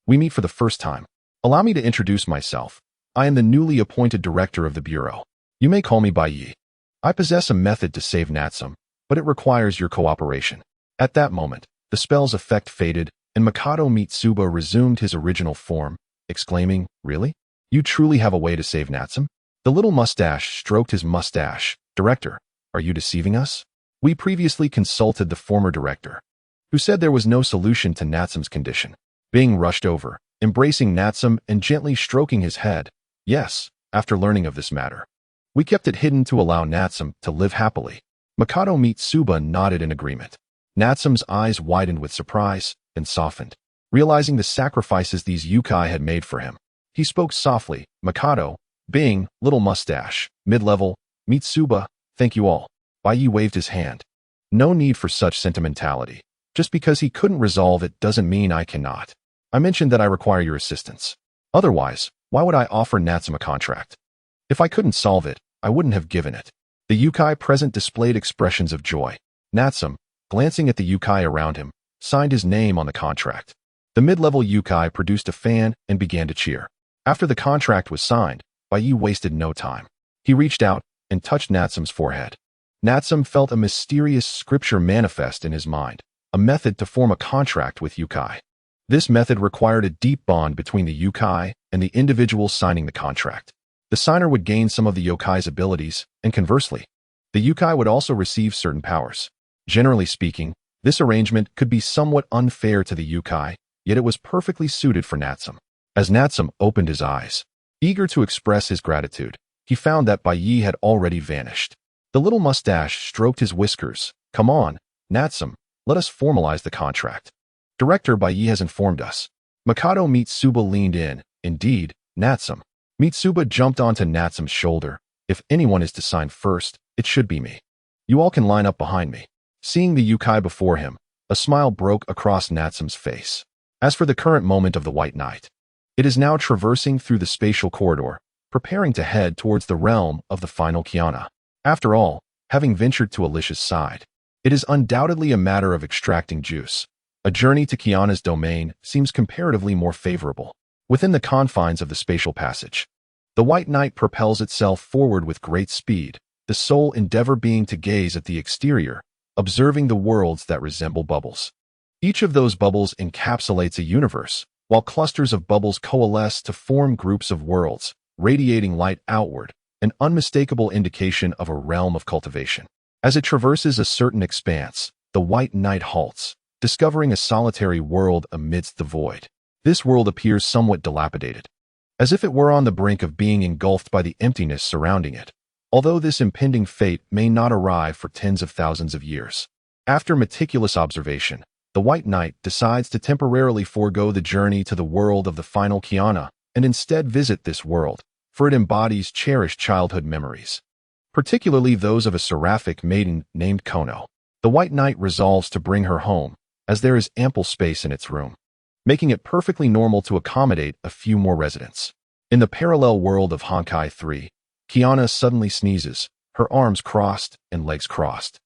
We meet for the first time. Allow me to introduce myself. I am the newly appointed director of the Bureau. You may call me Bai Yi. I possess a method to save Natsum, but it requires your cooperation. At that moment, the spell's effect faded, and Mikado Mitsuba resumed his original form, exclaiming, Really? You truly have a way to save Natsum? The little mustache stroked his mustache. Director, are you deceiving us? We previously consulted the former director, who said there was no solution to Natsum's condition. Bing rushed over, embracing Natsum and gently stroking his head. Yes, after learning of this matter, We kept it hidden to allow Natsum to live happily. Mikado Mitsuba nodded in agreement. Natsum's eyes widened with surprise and softened, realizing the sacrifices these yokai had made for him. He spoke softly. Mikado, Bing, Little Mustache, Mid-Level, Mitsuba, thank you all. Baiyi waved his hand. No need for such sentimentality. Just because he couldn't resolve it doesn't mean I cannot. I mentioned that I require your assistance. Otherwise, why would I offer Natsum a contract? If I couldn't solve it, I wouldn't have given it. The yokai present displayed expressions of joy. Natsum, glancing at the yokai around him, signed his name on the contract. The mid-level yokai produced a fan and began to cheer. After the contract was signed, Baiyi wasted no time. He reached out and touched Natsum's forehead. Natsum felt a mysterious scripture manifest in his mind, a method to form a contract with yokai. This method required a deep bond between the yokai and the individual signing the contract. The signer would gain some of the yokai's abilities, and conversely, the yokai would also receive certain powers. Generally speaking, this arrangement could be somewhat unfair to the yokai, yet it was perfectly suited for Natsum. As Natsum opened his eyes, eager to express his gratitude, he found that Baiyi had already vanished. The little mustache stroked his whiskers. Come on, Natsum, let us formalize the contract. Director Baiyi has informed us. Mikado Mitsuba leaned in. Indeed, Natsum. Mitsuba jumped onto Natsum's shoulder. If anyone is to sign first, it should be me. You all can line up behind me. Seeing the yokai before him, a smile broke across Natsum's face. As for the current moment of the White Knight, it is now traversing through the spatial corridor, preparing to head towards the realm of the final Kiana. After all, having ventured to Alicia's side, it is undoubtedly a matter of extracting juice. A journey to Kiana's domain seems comparatively more favorable. Within the confines of the spatial passage, the White Knight propels itself forward with great speed, the sole endeavor being to gaze at the exterior, observing the worlds that resemble bubbles. Each of those bubbles encapsulates a universe, while clusters of bubbles coalesce to form groups of worlds, radiating light outward, an unmistakable indication of a realm of cultivation. As it traverses a certain expanse, the White Knight halts, discovering a solitary world amidst the void. This world appears somewhat dilapidated, as if it were on the brink of being engulfed by the emptiness surrounding it, although this impending fate may not arrive for tens of thousands of years. After meticulous observation, the White Knight decides to temporarily forego the journey to the world of the final Kiana and instead visit this world, for it embodies cherished childhood memories, particularly those of a seraphic maiden named Kono. The White Knight resolves to bring her home, as there is ample space in its room, making it perfectly normal to accommodate a few more residents. In the parallel world of Honkai 3, Kiana suddenly sneezes, her arms crossed and legs crossed,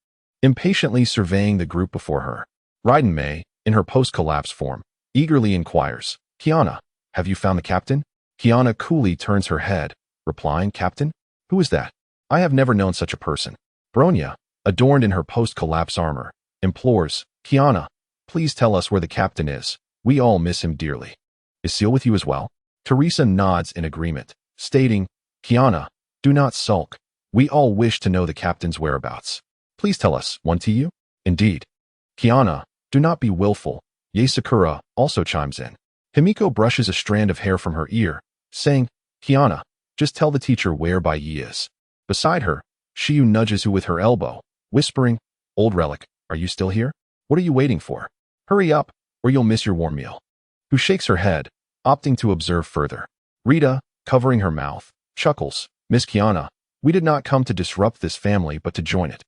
impatiently surveying the group before her. Raiden Mei, in her post-collapse form, eagerly inquires, Kiana, have you found the captain? Kiana coolly turns her head, replying, Captain? Who is that? I have never known such a person. Bronya, adorned in her post-collapse armor, implores, Kiana, please tell us where the captain is. We all miss him dearly. Is Seal with you as well? Teresa nods in agreement, stating, Kiana, do not sulk. We all wish to know the captain's whereabouts. Please tell us, one to you? Indeed. Kiana, do not be willful. Yae Sakura also chimes in. Himiko brushes a strand of hair from her ear, saying, Kiana, just tell the teacher where Baiyi is. Beside her, Shiyu nudges Hu with her elbow, whispering, Old Relic, are you still here? What are you waiting for? Hurry up, or you'll miss your warm meal. Hu shakes her head, opting to observe further. Rita, covering her mouth, chuckles, Miss Kiana, we did not come to disrupt this family but to join it.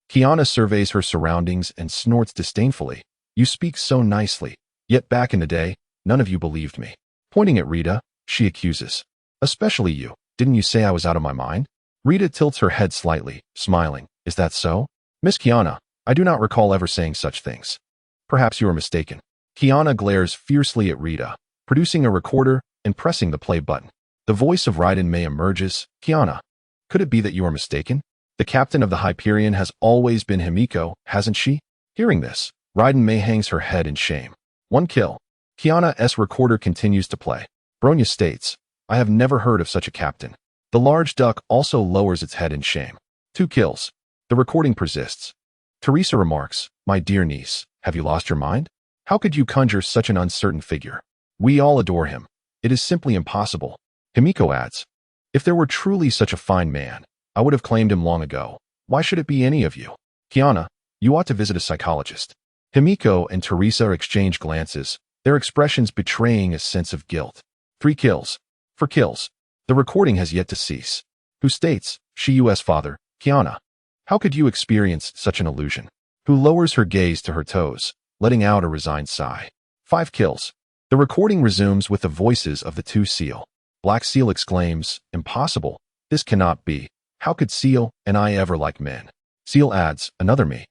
Kiana surveys her surroundings and snorts disdainfully. You speak so nicely, yet back in the day, none of you believed me. Pointing at Rita, she accuses. Especially you, didn't you say I was out of my mind? Rita tilts her head slightly, smiling. Is that so? Miss Kiana, I do not recall ever saying such things. Perhaps you are mistaken. Kiana glares fiercely at Rita, producing a recorder and pressing the play button. The voice of Raiden Mei emerges. Kiana, could it be that you are mistaken? The captain of the Hyperion has always been Himiko, hasn't she? Hearing this, Raiden Mei hangs her head in shame. One kill. Kiana's recorder continues to play. Bronya states, I have never heard of such a captain. The large duck also lowers its head in shame. 2 kills. The recording persists. Teresa remarks, my dear niece, have you lost your mind? How could you conjure such an uncertain figure? We all adore him. It is simply impossible. Himiko adds, if there were truly such a fine man, I would have claimed him long ago. Why should it be any of you? Kiana, you ought to visit a psychologist. Himiko and Teresa exchange glances, their expressions betraying a sense of guilt. 3 kills. For kills. The recording has yet to cease. Who states, she U.S. father, Kiana. How could you experience such an illusion? Who lowers her gaze to her toes, letting out a resigned sigh. 5 kills. The recording resumes with the voices of the 2 Seal. Black Seal exclaims, impossible. This cannot be. How could Seal and I ever like men? Seal adds, another me.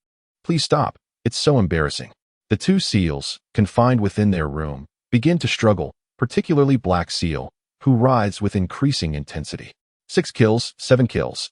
Please stop. It's so embarrassing. The 2 Seals, confined within their room, begin to struggle, particularly Black Seal, who writhes with increasing intensity. 6 kills, 7 kills.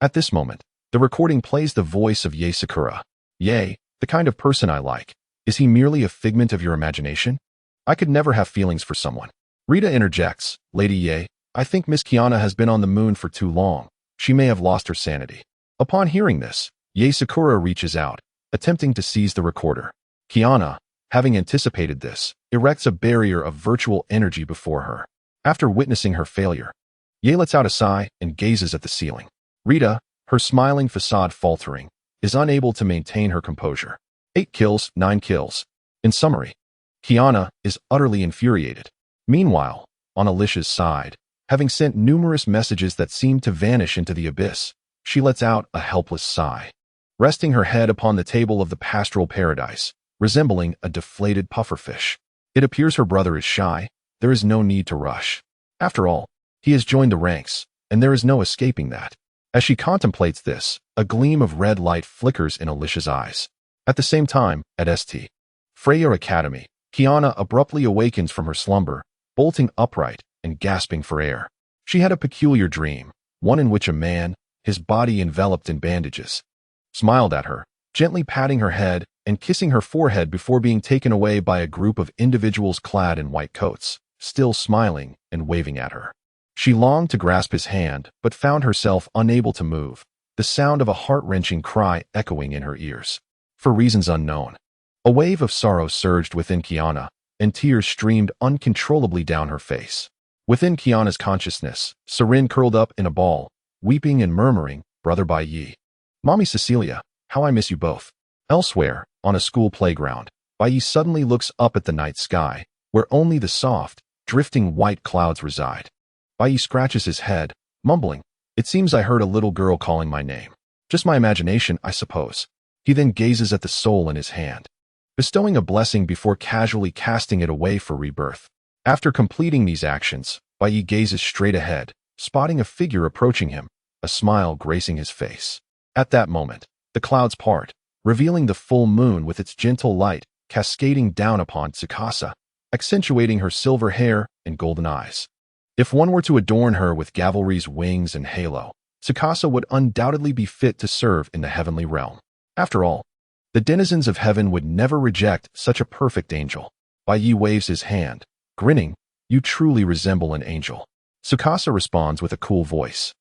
At this moment, the recording plays the voice of Yae Sakura. Yae, the kind of person I like. Is he merely a figment of your imagination? I could never have feelings for someone. Rita interjects, Lady Yae, I think Miss Kiana has been on the moon for too long. She may have lost her sanity. Upon hearing this, Yae Sakura reaches out, attempting to seize the recorder. Kiana, having anticipated this, erects a barrier of virtual energy before her. After witnessing her failure, Yae lets out a sigh and gazes at the ceiling. Rita, her smiling facade faltering, is unable to maintain her composure. 8 kills, 9 kills. In summary, Kiana is utterly infuriated. Meanwhile, on Alicia's side, having sent numerous messages that seem to vanish into the abyss, she lets out a helpless sigh, resting her head upon the table of the pastoral paradise, resembling a deflated pufferfish. It appears her brother is shy. There is no need to rush. After all, he has joined the ranks, and there is no escaping that. As she contemplates this, a gleam of red light flickers in Alicia's eyes. At the same time, at St. Freya Academy, Kiana abruptly awakens from her slumber, bolting upright and gasping for air. She had a peculiar dream, one in which a man, his body enveloped in bandages, smiled at her, gently patting her head and kissing her forehead before being taken away by a group of individuals clad in white coats, still smiling and waving at her. She longed to grasp his hand, but found herself unable to move, the sound of a heart-wrenching cry echoing in her ears. For reasons unknown, a wave of sorrow surged within Kiana, and tears streamed uncontrollably down her face. Within Kiana's consciousness, Sarin curled up in a ball, weeping and murmuring, Brother Bai Yi. Mommy Cecilia, how I miss you both. Elsewhere, on a school playground, Bai Yi suddenly looks up at the night sky, where only the soft, drifting white clouds reside. Bai Yi scratches his head, mumbling, It seems I heard a little girl calling my name. Just my imagination, I suppose. He then gazes at the soul in his hand, bestowing a blessing before casually casting it away for rebirth. After completing these actions, Bai Yi gazes straight ahead, spotting a figure approaching him, a smile gracing his face. At that moment, the clouds part, revealing the full moon with its gentle light cascading down upon Tsukasa, accentuating her silver hair and golden eyes. If one were to adorn her with Gavelry's wings and halo, Tsukasa would undoubtedly be fit to serve in the heavenly realm. After all, the denizens of heaven would never reject such a perfect angel. Bai Yi waves his hand, grinning, You truly resemble an angel. Tsukasa responds with a cool voice.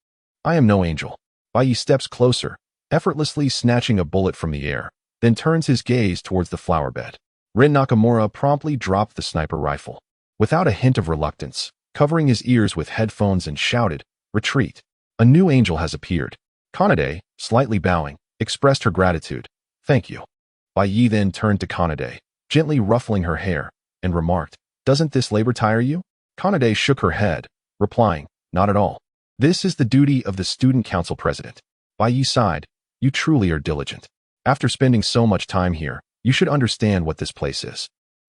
I am no angel. Bai Yi steps closer, effortlessly snatching a bullet from the air, then turns his gaze towards the flower bed. Rin Nakamura promptly dropped the sniper rifle. Without a hint of reluctance, covering his ears with headphones and shouted, Retreat. A new angel has appeared. Kanade, slightly bowing, expressed her gratitude. Thank you. Bai Yi then turned to Kanade, gently ruffling her hair, and remarked, Doesn't this labor tire you? Kanade shook her head, replying, Not at all. This is the duty of the student council president. Bai Yi sighed, You truly are diligent. After spending so much time here, you should understand what this place is.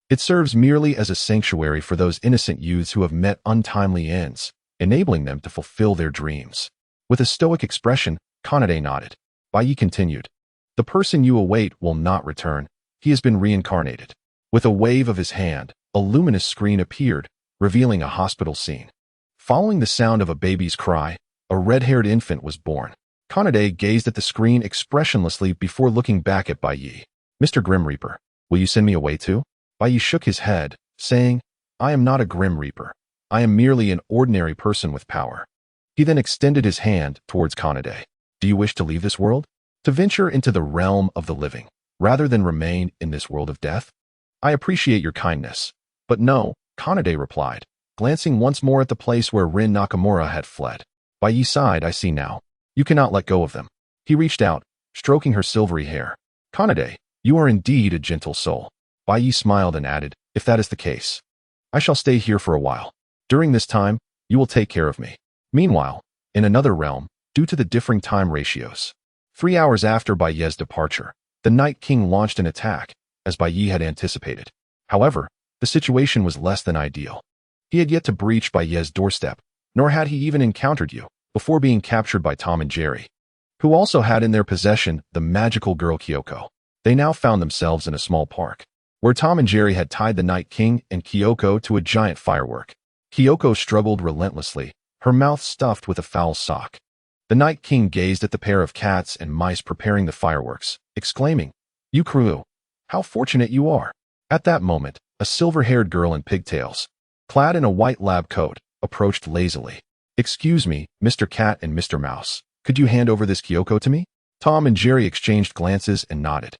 It serves merely as a sanctuary for those innocent youths who have met untimely ends, enabling them to fulfill their dreams. With a stoic expression, Kanade nodded. Bai Yi continued, The person you await will not return. He has been reincarnated. With a wave of his hand, a luminous screen appeared, revealing a hospital scene. Following the sound of a baby's cry, a red-haired infant was born. Kanade gazed at the screen expressionlessly before looking back at Bai Yi. Mr. Grim Reaper, will you send me away too? Bai Yi shook his head, saying, I am not a Grim Reaper. I am merely an ordinary person with power. He then extended his hand towards Kanade. Do you wish to leave this world? To venture into the realm of the living, rather than remain in this world of death? I appreciate your kindness. But no, Kanade replied, glancing once more at the place where Rin Nakamura had fled. Bai Yi sighed, I see now. You cannot let go of them. He reached out, stroking her silvery hair. Kanade, you are indeed a gentle soul. Bai Yi smiled and added, if that is the case, I shall stay here for a while. During this time, you will take care of me. Meanwhile, in another realm, due to the differing time ratios, 3 hours after Bai Yi's departure, the Night King launched an attack, as Bai Yi had anticipated. However, the situation was less than ideal. He had yet to breach Bai Yi's doorstep, nor had he even encountered you, before being captured by Tom and Jerry, who also had in their possession the magical girl Kyoko. They now found themselves in a small park, where Tom and Jerry had tied the Night King and Kyoko to a giant firework. Kyoko struggled relentlessly, her mouth stuffed with a foul sock. The Night King gazed at the pair of cats and mice preparing the fireworks, exclaiming, "You crew, how fortunate you are." At that moment, a silver-haired girl in pigtails, clad in a white lab coat, approached lazily. "Excuse me, Mr. Cat and Mr. Mouse, could you hand over this Kyoko to me?" Tom and Jerry exchanged glances and nodded.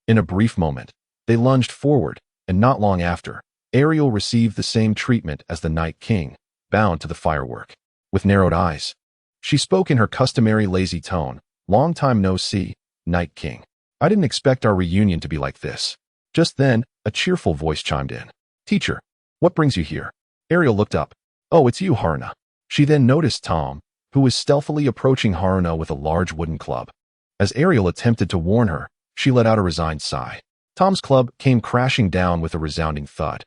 In a brief moment, they lunged forward, and not long after, Ariel received the same treatment as the Night King, bound to the firework. With narrowed eyes, she spoke in her customary lazy tone, "Long time no see, Night King. I didn't expect our reunion to be like this." Just then, a cheerful voice chimed in. "Teacher, what brings you here?" Ariel looked up. "Oh, it's you, Haruna." She then noticed Tom, who was stealthily approaching Haruna with a large wooden club. As Ariel attempted to warn her, she let out a resigned sigh. Tom's club came crashing down with a resounding thud,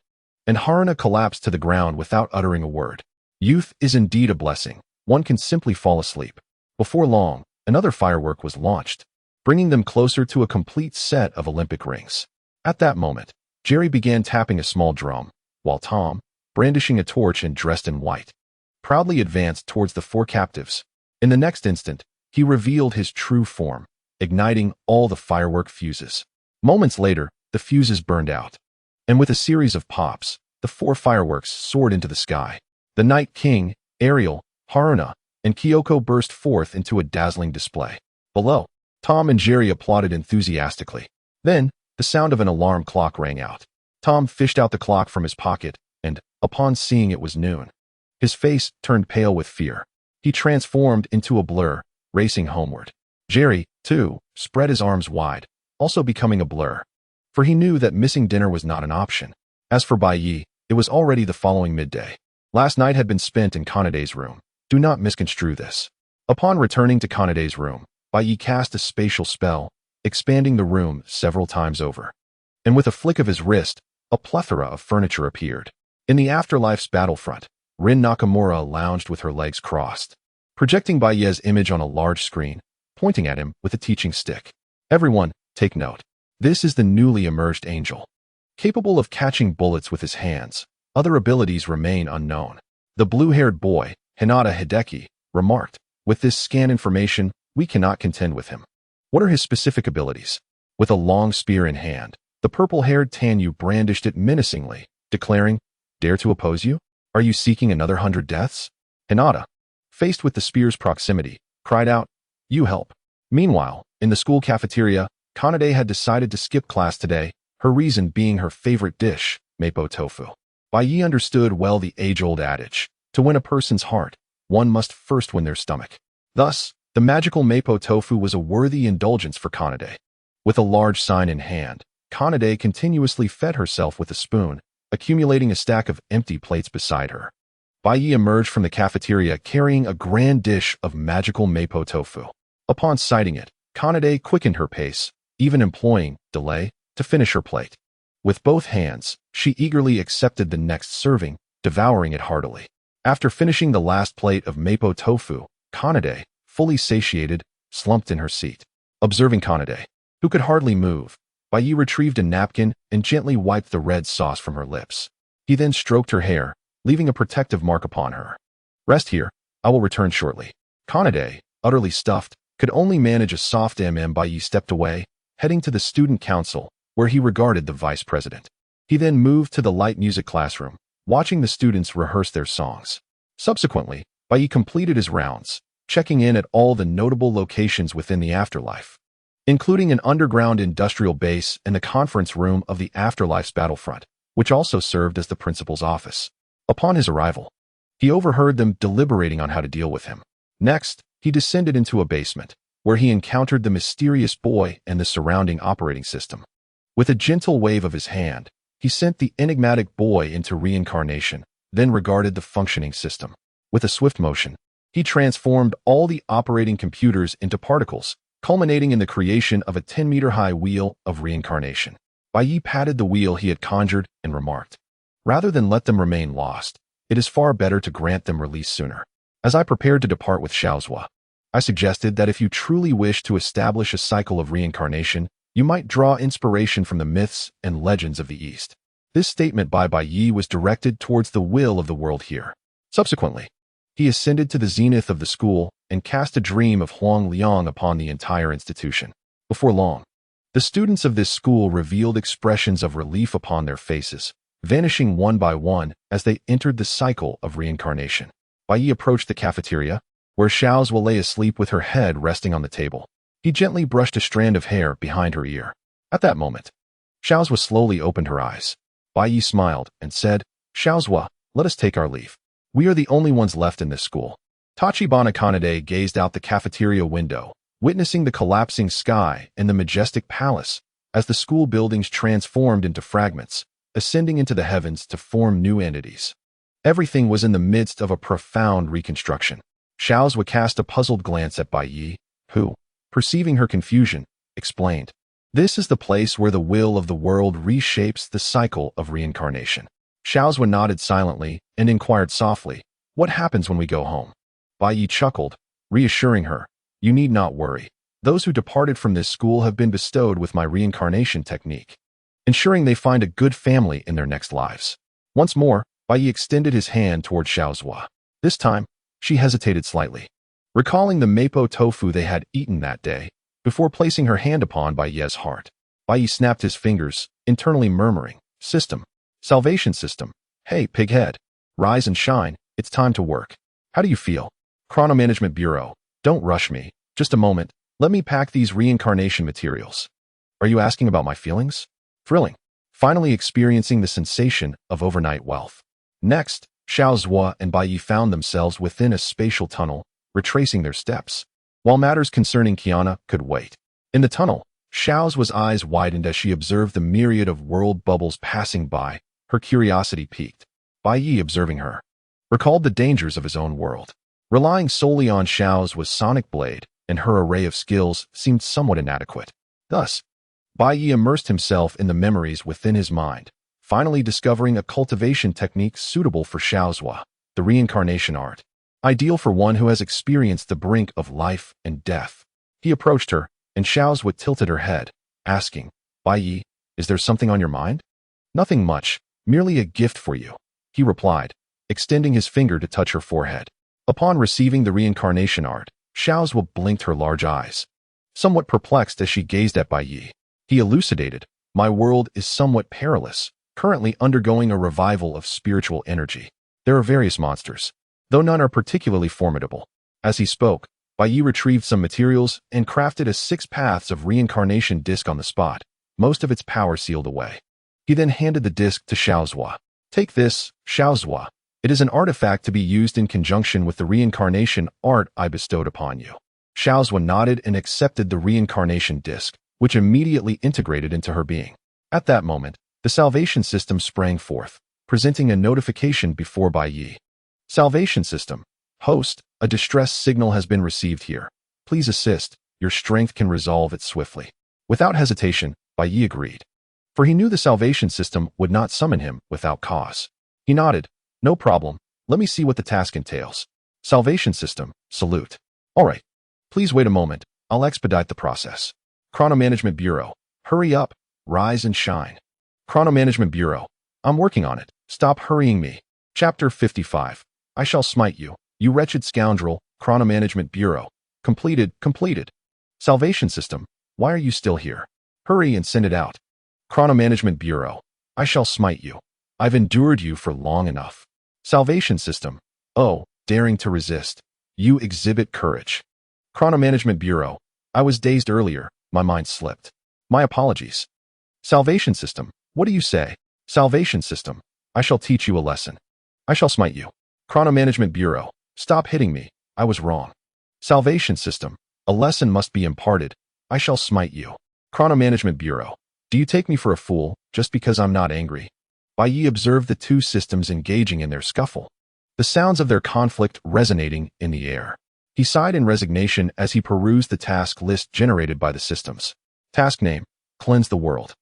and Haruna collapsed to the ground without uttering a word. Youth is indeed a blessing. One can simply fall asleep. Before long, another firework was launched, bringing them closer to a complete set of Olympic rings. At that moment, Jerry began tapping a small drum, while Tom, brandishing a torch and dressed in white, proudly advanced towards the 4 captives. In the next instant, he revealed his true form, igniting all the firework fuses. Moments later, the fuses burned out, and with a series of pops, the 4 fireworks soared into the sky. The Night King, Ariel, Haruna, and Kyoko burst forth into a dazzling display. Below, Tom and Jerry applauded enthusiastically. Then, the sound of an alarm clock rang out. Tom fished out the clock from his pocket, and, upon seeing it was noon, his face turned pale with fear. He transformed into a blur, racing homeward. Jerry, too, spread his arms wide, also becoming a blur, for he knew that missing dinner was not an option. As for Bai Yi, it was already the following midday. Last night had been spent in Kanade's room. Do not misconstrue this. Upon returning to Kanade's room, Bai Yi cast a spatial spell, expanding the room several times over. And with a flick of his wrist, a plethora of furniture appeared. In the afterlife's battlefront, Rin Nakamura lounged with her legs crossed, projecting Bai Yi's image on a large screen, pointing at him with a teaching stick. Everyone, take note. This is the newly emerged angel, capable of catching bullets with his hands. Other abilities remain unknown. The blue-haired boy, Hinata Hideki, remarked, "With this scan information, we cannot contend with him." What are his specific abilities? With a long spear in hand, the purple-haired Tanyu brandished it menacingly, declaring, "Dare to oppose you? Are you seeking another 100 deaths?" Hinata, faced with the spear's proximity, cried out, "You help." Meanwhile, in the school cafeteria, Kanade had decided to skip class today, her reason being her favorite dish, mapo tofu. Bai Yi understood well the age-old adage, to win a person's heart, one must first win their stomach. Thus, the magical mapo tofu was a worthy indulgence for Kanade. With a large sign in hand, Kanade continuously fed herself with a spoon, accumulating a stack of empty plates beside her. Bai Yi emerged from the cafeteria carrying a grand dish of magical mapo tofu. Upon sighting it, Kanade quickened her pace, even employing delay to finish her plate. With both hands, she eagerly accepted the next serving, devouring it heartily. After finishing the last plate of mapo tofu, Kanade, fully satiated, slumped in her seat. Observing Kanade, who could hardly move, Bai Yi retrieved a napkin and gently wiped the red sauce from her lips. He then stroked her hair, leaving a protective mark upon her. "Rest here, I will return shortly." Kanade, utterly stuffed, could only manage a soft Bai Yi stepped away, heading to the student council, where he regarded the vice president. He then moved to the light music classroom, watching the students rehearse their songs. Subsequently, Bai Yi completed his rounds, checking in at all the notable locations within the afterlife, including an underground industrial base and the conference room of the afterlife's battlefront, which also served as the principal's office. Upon his arrival, he overheard them deliberating on how to deal with him. Next, He descended into a basement, where he encountered the mysterious boy and the surrounding operating system. With a gentle wave of his hand, he sent the enigmatic boy into reincarnation, then regarded the functioning system. With a swift motion, he transformed all the operating computers into particles, culminating in the creation of a 10-meter-high wheel of reincarnation. Bai Yi patted the wheel he had conjured and remarked, "Rather than let them remain lost, it is far better to grant them release sooner." As I prepared to depart with Xiaozhua, I suggested that if you truly wish to establish a cycle of reincarnation, you might draw inspiration from the myths and legends of the East. This statement by Bai Yi was directed towards the will of the world here. Subsequently, he ascended to the zenith of the school and cast a dream of Huang Liang upon the entire institution. Before long, the students of this school revealed expressions of relief upon their faces, vanishing one by one as they entered the cycle of reincarnation. Bai Yi approached the cafeteria, where Xiaozhua lay asleep with her head resting on the table. He gently brushed a strand of hair behind her ear. At that moment, Xiaozhua slowly opened her eyes. Bai Yi smiled and said, "Xiaozhua, let us take our leave. We are the only ones left in this school." Tachibana Kanade gazed out the cafeteria window, witnessing the collapsing sky and the majestic palace as the school buildings transformed into fragments, ascending into the heavens to form new entities. Everything was in the midst of a profound reconstruction. Xiaozhua cast a puzzled glance at Bai Yi, who, perceiving her confusion, explained, "This is the place where the will of the world reshapes the cycle of reincarnation." Xiaozhua nodded silently and inquired softly, "What happens when we go home?" Bai Yi chuckled, reassuring her, "You need not worry. Those who departed from this school have been bestowed with my reincarnation technique, ensuring they find a good family in their next lives." Once more, Bai Yi extended his hand toward Xiaozhua. This time, she hesitated slightly, recalling the mapo tofu they had eaten that day, before placing her hand upon Bai Yi's heart. Bai Yi snapped his fingers, internally murmuring, "System. Salvation system. Hey, pighead. Rise and shine. It's time to work. How do you feel? Chrono Management Bureau. Don't rush me. Just a moment. Let me pack these reincarnation materials." Are you asking about my feelings? Thrilling. Finally experiencing the sensation of overnight wealth. Next, Xiaozhua and Bai Yi found themselves within a spatial tunnel, retracing their steps, while matters concerning Qiana could wait. In the tunnel, Xiaozhua's eyes widened as she observed the myriad of world bubbles passing by. Her curiosity piqued. Bai Yi, observing her, recalled the dangers of his own world. Relying solely on Xiaozhua's sonic blade and her array of skills seemed somewhat inadequate. Thus, Bai Yi immersed himself in the memories within his mind, finally discovering a cultivation technique suitable for Xiaozhua, the reincarnation art, ideal for one who has experienced the brink of life and death. He approached her, and Xiaozhua tilted her head, asking, "Bai Yi, is there something on your mind?" "Nothing much, merely a gift for you," he replied, extending his finger to touch her forehead. Upon receiving the reincarnation art, Xiaozhua blinked her large eyes, somewhat perplexed as she gazed at Bai Yi. He elucidated, "My world is somewhat perilous, currently undergoing a revival of spiritual energy. There are various monsters, though none are particularly formidable." As he spoke, Bai Yi retrieved some materials and crafted a 6 paths of reincarnation disc on the spot, most of its power sealed away. He then handed the disc to Xiaozhua. "Take this, Xiaozhua. It is an artifact to be used in conjunction with the reincarnation art I bestowed upon you." Xiaozhua nodded and accepted the reincarnation disc, which immediately integrated into her being. At that moment, the salvation system sprang forth, presenting a notification before Bai Yi. "Salvation system. Host, a distress signal has been received here. Please assist. Your strength can resolve it swiftly." Without hesitation, Bai Yi agreed, for he knew the salvation system would not summon him without cause. He nodded, "No problem. Let me see what the task entails. Salvation system, salute. All right. Please wait a moment. I'll expedite the process. Chrono Management Bureau. Hurry up. Rise and shine. Chrono Management Bureau. I'm working on it. Stop hurrying me." Chapter 55. I shall smite you, you wretched scoundrel. Chrono Management Bureau. Completed. Salvation system. Why are you still here? Hurry and send it out. Chrono Management Bureau. I shall smite you. I've endured you for long enough. Salvation system. Oh, daring to resist. You exhibit courage. Chrono Management Bureau. I was dazed earlier. My mind slipped. My apologies. Salvation system. What do you say? Salvation system. I shall teach you a lesson. I shall smite you. Chrono Management Bureau. Stop hitting me. I was wrong. Salvation system. A lesson must be imparted. I shall smite you. Chrono Management Bureau. Do you take me for a fool, just because I'm not angry? Bai Yi observed the two systems engaging in their scuffle, the sounds of their conflict resonating in the air. He sighed in resignation as he perused the task list generated by the systems. Task name: Cleanse the world.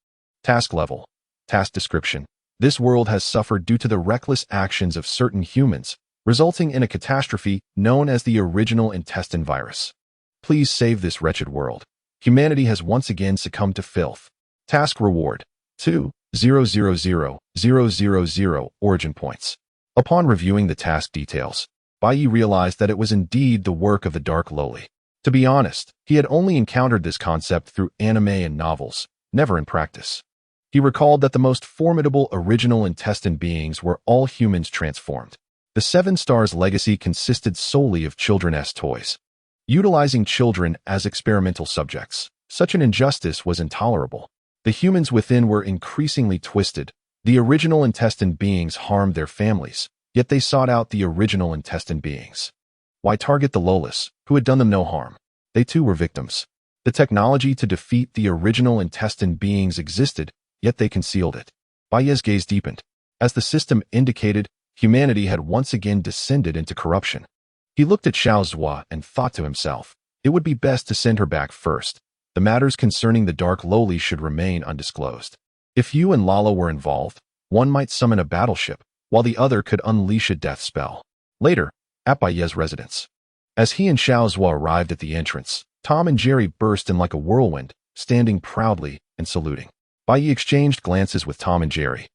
Task level: Task description: This world has suffered due to the reckless actions of certain humans, resulting in a catastrophe known as the original intestine virus. Please save this wretched world. Humanity has once again succumbed to filth. Task reward: 2,000,000 origin points. Upon reviewing the task details, Bai Yi realized that it was indeed the work of the Dark Lowly. To be honest, he had only encountered this concept through anime and novels, never in practice. He recalled that the most formidable original intestine beings were all humans transformed. The Seven Stars legacy consisted solely of children's toys. Utilizing children as experimental subjects, such an injustice was intolerable. The humans within were increasingly twisted. The original intestine beings harmed their families, yet they sought out the original intestine beings. Why target the lowless, who had done them no harm? They too were victims. The technology to defeat the original intestine beings existed, yet they concealed it. Bai Yi's gaze deepened. As the system indicated, humanity had once again descended into corruption. He looked at Xiao Zhua and thought to himself, it would be best to send her back first. The matters concerning the Dark Lowly should remain undisclosed. If you and Lala were involved, one might summon a battleship, while the other could unleash a death spell. Later, at Bai Yi's residence. As he and Xiao Zhua arrived at the entrance, Tom and Jerry burst in like a whirlwind, standing proudly and saluting. Bai Yi exchanged glances with Tom and Jerry,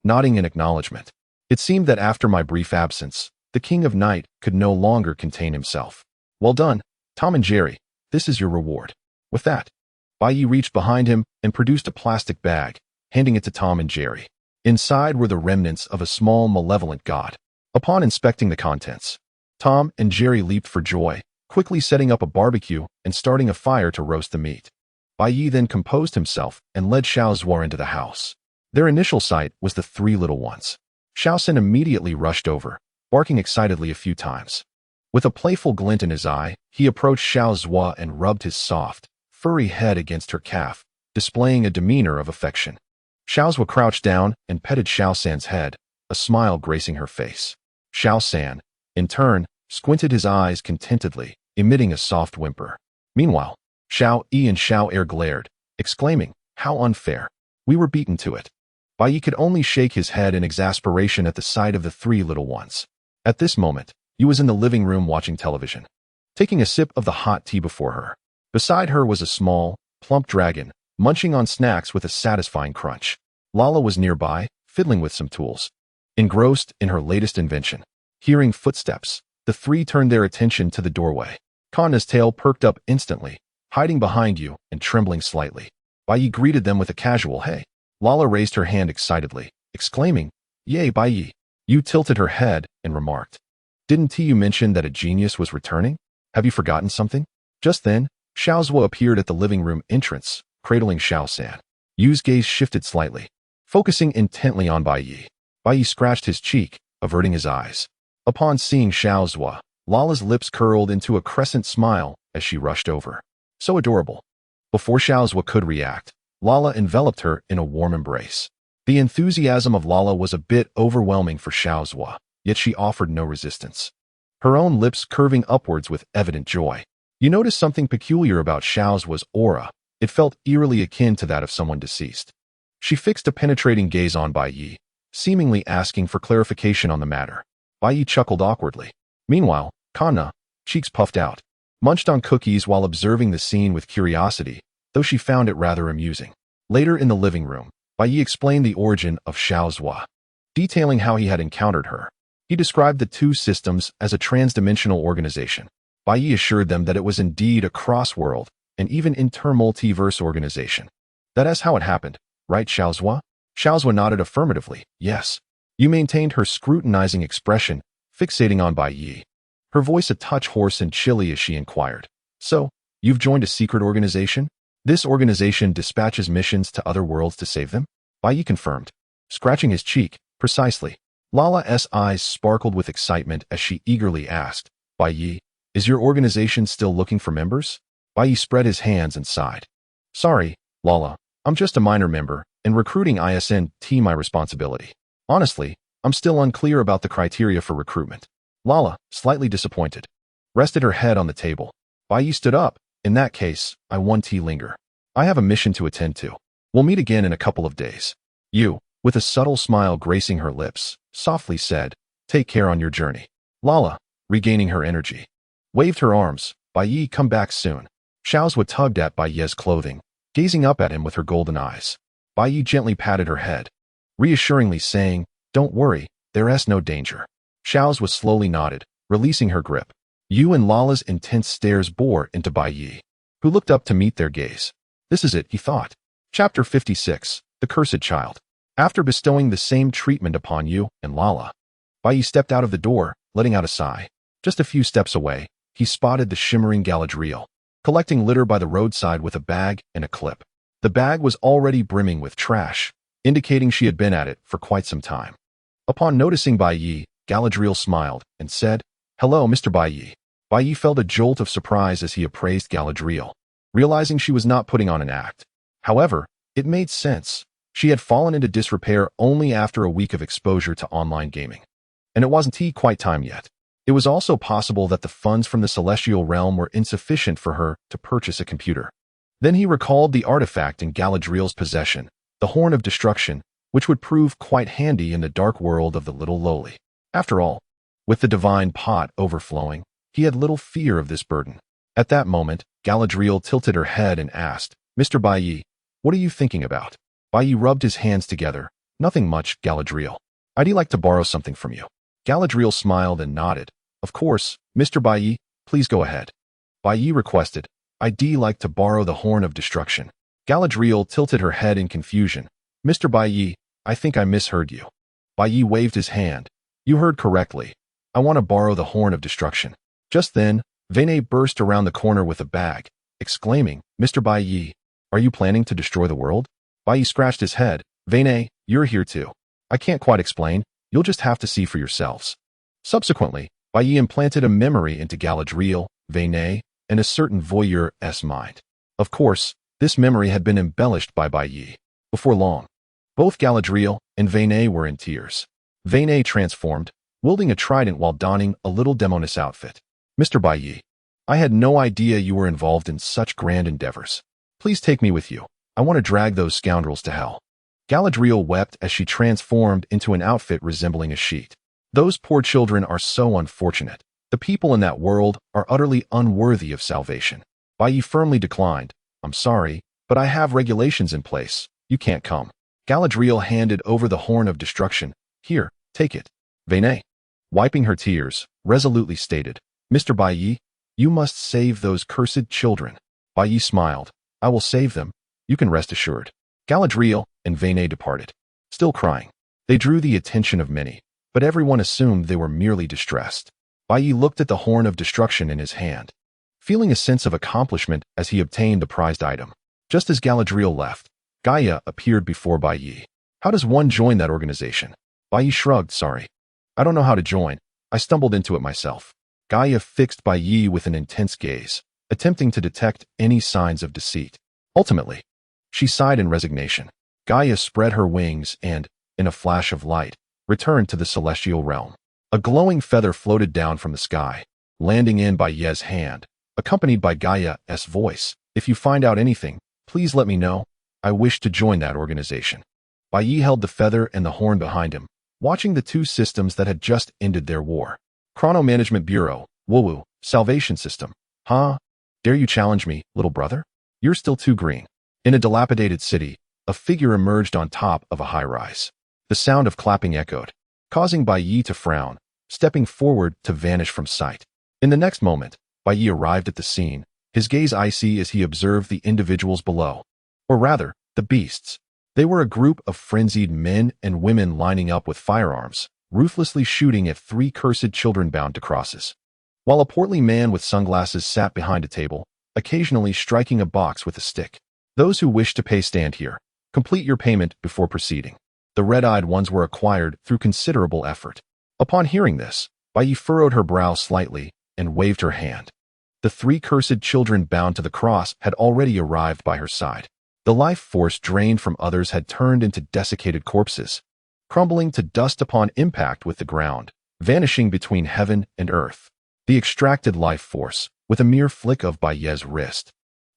nodding in acknowledgement. It seemed that after my brief absence, the King of Night could no longer contain himself. Well done, Tom and Jerry. This is your reward. With that, Bai Yi reached behind him and produced a plastic bag, handing it to Tom and Jerry. Inside were the remnants of a small malevolent god. Upon inspecting the contents, Tom and Jerry leaped for joy, quickly setting up a barbecue and starting a fire to roast the meat. Bai Yi then composed himself and led Xiao Zhua into the house. Their initial sight was the three little ones. Xiao San immediately rushed over, barking excitedly a few times. With a playful glint in his eye, he approached Xiao Zhua and rubbed his soft, furry head against her calf, displaying a demeanor of affection. Xiao Zhua crouched down and petted Xiao San's head, a smile gracing her face. Xiao San, in turn, squinted his eyes contentedly, emitting a soft whimper. Meanwhile, Xiao Yi and Xiao Er glared, exclaiming, "How unfair! We were beaten to it." Bai Yi could only shake his head in exasperation at the sight of the three little ones. At this moment, Yi was in the living room watching television, taking a sip of the hot tea before her. Beside her was a small, plump dragon, munching on snacks with a satisfying crunch. Lala was nearby, fiddling with some tools, engrossed in her latest invention. Hearing footsteps, the three turned their attention to the doorway. Kanna's tail perked up instantly, hiding behind you and trembling slightly. Bai Yi greeted them with a casual hey. Lala raised her hand excitedly, exclaiming, "Yay, Bai Yi." Yu tilted her head and remarked, "Didn't you mention that a genius was returning? Have you forgotten something?" Just then, Xiao Zhua appeared at the living room entrance, cradling Xiao San. Yu's gaze shifted slightly, focusing intently on Bai Yi. Bai Yi scratched his cheek, averting his eyes. Upon seeing Xiao Zhua, Lala's lips curled into a crescent smile as she rushed over. So adorable. Before Xiao Zhua could react, Lala enveloped her in a warm embrace. The enthusiasm of Lala was a bit overwhelming for Xiao Zhua, yet she offered no resistance, her own lips curving upwards with evident joy. You noticed something peculiar about Xiao Zhua's aura. It felt eerily akin to that of someone deceased. She fixed a penetrating gaze on Bai Yi, seemingly asking for clarification on the matter. Bai Yi chuckled awkwardly. Meanwhile, Kanna, cheeks puffed out, munched on cookies while observing the scene with curiosity, though she found it rather amusing. Later in the living room, Bai Yi explained the origin of Xiao Zhua, detailing how he had encountered her. He described the two systems as a transdimensional organization. Bai Yi assured them that it was indeed a cross-world and even inter-multiverse organization. That is how it happened, right, Xiao Zhua? Xiao Zhua nodded affirmatively. Yes. Yu maintained her scrutinizing expression, fixating on Bai Yi, her voice a touch hoarse and chilly as she inquired, "So, you've joined a secret organization? This organization dispatches missions to other worlds to save them?" Bai Yi confirmed, scratching his cheek. Precisely. Lala's eyes sparkled with excitement as she eagerly asked, "Bai Yi, Is your organization still looking for members? Bai spread his hands and sighed. Sorry, Lala, I'm just a minor member, and recruiting isn't my responsibility. Honestly, I'm still unclear about the criteria for recruitment. Lala, slightly disappointed, rested her head on the table. Bai stood up. In that case, I want linger. I have a mission to attend to. We'll meet again in a couple of days. You, with a subtle smile gracing her lips, softly said, take care on your journey. Lala, regaining her energy, waved her arms. Bai, come back soon. Xiaozhua tugged at Bai's clothing, gazing up at him with her golden eyes. Bai gently patted her head, reassuringly saying, don't worry, there's no danger. Xiaozhua slowly nodded, releasing her grip. Yu and Lala's intense stares bore into Bai, who looked up to meet their gaze. This is it, he thought. Chapter 56, The Cursed Child. After bestowing the same treatment upon Yu and Lala, Bai stepped out of the door, letting out a sigh. Just a few steps away, he spotted the shimmering Galadriel, collecting litter by the roadside with a bag and a clip. The bag was already brimming with trash, indicating she had been at it for quite some time. Upon noticing Bai, Galadriel smiled and said, hello, Mr. Bai. Bai felt a jolt of surprise as he appraised Galadriel, realizing she was not putting on an act. However, it made sense. She had fallen into disrepair only after a week of exposure to online gaming. And it wasn't quite time yet. It was also possible that the funds from the celestial realm were insufficient for her to purchase a computer. Then he recalled the artifact in Galadriel's possession, the Horn of Destruction, which would prove quite handy in the dark world of the little lowly. After all, with the divine pot overflowing, he had little fear of this burden. At that moment, Galadriel tilted her head and asked, Mr. Bai, what are you thinking about? Bai rubbed his hands together. Nothing much, Galadriel. I'd like to borrow something from you. Galadriel smiled and nodded. Of course, Mr. Bai, please go ahead. Bai requested, I'd like to borrow the Horn of Destruction. Galadriel tilted her head in confusion. Mr. Bai, I think I misheard you. Bai waved his hand. You heard correctly. I want to borrow the Horn of Destruction. Just then, Vene burst around the corner with a bag, exclaiming, Mr. Bai, are you planning to destroy the world? Bai scratched his head. Vene, you're here too. I can't quite explain. You'll just have to see for yourselves. Subsequently, Bai implanted a memory into Galadriel, Vene, and a certain voyeur's mind. Of course, this memory had been embellished by Bai. Before long, both Galadriel and Vene were in tears. Vene transformed, wielding a trident while donning a little demoness outfit. Mr. Bai, I had no idea you were involved in such grand endeavors. Please take me with you. I want to drag those scoundrels to hell. Galadriel wept as she transformed into an outfit resembling a sheet. Those poor children are so unfortunate. The people in that world are utterly unworthy of salvation. Bai firmly declined. I'm sorry, but I have regulations in place. You can't come. Galadriel handed over the Horn of Destruction. Here, take it. Vene, wiping her tears, resolutely stated, Mr. Bai, you must save those cursed children. Bai smiled. I will save them. You can rest assured. Galadriel and Vene departed, still crying. They drew the attention of many, but everyone assumed they were merely distressed. Bai looked at the Horn of Destruction in his hand, feeling a sense of accomplishment as he obtained the prized item. Just as Galadriel left, Gaia appeared before Bai. How does one join that organization? Bai shrugged, sorry. I don't know how to join. I stumbled into it myself. Gaia fixed Bai with an intense gaze, attempting to detect any signs of deceit. Ultimately, she sighed in resignation. Gaia spread her wings and, in a flash of light, returned to the celestial realm. A glowing feather floated down from the sky, landing in Bai's hand, accompanied by Gaia's voice. If you find out anything, please let me know. I wish to join that organization. Bai held the feather and the horn behind him, watching the two systems that had just ended their war. Chrono Management Bureau, Woo-woo, Salvation System. Huh? Dare you challenge me, little brother? You're still too green. In a dilapidated city, a figure emerged on top of a high-rise. The sound of clapping echoed, causing Bai to frown, stepping forward to vanish from sight. In the next moment, Bai arrived at the scene, his gaze icy as he observed the individuals below. Or rather, the beasts. They were a group of frenzied men and women lining up with firearms, ruthlessly shooting at three cursed children bound to crosses. While a portly man with sunglasses sat behind a table, occasionally striking a box with a stick. Those who wish to pay stand here. Complete your payment before proceeding. The red-eyed ones were acquired through considerable effort. Upon hearing this, Bai furrowed her brow slightly and waved her hand. The three cursed children bound to the cross had already arrived by her side. The life force drained from others had turned into desiccated corpses, crumbling to dust upon impact with the ground, vanishing between heaven and earth. The extracted life force, with a mere flick of Baye's wrist,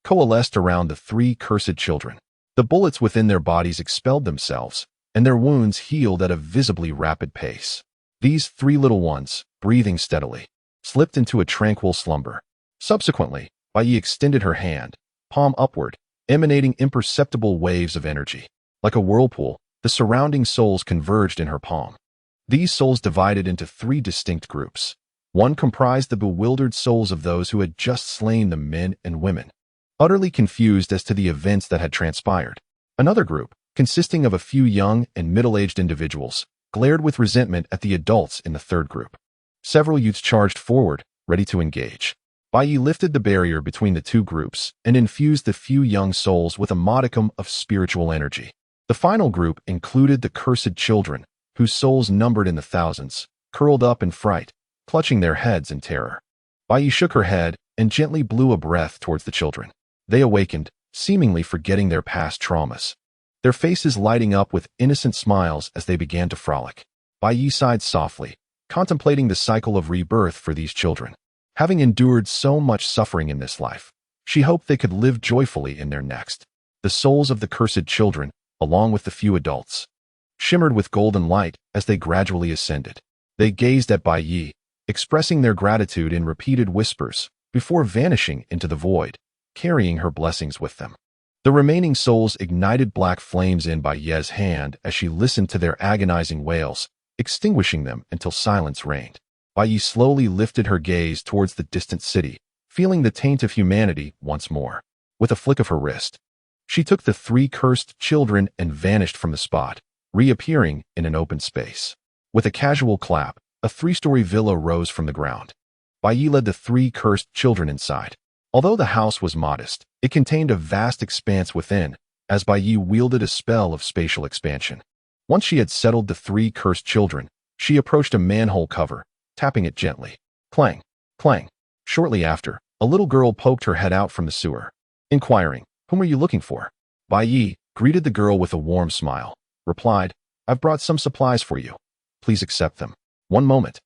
coalesced around the three cursed children. The bullets within their bodies expelled themselves, and their wounds healed at a visibly rapid pace. These three little ones, breathing steadily, slipped into a tranquil slumber. Subsequently, Baye extended her hand, palm upward, emanating imperceptible waves of energy. Like a whirlpool, the surrounding souls converged in her palm. These souls divided into three distinct groups. One comprised the bewildered souls of those who had just slain the men and women, utterly confused as to the events that had transpired. Another group, consisting of a few young and middle-aged individuals, glared with resentment at the adults in the third group. Several youths charged forward, ready to engage. Baye lifted the barrier between the two groups and infused the few young souls with a modicum of spiritual energy. The final group included the cursed children, whose souls numbered in the thousands, curled up in fright, clutching their heads in terror. Baye shook her head and gently blew a breath towards the children. They awakened, seemingly forgetting their past traumas, their faces lighting up with innocent smiles as they began to frolic. Baye sighed softly, contemplating the cycle of rebirth for these children. Having endured so much suffering in this life, she hoped they could live joyfully in their next. The souls of the cursed children, along with the few adults, shimmered with golden light as they gradually ascended. They gazed at Baye, expressing their gratitude in repeated whispers, before vanishing into the void, carrying her blessings with them. The remaining souls ignited black flames in Baye's hand as she listened to their agonizing wails, extinguishing them until silence reigned. Baye slowly lifted her gaze towards the distant city, feeling the taint of humanity once more. With a flick of her wrist, she took the three cursed children and vanished from the spot, reappearing in an open space. With a casual clap, a three-story villa rose from the ground. Baye led the three cursed children inside. Although the house was modest, it contained a vast expanse within, as Baye wielded a spell of spatial expansion. Once she had settled the three cursed children, she approached a manhole cover, tapping it gently. Clang, clang. Shortly after, a little girl poked her head out from the sewer, inquiring, "Whom are you looking for?" Baye greeted the girl with a warm smile, replied, "I've brought some supplies for you. Please accept them." "One moment.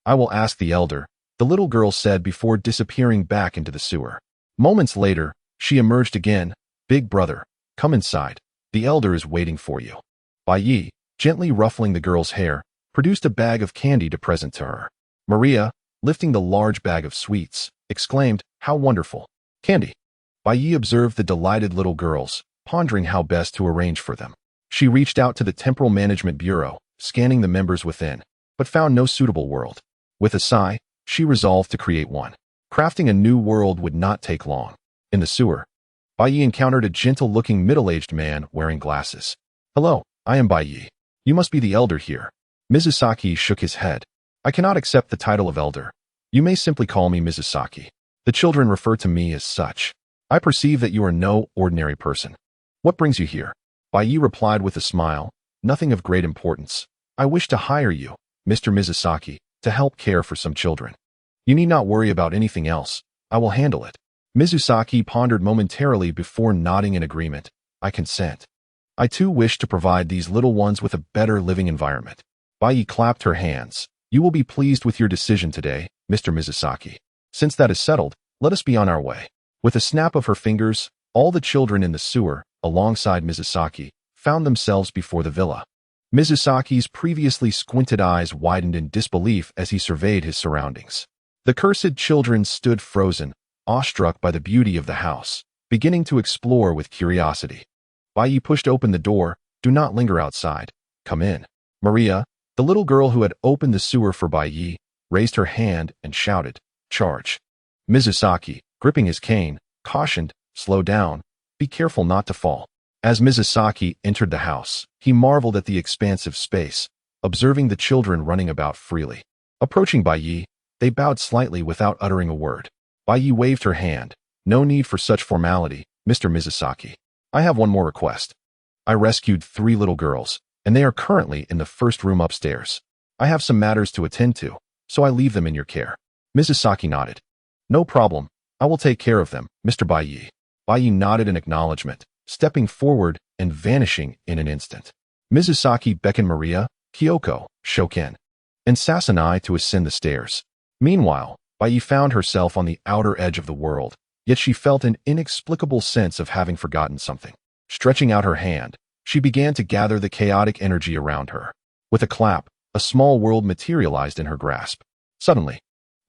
I will ask the elder," the little girl said before disappearing back into the sewer. Moments later, she emerged again. "Big brother, come inside. The elder is waiting for you." Baye, gently ruffling the girl's hair, produced a bag of candy to present to her. Maria, lifting the large bag of sweets, exclaimed, "How wonderful! Candy!" Baye observed the delighted little girls, pondering how best to arrange for them. She reached out to the Temporal Management Bureau, scanning the members within, but found no suitable world. With a sigh, she resolved to create one. Crafting a new world would not take long. In the sewer, Baye encountered a gentle-looking middle-aged man wearing glasses. "Hello, I am Baye. You must be the elder here." Mizusaki shook his head. "I cannot accept the title of elder. You may simply call me Mizusaki. The children refer to me as such. I perceive that you are no ordinary person. What brings you here?" Baye replied with a smile, "Nothing of great importance. I wish to hire you, Mr. Mizusaki, to help care for some children. You need not worry about anything else. I will handle it." Mizusaki pondered momentarily before nodding in agreement. "I consent. I too wish to provide these little ones with a better living environment." Baye clapped her hands. "You will be pleased with your decision today, Mr. Mizusaki. Since that is settled, let us be on our way." With a snap of her fingers, all the children in the sewer, alongside Mizusaki, found themselves before the villa. Mizusaki's previously squinted eyes widened in disbelief as he surveyed his surroundings. The cursed children stood frozen, awestruck by the beauty of the house, beginning to explore with curiosity. Baye pushed open the door. "Do not linger outside. Come in." Maria, the little girl who had opened the sewer for Baye, raised her hand and shouted, "Charge." Mizusaki, gripping his cane, cautioned, "Slow down. Be careful not to fall." As Mizusaki entered the house, he marveled at the expansive space, observing the children running about freely. Approaching Baye, they bowed slightly without uttering a word. Baye waved her hand. "No need for such formality, Mr. Mizusaki. I have one more request. I rescued 3 little girls, and they are currently in the first room upstairs. I have some matters to attend to, so I leave them in your care." Mrs. Saki nodded. No problem. I will take care of them, Mr. Baiyi. Baiyi nodded in acknowledgement, stepping forward and vanishing in an instant. Mrs. Saki beckoned Maria, Kyoko, Shoken, and Sasanai to ascend the stairs. Meanwhile, Baiyi found herself on the outer edge of the world, yet she felt an inexplicable sense of having forgotten something. Stretching out her hand, she began to gather the chaotic energy around her. With a clap, a small world materialized in her grasp. Suddenly,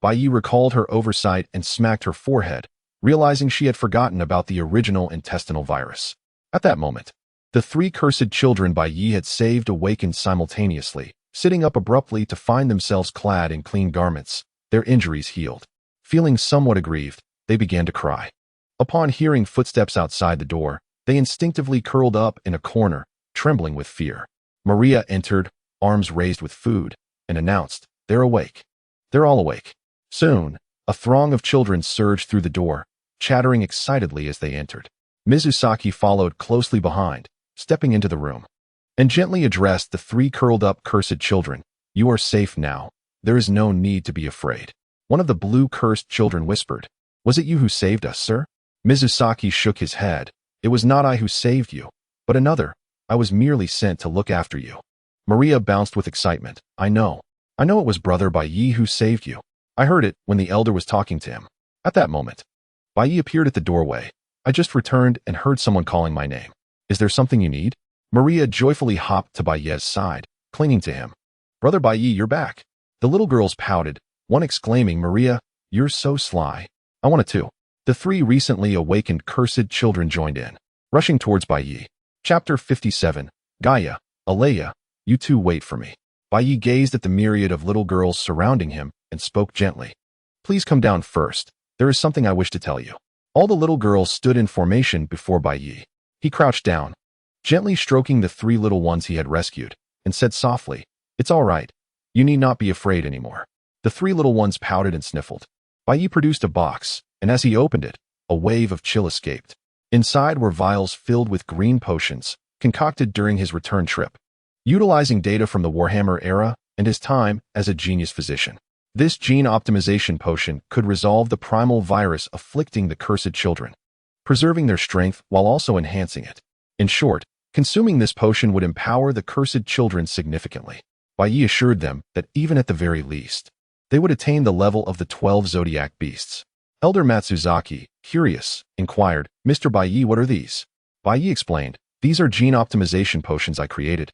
Baiyi recalled her oversight and smacked her forehead, realizing she had forgotten about the original intestinal virus. At that moment, the three cursed children Baiyi had saved awakened simultaneously, sitting up abruptly to find themselves clad in clean garments, their injuries healed. Feeling somewhat aggrieved, they began to cry. Upon hearing footsteps outside the door, they instinctively curled up in a corner, trembling with fear. Maria entered, arms raised with food, and announced, "They're awake. They're all awake." Soon, a throng of children surged through the door, chattering excitedly as they entered. Mizusaki followed closely behind, stepping into the room, and gently addressed the three curled-up cursed children. "You are safe now. There is no need to be afraid." One of the blue cursed children whispered, "Was it you who saved us, sir?" Mizusaki shook his head. "It was not I who saved you, but another. I was merely sent to look after you." Maria bounced with excitement. I know it was Brother Baiyi who saved you. I heard it when the elder was talking to him." At that moment, Baiyi appeared at the doorway. "I just returned and heard someone calling my name. Is there something you need?" Maria joyfully hopped to Baiyi's side, clinging to him. "Brother Baiyi, you're back." The little girls pouted, one exclaiming, "Maria, you're so sly. I wanted to." The three recently awakened cursed children joined in, rushing towards Baiyi. Chapter 57. Gaia, Alea, you two wait for me. Baiyi gazed at the myriad of little girls surrounding him and spoke gently. "Please come down first. There is something I wish to tell you." All the little girls stood in formation before Baiyi. He crouched down, gently stroking the three little ones he had rescued, and said softly, "It's all right. You need not be afraid anymore." The three little ones pouted and sniffled. Baiyi produced a box, and as he opened it, a wave of chill escaped. Inside were vials filled with green potions, concocted during his return trip, utilizing data from the Warhammer era and his time as a genius physician. This gene optimization potion could resolve the primal virus afflicting the cursed children, preserving their strength while also enhancing it. In short, consuming this potion would empower the cursed children significantly. Baiyi assured them that even at the very least, they would attain the level of the 12 zodiac beasts. Elder Matsuzaki, curious, inquired, "Mr. Baiyi, what are these?" Baiyi explained, "These are gene optimization potions I created,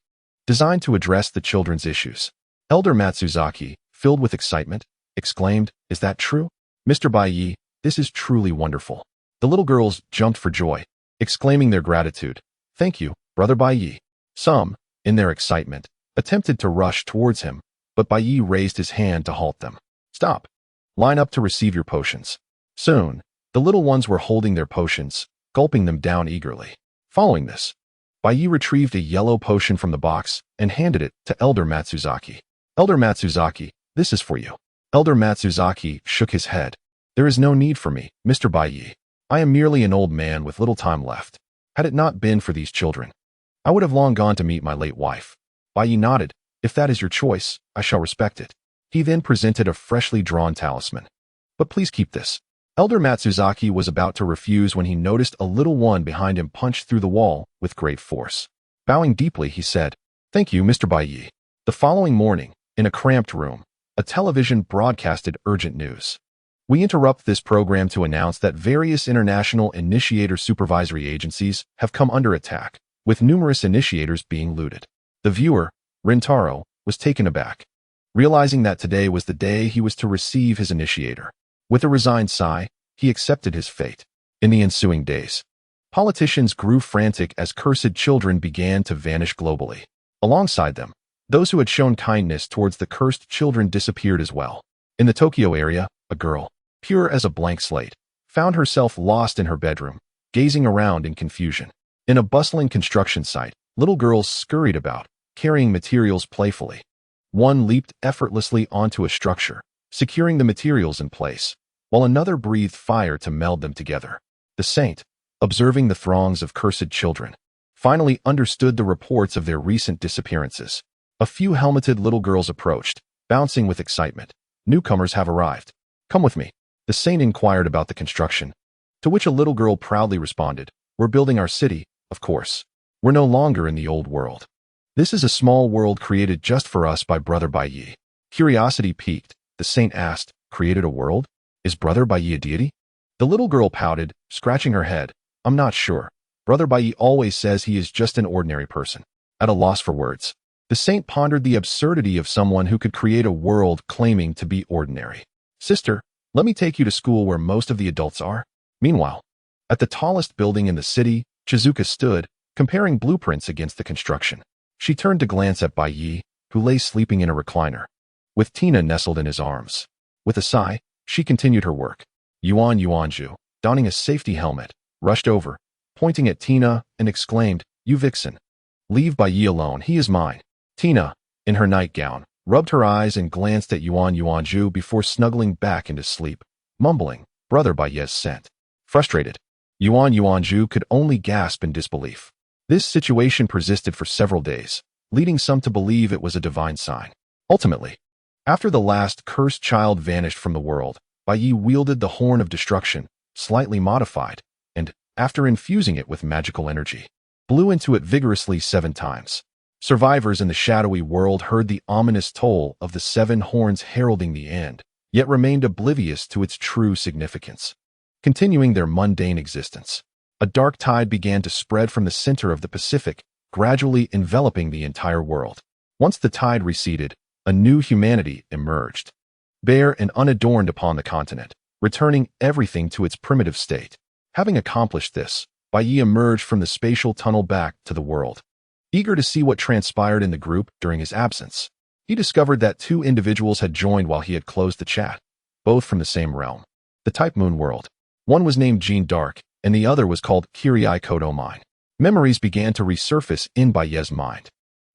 designed to address the children's issues." Elder Matsuzaki, filled with excitement, exclaimed, "Is that true? Mr. Baiyi, this is truly wonderful." The little girls jumped for joy, exclaiming their gratitude. "Thank you, Brother Baiyi." Some, in their excitement, attempted to rush towards him, but Baiyi raised his hand to halt them. "Stop. Line up to receive your potions." Soon, the little ones were holding their potions, gulping them down eagerly. Following this, Baiyi retrieved a yellow potion from the box and handed it to Elder Matsuzaki. "Elder Matsuzaki, this is for you." Elder Matsuzaki shook his head. "There is no need for me, Mr. Baiyi. I am merely an old man with little time left. Had it not been for these children, I would have long gone to meet my late wife." Baiyi nodded. "If that is your choice, I shall respect it." He then presented a freshly drawn talisman. "But please keep this." Elder Matsuzaki was about to refuse when he noticed a little one behind him punch through the wall with great force. Bowing deeply, he said, "Thank you, Mr. Baiyi." The following morning, in a cramped room, a television broadcasted urgent news. "We interrupt this program to announce that various international initiator supervisory agencies have come under attack, with numerous initiators being looted." The viewer, Rintaro, was taken aback, realizing that today was the day he was to receive his initiator. With a resigned sigh, he accepted his fate. In the ensuing days, politicians grew frantic as cursed children began to vanish globally. Alongside them, those who had shown kindness towards the cursed children disappeared as well. In the Tokyo area, a girl, pure as a blank slate, found herself lost in her bedroom, gazing around in confusion. In a bustling construction site, little girls scurried about, carrying materials playfully. One leaped effortlessly onto a structure, securing the materials in place, while another breathed fire to meld them together. The saint, observing the throngs of cursed children, finally understood the reports of their recent disappearances. A few helmeted little girls approached, bouncing with excitement. "Newcomers have arrived. Come with me. The saint inquired about the construction, to which a little girl proudly responded, We're building our city, of course. We're no longer in the old world. This is a small world created just for us by Brother Baiyi. Curiosity piqued, the saint asked, Created a world? Is Brother Baiyi a deity? The little girl pouted, scratching her head. I'm not sure. Brother Baiyi always says he is just an ordinary person. At a loss for words, the saint pondered the absurdity of someone who could create a world claiming to be ordinary. Sister, let me take you to school where most of the adults are. Meanwhile, at the tallest building in the city, Chizuka stood, comparing blueprints against the construction. She turned to glance at Baiyi, who lay sleeping in a recliner, with Tina nestled in his arms. With a sigh, she continued her work. Yuanju, donning a safety helmet, rushed over, pointing at Tina, and exclaimed, You vixen. Leave Baiyi alone, he is mine. Tina, in her nightgown, rubbed her eyes and glanced at Yuanju before snuggling back into sleep, mumbling, Brother Baiyi's scent. Frustrated, Yuanju could only gasp in disbelief. This situation persisted for several days, leading some to believe it was a divine sign. Ultimately, after the last cursed child vanished from the world, Baiyi wielded the horn of destruction, slightly modified, and, after infusing it with magical energy, blew into it vigorously 7 times. Survivors in the shadowy world heard the ominous toll of the 7 horns heralding the end, yet remained oblivious to its true significance. Continuing their mundane existence, a dark tide began to spread from the center of the Pacific, gradually enveloping the entire world. Once the tide receded, a new humanity emerged, bare and unadorned upon the continent, returning everything to its primitive state. Having accomplished this, Baiyi emerged from the spatial tunnel back to the world. Eager to see what transpired in the group during his absence, he discovered that 2 individuals had joined while he had closed the chat, both from the same realm, the Type Moon world. One was named Jean Dark, and the other was called Kirai Kodo Mine. Memories began to resurface in Baiyi's mind.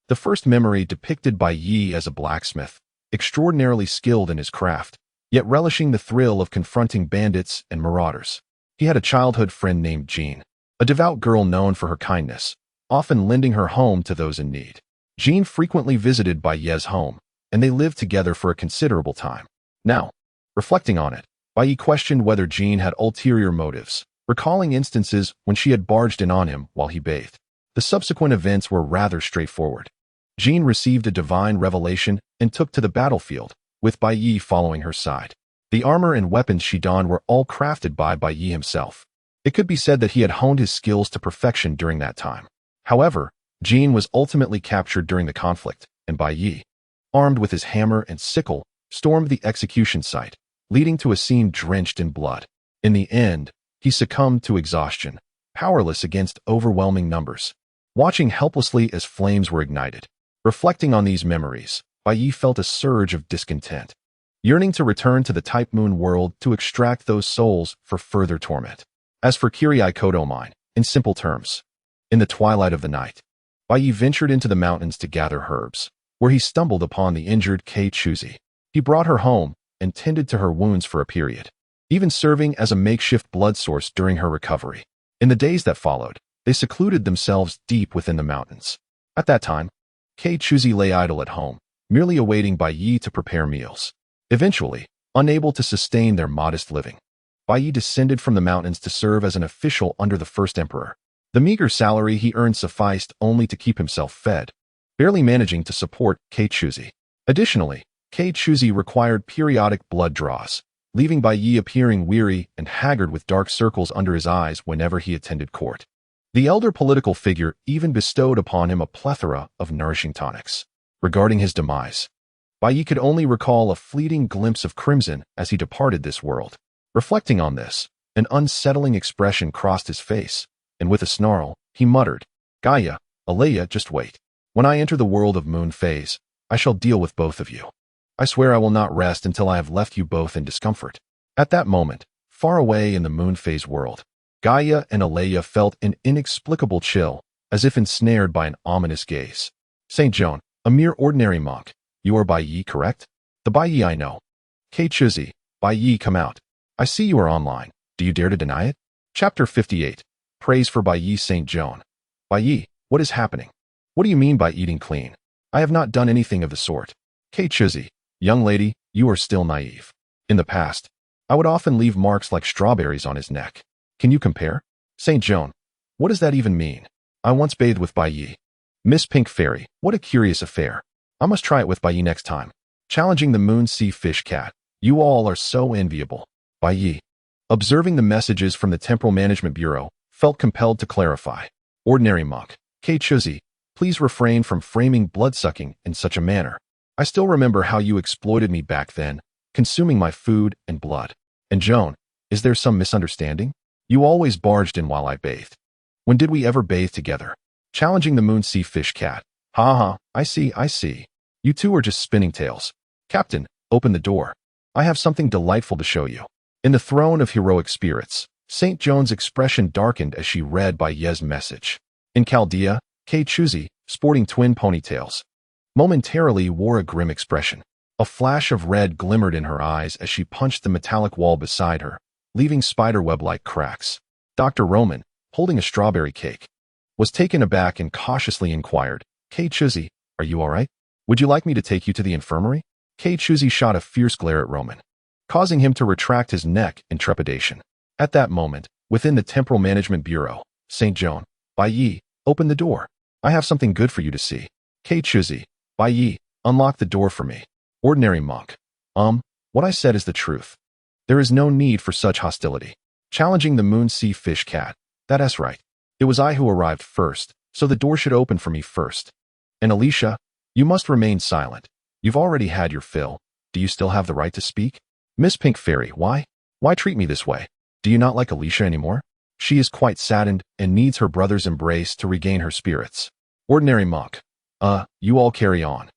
The first memory depicted Baiyi as a blacksmith, extraordinarily skilled in his craft, yet relishing the thrill of confronting bandits and marauders. He had a childhood friend named Jean, a devout girl known for her kindness, often lending her home to those in need. Jean frequently visited Baiyi's home, and they lived together for a considerable time. Now, reflecting on it, Baiyi questioned whether Jean had ulterior motives, recalling instances when she had barged in on him while he bathed. The subsequent events were rather straightforward. Jean received a divine revelation and took to the battlefield, with Baiyi following her side. The armor and weapons she donned were all crafted by Baiyi himself. It could be said that he had honed his skills to perfection during that time. However, Jean was ultimately captured during the conflict, and Baiyi, armed with his hammer and sickle, stormed the execution site, leading to a scene drenched in blood. In the end, he succumbed to exhaustion, powerless against overwhelming numbers, watching helplessly as flames were ignited. Reflecting on these memories, Baiyi felt a surge of discontent, yearning to return to the Type Moon world to extract those souls for further torment. As for Kirai Kodo Mine, in simple terms, in the twilight of the night, Baiyi ventured into the mountains to gather herbs, where he stumbled upon the injured Kei Chuzi. He brought her home and tended to her wounds for a period, even serving as a makeshift blood source during her recovery. In the days that followed, they secluded themselves deep within the mountains. At that time, Kei Chuzi lay idle at home, merely awaiting Baiyi to prepare meals. Eventually, unable to sustain their modest living, Baiyi descended from the mountains to serve as an official under the first emperor. The meager salary he earned sufficed only to keep himself fed, barely managing to support Kei Chuzi. Additionally, Kei Chuzi required periodic blood draws, leaving Baiyi appearing weary and haggard with dark circles under his eyes whenever he attended court. The elder political figure even bestowed upon him a plethora of nourishing tonics. Regarding his demise, Baiyi could only recall a fleeting glimpse of crimson as he departed this world. Reflecting on this, an unsettling expression crossed his face, and with a snarl, he muttered, Gaia, Alea, just wait. When I enter the world of Moon Phase, I shall deal with both of you. I swear I will not rest until I have left you both in discomfort. At that moment, far away in the Moon Phase world, Gaia and Alea felt an inexplicable chill, as if ensnared by an ominous gaze. Saint Joan, a mere ordinary monk. You are Baiyi, correct? The Baiyi I know. Kei Chuzi, Baiyi, come out. I see you are online. Do you dare to deny it? Chapter 58. Praise for Baiyi Saint Joan. Baiyi, what is happening? What do you mean by eating clean? I have not done anything of the sort. Kei Chuzi, young lady, you are still naive. In the past, I would often leave marks like strawberries on his neck. Can you compare? St. Joan. What does that even mean? I once bathed with Bai Yi. Miss Pink Fairy. What a curious affair. I must try it with Bai Yi next time. Challenging the moon sea fish cat. You all are so enviable. Bai Yi. Observing the messages from the Temporal Management Bureau, felt compelled to clarify. Ordinary monk. K. Chuzi, please refrain from framing bloodsucking in such a manner. I still remember how you exploited me back then, consuming my food and blood. And Joan, is there some misunderstanding? You always barged in while I bathed. When did we ever bathe together? Challenging the moon sea fish cat. Ha ha, I see. You two are just spinning tales. Captain, open the door. I have something delightful to show you. In the throne of heroic spirits, St. Joan's expression darkened as she read Bai Ye's message. In Chaldea, K. Chuzi, sporting twin ponytails, momentarily wore a grim expression. A flash of red glimmered in her eyes as she punched the metallic wall beside her, leaving spiderweb-like cracks. Dr. Roman, holding a strawberry cake, was taken aback and cautiously inquired, K. Chuzi, are you all right? Would you like me to take you to the infirmary? K. Chuzi shot a fierce glare at Roman, causing him to retract his neck in trepidation. At that moment, within the Temporal Management Bureau, St. Joan, Bai Yi, open the door. I have something good for you to see. K. Chuzi, Bai Yi, unlock the door for me. Ordinary monk. What I said is the truth. There is no need for such hostility. Challenging the moon sea fish cat. That's right. It was I who arrived first, so the door should open for me first. And Alicia, you must remain silent. You've already had your fill. Do you still have the right to speak? Miss Pink Fairy, why? Why treat me this way? Do you not like Alicia anymore? She is quite saddened and needs her brother's embrace to regain her spirits. Ordinary monk. You all carry on.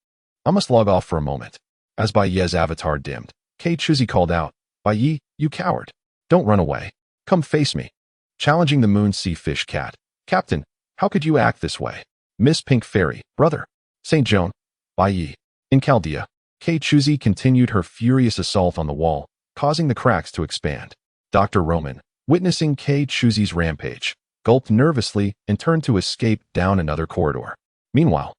I must log off for a moment. As Bai Ye's avatar dimmed, K. Chuzi called out, Bai Yi, you coward. Don't run away. Come face me. Challenging the moon sea fish cat. Captain, how could you act this way? Miss Pink Fairy, brother. St. Joan, Bai Yi. In Chaldea, K. Chuzi continued her furious assault on the wall, causing the cracks to expand. Dr. Roman, witnessing K. Chuzi's rampage, gulped nervously and turned to escape down another corridor. Meanwhile,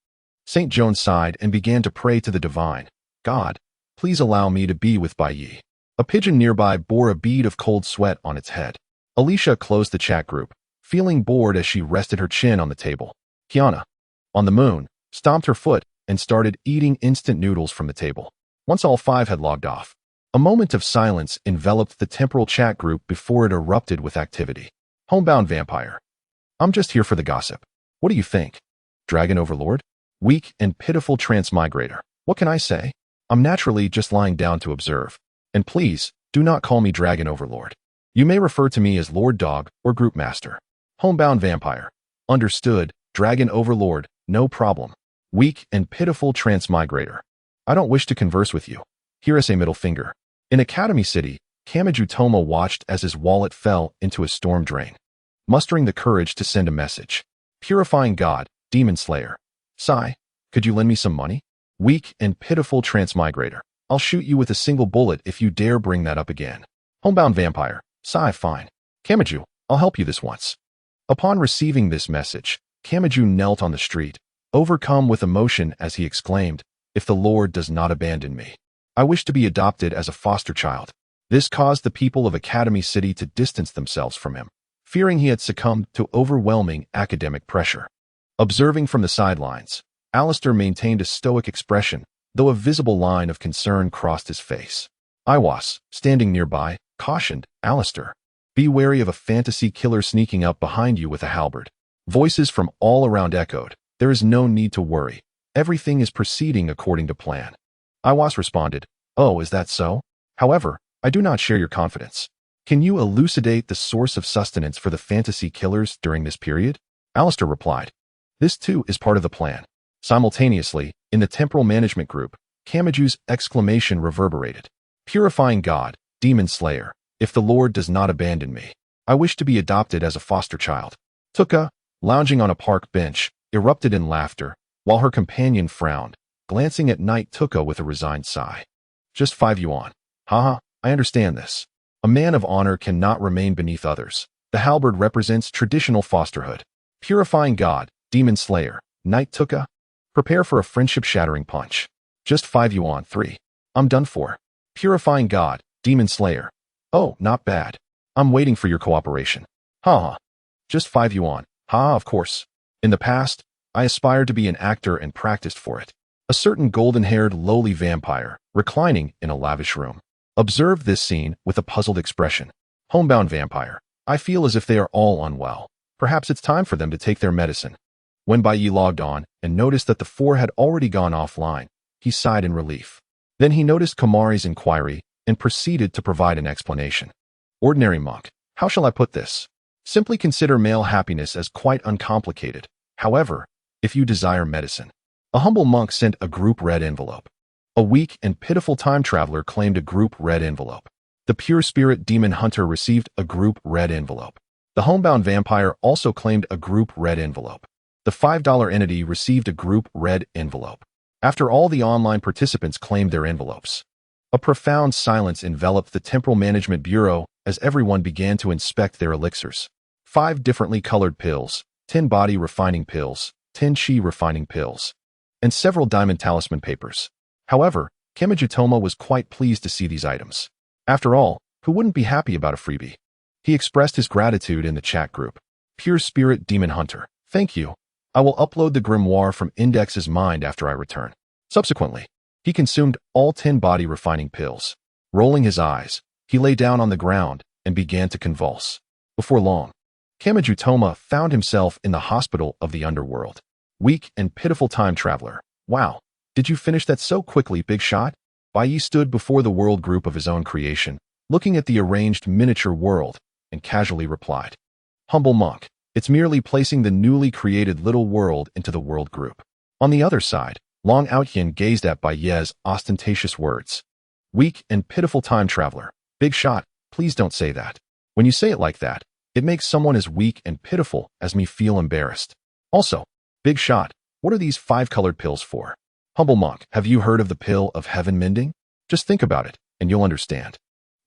St. Joan sighed and began to pray to the divine. God, please allow me to be with Bai Yi. A pigeon nearby bore a bead of cold sweat on its head. Alicia closed the chat group, feeling bored as she rested her chin on the table. Kiana, on the moon, stomped her foot and started eating instant noodles from the table. Once all five had logged off, a moment of silence enveloped the temporal chat group before it erupted with activity. Homebound vampire. I'm just here for the gossip. What do you think? Dragon Overlord? Weak and pitiful transmigrator. What can I say? I'm naturally just lying down to observe. And please, do not call me Dragon Overlord. You may refer to me as Lord Dog or Group Master. Homebound vampire. Understood, Dragon Overlord, no problem. Weak and pitiful transmigrator. I don't wish to converse with you. Here is a middle finger. In Academy City, Kamiju Toma watched as his wallet fell into a storm drain, mustering the courage to send a message. Purifying God, Demon Slayer. Sigh, could you lend me some money? Weak and pitiful transmigrator. I'll shoot you with a single bullet if you dare bring that up again. Homebound vampire. Sigh, fine. Kamiju, I'll help you this once. Upon receiving this message, Kamiju knelt on the street, overcome with emotion as he exclaimed, if the Lord does not abandon me, I wish to be adopted as a foster child. This caused the people of Academy City to distance themselves from him, fearing he had succumbed to overwhelming academic pressure. Observing from the sidelines, Alistair maintained a stoic expression, though a visible line of concern crossed his face. Iwas, standing nearby, cautioned, Alistair, be wary of a fantasy killer sneaking up behind you with a halberd. Voices from all around echoed, there is no need to worry. Everything is proceeding according to plan. Iwas responded, oh, is that so? However, I do not share your confidence. Can you elucidate the source of sustenance for the fantasy killers during this period? Alistair replied, this too is part of the plan. Simultaneously, in the temporal management group, Kamiju's exclamation reverberated. Purifying God, Demon Slayer, if the Lord does not abandon me, I wish to be adopted as a foster child. Tuka, lounging on a park bench, erupted in laughter, while her companion frowned, glancing at Knight Tuka with a resigned sigh. Just 5 yuan. Haha, I understand this. A man of honor cannot remain beneath others. The halberd represents traditional fosterhood. Purifying God, Demon Slayer, Knight Tuka, prepare for a friendship-shattering punch. Just 5 yuan. 3. I'm done for. Purifying God, Demon Slayer. Oh, not bad. I'm waiting for your cooperation. Haha. Just 5 yuan. Ha, of course. In the past, I aspired to be an actor and practiced for it. A certain golden-haired, lowly vampire, reclining in a lavish room, observed this scene with a puzzled expression. Homebound vampire. I feel as if they are all unwell. Perhaps it's time for them to take their medicine. When Bai Yi logged on and noticed that the four had already gone offline, he sighed in relief. Then he noticed Kamari's inquiry and proceeded to provide an explanation. Ordinary monk. How shall I put this? Simply consider male happiness as quite uncomplicated. However, if you desire medicine. A humble monk sent a group red envelope. A weak and pitiful time traveler claimed a group red envelope. The pure spirit demon hunter received a group red envelope. The homebound vampire also claimed a group red envelope. The $5 entity received a group red envelope. After all the online participants claimed their envelopes, a profound silence enveloped the Temporal Management Bureau as everyone began to inspect their elixirs. 5 differently colored pills, 10 body refining pills, 10 chi refining pills, and several diamond talisman papers. However, Kamijutoma was quite pleased to see these items. After all, who wouldn't be happy about a freebie? He expressed his gratitude in the chat group. Pure Spirit Demon Hunter. Thank you. I will upload the grimoire from Index's mind after I return. Subsequently, he consumed all 10 body refining pills. Rolling his eyes, he lay down on the ground and began to convulse. Before long, Kamijutoma found himself in the hospital of the underworld. Weak and pitiful time traveler. Wow, did you finish that so quickly, big shot? Bai Yi stood before the world group of his own creation, looking at the arranged miniature world, and casually replied, Humble monk, it's merely placing the newly created little world into the world group. On the other side, Long Outyin gazed at Bai Yi's ostentatious words. Weak and pitiful time traveler. Big shot, please don't say that. When you say it like that, it makes someone as weak and pitiful as me feel embarrassed. Also, big shot, what are these 5 colored pills for? Humble monk, have you heard of the pill of heaven mending? Just think about it, and you'll understand.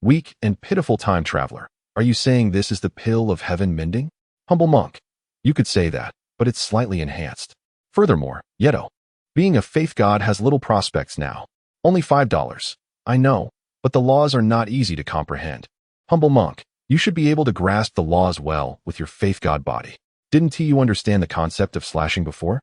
Weak and pitiful time traveler. Are you saying this is the pill of heaven mending? Humble monk. You could say that, but it's slightly enhanced. Furthermore, Yeto, being a faith god has little prospects now. Only $5. I know, but the laws are not easy to comprehend. Humble monk, you should be able to grasp the laws well with your faith god body. Didn't you understand the concept of slashing before?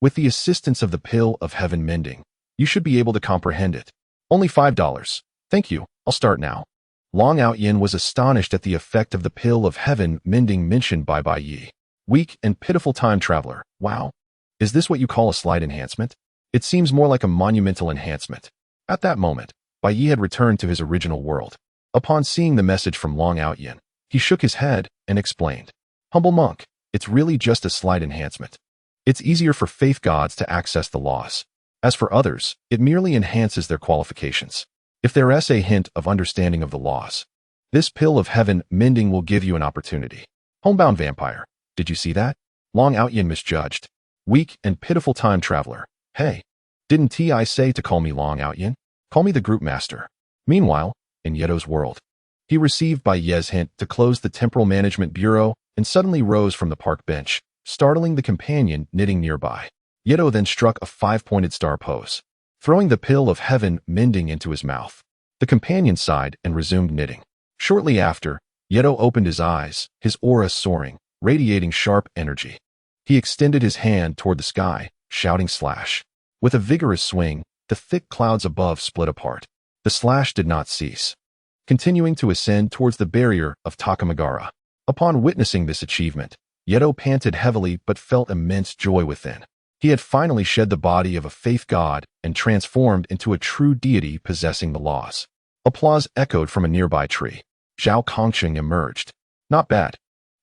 With the assistance of the pill of heaven mending, you should be able to comprehend it. Only $5. Thank you, I'll start now. Long Outyin was astonished at the effect of the pill of heaven mending mentioned by Bai Yi. Weak and pitiful time traveler. Wow. Is this what you call a slight enhancement? It seems more like a monumental enhancement. At that moment, Bai Yi had returned to his original world. Upon seeing the message from Long Outyin, he shook his head and explained, Humble monk, it's really just a slight enhancement. It's easier for faith gods to access the laws. As for others, it merely enhances their qualifications. If there is a hint of understanding of the laws, this pill of heaven mending will give you an opportunity. Homebound vampire, did you see that? Long Outyin misjudged. Weak and pitiful time traveler. Hey, didn't I say to call me Long Outyin? Call me the group master. Meanwhile, in Yeto's world, he received Bai Yi's hint to close the Temporal Management Bureau and suddenly rose from the park bench, startling the companion knitting nearby. Yeto then struck a 5-pointed star pose, throwing the pill of heaven mending into his mouth. The companion sighed and resumed knitting. Shortly after, Yeto opened his eyes, his aura soaring, radiating sharp energy. He extended his hand toward the sky, shouting slash. With a vigorous swing, the thick clouds above split apart. The slash did not cease, continuing to ascend towards the barrier of Takamagara. Upon witnessing this achievement, Yeto panted heavily but felt immense joy within. He had finally shed the body of a faith god and transformed into a true deity possessing the laws. Applause echoed from a nearby tree. Zhao Kongqing emerged. Not bad.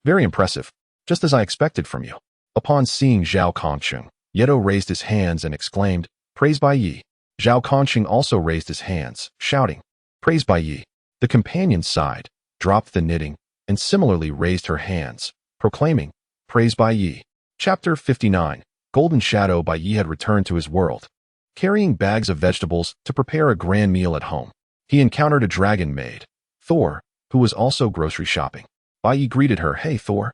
Very impressive. Just as I expected from you. Upon seeing Zhao Kongqing, Yeto raised his hands and exclaimed, Praise Bai Yi. Zhao Kongqing also raised his hands, shouting, Praise Bai Yi. The companion sighed, dropped the knitting, and similarly raised her hands, proclaiming, Praise Bai Yi. Chapter 59. Golden Shadow. Bai Yi had returned to his world, carrying bags of vegetables to prepare a grand meal at home. He encountered a dragon maid, Thor, who was also grocery shopping. Bai Yi greeted her, Hey Thor.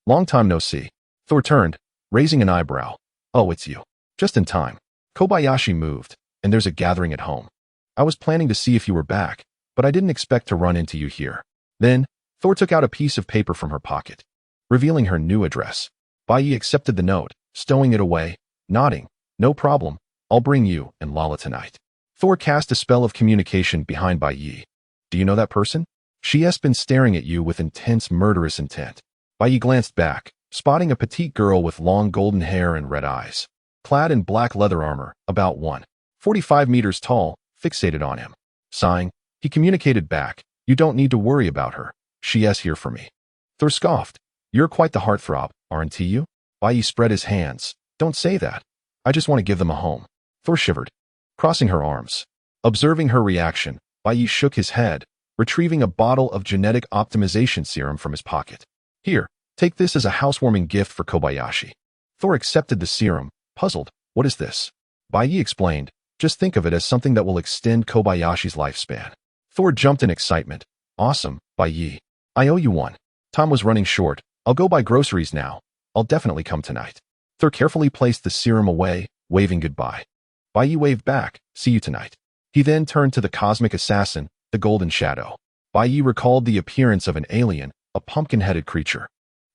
Long time no see. Thor turned, raising an eyebrow. Oh, it's you. Just in time. Kobayashi moved, and there's a gathering at home. I was planning to see if you were back, but I didn't expect to run into you here. Then, Thor took out a piece of paper from her pocket, revealing her new address. Bai Yi accepted the note, stowing it away, nodding. No problem, I'll bring you and Lala tonight. Thor cast a spell of communication behind Bai Yi. Do you know that person? She has been staring at you with intense murderous intent. Bai Yi glanced back, spotting a petite girl with long golden hair and red eyes, clad in black leather armor, about 1.45 meters tall, fixated on him. Sighing, he communicated back, you don't need to worry about her. She is here for me. Thor scoffed. You're quite the heartthrob, aren't you? Bai Yi spread his hands. Don't say that. I just want to give them a home. Thor shivered, crossing her arms. Observing her reaction, Bai Yi shook his head, retrieving a bottle of genetic optimization serum from his pocket. Here, take this as a housewarming gift for Kobayashi. Thor accepted the serum, puzzled. What is this? Bai Yi explained. Just think of it as something that will extend Kobayashi's lifespan. Thor jumped in excitement. Awesome, Bai Yi. I owe you one. Time was running short. I'll go buy groceries now. I'll definitely come tonight. Thor carefully placed the serum away, waving goodbye. Bai Yi waved back. See you tonight. He then turned to the cosmic assassin, the Golden Shadow. Bai Yi recalled the appearance of an alien, a pumpkin-headed creature,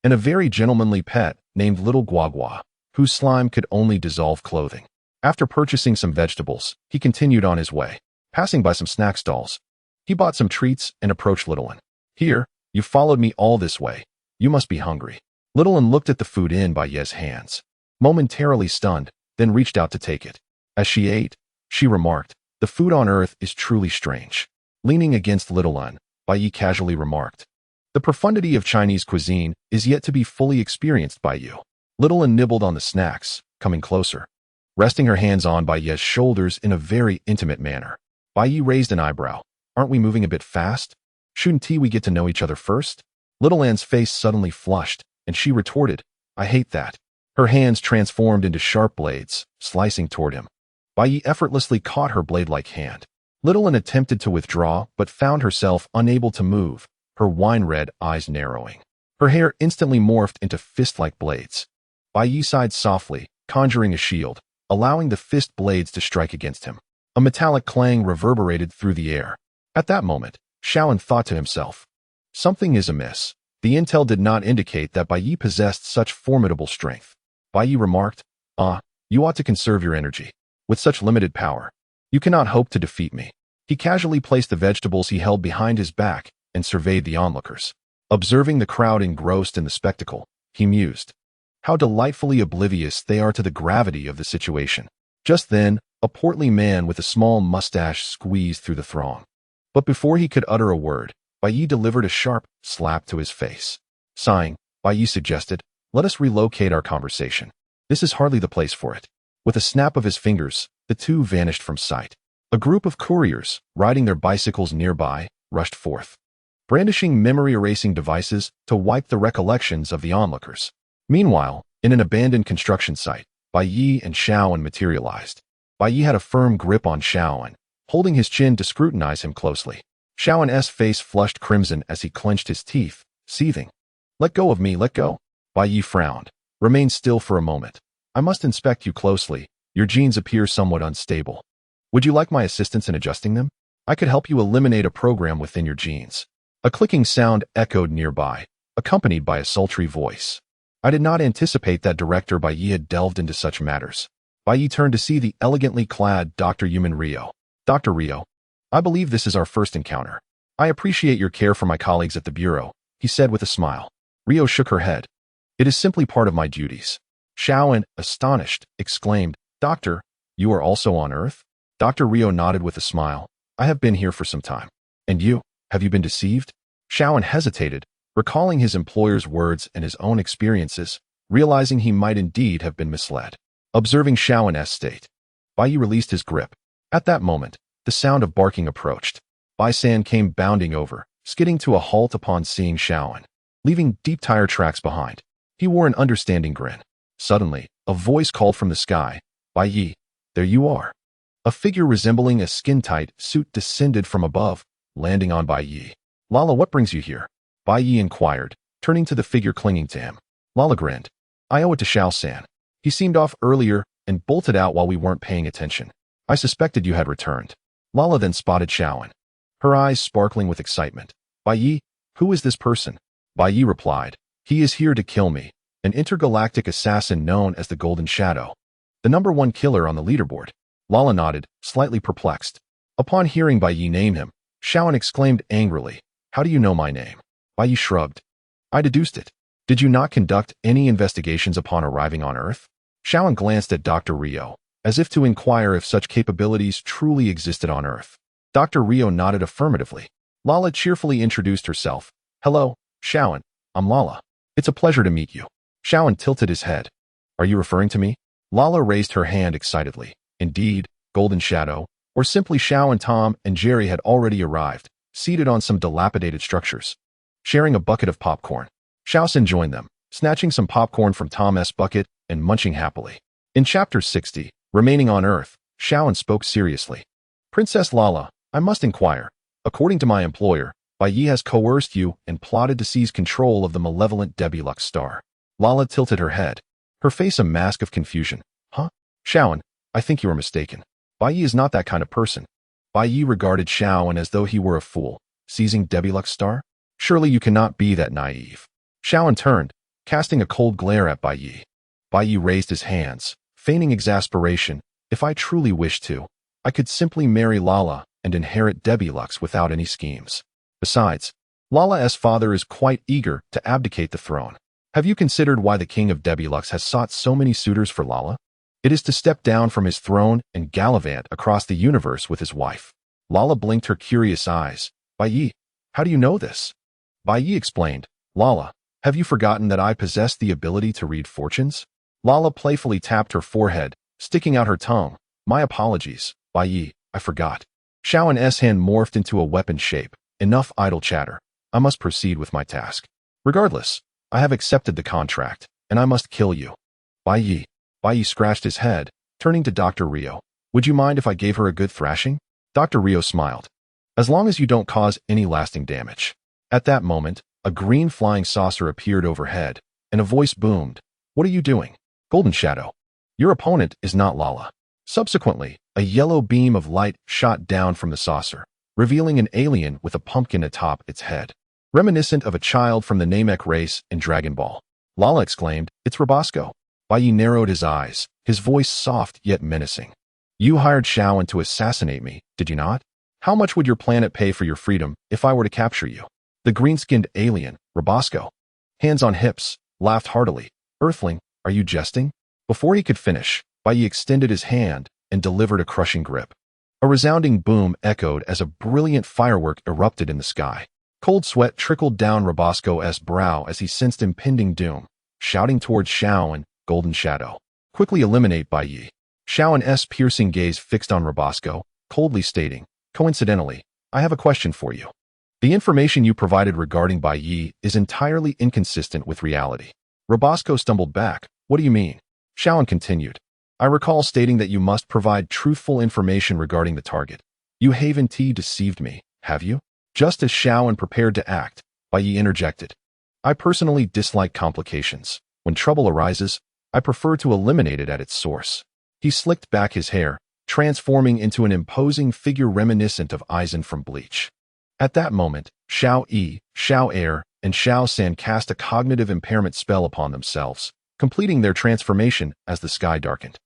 and a very gentlemanly pet named Little Guagua, whose slime could only dissolve clothing. After purchasing some vegetables, he continued on his way. Passing by some snack stalls, he bought some treats and approached Littlin. Here, you followed me all this way. You must be hungry. Littlin looked at the food in Bai Yi's hands, momentarily stunned, then reached out to take it. As she ate, she remarked, the food on Earth is truly strange. Leaning against Littlin, Bai Yi casually remarked, the profundity of Chinese cuisine is yet to be fully experienced by you. Littlin nibbled on the snacks, coming closer, resting her hands on Bai Yi's shoulders in a very intimate manner. Bai Yi raised an eyebrow. Aren't we moving a bit fast? Shouldn't we get to know each other first? Littleland's face suddenly flushed, and she retorted, I hate that. Her hands transformed into sharp blades, slicing toward him. Bai Yi effortlessly caught her blade-like hand. Littleland attempted to withdraw, but found herself unable to move, her wine-red eyes narrowing. Her hair instantly morphed into fist-like blades. Bai Yi sighed softly, conjuring a shield, allowing the fist blades to strike against him. A metallic clang reverberated through the air. At that moment, Shaoan thought to himself, something is amiss. The intel did not indicate that Bai Yi possessed such formidable strength. Bai Yi remarked, you ought to conserve your energy. With such limited power, you cannot hope to defeat me. He casually placed the vegetables he held behind his back and surveyed the onlookers. Observing the crowd engrossed in the spectacle, he mused, how delightfully oblivious they are to the gravity of the situation. Just then, a portly man with a small mustache squeezed through the throng. But before he could utter a word, Bai Yi delivered a sharp slap to his face. Sighing, Bai Yi suggested, let us relocate our conversation. This is hardly the place for it. With a snap of his fingers, the two vanished from sight. A group of couriers, riding their bicycles nearby, rushed forth, brandishing memory-erasing devices to wipe the recollections of the onlookers. Meanwhile, in an abandoned construction site, Bai Yi and Shaoan materialized. Bai Yi had a firm grip on Shaoan, holding his chin to scrutinize him closely. Shaoan's face flushed crimson as he clenched his teeth, seething. Let go of me, let go. Bai Yi frowned. Remain still for a moment. I must inspect you closely. Your genes appear somewhat unstable. Would you like my assistance in adjusting them? I could help you eliminate a program within your genes. A clicking sound echoed nearby, accompanied by a sultry voice. I did not anticipate that Director Bai Yi had delved into such matters. Bai Yi turned to see the elegantly clad Dr. Yuman Rio. Dr. Rio, I believe this is our first encounter. I appreciate your care for my colleagues at the Bureau, he said with a smile. Rio shook her head. It is simply part of my duties. Shaoan, astonished, exclaimed, Doctor, you are also on Earth? Dr. Rio nodded with a smile. I have been here for some time. And you, have you been deceived? Shaoan hesitated, recalling his employer's words and his own experiences, realizing he might indeed have been misled. Observing Shaoan's state, Bai Yi released his grip. At that moment, the sound of barking approached. Bai San came bounding over, skidding to a halt upon seeing Shaoan, leaving deep tire tracks behind. He wore an understanding grin. Suddenly, a voice called from the sky, Bai Yi, there you are. A figure resembling a skin-tight suit descended from above, landing on Bai Yi. Lala, what brings you here? Bai Yi inquired, turning to the figure clinging to him. Lala grinned. I owe it to Shao-san. He seemed off earlier and bolted out while we weren't paying attention. I suspected you had returned. Lala then spotted Shaoan. her eyes sparkling with excitement. Bai Yi, who is this person? Bai Yi replied, he is here to kill me, an intergalactic assassin known as the Golden Shadow. The #1 killer on the leaderboard. Lala nodded, slightly perplexed. Upon hearing Bai Yi name him, Shaoan exclaimed angrily, how do you know my name? Bai Yi shrugged. I deduced it. Did you not conduct any investigations upon arriving on Earth? Shaoan glanced at Dr. Rio, as if to inquire if such capabilities truly existed on Earth. Dr. Rio nodded affirmatively. Lala cheerfully introduced herself. Hello, Shaoan, I'm Lala. It's a pleasure to meet you. Shaoan tilted his head. Are you referring to me? Lala raised her hand excitedly. Indeed, Golden Shadow, or simply Shaoan, Tom, and Jerry had already arrived, seated on some dilapidated structures, sharing a bucket of popcorn. Shaoxin joined them, snatching some popcorn from Tom's bucket and munching happily. In Chapter 60, Remaining on Earth, Shaoan spoke seriously. Princess Lala, I must inquire. According to my employer, Bai Yi has coerced you and plotted to seize control of the malevolent Debilux star. Lala tilted her head, her face a mask of confusion. Huh? Shaoan, I think you are mistaken. Bai Yi is not that kind of person. Bai Yi regarded Shaoan as though he were a fool. Seizing Debilux star? Surely you cannot be that naive. Shaoan turned, casting a cold glare at Bai Yi. Bai Yi raised his hands, feigning exasperation. If I truly wished to, I could simply marry Lala and inherit Debilux without any schemes. Besides, Lala's father is quite eager to abdicate the throne. Have you considered why the king of Debilux has sought so many suitors for Lala? It is to step down from his throne and gallivant across the universe with his wife. Lala blinked her curious eyes. Bai Yi, how do you know this? Bai Yi explained. Lala, have you forgotten that I possess the ability to read fortunes? Lala playfully tapped her forehead, sticking out her tongue. My apologies, Bai Yi, I forgot. Shaoan's hand morphed into a weapon shape. Enough idle chatter. I must proceed with my task. Regardless, I have accepted the contract, and I must kill you. Bai Yi. Bai Yi scratched his head, turning to Dr. Rio. Would you mind if I gave her a good thrashing? Dr. Rio smiled. As long as you don't cause any lasting damage. At that moment, a green flying saucer appeared overhead, and a voice boomed. What are you doing? Golden Shadow. Your opponent is not Lala. Subsequently, a yellow beam of light shot down from the saucer, revealing an alien with a pumpkin atop its head. Reminiscent of a child from the Namek race in Dragon Ball. Lala exclaimed, it's Rabasco. Bai Yi narrowed his eyes, his voice soft yet menacing. You hired Shaoan to assassinate me, did you not? How much would your planet pay for your freedom if I were to capture you? The green-skinned alien, Rabasco, hands on hips, laughed heartily. Earthling, are you jesting? Before he could finish, Bai Yi extended his hand and delivered a crushing grip. A resounding boom echoed as a brilliant firework erupted in the sky. Cold sweat trickled down Rabasco's brow as he sensed impending doom, shouting towards Shaoan, Golden Shadow. Quickly eliminate Bai Yi. Shaoan's piercing gaze fixed on Rabasco, coldly stating, coincidentally, I have a question for you. The information you provided regarding Bai Yi is entirely inconsistent with reality. Rabasco stumbled back. What do you mean? Shaoan continued. I recall stating that you must provide truthful information regarding the target. You haven't deceived me, have you? Just as Shaoan prepared to act, Bai Yi interjected. I personally dislike complications. When trouble arises, I prefer to eliminate it at its source. He slicked back his hair, transforming into an imposing figure reminiscent of Aizen from Bleach. At that moment, Xiao Yi, Xiao Air, and Xiao San cast a cognitive impairment spell upon themselves, completing their transformation as the sky darkened.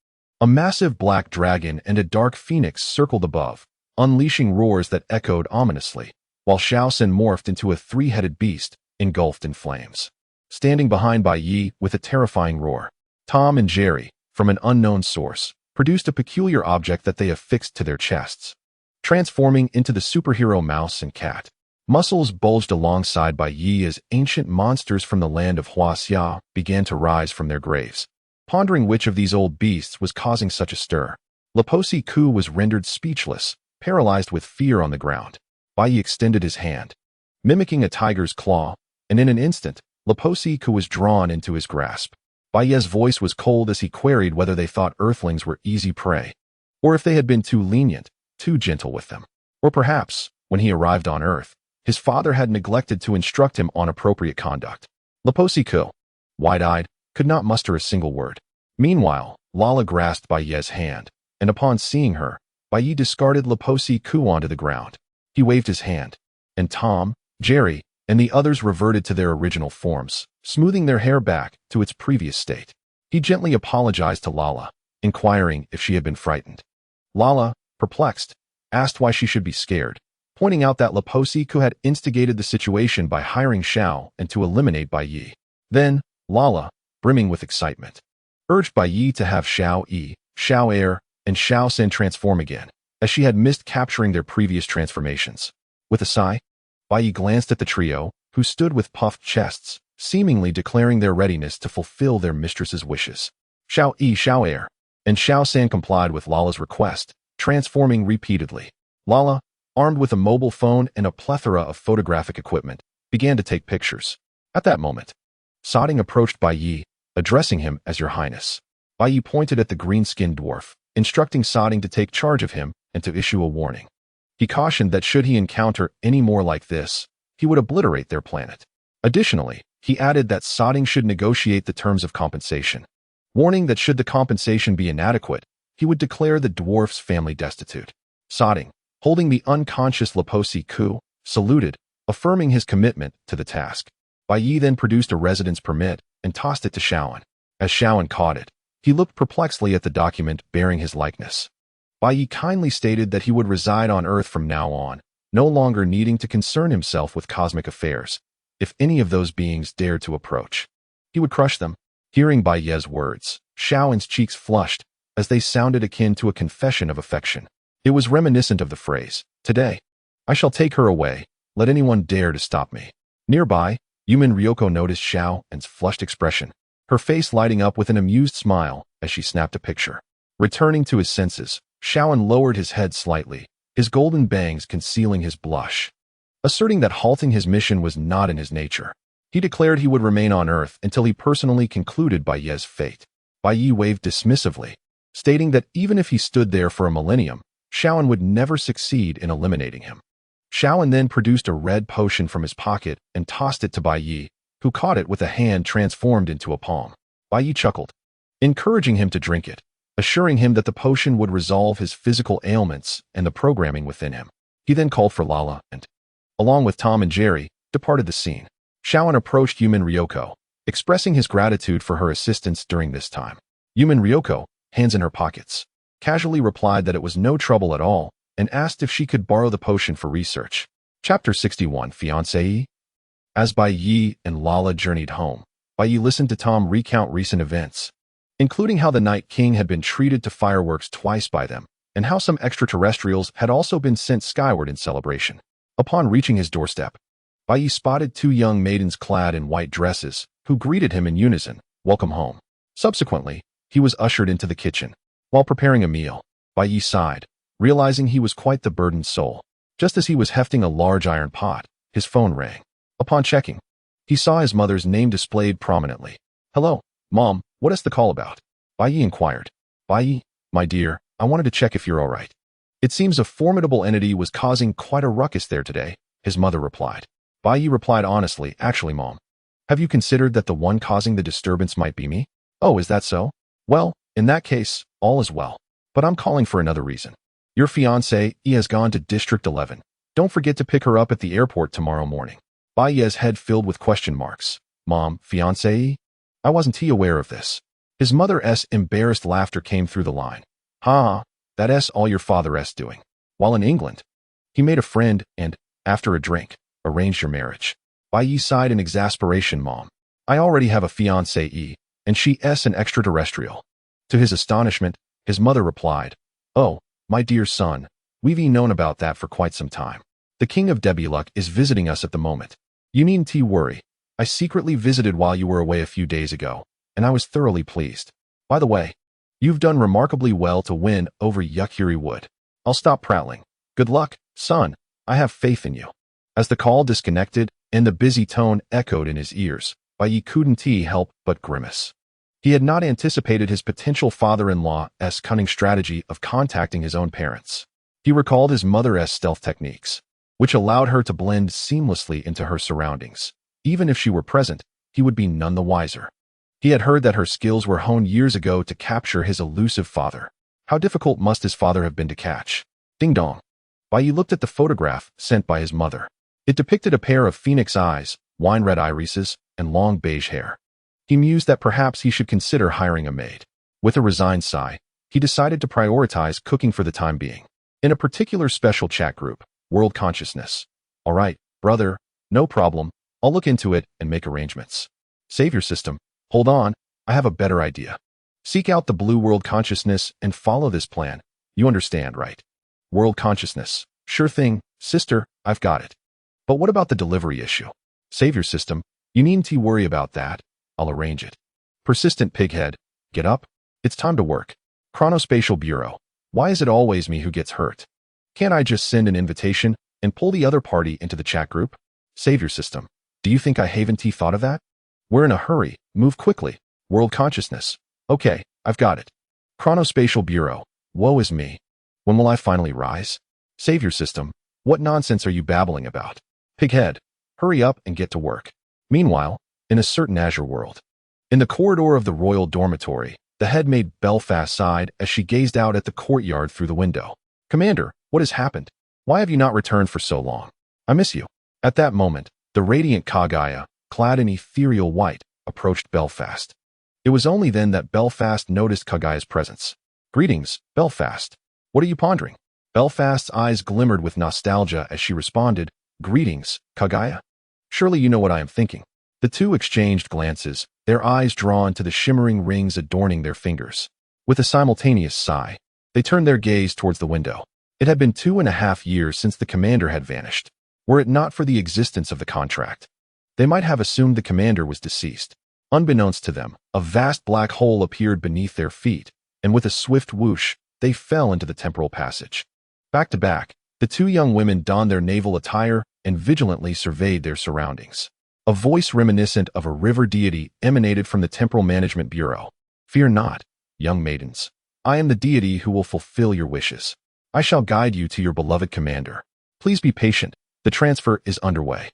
A massive black dragon and a dark phoenix circled above, unleashing roars that echoed ominously, while Xiao San morphed into a three-headed beast, engulfed in flames. Standing behind Bai Yi with a terrifying roar, Tom and Jerry, from an unknown source, produced a peculiar object that they affixed to their chests, transforming into the superhero mouse and cat. Muscles bulged alongside Bai Yi as ancient monsters from the land of Huaxia began to rise from their graves. Pondering which of these old beasts was causing such a stir, Leposi Ku was rendered speechless, paralyzed with fear on the ground. Bai Yi extended his hand, mimicking a tiger's claw, and in an instant, Leposi Ku was drawn into his grasp. Bai Yi's voice was cold as he queried whether they thought Earthlings were easy prey, or if they had been too lenient, too gentle with them. Or perhaps, when he arrived on Earth, his father had neglected to instruct him on appropriate conduct. Leposi Ku, wide-eyed, could not muster a single word. Meanwhile, Lala grasped Bai Yi's hand, and upon seeing her, Bai Yi discarded Leposi Ku onto the ground. He waved his hand, and Tom, Jerry, and the others reverted to their original forms, smoothing their hair back to its previous state. He gently apologized to Lala, inquiring if she had been frightened. Lala, perplexed, asked why she should be scared, pointing out that Leposiku had instigated the situation by hiring Xiao and to eliminate Bai Yi. Then, Lala, brimming with excitement, urged Bai Yi to have Xiao Yi, Xiao Air, and Xiao Sen transform again, as she had missed capturing their previous transformations. With a sigh, Bai Yi glanced at the trio, who stood with puffed chests, seemingly declaring their readiness to fulfill their mistress's wishes. Xiao Yi, Xiao Air, and Xiao San complied with Lala's request, transforming repeatedly. Lala, armed with a mobile phone and a plethora of photographic equipment, began to take pictures. At that moment, Soding approached Bai Yi, addressing him as Your Highness. Bai Yi pointed at the green-skinned dwarf, instructing Soding to take charge of him and to issue a warning. He cautioned that should he encounter any more like this, he would obliterate their planet. Additionally, he added that Soding should negotiate the terms of compensation, warning that should the compensation be inadequate, he would declare the dwarf's family destitute. Soding, holding the unconscious Leposiku, saluted, affirming his commitment to the task. Bai Yi then produced a residence permit and tossed it to Shaoan. As Shaoan caught it, he looked perplexedly at the document bearing his likeness. Bai Yi kindly stated that he would reside on Earth from now on, no longer needing to concern himself with cosmic affairs. If any of those beings dared to approach, he would crush them. Hearing Bai Ye's words, Shaoan's cheeks flushed, as they sounded akin to a confession of affection. It was reminiscent of the phrase, "Today, I shall take her away, let anyone dare to stop me." Nearby, Yumin Ryoko noticed Xiaoan's flushed expression, her face lighting up with an amused smile as she snapped a picture. Returning to his senses, Xiaoan lowered his head slightly, his golden bangs concealing his blush. Asserting that halting his mission was not in his nature, he declared he would remain on Earth until he personally concluded Bai Ye's fate. Bai Yi waved dismissively, stating that even if he stood there for a millennium, Shaoan would never succeed in eliminating him. Shaoan then produced a red potion from his pocket and tossed it to Bai Yi, who caught it with a hand transformed into a palm. Bai Yi chuckled, encouraging him to drink it, assuring him that the potion would resolve his physical ailments and the programming within him. He then called for Lala and, along with Tom and Jerry, departed the scene. Shaoan approached Yumin Ryoko, expressing his gratitude for her assistance during this time. Yumin Ryoko, hands in her pockets, casually replied that it was no trouble at all and asked if she could borrow the potion for research. Chapter 61, Fiancé. As Bai Yi and Lala journeyed home, Bai Yi listened to Tom recount recent events, including how the Night King had been treated to fireworks twice by them, and how some extraterrestrials had also been sent skyward in celebration. Upon reaching his doorstep, Bai Yi spotted two young maidens clad in white dresses, who greeted him in unison, "Welcome home." Subsequently, he was ushered into the kitchen. While preparing a meal, Bai Yi sighed, realizing he was quite the burdened soul. Just as he was hefting a large iron pot, his phone rang. Upon checking, he saw his mother's name displayed prominently. "Hello, Mom, what is the call about?" Bai Yi inquired. "Bai Yi, my dear, I wanted to check if you're all right. It seems a formidable entity was causing quite a ruckus there today," his mother replied. Bai Yi replied honestly, "Actually, Mom, have you considered that the one causing the disturbance might be me?" "Oh, is that so? Well, in that case, all is well. But I'm calling for another reason. Your fiancé, E, has gone to District 11. Don't forget to pick her up at the airport tomorrow morning." Bai Yi's head filled with question marks. "Mom, fiancé E? I wasn't aware of this." His mother's embarrassed laughter came through the line. "Ha, that's all your father's doing. While in England, he made a friend and, after a drink, arranged your marriage." Bai Yi sighed in exasperation. "Mom, I already have a fiancé E, and she's an extraterrestrial." To his astonishment, his mother replied, "Oh, my dear son, we've known about that for quite some time. The King of Debuluk is visiting us at the moment. You needn't worry. I secretly visited while you were away a few days ago, and I was thoroughly pleased. By the way, you've done remarkably well to win over Yukiri Wood. I'll stop prattling. Good luck, son. I have faith in you." As the call disconnected and the busy tone echoed in his ears, Bai Yi couldn't help but grimace. He had not anticipated his potential father-in-law's cunning strategy of contacting his own parents. He recalled his mother's stealth techniques, which allowed her to blend seamlessly into her surroundings. Even if she were present, he would be none the wiser. He had heard that her skills were honed years ago to capture his elusive father. How difficult must his father have been to catch? Ding dong. Bai looked at the photograph sent by his mother. It depicted a pair of phoenix eyes, wine-red irises, and long beige hair. He mused that perhaps he should consider hiring a maid. With a resigned sigh, he decided to prioritize cooking for the time being. In a particular special chat group, World Consciousness. All right, brother, no problem. I'll look into it and make arrangements. Savior system. Hold on, I have a better idea. Seek out the Blue World Consciousness and follow this plan. You understand, right? World Consciousness. Sure thing, sister, I've got it. But what about the delivery issue? Savior system. You needn't worry about that. I'll arrange it. Persistent pighead. Get up. It's time to work. Chronospatial Bureau. Why is it always me who gets hurt? Can't I just send an invitation and pull the other party into the chat group? Savior system. Do you think I haven't thought of that? We're in a hurry. Move quickly. World Consciousness. Okay, I've got it. Chronospatial Bureau. Woe is me. When will I finally rise? Savior system. What nonsense are you babbling about? Pighead. Hurry up and get to work. Meanwhile, in a certain Azure world. In the corridor of the royal dormitory, the headmaid Belfast sighed as she gazed out at the courtyard through the window. Commander, what has happened? Why have you not returned for so long? I miss you. At that moment, the radiant Kagaya, clad in ethereal white, approached Belfast. It was only then that Belfast noticed Kagaya's presence. Greetings, Belfast. What are you pondering? Belfast's eyes glimmered with nostalgia as she responded, Greetings, Kagaya. Surely you know what I am thinking. The two exchanged glances, their eyes drawn to the shimmering rings adorning their fingers. With a simultaneous sigh, they turned their gaze towards the window. It had been 2.5 years since the commander had vanished. Were it not for the existence of the contract, they might have assumed the commander was deceased. Unbeknownst to them, a vast black hole appeared beneath their feet, and with a swift whoosh, they fell into the temporal passage. Back to back, the two young women donned their naval attire and vigilantly surveyed their surroundings. A voice reminiscent of a river deity emanated from the Temporal Management Bureau. Fear not, young maidens. I am the deity who will fulfill your wishes. I shall guide you to your beloved commander. Please be patient. The transfer is underway.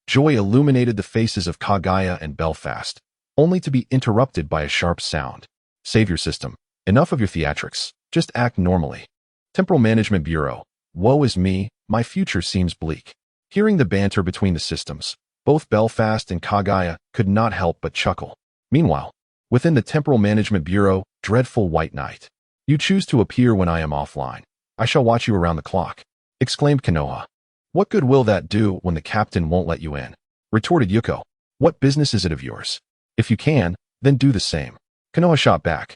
Joy illuminated the faces of Kagaya and Belfast, only to be interrupted by a sharp sound. Savior system. Enough of your theatrics. Just act normally. Temporal Management Bureau. Woe is me, my future seems bleak. Hearing the banter between the systems, both Belfast and Kagaya could not help but chuckle. Meanwhile, within the Temporal Management Bureau, dreadful White Knight. You choose to appear when I am offline. I shall watch you around the clock, exclaimed Konoha. What good will that do when the captain won't let you in? Retorted Yuko. What business is it of yours? If you can, then do the same. Konoha shot back.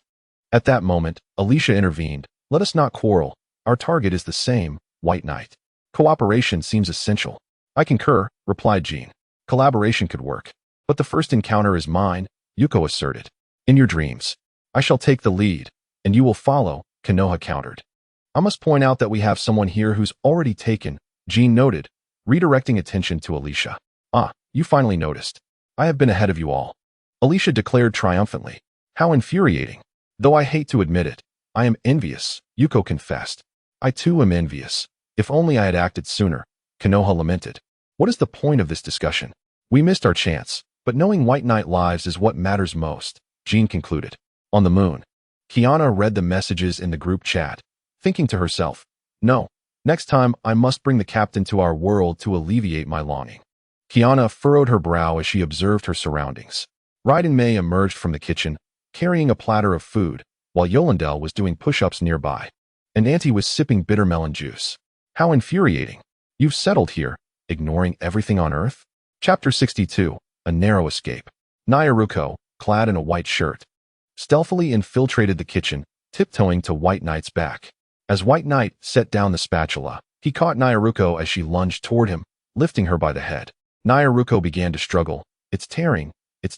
At that moment, Alicia intervened. Let us not quarrel. Our target is the same, White Knight. Cooperation seems essential. I concur, replied Jean. Collaboration could work. But the first encounter is mine, Yuko asserted. In your dreams. I shall take the lead, and you will follow, Konoha countered. I must point out that we have someone here who's already taken, Jean noted, redirecting attention to Alicia. Ah, you finally noticed. I have been ahead of you all. Alicia declared triumphantly. How infuriating. Though I hate to admit it, I am envious, Yuko confessed. I too am envious. If only I had acted sooner, Konoha lamented. What is the point of this discussion? We missed our chance, but knowing White Knight lives is what matters most, Jean concluded. On the moon. Kiana read the messages in the group chat, thinking to herself, no, next time I must bring the captain to our world to alleviate my longing. Kiana furrowed her brow as she observed her surroundings. Raiden May emerged from the kitchen, carrying a platter of food, while Yolandel was doing push-ups nearby. And Auntie was sipping bitter melon juice. How infuriating. You've settled here, ignoring everything on Earth? Chapter 62, A Narrow Escape. Nyaruko, clad in a white shirt, stealthily infiltrated the kitchen, tiptoeing to White Knight's back. As White Knight set down the spatula, he caught Nyaruko as she lunged toward him, lifting her by the head. Nyaruko began to struggle. It's tearing, it's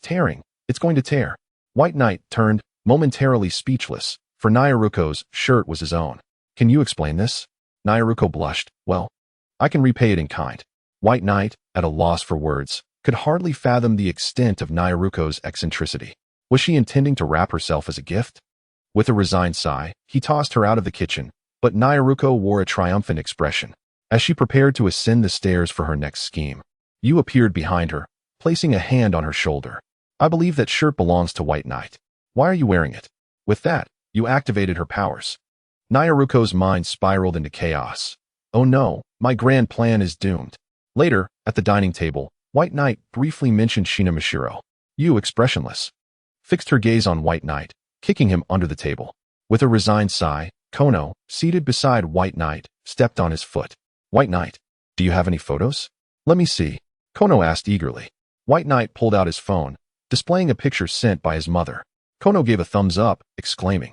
going to tear. White Knight turned, momentarily speechless, for Nyaruko's shirt was his own. Can you explain this? Nyaruko blushed. Well, I can repay it in kind. White Knight, at a loss for words, could hardly fathom the extent of Nyaruko's eccentricity. Was she intending to wrap herself as a gift? With a resigned sigh, he tossed her out of the kitchen, but Nyaruko wore a triumphant expression. As she prepared to ascend the stairs for her next scheme, Yu appeared behind her, placing a hand on her shoulder. I believe that shirt belongs to White Knight. Why are you wearing it? With that, Yu activated her powers. Nyaruko's mind spiraled into chaos. Oh no, my grand plan is doomed. Later, at the dining table, White Knight briefly mentioned Shinamashiro. You, expressionless, fixed her gaze on White Knight, kicking him under the table. With a resigned sigh, Kono, seated beside White Knight, stepped on his foot. White Knight, do you have any photos? Let me see. Kono asked eagerly. White Knight pulled out his phone, displaying a picture sent by his mother. Kono gave a thumbs up, exclaiming,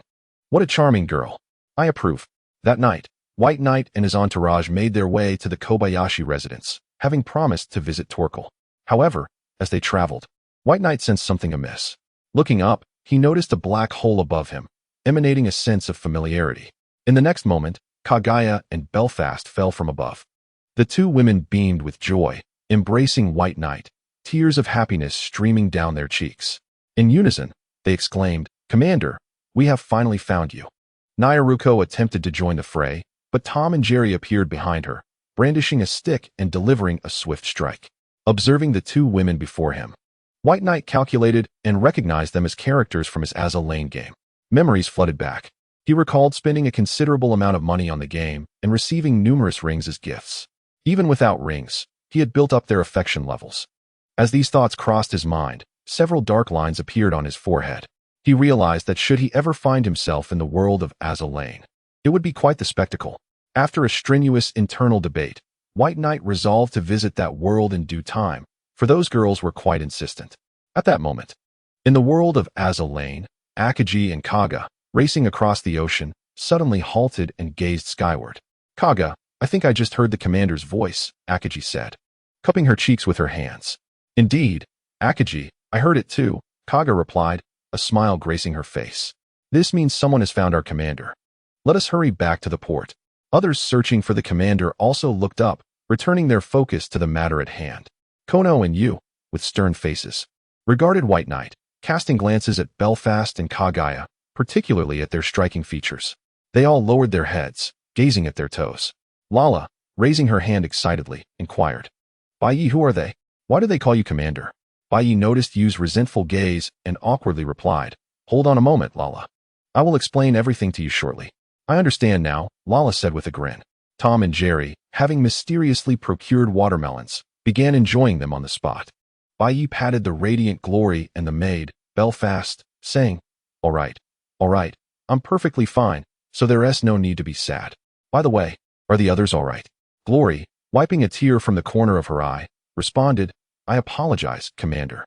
"What a charming girl. I approve." That night, White Knight and his entourage made their way to the Kobayashi residence, having promised to visit Torkel. However, as they traveled, White Knight sensed something amiss. Looking up, he noticed a black hole above him, emanating a sense of familiarity. In the next moment, Kagaya and Belfast fell from above. The two women beamed with joy, embracing White Knight, tears of happiness streaming down their cheeks. In unison, they exclaimed, "Commander, we have finally found you." Nyaruko attempted to join the fray, but Tom and Jerry appeared behind her, brandishing a stick and delivering a swift strike. Observing the two women before him, White Knight calculated and recognized them as characters from his Azul Lane game. Memories flooded back. He recalled spending a considerable amount of money on the game and receiving numerous rings as gifts. Even without rings, he had built up their affection levels. As these thoughts crossed his mind, several dark lines appeared on his forehead. He realized that should he ever find himself in the world of Azul Lane, it would be quite the spectacle. After a strenuous internal debate, White Knight resolved to visit that world in due time, for those girls were quite insistent. At that moment, in the world of Azul Lane, Akagi and Kaga, racing across the ocean, suddenly halted and gazed skyward. "Kaga, I think I just heard the commander's voice," Akagi said, cupping her cheeks with her hands. "Indeed, Akagi, I heard it too," Kaga replied, a smile gracing her face. "This means someone has found our commander. Let us hurry back to the port." Others searching for the commander also looked up, returning their focus to the matter at hand. Kono and Yu, with stern faces, regarded White Knight, casting glances at Belfast and Kagaya, particularly at their striking features. They all lowered their heads, gazing at their toes. Lala, raising her hand excitedly, inquired, "Bai Yi, who are they? Why do they call you commander?" Bai Yi noticed Yu's resentful gaze and awkwardly replied, "Hold on a moment, Lala. I will explain everything to you shortly." "I understand now," Lala said with a grin. Tom and Jerry, having mysteriously procured watermelons, began enjoying them on the spot. Bai Yi patted the radiant Glory and the maid, Belfast, saying, all right, I'm perfectly fine, so there's no need to be sad. By the way, are the others all right?" Glory, wiping a tear from the corner of her eye, responded, "I apologize, Commander.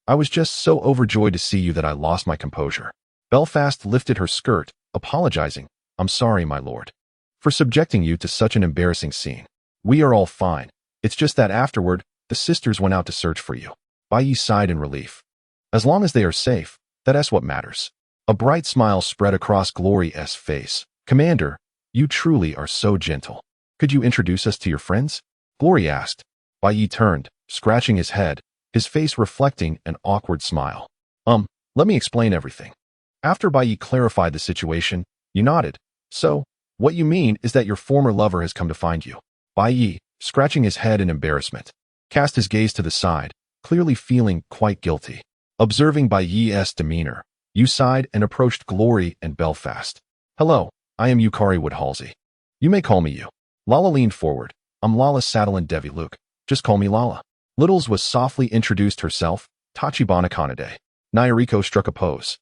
I was just so overjoyed to see you that I lost my composure." Belfast lifted her skirt, apologizing, "I'm sorry, my lord, for subjecting you to such an embarrassing scene. We are all fine. It's just that afterward, the sisters went out to search for you." Bai Yi sighed in relief. "As long as they are safe, that's what matters." A bright smile spread across Glory's face. "Commander, you truly are so gentle. Could you introduce us to your friends?" Glory asked. Bai Yi turned, scratching his head, his face reflecting an awkward smile. Let me explain everything." After Bai Yi clarified the situation, you nodded. "So, what you mean is that your former lover has come to find you." Bai Yi, scratching his head in embarrassment, cast his gaze to the side, clearly feeling quite guilty. Observing Bai Yi's demeanor, Yu sighed and approached Glory and Belfast. "Hello, I am Yukari Woodhalsey. You may call me Yu." Lala leaned forward. "I'm Lala Saddle and Devi Luke. Just call me Lala." Littles was softly introduced herself, Tachibana Kanade. Nyaruko struck a pose.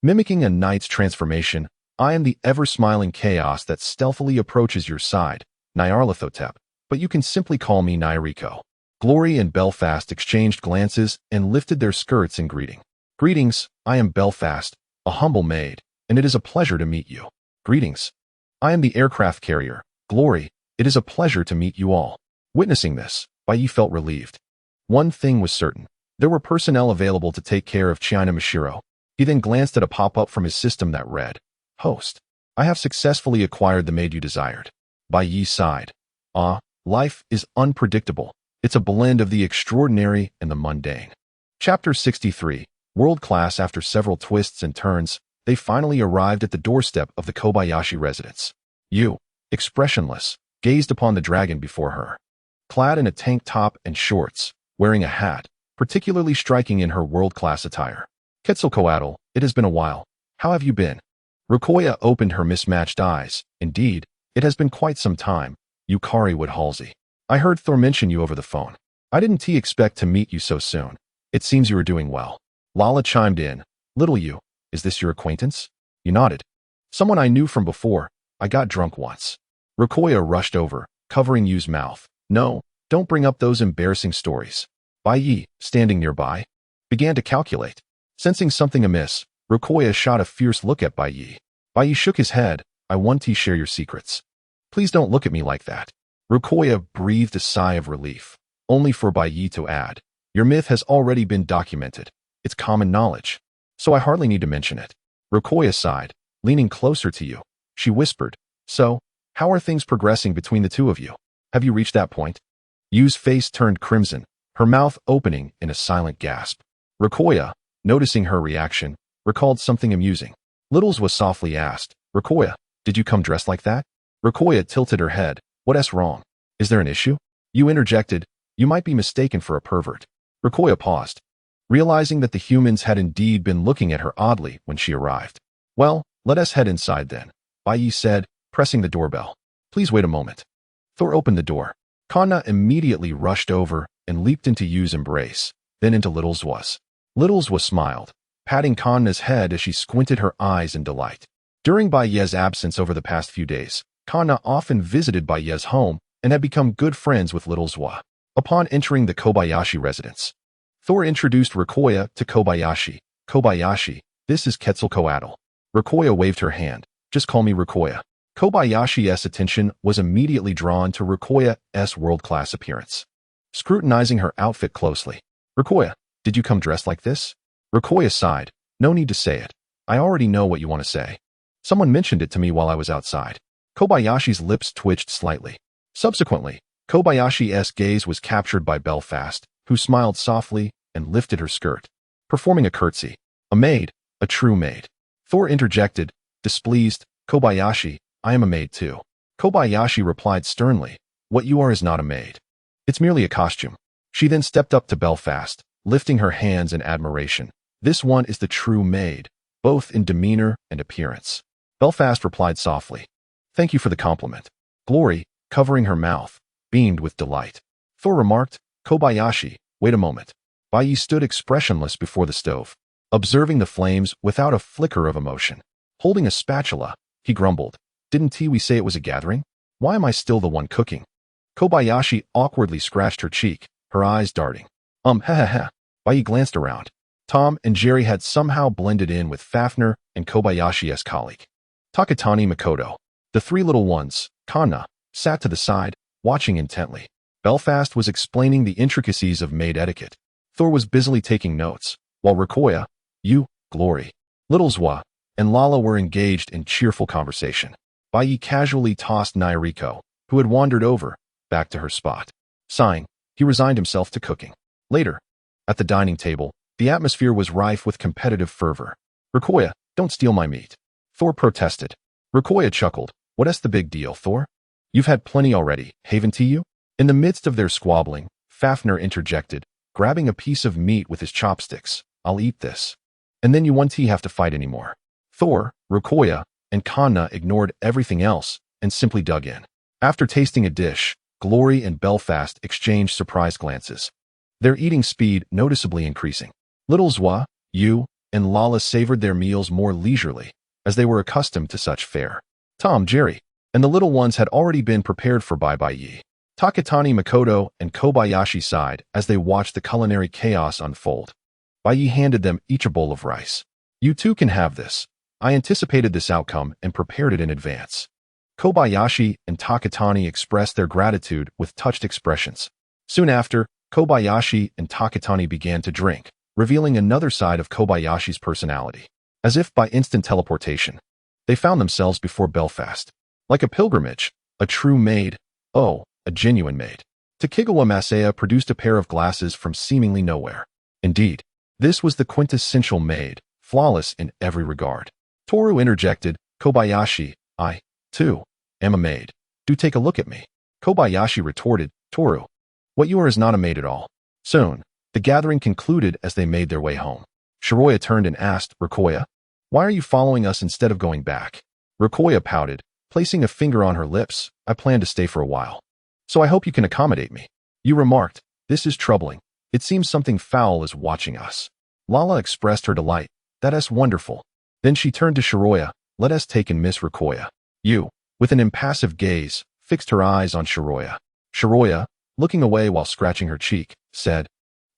"Mimicking a knight's transformation, I am the ever-smiling chaos that stealthily approaches your side, Nyarlathotep, but you can simply call me Nyaruko." Glory and Belfast exchanged glances and lifted their skirts in greeting. "Greetings, I am Belfast, a humble maid, and it is a pleasure to meet you." "Greetings. I am the aircraft carrier, Glory. It is a pleasure to meet you all." Witnessing this, Bai Yi felt relieved. One thing was certain. There were personnel available to take care of China Mashiro. He then glanced at a pop-up from his system that read, "Host, I have successfully acquired the maid you desired." Bai Yi sighed. Life is unpredictable. It's a blend of the extraordinary and the mundane. Chapter 63, World Class. After several twists and turns, they finally arrived at the doorstep of the Kobayashi residence. Yu, expressionless, gazed upon the dragon before her. Clad in a tank top and shorts, wearing a hat, particularly striking in her world-class attire. "Quetzalcoatl, it has been a while. How have you been?" Rukoya opened her mismatched eyes. "Indeed, it has been quite some time. Yukari would Halsey. I heard Thor mention you over the phone. I didn't expect to meet you so soon. It seems you are doing well. Lala chimed in. Little you, is this your acquaintance? You nodded. Someone I knew from before. I got drunk once. Rukoya rushed over, covering Yu's mouth. No, don't bring up those embarrassing stories. Bai Yi, standing nearby, began to calculate. Sensing something amiss, Rukoya shot a fierce look at Bai Yi. Bai Yi shook his head. I want to share your secrets. Please don't look at me like that. Rukoya breathed a sigh of relief, only for Bai Yi to add. Your myth has already been documented. It's common knowledge, so I hardly need to mention it. Rukoya sighed, leaning closer to you. She whispered, so, how are things progressing between the two of you? Have you reached that point? Yu's face turned crimson, her mouth opening in a silent gasp. Rukoya, noticing her reaction, recalled something amusing. Littles was softly asked, Rukoya, did you come dressed like that? Rukoya tilted her head. What's wrong? Is there an issue? Yu interjected, you might be mistaken for a pervert. Rukoya paused, realizing that the humans had indeed been looking at her oddly when she arrived. Well, let us head inside then, Bai Yi said, pressing the doorbell. Please wait a moment. Thor opened the door. Kanna immediately rushed over and leaped into Yu's embrace, then into Little Zwa's. Little Zwa smiled, patting Kanna's head as she squinted her eyes in delight. During Bai Ye's absence over the past few days, Kanna often visited Bai Ye's home and had become good friends with Little Zwa. Upon entering the Kobayashi residence, Thor introduced Rukoya to Kobayashi. Kobayashi, this is Quetzalcoatl. Rukoya waved her hand. Just call me Rukoya. Kobayashi's attention was immediately drawn to Rukoya's world-class appearance. Scrutinizing her outfit closely. Rukoya, did you come dressed like this? Rukoya sighed. No need to say it. I already know what you want to say. Someone mentioned it to me while I was outside. Kobayashi's lips twitched slightly. Subsequently, Kobayashi's gaze was captured by Belfast, who smiled softly and lifted her skirt, performing a curtsy. A maid, a true maid. Thor interjected, displeased, Kobayashi, I am a maid too. Kobayashi replied sternly, what you are is not a maid. It's merely a costume. She then stepped up to Belfast, lifting her hands in admiration. This one is the true maid, both in demeanor and appearance. Belfast replied softly, thank you for the compliment. Glory, covering her mouth, beamed with delight. Thor remarked, Kobayashi, wait a moment. Bai Yi stood expressionless before the stove, observing the flames without a flicker of emotion. Holding a spatula, he grumbled, didn't we say it was a gathering? Why am I still the one cooking? Kobayashi awkwardly scratched her cheek, her eyes darting. Ha. Bai Yi glanced around. Tom and Jerry had somehow blended in with Fafner and Kobayashi's colleague, Takatani Makoto. The three little ones, Kanna, sat to the side, watching intently. Belfast was explaining the intricacies of maid etiquette. Thor was busily taking notes, while Rukoya, Yu, Glory, Little Zwa, and Lala were engaged in cheerful conversation. Bai Yi casually tossed Nairiko, who had wandered over, back to her spot. Sighing, he resigned himself to cooking. Later, at the dining table, the atmosphere was rife with competitive fervor. Rukoya, don't steal my meat. Thor protested. Rukoya chuckled. What's the big deal, Thor? You've had plenty already, haven't you? In the midst of their squabbling, Fafner interjected, grabbing a piece of meat with his chopsticks. I'll eat this. And then you won't have to fight anymore. Thor, Rukoya, and Kanna ignored everything else and simply dug in. After tasting a dish, Glory and Belfast exchanged surprised glances, their eating speed noticeably increasing. Little Zwa, Yu, and Lala savored their meals more leisurely, as they were accustomed to such fare. Tom, Jerry, and the little ones had already been prepared for Bai Yi. Takatani Makoto and Kobayashi sighed as they watched the culinary chaos unfold. Bai Yi handed them each a bowl of rice. You too can have this. I anticipated this outcome and prepared it in advance. Kobayashi and Takatani expressed their gratitude with touched expressions. Soon after, Kobayashi and Takatani began to drink, revealing another side of Kobayashi's personality. As if by instant teleportation, they found themselves before Belfast. Like a pilgrimage, a true maid, oh, a genuine maid. Takigawa Masaya produced a pair of glasses from seemingly nowhere. Indeed, this was the quintessential maid, flawless in every regard. Toru interjected, Kobayashi, I, too, am a maid. Do take a look at me. Kobayashi retorted, Toru, what you are is not a maid at all. Soon, the gathering concluded as they made their way home. Shiroya turned and asked, Rukoya, why are you following us instead of going back? Rukoya pouted, Placing a finger on her lips, I plan to stay for a while. So I hope you can accommodate me. You remarked, this is troubling. It seems something foul is watching us. Lala expressed her delight. That's wonderful. Then she turned to Shiroya. Let us take in Miss Rukoya. You, with an impassive gaze, fixed her eyes on Shiroya. Shiroya, looking away while scratching her cheek, said,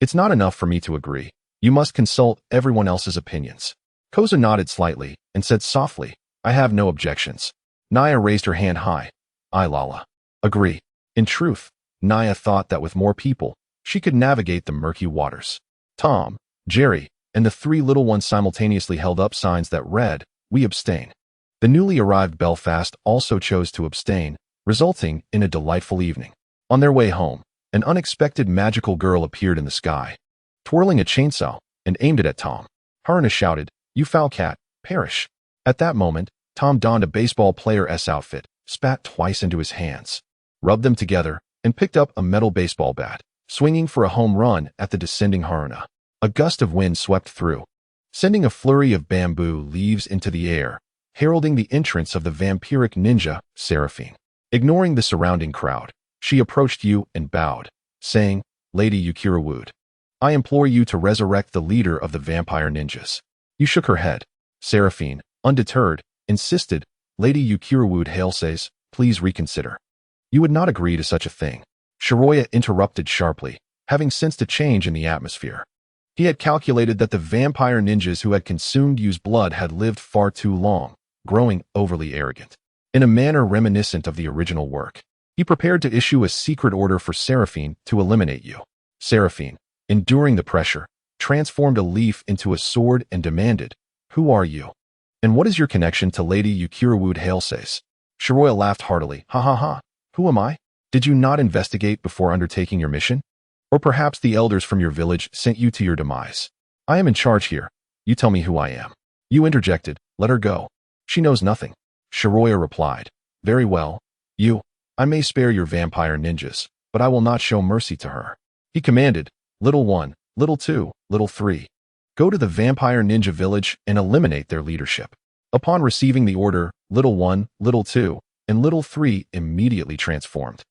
it's not enough for me to agree. You must consult everyone else's opinions. Koza nodded slightly and said softly, I have no objections. Naya raised her hand high. I, Lala. Agree. In truth, Naya thought that with more people, she could navigate the murky waters. Tom, Jerry, and the three little ones simultaneously held up signs that read, we abstain. The newly arrived Belfast also chose to abstain, resulting in a delightful evening. On their way home, an unexpected magical girl appeared in the sky, twirling a chainsaw, and aimed it at Tom. Haruna shouted, you foul cat, perish. At that moment, Tom donned a baseball player's outfit, spat twice into his hands, rubbed them together, and picked up a metal baseball bat, swinging for a home run at the descending Haruna. A gust of wind swept through, sending a flurry of bamboo leaves into the air, heralding the entrance of the vampiric ninja, Seraphine. Ignoring the surrounding crowd, she approached you and bowed, saying, Lady Yukirawood, I implore you to resurrect the leader of the vampire ninjas. You shook her head. Seraphine, undeterred, insisted, Lady Yukirawood Hale says, please reconsider. You would not agree to such a thing. Shiroya interrupted sharply, having sensed a change in the atmosphere. He had calculated that the vampire ninjas who had consumed Yu's blood had lived far too long, growing overly arrogant. In a manner reminiscent of the original work, he prepared to issue a secret order for Seraphine to eliminate you. Seraphine, enduring the pressure, transformed a leaf into a sword and demanded, who are you? And what is your connection to Lady Yukirawood Halesays? Shiroya laughed heartily. Ha ha ha. Who am I? Did you not investigate before undertaking your mission? Or perhaps the elders from your village sent you to your demise. I am in charge here. You tell me who I am. You interjected, let her go. She knows nothing. Shiroya replied, very well. I may spare your vampire ninjas, but I will not show mercy to her. He commanded, little one, little two, little three. Go to the vampire ninja village and eliminate their leadership. Upon receiving the order, little one, little two, and little three immediately transformed,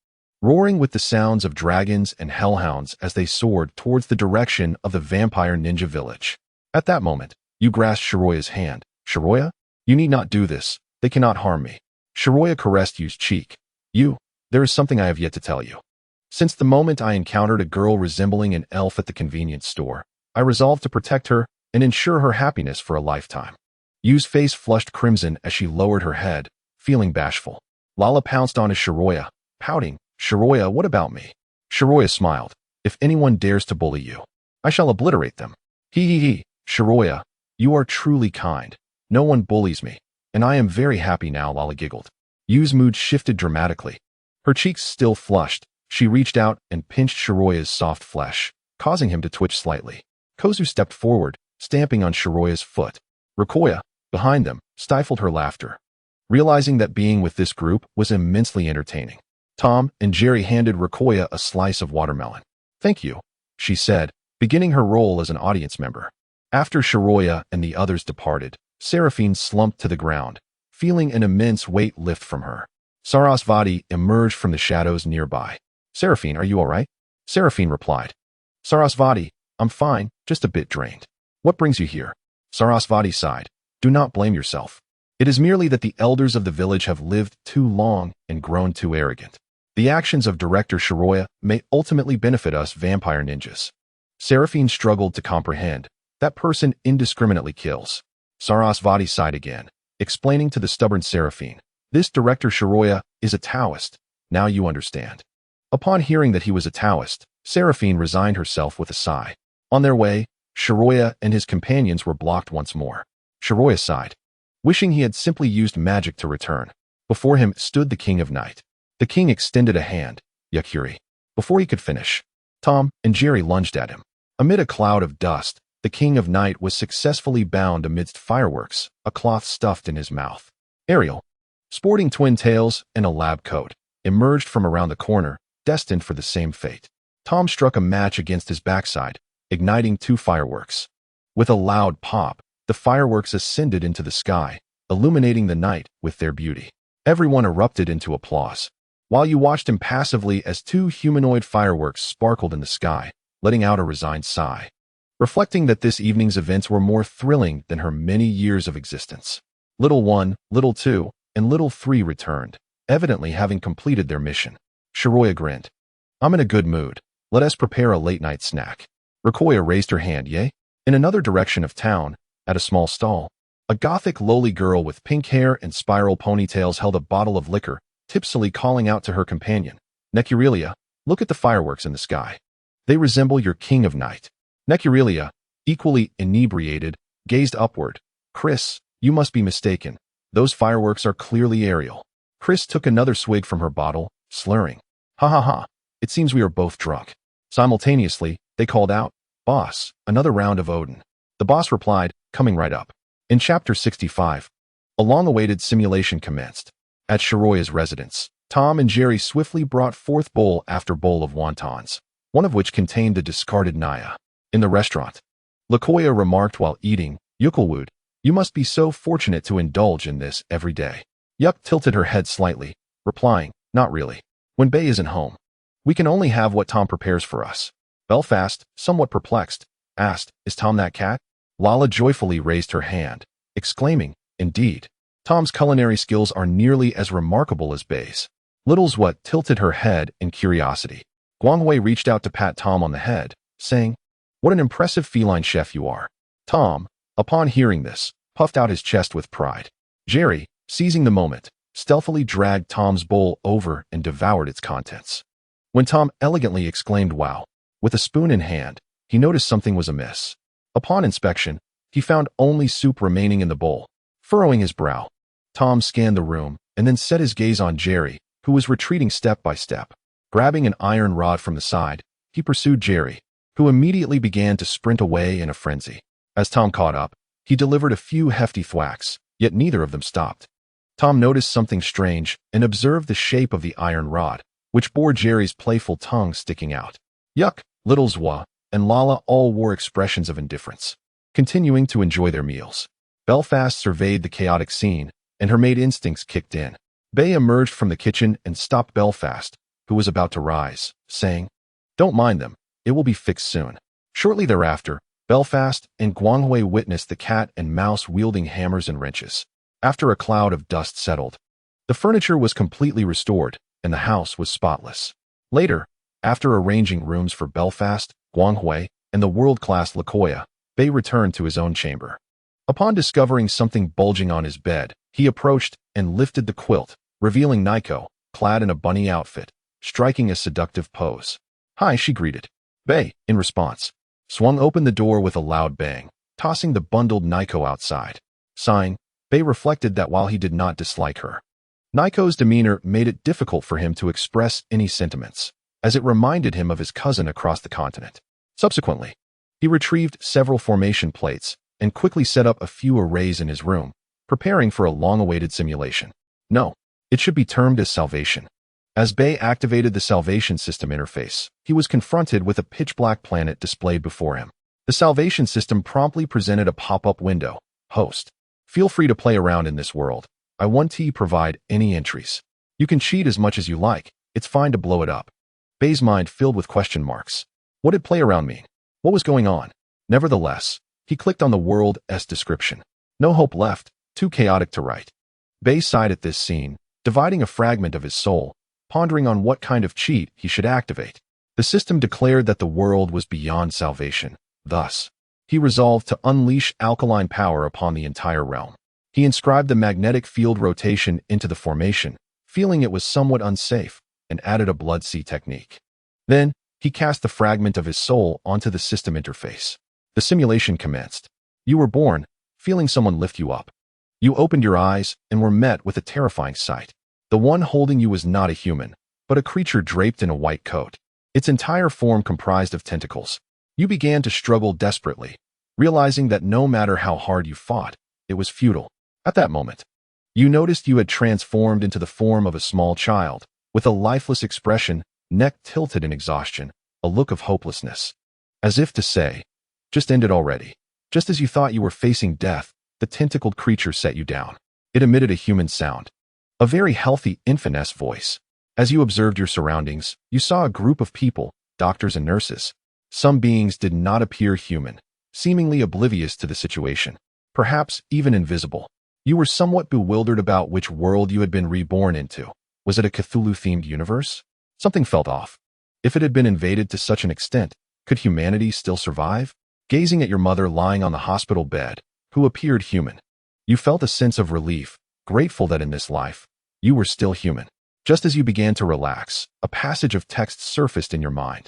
roaring with the sounds of dragons and hellhounds as they soared towards the direction of the vampire ninja village. At that moment, you grasped Shiroya's hand. Shiroya, you need not do this. They cannot harm me. Shiroya caressed Yu's cheek. There is something I have yet to tell you. Since the moment I encountered a girl resembling an elf at the convenience store, I resolved to protect her and ensure her happiness for a lifetime. Yu's face flushed crimson as she lowered her head, feeling bashful. Lala pounced on Shiroya, pouting, Shiroya, what about me? Shiroya smiled. If anyone dares to bully you, I shall obliterate them. He. Shiroya, you are truly kind. No one bullies me, and I am very happy now, Lala giggled. Yu's mood shifted dramatically. Her cheeks still flushed. She reached out and pinched Shiroya's soft flesh, causing him to twitch slightly. Kozu stepped forward, stamping on Shiroya's foot. Rukoya, behind them, stifled her laughter, realizing that being with this group was immensely entertaining. Tom and Jerry handed Rukoya a slice of watermelon. Thank you, she said, beginning her role as an audience member. After Shiroya and the others departed, Seraphine slumped to the ground, feeling an immense weight lift from her. Sarasvati emerged from the shadows nearby. Seraphine, are you all right? Seraphine replied. Sarasvati, I'm fine, just a bit drained. What brings you here? Sarasvati sighed. Do not blame yourself. It is merely that the elders of the village have lived too long and grown too arrogant. The actions of Director Shiroya may ultimately benefit us vampire ninjas. Seraphine struggled to comprehend. That person indiscriminately kills. Sarasvati sighed again, explaining to the stubborn Seraphine. This Director Shiroya is a Taoist. Now you understand. Upon hearing that he was a Taoist, Seraphine resigned herself with a sigh. On their way, Shiroya and his companions were blocked once more. Shiroya sighed, wishing he had simply used magic to return. Before him stood the King of Night. The king extended a hand, Yakuri. Before he could finish, Tom and Jerry lunged at him. Amid a cloud of dust, the King of Night was successfully bound amidst fireworks, a cloth stuffed in his mouth. Ariel, sporting twin tails and a lab coat, emerged from around the corner, destined for the same fate. Tom struck a match against his backside, igniting 2 fireworks. With a loud pop, the fireworks ascended into the sky, illuminating the night with their beauty. Everyone erupted into applause, while you watched impassively as two humanoid fireworks sparkled in the sky, letting out a resigned sigh, reflecting that this evening's events were more thrilling than her many years of existence. Little 1, Little 2, and Little 3 returned, evidently having completed their mission. Shiroya grinned. I'm in a good mood. Let us prepare a late-night snack. Rikoya raised her hand, yay? In another direction of town, at a small stall, a gothic lowly girl with pink hair and spiral ponytails held a bottle of liquor, tipsily calling out to her companion, Necurelia, look at the fireworks in the sky. They resemble your king of night. Necurelia, equally inebriated, gazed upward. Chris, you must be mistaken. Those fireworks are clearly aerial. Chris took another swig from her bottle, slurring. Ha ha ha, it seems we are both drunk. Simultaneously, they called out, Boss, another round of Odin. The boss replied, coming right up. In Chapter 65, a long-awaited simulation commenced. At Shiroya's residence, Tom and Jerry swiftly brought forth bowl after bowl of wontons, one of which contained the discarded Naya. In the restaurant, Lakoya remarked while eating, Yukelwood, you must be so fortunate to indulge in this every day. Yuk tilted her head slightly, replying, not really. When Bay isn't home, we can only have what Tom prepares for us. Belfast, somewhat perplexed, asked, is Tom that cat? Lala joyfully raised her hand, exclaiming, indeed. Tom's culinary skills are nearly as remarkable as Bay's. Littleswhat tilted her head in curiosity. Guanghui reached out to pat Tom on the head, saying, what an impressive feline chef you are. Tom, upon hearing this, puffed out his chest with pride. Jerry, seizing the moment, stealthily dragged Tom's bowl over and devoured its contents. When Tom elegantly exclaimed wow, with a spoon in hand, he noticed something was amiss. Upon inspection, he found only soup remaining in the bowl. Furrowing his brow, Tom scanned the room and then set his gaze on Jerry, who was retreating step by step. Grabbing an iron rod from the side, he pursued Jerry, who immediately began to sprint away in a frenzy. As Tom caught up, he delivered a few hefty thwacks, yet neither of them stopped. Tom noticed something strange and observed the shape of the iron rod, which bore Jerry's playful tongue sticking out. Yuck, Littleswa and Lala all wore expressions of indifference, continuing to enjoy their meals. Belfast surveyed the chaotic scene, and her maid instincts kicked in. Bay emerged from the kitchen and stopped Belfast, who was about to rise, saying, don't mind them, it will be fixed soon. Shortly thereafter, Belfast and Guanghui witnessed the cat and mouse wielding hammers and wrenches. After a cloud of dust settled, the furniture was completely restored, and the house was spotless. Later, after arranging rooms for Belfast, Guanghui, and the world-class Lakoya, Bay returned to his own chamber. Upon discovering something bulging on his bed, he approached and lifted the quilt, revealing Nico, clad in a bunny outfit, striking a seductive pose. Hi, she greeted. Bay, in response, swung open the door with a loud bang, tossing the bundled Nico outside. Sighing, Bay reflected that while he did not dislike her, Nico's demeanor made it difficult for him to express any sentiments, as it reminded him of his cousin across the continent. Subsequently, he retrieved several formation plates and quickly set up a few arrays in his room, preparing for a long-awaited simulation. No, it should be termed as salvation. As Bay activated the salvation system interface, he was confronted with a pitch-black planet displayed before him. The salvation system promptly presented a pop-up window. Host, feel free to play around in this world. I want to provide any entries. You can cheat as much as you like. It's fine to blow it up. Bay's mind filled with question marks. What did play around mean? What was going on? Nevertheless, he clicked on the world's description. No hope left, too chaotic to write. Bay sighed at this scene, dividing a fragment of his soul, pondering on what kind of cheat he should activate. The system declared that the world was beyond salvation. Thus, he resolved to unleash alkaline power upon the entire realm. He inscribed the magnetic field rotation into the formation, feeling it was somewhat unsafe, and added a blood sea technique. Then, he cast the fragment of his soul onto the system interface. The simulation commenced. You were born, feeling someone lift you up. You opened your eyes and were met with a terrifying sight. The one holding you was not a human, but a creature draped in a white coat. Its entire form comprised of tentacles. You began to struggle desperately, realizing that no matter how hard you fought, it was futile. At that moment, you noticed you had transformed into the form of a small child, with a lifeless expression, neck tilted in exhaustion, a look of hopelessness. As if to say, just end it already. Just as you thought you were facing death, the tentacled creature set you down. It emitted a human sound. A very healthy infantess voice. As you observed your surroundings, you saw a group of people, doctors and nurses. Some beings did not appear human, seemingly oblivious to the situation, perhaps even invisible. You were somewhat bewildered about which world you had been reborn into. Was it a Cthulhu-themed universe? Something felt off. If it had been invaded to such an extent, could humanity still survive? Gazing at your mother lying on the hospital bed, who appeared human, you felt a sense of relief, grateful that in this life, you were still human. Just as you began to relax, a passage of text surfaced in your mind.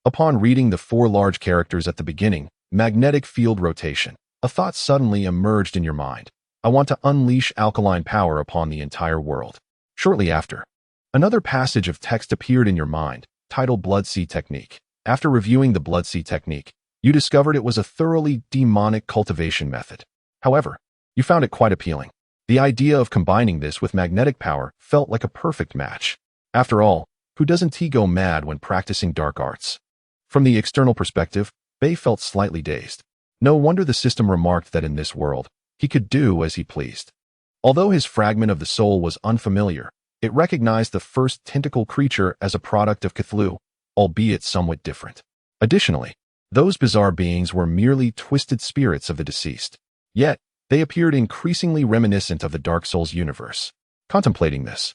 Upon reading the 4 large characters at the beginning, magnetic field rotation, a thought suddenly emerged in your mind. I want to unleash alkaline power upon the entire world. Shortly after, another passage of text appeared in your mind, titled Blood Sea Technique. After reviewing the Blood Sea Technique, you discovered it was a thoroughly demonic cultivation method. However, you found it quite appealing. The idea of combining this with magnetic power felt like a perfect match. After all, who doesn't go mad when practicing dark arts? From the external perspective, Bay felt slightly dazed. No wonder the system remarked that in this world, he could do as he pleased. Although his fragment of the soul was unfamiliar, it recognized the first tentacle creature as a product of Cthulhu, albeit somewhat different. Additionally, those bizarre beings were merely twisted spirits of the deceased. Yet, they appeared increasingly reminiscent of the Dark Souls universe. Contemplating this,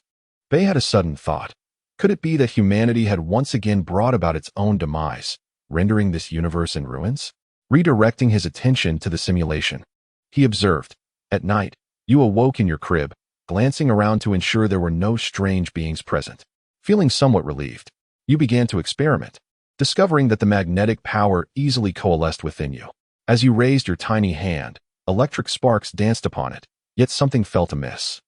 Bay had a sudden thought. Could it be that humanity had once again brought about its own demise, rendering this universe in ruins? Redirecting his attention to the simulation, he observed, at night, you awoke in your crib, glancing around to ensure there were no strange beings present. Feeling somewhat relieved, you began to experiment, discovering that the magnetic power easily coalesced within you. As you raised your tiny hand, electric sparks danced upon it, yet something felt amiss.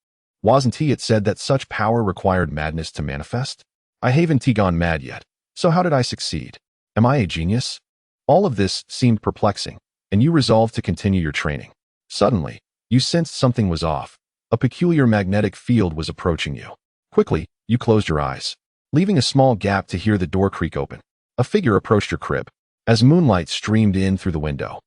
Wasn't it said that such power required madness to manifest? I haven't gone mad yet, so how did I succeed? Am I a genius? All of this seemed perplexing, and you resolved to continue your training. Suddenly, you sensed something was off. A peculiar magnetic field was approaching you. Quickly, you closed your eyes, leaving a small gap to hear the door creak open. A figure approached your crib. As moonlight streamed in through the window,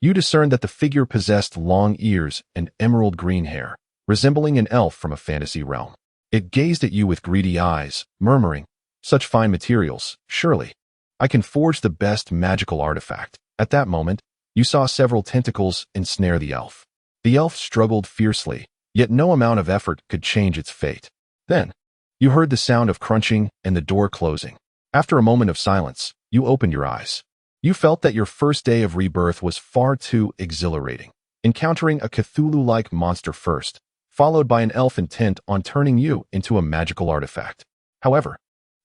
you discerned that the figure possessed long ears and emerald green hair, resembling an elf from a fantasy realm. It gazed at you with greedy eyes, murmuring, "Such fine materials, surely. I can forge the best magical artifact." At that moment, you saw several tentacles ensnare the elf. The elf struggled fiercely, yet no amount of effort could change its fate. Then, you heard the sound of crunching and the door closing. After a moment of silence, you opened your eyes. You felt that your first day of rebirth was far too exhilarating, encountering a Cthulhu-like monster first, followed by an elf intent on turning you into a magical artifact. However,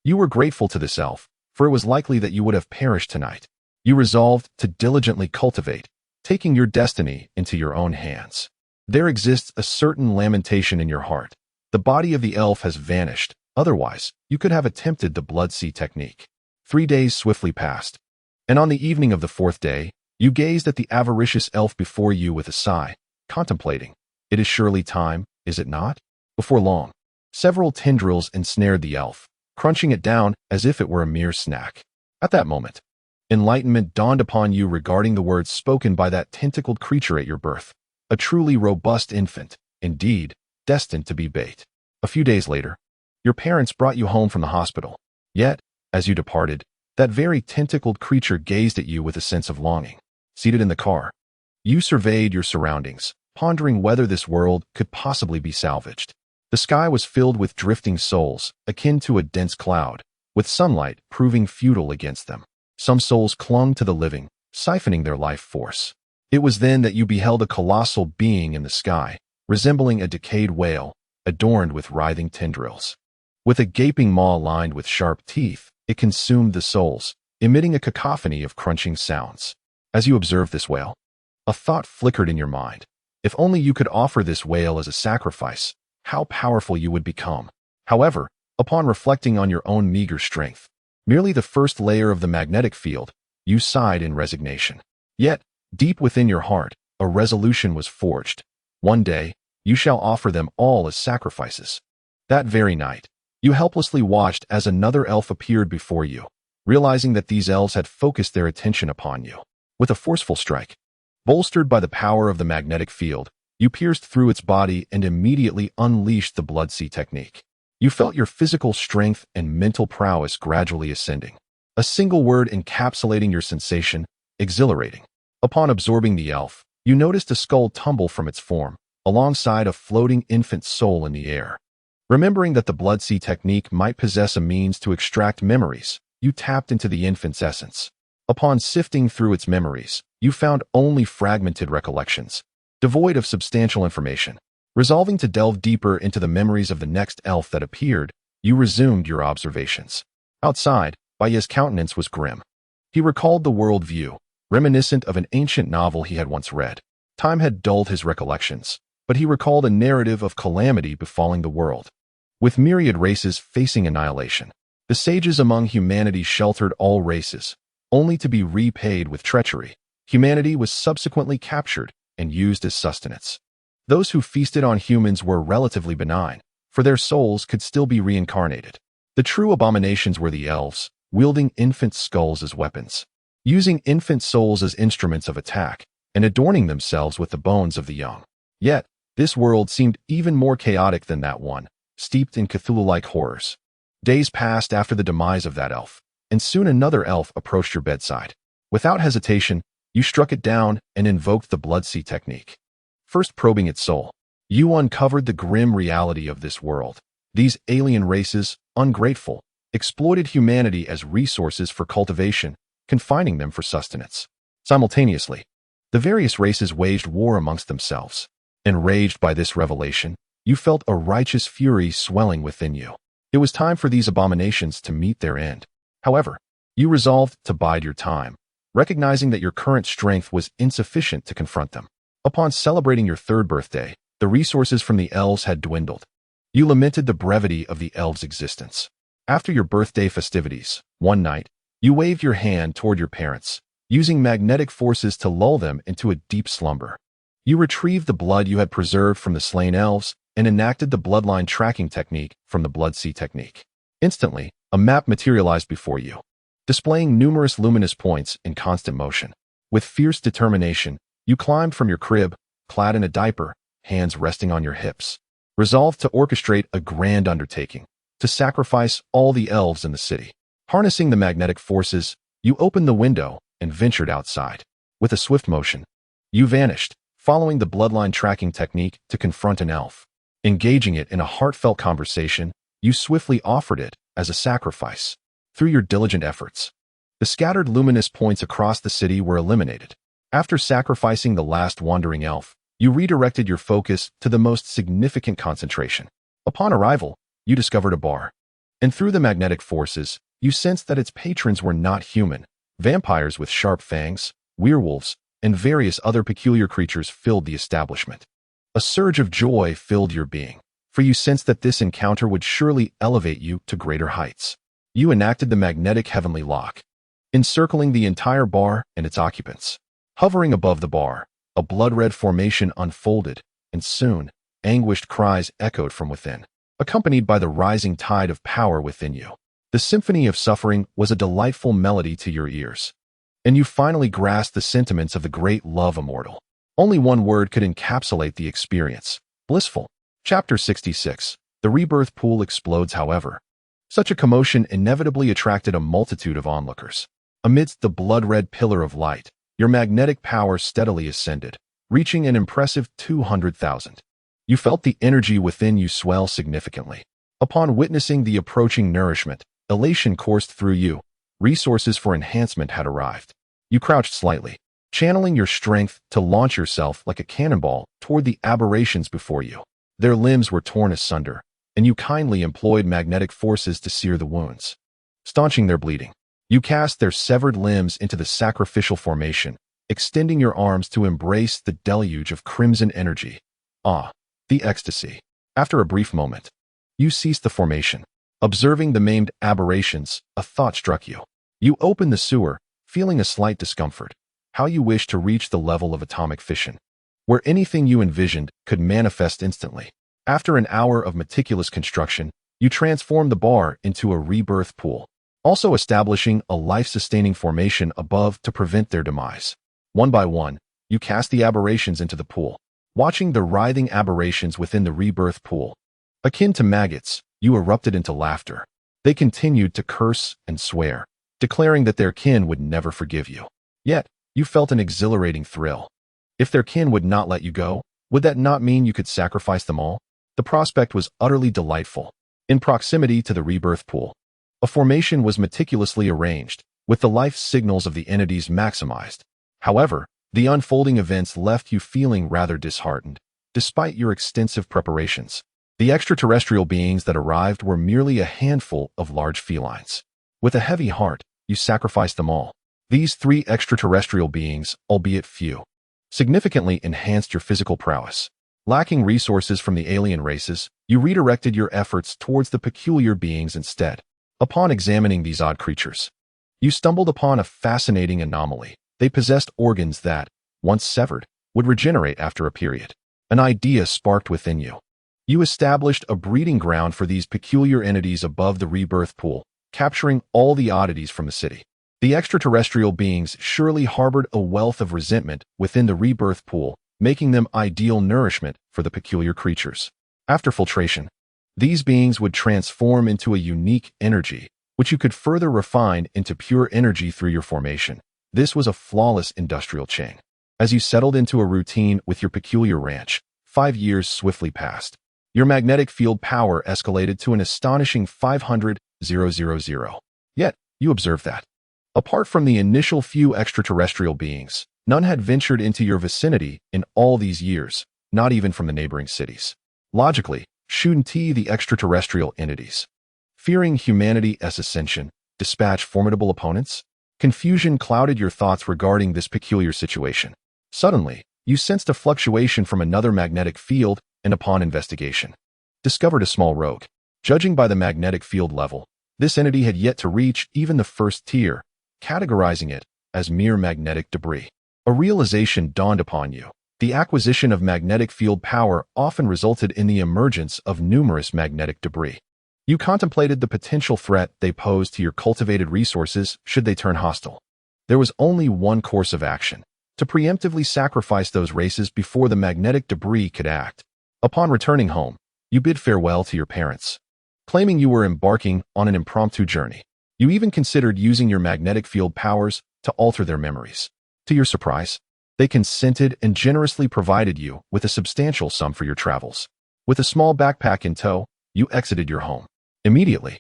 you were grateful to this elf, for it was likely that you would have perished tonight. You resolved to diligently cultivate, taking your destiny into your own hands. There exists a certain lamentation in your heart. The body of the elf has vanished, otherwise, you could have attempted the Blood Sea Technique. 3 days swiftly passed, and on the evening of the 4th day, you gazed at the avaricious elf before you with a sigh, contemplating, "It is surely time, is it not?" Before long, several tendrils ensnared the elf, crunching it down as if it were a mere snack. At that moment, enlightenment dawned upon you regarding the words spoken by that tentacled creature at your birth. A truly robust infant, indeed, destined to be bait. A few days later, your parents brought you home from the hospital. Yet, as you departed, that very tentacled creature gazed at you with a sense of longing. Seated in the car, you surveyed your surroundings, pondering whether this world could possibly be salvaged. The sky was filled with drifting souls, akin to a dense cloud, with sunlight proving futile against them. Some souls clung to the living, siphoning their life force. It was then that you beheld a colossal being in the sky, resembling a decayed whale, adorned with writhing tendrils. With a gaping maw lined with sharp teeth, it consumed the souls, emitting a cacophony of crunching sounds. As you observed this whale, a thought flickered in your mind. If only you could offer this whale as a sacrifice, how powerful you would become. However, upon reflecting on your own meager strength, merely the first layer of the magnetic field, you sighed in resignation. Yet, deep within your heart, a resolution was forged. One day, you shall offer them all as sacrifices. That very night, you helplessly watched as another elf appeared before you, realizing that these elves had focused their attention upon you. With a forceful strike, bolstered by the power of the magnetic field, You pierced through its body and immediately unleashed the blood sea technique. You felt your physical strength and mental prowess gradually ascending. A single word encapsulating your sensation: exhilarating. Upon absorbing the elf, you noticed a skull tumble from its form, alongside a floating infant soul in the air. Remembering that the blood sea technique might possess a means to extract memories, you tapped into the infant's essence. Upon sifting through its memories, you found only fragmented recollections, devoid of substantial information. Resolving to delve deeper into the memories of the next elf that appeared, you resumed your observations. Outside, Baya's countenance was grim. He recalled the world view, reminiscent of an ancient novel he had once read. Time had dulled his recollections, but he recalled a narrative of calamity befalling the world. With myriad races facing annihilation, the sages among humanity sheltered all races, only to be repaid with treachery. Humanity was subsequently captured and used as sustenance. Those who feasted on humans were relatively benign, for their souls could still be reincarnated. The true abominations were the elves, wielding infant skulls as weapons, using infant souls as instruments of attack, and adorning themselves with the bones of the young. Yet, this world seemed even more chaotic than that one, steeped in Cthulhu-like horrors. Days passed after the demise of that elf, and soon another elf approached your bedside. Without hesitation, you struck it down and invoked the blood sea technique. First probing its soul, you uncovered the grim reality of this world. These alien races, ungrateful, exploited humanity as resources for cultivation, confining them for sustenance. Simultaneously, the various races waged war amongst themselves. Enraged by this revelation, you felt a righteous fury swelling within you. It was time for these abominations to meet their end. However, you resolved to bide your time, recognizing that your current strength was insufficient to confront them. Upon celebrating your third birthday, the resources from the elves had dwindled. You lamented the brevity of the elves' existence. After your birthday festivities, one night, you waved your hand toward your parents, using magnetic forces to lull them into a deep slumber. You retrieved the blood you had preserved from the slain elves and enacted the bloodline tracking technique from the blood sea technique. Instantly, a map materialized before you, displaying numerous luminous points in constant motion. With fierce determination, you climbed from your crib, clad in a diaper, hands resting on your hips, resolved to orchestrate a grand undertaking, to sacrifice all the elves in the city. Harnessing the magnetic forces, you opened the window and ventured outside. With a swift motion, you vanished, following the bloodline tracking technique to confront an elf. Engaging it in a heartfelt conversation, you swiftly offered it as a sacrifice. Through your diligent efforts, the scattered luminous points across the city were eliminated. After sacrificing the last wandering elf, you redirected your focus to the most significant concentration. Upon arrival, you discovered a bar, and through the magnetic forces, you sensed that its patrons were not human. Vampires with sharp fangs, werewolves, and various other peculiar creatures filled the establishment. A surge of joy filled your being, for you sensed that this encounter would surely elevate you to greater heights. You enacted the magnetic heavenly lock, encircling the entire bar and its occupants. Hovering above the bar, a blood-red formation unfolded, and soon, anguished cries echoed from within, accompanied by the rising tide of power within you. The symphony of suffering was a delightful melody to your ears, and you finally grasped the sentiments of the great love immortal. Only one word could encapsulate the experience: blissful. Chapter 66. The rebirth pool explodes. However, such a commotion inevitably attracted a multitude of onlookers. Amidst the blood-red pillar of light, your magnetic power steadily ascended, reaching an impressive 200,000. You felt the energy within you swell significantly. Upon witnessing the approaching nourishment, elation coursed through you. Resources for enhancement had arrived. You crouched slightly, channeling your strength to launch yourself like a cannonball toward the aberrations before you. Their limbs were torn asunder, and you kindly employed magnetic forces to sear the wounds. Staunching their bleeding, you cast their severed limbs into the sacrificial formation, extending your arms to embrace the deluge of crimson energy. Ah, the ecstasy. After a brief moment, you ceased the formation. Observing the maimed aberrations, a thought struck you. You opened the sewer, feeling a slight discomfort. How you wished to reach the level of atomic fission, where anything you envisioned could manifest instantly. After an hour of meticulous construction, you transformed the bar into a rebirth pool, also establishing a life-sustaining formation above to prevent their demise. One by one, you cast the aberrations into the pool, watching the writhing aberrations within the rebirth pool. Akin to maggots, you erupted into laughter. They continued to curse and swear, declaring that their kin would never forgive you. Yet, you felt an exhilarating thrill. If their kin would not let you go, would that not mean you could sacrifice them all? The prospect was utterly delightful. In proximity to the rebirth pool, a formation was meticulously arranged, with the life signals of the entities maximized. However, the unfolding events left you feeling rather disheartened, despite your extensive preparations. The extraterrestrial beings that arrived were merely a handful of large felines. With a heavy heart, you sacrificed them all. These 3 extraterrestrial beings, albeit few, significantly enhanced your physical prowess. Lacking resources from the alien races, you redirected your efforts towards the peculiar beings instead. Upon examining these odd creatures, you stumbled upon a fascinating anomaly. They possessed organs that, once severed, would regenerate after a period. An idea sparked within you. You established a breeding ground for these peculiar entities above the rebirth pool, capturing all the oddities from the city. The extraterrestrial beings surely harbored a wealth of resentment within the rebirth pool, making them ideal nourishment for the peculiar creatures. After filtration, these beings would transform into a unique energy, which you could further refine into pure energy through your formation. This was a flawless industrial chain. As you settled into a routine with your peculiar ranch, 5 years swiftly passed. Your magnetic field power escalated to an astonishing 500,000. Yet, you observed that, apart from the initial few extraterrestrial beings, none had ventured into your vicinity in all these years, not even from the neighboring cities. Logically, shouldn't the extraterrestrial entities, fearing humanity's ascension, dispatch formidable opponents? Confusion clouded your thoughts regarding this peculiar situation. Suddenly, you sensed a fluctuation from another magnetic field and upon investigation, discovered a small rogue. Judging by the magnetic field level, this entity had yet to reach even the first tier, categorizing it as mere magnetic debris. A realization dawned upon you. The acquisition of magnetic field power often resulted in the emergence of numerous magnetic debris. You contemplated the potential threat they posed to your cultivated resources should they turn hostile. There was only one course of action: to preemptively sacrifice those races before the magnetic debris could act. Upon returning home, you bid farewell to your parents, claiming you were embarking on an impromptu journey. You even considered using your magnetic field powers to alter their memories. To your surprise, they consented and generously provided you with a substantial sum for your travels. With a small backpack in tow, you exited your home. Immediately,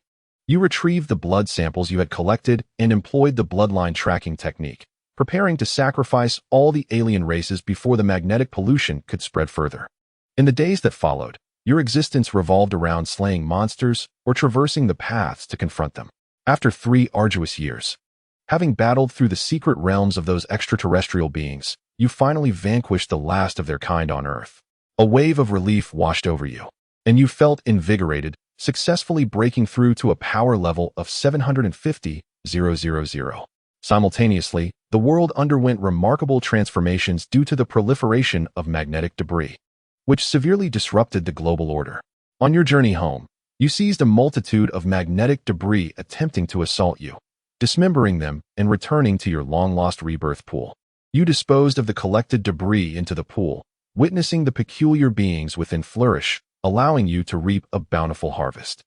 you retrieved the blood samples you had collected and employed the bloodline tracking technique, preparing to sacrifice all the alien races before the magnetic pollution could spread further. In the days that followed, your existence revolved around slaying monsters or traversing the paths to confront them. After 3 arduous years, having battled through the secret realms of those extraterrestrial beings, you finally vanquished the last of their kind on Earth. A wave of relief washed over you, and you felt invigorated, successfully breaking through to a power level of 750,000. Simultaneously, the world underwent remarkable transformations due to the proliferation of magnetic debris, which severely disrupted the global order. On your journey home, you seized a multitude of magnetic debris attempting to assault you, dismembering them and returning to your long-lost rebirth pool. You disposed of the collected debris into the pool, witnessing the peculiar beings within flourish, allowing you to reap a bountiful harvest.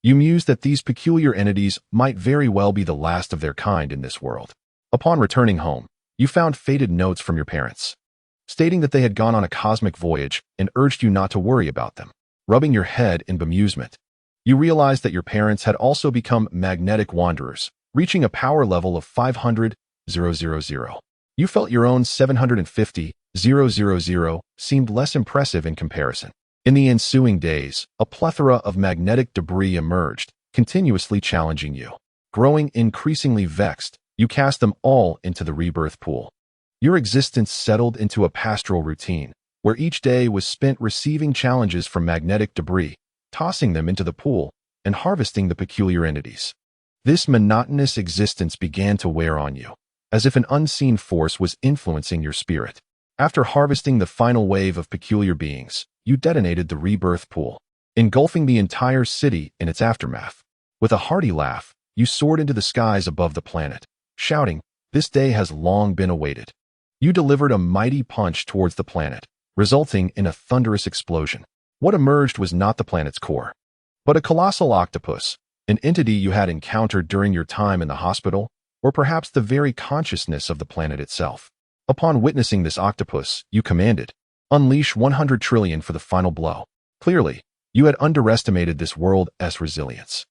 You mused that these peculiar entities might very well be the last of their kind in this world. Upon returning home, you found faded notes from your parents, stating that they had gone on a cosmic voyage and urged you not to worry about them. Rubbing your head in bemusement, you realized that your parents had also become magnetic wanderers, reaching a power level of 500,000. You felt your own 750,000 seemed less impressive in comparison. In the ensuing days, a plethora of magnetic debris emerged, continuously challenging you. Growing increasingly vexed, you cast them all into the rebirth pool. Your existence settled into a pastoral routine, where each day was spent receiving challenges from magnetic debris, tossing them into the pool, and harvesting the peculiar entities. This monotonous existence began to wear on you, as if an unseen force was influencing your spirit. After harvesting the final wave of peculiar beings, you detonated the rebirth pool, engulfing the entire city in its aftermath. With a hearty laugh, you soared into the skies above the planet, shouting, "This day has long been awaited." You delivered a mighty punch towards the planet, resulting in a thunderous explosion. What emerged was not the planet's core, but a colossal octopus, an entity you had encountered during your time in the hospital, or perhaps the very consciousness of the planet itself. Upon witnessing this octopus, you commanded, "Unleash 100 trillion for the final blow." Clearly, you had underestimated this world's resilience.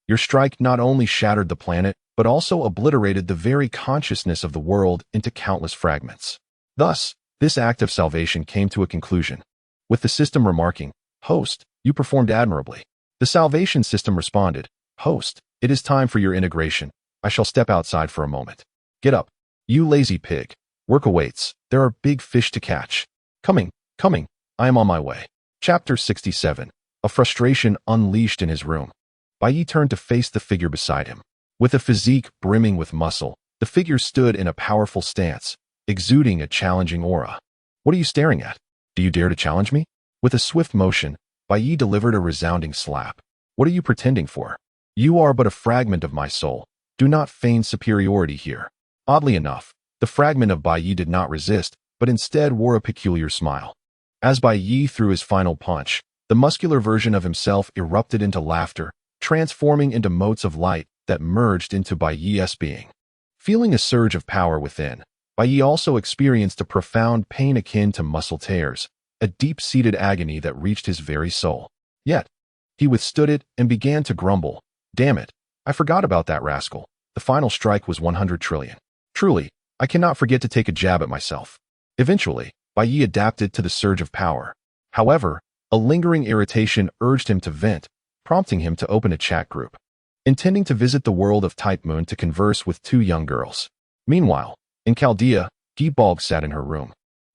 Your strike not only shattered the planet, but also obliterated the very consciousness of the world into countless fragments. Thus, this act of salvation came to a conclusion, with the system remarking, "Host, you performed admirably." The salvation system responded, "Host, it is time for your integration. I shall step outside for a moment. Get up, you lazy pig. Work awaits. There are big fish to catch. Coming, coming, I am on my way." Chapter 67. A frustration unleashed in his room. Bai turned to face the figure beside him. With a physique brimming with muscle, the figure stood in a powerful stance, exuding a challenging aura. "What are you staring at? Do you dare to challenge me?" With a swift motion, Bai delivered a resounding slap. "What are you pretending for? You are but a fragment of my soul. Do not feign superiority here." Oddly enough, the fragment of Bai did not resist, but instead wore a peculiar smile. As Bai threw his final punch, the muscular version of himself erupted into laughter, transforming into motes of light that merged into Bai's being. Feeling a surge of power within, Bai also experienced a profound pain akin to muscle tears, a deep-seated agony that reached his very soul. Yet, he withstood it and began to grumble, "Damn it, I forgot about that rascal. The final strike was 100 trillion. Truly, I cannot forget to take a jab at myself." Eventually, Bai adapted to the surge of power. However, a lingering irritation urged him to vent, prompting him to open a chat group. Intending to visit the world of Type Moon to converse with two young girls. Meanwhile, in Chaldea, Geebalg sat in her room,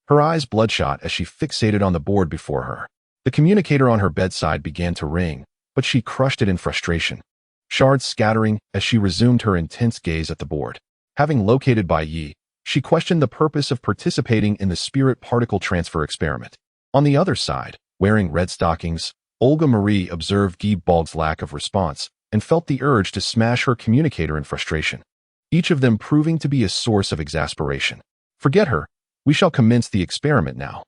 her eyes bloodshot as she fixated on the board before her. The communicator on her bedside began to ring, but she crushed it in frustration, shards scattering as she resumed her intense gaze at the board. Having located Bai, she questioned the purpose of participating in the spirit particle transfer experiment. On the other side, wearing red stockings, Olga Marie observed Geebalg's lack of response and felt the urge to smash her communicator in frustration, each of them proving to be a source of exasperation. "Forget her. We shall commence the experiment now."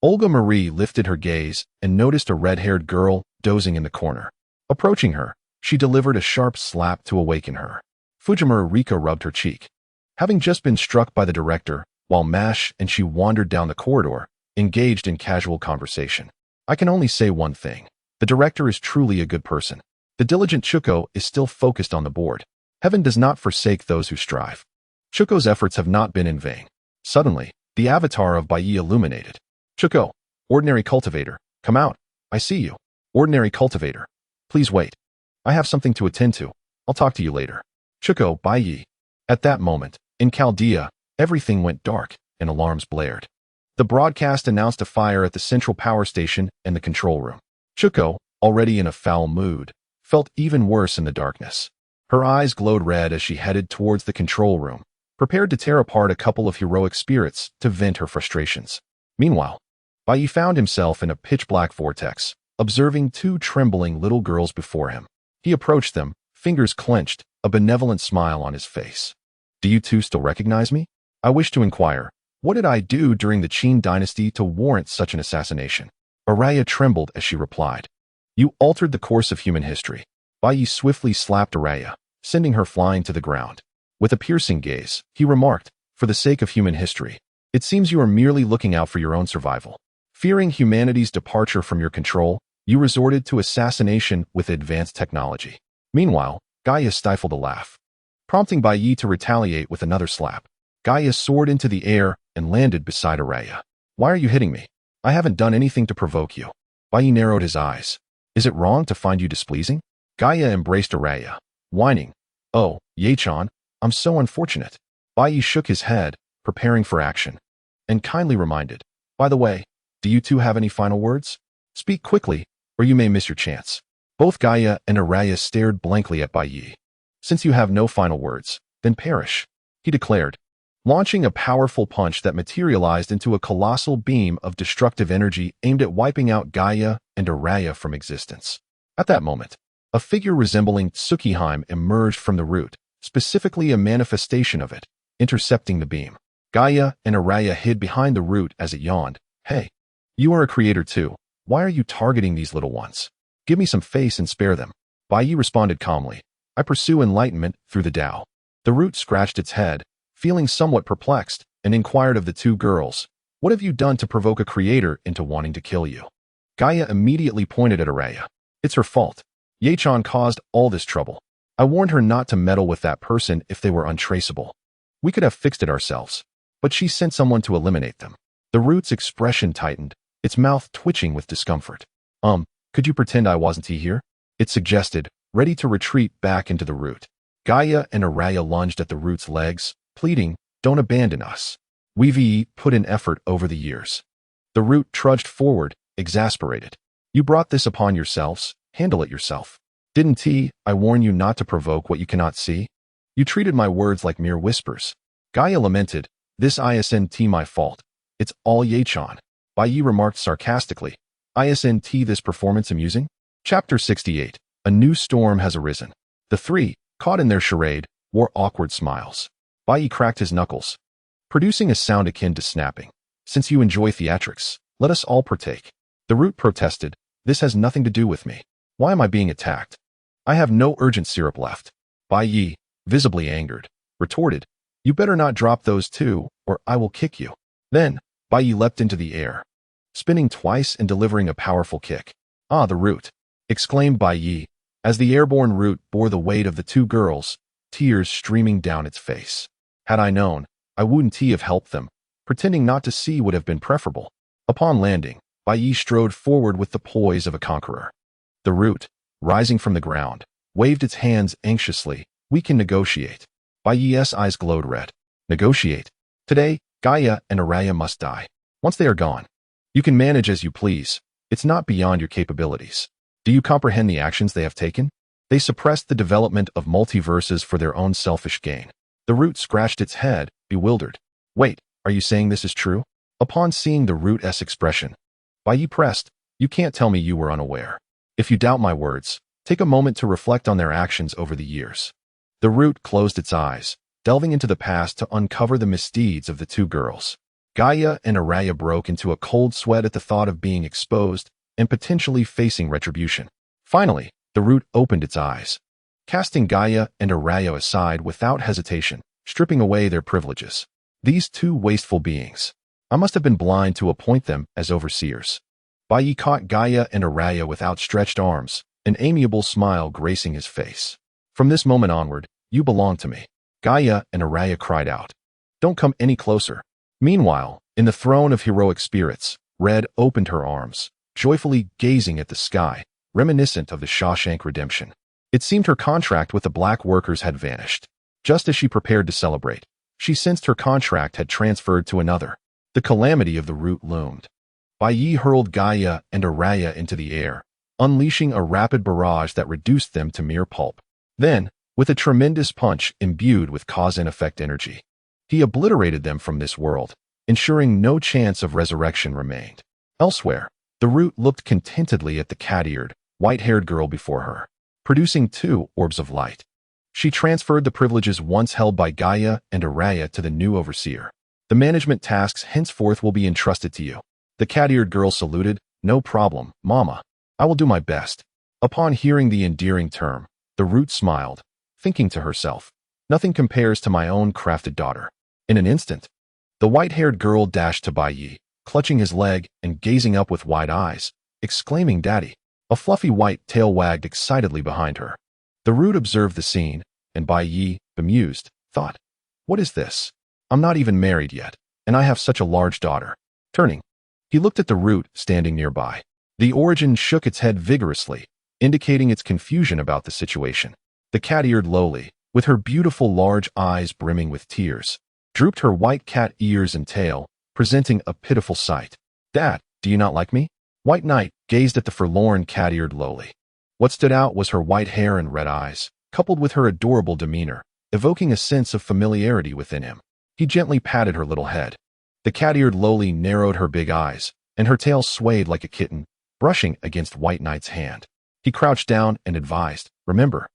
Olga Marie lifted her gaze and noticed a red-haired girl dozing in the corner. Approaching her, she delivered a sharp slap to awaken her. Fujimura Rika rubbed her cheek. Having just been struck by the director, while Mash and she wandered down the corridor, engaged in casual conversation. "I can only say one thing. The director is truly a good person. The diligent Chuko is still focused on the board. Heaven does not forsake those who strive." Chuko's efforts have not been in vain. Suddenly, the avatar of Bai illuminated. "Chuko, ordinary cultivator, come out. I see you. Ordinary cultivator. Please wait. I have something to attend to. I'll talk to you later." "Chuko, Bai." At that moment, in Chaldea, everything went dark and alarms blared. The broadcast announced a fire at the central power station and the control room. Chuko, already in a foul mood, felt even worse in the darkness. Her eyes glowed red as she headed towards the control room, prepared to tear apart a couple of heroic spirits to vent her frustrations. Meanwhile, Bai found himself in a pitch-black vortex, observing two trembling little girls before him. He approached them, fingers clenched, a benevolent smile on his face. "Do you two still recognize me? I wish to inquire, what did I do during the Qin dynasty to warrant such an assassination?" Araya trembled as she replied, "You altered the course of human history." Bai swiftly slapped Araya, sending her flying to the ground. With a piercing gaze, he remarked, "For the sake of human history, it seems you are merely looking out for your own survival. Fearing humanity's departure from your control, you resorted to assassination with advanced technology." Meanwhile, Gaia stifled a laugh, prompting Bai to retaliate with another slap. Gaia soared into the air and landed beside Araya. "Why are you hitting me? I haven't done anything to provoke you." Bai narrowed his eyes. "Is it wrong to find you displeasing?" Gaia embraced Araya, whining, "Oh, Ye-chan, I'm so unfortunate." Bai shook his head, preparing for action, and kindly reminded, "By the way, do you two have any final words? Speak quickly, or you may miss your chance." Both Gaia and Araya stared blankly at Bai. "Since you have no final words, then perish," he declared, launching a powerful punch that materialized into a colossal beam of destructive energy aimed at wiping out Gaia and Araya from existence. At that moment, a figure resembling Tsukiheim emerged from the root, specifically a manifestation of it, intercepting the beam. Gaia and Araya hid behind the root as it yawned. "Hey, You are a creator too. Why are you targeting these little ones? Give me some face and spare them. Bai Yi responded calmly. I pursue enlightenment through the Tao. The root scratched its head, feeling somewhat perplexed, and inquired of the two girls, what have you done to provoke a creator into wanting to kill you? Gaia immediately pointed at Araya. It's her fault. Ye-chan caused all this trouble. I warned her not to meddle with that person if they were untraceable. We could have fixed it ourselves, but she sent someone to eliminate them. The root's expression tightened, its mouth twitching with discomfort. Could you pretend I wasn't here? It suggested, ready to retreat back into the root. Gaia and Araya lunged at the root's legs, pleading, don't abandon us. We've put in effort over the years. The root trudged forward, exasperated. You brought this upon yourselves, handle it yourself. Didn't I warn you not to provoke what you cannot see? You treated my words like mere whispers. Gaia lamented, this isn't my fault. It's all Ye-chan. Bai Yi remarked sarcastically, isn't this performance amusing? Chapter 68. A new storm has arisen. The three, caught in their charade, wore awkward smiles. Bai Yi cracked his knuckles, producing a sound akin to snapping. Since you enjoy theatrics, let us all partake. The root protested, this has nothing to do with me. Why am I being attacked? I have no urgent syrup left. Bai Yi, visibly angered, retorted, you better not drop those two, or I will kick you. Then, Bai Yi leapt into the air, spinning twice and delivering a powerful kick. Ah, the root! Exclaimed Bai Yi, as the airborne root bore the weight of the two girls, tears streaming down its face. Had I known, I wouldn't have helped them. Pretending not to see would have been preferable. Upon landing, Bai Yi strode forward with the poise of a conqueror. The root, rising from the ground, waved its hands anxiously. We can negotiate. Bai Yi's eyes glowed red. Negotiate? Today, Gaia and Araya must die. Once they are gone, you can manage as you please. It's not beyond your capabilities. Do you comprehend the actions they have taken? They suppressed the development of multiverses for their own selfish gain. The root scratched its head, bewildered. Wait, are you saying this is true? Upon seeing the root's expression, Bai Yi pressed, you can't tell me you were unaware. If you doubt my words, take a moment to reflect on their actions over the years. The root closed its eyes, delving into the past to uncover the misdeeds of the two girls. Gaia and Araya broke into a cold sweat at the thought of being exposed and potentially facing retribution. Finally, the root opened its eyes, casting Gaia and Araya aside without hesitation, stripping away their privileges. These two wasteful beings. I must have been blind to appoint them as overseers. Bai Yi caught Gaia and Araya with outstretched arms, an amiable smile gracing his face. From this moment onward, you belong to me. Gaia and Araya cried out. Don't come any closer. Meanwhile, in the throne of heroic spirits, Red opened her arms, joyfully gazing at the sky, reminiscent of the Shawshank Redemption. It seemed her contract with the black workers had vanished. Just as she prepared to celebrate, she sensed her contract had transferred to another. The calamity of the root loomed. Bai Yi hurled Gaia and Araya into the air, unleashing a rapid barrage that reduced them to mere pulp. Then, with a tremendous punch imbued with cause and effect energy, he obliterated them from this world, ensuring no chance of resurrection remained. Elsewhere, the root looked contentedly at the cat-eared, white-haired girl before her, producing two orbs of light. She transferred the privileges once held by Gaia and Araya to the new overseer. The management tasks henceforth will be entrusted to you. The cat-eared girl saluted. No problem, Mama. I will do my best. Upon hearing the endearing term, the root smiled, thinking to herself, nothing compares to my own crafted daughter. In an instant, the white-haired girl dashed to Bai Yi, clutching his leg and gazing up with wide eyes, exclaiming, Daddy. A fluffy white tail wagged excitedly behind her. The root observed the scene, and Bai Yi, bemused, thought, what is this? I'm not even married yet, and I have such a large daughter. Turning, he looked at the root standing nearby. The origin shook its head vigorously, indicating its confusion about the situation. The cat-eared lowly, with her beautiful large eyes brimming with tears, drooped her white cat ears and tail, presenting a pitiful sight. Dad, do you not like me? White Knight gazed at the forlorn cat-eared lowly. What stood out was her white hair and red eyes, coupled with her adorable demeanor, evoking a sense of familiarity within him. He gently patted her little head. The cat-eared lowly narrowed her big eyes, and her tail swayed like a kitten, brushing against White Knight's hand. He crouched down and advised, remember,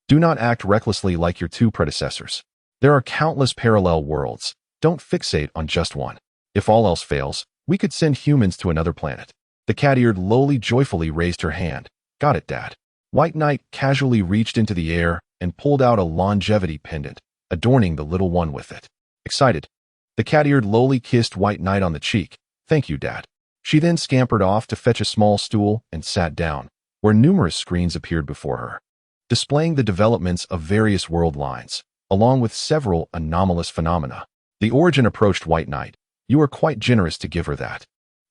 do not act recklessly like your two predecessors. There are countless parallel worlds. Don't fixate on just one. If all else fails, We could send humans to another planet. The cat-eared lowly joyfully raised her hand. Got it, Dad. White Knight casually reached into the air and pulled out a longevity pendant, adorning the little one with it. Excited, the cat-eared lowly kissed White Knight on the cheek. Thank you, Dad. She then scampered off to fetch a small stool and sat down, where numerous screens appeared before her, displaying the developments of various world lines, along with several anomalous phenomena. The Origin approached White Knight. You are quite generous to give her that.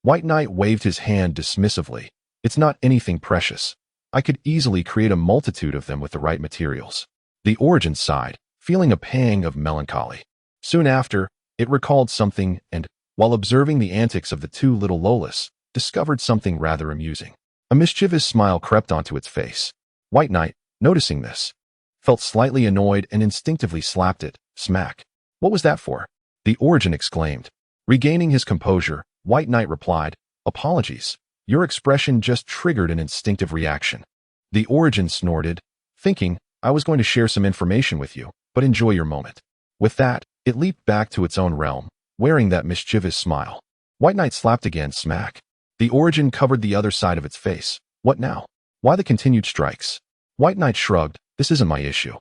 White Knight waved his hand dismissively. It's not anything precious. I could easily create a multitude of them with the right materials. The Origin sighed, feeling a pang of melancholy. Soon after, it recalled something and, while observing the antics of the two little Lolas, discovered something rather amusing. A mischievous smile crept onto its face. White Knight, noticing this, felt slightly annoyed and instinctively slapped it. Smack. What was that for? The Origin exclaimed. Regaining his composure, White Knight replied, Apologies. Your expression just triggered an instinctive reaction. The Origin snorted, thinking, I was going to share some information with you, but enjoy your moment. With that, it leaped back to its own realm, wearing that mischievous smile. White Knight slapped again. Smack. The Origin covered the other side of its face. What now? Why the continued strikes? White Knight shrugged. This isn't my issue.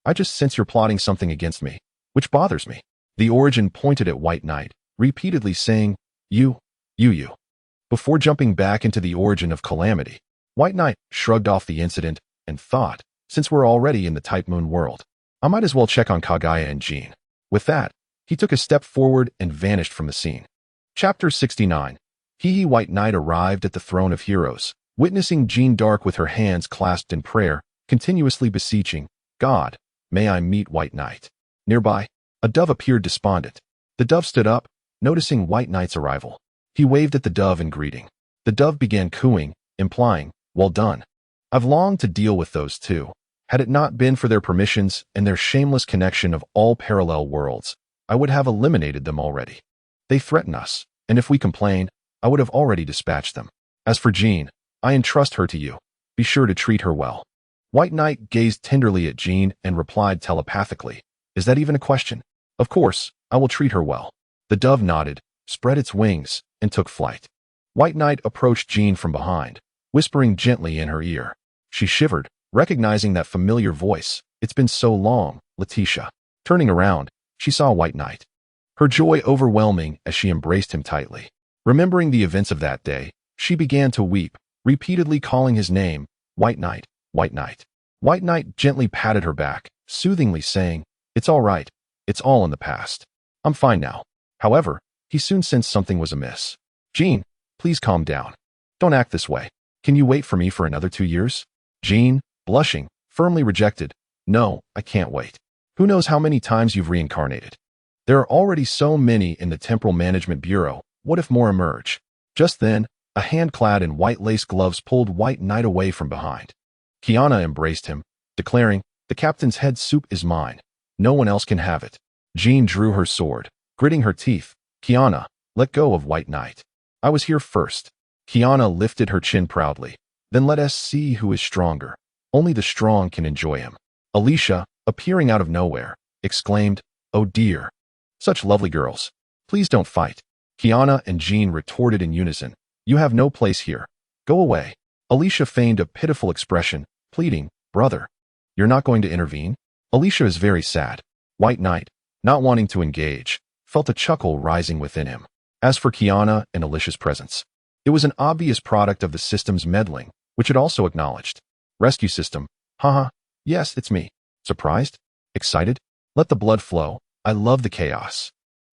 I just sense you're plotting something against me, which bothers me. The Origin pointed at White Knight, repeatedly saying, You. Before jumping back into the origin of calamity, White Knight shrugged off the incident and thought, since we're already in the Type Moon world, I might as well check on Kagaya and Jean. With that, he took a step forward and vanished from the scene. Chapter 69. White Knight arrived at the throne of heroes, witnessing Jean Dark with her hands clasped in prayer, continuously beseeching, God, may I meet White Knight. Nearby, a dove appeared despondent. The dove stood up, noticing White Knight's arrival. He waved at the dove in greeting. The dove began cooing, implying, well done. I've longed to deal with those two. Had it not been for their permissions and their shameless connection of all parallel worlds, I would have eliminated them already. They threaten us, and if we complain, I would have already dispatched them. As for Jean, I entrust her to you. Be sure to treat her well. White Knight gazed tenderly at Jean and replied telepathically, Is that even a question? Of course, I will treat her well. The dove nodded, spread its wings, and took flight. White Knight approached Jean from behind, whispering gently in her ear. She shivered, recognizing that familiar voice. It's been so long, Letitia. Turning around, she saw White Knight. Her joy overwhelming as she embraced him tightly. Remembering the events of that day, she began to weep, repeatedly calling his name, White Knight, White Knight. White Knight gently patted her back, soothingly saying, It's all right. It's all in the past. I'm fine now. However, he soon sensed something was amiss. Jean, please calm down. Don't act this way. Can you wait for me for another 2 years? Jean, blushing, firmly rejected. No, I can't wait. Who knows how many times you've reincarnated? There are already so many in the Temporal Management Bureau. What if more emerge? Just then, a hand clad in white lace gloves pulled White Knight away from behind. Kiana embraced him, declaring, The captain's head soup is mine. No one else can have it. Jean drew her sword, gritting her teeth. Kiana, let go of White Knight. I was here first. Kiana lifted her chin proudly. Then let us see who is stronger. Only the strong can enjoy him. Alicia, appearing out of nowhere, exclaimed, Oh dear. Such lovely girls. Please don't fight. Kiana and Jean retorted in unison. You have no place here. Go away. Alicia feigned a pitiful expression, pleading, Brother, you're not going to intervene? Alicia is very sad. White Knight, not wanting to engage, felt a chuckle rising within him. As for Kiana and Alicia's presence, it was an obvious product of the system's meddling, which it also acknowledged. Rescue system. Haha. Yes, it's me. Surprised? Excited? Let the blood flow. I love the chaos.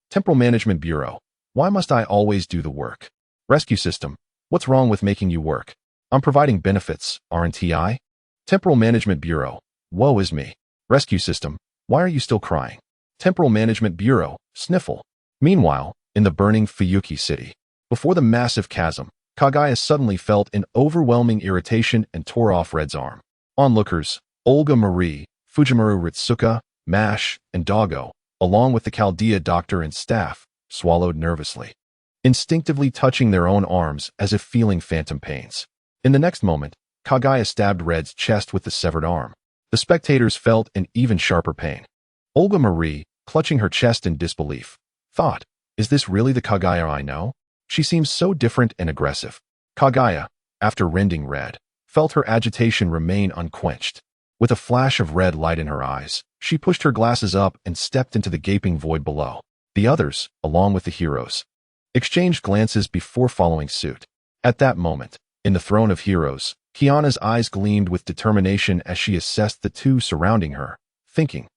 Temporal Management Bureau. Why must I always do the work? Rescue system. What's wrong with making you work? I'm providing benefits, aren't I? Temporal Management Bureau. Woe is me. Rescue system. Why are you still crying? Temporal Management Bureau. Sniffle. Meanwhile, in the burning Fuyuki city, before the massive chasm, Kagaya suddenly felt an overwhelming irritation and tore off Red's arm. Onlookers, Olga Marie, Fujimaru Ritsuka, Mash, and Doggo, along with the Chaldea doctor and staff, swallowed nervously, instinctively touching their own arms as if feeling phantom pains. In the next moment, Kagaya stabbed Red's chest with the severed arm. The spectators felt an even sharper pain. Olga Marie, clutching her chest in disbelief, thought, Is this really the Kagaya I know? She seems so different and aggressive. Kaguya, after rending red, felt her agitation remain unquenched. With a flash of red light in her eyes, she pushed her glasses up and stepped into the gaping void below. The others, along with the heroes, exchanged glances before following suit. At that moment, in the throne of heroes, Kiana's eyes gleamed with determination as she assessed the two surrounding her, thinking,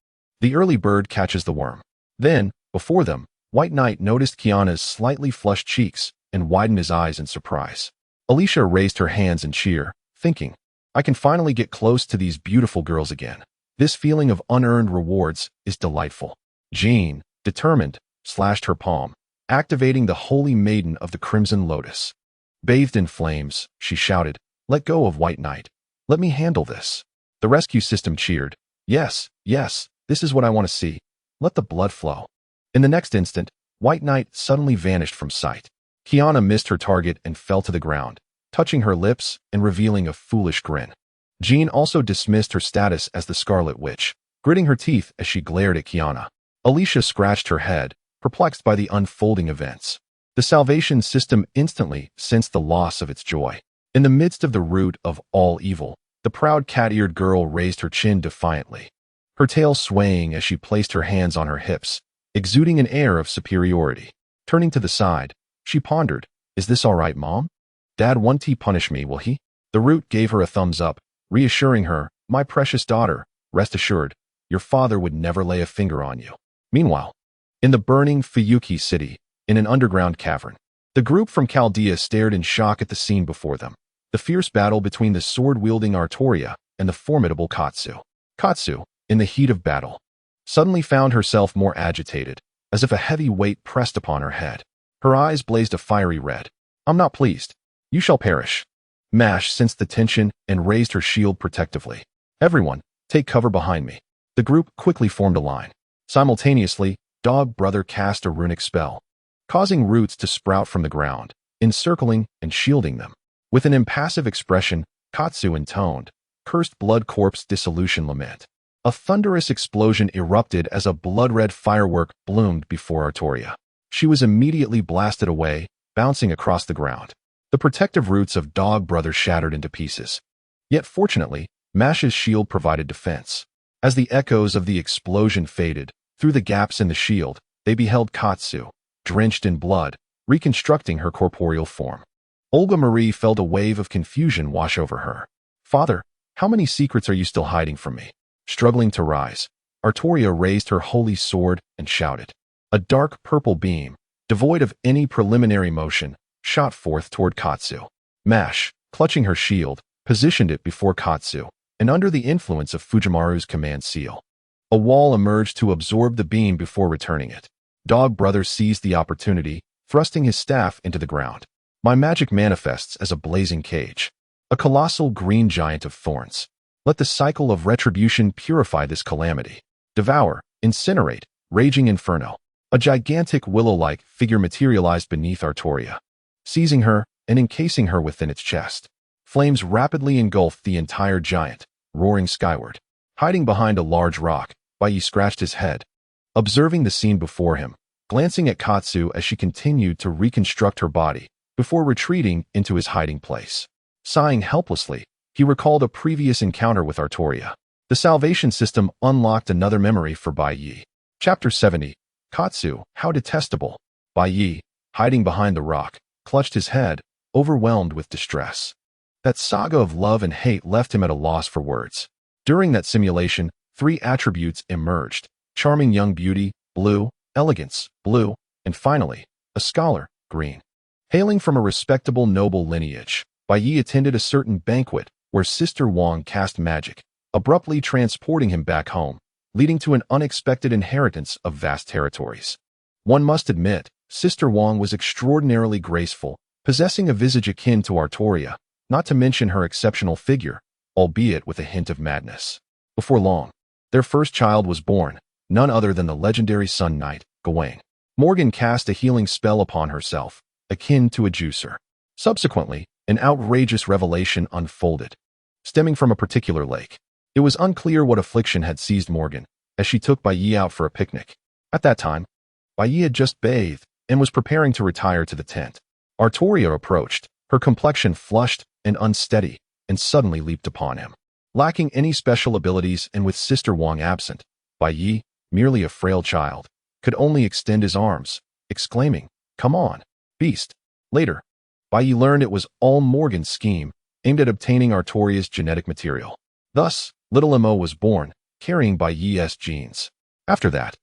"The early bird catches the worm." Then, before them, White Knight noticed Kiana's slightly flushed cheeks and widened his eyes in surprise. Alicia raised her hands in cheer, thinking, "I can finally get close to these beautiful girls again. This feeling of unearned rewards is delightful." Jean, determined, slashed her palm, activating the holy maiden of the Crimson Lotus. Bathed in flames, she shouted, "Let go of White Knight. Let me handle this." The rescue system cheered, "Yes, yes, this is what I want to see. Let the blood flow." In the next instant, White Knight suddenly vanished from sight. Kiana missed her target and fell to the ground, touching her lips and revealing a foolish grin. Jean also dismissed her status as the Scarlet Witch, gritting her teeth as she glared at Kiana. Alicia scratched her head, perplexed by the unfolding events. The salvation system instantly sensed the loss of its joy. In the midst of the root of all evil, the proud cat-eared girl raised her chin defiantly, her tail swaying as she placed her hands on her hips, exuding an air of superiority. Turning to the side, she pondered, "Is this all right, Mom? Dad won't punish me, will he?" The root gave her a thumbs up, reassuring her, "My precious daughter, rest assured, your father would never lay a finger on you." Meanwhile, in the burning Fuyuki city, in an underground cavern, the group from Chaldea stared in shock at the scene before them. The fierce battle between the sword-wielding Artoria and the formidable Katsu. Katsu, in the heat of battle, suddenly found herself more agitated, as if a heavy weight pressed upon her head. Her eyes blazed a fiery red. "I'm not pleased. You shall perish." Mash sensed the tension and raised her shield protectively. "Everyone, take cover behind me." The group quickly formed a line. Simultaneously, Dog Brother cast a runic spell, causing roots to sprout from the ground, encircling and shielding them. With an impassive expression, Katsu intoned, "Cursed blood corpse dissolution lament." A thunderous explosion erupted as a blood-red firework bloomed before Artoria. She was immediately blasted away, bouncing across the ground. The protective roots of Dog Brother shattered into pieces. Yet fortunately, Mash's shield provided defense. As the echoes of the explosion faded, through the gaps in the shield, they beheld Katsu, drenched in blood, reconstructing her corporeal form. Olga Marie felt a wave of confusion wash over her. "Father, how many secrets are you still hiding from me?" Struggling to rise, Artoria raised her holy sword and shouted. A dark purple beam, devoid of any preliminary motion, shot forth toward Katsu. Mash, clutching her shield, positioned it before Katsu, and under the influence of Fujimaru's command seal, a wall emerged to absorb the beam before returning it. Dog Brother seized the opportunity, thrusting his staff into the ground. "My magic manifests as a blazing cage, a colossal green giant of thorns. Let the cycle of retribution purify this calamity. Devour, incinerate, raging inferno." A gigantic willow-like figure materialized beneath Artoria, seizing her and encasing her within its chest. Flames rapidly engulfed the entire giant, roaring skyward. Hiding behind a large rock, Bai scratched his head, observing the scene before him, glancing at Katsu as she continued to reconstruct her body, before retreating into his hiding place. Sighing helplessly, he recalled a previous encounter with Artoria. The salvation system unlocked another memory for Bai. Chapter 70. Katsu, how detestable. Bai, hiding behind the rock, clutched his head, overwhelmed with distress. That saga of love and hate left him at a loss for words. During that simulation, 3 attributes emerged: charming young beauty, blue; elegance, blue; and finally, a scholar, green. Hailing from a respectable noble lineage, Bai attended a certain banquet where Sister Wang cast magic, abruptly transporting him back home, leading to an unexpected inheritance of vast territories. One must admit, Sister Wang was extraordinarily graceful, possessing a visage akin to Artoria, not to mention her exceptional figure, albeit with a hint of madness. Before long, their first child was born, none other than the legendary Sun Knight, Gawain. Morgan cast a healing spell upon herself, akin to a juicer. Subsequently, an outrageous revelation unfolded, stemming from a particular lake. It was unclear what affliction had seized Morgan, as she took Bai out for a picnic. At that time, Bai had just bathed and was preparing to retire to the tent. Artoria approached, her complexion flushed and unsteady, and suddenly leaped upon him. Lacking any special abilities and with Sister Wang absent, Bai Yi, merely a frail child, could only extend his arms, exclaiming, "Come on, beast." Later, Bai Yi learned it was all Morgan's scheme, aimed at obtaining Artoria's genetic material. Thus, little Mo was born, carrying Bai Yi's genes. After that,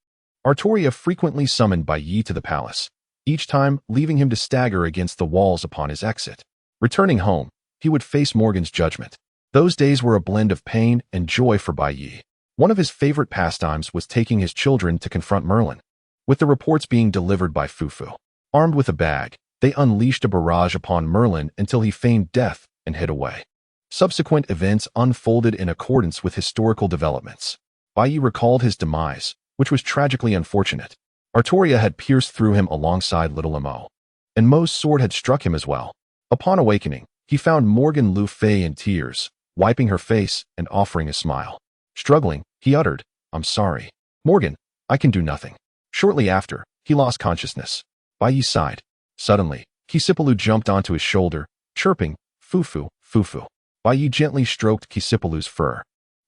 Artoria frequently summoned Bai Yi to the palace, each time leaving him to stagger against the walls upon his exit. Returning home, he would face Morgan's judgment. Those days were a blend of pain and joy for Bai Yi. One of his favorite pastimes was taking his children to confront Merlin. With the reports being delivered by Fufu, armed with a bag, they unleashed a barrage upon Merlin until he feigned death and hid away. Subsequent events unfolded in accordance with historical developments. Bai Yi recalled his demise, which was tragically unfortunate. Artoria had pierced through him alongside little Mo, and Mo's sword had struck him as well. Upon awakening, he found Morgan Lu Fei in tears, wiping her face and offering a smile. Struggling, he uttered, "I'm sorry. Morgan, I can do nothing." Shortly after, he lost consciousness. Bai Yi sighed. Suddenly, Kisipalu jumped onto his shoulder, chirping, "Fufu, Fufu." Bai Yi gently stroked Kisipalu's fur.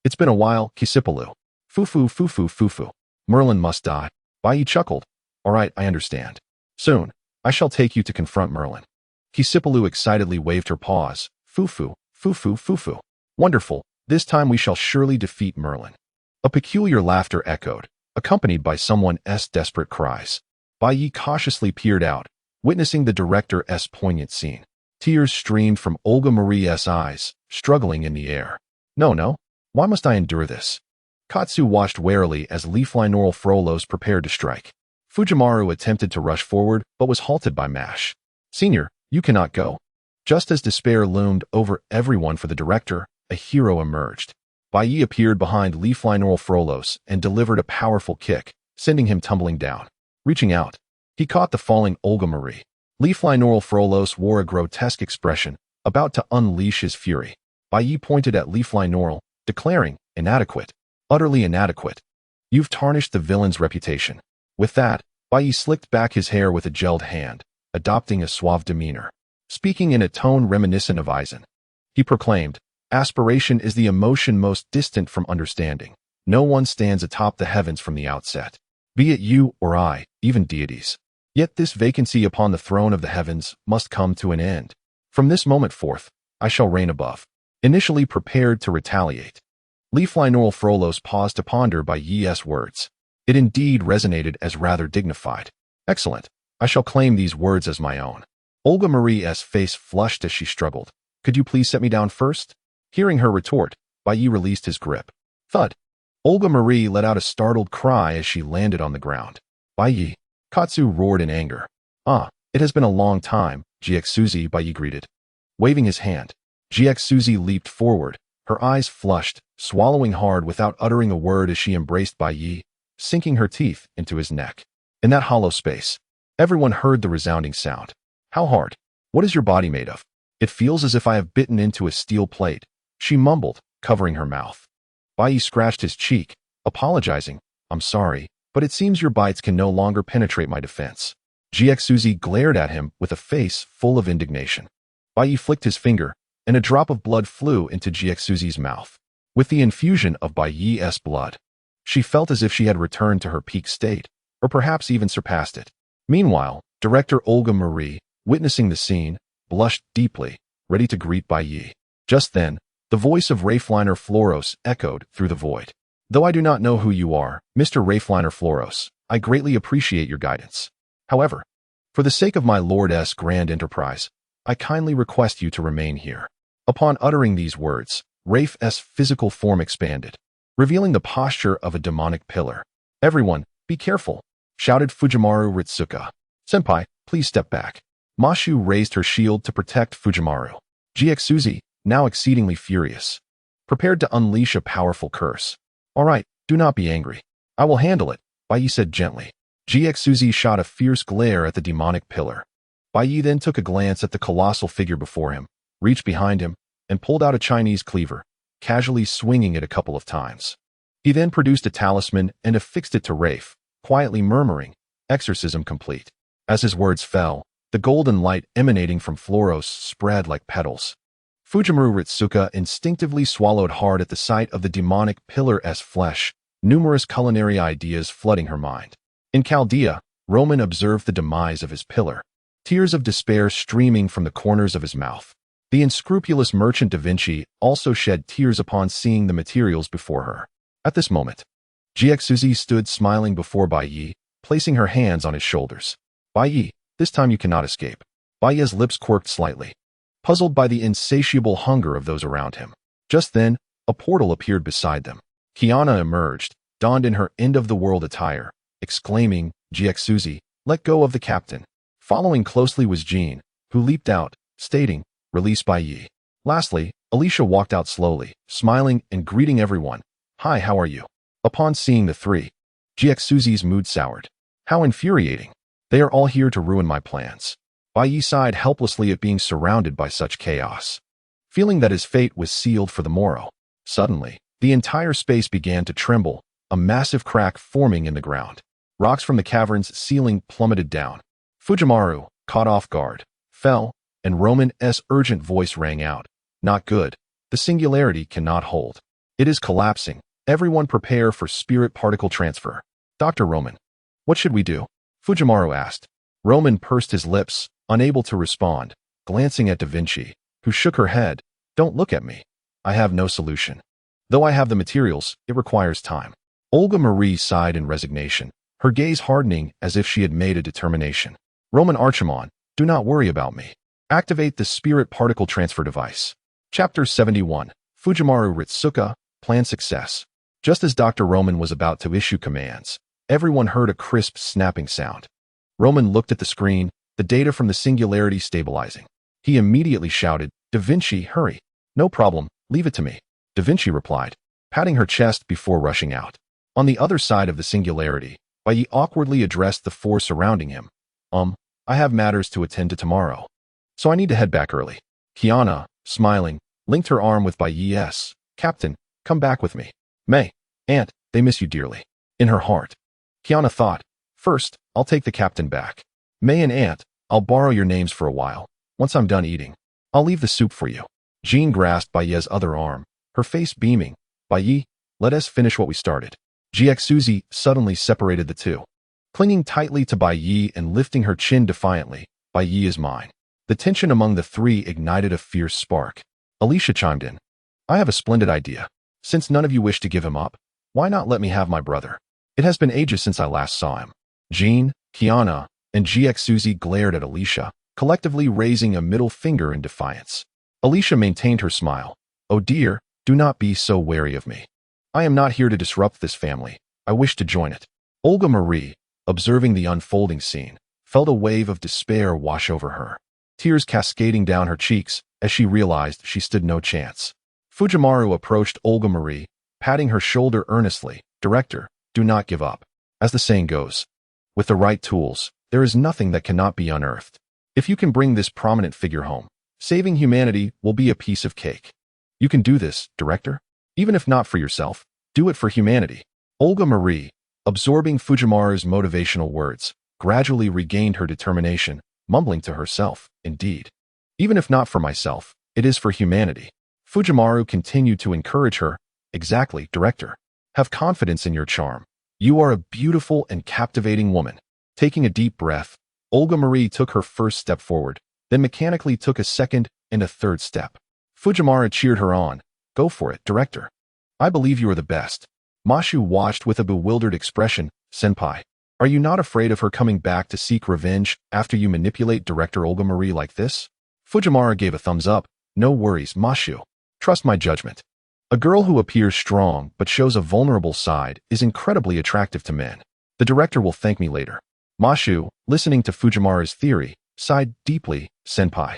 "It's been a while, Kisipalu." "Fufu, Fufu, Fufu. Merlin must die." Bai Yi chuckled. "All right, I understand. Soon, I shall take you to confront Merlin." Kisipalu excitedly waved her paws. "Fufu, Fufu, Fufu. Wonderful, this time we shall surely defeat Merlin." A peculiar laughter echoed, accompanied by someone's desperate cries. Bai Yi cautiously peered out, witnessing the director's poignant scene. Tears streamed from Olga Marie's eyes, struggling in the air. No, why must I endure this?" Katsu watched warily as Leaflineoral Frolos prepared to strike. Fujimaru attempted to rush forward, but was halted by Mash. "Senior, you cannot go." Just as despair loomed over everyone for the director, a hero emerged. Bai Yi appeared behind Leaflineoral Frolos and delivered a powerful kick, sending him tumbling down. Reaching out, he caught the falling Olga Marie. Leaflineoral Frolos wore a grotesque expression, about to unleash his fury. Bai Yi pointed at Leaflineoral, declaring, "Inadequate. Utterly inadequate. You've tarnished the villain's reputation." With that, Bai Yi slicked back his hair with a gelled hand, adopting a suave demeanor. Speaking in a tone reminiscent of Aizen, he proclaimed, "Aspiration is the emotion most distant from understanding. No one stands atop the heavens from the outset. Be it you or I, even deities. Yet this vacancy upon the throne of the heavens must come to an end. From this moment forth, I shall reign above." Initially prepared to retaliate, Leaflineoral Frolos paused to ponder Bai Yi's words. It indeed resonated as rather dignified. "Excellent. I shall claim these words as my own." Olga Marie's face flushed as she struggled. "Could you please set me down first?" Hearing her retort, Bai Yi released his grip. Thud. Olga Marie let out a startled cry as she landed on the ground. "Bai Yi." Katsu roared in anger. "Ah, it has been a long time, GX Bai Yi greeted. Waving his hand, GX leaped forward, her eyes flushed, swallowing hard without uttering a word as she embraced Bai Yi, sinking her teeth into his neck. In that hollow space, everyone heard the resounding sound. "How hard? What is your body made of?" "It feels as if I have bitten into a steel plate," she mumbled, covering her mouth. Bai Yi scratched his cheek, apologizing. "I'm sorry, but it seems your bites can no longer penetrate my defense." GX glared at him with a face full of indignation. Bai Yi flicked his finger, and a drop of blood flew into GX mouth. With the infusion of Bai Yi's blood, she felt as if she had returned to her peak state, or perhaps even surpassed it. Meanwhile, Director Olga Marie, witnessing the scene, blushed deeply, ready to greet Bai Yi. Just then, the voice of Rafliner Floros echoed through the void. "Though I do not know who you are, Mr. Rafliner Floros, I greatly appreciate your guidance. However, for the sake of my lord's grand enterprise, I kindly request you to remain here." Upon uttering these words, Rafe's physical form expanded, revealing the posture of a demonic pillar. "Everyone, be careful," shouted Fujimaru Ritsuka. "Senpai, please step back." Mashu raised her shield to protect Fujimaru. GX now exceedingly furious, prepared to unleash a powerful curse. "All right, do not be angry. I will handle it," Bai Yi said gently. GX shot a fierce glare at the demonic pillar. Bai Yi then took a glance at the colossal figure before him, reached behind him, and pulled out a Chinese cleaver, casually swinging it a couple of times. He then produced a talisman and affixed it to Rafe, quietly murmuring, "Exorcism complete." As his words fell, the golden light emanating from Floros spread like petals. Fujimaru Ritsuka instinctively swallowed hard at the sight of the demonic pillar's flesh, numerous culinary ideas flooding her mind. In Chaldea, Roman observed the demise of his pillar, tears of despair streaming from the corners of his mouth. The unscrupulous merchant Da Vinci also shed tears upon seeing the materials before her. At this moment, Jiexuzi stood smiling before Bai Yi, placing her hands on his shoulders. Bai Yi, this time you cannot escape. Bai Yi's lips quirked slightly, puzzled by the insatiable hunger of those around him. Just then, a portal appeared beside them. Kiana emerged, donned in her end-of-the-world attire, exclaiming, Jiexuzi, let go of the captain. Following closely was Jean, who leaped out, stating, release Bai Yi. Lastly, Alicia walked out slowly, smiling and greeting everyone. Hi, how are you? Upon seeing the three, Jiexuzi's mood soured. How infuriating. They are all here to ruin my plans. Bai Yi sighed helplessly at being surrounded by such chaos, feeling that his fate was sealed for the morrow. Suddenly, the entire space began to tremble, a massive crack forming in the ground. Rocks from the cavern's ceiling plummeted down. Fujimaru, caught off guard, fell, and Roman's urgent voice rang out. Not good. The singularity cannot hold. It is collapsing. Everyone prepare for spirit particle transfer. Dr. Roman, what should we do? Fujimaru asked. Roman pursed his lips, unable to respond, glancing at Da Vinci, who shook her head. Don't look at me. I have no solution. Though I have the materials, it requires time. Olga Marie sighed in resignation, her gaze hardening as if she had made a determination. Roman Archimon, do not worry about me. Activate the spirit particle transfer device. Chapter 71, Fujimaru Ritsuka, Plan Success. Just as Dr. Roman was about to issue commands, everyone heard a crisp snapping sound. Roman looked at the screen, the data from the singularity stabilizing. He immediately shouted, Da Vinci, hurry. No problem, leave it to me. Da Vinci replied, patting her chest before rushing out. On the other side of the singularity, Bai Yi awkwardly addressed the four surrounding him. I have matters to attend to tomorrow, so I need to head back early. Kiana, smiling, linked her arm with Bai Yi's. Captain, come back with me. May, Aunt, they miss you dearly. In her heart, Kiana thought, first, I'll take the captain back. May and Aunt, I'll borrow your names for a while. Once I'm done eating, I'll leave the soup for you. Jean grasped Bai Yi's other arm, her face beaming. Bai Yi, let us finish what we started. Jiexuzi suddenly separated the two. Clinging tightly to Bai Yi and lifting her chin defiantly, Bai Yi is mine. The tension among the three ignited a fierce spark. Alicia chimed in. I have a splendid idea. Since none of you wish to give him up, why not let me have my brother? It has been ages since I last saw him. Jean, Kiana, and Jiexuzi glared at Alicia, collectively raising a middle finger in defiance. Alicia maintained her smile. Oh dear, do not be so wary of me. I am not here to disrupt this family. I wish to join it. Olga Marie, observing the unfolding scene, felt a wave of despair wash over her, tears cascading down her cheeks as she realized she stood no chance. Fujimaru approached Olga Marie, patting her shoulder earnestly. Director, do not give up. As the saying goes, with the right tools, there is nothing that cannot be unearthed. If you can bring this prominent figure home, saving humanity will be a piece of cake. You can do this, Director. Even if not for yourself, do it for humanity. Olga Marie, absorbing Fujimaru's motivational words, gradually regained her determination, mumbling to herself, indeed. Even if not for myself, it is for humanity. Fujimaru continued to encourage her. Exactly, Director. Have confidence in your charm. You are a beautiful and captivating woman. Taking a deep breath, Olga Marie took her first step forward, then mechanically took a second and a third step. Fujimaru cheered her on. Go for it, Director. I believe you are the best. Mashu watched with a bewildered expression. Senpai, are you not afraid of her coming back to seek revenge after you manipulate Director Olga Marie like this? Fujimaru gave a thumbs up. No worries, Mashu. Trust my judgment. A girl who appears strong but shows a vulnerable side is incredibly attractive to men. The director will thank me later. Mashu, listening to Fujimaru's theory, sighed deeply. Senpai,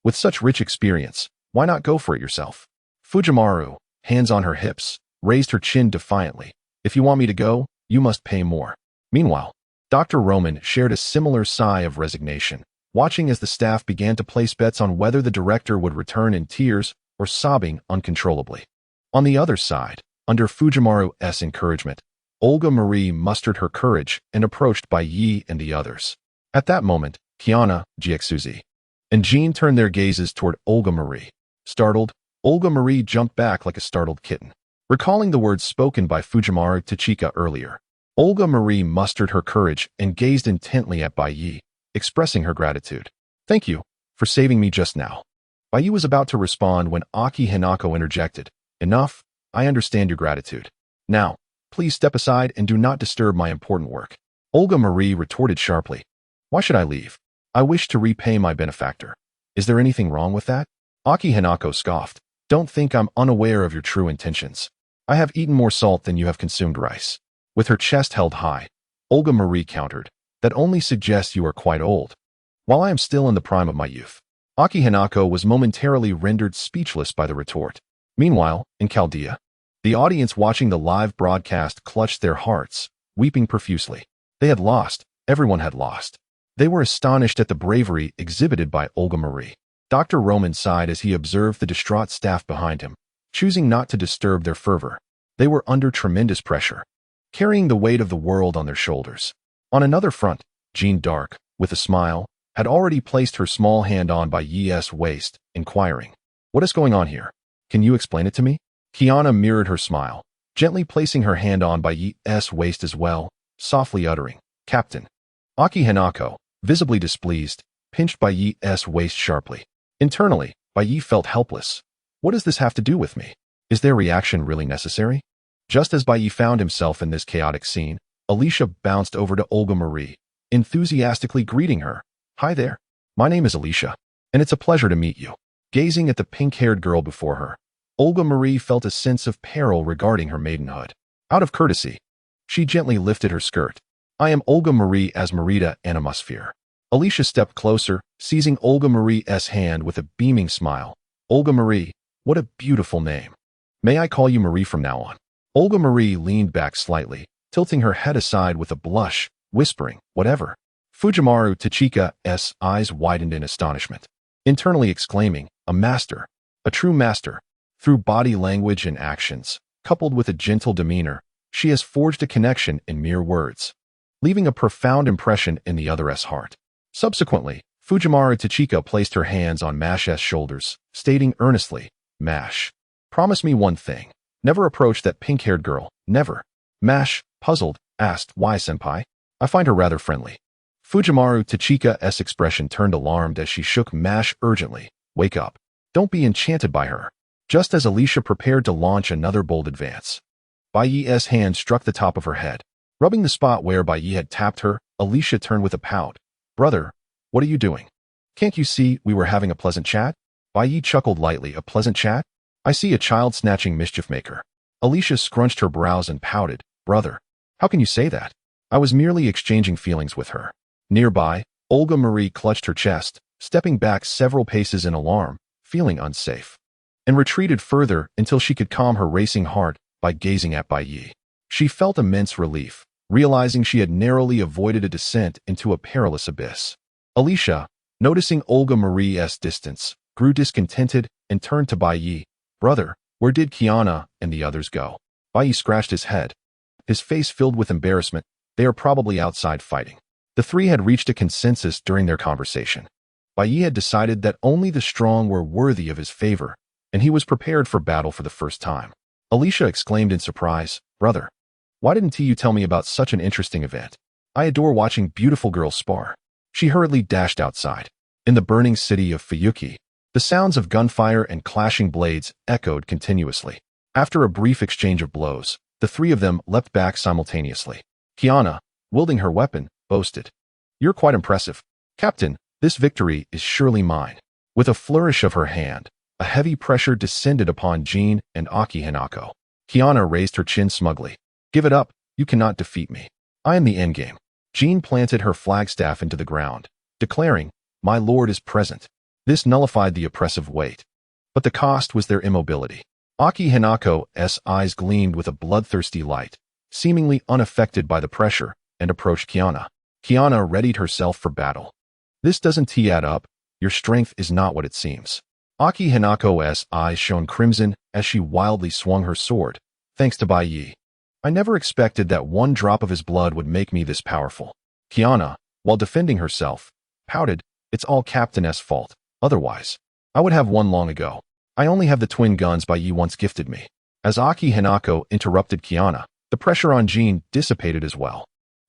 with such rich experience, why not go for it yourself? Fujimaru, hands on her hips, raised her chin defiantly. If you want me to go, you must pay more. Meanwhile, Dr. Roman shared a similar sigh of resignation, watching as the staff began to place bets on whether the director would return in tears or sobbing uncontrollably. On the other side, under Fujimaru's encouragement, Olga Marie mustered her courage and approached Bai Yi and the others. At that moment, Kiana, Jiexuzi. And Jean turned their gazes toward Olga Marie. Startled, Olga Marie jumped back like a startled kitten. Recalling the words spoken by Fujimaru Tachika earlier, Olga Marie mustered her courage and gazed intently at Bai Yi, expressing her gratitude. Thank you for saving me just now. Bai Yi was about to respond when Aki Hinako interjected. Enough, I understand your gratitude. Now, please step aside and do not disturb my important work. Olga Marie retorted sharply. Why should I leave? I wish to repay my benefactor. Is there anything wrong with that? Aki Hinako scoffed. Don't think I'm unaware of your true intentions. I have eaten more salt than you have consumed rice. With her chest held high, Olga Marie countered. That only suggests you are quite old. While I am still in the prime of my youth. Aki Hinako was momentarily rendered speechless by the retort. Meanwhile, in Chaldea, the audience watching the live broadcast clutched their hearts, weeping profusely. They had lost. Everyone had lost. They were astonished at the bravery exhibited by Olga Marie. Dr. Roman sighed as he observed the distraught staff behind him, choosing not to disturb their fervor. They were under tremendous pressure, carrying the weight of the world on their shoulders. On another front, Jean Dark, with a smile, had already placed her small hand on Bai Yi's waist, inquiring, What is going on here? Can you explain it to me? Kiana mirrored her smile, gently placing her hand on Bai Yi's waist as well, softly uttering, Captain. Aki Hinako, visibly displeased, pinched Bai Yi's waist sharply. Internally, Bai Yi felt helpless. What does this have to do with me? Is their reaction really necessary? Just as Bai Yi found himself in this chaotic scene, Alicia bounced over to Olga Marie, enthusiastically greeting her. Hi there. My name is Alicia, and it's a pleasure to meet you. Gazing at the pink-haired girl before her, Olga Marie felt a sense of peril regarding her maidenhood. Out of courtesy, she gently lifted her skirt. I am Olga Marie as Merida Animosphere. Alicia stepped closer, seizing Olga Marie's hand with a beaming smile. Olga Marie, what a beautiful name. May I call you Marie from now on? Olga Marie leaned back slightly, tilting her head aside with a blush, whispering, whatever. Fujimaru Tachika's eyes widened in astonishment, internally exclaiming, a master, a true master. Through body language and actions, coupled with a gentle demeanor, she has forged a connection in mere words, leaving a profound impression in the other's heart. Subsequently, Fujimaru Tachika placed her hands on Mash's shoulders, stating earnestly, Mash, promise me one thing. Never approach that pink-haired girl, never. Mash, puzzled, asked, why, senpai? I find her rather friendly. Fujimaru Tachika's expression turned alarmed as she shook Mash urgently. Wake up. Don't be enchanted by her. Just as Alicia prepared to launch another bold advance, Bai Yi's hand struck the top of her head. Rubbing the spot where Bai Yi had tapped her, Alicia turned with a pout. Brother, what are you doing? Can't you see we were having a pleasant chat? Bai Yi chuckled lightly. A pleasant chat? I see a child-snatching mischief maker. Alicia scrunched her brows and pouted. Brother, how can you say that? I was merely exchanging feelings with her. Nearby, Olga Marie clutched her chest, stepping back several paces in alarm, feeling unsafe, and retreated further until she could calm her racing heart by gazing at Bai Yi. She felt immense relief, realizing she had narrowly avoided a descent into a perilous abyss. Alicia, noticing Olga Marie's distance, grew discontented and turned to Bai Yi. Brother, where did Kiana and the others go? Bai Yi scratched his head, his face filled with embarrassment. They are probably outside fighting. The three had reached a consensus during their conversation. Bai Yi had decided that only the strong were worthy of his favor, and he was prepared for battle for the first time. Alicia exclaimed in surprise, Brother, why didn't you tell me about such an interesting event? I adore watching beautiful girls spar. She hurriedly dashed outside. In the burning city of Fuyuki, the sounds of gunfire and clashing blades echoed continuously. After a brief exchange of blows, the three of them leapt back simultaneously. Kiana, wielding her weapon, boasted, You're quite impressive. Captain, this victory is surely mine. With a flourish of her hand, a heavy pressure descended upon Jean and Aki Hinako. Kiana raised her chin smugly. Give it up, you cannot defeat me. I am the endgame. Jean planted her flagstaff into the ground, declaring, My lord is present. This nullified the oppressive weight. But the cost was their immobility. Aki Hinako's eyes gleamed with a bloodthirsty light, seemingly unaffected by the pressure, and approached Kiana. Kiana readied herself for battle. This doesn't add up. Your strength is not what it seems. Aki Hinako's eyes shone crimson as she wildly swung her sword. Thanks to Bai Yi. I never expected that one drop of his blood would make me this powerful. Kiana, while defending herself, pouted, "It's all Captain S.'s fault. Otherwise, I would have won long ago. I only have the twin guns Bai Yi once gifted me." As Aki Hinako interrupted Kiana, the pressure on Jean dissipated as well.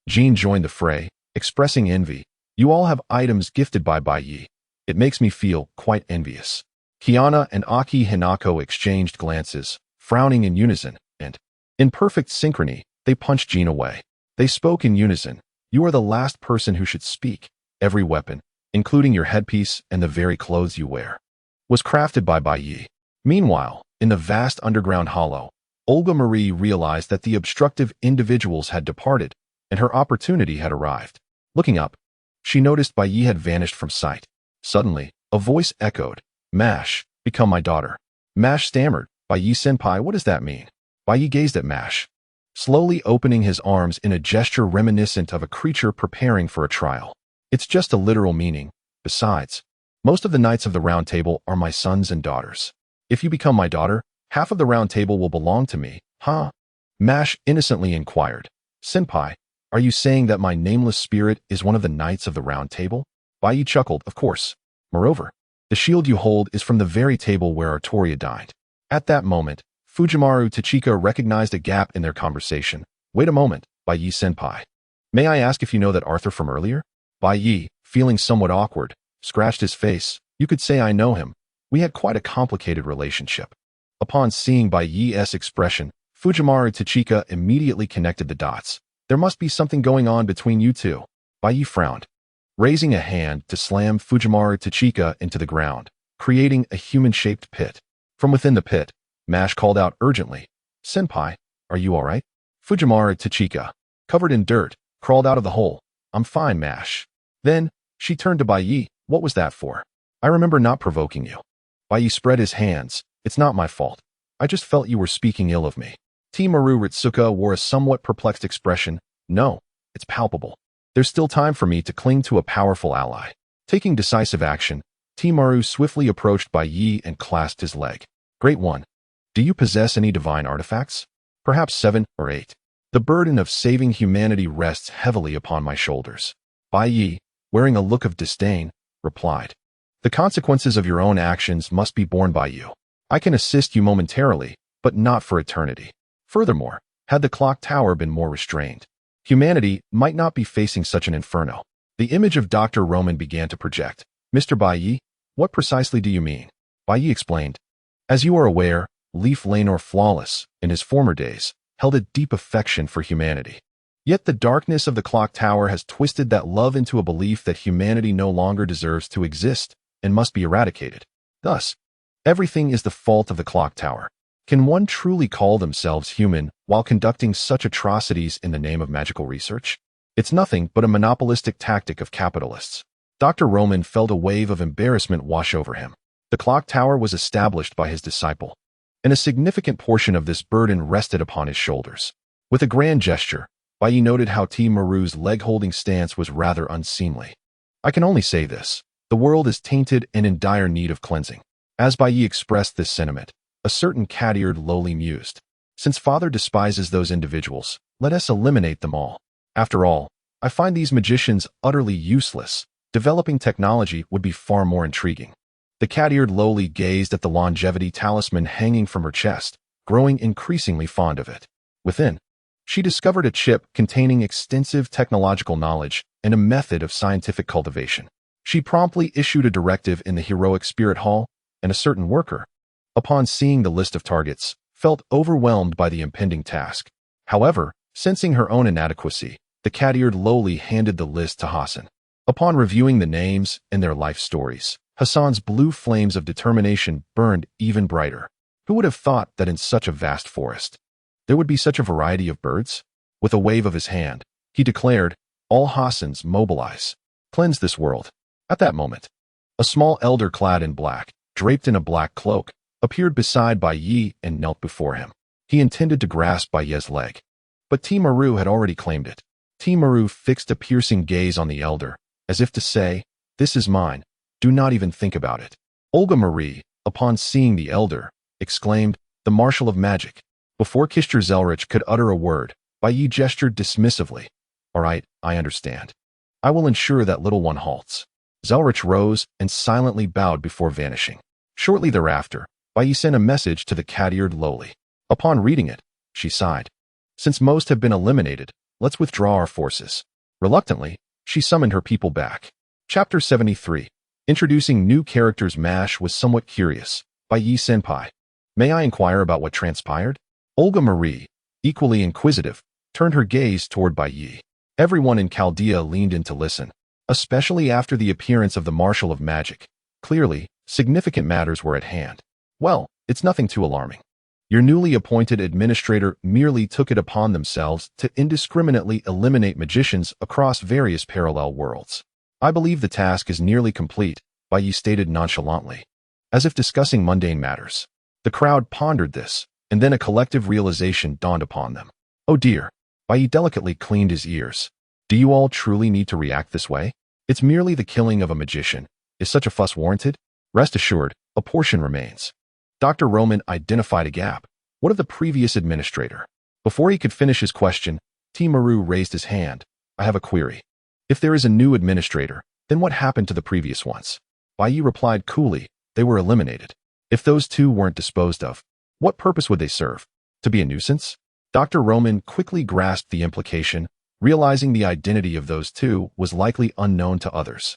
Jean joined the fray, expressing envy. "You all have items gifted by Bai Yi. It makes me feel quite envious." Kiana and Aki Hinako exchanged glances, frowning in unison, and, in perfect synchrony, they punched Jean away. They spoke in unison. "You are the last person who should speak. Every weapon, including your headpiece and the very clothes you wear, was crafted by Bai Yi." Meanwhile, in the vast underground hollow, Olga Marie realized that the obstructive individuals had departed, and her opportunity had arrived. Looking up, she noticed Bai Yi had vanished from sight. Suddenly, a voice echoed, "Mash, become my daughter." Mash stammered, "Bai Yi-senpai, what does that mean?" Bai Yi gazed at Mash, slowly opening his arms in a gesture reminiscent of a creature preparing for a trial. "It's just a literal meaning. Besides, most of the knights of the Round Table are my sons and daughters. If you become my daughter, half of the Round Table will belong to me, huh?" Mash innocently inquired, "Senpai, are you saying that my nameless spirit is one of the knights of the Round Table?" Bai Yi chuckled, "Of course. Moreover, the shield you hold is from the very table where Artoria died." At that moment, Fujimaru Tachika recognized a gap in their conversation. "Wait a moment, Bai Yi-senpai. May I ask if you know that Arthur from earlier?" Bai Yi, feeling somewhat awkward, scratched his face. "You could say I know him. We had quite a complicated relationship." Upon seeing Bai Yi's expression, Fujimaru Tachika immediately connected the dots. "There must be something going on between you two." Bai Yi frowned, raising a hand to slam Fujimaru Tachika into the ground, creating a human-shaped pit. From within the pit, Mash called out urgently, "Senpai, are you all right?" Fujimaru Tachika, covered in dirt, crawled out of the hole. "I'm fine, Mash." Then, she turned to Bai Yi. "What was that for? I remember not provoking you." Bai Yi spread his hands. "It's not my fault. I just felt you were speaking ill of me." Maru Ritsuka wore a somewhat perplexed expression. "No, it's palpable. There's still time for me to cling to a powerful ally." Taking decisive action, Maru swiftly approached Bai Yi and clasped his leg. "Great one. Do you possess any divine artifacts? Perhaps 7 or 8. The burden of saving humanity rests heavily upon my shoulders." Bai Yi, wearing a look of disdain, replied, "The consequences of your own actions must be borne by you. I can assist you momentarily, but not for eternity." Furthermore, had the clock tower been more restrained, humanity might not be facing such an inferno. The image of Dr. Roman began to project. "Mr. Bai Yi, what precisely do you mean?" Bai Yi explained, "As you are aware, Leaf Lanor Flawless, in his former days, held a deep affection for humanity. Yet the darkness of the clock tower has twisted that love into a belief that humanity no longer deserves to exist and must be eradicated. Thus, everything is the fault of the clock tower. Can one truly call themselves human while conducting such atrocities in the name of magical research? It's nothing but a monopolistic tactic of capitalists." Dr. Roman felt a wave of embarrassment wash over him. The clock tower was established by his disciple, and a significant portion of this burden rested upon his shoulders. With a grand gesture, Bai Yi noted how Maru's leg-holding stance was rather unseemly. "I can only say this. The world is tainted and in dire need of cleansing." As Bai Yi expressed this sentiment, a certain cat-eared lowly mused, "Since Father despises those individuals, let us eliminate them all. After all, I find these magicians utterly useless. Developing technology would be far more intriguing." The cat-eared lowly gazed at the longevity talisman hanging from her chest, growing increasingly fond of it. Within, she discovered a chip containing extensive technological knowledge and a method of scientific cultivation. She promptly issued a directive in the heroic spirit hall, and a certain worker, upon seeing the list of targets, felt overwhelmed by the impending task. However, sensing her own inadequacy, the cat-eared lowly handed the list to Hassan. Upon reviewing the names and their life stories, Hassan's blue flames of determination burned even brighter. Who would have thought that in such a vast forest, there would be such a variety of birds? With a wave of his hand, he declared, "All Hassans mobilize. Cleanse this world." At that moment, a small elder clad in black, draped in a black cloak, appeared beside Bai Yi and knelt before him. He intended to grasp Bai Yi's leg, but Maru had already claimed it. Maru fixed a piercing gaze on the elder, as if to say, "This is mine. Do not even think about it." Olga Marie, upon seeing the elder, exclaimed, "The Marshal of Magic." Before Kishter Zelrich could utter a word, Bai Yi gestured dismissively. "All right, I understand. I will ensure that little one halts." Zelrich rose and silently bowed before vanishing. Shortly thereafter, Bai Yi sent a message to the cat-eared lowly. Upon reading it, she sighed. Since most have been eliminated, let's withdraw our forces. Reluctantly, she summoned her people back. Chapter 73. Introducing new characters. Mash was somewhat curious. Bai Yi senpai. May I inquire about what transpired? Olga Marie, equally inquisitive, turned her gaze toward Bai Yi. Everyone in Chaldea leaned in to listen, especially after the appearance of the Marshal of Magic. Clearly, significant matters were at hand. Well, it's nothing too alarming. Your newly appointed administrator merely took it upon themselves to indiscriminately eliminate magicians across various parallel worlds. I believe the task is nearly complete, Bai Yi stated nonchalantly, as if discussing mundane matters. The crowd pondered this, and then a collective realization dawned upon them. Oh dear. Bai Yi delicately cleaned his ears. Do you all truly need to react this way? It's merely the killing of a magician. Is such a fuss warranted? Rest assured, a portion remains. Dr. Roman identified a gap. What of the previous administrator? Before he could finish his question, Timaru raised his hand. I have a query. If there is a new administrator, then what happened to the previous ones? Bai Yi replied coolly, they were eliminated. If those two weren't disposed of, what purpose would they serve? To be a nuisance? Dr. Roman quickly grasped the implication, realizing the identity of those two was likely unknown to others.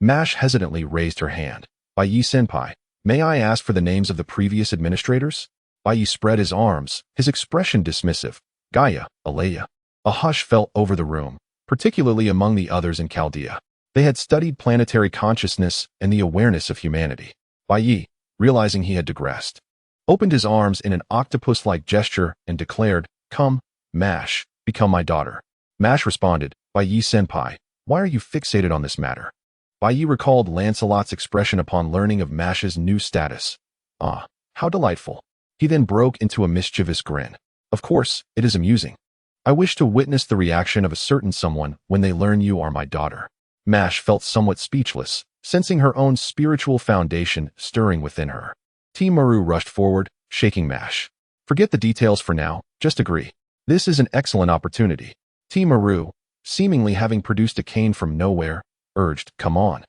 Mash hesitantly raised her hand. Bai Yi senpai, may I ask for the names of the previous administrators? Bai Yi spread his arms, his expression dismissive. Gaia, Alea. A hush fell over the room, particularly among the others in Chaldea. They had studied planetary consciousness and the awareness of humanity. Bai Yi, realizing he had digressed, opened his arms in an octopus-like gesture and declared, Come, Mash, become my daughter. Mash responded, Bai Yi senpai, why are you fixated on this matter? Bai Yi recalled Lancelot's expression upon learning of Mash's new status. Ah, how delightful. He then broke into a mischievous grin. Of course, it is amusing. I wish to witness the reaction of a certain someone when they learn you are my daughter. Mash felt somewhat speechless, sensing her own spiritual foundation stirring within her. Timaru rushed forward, shaking Mash. Forget the details for now, just agree. This is an excellent opportunity. Timaru, seemingly having produced a cane from nowhere, urged, Come on.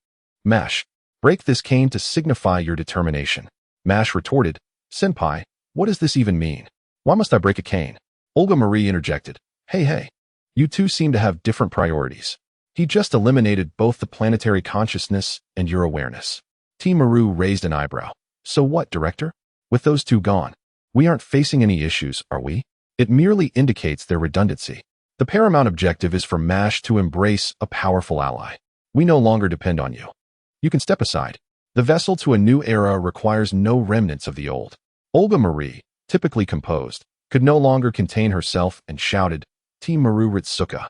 Mash, break this cane to signify your determination. Mash retorted, Senpai, what does this even mean? Why must I break a cane? Olga Marie interjected, Hey, you two seem to have different priorities. He just eliminated both the planetary consciousness and your awareness. Timaru raised an eyebrow. So what, Director? With those two gone, we aren't facing any issues, are we? It merely indicates their redundancy. The paramount objective is for MASH to embrace a powerful ally. We no longer depend on you. You can step aside. The vessel to a new era requires no remnants of the old. Olga Marie, typically composed, could no longer contain herself and shouted, Timaru Ritsuka.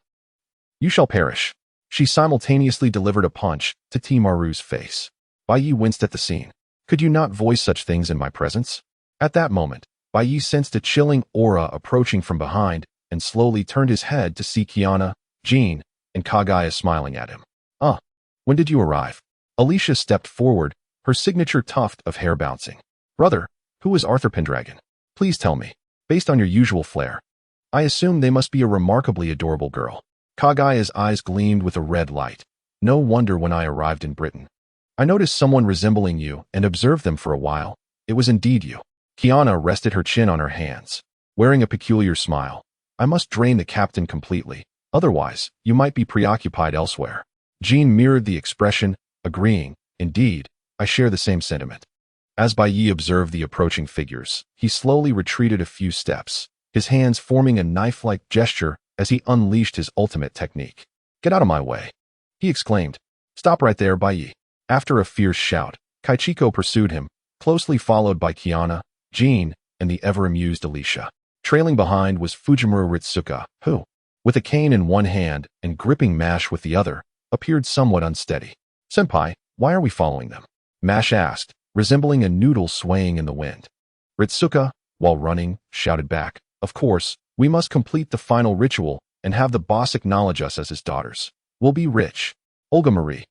You shall perish. She simultaneously delivered a punch to Timaru's face. Bai Yi winced at the scene. Could you not voice such things in my presence? At that moment, Bai Yi sensed a chilling aura approaching from behind and slowly turned his head to see Kiana, Jean, and Kagaya smiling at him. When did you arrive? Alicia stepped forward, her signature tuft of hair bouncing. Brother, who is Arthur Pendragon? Please tell me, based on your usual flair. I assume they must be a remarkably adorable girl. Kagaya's eyes gleamed with a red light. No wonder when I arrived in Britain. I noticed someone resembling you and observed them for a while. It was indeed you. Kiana rested her chin on her hands, wearing a peculiar smile. I must drain the captain completely. Otherwise, you might be preoccupied elsewhere. Jean mirrored the expression, agreeing, indeed, I share the same sentiment. As Bai Yi observed the approaching figures, he slowly retreated a few steps, his hands forming a knife-like gesture as he unleashed his ultimate technique. Get out of my way, he exclaimed. Stop right there, Bai Yi. After a fierce shout, Kaichiko pursued him, closely followed by Kiana, Jean, and the ever-amused Alicia. Trailing behind was Fujimura Ritsuka, who, with a cane in one hand and gripping Mash with the other, appeared somewhat unsteady. Senpai, why are we following them? Mash asked, resembling a noodle swaying in the wind. Ritsuka, while running, shouted back, Of course, we must complete the final ritual and have the boss acknowledge us as his daughters. We'll be rich. Olga Marie,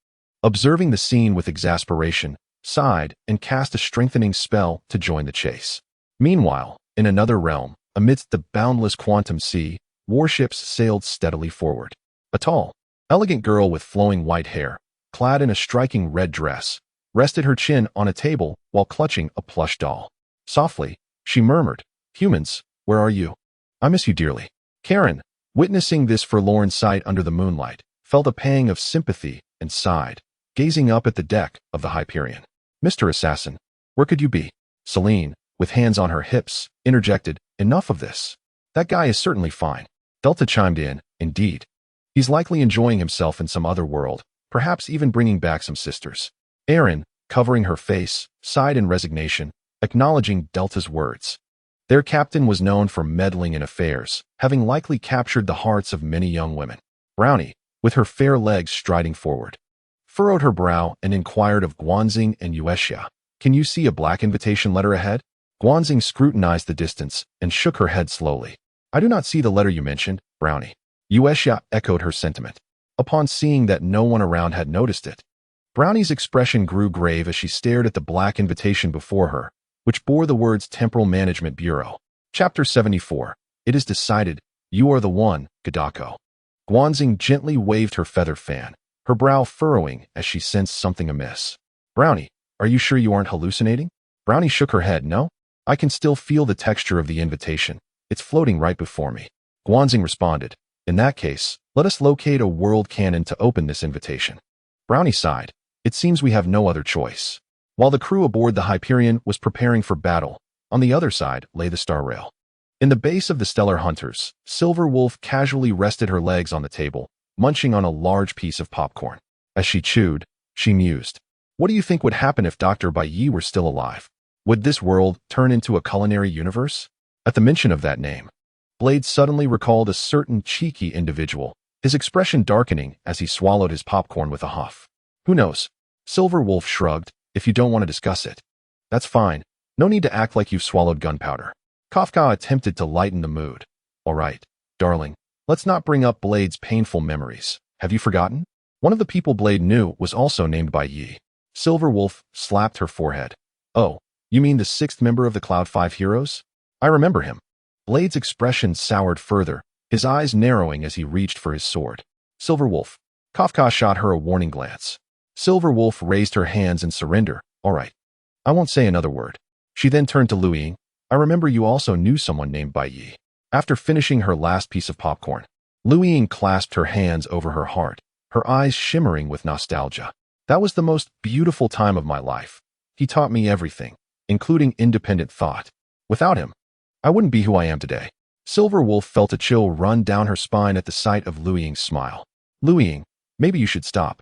observing the scene with exasperation, sighed and cast a strengthening spell to join the chase. Meanwhile, in another realm, amidst the boundless quantum sea, warships sailed steadily forward. A tall, elegant girl with flowing white hair, clad in a striking red dress, rested her chin on a table while clutching a plush doll. Softly, she murmured, "Humans, where are you? I miss you dearly." Karen, witnessing this forlorn sight under the moonlight, felt a pang of sympathy and sighed, gazing up at the deck of the Hyperion. "Mr. Assassin, where could you be?" Celine, with hands on her hips, interjected, "Enough of this. That guy is certainly fine." Delta chimed in, "Indeed. He's likely enjoying himself in some other world, perhaps even bringing back some sisters." Erin, covering her face, sighed in resignation, acknowledging Delta's words. Their captain was known for meddling in affairs, having likely captured the hearts of many young women. Brownie, with her fair legs striding forward, furrowed her brow and inquired of Guanxing and Yuexia, "Can you see a black invitation letter ahead?" Guanxing scrutinized the distance and shook her head slowly. "I do not see the letter you mentioned, Brownie." Yuexia echoed her sentiment. Upon seeing that no one around had noticed it, Brownie's expression grew grave as she stared at the black invitation before her, which bore the words Temporal Management Bureau. Chapter 74. It is decided. You are the one, Gadako. Guanxing gently waved her feather fan, her brow furrowing as she sensed something amiss. "Brownie, are you sure you aren't hallucinating?" Brownie shook her head. "No, I can still feel the texture of the invitation. It's floating right before me." Guanxing responded, "In that case, let us locate a world cannon to open this invitation." Brownie sighed. "It seems we have no other choice." While the crew aboard the Hyperion was preparing for battle, on the other side lay the star rail. In the base of the Stellar Hunters, Silver Wolf casually rested her legs on the table, munching on a large piece of popcorn. As she chewed, she mused, "What do you think would happen if Dr. Bai Yi were still alive? Would this world turn into a culinary universe?" At the mention of that name, Blade suddenly recalled a certain cheeky individual, his expression darkening as he swallowed his popcorn with a huff. "Who knows?" Silver Wolf shrugged. "If you don't want to discuss it, that's fine. No need to act like you've swallowed gunpowder." Kafka attempted to lighten the mood. "All right, darling, let's not bring up Blade's painful memories. Have you forgotten? One of the people Blade knew was also named Bai Yi." Silver Wolf slapped her forehead. "Oh, you mean the sixth member of the Cloud 5 heroes? I remember him." Blade's expression soured further, his eyes narrowing as he reached for his sword. "Silver Wolf." Kafka shot her a warning glance. Silver Wolf raised her hands in surrender. "All right, I won't say another word." She then turned to Lu Ying. "I remember you also knew someone named Bai Yi." After finishing her last piece of popcorn, Lu Ying clasped her hands over her heart, her eyes shimmering with nostalgia. "That was the most beautiful time of my life. He taught me everything, including independent thought. Without him, I wouldn't be who I am today." Silver Wolf felt a chill run down her spine at the sight of Lu Ying's smile. "Lu Ying, maybe you should stop.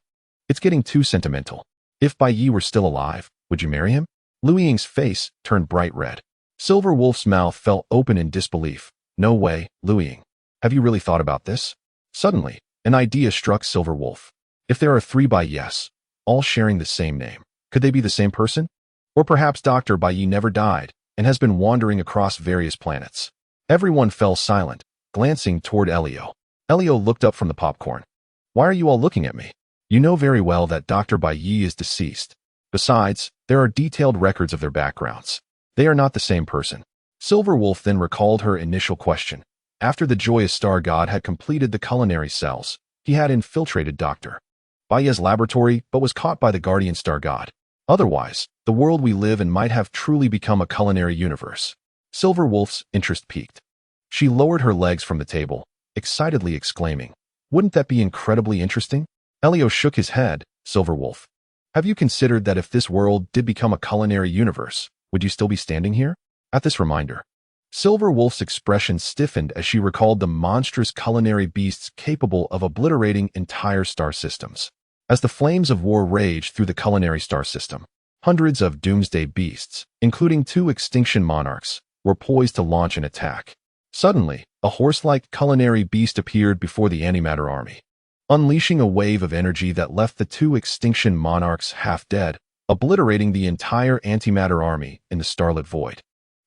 It's getting too sentimental. If Bai Yi were still alive, would you marry him?" Lu Ying's face turned bright red. Silver Wolf's mouth fell open in disbelief. "No way, Lu Ying. Have you really thought about this?" Suddenly, an idea struck Silver Wolf. If there are three Bai Yis, all sharing the same name, could they be the same person? Or perhaps Dr. Bai Yi never died and has been wandering across various planets. Everyone fell silent, glancing toward Elio. Elio looked up from the popcorn. "Why are you all looking at me? You know very well that Dr. Bai Yi is deceased. Besides, there are detailed records of their backgrounds. They are not the same person." Silver Wolf then recalled her initial question. After the Joyous Star God had completed the culinary cells, he had infiltrated Dr. Bai Yi's laboratory but was caught by the Guardian Star God. Otherwise, the world we live in might have truly become a culinary universe. Silver Wolf's interest peaked. She lowered her legs from the table, excitedly exclaiming, "Wouldn't that be incredibly interesting?" Elio shook his head. "Silver Wolf, have you considered that if this world did become a culinary universe, would you still be standing here?" At this reminder, Silver Wolf's expression stiffened as she recalled the monstrous culinary beasts capable of obliterating entire star systems. As the flames of war raged through the culinary star system, hundreds of doomsday beasts, including 2 extinction monarchs, were poised to launch an attack. Suddenly, a horse-like culinary beast appeared before the antimatter army, unleashing a wave of energy that left the 2 extinction monarchs half dead, obliterating the entire antimatter army in the starlit void.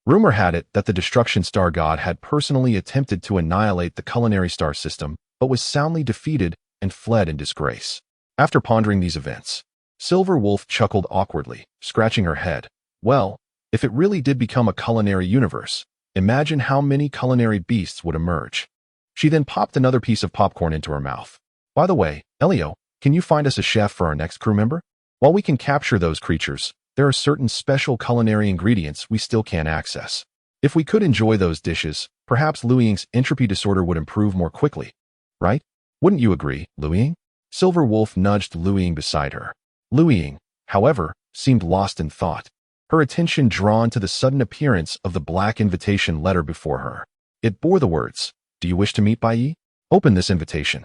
Rumor had it that the Destruction Star God had personally attempted to annihilate the culinary star system, but was soundly defeated and fled in disgrace. After pondering these events, Silver Wolf chuckled awkwardly, scratching her head. "Well, if it really did become a culinary universe, imagine how many culinary beasts would emerge." She then popped another piece of popcorn into her mouth. "By the way, Elio, Can you find us a chef for our next crew member? While we can capture those creatures, there are certain special culinary ingredients we still can't access. If we could enjoy those dishes, perhaps Liu Ying's entropy disorder would improve more quickly. Right? Wouldn't you agree, Liu Ying? Silver Wolf nudged Liu Ying beside her. Liu Ying, however, seemed lost in thought, her attention drawn to the sudden appearance of the black invitation letter before her. It bore the words, "Do you wish to meet Bai Yi? Open this invitation.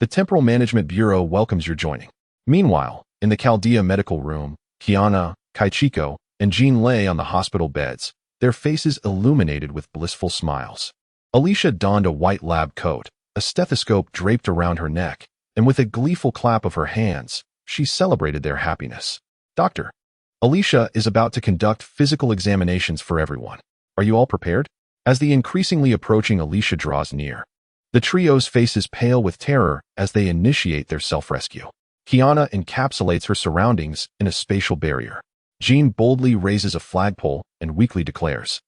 The Temporal Management Bureau welcomes your joining." Meanwhile, in the Chaldea medical room, Kiana, Kaichiko, and Jean lay on the hospital beds, their faces illuminated with blissful smiles. Alicia donned a white lab coat, a stethoscope draped around her neck, and with a gleeful clap of her hands, she celebrated their happiness. "Doctor, Alicia is about to conduct physical examinations for everyone. Are you all prepared?" As the increasingly approaching Alicia draws near, the trio's faces pale with terror as they initiate their self-rescue. Kiana encapsulates her surroundings in a spatial barrier. Jean boldly raises a flagpole and weakly declares,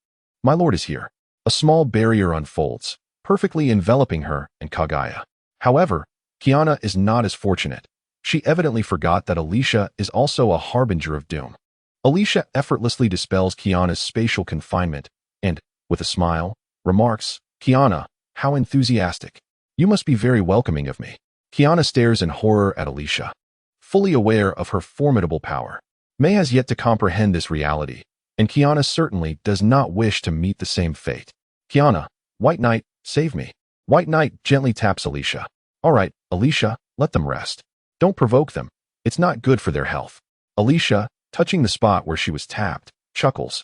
"My lord is here." A small barrier unfolds, perfectly enveloping her and Kagaya. However, Kiana is not as fortunate. She evidently forgot that Alicia is also a harbinger of doom. Alicia effortlessly dispels Kiana's spatial confinement and, with a smile, remarks, "Kiana, how enthusiastic. You must be very welcoming of me." Kiana stares in horror at Alicia, fully aware of her formidable power. May has yet to comprehend this reality, and Kiana certainly does not wish to meet the same fate. "Kiana, White Knight, save me." White Knight gently taps Alicia. "All right, Alicia, let them rest. Don't provoke them. It's not good for their health." Alicia, touching the spot where she was tapped, chuckles.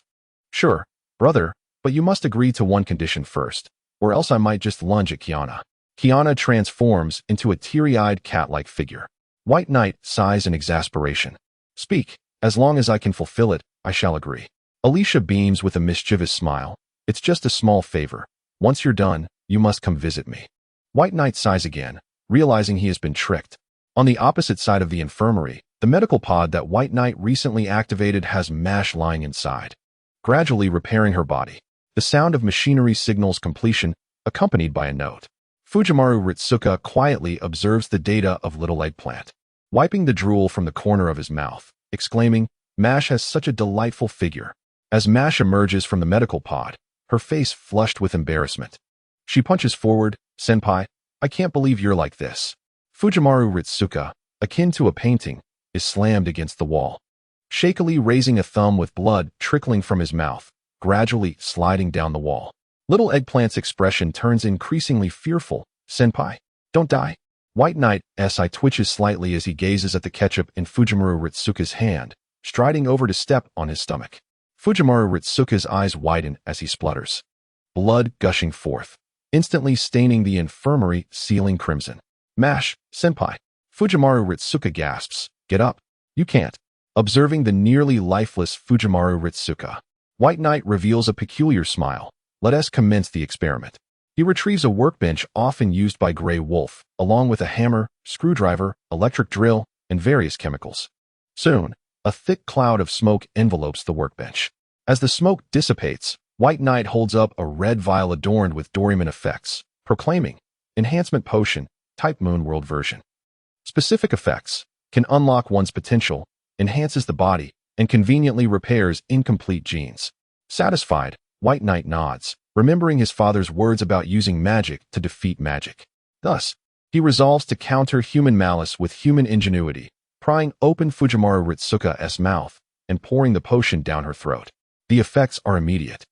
"Sure, brother, but you must agree to one condition first, or else I might just lunge at Kiana." Kiana transforms into a teary-eyed cat-like figure. White Knight sighs in exasperation. "Speak. As long as I can fulfill it, I shall agree." Alicia beams with a mischievous smile. "It's just a small favor. Once you're done, you must come visit me." White Knight sighs again, realizing he has been tricked. On the opposite side of the infirmary, the medical pod that White Knight recently activated has Mash lying inside, gradually repairing her body. The sound of machinery signals completion, accompanied by a note. Fujimaru Ritsuka quietly observes the data of little eggplant, wiping the drool from the corner of his mouth, exclaiming, "Mash has such a delightful figure." As Mash emerges from the medical pod, her face flushed with embarrassment. She punches forward, "Senpai, I can't believe you're like this." Fujimaru Ritsuka, akin to a painting, is slammed against the wall, shakily raising a thumb with blood trickling from his mouth, gradually sliding down the wall. Little Eggplant's expression turns increasingly fearful. "Senpai, don't die." White Knight's eye twitches slightly as he gazes at the ketchup in Fujimaru Ritsuka's hand, striding over to step on his stomach. Fujimaru Ritsuka's eyes widen as he splutters, blood gushing forth, instantly staining the infirmary ceiling crimson. "Mash, senpai." Fujimaru Ritsuka gasps, "Get up. You can't." Observing the nearly lifeless Fujimaru Ritsuka, White Knight reveals a peculiar smile. "Let us commence the experiment." He retrieves a workbench often used by Grey Wolf, along with a hammer, screwdriver, electric drill, and various chemicals. Soon, a thick cloud of smoke envelopes the workbench. As the smoke dissipates, White Knight holds up a red vial adorned with Doryman effects, proclaiming, "Enhancement Potion, Type Moonworld version. Specific effects, can unlock one's potential, enhances the body, and conveniently repairs incomplete genes." Satisfied, White Knight nods, remembering his father's words about using magic to defeat magic. Thus, he resolves to counter human malice with human ingenuity, prying open Fujimaru Ritsuka's mouth and pouring the potion down her throat. The effects are immediate.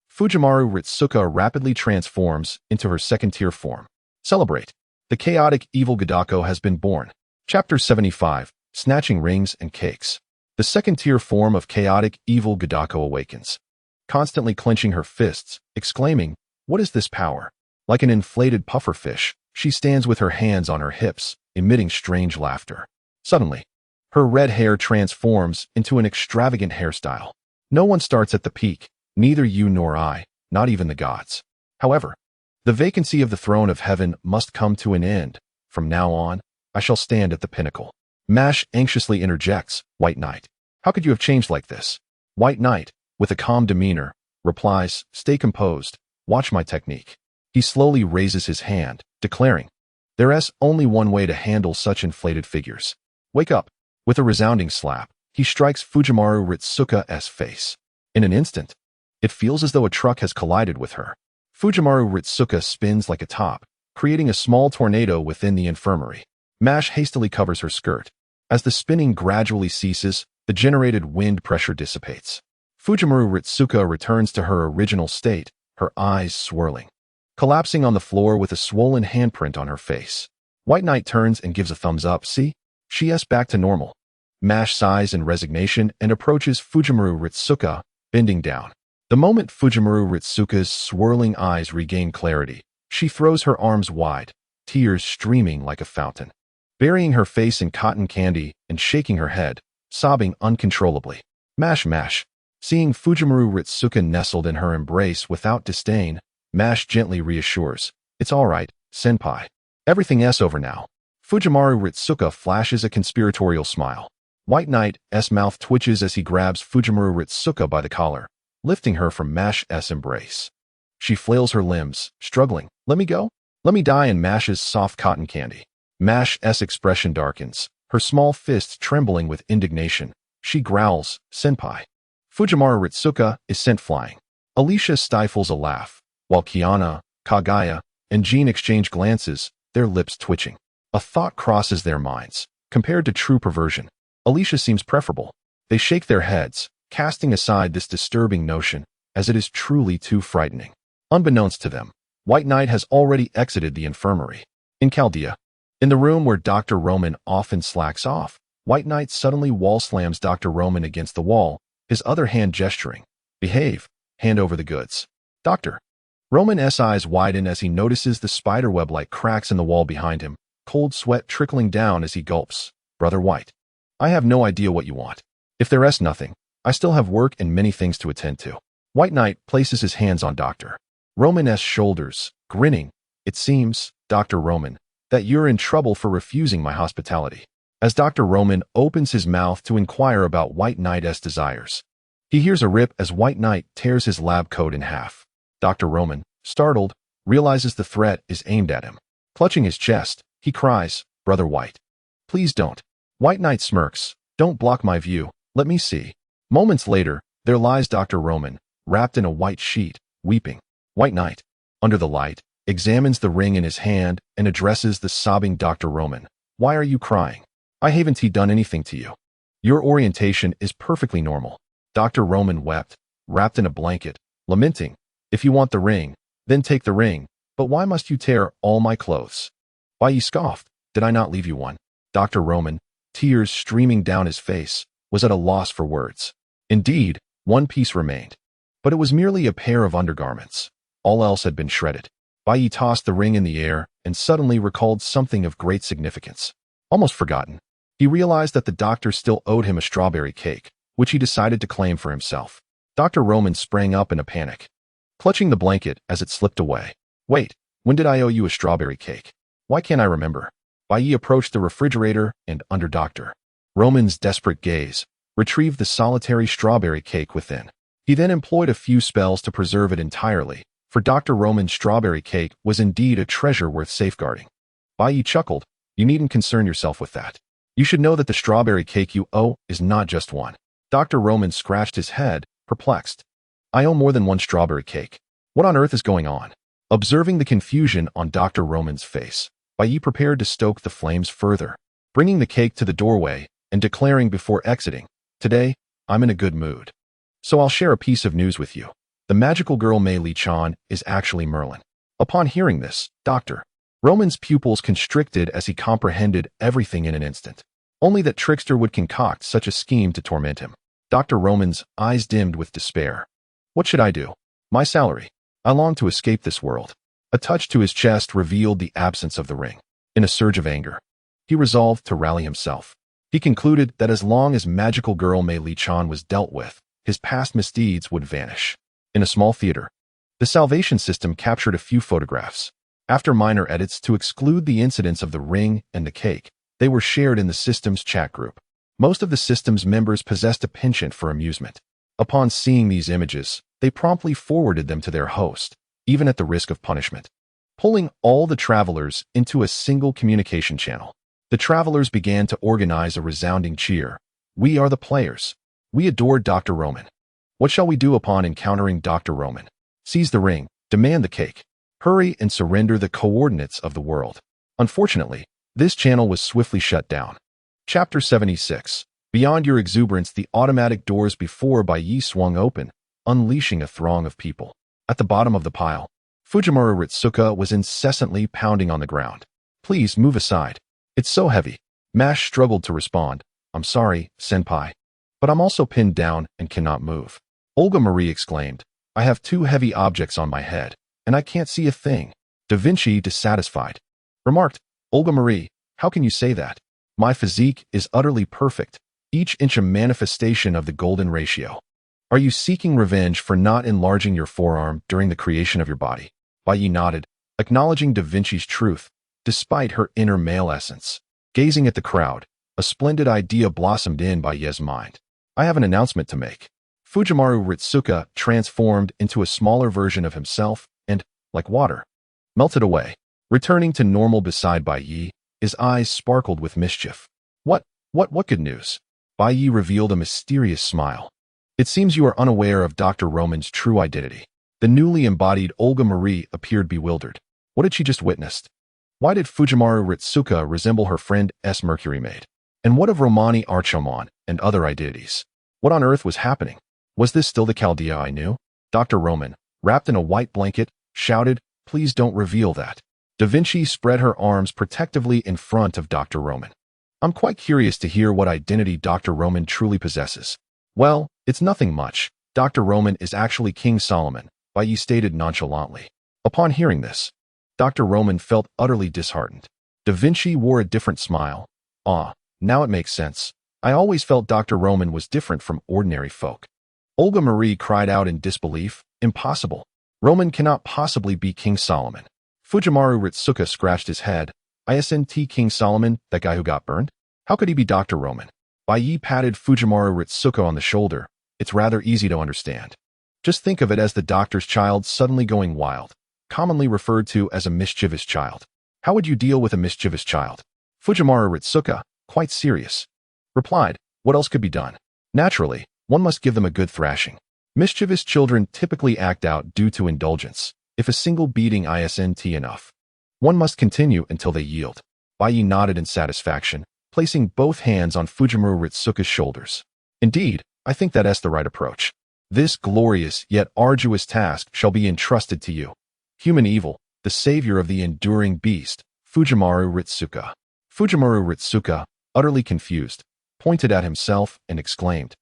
Fujimaru Ritsuka rapidly transforms into her second-tier form. Celebrate. The chaotic evil Gadako has been born. Chapter 75, Snatching Rings and Cakes. The second-tier form of chaotic evil Gadako awakens, constantly clenching her fists, exclaiming, "What is this power?" Like an inflated pufferfish, she stands with her hands on her hips, emitting strange laughter. Suddenly, her red hair transforms into an extravagant hairstyle. No one starts at the peak, neither you nor I, not even the gods. However, the vacancy of the throne of heaven must come to an end. From now on, I shall stand at the pinnacle. Mash anxiously interjects, "White Knight, how could you have changed like this?" White Knight, with a calm demeanor, replies, "Stay composed, watch my technique." He slowly raises his hand, declaring, There's only one way to handle such inflated figures. Wake up. With a resounding slap, he strikes Fujimaru Ritsuka's face. In an instant, it feels as though a truck has collided with her. Fujimaru Ritsuka spins like a top, creating a small tornado within the infirmary. Mash hastily covers her skirt. As the spinning gradually ceases, the generated wind pressure dissipates. Fujimaru Ritsuka returns to her original state, her eyes swirling, collapsing on the floor with a swollen handprint on her face. White Knight turns and gives a thumbs up. See? She's back to normal. Mash sighs in resignation and approaches Fujimaru Ritsuka, bending down. The moment Fujimaru Ritsuka's swirling eyes regain clarity, she throws her arms wide, tears streaming like a fountain, burying her face in cotton candy and shaking her head, sobbing uncontrollably. Mash. Seeing Fujimaru Ritsuka nestled in her embrace without disdain, Mash gently reassures, "It's all right, senpai. Everything's over now." Fujimaru Ritsuka flashes a conspiratorial smile. White Knight's mouth twitches as he grabs Fujimaru Ritsuka by the collar, lifting her from Mash's embrace. She flails her limbs, struggling. "Let me go? Let me die in Mash's soft cotton candy." Mash's expression darkens, her small fists trembling with indignation. She growls, "Senpai." Fujimaru Ritsuka is sent flying. Alicia stifles a laugh, while Kiana, Kagaya, and Jean exchange glances, their lips twitching. A thought crosses their minds. Compared to true perversion, Alicia seems preferable. They shake their heads, casting aside this disturbing notion, as it is truly too frightening. Unbeknownst to them, White Knight has already exited the infirmary. In Chaldea, in the room where Dr. Roman often slacks off, White Knight suddenly wall slams Dr. Roman against the wall, his other hand gesturing. "Behave. Hand over the goods." "Doctor." Roman's eyes widen as he notices the spiderweb-like cracks in the wall behind him, cold sweat trickling down as he gulps. "Brother White, I have no idea what you want. If there's nothing, I still have work and many things to attend to." White Knight places his hands on Dr. Roman's shoulders, grinning. "It seems, Dr. Roman, that you're in trouble for refusing my hospitality." As Dr. Roman opens his mouth to inquire about White Knight's desires, he hears a rip as White Knight tears his lab coat in half. Dr. Roman, startled, realizes the threat is aimed at him. Clutching his chest, he cries, "Brother White, please don't." White Knight smirks, "Don't block my view, let me see." Moments later, there lies Dr. Roman, wrapped in a white sheet, weeping. White Knight, under the light, examines the ring in his hand and addresses the sobbing Dr. Roman. "Why are you crying? I haven't done anything to you. Your orientation is perfectly normal." Dr. Roman wept, wrapped in a blanket, lamenting, "If you want the ring, then take the ring, but why must you tear all my clothes?" "Why," he scoffed, "did I not leave you one?" Dr. Roman, tears streaming down his face, was at a loss for words. Indeed, one piece remained, but it was merely a pair of undergarments. All else had been shredded. Bai tossed the ring in the air and suddenly recalled something of great significance. Almost forgotten, he realized that the doctor still owed him a strawberry cake, which he decided to claim for himself. Dr. Roman sprang up in a panic, clutching the blanket as it slipped away. "Wait, when did I owe you a strawberry cake? Why can't I remember?" Bai approached the refrigerator and, under Dr. Roman's desperate gaze, retrieved the solitary strawberry cake within. He then employed a few spells to preserve it entirely, for Dr. Roman's strawberry cake was indeed a treasure worth safeguarding. Bai chuckled, "You needn't concern yourself with that. You should know that the strawberry cake you owe is not just one." Dr. Roman scratched his head, perplexed. "I owe more than one strawberry cake. What on earth is going on?" Observing the confusion on Dr. Roman's face, Bai prepared to stoke the flames further, bringing the cake to the doorway and declaring before exiting, "Today, I'm in a good mood. So I'll share a piece of news with you. The magical girl Mei Li-chan is actually Merlin." Upon hearing this, Dr. Roman's pupils constricted as he comprehended everything in an instant. Only that trickster would concoct such a scheme to torment him. Dr. Roman's eyes dimmed with despair. "What should I do? My salary. I long to escape this world." A touch to his chest revealed the absence of the ring. In a surge of anger, he resolved to rally himself. He concluded that as long as magical girl Mei Li-chan was dealt with, his past misdeeds would vanish. In a small theater, the salvation system captured a few photographs. After minor edits to exclude the incidents of the ring and the cake, they were shared in the system's chat group. Most of the system's members possessed a penchant for amusement. Upon seeing these images, they promptly forwarded them to their host, even at the risk of punishment. pulling all the travelers into a single communication channel. The travelers began to organize a resounding cheer. We are the players. We adore Dr. Roman. What shall we do upon encountering Dr. Roman? Seize the ring, demand the cake. Hurry and surrender the coordinates of the world. Unfortunately, this channel was swiftly shut down. Chapter 76. Beyond your exuberance, the automatic doors before Baiyi swung open, unleashing a throng of people. At the bottom of the pile, Fujimaru Ritsuka was incessantly pounding on the ground. Please move aside. It's so heavy. Mash struggled to respond. I'm sorry, senpai. But I'm also pinned down and cannot move. Olga Marie exclaimed. I have two heavy objects on my head, and I can't see a thing. Da Vinci, dissatisfied, remarked, Olga Marie, how can you say that? My physique is utterly perfect, each inch a manifestation of the golden ratio. Are you seeking revenge for not enlarging your forearm during the creation of your body? Baiyi nodded, acknowledging Da Vinci's truth, despite her inner male essence. Gazing at the crowd, a splendid idea blossomed in Baiyi's mind. I have an announcement to make. Fujimaru Ritsuka transformed into a smaller version of himself and, like water, melted away. Returning to normal beside Baiyi, his eyes sparkled with mischief. What good news? Baiyi revealed a mysterious smile. It seems you are unaware of Dr. Roman's true identity. The newly embodied Olga Marie appeared bewildered. What had she just witnessed? Why did Fujimaru Ritsuka resemble her friend S. Mercury Maid? And what of Romani Archomon and other identities? What on earth was happening? Was this still the Chaldea I knew? Dr. Roman, wrapped in a white blanket, shouted, Please don't reveal that. Da Vinci spread her arms protectively in front of Dr. Roman. I'm quite curious to hear what identity Dr. Roman truly possesses. Well, it's nothing much. Dr. Roman is actually King Solomon, Baiyi stated nonchalantly. Upon hearing this, Dr. Roman felt utterly disheartened. Da Vinci wore a different smile. Ah, now it makes sense. I always felt Dr. Roman was different from ordinary folk. Olga Marie cried out in disbelief. Impossible. Roman cannot possibly be King Solomon. Fujimaru Ritsuka scratched his head. Isn't King Solomon, that guy who got burned? How could he be Dr. Roman? Baiyi patted Fujimaru Ritsuka on the shoulder. It's rather easy to understand. Just think of it as the doctor's child suddenly going wild, commonly referred to as a mischievous child. How would you deal with a mischievous child? Fujimaru Ritsuka, quite serious, replied, What else could be done? Naturally, one must give them a good thrashing. Mischievous children typically act out due to indulgence. If a single beating isn't enough, one must continue until they yield. Baiyi nodded in satisfaction, placing both hands on Fujimaru Ritsuka's shoulders. Indeed, I think that's the right approach. This glorious yet arduous task shall be entrusted to you. Human evil, the savior of the enduring beast, Fujimaru Ritsuka. Fujimaru Ritsuka, utterly confused, pointed at himself and exclaimed,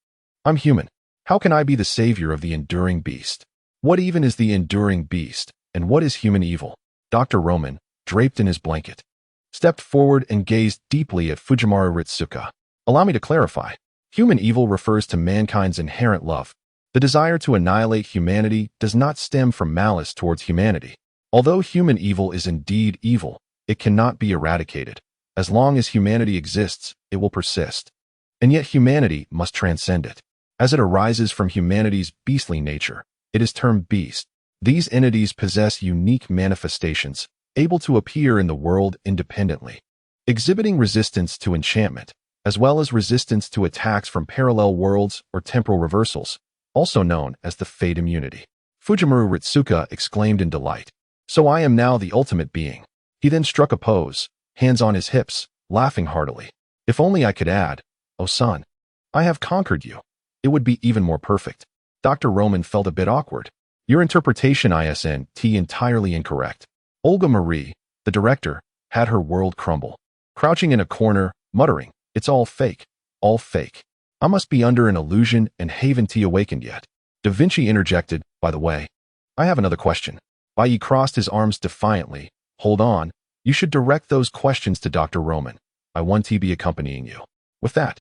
I'm human. How can I be the savior of the enduring beast? What even is the enduring beast, and what is human evil? Dr. Roman, draped in his blanket, stepped forward and gazed deeply at Fujimaru Ritsuka. Allow me to clarify. Human evil refers to mankind's inherent love. The desire to annihilate humanity does not stem from malice towards humanity. Although human evil is indeed evil, it cannot be eradicated. As long as humanity exists, it will persist. And yet humanity must transcend it. As it arises from humanity's beastly nature, it is termed beast. These entities possess unique manifestations, able to appear in the world independently, exhibiting resistance to enchantment, as well as resistance to attacks from parallel worlds or temporal reversals, also known as the fate immunity. Fujimaru Ritsuka exclaimed in delight. So I am now the ultimate being. He then struck a pose, hands on his hips, laughing heartily. If only I could add, oh son, I have conquered you. It would be even more perfect. Dr. Roman felt a bit awkward. Your interpretation isn't entirely incorrect. Olga Marie, the director, had her world crumble. Crouching in a corner, muttering, It's all fake. All fake. I must be under an illusion and haven't awakened yet. Da Vinci interjected, By the way, I have another question. Baiyi crossed his arms defiantly. Hold on. You should direct those questions to Dr. Roman. I want to be accompanying you. With that,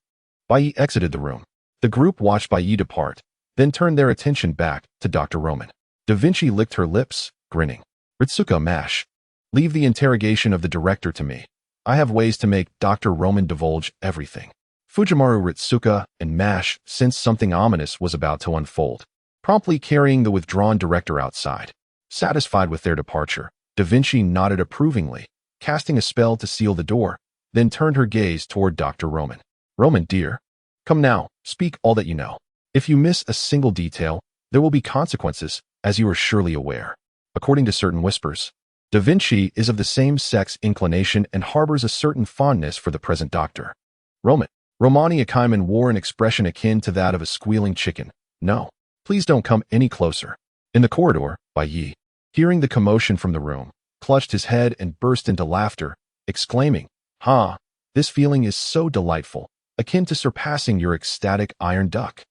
Baiyi exited the room. The group watched Baiyi depart, then turned their attention back to Dr. Roman. Da Vinci licked her lips, grinning. Ritsuka Mash. Leave the interrogation of the director to me. I have ways to make Dr. Roman divulge everything. Fujimaru Ritsuka and Mash sensed something ominous was about to unfold, promptly carrying the withdrawn director outside. Satisfied with their departure, Da Vinci nodded approvingly, casting a spell to seal the door, then turned her gaze toward Dr. Roman. Roman, dear, come now, speak all that you know. If you miss a single detail, there will be consequences, as you are surely aware. According to certain whispers, Da Vinci is of the same sex inclination and harbors a certain fondness for the present doctor. Roman. Romani Achaemen wore an expression akin to that of a squealing chicken. No, please don't come any closer. In the corridor, Bai Yi, hearing the commotion from the room, clutched his head and burst into laughter, exclaiming, "Ha! This feeling is so delightful, akin to surpassing your ecstatic iron duck."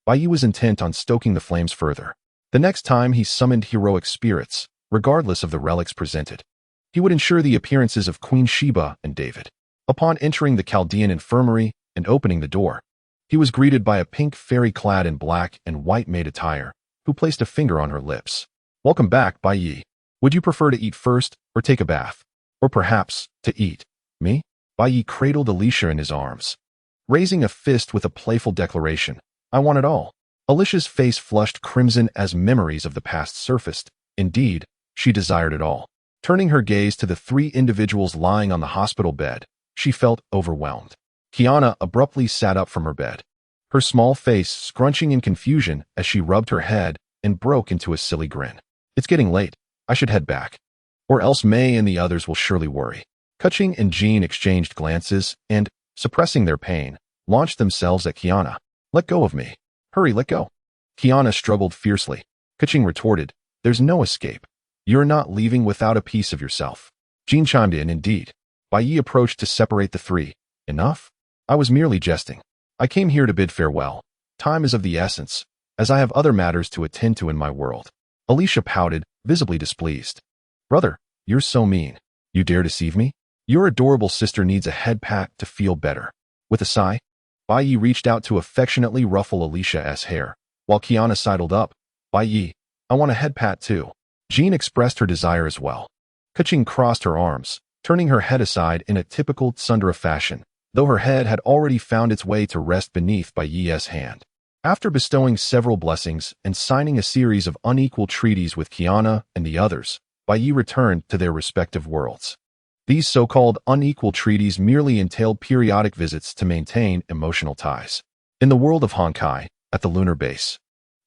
Bai Yi was intent on stoking the flames further. The next time he summoned heroic spirits, regardless of the relics presented, he would ensure the appearances of Queen Sheba and David. Upon entering the Chaldean infirmary and opening the door, he was greeted by a pink fairy clad in black and white maid attire, who placed a finger on her lips. "Welcome back, Bai Yi. Would you prefer to eat first, or take a bath? Or perhaps, to eat me?" Bai Yi cradled Alicia in his arms, raising a fist with a playful declaration, "I want it all." Alicia's face flushed crimson as memories of the past surfaced. Indeed, she desired it all. Turning her gaze to the three individuals lying on the hospital bed, she felt overwhelmed. Kiana abruptly sat up from her bed, her small face scrunching in confusion as she rubbed her head and broke into a silly grin. "It's getting late. I should head back. Or else May and the others will surely worry." Kuching and Jean exchanged glances and, suppressing their pain, launched themselves at Kiana. "Let go of me. Hurry, let go." Kiana struggled fiercely. Kuching retorted, "There's no escape. You're not leaving without a piece of yourself." Jean chimed in, "Indeed." Bai Yi approached to separate the three. "Enough? I was merely jesting. I came here to bid farewell. Time is of the essence, as I have other matters to attend to in my world." Alicia pouted, visibly displeased. "Brother, you're so mean. You dare deceive me? Your adorable sister needs a head pat to feel better." With a sigh, Bai Yi reached out to affectionately ruffle Alicia's hair, while Kiana sidled up. "Bai Yi, I want a head pat too." Jean expressed her desire as well. Kuching crossed her arms, turning her head aside in a typical tsundere fashion, though her head had already found its way to rest beneath Bai Yi's hand. After bestowing several blessings and signing a series of unequal treaties with Kiana and the others, Bai Yi returned to their respective worlds. These so-called unequal treaties merely entailed periodic visits to maintain emotional ties. In the world of Honkai, at the lunar base,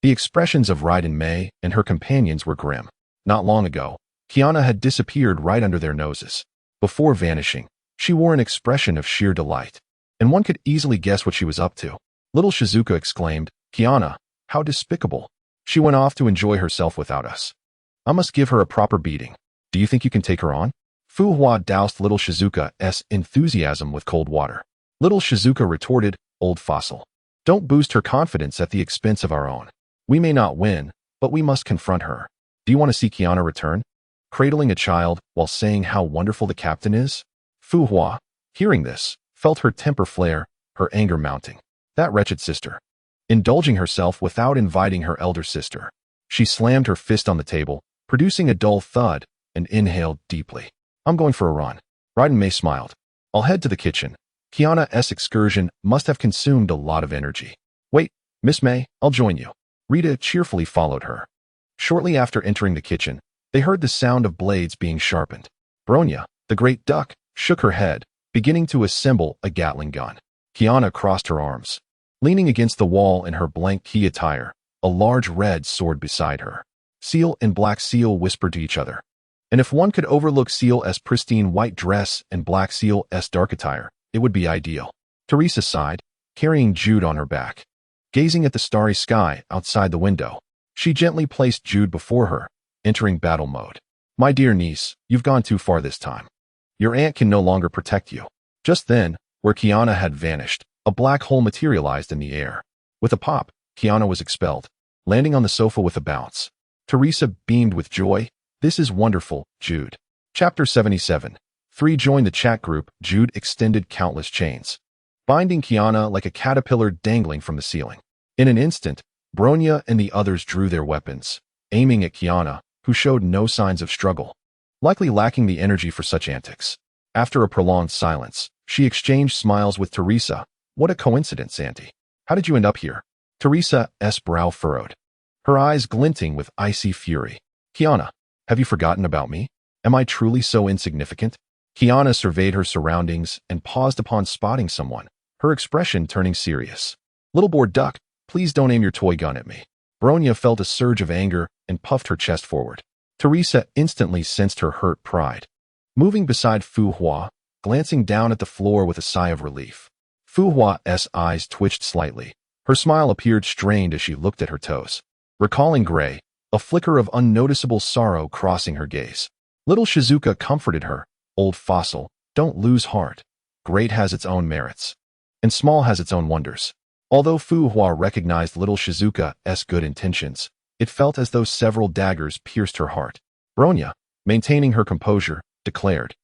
the expressions of Raiden Mei and her companions were grim. Not long ago, Kiana had disappeared right under their noses. Before vanishing, she wore an expression of sheer delight, and one could easily guess what she was up to. Little Shizuka exclaimed, "Kiana, how despicable. She went off to enjoy herself without us. I must give her a proper beating. Do you think you can take her on?" Fu Hua doused little Shizuka's enthusiasm with cold water. Little Shizuka retorted, "Old fossil. Don't boost her confidence at the expense of our own. We may not win, but we must confront her. Do you want to see Kiana return?" Cradling a child while saying how wonderful the captain is? Fu Hua, hearing this, felt her temper flare, her anger mounting. That wretched sister. Indulging herself without inviting her elder sister. She slammed her fist on the table, producing a dull thud, and inhaled deeply. "I'm going for a run." Raiden Mei smiled. "I'll head to the kitchen. Kiana's excursion must have consumed a lot of energy." "Wait, Miss May, I'll join you." Rita cheerfully followed her. Shortly after entering the kitchen, they heard the sound of blades being sharpened. Bronya, the great duck, shook her head, beginning to assemble a Gatling gun. Kiana crossed her arms. Leaning against the wall in her blank key attire, a large red sword beside her. Seal and Black Seal whispered to each other. And if one could overlook Seal's pristine white dress and Black Seal's dark attire, it would be ideal. Teresa sighed, carrying Jude on her back. Gazing at the starry sky outside the window, she gently placed Jude before her, entering battle mode. "My dear niece, you've gone too far this time. Your aunt can no longer protect you." Just then, where Kiana had vanished, a black hole materialized in the air. With a pop, Kiana was expelled, landing on the sofa with a bounce. Teresa beamed with joy. "This is wonderful, Jude." Chapter 77. 3 Join the chat group. Jude extended countless chains, binding Kiana like a caterpillar dangling from the ceiling. In an instant, Bronya and the others drew their weapons, aiming at Kiana, who showed no signs of struggle, likely lacking the energy for such antics. After a prolonged silence, she exchanged smiles with Teresa. "What a coincidence, Auntie. How did you end up here?" Teresa's brow furrowed, her eyes glinting with icy fury. "Kiana, have you forgotten about me? Am I truly so insignificant? Kiana surveyed her surroundings and paused upon spotting someone, her expression turning serious. Little bored duck, please don't aim your toy gun at me. Bronya felt a surge of anger and puffed her chest forward. Teresa instantly sensed her hurt pride. Moving beside Fu Hua, glancing down at the floor with a sigh of relief. Fu Hua's eyes twitched slightly. Her smile appeared strained as she looked at her toes. Recalling Gray, a flicker of unnoticeable sorrow crossing her gaze. Little Shizuka comforted her. Old fossil, don't lose heart. Great has its own merits. And small has its own wonders. Although Fu Hua recognized little Shizuka's good intentions, it felt as though several daggers pierced her heart. Bronya, maintaining her composure, declared,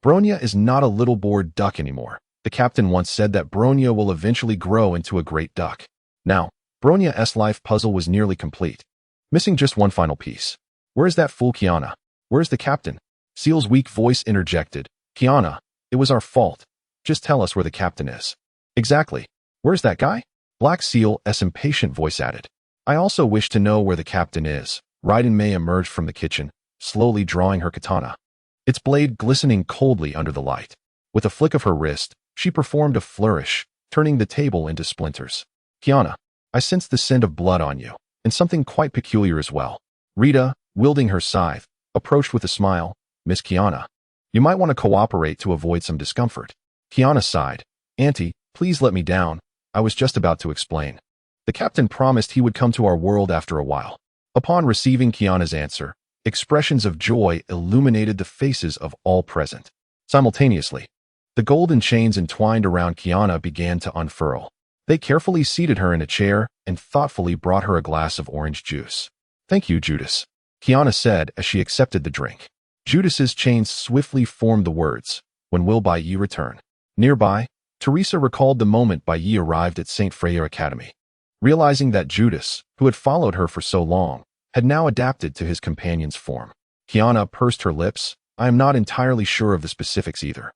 Bronya is not a little bored duck anymore. The captain once said that Bronya will eventually grow into a great duck. Now, Bronya's life puzzle was nearly complete. Missing just one final piece. Where's that fool Kiana? Where's the captain? Seal's weak voice interjected. Kiana, it was our fault. Just tell us where the captain is. Exactly. Where's that guy? Black Seal's impatient voice added. I also wish to know where the captain is. Raiden Mei emerged from the kitchen, slowly drawing her katana. Its blade glistening coldly under the light. With a flick of her wrist, she performed a flourish, turning the table into splinters. Kiana, I sense the scent of blood on you, and something quite peculiar as well. Rita, wielding her scythe, approached with a smile. Miss Kiana, you might want to cooperate to avoid some discomfort. Kiana sighed. Auntie, please let me down. I was just about to explain. The captain promised he would come to our world after a while. Upon receiving Kiana's answer, expressions of joy illuminated the faces of all present. Simultaneously, the golden chains entwined around Kiana began to unfurl. They carefully seated her in a chair and thoughtfully brought her a glass of orange juice. Thank you, Judas, Kiana said as she accepted the drink. Judas's chains swiftly formed the words, when will Bai Yi return? Nearby, Teresa recalled the moment Bai Yi arrived at St. Freya Academy. Realizing that Judas, who had followed her for so long, had now adapted to his companion's form. Kiana pursed her lips. I am not entirely sure of the specifics either.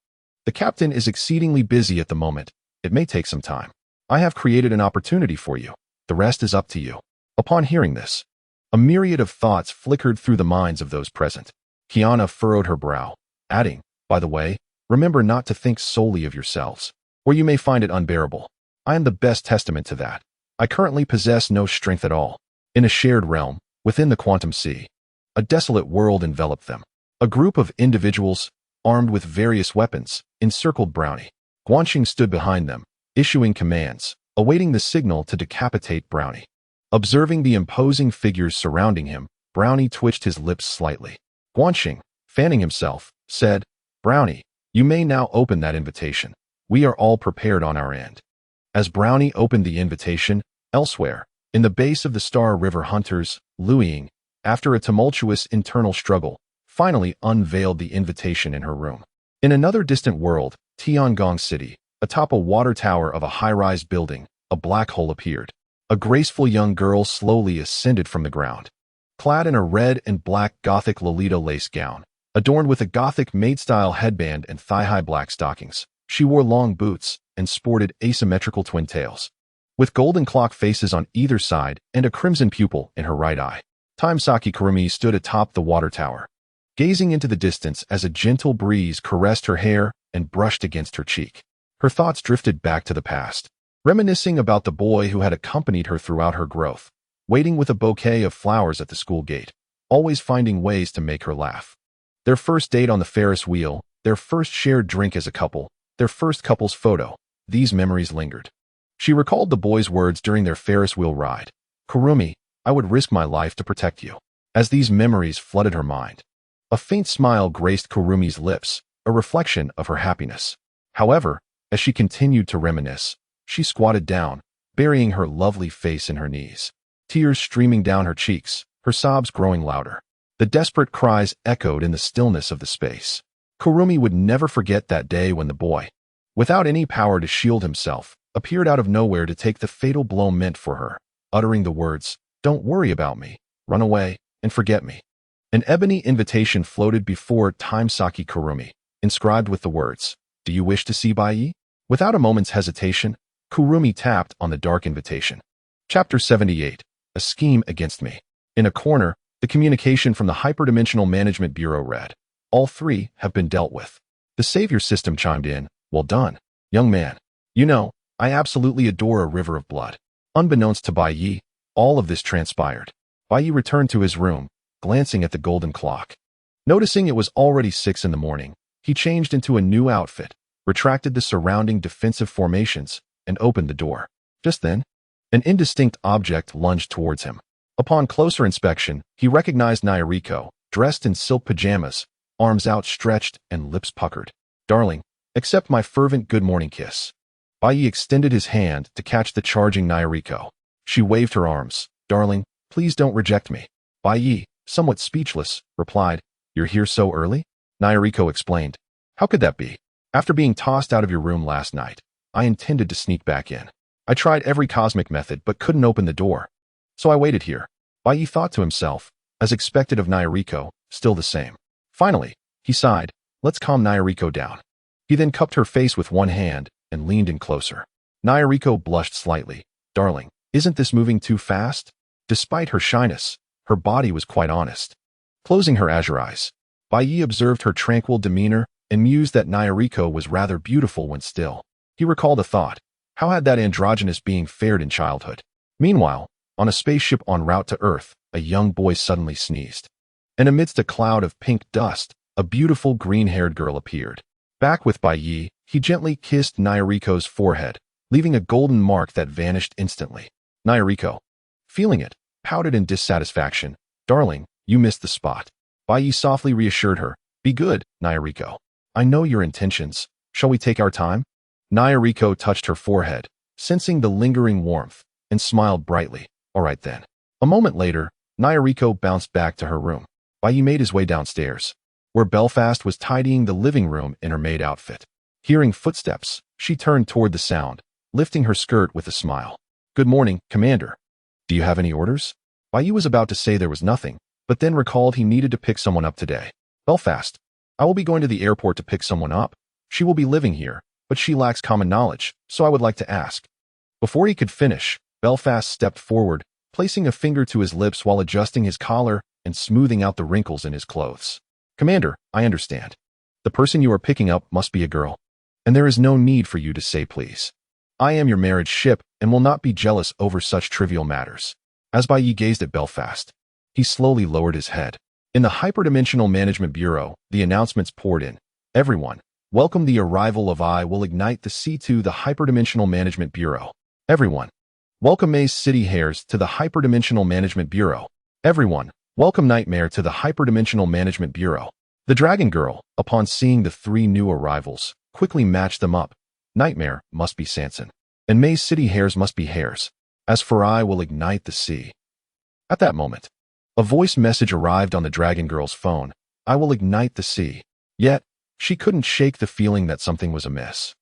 The captain is exceedingly busy at the moment. It may take some time. I have created an opportunity for you. The rest is up to you. Upon hearing this, a myriad of thoughts flickered through the minds of those present. Kiana furrowed her brow, adding, by the way, remember not to think solely of yourselves, or you may find it unbearable. I am the best testament to that. I currently possess no strength at all. In a shared realm, within the quantum sea, a desolate world enveloped them. A group of individuals, armed with various weapons, encircled Brownie. Guanxing stood behind them, issuing commands, awaiting the signal to decapitate Brownie. Observing the imposing figures surrounding him, Brownie twitched his lips slightly. Guanxing, fanning himself, said, Brownie, you may now open that invitation. We are all prepared on our end. As Brownie opened the invitation, elsewhere, in the base of the Star River Hunters, Liu Ying, after a tumultuous internal struggle, finally unveiled the invitation in her room. In another distant world, Tiangong City, atop a water tower of a high-rise building, a black hole appeared. A graceful young girl slowly ascended from the ground. Clad in a red and black Gothic Lolita lace gown, adorned with a Gothic maid-style headband and thigh-high black stockings, she wore long boots and sported asymmetrical twin tails. With golden clock faces on either side and a crimson pupil in her right eye, Timesaki Kurumi stood atop the water tower, gazing into the distance as a gentle breeze caressed her hair and brushed against her cheek. Her thoughts drifted back to the past, reminiscing about the boy who had accompanied her throughout her growth, waiting with a bouquet of flowers at the school gate, always finding ways to make her laugh. Their first date on the Ferris wheel, their first shared drink as a couple, their first couple's photo, these memories lingered. She recalled the boy's words during their Ferris wheel ride. Kurumi, I would risk my life to protect you. As these memories flooded her mind, a faint smile graced Kurumi's lips, a reflection of her happiness. However, as she continued to reminisce, she squatted down, burying her lovely face in her knees. Tears streaming down her cheeks, her sobs growing louder. The desperate cries echoed in the stillness of the space. Kurumi would never forget that day when the boy, without any power to shield himself, appeared out of nowhere to take the fatal blow meant for her, uttering the words, "Don't worry about me, run away, and forget me." An ebony invitation floated before Timesaki Kurumi, inscribed with the words, "Do you wish to see Bai Yi?" Without a moment's hesitation, Kurumi tapped on the dark invitation. Chapter 78. A Scheme Against Me. In a corner, the communication from the Hyperdimensional Management Bureau read, All three have been dealt with. The savior system chimed in. Well done, young man. You know, I absolutely adore a river of blood. Unbeknownst to Bai Yi, all of this transpired. Bai Yi returned to his room, glancing at the golden clock. Noticing it was already 6 in the morning, he changed into a new outfit, retracted the surrounding defensive formations, and opened the door. Just then, an indistinct object lunged towards him. Upon closer inspection, he recognized Nairiko, dressed in silk pajamas, arms outstretched and lips puckered. Darling, accept my fervent good morning kiss. Bai Yi extended his hand to catch the charging Nairiko. She waved her arms. Darling, please don't reject me. Bai Yi, somewhat speechless, replied, You're here so early? Nairiko explained. How could that be? After being tossed out of your room last night, I intended to sneak back in. I tried every cosmic method but couldn't open the door. So I waited here. Bai Yi thought to himself, as expected of Nairiko, still the same. Finally, he sighed, let's calm Nairiko down. He then cupped her face with one hand and leaned in closer. Nairiko blushed slightly. Darling, isn't this moving too fast? Despite her shyness, her body was quite honest. Closing her azure eyes, Bai Yi observed her tranquil demeanor and mused that Nairiko was rather beautiful when still. He recalled a thought. How had that androgynous being fared in childhood? Meanwhile, on a spaceship en route to Earth, a young boy suddenly sneezed. And amidst a cloud of pink dust, a beautiful green-haired girl appeared. Back with Bai Yi, he gently kissed Nairiko's forehead, leaving a golden mark that vanished instantly. Nairiko, feeling it, pouted in dissatisfaction. Darling, you missed the spot. Bai Yi softly reassured her. Be good, Nairiko. I know your intentions. Shall we take our time? Nairiko touched her forehead, sensing the lingering warmth, and smiled brightly. All right then. A moment later, Nairiko bounced back to her room. Bai Yi made his way downstairs, where Belfast was tidying the living room in her maid outfit. Hearing footsteps, she turned toward the sound, lifting her skirt with a smile. Good morning, Commander. Do you have any orders? Bai Yi was about to say there was nothing, but then recalled he needed to pick someone up today. Belfast, I will be going to the airport to pick someone up. She will be living here, but she lacks common knowledge, so I would like to ask. Before he could finish, Belfast stepped forward, placing a finger to his lips while adjusting his collar and smoothing out the wrinkles in his clothes. Commander, I understand. The person you are picking up must be a girl, and there is no need for you to say please. I am your marriage ship and will not be jealous over such trivial matters. As Bai Yi gazed at Belfast, he slowly lowered his head. In the Hyperdimensional Management Bureau, the announcements poured in. Everyone, welcome the arrival of I will ignite the C2 the Hyperdimensional Management Bureau. Everyone, welcome Maze City Hares to the Hyperdimensional Management Bureau. Everyone, welcome Nightmare to the Hyperdimensional Management Bureau. The Dragon Girl, upon seeing the 3 new arrivals, quickly matched them up. Nightmare must be Sanson, and Maze City Hares must be Hares. As for I will ignite the sea. At that moment, a voice message arrived on the Dragon Girl's phone. I will ignite the sea. Yet, she couldn't shake the feeling that something was amiss.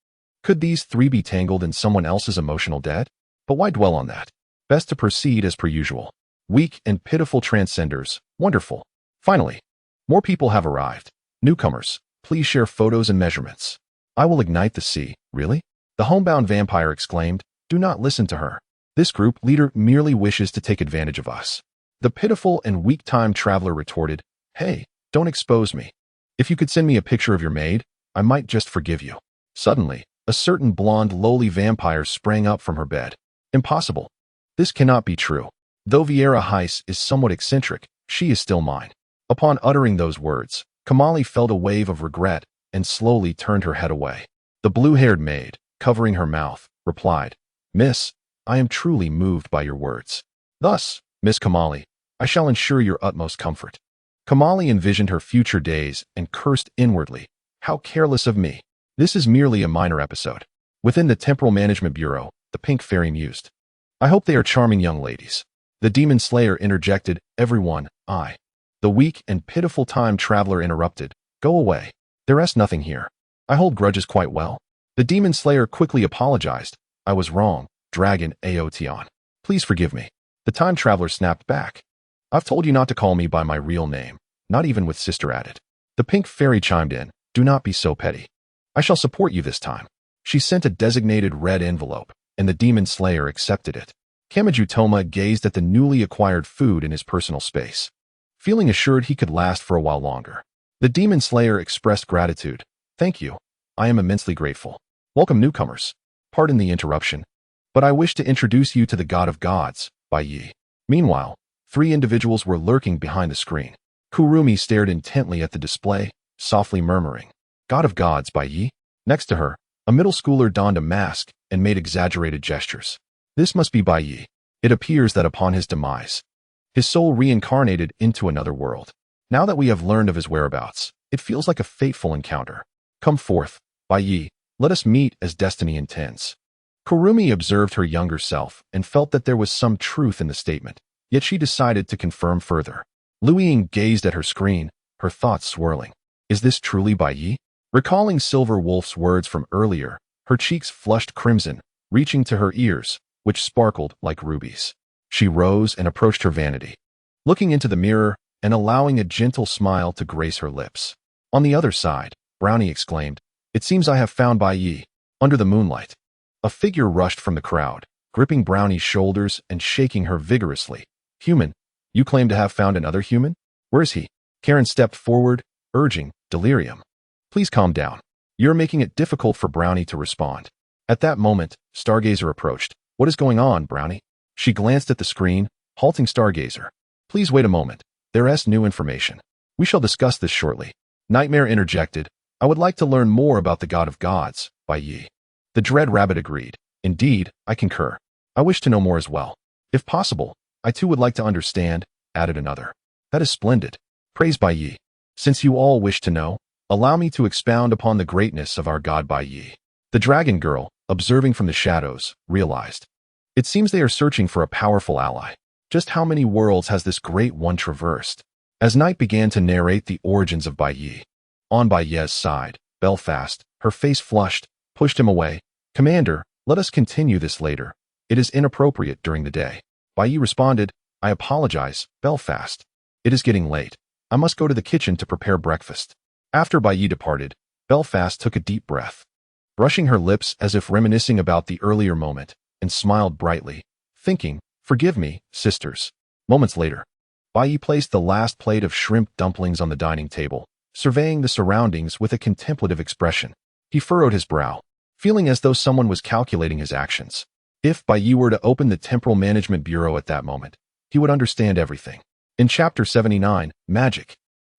Could these 3 be tangled in someone else's emotional debt? But why dwell on that? Best to proceed as per usual. Weak and pitiful transcenders. Wonderful. Finally, more people have arrived. Newcomers, please share photos and measurements. I will ignite the sea. Really? The homebound vampire exclaimed. Do not listen to her. This group leader merely wishes to take advantage of us. The pitiful and weak time traveler retorted. Hey, don't expose me. If you could send me a picture of your maid, I might just forgive you. Suddenly, a certain blonde lowly vampire sprang up from her bed. Impossible. This cannot be true. Though Vieira Heiss is somewhat eccentric, she is still mine. Upon uttering those words, Kamali felt a wave of regret and slowly turned her head away. The blue-haired maid, covering her mouth, replied, Miss, I am truly moved by your words. Thus, Miss Kamali, I shall ensure your utmost comfort. Kamali envisioned her future days and cursed inwardly. How careless of me. This is merely a minor episode. Within the Temporal Management Bureau, the Pink Fairy mused. I hope they are charming young ladies. The Demon Slayer interjected. Everyone, The weak and pitiful time traveler interrupted. Go away. There is nothing here. I hold grudges quite well. The Demon Slayer quickly apologized. I was wrong, Dragon Aotion. Please forgive me. The time traveler snapped back. I've told you not to call me by my real name, not even with sister added. The Pink Fairy chimed in. Do not be so petty. I shall support you this time. She sent a designated red envelope, and the Demon Slayer accepted it. Kamiju Toma gazed at the newly acquired food in his personal space, feeling assured he could last for a while longer. The demon slayer expressed gratitude. Thank you. I am immensely grateful. Welcome newcomers. Pardon the interruption, but I wish to introduce you to the God of Gods, Bai Yi. Meanwhile, 3 individuals were lurking behind the screen. Kurumi stared intently at the display, softly murmuring, God of Gods, Bai Yi. Next to her, a middle schooler donned a mask and made exaggerated gestures. This must be Bai Yi. It appears that upon his demise, his soul reincarnated into another world. Now that we have learned of his whereabouts, it feels like a fateful encounter. Come forth, Bai Yi, let us meet as destiny intends. Kurumi observed her younger self and felt that there was some truth in the statement, yet she decided to confirm further. Lu Ying gazed at her screen, her thoughts swirling. Is this truly Bai Yi? Recalling Silver Wolf's words from earlier, her cheeks flushed crimson, reaching to her ears, which sparkled like rubies. She rose and approached her vanity, looking into the mirror and allowing a gentle smile to grace her lips. On the other side, Brownie exclaimed, It seems I have found Bai Yi, under the moonlight. A figure rushed from the crowd, gripping Brownie's shoulders and shaking her vigorously. Human, you claim to have found another human? Where is he? Karen stepped forward, urging, Delirium. Please calm down. You're making it difficult for Brownie to respond. At that moment, Stargazer approached. What is going on, Brownie? She glanced at the screen, halting Stargazer. Please wait a moment. There is new information. We shall discuss this shortly. Nightmare interjected. I would like to learn more about the God of Gods, Bai Yi. The Dread Rabbit agreed. Indeed, I concur. I wish to know more as well. If possible, I too would like to understand, added another. That is splendid. Praise Bai Yi. Since you all wish to know, allow me to expound upon the greatness of our God Bai Yi. The dragon girl, observing from the shadows, realized. It seems they are searching for a powerful ally. Just how many worlds has this great one traversed? As Night began to narrate the origins of Bai Yi, on Bai Yi's side, Belfast, her face flushed, pushed him away. Commander, let us continue this later. It is inappropriate during the day. Bai Yi responded, I apologize, Belfast. It is getting late. I must go to the kitchen to prepare breakfast. After Bai Yi departed, Belfast took a deep breath, brushing her lips as if reminiscing about the earlier moment, and smiled brightly, thinking, Forgive me, sisters. Moments later, Bai Yi placed the last plate of shrimp dumplings on the dining table, surveying the surroundings with a contemplative expression. He furrowed his brow, feeling as though someone was calculating his actions. If Bai Yi were to open the Temporal Management Bureau at that moment, he would understand everything. In Chapter 79, Magic,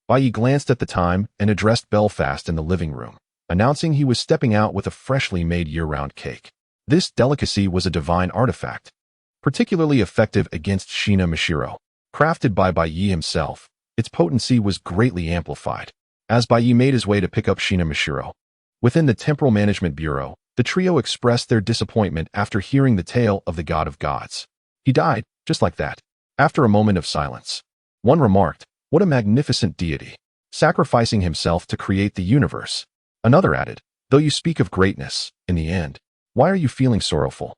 Bai Yi glanced at the time and addressed Belfast in the living room, announcing he was stepping out with a freshly made year-round cake. This delicacy was a divine artifact, particularly effective against Shina Mashiro. Crafted by Bai Yi himself, its potency was greatly amplified. As Bai Yi made his way to pick up Shina Mashiro, within the Temporal Management Bureau, the trio expressed their disappointment after hearing the tale of the God of Gods. He died, just like that. After a moment of silence, one remarked, What a magnificent deity, sacrificing himself to create the universe. Another added, Though you speak of greatness, in the end, why are you feeling sorrowful?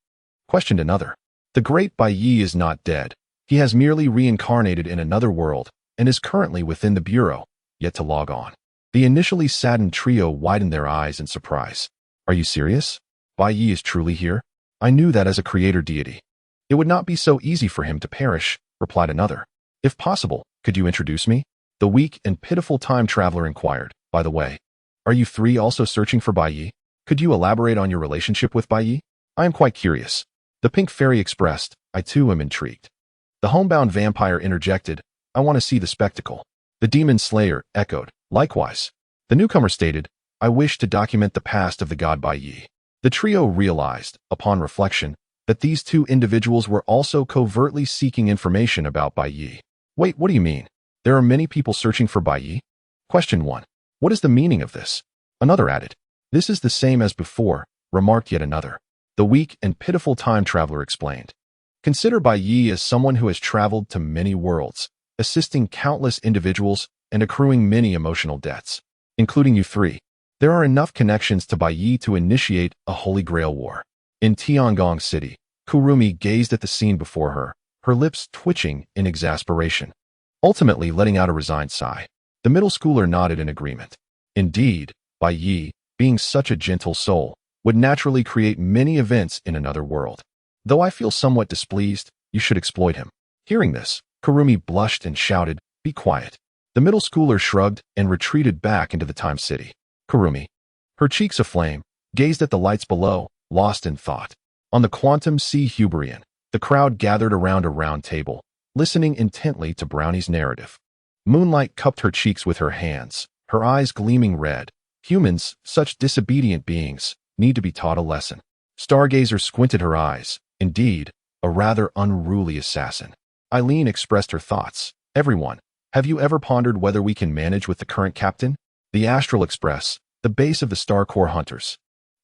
Questioned another. The great Bai Yi is not dead. He has merely reincarnated in another world and is currently within the Bureau, yet to log on. The initially saddened trio widened their eyes in surprise. Are you serious? Bai Yi is truly here? I knew that as a creator deity, it would not be so easy for him to perish, replied another. If possible, could you introduce me? The weak and pitiful time traveler inquired. By the way, are you 3 also searching for Bai Yi? Could you elaborate on your relationship with Bai Yi? I am quite curious. The pink fairy expressed, I too am intrigued. The homebound vampire interjected, I want to see the spectacle. The demon slayer echoed, likewise. The newcomer stated, I wish to document the past of the god Bai Yi. The trio realized, upon reflection, that these 2 individuals were also covertly seeking information about Bai Yi. Wait, what do you mean? There are many people searching for Bai Yi? Question 1. What is the meaning of this? Another added. This is the same as before, remarked yet another. The weak and pitiful time traveler explained. Consider Bai Yi as someone who has traveled to many worlds, assisting countless individuals and accruing many emotional debts, including you 3. There are enough connections to Bai Yi to initiate a Holy Grail war. In Tiangong City, Kurumi gazed at the scene before her, her lips twitching in exasperation, ultimately letting out a resigned sigh. The middle schooler nodded in agreement. Indeed, Bai Yi, being such a gentle soul, would naturally create many events in another world. Though I feel somewhat displeased, you should exploit him. Hearing this, Kurumi blushed and shouted, Be quiet. The middle schooler shrugged and retreated back into the time city. Kurumi, her cheeks aflame, gazed at the lights below, lost in thought. On the Quantum C. Huberian, the crowd gathered around a round table, listening intently to Brownie's narrative. Moonlight cupped her cheeks with her hands, her eyes gleaming red. Humans, such disobedient beings, need to be taught a lesson. Stargazer squinted her eyes. Indeed, a rather unruly assassin. Eileen expressed her thoughts. Everyone, have you ever pondered whether we can manage with the current captain? The Astral Express, the base of the Star Corps hunters.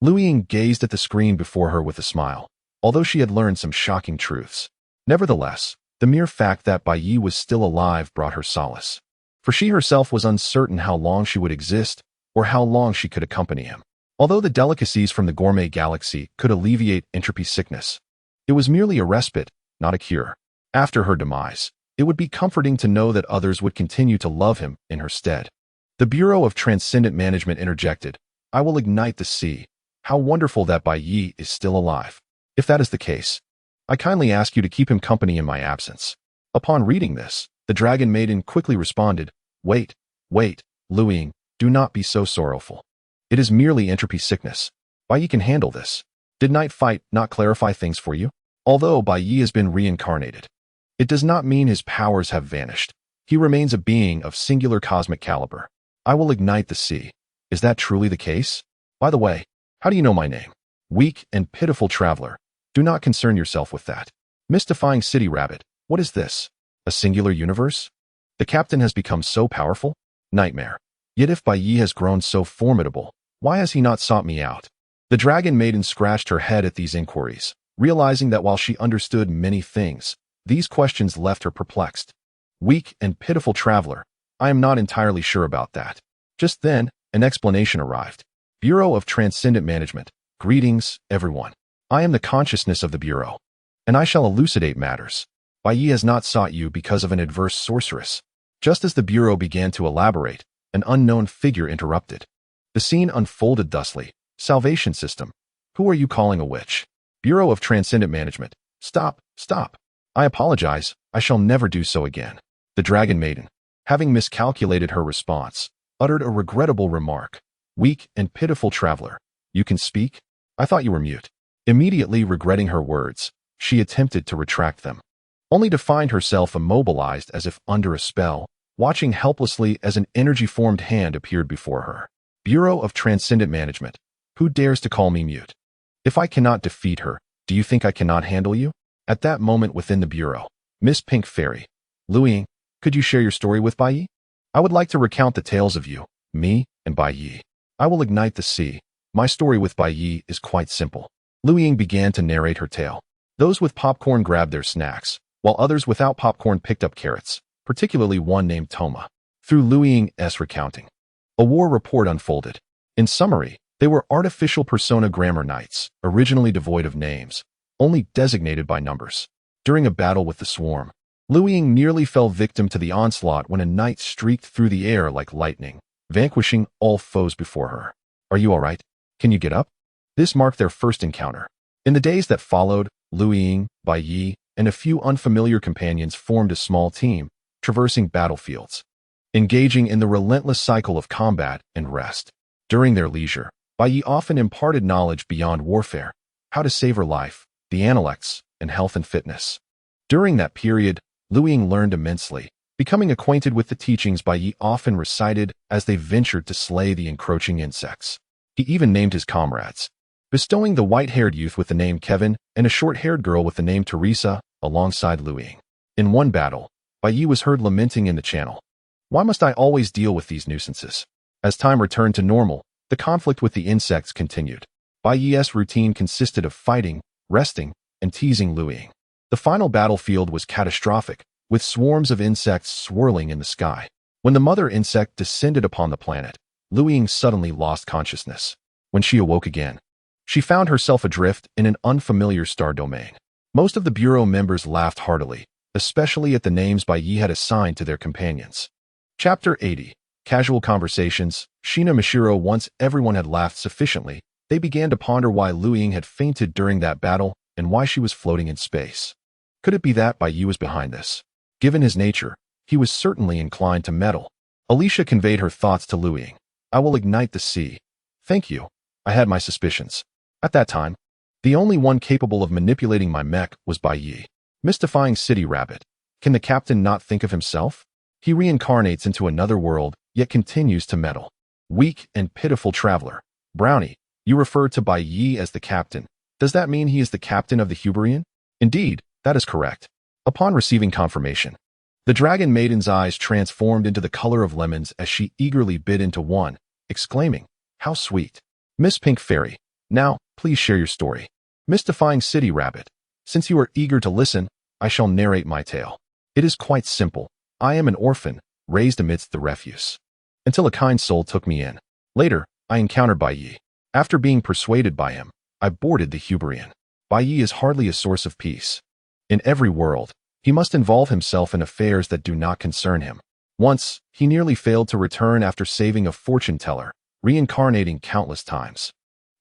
Luiying gazed at the screen before her with a smile, although she had learned some shocking truths. Nevertheless, the mere fact that Bai Yi was still alive brought her solace. For she herself was uncertain how long she would exist, or how long she could accompany him. Although the delicacies from the gourmet galaxy could alleviate entropy sickness, it was merely a respite, not a cure. After her demise, it would be comforting to know that others would continue to love him in her stead. The Bureau of Transcendent Management interjected, "I will ignite the sea. How wonderful that Bai Yi is still alive. If that is the case, I kindly ask you to keep him company in my absence." Upon reading this, the Dragon Maiden quickly responded, Wait, Luiying, do not be so sorrowful. It is merely entropy sickness. Bai Yi can handle this. Did Night Fight not clarify things for you? Although Bai Yi has been reincarnated, it does not mean his powers have vanished. He remains a being of singular cosmic caliber. I will ignite the sea. Is that truly the case? By the way, how do you know my name? Weak and pitiful traveler. Do not concern yourself with that. Mystifying city rabbit. What is this? A singular universe? The captain has become so powerful? Nightmare. Yet if Bai Yi has grown so formidable, why has he not sought me out? The Dragon Maiden scratched her head at these inquiries, realizing that while she understood many things, these questions left her perplexed. Weak and pitiful traveler. I am not entirely sure about that. Just then, an explanation arrived. Bureau of Transcendent Management. Greetings, everyone. I am the consciousness of the Bureau, and I shall elucidate matters. Bai Yi has not sought you because of an adverse sorceress. Just as the Bureau began to elaborate, an unknown figure interrupted. The scene unfolded thusly. Salvation system. Who are you calling a witch? Bureau of Transcendent Management. Stop. I apologize. I shall never do so again. The Dragon Maiden, having miscalculated her response, uttered a regrettable remark. Weak and pitiful traveler. You can speak? I thought you were mute. Immediately regretting her words, she attempted to retract them, only to find herself immobilized as if under a spell, watching helplessly as an energy-formed hand appeared before her. Bureau of Transcendent Management. Who dares to call me mute? If I cannot defeat her, do you think I cannot handle you? At that moment within the Bureau, Miss Pink Fairy. Luiying, could you share your story with Bai Yi? I would like to recount the tales of you, me, and Bai Yi. I will ignite the sea. My story with Bai Yi is quite simple. Luiying began to narrate her tale. Those with popcorn grabbed their snacks, while others without popcorn picked up carrots, particularly one named Toma. Through Luiying's recounting, a war report unfolded. In summary, they were artificial persona grammar knights, originally devoid of names, only designated by numbers. During a battle with the swarm, Luiying nearly fell victim to the onslaught when a knight streaked through the air like lightning, vanquishing all foes before her. Are you all right? Can you get up? This marked their first encounter. In the days that followed, Luiying, Bai Yi, and a few unfamiliar companions formed a small team, traversing battlefields, engaging in the relentless cycle of combat and rest. During their leisure, Bai Yi often imparted knowledge beyond warfare, how to save her life, the analects, and health and fitness. During that period, Luiying learned immensely, becoming acquainted with the teachings Bai Yi often recited as they ventured to slay the encroaching insects. He even named his comrades, bestowing the white-haired youth with the name Kevin and a short-haired girl with the name Teresa alongside Luiying. In one battle, Bai Yi was heard lamenting in the channel. Why must I always deal with these nuisances? As time returned to normal, the conflict with the insects continued. Bai Yi's routine consisted of fighting, resting, and teasing Luiying. The final battlefield was catastrophic, with swarms of insects swirling in the sky. When the mother insect descended upon the planet, Luiying suddenly lost consciousness. When she awoke again, she found herself adrift in an unfamiliar star domain. Most of the Bureau members laughed heartily, especially at the names Bai Yi had assigned to their companions. Chapter 80. Casual Conversations. Shina Mashiro. Once everyone had laughed sufficiently, they began to ponder why Luiying had fainted during that battle and why she was floating in space. Could it be that Bai Yi was behind this? Given his nature, he was certainly inclined to meddle. Alicia conveyed her thoughts to Lu Ying. I will ignite the sea. Thank you. I had my suspicions. At that time, the only one capable of manipulating my mech was Bai Yi. Mystifying city rabbit. Can the captain not think of himself? He reincarnates into another world, yet continues to meddle. Weak and pitiful traveler. Brownie, you refer to Bai Yi as the captain. Does that mean he is the captain of the Huberian? Indeed, that is correct. Upon receiving confirmation, the dragon maiden's eyes transformed into the color of lemons as she eagerly bit into one, exclaiming, "How sweet! Miss Pink Fairy, now, please share your story." Mystifying city rabbit. Since you are eager to listen, I shall narrate my tale. It is quite simple. I am an orphan, raised amidst the refuse. Until a kind soul took me in. Later, I encountered Bai Yi. After being persuaded by him, I boarded the Huberian. Bai Yi is hardly a source of peace. In every world, he must involve himself in affairs that do not concern him. Once, he nearly failed to return after saving a fortune teller, reincarnating countless times.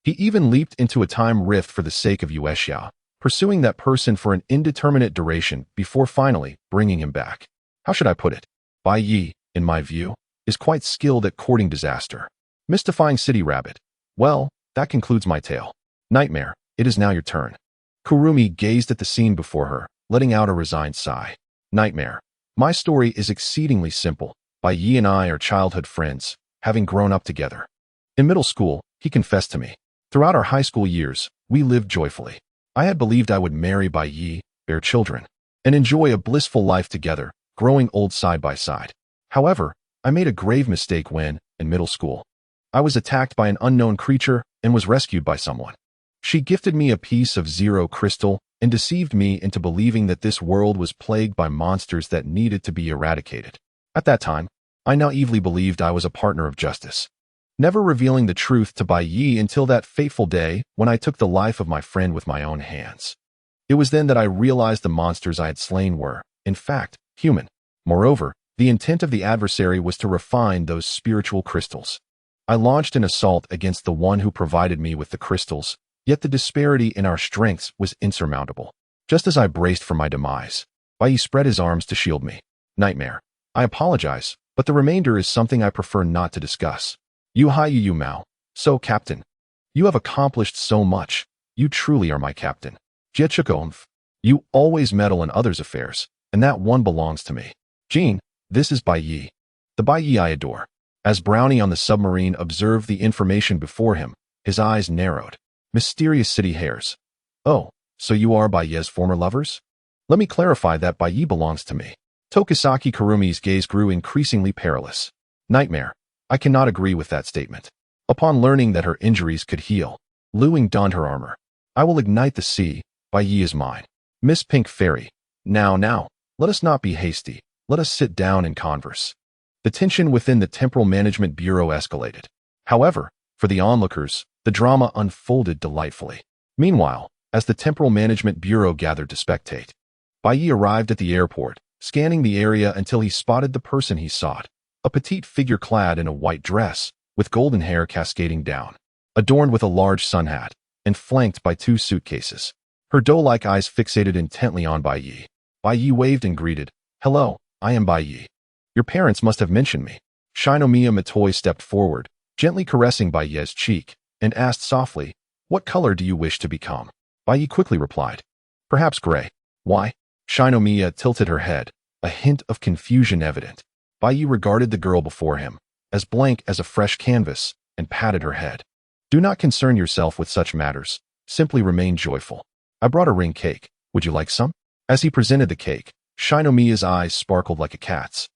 He even leaped into a time rift for the sake of Yuexia, pursuing that person for an indeterminate duration before finally bringing him back. How should I put it? Bai Yi, in my view, is quite skilled at courting disaster. Mystifying city rabbit. Well, that concludes my tale. Nightmare, it is now your turn. Kurumi gazed at the scene before her, letting out a resigned sigh. Nightmare. My story is exceedingly simple. Bai Yi and I are childhood friends, having grown up together. In middle school, he confessed to me. Throughout our high school years, we lived joyfully. I had believed I would marry Bai Yi, bear children, and enjoy a blissful life together, growing old side by side. However, I made a grave mistake when, in middle school, I was attacked by an unknown creature and was rescued by someone. She gifted me a piece of zero crystal and deceived me into believing that this world was plagued by monsters that needed to be eradicated. At that time, I naively believed I was a partner of justice, never revealing the truth to Bai Yi until that fateful day when I took the life of my friend with my own hands. It was then that I realized the monsters I had slain were, in fact, human. Moreover, the intent of the adversary was to refine those spiritual crystals. I launched an assault against the one who provided me with the crystals, yet the disparity in our strengths was insurmountable. Just as I braced for my demise, Bai Yi spread his arms to shield me. Nightmare. I apologize, but the remainder is something I prefer not to discuss. You Hai Yu Mao. So, Captain. You have accomplished so much. You truly are my captain. Jiechukonf. You always meddle in others' affairs, and that one belongs to me. Jean, this is Bai Yi. The Bai Yi I adore. As Brownie on the submarine observed the information before him, his eyes narrowed. Mysterious city hares. Oh, so you are Bai Yi's former lovers? Let me clarify that Bai Yi belongs to me. Tokisaki Kurumi's gaze grew increasingly perilous. Nightmare. I cannot agree with that statement. Upon learning that her injuries could heal, Lu Ying donned her armor. I will ignite the sea. Bai Yi is mine. Miss Pink Fairy. Now, let us not be hasty. Let us sit down and converse. The tension within the Temporal Management Bureau escalated. However, for the onlookers, the drama unfolded delightfully. Meanwhile, as the Temporal Management Bureau gathered to spectate, Bai Yi arrived at the airport, scanning the area until he spotted the person he sought, a petite figure clad in a white dress, with golden hair cascading down, adorned with a large sun hat, and flanked by 2 suitcases. Her doe-like eyes fixated intently on Bai Yi. Bai Yi waved and greeted, "Hello, I am Bai Yi. Your parents must have mentioned me." Shinomiya Matoi stepped forward, gently caressing Bai Yi's cheek, and asked softly, "What color do you wish to become?" Bai Yi quickly replied, "Perhaps gray." "Why?" Shinomiya tilted her head, a hint of confusion evident. Bai Yi regarded the girl before him, as blank as a fresh canvas, and patted her head. "Do not concern yourself with such matters. Simply remain joyful. I brought a ring cake. Would you like some?" As he presented the cake, Shinomiya's eyes sparkled like a cat's.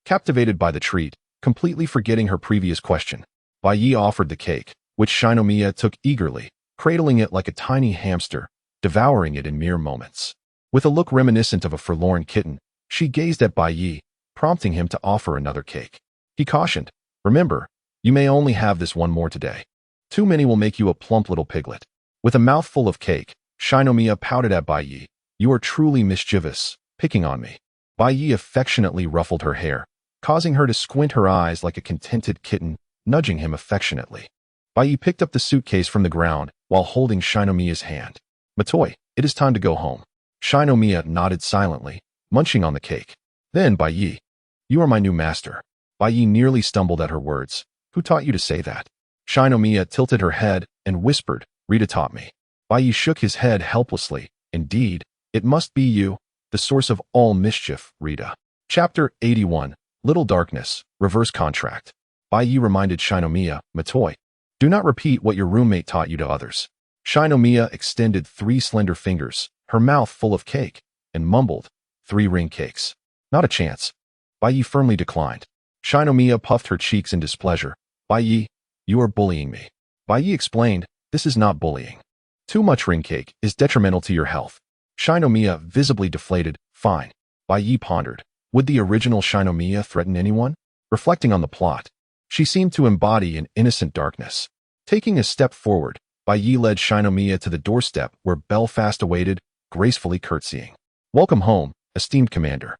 Captivated by the treat, completely forgetting her previous question, Bai Yi offered the cake, which Shinomiya took eagerly, cradling it like a tiny hamster, devouring it in mere moments. With a look reminiscent of a forlorn kitten, she gazed at Bai Yi, prompting him to offer another cake. He cautioned, "Remember, you may only have this one more today. Too many will make you a plump little piglet." With a mouthful of cake, Shinomiya pouted at Bai Yi. "You are truly mischievous, picking on me." Bai Yi affectionately ruffled her hair, causing her to squint her eyes like a contented kitten, nudging him affectionately. Bai Yi picked up the suitcase from the ground while holding Shinomiya's hand. "Matoi, it is time to go home." Shinomiya nodded silently, munching on the cake. Then Bai Yi, "You are my new master." Bai Yi nearly stumbled at her words. Who taught you to say that? Shinomiya tilted her head and whispered, Rita taught me. Bai Yi shook his head helplessly. Indeed, it must be you, the source of all mischief, Rita. Chapter 81, Little Darkness, Reverse Contract. Bai Yi reminded Shinomiya, Matoi, do not repeat what your roommate taught you to others. Shinomiya extended 3 slender fingers, her mouth full of cake, and mumbled, 3 ring cakes. Not a chance. Bai Yi firmly declined. Shinomiya puffed her cheeks in displeasure. Bai Yi, you are bullying me. Bai Yi explained, this is not bullying. Too much ring cake is detrimental to your health. Shinomiya visibly deflated. Fine. Bai Yi pondered. Would the original Shinomiya threaten anyone? Reflecting on the plot, she seemed to embody an innocent darkness. Taking a step forward, Bai Yi led Shinomiya to the doorstep where Belfast awaited, gracefully curtsying. Welcome home, esteemed commander.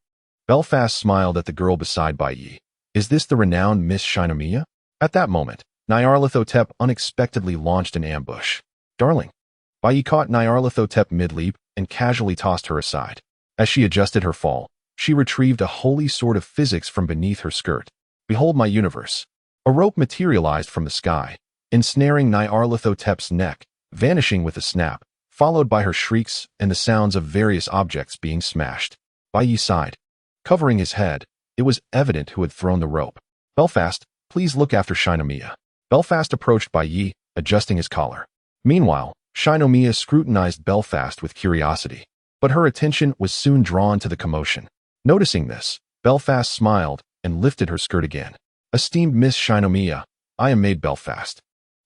Belfast smiled at the girl beside Bai Yi. Is this the renowned Miss Shinomiya? At that moment, Nyarlathotep unexpectedly launched an ambush. Darling. Bai Yi caught Nyarlathotep mid-leap and casually tossed her aside. As she adjusted her fall, she retrieved a holy sword of physics from beneath her skirt. Behold my universe. A rope materialized from the sky, ensnaring Nyarlathotep's neck, vanishing with a snap, followed by her shrieks and the sounds of various objects being smashed. Bai Yi sighed. Covering his head, it was evident who had thrown the rope. Belfast, please look after Shinomiya. Belfast approached Bai Yi, adjusting his collar. Meanwhile, Shinomiya scrutinized Belfast with curiosity, but her attention was soon drawn to the commotion. Noticing this, Belfast smiled and lifted her skirt again. Esteemed Miss Shinomiya, I am Maid Belfast.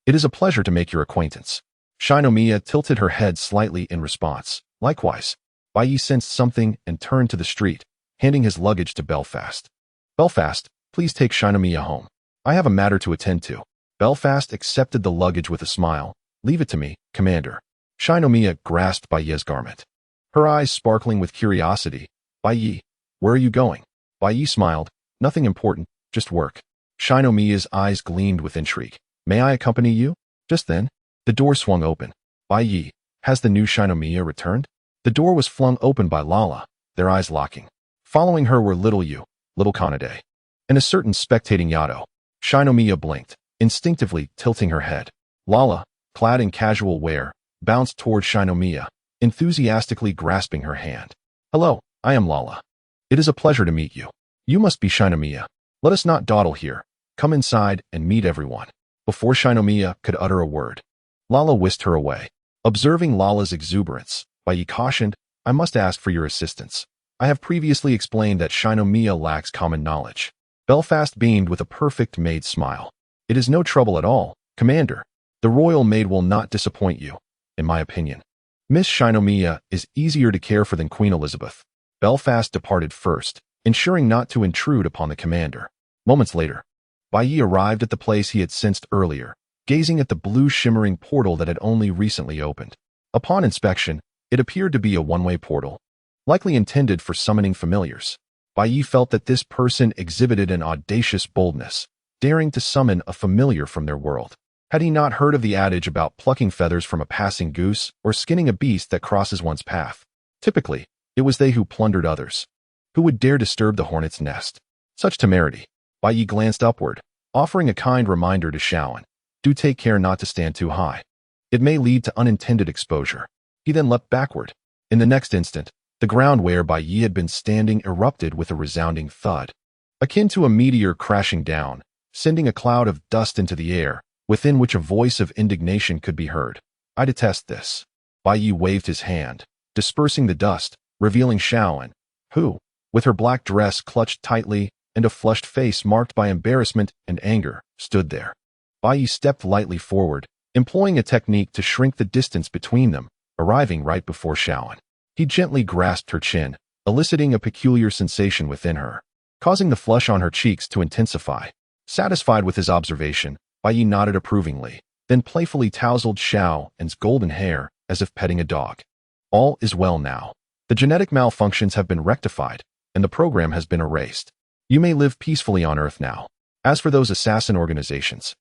It is a pleasure to make your acquaintance. Shinomiya tilted her head slightly in response. Likewise, Bai Yi sensed something and turned to the street, handing his luggage to Belfast. Belfast, please take Shinomiya home. I have a matter to attend to. Belfast accepted the luggage with a smile. Leave it to me, Commander. Shinomiya grasped Bai Yi's garment. Her eyes sparkling with curiosity. Bai Yi, where are you going? Bai Yi smiled. Nothing important, just work. Shinomiya's eyes gleamed with intrigue. May I accompany you? Just then, the door swung open. Bai Yi, has the new Shinomiya returned? The door was flung open by Lala, their eyes locking. Following her were Little Yu, Little Kanade, and a certain spectating Yato. Shinomiya blinked, instinctively tilting her head. Lala, clad in casual wear, bounced toward Shinomiya, enthusiastically grasping her hand. Hello, I am Lala. It is a pleasure to meet you. You must be Shinomiya. Let us not dawdle here. Come inside and meet everyone. Before Shinomiya could utter a word, Lala whisked her away. Observing Lala's exuberance, Bai Yi cautioned, I must ask for your assistance. I have previously explained that Shinomiya lacks common knowledge. Belfast beamed with a perfect maid smile. It is no trouble at all, Commander. The royal maid will not disappoint you, in my opinion. Miss Shinomiya is easier to care for than Queen Elizabeth. Belfast departed first, ensuring not to intrude upon the commander. Moments later, Bai Yi arrived at the place he had sensed earlier, gazing at the blue shimmering portal that had only recently opened. Upon inspection, it appeared to be a one-way portal, likely intended for summoning familiars. Bai Yi felt that this person exhibited an audacious boldness, daring to summon a familiar from their world. Had he not heard of the adage about plucking feathers from a passing goose or skinning a beast that crosses one's path? Typically, it was they who plundered others. Who would dare disturb the hornet's nest? Such temerity. Bai Yi glanced upward, offering a kind reminder to Shaoan. Do take care not to stand too high. It may lead to unintended exposure. He then leapt backward. In the next instant, the ground where Bai Yi had been standing erupted with a resounding thud, akin to a meteor crashing down, sending a cloud of dust into the air, within which a voice of indignation could be heard. I detest this. Bai Yi waved his hand, dispersing the dust, revealing Shaoan, who, with her black dress clutched tightly and a flushed face marked by embarrassment and anger, stood there. Bai Yi stepped lightly forward, employing a technique to shrink the distance between them, arriving right before Shaoan. He gently grasped her chin, eliciting a peculiar sensation within her, causing the flush on her cheeks to intensify. Satisfied with his observation, Bai Yi nodded approvingly, then playfully tousled Shaoan's golden hair as if petting a dog. All is well now. The genetic malfunctions have been rectified, and the program has been erased. You may live peacefully on Earth now. As for those assassin organizations,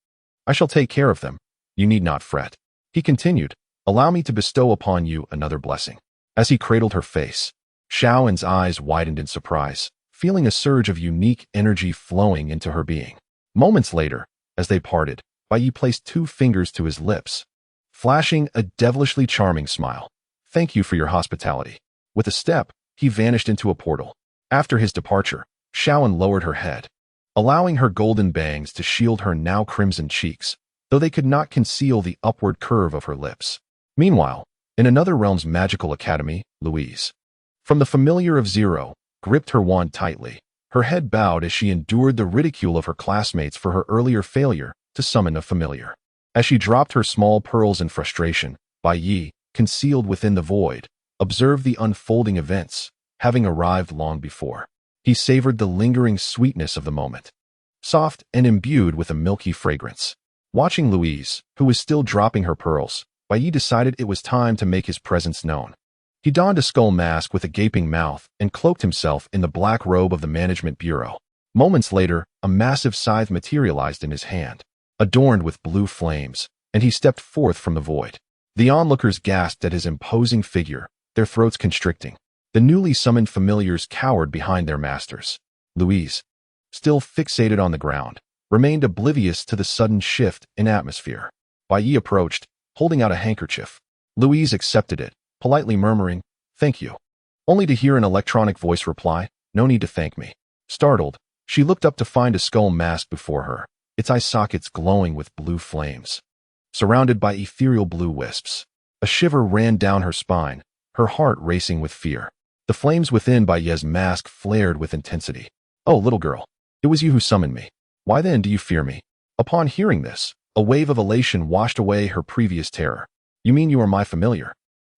I shall take care of them. You need not fret. He continued, allow me to bestow upon you another blessing. As he cradled her face, Shaoan's eyes widened in surprise. feeling a surge of unique energy flowing into her being. Moments later, as they parted, Bai placed 2 fingers to his lips, flashing a devilishly charming smile. "Thank you for your hospitality." With a step, he vanished into a portal. After his departure, Shaoan lowered her head, allowing her golden bangs to shield her now crimson cheeks, though they could not conceal the upward curve of her lips. Meanwhile, in another realm's magical academy, Louise, from the familiar of Zero, gripped her wand tightly. Her head bowed as she endured the ridicule of her classmates for her earlier failure to summon a familiar. As she dropped her small pearls in frustration, Bai Yi, concealed within the void, observed the unfolding events, having arrived long before. He savored the lingering sweetness of the moment, soft and imbued with a milky fragrance. Watching Louise, who was still dropping her pearls, Bai Yi decided it was time to make his presence known. He donned a skull mask with a gaping mouth and cloaked himself in the black robe of the management bureau. Moments later, a massive scythe materialized in his hand, adorned with blue flames, and he stepped forth from the void. The onlookers gasped at his imposing figure, their throats constricting. The newly summoned familiars cowered behind their masters. Louise, still fixated on the ground, remained oblivious to the sudden shift in atmosphere. Bai Yi approached, holding out a handkerchief. Louise accepted it, politely murmuring, "Thank you," only to hear an electronic voice reply, "No need to thank me." Startled, she looked up to find a skull mask before her, its eye sockets glowing with blue flames, surrounded by ethereal blue wisps. A shiver ran down her spine, her heart racing with fear. The flames within Bai Yi's mask flared with intensity. "Oh, little girl, it was you who summoned me. Why then do you fear me?" Upon hearing this, a wave of elation washed away her previous terror. "You mean you are my familiar?"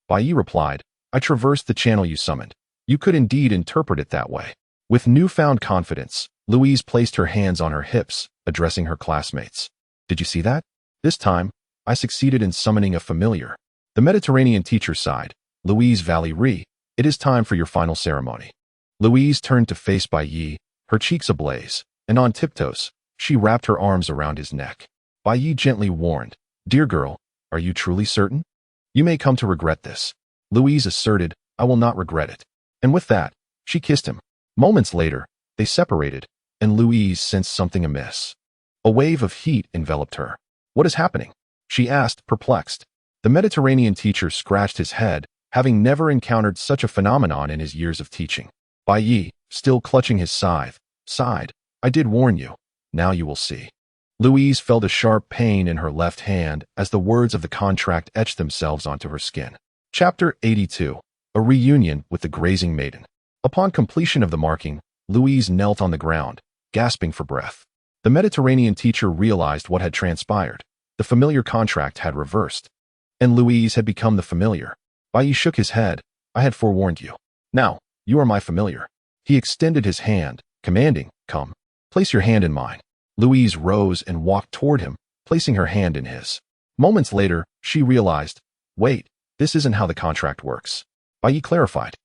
Bai Yi replied, "I traversed the channel you summoned. You could indeed interpret it that way." With newfound confidence, Louise placed her hands on her hips, addressing her classmates. "Did you see that? This time, I succeeded in summoning a familiar." The Mediterranean teacher sighed. "Louise Valerie, it is time for your final ceremony." Louise turned to face Bai Yi, her cheeks ablaze, and on tiptoes, she wrapped her arms around his neck. Bai Yi gently warned, "Dear girl, are you truly certain? You may come to regret this." Louise asserted, "I will not regret it." And with that, she kissed him. Moments later, they separated, and Louise sensed something amiss. A wave of heat enveloped her. "What is happening?" she asked, perplexed. The Mediterranean teacher scratched his head, having never encountered such a phenomenon in his years of teaching. Bai Yi, still clutching his scythe, sighed, "I did warn you. Now you will see." Louise felt a sharp pain in her left hand as the words of the contract etched themselves onto her skin. Chapter 82. A Reunion with the Grazing Maiden. Upon completion of the marking, Louise knelt on the ground, gasping for breath. The Mediterranean teacher realized what had transpired. The familiar contract had reversed, and Louise had become the familiar. Bai Yi shook his head. "I had forewarned you. Now, you are my familiar." He extended his hand, commanding, "Come. Place your hand in mine." Louise rose and walked toward him, placing her hand in his. Moments later, she realized, "Wait, this isn't how the contract works." Bai Yi clarified,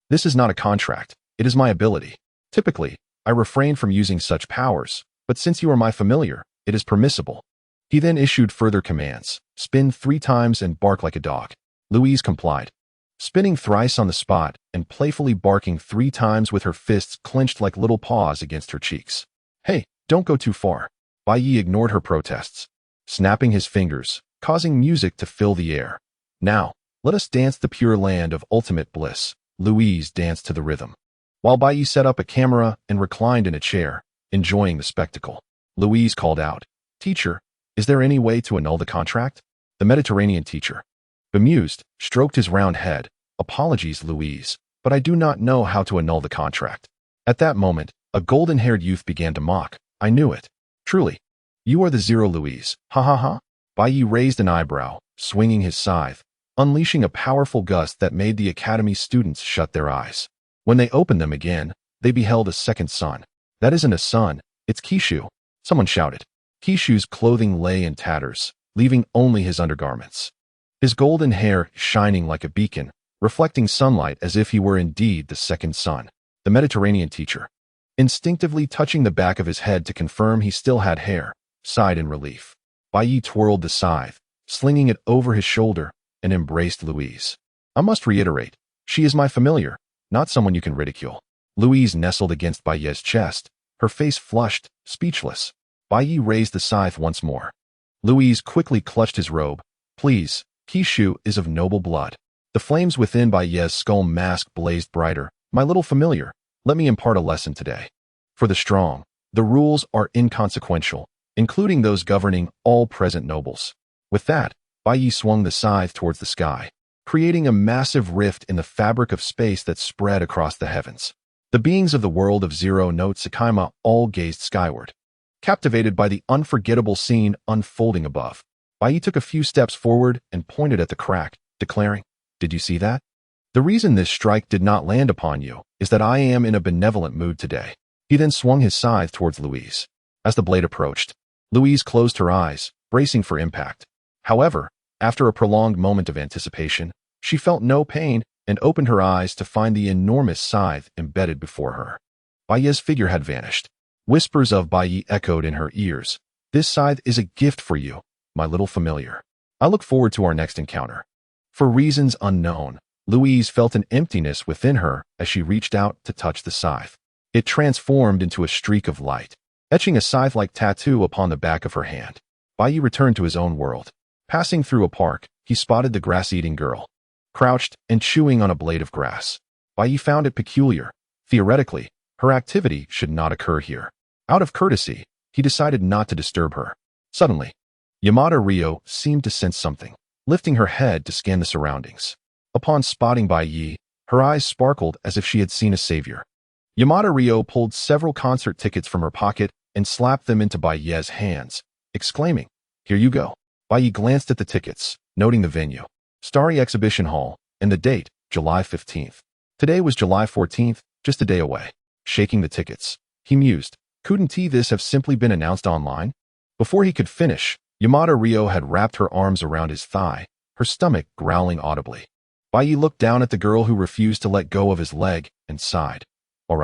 "This is not a contract, it is my ability. Typically, I refrain from using such powers, but since you are my familiar, it is permissible." He then issued further commands, "Spin 3 times and bark like a dog." Louise complied, spinning thrice on the spot and playfully barking 3 times with her fists clenched like little paws against her cheeks. "Hey, don't go too far." Bai Yi ignored her protests, snapping his fingers, causing music to fill the air. "Now, let us dance the pure land of ultimate bliss." Louise danced to the rhythm, while Bai Yi set up a camera and reclined in a chair, enjoying the spectacle. Louise called out, "Teacher, is there any way to annul the contract?" The Mediterranean teacher, bemused, stroked his round head. "Apologies, Louise, but I do not know how to annul the contract." At that moment, a golden-haired youth began to mock. "I knew it. Truly, you are the Zero Louise. Ha ha ha." Bai Yi raised an eyebrow, swinging his scythe, unleashing a powerful gust that made the academy students shut their eyes. When they opened them again, they beheld a second son. "That isn't a son, it's Kishu," someone shouted. Kishu's clothing lay in tatters, leaving only his undergarments. His golden hair shining like a beacon, reflecting sunlight as if he were indeed the second son. The Mediterranean teacher, instinctively touching the back of his head to confirm he still had hair, sighed in relief. Bai Yi twirled the scythe, slinging it over his shoulder, and embraced Louise. "I must reiterate, she is my familiar, not someone you can ridicule." Louise nestled against Bai Ye's chest, her face flushed, speechless. Bai Ye raised the scythe once more. Louise quickly clutched his robe. Please, Kishu is of noble blood. The flames within Bai Ye's skull mask blazed brighter. My little familiar, let me impart a lesson today. For the strong, the rules are inconsequential, including those governing all present nobles. With that, Bai Ye swung the scythe towards the sky, creating a massive rift in the fabric of space that spread across the heavens. The beings of the world of Zero Note Tsukaima all gazed skyward, captivated by the unforgettable scene unfolding above. Bai Ye took a few steps forward and pointed at the crack, declaring, "Did you see that? The reason this strike did not land upon you is that I am in a benevolent mood today." He then swung his scythe towards Louise. As the blade approached, Louise closed her eyes, bracing for impact. However, after a prolonged moment of anticipation, she felt no pain and opened her eyes to find the enormous scythe embedded before her. Bai Ye's figure had vanished. Whispers of Bai Ye echoed in her ears. "This scythe is a gift for you, my little familiar. I look forward to our next encounter." For reasons unknown, Louise felt an emptiness within her as she reached out to touch the scythe. It transformed into a streak of light, etching a scythe-like tattoo upon the back of her hand. Bai Ye returned to his own world. Passing through a park, he spotted the grass-eating girl, crouched and chewing on a blade of grass. Bai Ye found it peculiar. Theoretically, her activity should not occur here. Out of courtesy, he decided not to disturb her. Suddenly, Yamada Ryo seemed to sense something, lifting her head to scan the surroundings. Upon spotting Bai Ye, her eyes sparkled as if she had seen a savior. Yamada Ryo pulled several concert tickets from her pocket and slapped them into Bai Ye's hands, exclaiming, "Here you go." Bai Ye glanced at the tickets, noting the venue, Starry Exhibition Hall, and the date, July 15th. Today was July 14th, just a day away. Shaking the tickets, he mused, couldn't this have simply been announced online? Before he could finish, Yamada Ryo had wrapped her arms around his thigh, her stomach growling audibly. Bai Ye looked down at the girl who refused to let go of his leg and sighed. All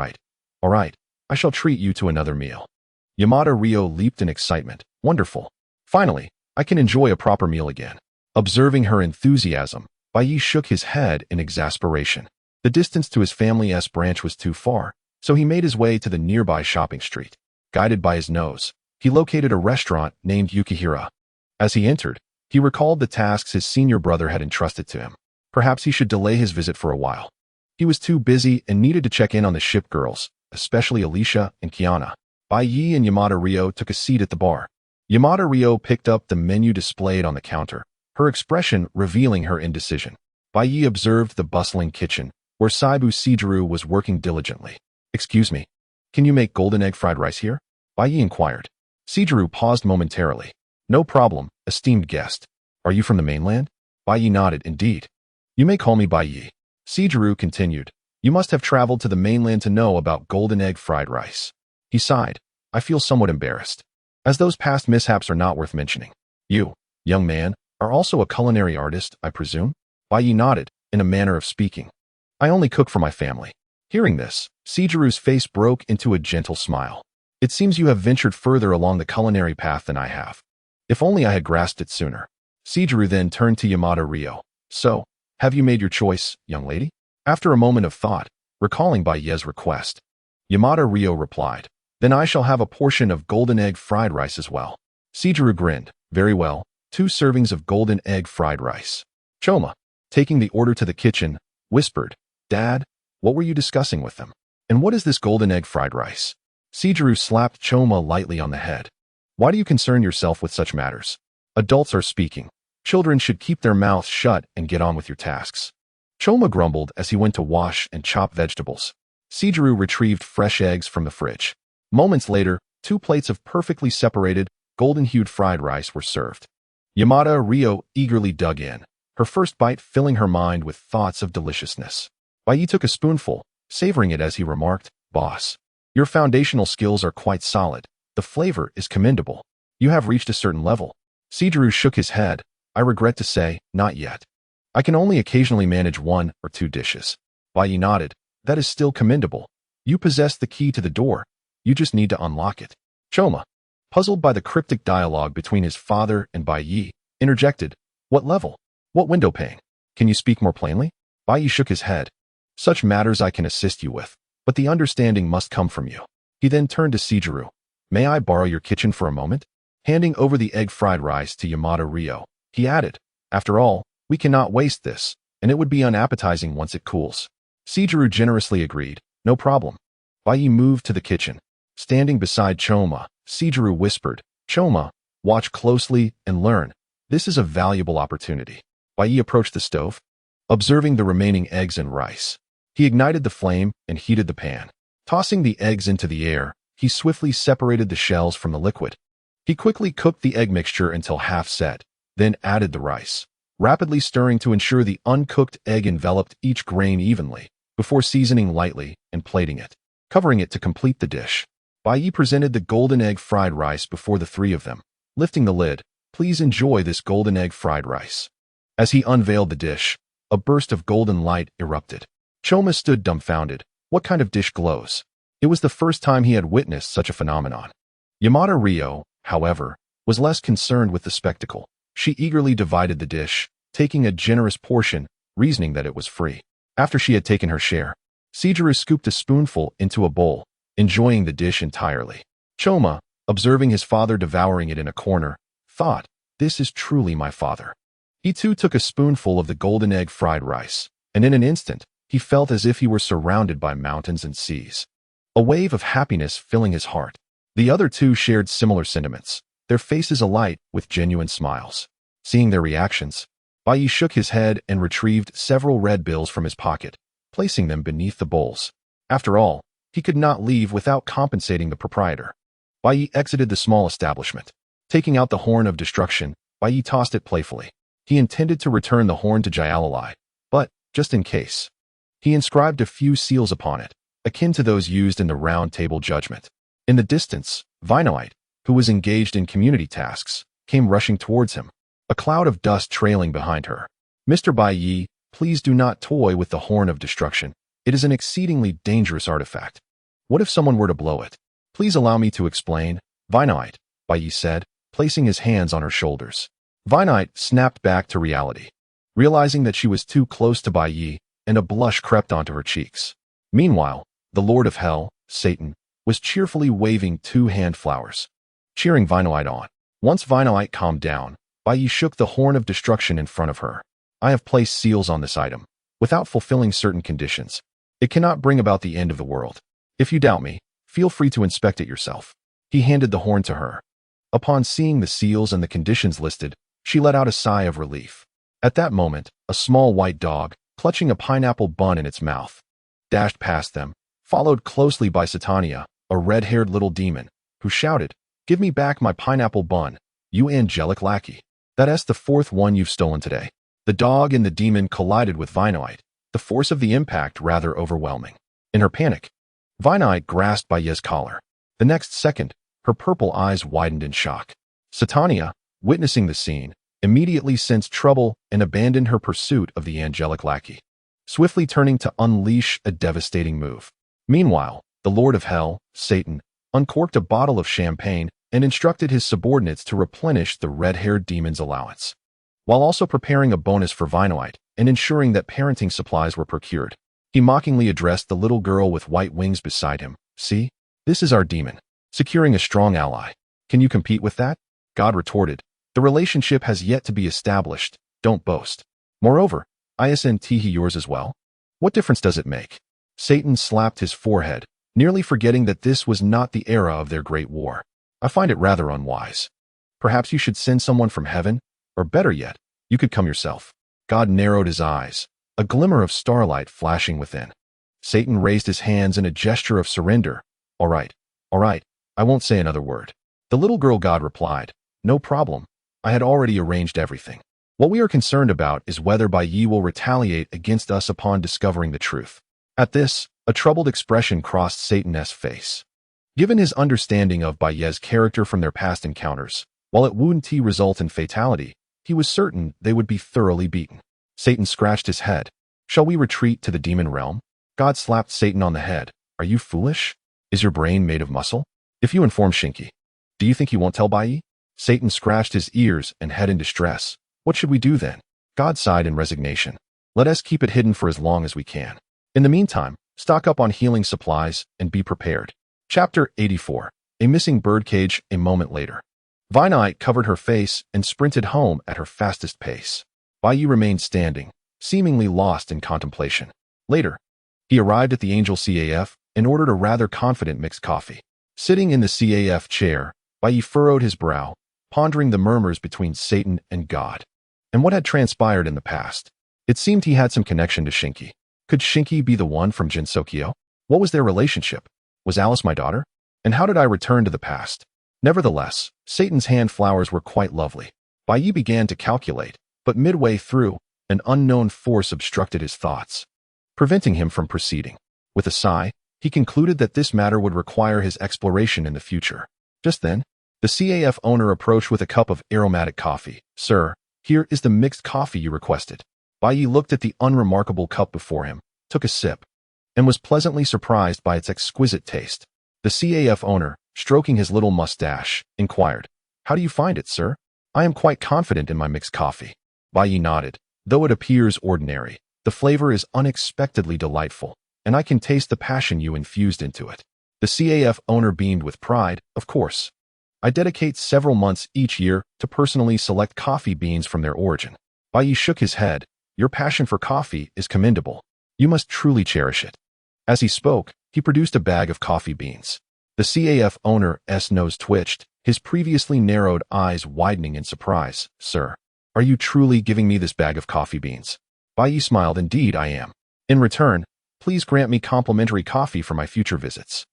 right, I shall treat you to another meal." Yamada Ryo leaped in excitement. "Wonderful. Finally, I can enjoy a proper meal again." Observing her enthusiasm, Bai Ye shook his head in exasperation. The distance to his family's branch was too far, so he made his way to the nearby shopping street. Guided by his nose, he located a restaurant named Yukihira. As he entered, he recalled the tasks his senior brother had entrusted to him. Perhaps he should delay his visit for a while. He was too busy and needed to check in on the ship girls, especially Alicia and Kiana. Bai Ye and Yamada Ryo took a seat at the bar. Yamada Ryo picked up the menu displayed on the counter, her expression revealing her indecision. Bai Ye observed the bustling kitchen, where Saibu Sijuru was working diligently. "Excuse me, can you make golden egg fried rice here?" Bai Ye inquired. Sijuru paused momentarily. "No problem, esteemed guest. Are you from the mainland?" Bai Ye nodded. "Indeed. You may call me Bai Ye." Sijuru continued, "You must have traveled to the mainland to know about golden egg fried rice." He sighed. "I feel somewhat embarrassed, as those past mishaps are not worth mentioning. You, young man, are also a culinary artist, I presume?" Bai Ye nodded, in a manner of speaking. "I only cook for my family." Hearing this, Sijuru's face broke into a gentle smile. "It seems you have ventured further along the culinary path than I have. If only I had grasped it sooner." Sijuru then turned to Yamada Ryo. "So, have you made your choice, young lady?" After a moment of thought, recalling Bai Ye's request, Yamada Ryo replied, "Then I shall have a portion of golden egg fried rice as well." Sijuru grinned. "Very well, 2 servings of golden egg fried rice." Choma, taking the order to the kitchen, whispered, "Dad, what were you discussing with them? And what is this golden egg fried rice?" Sijuru slapped Choma lightly on the head. "Why do you concern yourself with such matters? Adults are speaking. Children should keep their mouths shut and get on with your tasks." Choma grumbled as he went to wash and chop vegetables. Sijuru retrieved fresh eggs from the fridge. Moments later, 2 plates of perfectly separated, golden-hued fried rice were served. Yamada Ryo eagerly dug in, her first bite filling her mind with thoughts of deliciousness. Bai Ye took a spoonful, savoring it as he remarked, "Boss, your foundational skills are quite solid. The flavor is commendable. You have reached a certain level." Sijuru shook his head. "I regret to say, not yet. I can only occasionally manage 1 or 2 dishes." Bai Ye nodded. "That is still commendable. You possess the key to the door. You just need to unlock it." Choma, puzzled by the cryptic dialogue between his father and Bai Ye, interjected, "What level? What window pane? Can you speak more plainly?" Bai Ye shook his head. "Such matters I can assist you with, but the understanding must come from you. He then turned to Seijiru. May I borrow your kitchen for a moment? Handing over the egg fried rice to Yamada Ryo, he added, after all, we cannot waste this, and it would be unappetizing once it cools. Seijiru generously agreed, no problem. Bai moved to the kitchen. Standing beside Choma, Seijiru whispered, Choma, watch closely and learn. This is a valuable opportunity. Bai approached the stove, observing the remaining eggs and rice. He ignited the flame and heated the pan. Tossing the eggs into the air, he swiftly separated the shells from the liquid. He quickly cooked the egg mixture until half set, then added the rice, rapidly stirring to ensure the uncooked egg enveloped each grain evenly, before seasoning lightly and plating it, covering it to complete the dish. Bai presented the golden egg fried rice before the three of them, lifting the lid. Please enjoy this golden egg fried rice. As he unveiled the dish, a burst of golden light erupted. Choma stood dumbfounded. What kind of dish glows? It was the first time he had witnessed such a phenomenon. Yamada Ryo, however, was less concerned with the spectacle. She eagerly divided the dish, taking a generous portion, reasoning that it was free. After she had taken her share, Seijiru scooped a spoonful into a bowl, enjoying the dish entirely. Choma, observing his father devouring it in a corner, thought, this is truly my father. He too took a spoonful of the golden egg fried rice, and in an instant, he felt as if he were surrounded by mountains and seas. A wave of happiness filling his heart. The other two shared similar sentiments, their faces alight with genuine smiles. Seeing their reactions, Bai shook his head and retrieved several red bills from his pocket, placing them beneath the bowls. After all, he could not leave without compensating the proprietor. Bai exited the small establishment. Taking out the horn of destruction, Bai tossed it playfully. He intended to return the horn to Jailalai, but, just in case, he inscribed a few seals upon it, akin to those used in the Round Table Judgment. In the distance, Vinoite, who was engaged in community tasks, came rushing towards him, a cloud of dust trailing behind her. Mr. Bai, please do not toy with the horn of destruction. It is an exceedingly dangerous artifact. What if someone were to blow it? Please allow me to explain, Vinoite, Bai said, placing his hands on her shoulders. Vinoite snapped back to reality, realizing that she was too close to Bai, and a blush crept onto her cheeks. Meanwhile, the Lord of Hell, Satan, was cheerfully waving two hand flowers, cheering Vinoite on. Once Vinoite calmed down, Bai shook the horn of destruction in front of her. I have placed seals on this item. Without fulfilling certain conditions, it cannot bring about the end of the world. If you doubt me, feel free to inspect it yourself. He handed the horn to her. Upon seeing the seals and the conditions listed, she let out a sigh of relief. At that moment, a small white dog, clutching a pineapple bun in its mouth, dashed past them, followed closely by Satania, a red-haired little demon, who shouted, Give me back my pineapple bun, you angelic lackey. That's the fourth one you've stolen today. The dog and the demon collided with Vinoite, the force of the impact rather overwhelming. In her panic, Vinoite grasped Bai's collar. The next second, her purple eyes widened in shock. Satania, witnessing the scene, immediately sensed trouble and abandoned her pursuit of the angelic lackey, swiftly turning to unleash a devastating move. Meanwhile, the Lord of Hell, Satan, uncorked a bottle of champagne and instructed his subordinates to replenish the red-haired demon's allowance, while also preparing a bonus for Vinoite and ensuring that parenting supplies were procured. He mockingly addressed the little girl with white wings beside him. See, this is our demon, securing a strong ally. Can you compete with that? God retorted. The relationship has yet to be established. Don't boast. Moreover, isn't he yours as well? What difference does it make? Satan slapped his forehead, nearly forgetting that this was not the era of their great war. I find it rather unwise. Perhaps you should send someone from heaven, or better yet, you could come yourself. God narrowed his eyes, a glimmer of starlight flashing within. Satan raised his hands in a gesture of surrender. All right, I won't say another word. The little girl God replied, No problem. I had already arranged everything. What we are concerned about is whether Bai will retaliate against us upon discovering the truth. At this, a troubled expression crossed Satan's face. Given his understanding of Bai's character from their past encounters, while it wouldn't result in fatality, he was certain they would be thoroughly beaten. Satan scratched his head. Shall we retreat to the demon realm? God slapped Satan on the head. Are you foolish? Is your brain made of muscle? If you inform Shinki, do you think he won't tell Bai? Satan scratched his ears and head in distress. What should we do then? God sighed in resignation. Let us keep it hidden for as long as we can. In the meantime, Stock up on healing supplies and be prepared. Chapter 84. A missing birdcage a moment later. Vinite covered her face and sprinted home at her fastest pace. Baiyi remained standing, seemingly lost in contemplation. Later, he arrived at the Angel CAF and ordered a rather confident mixed coffee. Sitting in the CAF chair, Baiyi furrowed his brow, pondering the murmurs between Satan and God, and what had transpired in the past. It seemed he had some connection to Shinki. Could Shinki be the one from Jinsokyo? What was their relationship? Was Alice my daughter? And how did I return to the past? Nevertheless, Satan's hand flowers were quite lovely. Baiyi began to calculate, but midway through, an unknown force obstructed his thoughts, preventing him from proceeding. With a sigh, he concluded that this matter would require his exploration in the future. Just then, the CAF owner approached with a cup of aromatic coffee. Sir, here is the mixed coffee you requested. Baiyi looked at the unremarkable cup before him, took a sip, and was pleasantly surprised by its exquisite taste. The CAF owner, stroking his little mustache, inquired, How do you find it, sir? I am quite confident in my mixed coffee. Baiyi nodded. Though it appears ordinary, the flavor is unexpectedly delightful, and I can taste the passion you infused into it. The CAF owner beamed with pride. Of course. I dedicate several months each year to personally select coffee beans from their origin. Baiyi shook his head. Your passion for coffee is commendable. You must truly cherish it. As he spoke, he produced a bag of coffee beans. The CAF owner's nose twitched, his previously narrowed eyes widening in surprise. Sir, are you truly giving me this bag of coffee beans? Baiyi smiled. Indeed, I am. In return, please grant me complimentary coffee for my future visits.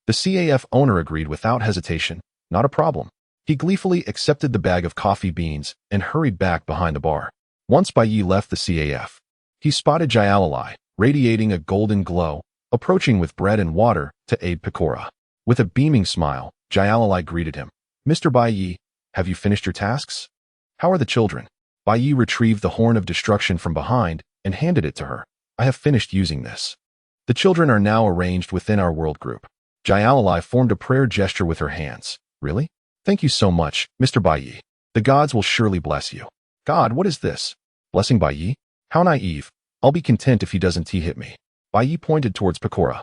The CAF owner agreed without hesitation. Not a problem. He gleefully accepted the bag of coffee beans and hurried back behind the bar. Once Baiyi left the CAF, he spotted Jailalai, radiating a golden glow, approaching with bread and water to aid Pecora. With a beaming smile, Jailalai greeted him. Mr. Baiyi, have you finished your tasks? How are the children? Baiyi retrieved the horn of destruction from behind and handed it to her. I have finished using this. The children are now arranged within our world group. Jailalai formed a prayer gesture with her hands. Really? Thank you so much, Mr. Baiyi. The gods will surely bless you. God, what is this? Blessing Baiyi? How naive. I'll be content if he doesn't hit me. Baiyi pointed towards Pecora,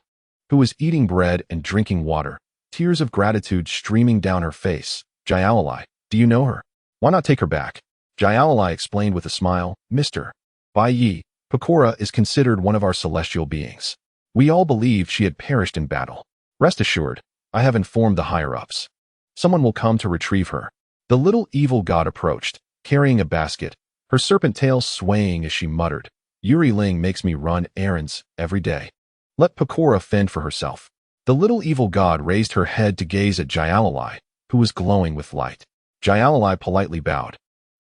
who was eating bread and drinking water, tears of gratitude streaming down her face. Jailalai, do you know her? Why not take her back? Jailalai explained with a smile. Mr. Baiyi, Pecora is considered one of our celestial beings. We all believed she had perished in battle. Rest assured, I have informed the higher-ups. Someone will come to retrieve her. The little evil god approached, carrying a basket, her serpent tail swaying as she muttered, Yuri Ling makes me run errands every day. Let Pecora fend for herself. The little evil god raised her head to gaze at Jailalai, who was glowing with light. Jailalai politely bowed.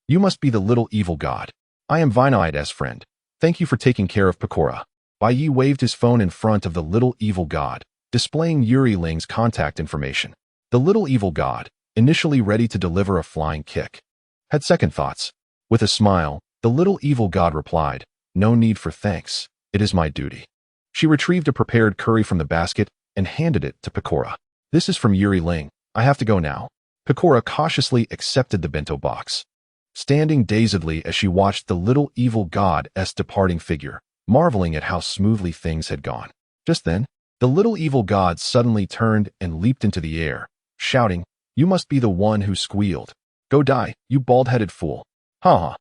You must be the little evil god. I am Vinite's friend. Thank you for taking care of Pecora. Baiyi waved his phone in front of the little evil god, displaying Yuri Ling's contact information. The little evil god, initially ready to deliver a flying kick, had second thoughts. With a smile, the little evil god replied, No need for thanks. It is my duty. She retrieved a prepared curry from the basket and handed it to Pecora. This is from Yuri Ling. I have to go now. Pecora cautiously accepted the bento box, standing dazedly as she watched the little evil god's departing figure, marveling at how smoothly things had gone. Just then, the little evil god suddenly turned and leaped into the air, shouting, You must be the one who squealed. Go die, you bald-headed fool. Ha ha.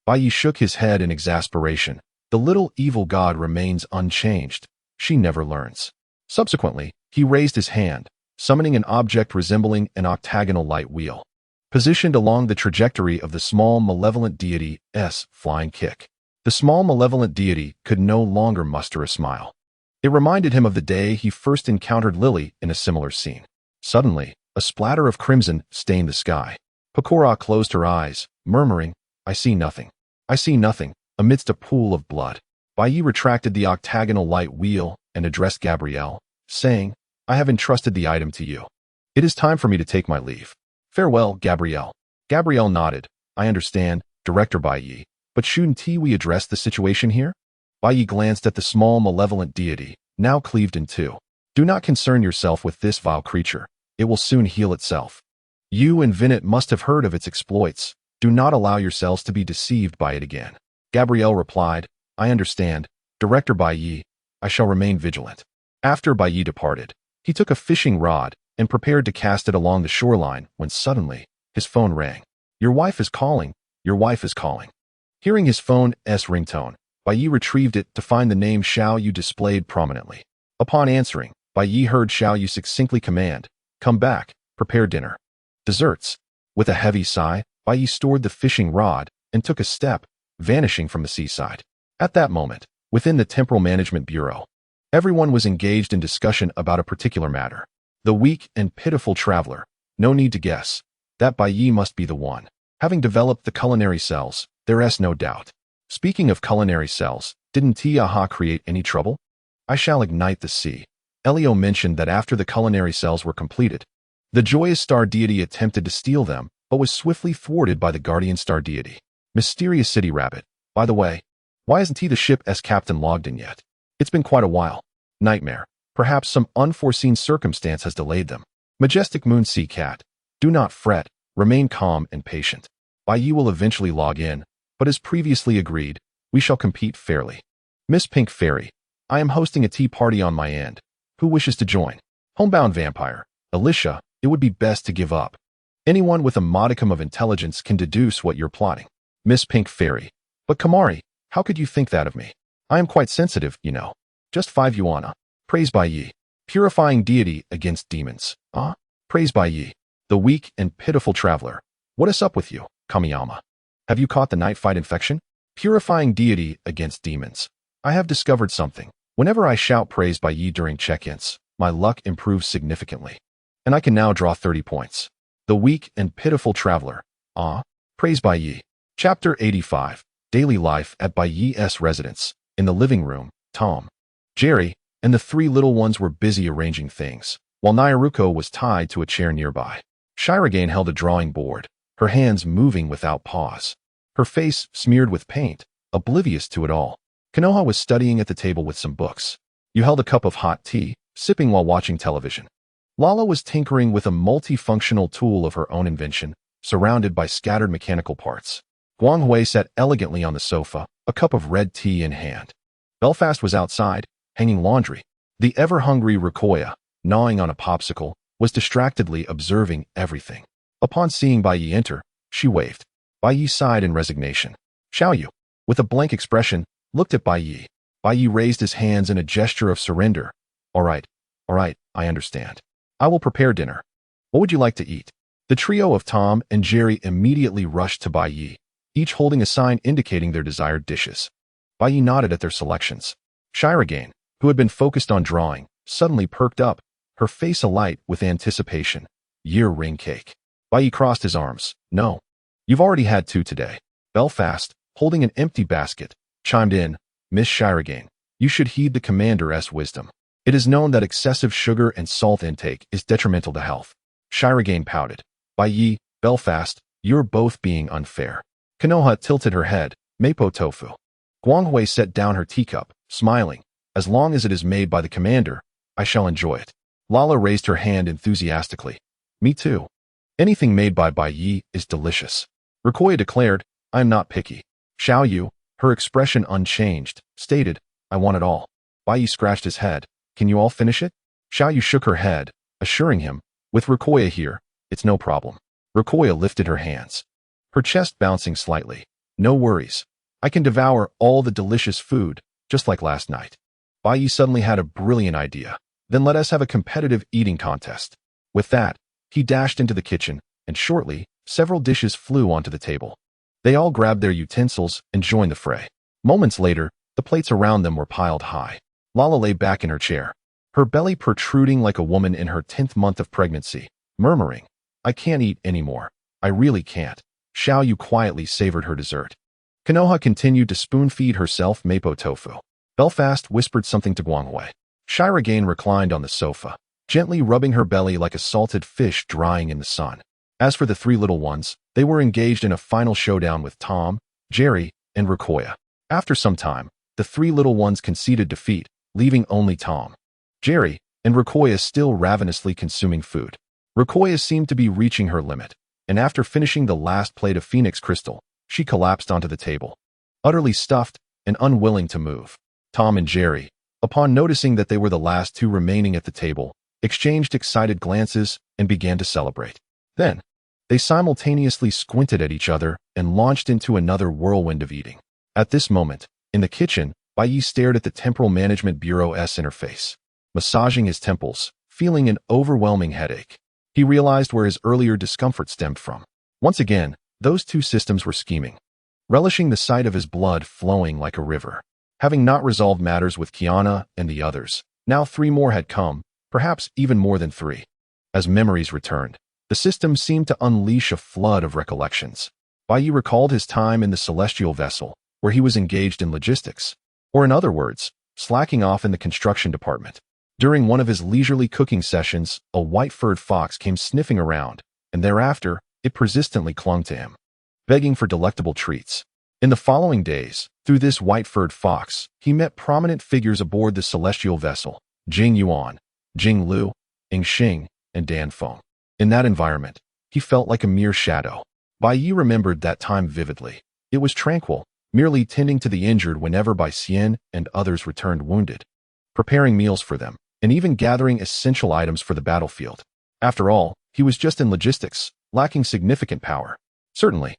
Baiyi shook his head in exasperation. The little evil god remains unchanged. She never learns. Subsequently, he raised his hand, summoning an object resembling an octagonal light wheel, positioned along the trajectory of the small malevolent deity's flying kick. The small malevolent deity could no longer muster a smile. It reminded him of the day he first encountered Lily in a similar scene. Suddenly, a splatter of crimson stained the sky. Pecora closed her eyes, murmuring, I see nothing. I see nothing, amidst a pool of blood. Baiyi retracted the octagonal light wheel and addressed Gabrielle, saying, I have entrusted the item to you. It is time for me to take my leave. Farewell, Gabrielle. Gabrielle nodded. I understand, Director Baiyi, but shouldn't we address the situation here? Baiyi glanced at the small malevolent deity, now cleaved in two. Do not concern yourself with this vile creature. It will soon heal itself. You and Vinit must have heard of its exploits. Do not allow yourselves to be deceived by it again. Gabrielle replied, I understand, Director Baiyi. I shall remain vigilant. After Bai Yi departed, he took a fishing rod and prepared to cast it along the shoreline when suddenly, his phone rang. "Your wife is calling. Your wife is calling." Hearing his phone's ringtone, Bai Yi retrieved it to find the name Xiao Yu displayed prominently. Upon answering, Bai Yi heard Xiao Yu succinctly command, "Come back, prepare dinner." Desserts. With a heavy sigh, Bai Yi stored the fishing rod and took a step, vanishing from the seaside. At that moment, within the Temporal Management Bureau, everyone was engaged in discussion about a particular matter. The weak and pitiful traveler. No need to guess. That Bai Yi must be the one. Having developed the culinary cells, there's no doubt. Speaking of culinary cells, didn't Tiaha create any trouble? "I shall ignite the sea." Elio mentioned that after the culinary cells were completed, the joyous star deity attempted to steal them, but was swiftly thwarted by the guardian star deity. Mysterious City Rabbit. By the way, why isn't he the ship's captain logged in yet? It's been quite a while. Nightmare. Perhaps some unforeseen circumstance has delayed them. Majestic Moon Sea Cat. Do not fret, remain calm and patient. Bai Yi will eventually log in, but as previously agreed, we shall compete fairly. Miss Pink Fairy. I am hosting a tea party on my end. Who wishes to join? Homebound Vampire. Alicia, it would be best to give up. Anyone with a modicum of intelligence can deduce what you're plotting. Miss Pink Fairy. But Kamari, how could you think that of me? I am quite sensitive, you know. Just 5 yuana. Praise Bai Yi. Purifying deity against demons. Praise Bai Yi. The weak and pitiful traveler. What is up with you, Kamiyama? Have you caught the night fight infection? Purifying deity against demons. I have discovered something. Whenever I shout praise Bai Yi during check-ins, my luck improves significantly. And I can now draw 30 points. The weak and pitiful traveler. Praise Bai Yi. Chapter 85. Daily life at Bai Yi's residence. In the living room, Tom, Jerry, and the 3 little ones were busy arranging things, while Nyaruko was tied to a chair nearby. Shirogane held a drawing board, her hands moving without pause, her face smeared with paint, oblivious to it all. Konoha was studying at the table with some books. You held a cup of hot tea, sipping while watching television. Lala was tinkering with a multifunctional tool of her own invention, surrounded by scattered mechanical parts. Guanghui sat elegantly on the sofa, a cup of red tea in hand. Belfast was outside, hanging laundry. The ever-hungry Rikoya, gnawing on a popsicle, was distractedly observing everything. Upon seeing Bai Yi enter, she waved. Bai Yi sighed in resignation. Xiao Yu, with a blank expression, looked at Bai Yi. Bai Yi raised his hands in a gesture of surrender. All right, I understand. I will prepare dinner. What would you like to eat? The trio of Tom and Jerry immediately rushed to Bai Yi, each holding a sign indicating their desired dishes. Bai Yi nodded at their selections. Shirogane, who had been focused on drawing, suddenly perked up, her face alight with anticipation. Year ring cake. Bai Yi crossed his arms. No. You've already had 2 today. Belfast, holding an empty basket, chimed in. Miss Shirogane, you should heed the commander's wisdom. It is known that excessive sugar and salt intake is detrimental to health. Shirogane pouted. Bai Yi, Belfast, you're both being unfair. Konoha tilted her head. Mapo tofu. Guanghui set down her teacup, smiling. As long as it is made by the commander, I shall enjoy it. Lala raised her hand enthusiastically. Me too. Anything made by Bai Yi is delicious. Rikoya declared, I am not picky. Xiao Yu, her expression unchanged, stated, I want it all. Bai Yi scratched his head. Can you all finish it? Xiao Yu shook her head, assuring him, with Rikoya here, it's no problem. Rikoya lifted her hands, her chest bouncing slightly. No worries. I can devour all the delicious food, just like last night. Bai Yi suddenly had a brilliant idea. Then let us have a competitive eating contest. With that, he dashed into the kitchen, and shortly, several dishes flew onto the table. They all grabbed their utensils and joined the fray. Moments later, the plates around them were piled high. Lala lay back in her chair, her belly protruding like a woman in her 10th month of pregnancy, murmuring, I can't eat anymore. I really can't. Xiao Yu quietly savored her dessert. Konoha continued to spoon-feed herself mapo tofu. Belfast whispered something to Guanghui. Shirogane reclined on the sofa, gently rubbing her belly like a salted fish drying in the sun. As for the 3 little ones, they were engaged in a final showdown with Tom, Jerry, and Rikoya. After some time, the 3 little ones conceded defeat, leaving only Tom, Jerry, and Rikoya still ravenously consuming food. Rikoya seemed to be reaching her limit, and after finishing the last plate of Phoenix Crystal, she collapsed onto the table, utterly stuffed and unwilling to move. Tom and Jerry, upon noticing that they were the last two remaining at the table, exchanged excited glances and began to celebrate. Then, they simultaneously squinted at each other and launched into another whirlwind of eating. At this moment, in the kitchen, Bai Yi stared at the Temporal Management Bureau's interface, massaging his temples, feeling an overwhelming headache. He realized where his earlier discomfort stemmed from. Once again, those two systems were scheming, relishing the sight of his blood flowing like a river. Having not resolved matters with Kiana and the others, now three more had come, perhaps even more than three. As memories returned, the system seemed to unleash a flood of recollections. Bai Yi recalled his time in the celestial vessel, where he was engaged in logistics, or in other words, slacking off in the construction department. During one of his leisurely cooking sessions, a white-furred fox came sniffing around, and thereafter, it persistently clung to him, begging for delectable treats. In the following days, through this white-furred fox, he met prominent figures aboard the celestial vessel: Jing Yuan, Jing Lu, Ing Xing, and Dan Feng. In that environment, he felt like a mere shadow. Bai Yi remembered that time vividly. It was tranquil, merely tending to the injured whenever Bai Xian and others returned wounded, preparing meals for them, and even gathering essential items for the battlefield. After all, he was just in logistics, lacking significant power. Certainly,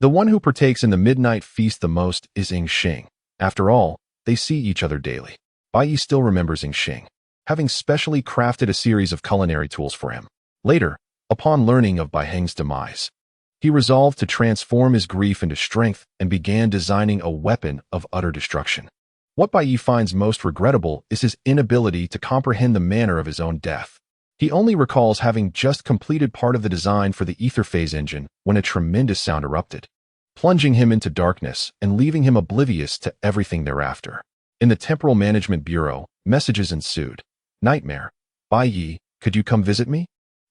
the one who partakes in the midnight feast the most is Ing Xing. After all, they see each other daily. Bai Yi still remembers Ing Xing, having specially crafted a series of culinary tools for him. Later, upon learning of Bai Heng's demise, he resolved to transform his grief into strength and began designing a weapon of utter destruction. What Bai Yi finds most regrettable is his inability to comprehend the manner of his own death. He only recalls having just completed part of the design for the ether phase engine when a tremendous sound erupted, plunging him into darkness and leaving him oblivious to everything thereafter. In the Temporal Management Bureau, messages ensued. Nightmare. Bai Yi, could you come visit me?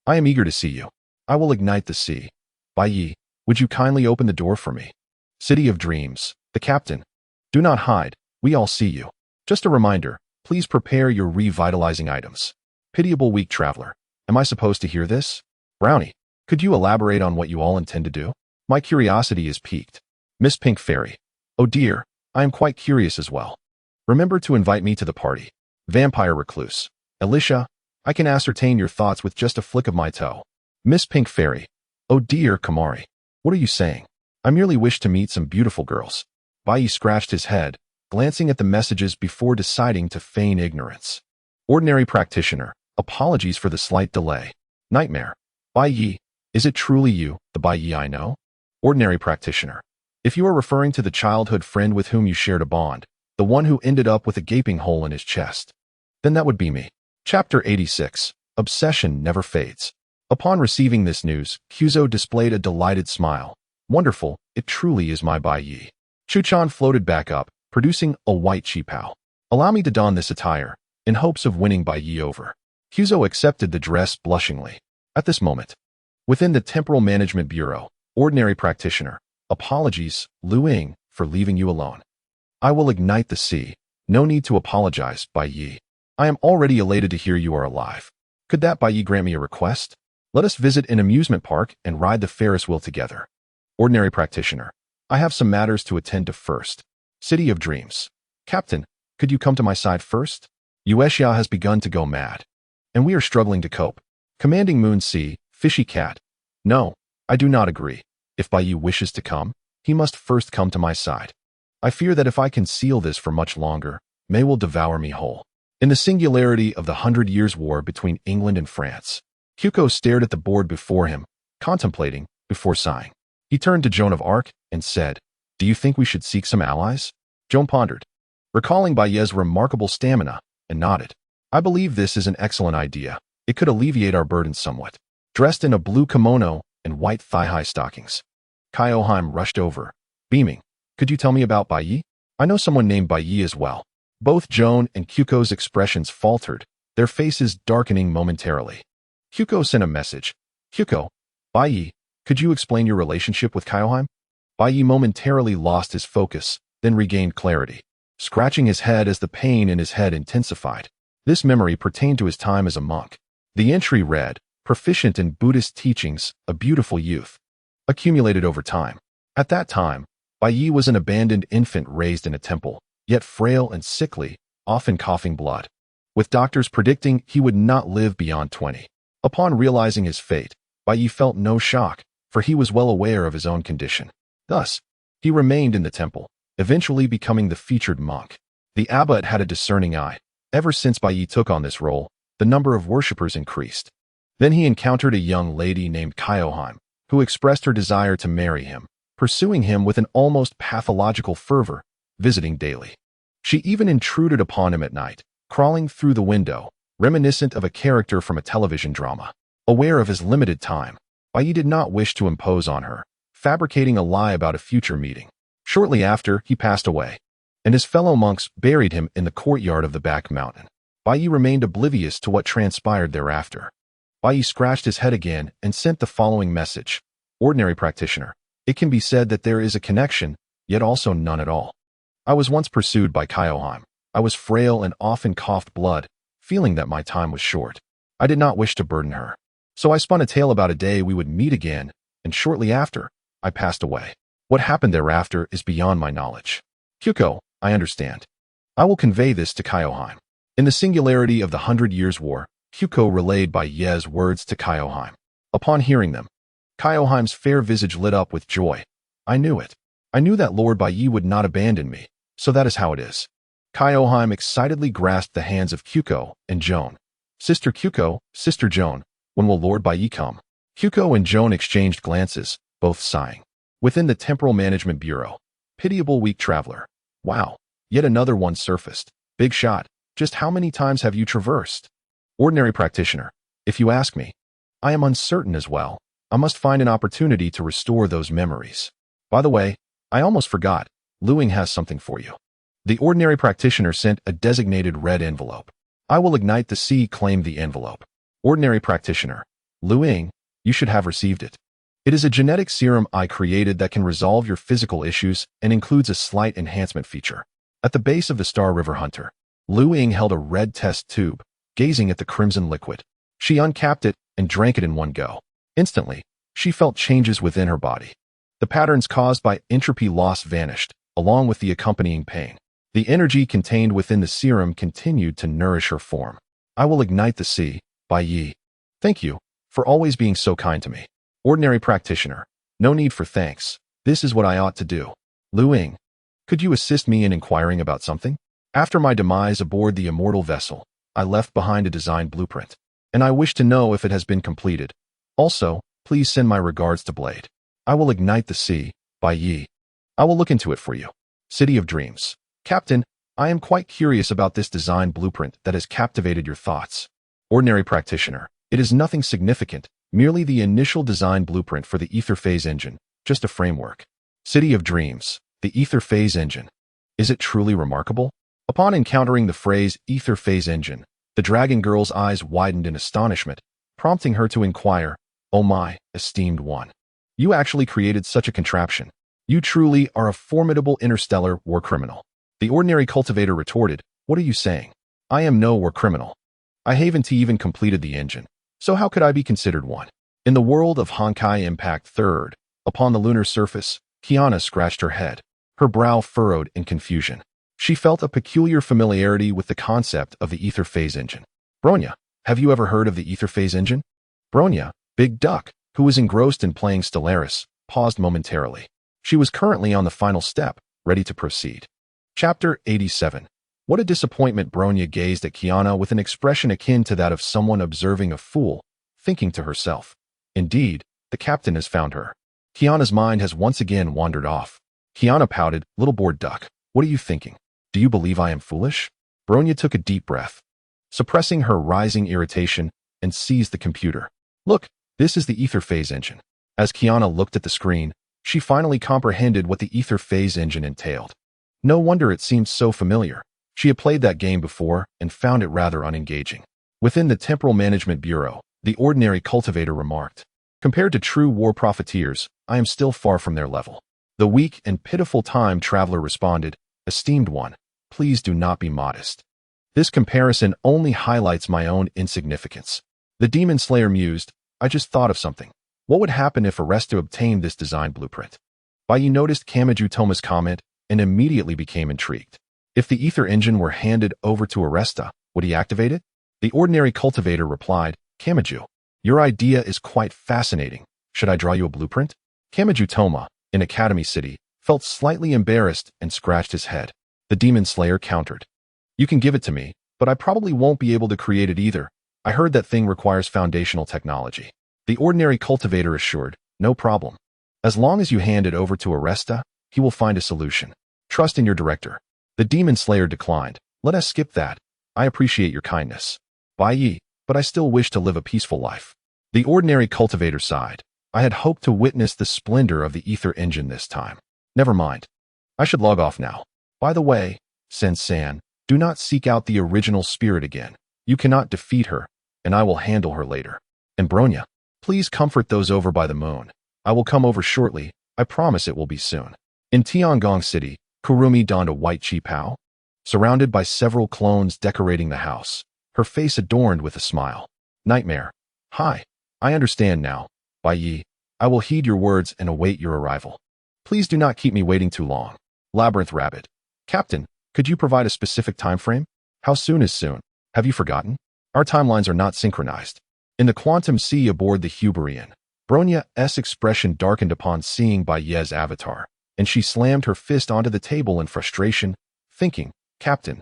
I am eager to see you. I will ignite the sea. Bai Yi, would you kindly open the door for me? City of Dreams. The captain. Do not hide. We all see you. Just a reminder, please prepare your revitalizing items. Pitiable weak traveler. Am I supposed to hear this? Brownie, could you elaborate on what you all intend to do? My curiosity is piqued. Miss Pink Fairy. Oh dear, I am quite curious as well. Remember to invite me to the party. Vampire Recluse. Alicia, I can ascertain your thoughts with just a flick of my toe. Miss Pink Fairy. Oh dear, Kamari. What are you saying? I merely wish to meet some beautiful girls. Bai Yi scratched his head, glancing at the messages before deciding to feign ignorance. Ordinary Practitioner. Apologies for the slight delay. Nightmare. Bai Yi, is it truly you, the Bai Yi I know? Ordinary Practitioner. If you are referring to the childhood friend with whom you shared a bond, the one who ended up with a gaping hole in his chest, then that would be me. Chapter 86. Obsession Never Fades. Upon receiving this news, Kyuzo displayed a delighted smile. Wonderful, it truly is my Bai Yi. Chuchan floated back up, producing a white qipao. Allow me to don this attire, in hopes of winning Bai Yi over. Kyuzo accepted the dress blushingly. At this moment, within the Temporal Management Bureau, Ordinary Practitioner. Apologies, Lu Ying, for leaving you alone. I will ignite the sea. No need to apologize, Bai Yi. I am already elated to hear you are alive. Could that Bai Yi grant me a request? Let us visit an amusement park and ride the Ferris wheel together. Ordinary Practitioner. I have some matters to attend to first. City of Dreams. Captain, could you come to my side first? Yuexia has begun to go mad, and we are struggling to cope. Commanding Moon Sea, Fishy Cat. No, I do not agree. If Bai Yi wishes to come, he must first come to my side. I fear that if I conceal this for much longer, May will devour me whole. In the singularity of the 100 Years' War between England and France, Kyuko stared at the board before him, contemplating, before sighing. He turned to Joan of Arc and said, Do you think we should seek some allies? Joan pondered, recalling Bai Yi's remarkable stamina, and nodded. I believe this is an excellent idea. It could alleviate our burdens somewhat. Dressed in a blue kimono and white thigh-high stockings, Kai Oheim rushed over, beaming. Could you tell me about Bai Yi? I know someone named Bai Yi as well. Both Joan and Kyuko's expressions faltered, their faces darkening momentarily. Kyuko sent a message. Kyuko, Bai Yi, could you explain your relationship with Kaioheim? Bai Yi momentarily lost his focus, then regained clarity, scratching his head as the pain in his head intensified. This memory pertained to his time as a monk. The entry read, proficient in Buddhist teachings, a beautiful youth. Accumulated over time. At that time, Bai Yi was an abandoned infant raised in a temple, yet frail and sickly, often coughing blood, with doctors predicting he would not live beyond 20. Upon realizing his fate, Bai Yi felt no shock, for he was well aware of his own condition. Thus, he remained in the temple, eventually becoming the featured monk. The abbot had a discerning eye. Ever since Bai Yi took on this role, the number of worshippers increased. Then he encountered a young lady named Kyoheim, who expressed her desire to marry him, pursuing him with an almost pathological fervor, visiting daily. She even intruded upon him at night, crawling through the window, reminiscent of a character from a television drama. Aware of his limited time, Bai Yi did not wish to impose on her, fabricating a lie about a future meeting. Shortly after, he passed away, and his fellow monks buried him in the courtyard of the back mountain. Bai Yi remained oblivious to what transpired thereafter. Bai Yi scratched his head again and sent the following message. Ordinary practitioner. It can be said that there is a connection, yet also none at all. I was once pursued by Kyoheim. I was frail and often coughed blood, feeling that my time was short. I did not wish to burden her. So I spun a tale about a day we would meet again, and shortly after, I passed away. What happened thereafter is beyond my knowledge. Kyuko, I understand. I will convey this to Kyoheim. In the singularity of the 100 Years' War, Kyuko relayed Bai Ye's words to Kyoheim. Upon hearing them, Kyoheim's fair visage lit up with joy. I knew it. I knew that Lord Bai Yi would not abandon me, so that is how it is. Kyoheim excitedly grasped the hands of Kyuko and Joan. Sister Kyuko, Sister Joan, when will Lord Bai Yi come? Kyuko and Joan exchanged glances, both sighing. Within the Temporal Management Bureau. Pitiable weak traveler. Wow, yet another one surfaced. Big shot. Just how many times have you traversed? Ordinary practitioner. If you ask me, I am uncertain as well. I must find an opportunity to restore those memories. By the way, I almost forgot. Luing has something for you. The ordinary practitioner sent a designated red envelope. I will ignite the sea, claimed the envelope. Ordinary practitioner. Luing, you should have received it. It is a genetic serum I created that can resolve your physical issues and includes a slight enhancement feature. At the base of the Star River Hunter, Luing held a red test tube, gazing at the crimson liquid. She uncapped it and drank it in one go. Instantly, she felt changes within her body. The patterns caused by entropy loss vanished, along with the accompanying pain. The energy contained within the serum continued to nourish her form. I will ignite the sea, Bai Yi. Thank you for always being so kind to me. Ordinary practitioner. No need for thanks. This is what I ought to do. Luing, could you assist me in inquiring about something? After my demise aboard the immortal vessel, I left behind a design blueprint, and I wish to know if it has been completed. Also, please send my regards to Blade. I will ignite the sea, Bai Yi. I will look into it for you. City of Dreams. Captain, I am quite curious about this design blueprint that has captivated your thoughts. Ordinary practitioner. It is nothing significant, merely the initial design blueprint for the Ether Phase engine, just a framework. City of Dreams. The Ether Phase engine. Is it truly remarkable? Upon encountering the phrase Ether Phase engine, the dragon girl's eyes widened in astonishment, prompting her to inquire, Oh my, esteemed one. You actually created such a contraption. You truly are a formidable interstellar war criminal. The ordinary cultivator retorted, What are you saying? I am no war criminal. I haven't even completed the engine, so how could I be considered one? In the world of Honkai Impact 3rd, upon the lunar surface, Kiana scratched her head, her brow furrowed in confusion. She felt a peculiar familiarity with the concept of the Ether Phase engine. Bronya, have you ever heard of the Ether Phase engine? Bronya, Big Duck, who was engrossed in playing Stellaris, paused momentarily. She was currently on the final step, ready to proceed. Chapter 87. What a disappointment. Bronya gazed at Kiana with an expression akin to that of someone observing a fool, thinking to herself, Indeed, the captain has found her. Kiana's mind has once again wandered off. Kiana pouted, Little bored duck, what are you thinking? Do you believe I am foolish? Bronya took a deep breath, suppressing her rising irritation, and seized the computer. Look, this is the Ether Phase engine. As Kiana looked at the screen, she finally comprehended what the Ether Phase engine entailed. No wonder it seemed so familiar. She had played that game before and found it rather unengaging. Within the Temporal Management Bureau, the ordinary cultivator remarked, Compared to true war profiteers, I am still far from their level. The weak and pitiful time traveler responded, Esteemed one, please do not be modest. This comparison only highlights my own insignificance. The Demon Slayer mused, I just thought of something. What would happen if Arresto obtained this design blueprint? Bai Yi noticed Kamiju Toma's comment and immediately became intrigued. If the ether engine were handed over to Aresta, would he activate it? The ordinary cultivator replied, Kamaju, your idea is quite fascinating. Should I draw you a blueprint? Kamaju Toma, in Academy City, felt slightly embarrassed and scratched his head. The demon slayer countered. You can give it to me, but I probably won't be able to create it either. I heard that thing requires foundational technology. The ordinary cultivator assured, no problem. As long as you hand it over to Aresta, he will find a solution. Trust in your director. The demon slayer declined. Let us skip that. I appreciate your kindness. Bai Yi, but I still wish to live a peaceful life. The ordinary cultivator sighed. I had hoped to witness the splendor of the ether engine this time. Never mind. I should log off now. By the way, Sen-san, do not seek out the original spirit again. You cannot defeat her, and I will handle her later. And Bronya, please comfort those over by the moon. I will come over shortly. I promise it will be soon. In Tiangong City, Kurumi donned a white qipao, surrounded by several clones decorating the house, her face adorned with a smile. Nightmare. Hi. I understand now. Bai Yi, I will heed your words and await your arrival. Please do not keep me waiting too long. Labyrinth Rabbit. Captain, could you provide a specific time frame? How soon is soon? Have you forgotten? Our timelines are not synchronized. In the quantum sea aboard the Huberian, Bronya's expression darkened upon seeing Bai Yi's avatar, and she slammed her fist onto the table in frustration, thinking, Captain,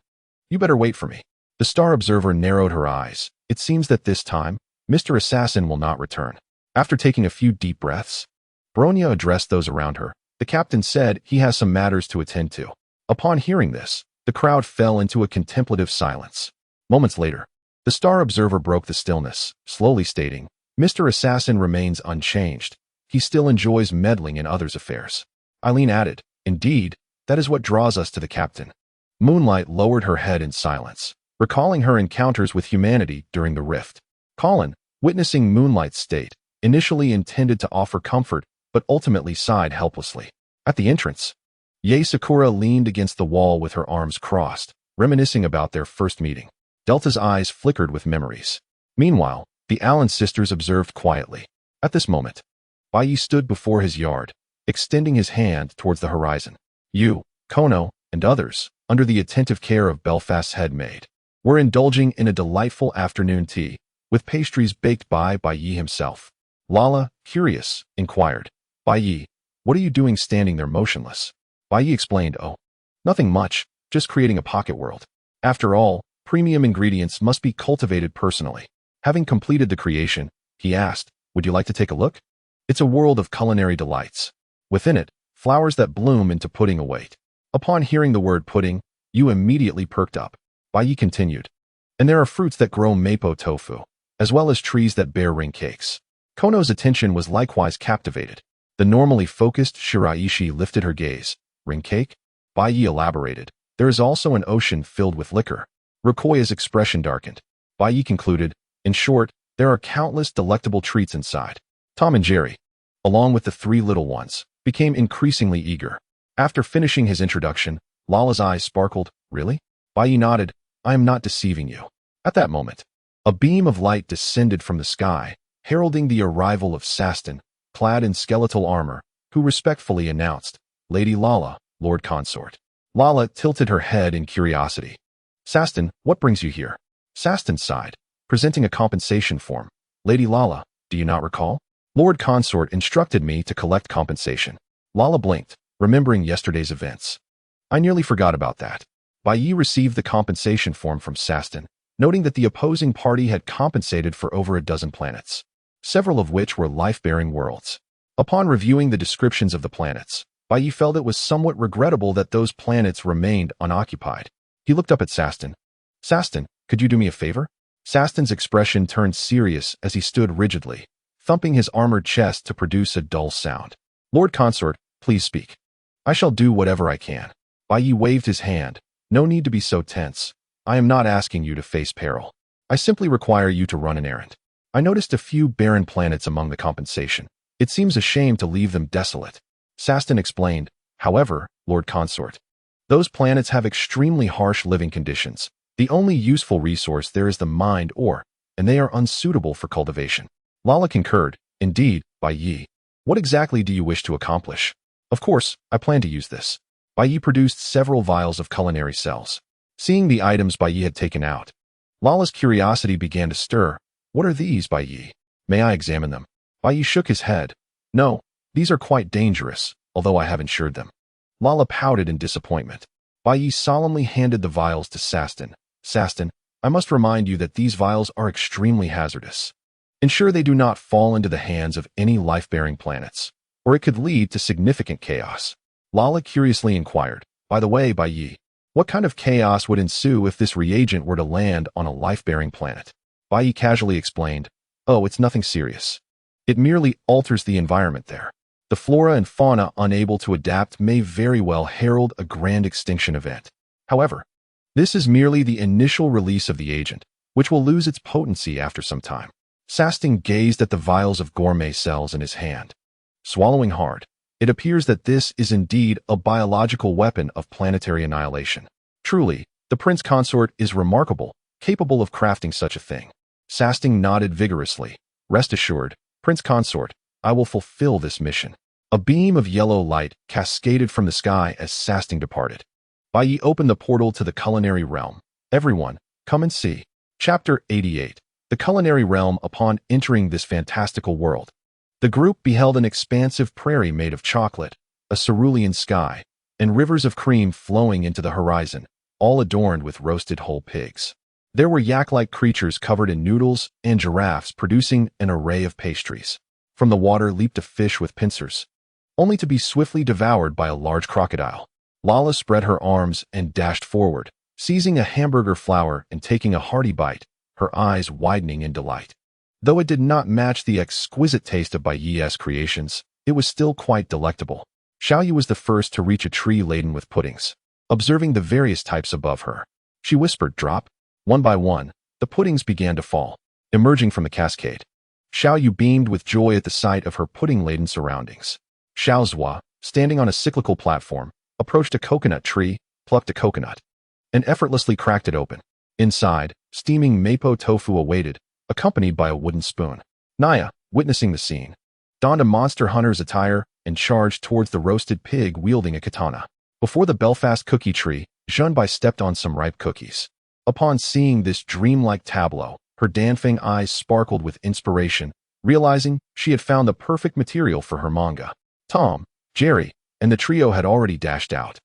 you better wait for me. The Star Observer narrowed her eyes. It seems that this time, Mr. Assassin will not return. After taking a few deep breaths, Bronya addressed those around her. The captain said he has some matters to attend to. Upon hearing this, the crowd fell into a contemplative silence. Moments later, the Star Observer broke the stillness, slowly stating, Mr. Assassin remains unchanged. He still enjoys meddling in others' affairs. Eileen added, Indeed, that is what draws us to the captain. Moonlight lowered her head in silence, recalling her encounters with humanity during the rift. Colin, witnessing Moonlight's state, initially intended to offer comfort, but ultimately sighed helplessly. At the entrance, Yae Sakura leaned against the wall with her arms crossed, reminiscing about their first meeting. Delta's eyes flickered with memories. Meanwhile, the Allen sisters observed quietly. At this moment, Bai Yi stood before his yard, extending his hand towards the horizon. Yu, Kono, and others, under the attentive care of Belfast's head maid, were indulging in a delightful afternoon tea, with pastries baked by Bai Yi himself. Lala, curious, inquired, Bai Yi, what are you doing standing there motionless? Bai Yi explained, Oh, nothing much, just creating a pocket world. After all, premium ingredients must be cultivated personally. Having completed the creation, he asked, Would you like to take a look? It's a world of culinary delights. Within it, flowers that bloom into pudding await. Upon hearing the word pudding, Yu immediately perked up. Bai Yi continued, And there are fruits that grow mapo tofu, as well as trees that bear ring cakes. Kono's attention was likewise captivated. The normally focused Shiraishi lifted her gaze. Ring cake? Bai Yi elaborated. There is also an ocean filled with liquor. Rukoya's expression darkened. Bai Yi concluded, In short, there are countless delectable treats inside. Tom and Jerry, along with the three little ones, became increasingly eager. After finishing his introduction, Lala's eyes sparkled. Really? Bai Yi nodded. I am not deceiving you. At that moment, a beam of light descended from the sky, heralding the arrival of Sastin, clad in skeletal armor, who respectfully announced, Lady Lala, Lord Consort. Lala tilted her head in curiosity. Sastin, what brings you here? Sastin sighed, presenting a compensation form. Lady Lala, do you not recall? Lord Consort instructed me to collect compensation. Lala blinked, remembering yesterday's events. I nearly forgot about that. Bai Yi received the compensation form from Sastin, noting that the opposing party had compensated for over a dozen planets, several of which were life-bearing worlds. Upon reviewing the descriptions of the planets, Bai Yi felt it was somewhat regrettable that those planets remained unoccupied. He looked up at Sastin. Sastin, could you do me a favor? Sastin's expression turned serious as he stood rigidly, thumping his armored chest to produce a dull sound. Lord Consort, please speak. I shall do whatever I can. Bai Yi waved his hand. No need to be so tense. I am not asking you to face peril. I simply require you to run an errand. I noticed a few barren planets among the compensation. It seems a shame to leave them desolate. Sastin explained, However, Lord Consort, those planets have extremely harsh living conditions. The only useful resource there is the mind ore, and they are unsuitable for cultivation. Lala concurred. Indeed, Bai Yi. What exactly do you wish to accomplish? Of course, I plan to use this. Bai Yi produced several vials of culinary cells. Seeing the items Bai Yi had taken out, Lala's curiosity began to stir. What are these, Bai Yi? May I examine them? Bai Yi shook his head. No, these are quite dangerous, although I have insured them. Lala pouted in disappointment. Bai Yi solemnly handed the vials to Sastin. Sastin, I must remind you that these vials are extremely hazardous. Ensure they do not fall into the hands of any life-bearing planets, or it could lead to significant chaos. Lala curiously inquired, by the way, Bai Yi, what kind of chaos would ensue if this reagent were to land on a life-bearing planet? Bai Yi casually explained, oh, it's nothing serious. It merely alters the environment there. The flora and fauna unable to adapt may very well herald a grand extinction event. However, this is merely the initial release of the agent, which will lose its potency after some time. Sastin gazed at the vials of gourmet cells in his hand. Swallowing hard, it appears that this is indeed a biological weapon of planetary annihilation. Truly, the prince consort is remarkable, capable of crafting such a thing. Sastin nodded vigorously. Rest assured, prince consort, I will fulfill this mission. A beam of yellow light cascaded from the sky as Sastin departed. Bai Yi opened the portal to the culinary realm. Everyone, come and see. Chapter 88. The culinary realm. Upon entering this fantastical world, the group beheld an expansive prairie made of chocolate, a cerulean sky, and rivers of cream flowing into the horizon, all adorned with roasted whole pigs. There were yak-like creatures covered in noodles and giraffes producing an array of pastries. From the water leaped a fish with pincers, only to be swiftly devoured by a large crocodile. Lala spread her arms and dashed forward, seizing a hamburger flour and taking a hearty bite, her eyes widening in delight. Though it did not match the exquisite taste of Bai Yi's creations, it was still quite delectable. Xiaoyu was the first to reach a tree laden with puddings. Observing the various types above her, she whispered, drop. One by one, the puddings began to fall, emerging from the cascade. Xiaoyu beamed with joy at the sight of her pudding-laden surroundings. Xiaozhua, standing on a cyclical platform, approached a coconut tree, plucked a coconut, and effortlessly cracked it open. Inside, steaming mapo tofu awaited, accompanied by a wooden spoon. Naya, witnessing the scene, donned a monster hunter's attire and charged towards the roasted pig wielding a katana. Before the Belfast cookie tree, Zhenbai stepped on some ripe cookies. Upon seeing this dreamlike tableau, her Danfeng eyes sparkled with inspiration, realizing she had found the perfect material for her manga. Tom, Jerry, and the trio had already dashed out,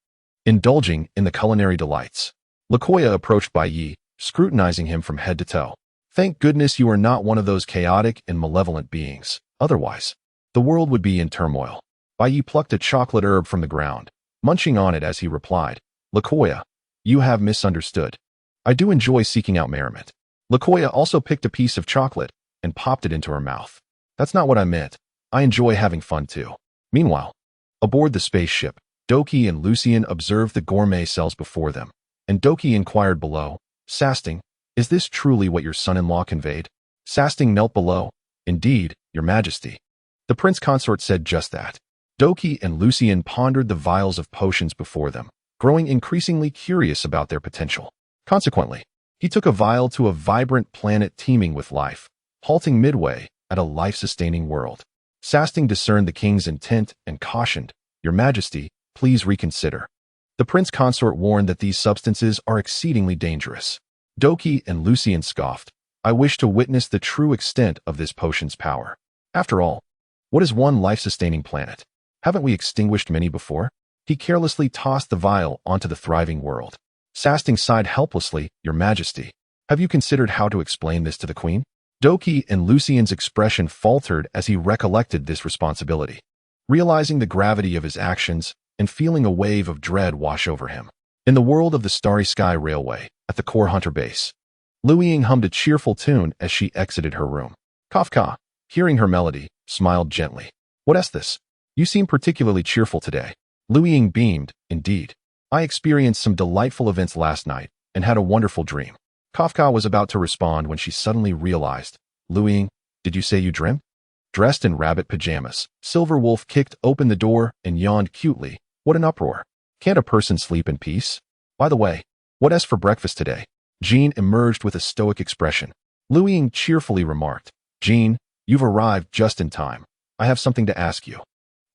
indulging in the culinary delights. Lakoya approached Bai Yi, scrutinizing him from head to toe. Thank goodness you are not one of those chaotic and malevolent beings. Otherwise, the world would be in turmoil. Bai Yi plucked a chocolate herb from the ground, munching on it as he replied, Lakoya, you have misunderstood. I do enjoy seeking out merriment. Lakoya also picked a piece of chocolate and popped it into her mouth. That's not what I meant. I enjoy having fun too. Meanwhile, aboard the spaceship, Doki and Lucien observed the gourmet cells before them, and Doki inquired below, Sasting, is this truly what your son-in-law conveyed? Sasting knelt below. Indeed, your majesty. The prince consort said just that. Doki and Lucien pondered the vials of potions before them, growing increasingly curious about their potential. Consequently, he took a vial to a vibrant planet teeming with life, halting midway at a life-sustaining world. Sasting discerned the king's intent and cautioned, Your Majesty, please reconsider. The prince consort warned that these substances are exceedingly dangerous. Doki and Lucien scoffed, I wish to witness the true extent of this potion's power. After all, what is one life-sustaining planet? Haven't we extinguished many before? He carelessly tossed the vial onto the thriving world. Sasting sighed helplessly, Your Majesty. Have you considered how to explain this to the queen? Doki and Lucien's expression faltered as he recollected this responsibility, realizing the gravity of his actions and feeling a wave of dread wash over him. In the world of the Starry Sky Railway, at the Core Hunter base, Luiying hummed a cheerful tune as she exited her room. Kafka, hearing her melody, smiled gently. What is this? You seem particularly cheerful today. Luiying beamed, indeed. I experienced some delightful events last night and had a wonderful dream. Kafka was about to respond when she suddenly realized, Luiying, did you say you dreamt? Dressed in rabbit pajamas, Silver Wolf kicked open the door and yawned cutely. What an uproar. Can't a person sleep in peace? By the way, what is for breakfast today? Jean emerged with a stoic expression. Luiying cheerfully remarked, Jean, you've arrived just in time. I have something to ask you.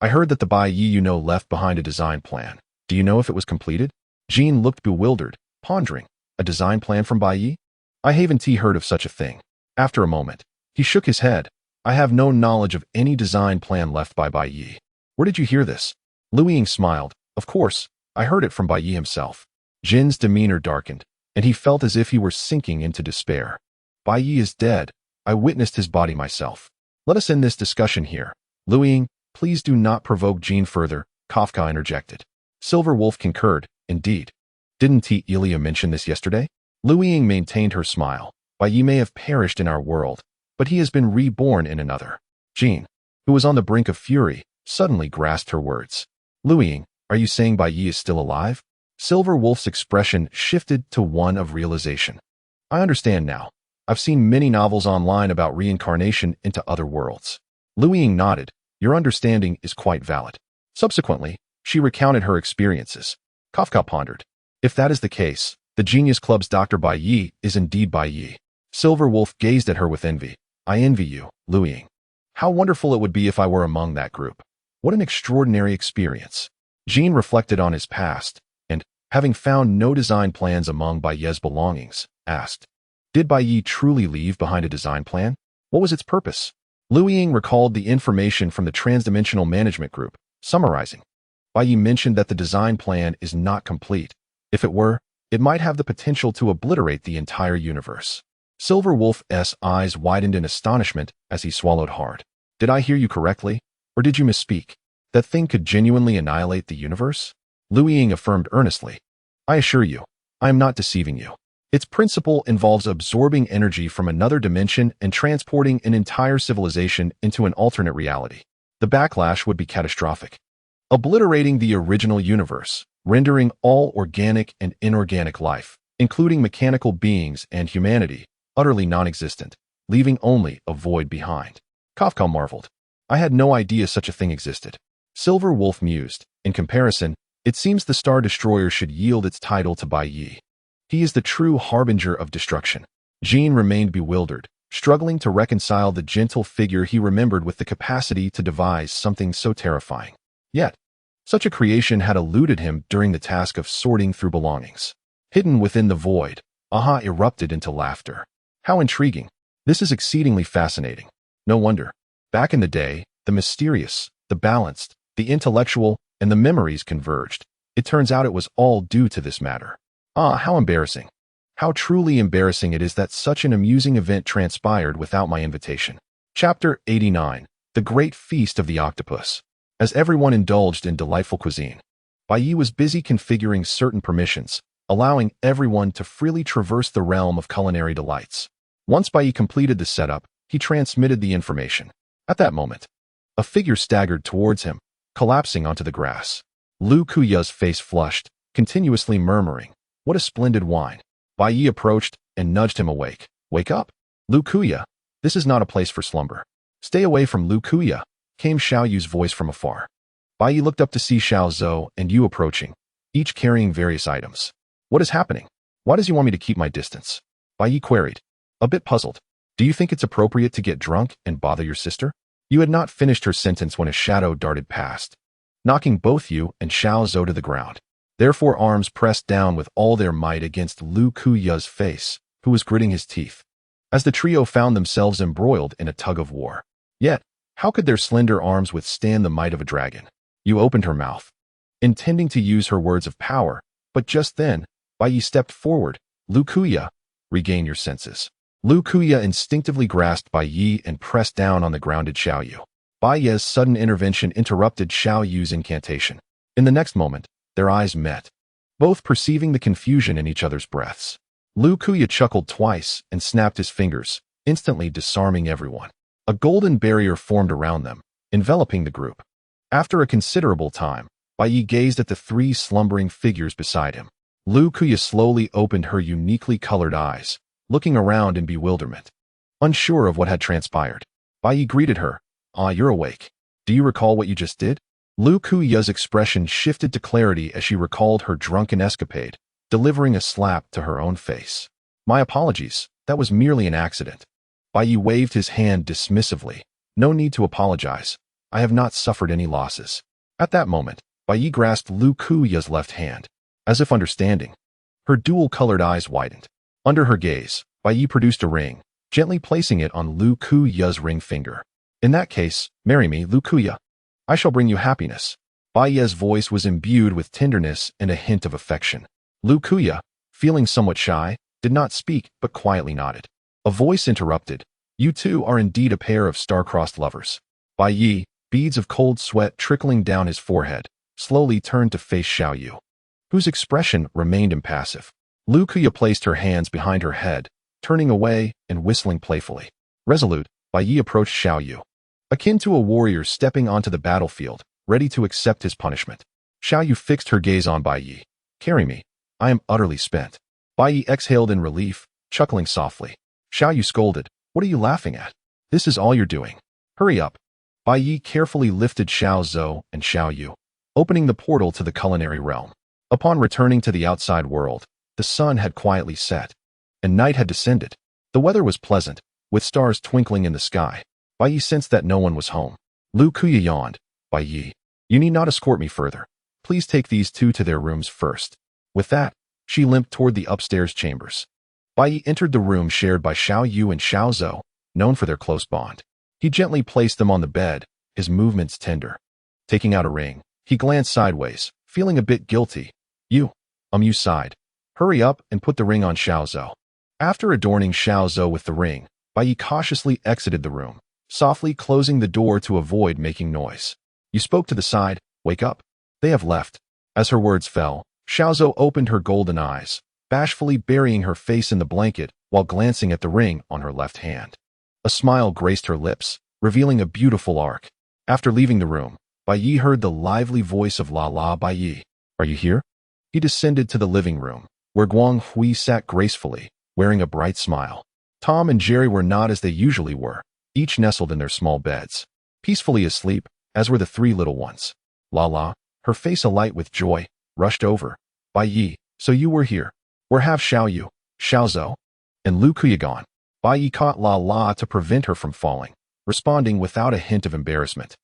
I heard that the Bai Yi you know left behind a design plan. Do you know if it was completed? Jean looked bewildered, pondering. A design plan from Bai Yi? I haven't heard of such a thing. After a moment, he shook his head. I have no knowledge of any design plan left by Bai Yi. Where did you hear this? Lu Ying smiled. Of course, I heard it from Bai Yi himself. Jin's demeanor darkened, and he felt as if he were sinking into despair. Bai Yi is dead. I witnessed his body myself. Let us end this discussion here. Lu Ying, please do not provoke Jin further, Kafka interjected. Silver Wolf concurred. Indeed. Didn't Ilya mention this yesterday? Lu Ying maintained her smile. Bai Yi may have perished in our world, but he has been reborn in another. Jin, who was on the brink of fury, suddenly grasped her words. Lu Ying, are you saying Bai Yi is still alive? Silver Wolf's expression shifted to one of realization. I understand now. I've seen many novels online about reincarnation into other worlds. Lu Ying nodded. Your understanding is quite valid. Subsequently, she recounted her experiences. Kafka pondered. If that is the case, the Genius Club's Dr. Bai Yi is indeed Bai Yi. Silver Wolf gazed at her with envy. I envy you, Lu Ying. How wonderful it would be if I were among that group. What an extraordinary experience. Jean reflected on his past, and, having found no design plans among Bai Yi's belongings, asked, did Bai Yi truly leave behind a design plan? What was its purpose? Lu Ying recalled the information from the Transdimensional Management Group, summarizing. Bai Yi mentioned that the design plan is not complete. If it were, it might have the potential to obliterate the entire universe. Silver Wolf's eyes widened in astonishment as he swallowed hard. Did I hear you correctly? Or did you misspeak? That thing could genuinely annihilate the universe? Lu Ying affirmed earnestly. I assure you, I am not deceiving you. Its principle involves absorbing energy from another dimension and transporting an entire civilization into an alternate reality. The backlash would be catastrophic, obliterating the original universe, rendering all organic and inorganic life, including mechanical beings and humanity, utterly non-existent, leaving only a void behind. Kafka marveled. I had no idea such a thing existed. Silver Wolf mused. In comparison, it seems the Star Destroyer should yield its title to Bai Yi. He is the true harbinger of destruction. Jean remained bewildered, struggling to reconcile the gentle figure he remembered with the capacity to devise something so terrifying. Yet, such a creation had eluded him during the task of sorting through belongings. Hidden within the void, Aha erupted into laughter. How intriguing. This is exceedingly fascinating. No wonder. Back in the day, the mysterious, the balanced, the intellectual, and the memories converged. It turns out it was all due to this matter. Ah, how embarrassing. How truly embarrassing it is that such an amusing event transpired without my invitation. Chapter 89. The Great Feast of the Octopus. As everyone indulged in delightful cuisine, Bai Yi was busy configuring certain permissions, allowing everyone to freely traverse the realm of culinary delights. Once Bai Yi completed the setup, he transmitted the information. At that moment, a figure staggered towards him, collapsing onto the grass. Lu Kuya's face flushed, continuously murmuring, what a splendid wine. Bai Yi approached and nudged him awake. Wake up. Lu Kuya, this is not a place for slumber. Stay away from Lu Kuya, came Xiao Yu's voice from afar. Bai Yi looked up to see Xiao Zhou and Yu approaching, each carrying various items. What is happening? Why does he want me to keep my distance? Bai Yi queried, a bit puzzled. Do you think it's appropriate to get drunk and bother your sister? Yu had not finished her sentence when a shadow darted past, knocking both Yu and Xiao Zhou to the ground. Their four arms pressed down with all their might against Lu Kuya's face, who was gritting his teeth, as the trio found themselves embroiled in a tug-of-war. Yet, how could their slender arms withstand the might of a dragon? Yu opened her mouth, intending to use her words of power, but just then, Bai Yi stepped forward. Lu Kuya, regain your senses. Lu Kuya instinctively grasped Bai Yi and pressed down on the grounded Xiao Yu. Bai Yi's sudden intervention interrupted Xiao Yu's incantation. In the next moment, their eyes met, both perceiving the confusion in each other's breaths. Lu Kuya chuckled twice and snapped his fingers, instantly disarming everyone. A golden barrier formed around them, enveloping the group. After a considerable time, Bai Yi gazed at the three slumbering figures beside him. Lu Kuya slowly opened her uniquely colored eyes, looking around in bewilderment. Unsure of what had transpired, Bai Yi greeted her. Ah, you're awake. Do you recall what you just did? Lu Kuya's expression shifted to clarity as she recalled her drunken escapade, delivering a slap to her own face. My apologies, that was merely an accident. Bai Yi waved his hand dismissively. No need to apologize. I have not suffered any losses. At that moment, Bai Yi grasped Lu Kuya's left hand, as if understanding. Her dual-colored eyes widened. Under her gaze, Bai Yi produced a ring, gently placing it on Lu Kuya's ring finger. In that case, marry me, Lu Kuya. I shall bring you happiness. Bai Yi's voice was imbued with tenderness and a hint of affection. Lu Kuya, feeling somewhat shy, did not speak but quietly nodded. A voice interrupted. You two are indeed a pair of star-crossed lovers. Bai Yi, beads of cold sweat trickling down his forehead, slowly turned to face Xiao Yu, whose expression remained impassive. Lu Kuya placed her hands behind her head, turning away and whistling playfully. Resolute, Bai Yi approached Xiao Yu, akin to a warrior stepping onto the battlefield, ready to accept his punishment. Xiao Yu fixed her gaze on Bai Yi. Carry me. I am utterly spent. Bai Yi exhaled in relief, chuckling softly. Xiao Yu scolded. What are you laughing at? This is all you're doing. Hurry up. Bai Yi carefully lifted Xiao Zhou and Xiao Yu, opening the portal to the culinary realm. Upon returning to the outside world, the sun had quietly set, and night had descended. The weather was pleasant, with stars twinkling in the sky. Bai Yi sensed that no one was home. Lu Kuya yawned. Bai Yi, you need not escort me further. Please take these two to their rooms first. With that, she limped toward the upstairs chambers. Bai Yi entered the room shared by Xiao Yu and Xiao Zhou, known for their close bond. He gently placed them on the bed, his movements tender. Taking out a ring, he glanced sideways, feeling a bit guilty. You sighed. Hurry up and put the ring on Xiao Zhou. After adorning Xiao Zhou with the ring, Bai Yi cautiously exited the room, softly closing the door to avoid making noise. You spoke to the side, wake up. They have left. As her words fell, Xiao Zhou opened her golden eyes, bashfully burying her face in the blanket while glancing at the ring on her left hand. A smile graced her lips, revealing a beautiful arc. After leaving the room, Bai Yi heard the lively voice of La Bai Yi. Are you here? He descended to the living room, where Guang Hui sat gracefully, wearing a bright smile. Tom and Jerry were not as they usually were, each nestled in their small beds, peacefully asleep, as were the three little ones. La, her face alight with joy, rushed over. Bai Yi, so you were here. Where have Xiao Yu, Xiao Zhou, and Lu Kuya gone? Bai Yi caught La to prevent her from falling, responding without a hint of embarrassment.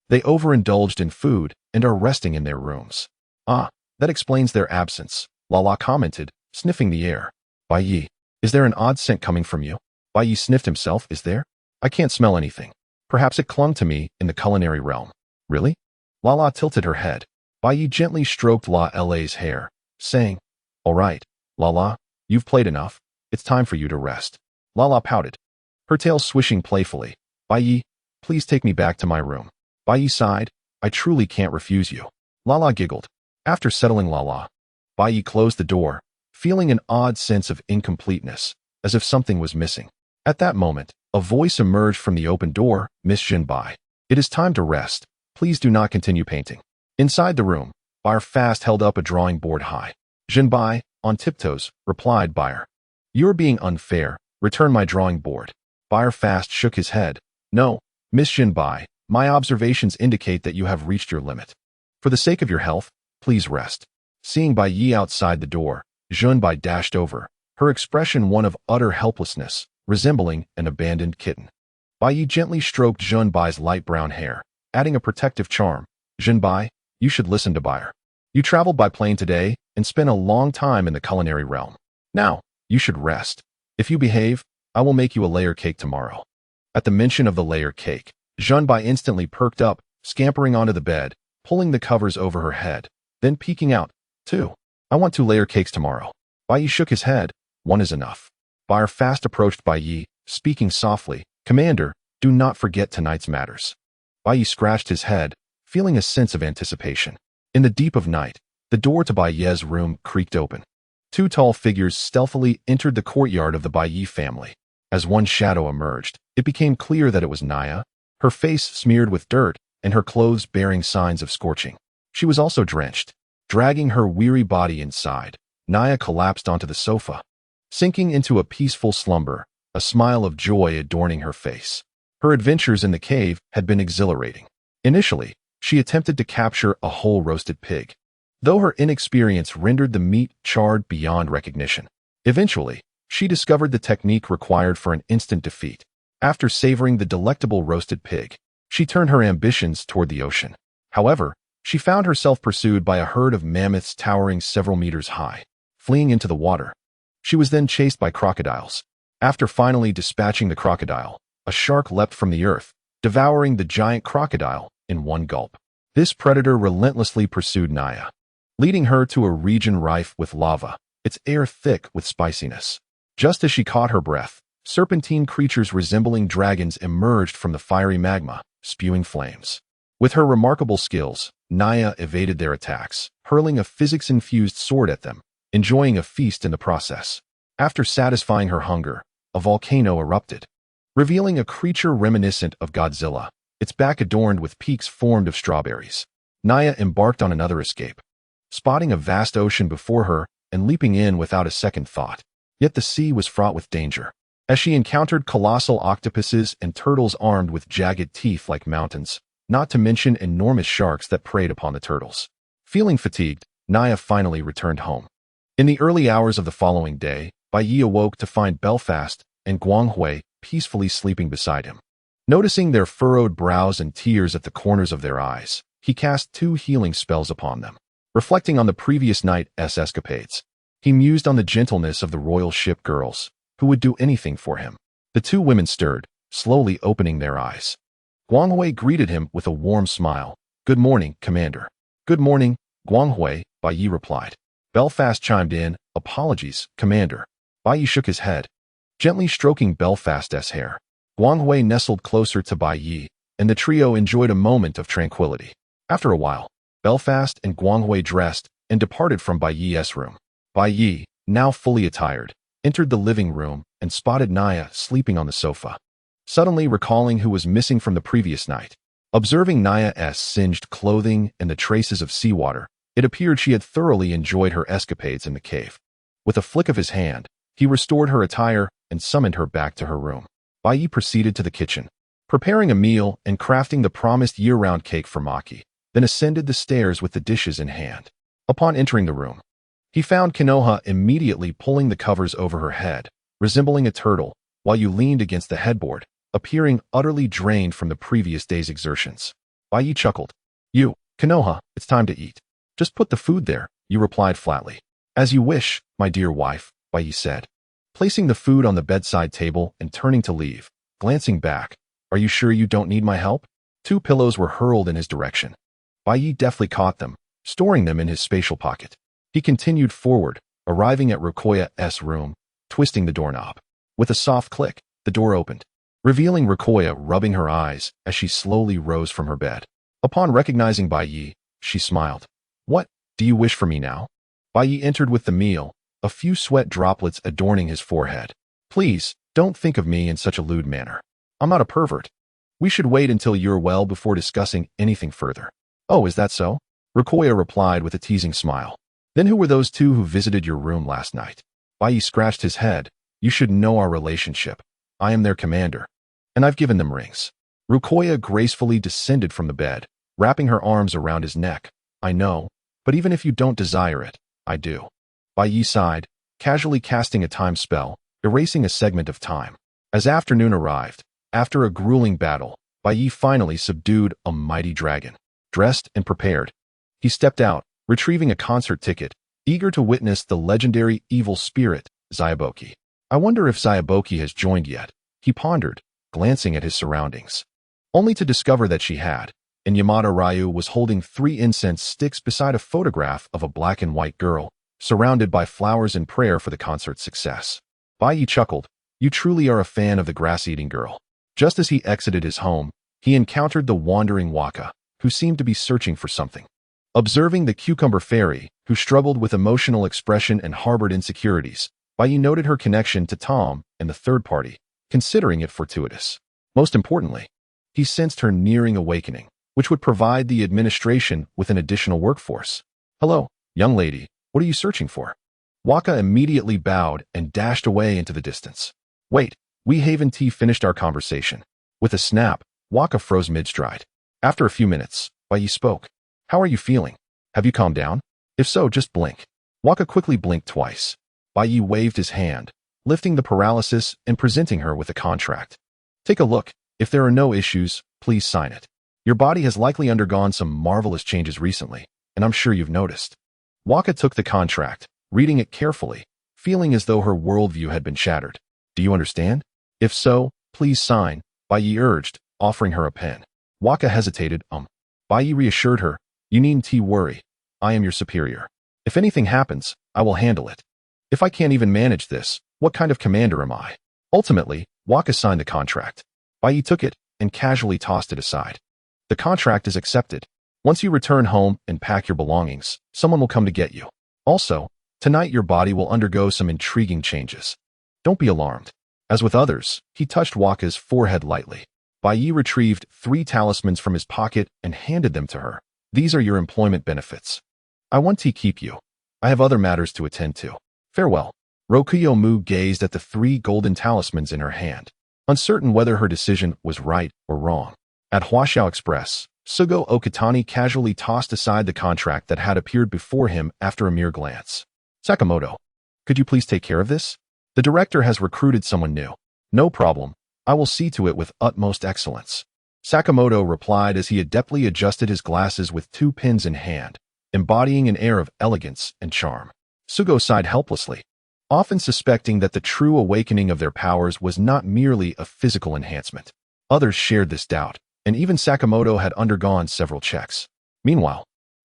They overindulged in food and are resting in their rooms. Ah, that explains their absence, La commented, sniffing the air. Bai Yi, is there an odd scent coming from you? Bai Yi sniffed himself. Is there? I can't smell anything. Perhaps it clung to me in the culinary realm. Really? La tilted her head. Bai Yi gently stroked La's hair, saying, All right, La, you've played enough. It's time for you to rest. La pouted, her tail swishing playfully. Bai Yi, please take me back to my room. Bai Yi sighed. I truly can't refuse you. La giggled. After settling La, Bai Yi closed the door, feeling an odd sense of incompleteness, as if something was missing. At that moment, a voice emerged from the open door. Miss Jinbai. It is time to rest. Please do not continue painting. Inside the room, Bayer fast held up a drawing board high. Jinbai, on tiptoes, replied Bayer. You are being unfair. Return my drawing board. Bayer fast shook his head. No, Miss Jinbai, my observations indicate that you have reached your limit. For the sake of your health, please rest. Seeing Bai Yi outside the door, Jinbai dashed over, her expression one of utter helplessness, resembling an abandoned kitten. Bai Yi gently stroked Jinbai's light brown hair, adding a protective charm. Jinbai, you should listen to Bayer. You traveled by plane today and spent a long time in the culinary realm. Now, you should rest. If you behave, I will make you a layer cake tomorrow. At the mention of the layer cake, Jinbai instantly perked up, scampering onto the bed, pulling the covers over her head, then peeking out. 2. I want 2 layer cakes tomorrow. Bai Yi shook his head. 1 is enough. Bayer fast approached Bai Yi, speaking softly. Commander, do not forget tonight's matters. Bai Yi scratched his head, feeling a sense of anticipation. In the deep of night, the door to Bai Yi's room creaked open. 2 tall figures stealthily entered the courtyard of the Bai Yi family. As one shadow emerged, it became clear that it was Naya, her face smeared with dirt and her clothes bearing signs of scorching. She was also drenched. Dragging her weary body inside, Naya collapsed onto the sofa, sinking into a peaceful slumber, a smile of joy adorning her face. Her adventures in the cave had been exhilarating. Initially, she attempted to capture a whole roasted pig, though her inexperience rendered the meat charred beyond recognition. Eventually, she discovered the technique required for an instant defeat. After savoring the delectable roasted pig, she turned her ambitions toward the ocean. However, She found herself pursued by a herd of mammoths towering several meters high, fleeing into the water. She was then chased by crocodiles. After finally dispatching the crocodile, a shark leapt from the earth, devouring the giant crocodile in one gulp. This predator relentlessly pursued Naya, leading her to a region rife with lava, its air thick with spiciness. Just as she caught her breath, serpentine creatures resembling dragons emerged from the fiery magma, spewing flames. With her remarkable skills, Naya evaded their attacks, hurling a physics-infused sword at them, enjoying a feast in the process. After satisfying her hunger, a volcano erupted, revealing a creature reminiscent of Godzilla, its back adorned with peaks formed of strawberries. Naya embarked on another escape, spotting a vast ocean before her and leaping in without a second thought. Yet the sea was fraught with danger, as she encountered colossal octopuses and turtles armed with jagged teeth like mountains, not to mention enormous sharks that preyed upon the turtles. Feeling fatigued, Naya finally returned home. In the early hours of the following day, Bai Yi awoke to find Belfast and Guanghui peacefully sleeping beside him. Noticing their furrowed brows and tears at the corners of their eyes, he cast 2 healing spells upon them. Reflecting on the previous night's escapades, he mused on the gentleness of the royal ship girls, who would do anything for him. The 2 women stirred, slowly opening their eyes. Guanghui greeted him with a warm smile. "Good morning, Commander." "Good morning, Guanghui," Bai Yi replied. Belfast chimed in, "Apologies, Commander." Bai Yi shook his head, gently stroking Belfast's hair. Guanghui nestled closer to Bai Yi, and the trio enjoyed a moment of tranquility. After a while, Belfast and Guanghui dressed and departed from Bai Yi's room. Bai Yi, now fully attired, entered the living room and spotted Naya sleeping on the sofa, suddenly recalling who was missing from the previous night. Observing Naya's singed clothing and the traces of seawater, it appeared she had thoroughly enjoyed her escapades in the cave. With a flick of his hand, he restored her attire and summoned her back to her room. Bai Yi proceeded to the kitchen, preparing a meal and crafting the promised year-round cake for Maki, then ascended the stairs with the dishes in hand. Upon entering the room, he found Konoha immediately pulling the covers over her head, resembling a turtle, while Yu leaned against the headboard, appearing utterly drained from the previous day's exertions. Bai Yi chuckled. "You, Konoha, it's time to eat." "Just put the food there," Yu replied flatly. "As you wish, my dear wife," Bai Yi said, placing the food on the bedside table and turning to leave. Glancing back, "Are you sure you don't need my help?" 2 pillows were hurled in his direction. Bai Yi deftly caught them, storing them in his spatial pocket. He continued forward, arriving at Rukoya's room, twisting the doorknob. With a soft click, the door opened, revealing Rukoya rubbing her eyes as she slowly rose from her bed. Upon recognizing Bai Yi, she smiled. "What, do you wish for me now?" Bai Yi entered with the meal, a few sweat droplets adorning his forehead. "Please, don't think of me in such a lewd manner. I'm not a pervert. We should wait until you're well before discussing anything further." "Oh, is that so?" Rukoya replied with a teasing smile. "Then who were those 2 who visited your room last night?" Bai Yi scratched his head. "You should know our relationship. I am their commander, and I've given them rings." Rukoya gracefully descended from the bed, wrapping her arms around his neck. "I know, but even if you don't desire it, I do." Bai Yi sighed, casually casting a time spell, erasing a segment of time. As afternoon arrived, after a grueling battle, Bai Yi finally subdued a mighty dragon. Dressed and prepared, he stepped out, retrieving a concert ticket, eager to witness the legendary evil spirit, Zyuboki. "I wonder if Zyuboki has joined yet," he pondered, glancing at his surroundings, only to discover that she had, and Yamada Ryu was holding 3 incense sticks beside a photograph of a black and white girl, surrounded by flowers in prayer for the concert's success. Bai Yi chuckled. "You truly are a fan of the grass-eating girl." Just as he exited his home, he encountered the wandering Waka, who seemed to be searching for something. Observing the cucumber fairy, who struggled with emotional expression and harbored insecurities, Bai Yi noted her connection to Tom and the third party, considering it fortuitous. Most importantly, he sensed her nearing awakening, which would provide the administration with an additional workforce. "Hello, young lady, what are you searching for?" Waka immediately bowed and dashed away into the distance. "Wait, we haven't finished our conversation." With a snap, Waka froze mid-stride. After a few minutes, Bai Yi spoke. "How are you feeling? Have you calmed down? If so, just blink." Waka quickly blinked twice. Bai Yi waved his hand, lifting the paralysis and presenting her with a contract. "Take a look. If there are no issues, please sign it." Your body has likely undergone some marvelous changes recently, and I'm sure you've noticed. Waka took the contract, reading it carefully, feeling as though her worldview had been shattered. Do you understand? If so, please sign, Bai Yi urged, offering her a pen. Waka hesitated. Bai Yi reassured her, you needn't worry. I am your superior. If anything happens, I will handle it. If I can't even manage this, what kind of commander am I? Ultimately, Waka signed the contract. Bai Yi took it and casually tossed it aside. The contract is accepted. Once you return home and pack your belongings, someone will come to get you. Also, tonight your body will undergo some intriguing changes. Don't be alarmed. As with others, he touched Waka's forehead lightly. Bai Yi retrieved 3 talismans from his pocket and handed them to her. These are your employment benefits. I want to keep you. I have other matters to attend to. Farewell. Rokuyo Mu gazed at the 3 golden talismans in her hand, uncertain whether her decision was right or wrong. At Huaxiao Express, Sugo Okatani casually tossed aside the contract that had appeared before him after a mere glance. Sakamoto, could you please take care of this? The director has recruited someone new. No problem. I will see to it with utmost excellence. Sakamoto replied as he adeptly adjusted his glasses with 2 pins in hand, embodying an air of elegance and charm. Sugo sighed helplessly, often suspecting that the true awakening of their powers was not merely a physical enhancement. Others shared this doubt, and even Sakamoto had undergone several checks. Meanwhile,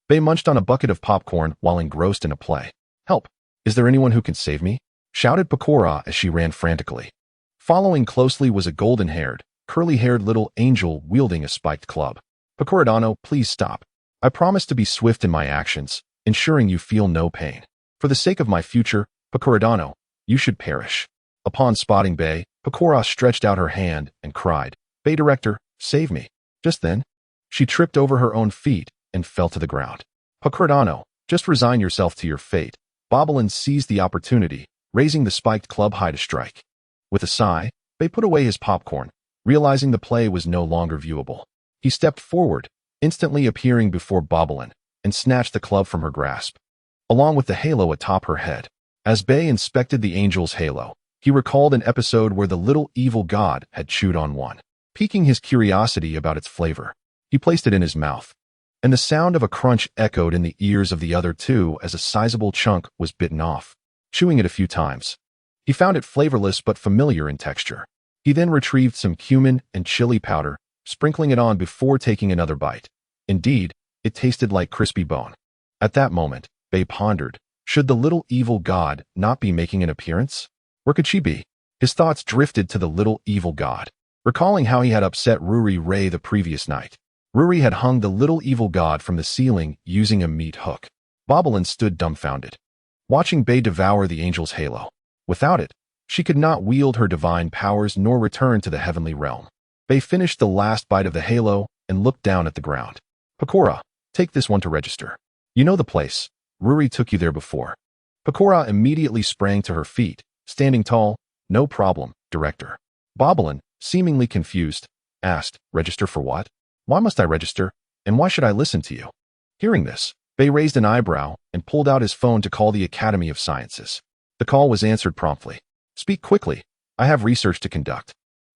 Bei munched on a bucket of popcorn while engrossed in a play. Help! Is there anyone who can save me? Shouted Pecora as she ran frantically. Following closely was a golden-haired, curly-haired little angel wielding a spiked club. Pecoradano, please stop. I promise to be swift in my actions, ensuring you feel no pain. For the sake of my future, Pecoradano, you should perish. Upon spotting Bei, Pecora stretched out her hand and cried, Bei Director, save me. Just then, she tripped over her own feet and fell to the ground. Pecoradano, just resign yourself to your fate. Bobolin seized the opportunity, raising the spiked club high to strike. With a sigh, Bei put away his popcorn, realizing the play was no longer viewable. He stepped forward, instantly appearing before Bobolin, and snatched the club from her grasp, along with the halo atop her head. As Bei inspected the angel's halo, he recalled an episode where the little evil god had chewed on one. Piquing his curiosity about its flavor, he placed it in his mouth, and the sound of a crunch echoed in the ears of the other 2 as a sizable chunk was bitten off. Chewing it a few times, he found it flavorless but familiar in texture. He then retrieved some cumin and chili powder, sprinkling it on before taking another bite. Indeed, it tasted like crispy bone. At that moment, Bei pondered, should the little evil god not be making an appearance? Where could she be? His thoughts drifted to the little evil god, recalling how he had upset Ruri Ray the previous night. Ruri had hung the little evil god from the ceiling using a meat hook. Bobolin stood dumbfounded, watching Bei devour the angel's halo. Without it, she could not wield her divine powers nor return to the heavenly realm. Bei finished the last bite of the halo and looked down at the ground. Pecora, take this one to register. You know the place. Ruri took you there before. Pecora immediately sprang to her feet, standing tall. No problem, Director. Bobolin, seemingly confused, asked, register for what? Why must I register, and why should I listen to you? Hearing this, Bei raised an eyebrow and pulled out his phone to call the Academy of Sciences. The call was answered promptly. Speak quickly. I have research to conduct.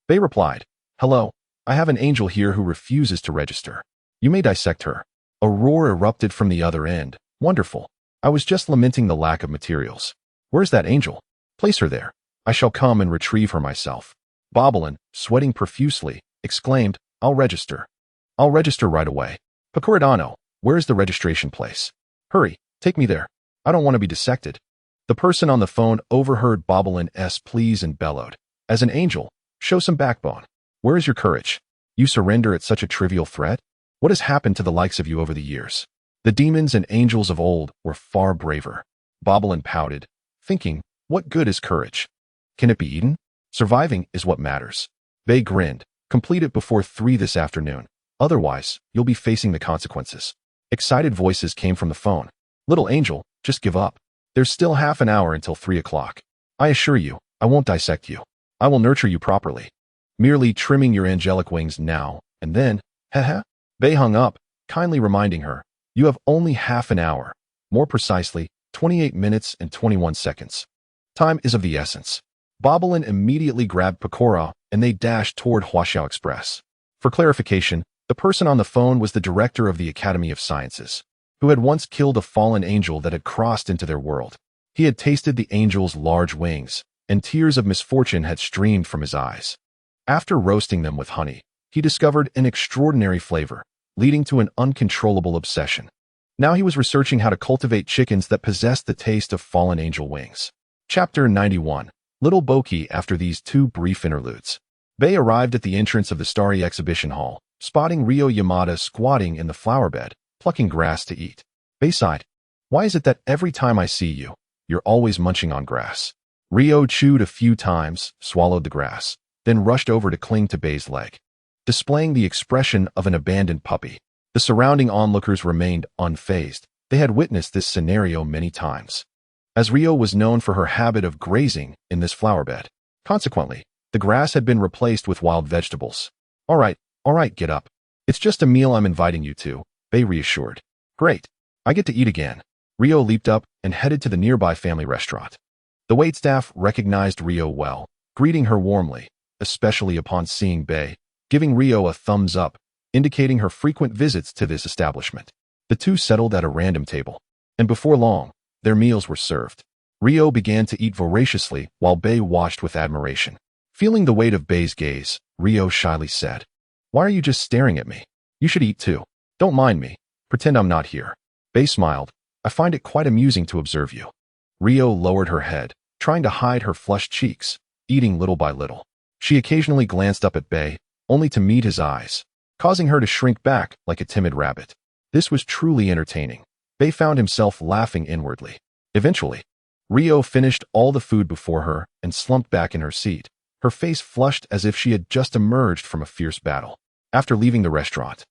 Bei replied, hello, I have an angel here who refuses to register. You may dissect her. A roar erupted from the other end. Wonderful. I was just lamenting the lack of materials. Where's that angel? Place her there. I shall come and retrieve her myself. Bobolin, sweating profusely, exclaimed, I'll register. I'll register right away. Pecoradano, where's the registration place? Hurry, take me there. I don't want to be dissected. The person on the phone overheard Bobolin's pleas and bellowed, as an angel, show some backbone. Where is your courage? You surrender at such a trivial threat? What has happened to the likes of you over the years? The demons and angels of old were far braver. Bobolin pouted, thinking, what good is courage? Can it be eaten? Surviving is what matters. Bei grinned, complete it before 3 this afternoon. Otherwise, you'll be facing the consequences. Excited voices came from the phone. Little angel, just give up. There's still half an hour until 3 o'clock. I assure you, I won't dissect you. I will nurture you properly. Merely trimming your angelic wings now, and then, haha. Bei hung up, kindly reminding her, you have only half an hour. More precisely, 28 minutes and 21 seconds. Time is of the essence. Bobolin immediately grabbed Pecora, and they dashed toward Huaxiao Express. For clarification, The person on the phone was the director of the Academy of Sciences, who had once killed a fallen angel that had crossed into their world. He had tasted the angel's large wings, and tears of misfortune had streamed from his eyes. After roasting them with honey, he discovered an extraordinary flavor, leading to an uncontrollable obsession. Now he was researching how to cultivate chickens that possessed the taste of fallen angel wings. Chapter 91. Little Boki. After these two brief interludes, Bei arrived at the entrance of the starry exhibition hall, spotting Ryo Yamada squatting in the flower bed, plucking grass to eat. Bei sighed. Why is it that every time I see you, you're always munching on grass? Ryo chewed a few times, swallowed the grass, then rushed over to cling to Bei's leg, displaying the expression of an abandoned puppy. The surrounding onlookers remained unfazed. They had witnessed this scenario many times, as Ryo was known for her habit of grazing in this flower bed. Consequently, the grass had been replaced with wild vegetables. All right, get up. It's just a meal I'm inviting you to, Bei reassured. Great. I get to eat again. Ryo leaped up and headed to the nearby family restaurant. The waitstaff recognized Ryo well, greeting her warmly, especially upon seeing Bei, giving Ryo a thumbs up, indicating her frequent visits to this establishment. The two settled at a random table, and before long, their meals were served. Ryo began to eat voraciously while Bei watched with admiration. Feeling the weight of Bei's gaze, Ryo shyly said, Why are you just staring at me? You should eat too. Don't mind me. Pretend I'm not here. Bei smiled. I find it quite amusing to observe you. Ryo lowered her head, trying to hide her flushed cheeks, eating little by little. She occasionally glanced up at Bei, only to meet his eyes, causing her to shrink back like a timid rabbit. This was truly entertaining. Bei found himself laughing inwardly. Eventually, Ryo finished all the food before her and slumped back in her seat, her face flushed as if she had just emerged from a fierce battle. After leaving the restaurant,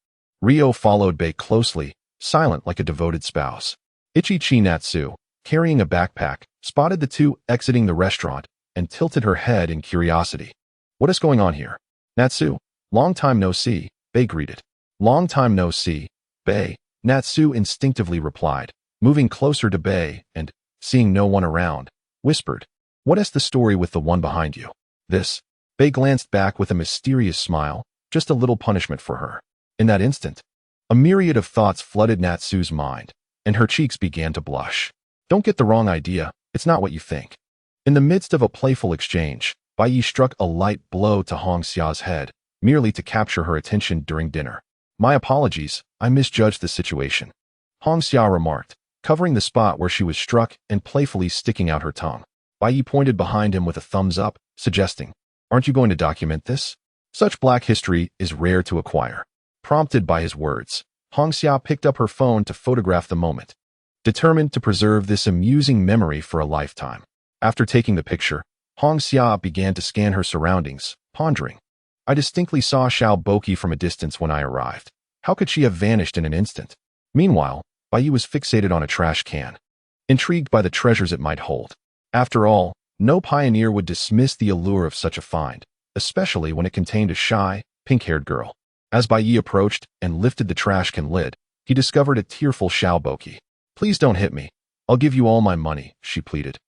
Ryo followed Bei closely, silent like a devoted spouse. Ichi-chi Natsu, carrying a backpack, spotted the two exiting the restaurant and tilted her head in curiosity. What is going on here? Natsu, long time no see, Bei greeted. Long time no see, Bei, Natsu instinctively replied, moving closer to Bei and, seeing no one around, whispered, What is the story with the one behind you? This. Bei glanced back with a mysterious smile, just a little punishment for her. In that instant, a myriad of thoughts flooded Natsu's mind, and her cheeks began to blush. Don't get the wrong idea, it's not what you think. In the midst of a playful exchange, Bai Yi struck a light blow to Hong Xia's head, merely to capture her attention during dinner. My apologies, I misjudged the situation, Hong Xia remarked, covering the spot where she was struck and playfully sticking out her tongue. Bai Yi pointed behind him with a thumbs up, suggesting, Aren't you going to document this? Such black history is rare to acquire. Prompted by his words, Hong Xia picked up her phone to photograph the moment, determined to preserve this amusing memory for a lifetime. After taking the picture, Hong Xia began to scan her surroundings, pondering. I distinctly saw Xiao Boki from a distance when I arrived. How could she have vanished in an instant? Meanwhile, Bai Yi was fixated on a trash can, intrigued by the treasures it might hold. After all, no pioneer would dismiss the allure of such a find, especially when it contained a shy, pink-haired girl. As Bai Yi approached and lifted the trash can lid, he discovered a tearful Xiao Boki. Please don't hit me. I'll give you all my money, she pleaded,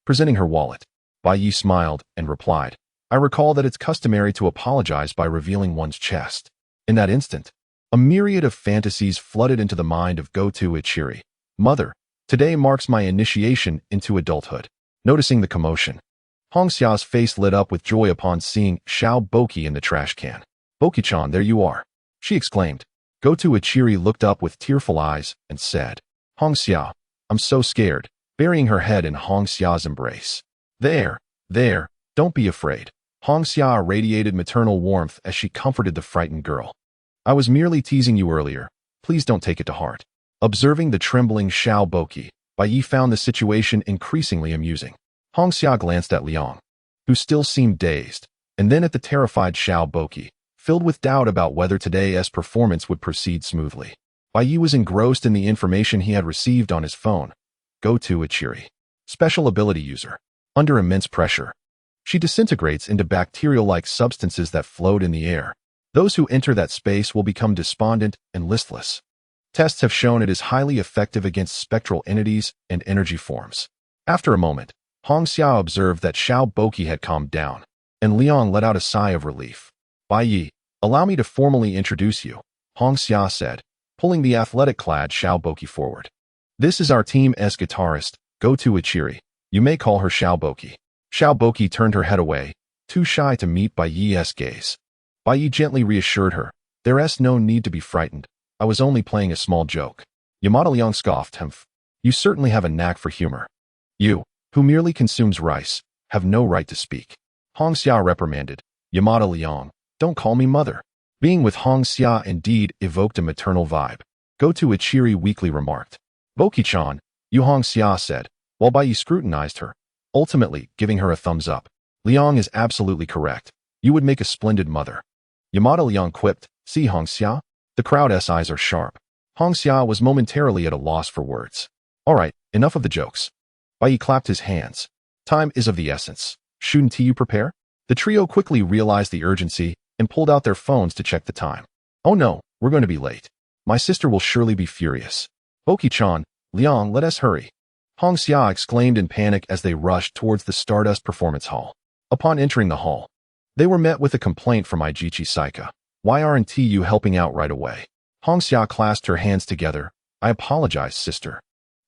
presenting her wallet. Bai Yi smiled and replied, I recall that it's customary to apologize by revealing one's chest. In that instant, a myriad of fantasies flooded into the mind of Goto Ichiri. Mother, today marks my initiation into adulthood. Noticing the commotion, Hong Xia's face lit up with joy upon seeing Xiao Boki in the trash can. Boki-chan, there you are, she exclaimed. Goto Ichiri looked up with tearful eyes and said, Hong Xia, I'm so scared, burying her head in Hong Xia's embrace. There, don't be afraid. Hong Xia radiated maternal warmth as she comforted the frightened girl. I was merely teasing you earlier. Please don't take it to heart. Observing the trembling Xiao Boki, Bai Yi found the situation increasingly amusing. Hong Xia glanced at Liang, who still seemed dazed, and then at the terrified Xiao Boki, filled with doubt about whether today's performance would proceed smoothly. Bai Yi was engrossed in the information he had received on his phone. Goto Ichiri, special ability user. Under immense pressure, she disintegrates into bacterial-like substances that float in the air. Those who enter that space will become despondent and listless. Tests have shown it is highly effective against spectral entities and energy forms. After a moment, Hong Xia observed that Xiao Boki had calmed down, and Liang let out a sigh of relief. Bai Yi, allow me to formally introduce you. Hong Xia said, pulling the athletic-clad Xiao Boqi forward. This is our team's guitarist, Go to Ichiri. You may call her Xiao Boqi. Xiao Boqi turned her head away, too shy to meet Bai Yi's gaze. Bai Yi gently reassured her, there's no need to be frightened. I was only playing a small joke. Yamada Liang scoffed. Humph. You certainly have a knack for humor. You, who merely consumes rice, have no right to speak. Hong Xia reprimanded. Yamada Liang, don't call me mother. Being with Hong Xia indeed evoked a maternal vibe. Go to Ichiri weakly remarked. Boki-chan, you Hong Xia said, while Bai Yi scrutinized her, ultimately giving her a thumbs up. Liang is absolutely correct. You would make a splendid mother. Yamada Liang quipped, see Hong Xia? The crowd's eyes are sharp. Hong Xia was momentarily at a loss for words. All right, enough of the jokes. Bai Yi clapped his hands. Time is of the essence. Shouldn't you prepare? The trio quickly realized the urgency and pulled out their phones to check the time. Oh no, we're going to be late. My sister will surely be furious. Boki-chan, Liang, let us hurry. Hong Xia exclaimed in panic as they rushed towards the Stardust Performance Hall. Upon entering the hall, they were met with a complaint from Ijichi Saika. Why aren't you helping out right away? Hong Xia clasped her hands together. I apologize, sister.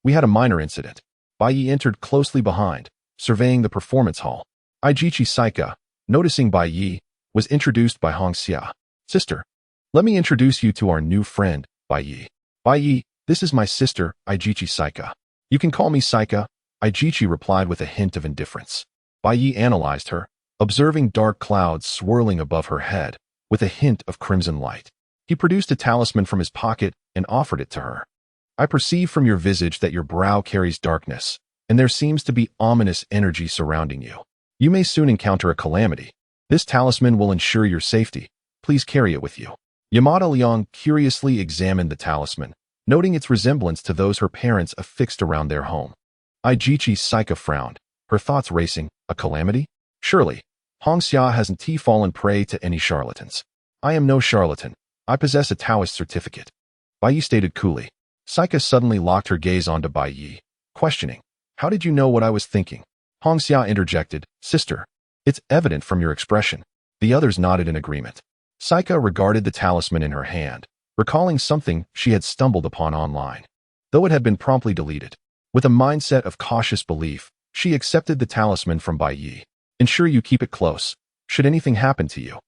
We had a minor incident. Bai Yi entered closely behind, surveying the performance hall. Ijichi Saika, noticing Bai Yi, was introduced by Hong Xia. Sister, let me introduce you to our new friend, Bai Yi. Bai Yi, this is my sister, Ijichi Saika. You can call me Saika, Ijichi replied with a hint of indifference. Bai Yi analyzed her, observing dark clouds swirling above her head, with a hint of crimson light. He produced a talisman from his pocket and offered it to her. I perceive from your visage that your brow carries darkness, and there seems to be ominous energy surrounding you. You may soon encounter a calamity. This talisman will ensure your safety. Please carry it with you. Yamada Liang curiously examined the talisman, noting its resemblance to those her parents affixed around their home. Ijichi Saika frowned, her thoughts racing. A calamity? Surely. Hong Xia hasn't fallen prey to any charlatans. I am no charlatan. I possess a Taoist certificate. Bai Yi stated coolly. Saika suddenly locked her gaze onto Bai Yi, questioning. How did you know what I was thinking? Hong Xia interjected. Sister, it's evident from your expression. The others nodded in agreement. Saika regarded the talisman in her hand, recalling something she had stumbled upon online. Though it had been promptly deleted, with a mindset of cautious belief, she accepted the talisman from Bai Yi. Ensure you keep it close. Should anything happen to you,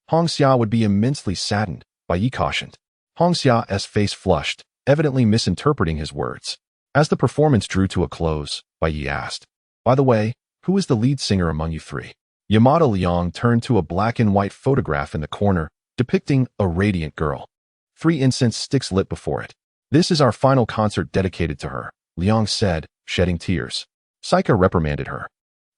Hong Xia would be immensely saddened, Bai Yi cautioned. Hong Xia's face flushed, evidently misinterpreting his words. As the performance drew to a close, Bai Yi asked, by the way, who is the lead singer among you three? Yamada Liang turned to a black and white photograph in the corner, depicting a radiant girl. 3 incense sticks lit before it. This is our final concert dedicated to her, Liang said, shedding tears. Saika reprimanded her.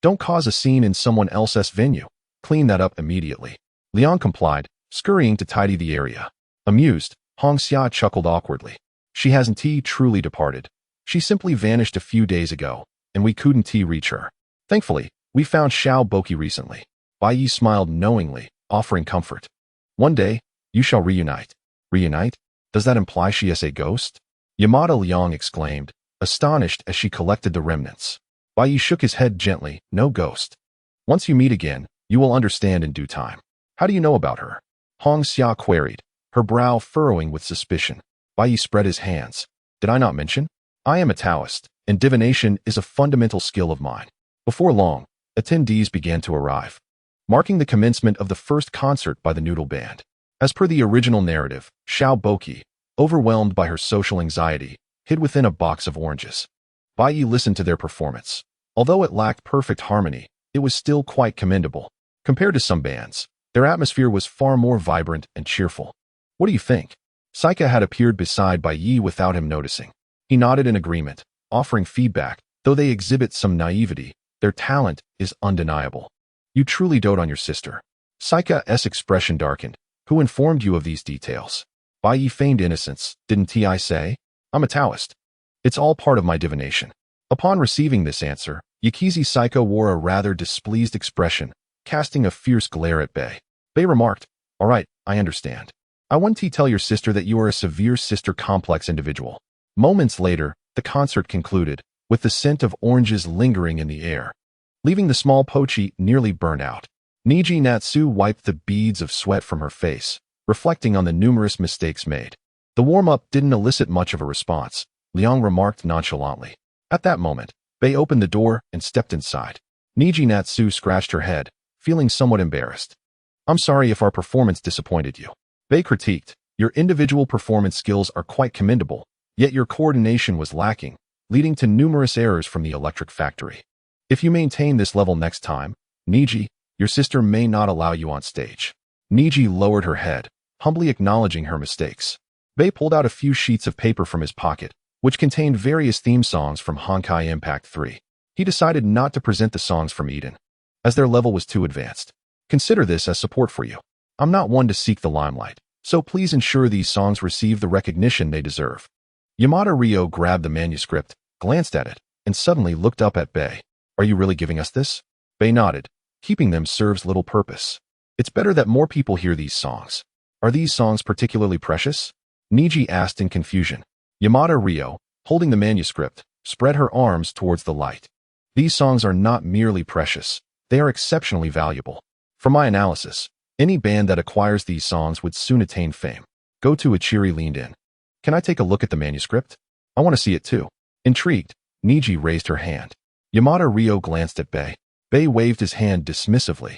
Don't cause a scene in someone else's venue. Clean that up immediately. Liang complied, scurrying to tidy the area. Amused, Hong Xia chuckled awkwardly. She hasn't truly departed. She simply vanished a few days ago, and we couldn't reach her. Thankfully, we found Xiao Boqi recently. Bai Yi smiled knowingly, offering comfort. One day, you shall reunite. Reunite? Does that imply she is a ghost? Yamada Liang exclaimed, astonished as she collected the remnants. Bai Yi shook his head gently. No ghost. Once you meet again, you will understand in due time. How do you know about her? Hong Xia queried, her brow furrowing with suspicion. Bai Yi spread his hands. Did I not mention? I am a Taoist, and divination is a fundamental skill of mine. Before long, attendees began to arrive, marking the commencement of the first concert by the Noodle Band. As per the original narrative, Xiao Boqi, overwhelmed by her social anxiety, hid within a box of oranges. Bai Yi listened to their performance. Although it lacked perfect harmony, it was still quite commendable. Compared to some bands, their atmosphere was far more vibrant and cheerful. What do you think? Saika had appeared beside Bai Yi without him noticing. He nodded in agreement, offering feedback. Though they exhibit some naivety, their talent is undeniable. You truly dote on your sister. Saika's expression darkened. Who informed you of these details? Bai Yi feigned innocence. Didn't I say? I'm a Taoist. It's all part of my divination. Upon receiving this answer, Yakizi Saika wore a rather displeased expression, casting a fierce glare at Bei. Bei remarked, all right, I understand. I want to tell your sister that you are a severe sister complex individual. Moments later, the concert concluded, with the scent of oranges lingering in the air, leaving the small Pochi nearly burnt out. Niji Natsu wiped the beads of sweat from her face, reflecting on the numerous mistakes made. The warm-up didn't elicit much of a response, Liang remarked nonchalantly. At that moment, Bei opened the door and stepped inside. Niji Natsu scratched her head, feeling somewhat embarrassed. I'm sorry if our performance disappointed you. Bei critiqued. Your individual performance skills are quite commendable, yet your coordination was lacking, leading to numerous errors from the electric factory. If you maintain this level next time, Niji, your sister may not allow you on stage. Niji lowered her head, humbly acknowledging her mistakes. Bei pulled out a few sheets of paper from his pocket, which contained various theme songs from Honkai Impact 3. He decided not to present the songs from Eden, as their level was too advanced. Consider this as support for you. I'm not one to seek the limelight, so please ensure these songs receive the recognition they deserve. Yamada Ryo grabbed the manuscript, glanced at it, and suddenly looked up at Bei. Are you really giving us this? Bei nodded. Keeping them serves little purpose. It's better that more people hear these songs. Are these songs particularly precious? Niji asked in confusion. Yamada Ryo, holding the manuscript, spread her arms towards the light. These songs are not merely precious, they are exceptionally valuable. From my analysis, any band that acquires these songs would soon attain fame. Goto Ichiri leaned in. Can I take a look at the manuscript? I want to see it too. Intrigued, Niji raised her hand. Yamada Ryo glanced at Bei. Bei waved his hand dismissively.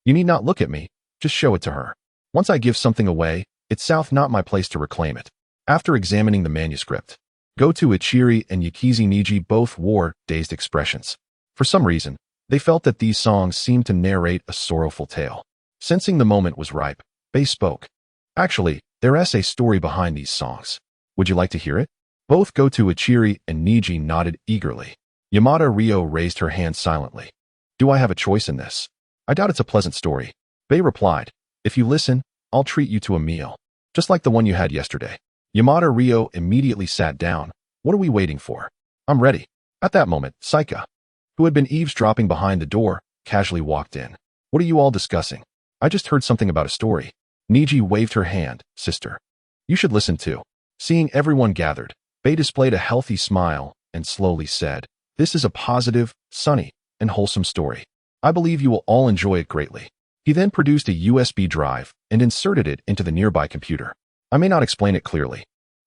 You need not look at me, just show it to her. Once I give something away, it's not my place to reclaim it. After examining the manuscript, Goto Ichiri and Yakizi Niji both wore dazed expressions. For some reason, they felt that these songs seemed to narrate a sorrowful tale. Sensing the moment was ripe, Bei spoke. Actually, there is a story behind these songs. Would you like to hear it? Both Goto Ichiri and Niji nodded eagerly. Yamada Ryo raised her hand silently. Do I have a choice in this? I doubt it's a pleasant story. Bei replied. If you listen, I'll treat you to a meal. Just like the one you had yesterday. Yamada Ryo immediately sat down. What are we waiting for? I'm ready. At that moment, Saika, who had been eavesdropping behind the door, casually walked in. What are you all discussing? I just heard something about a story. Niji waved her hand. Sister, you should listen too. Seeing everyone gathered, Bei displayed a healthy smile and slowly said, this is a positive, sunny, and wholesome story. I believe you will all enjoy it greatly. He then produced a USB drive and inserted it into the nearby computer. I may not explain it clearly,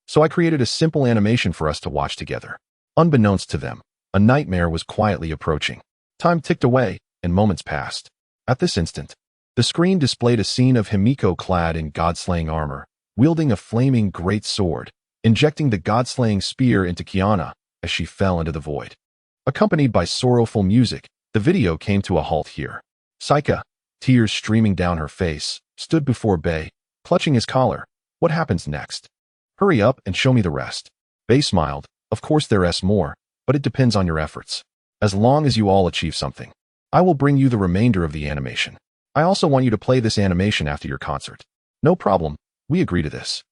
so I created a simple animation for us to watch together. Unbeknownst to them, a nightmare was quietly approaching. Time ticked away, and moments passed. At this instant, the screen displayed a scene of Himiko clad in god-slaying armor, wielding a flaming great sword, injecting the god-slaying spear into Kiana as she fell into the void. Accompanied by sorrowful music, the video came to a halt here. Saika, tears streaming down her face, stood before Bei, clutching his collar. What happens next? Hurry up and show me the rest. Bei smiled. Of course there's more, but it depends on your efforts. As long as you all achieve something, I will bring you the remainder of the animation. I also want you to play this animation after your concert. No problem, we agree to this.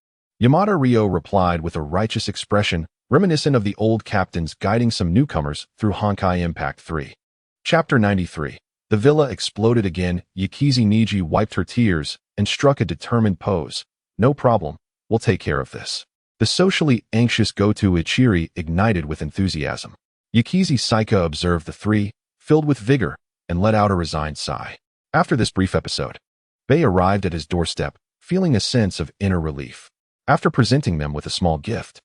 Yamada Ryo replied with a righteous expression, reminiscent of the old captains guiding some newcomers through Honkai Impact 3. Chapter 93. The villa exploded again. Yakizi Niji wiped her tears and struck a determined pose. No problem, we'll take care of this. The socially anxious Goto Ichiri ignited with enthusiasm. Yakizi Saika observed the three, filled with vigor, and let out a resigned sigh. After this brief episode, Bei arrived at his doorstep, feeling a sense of inner relief. After presenting them with a small gift,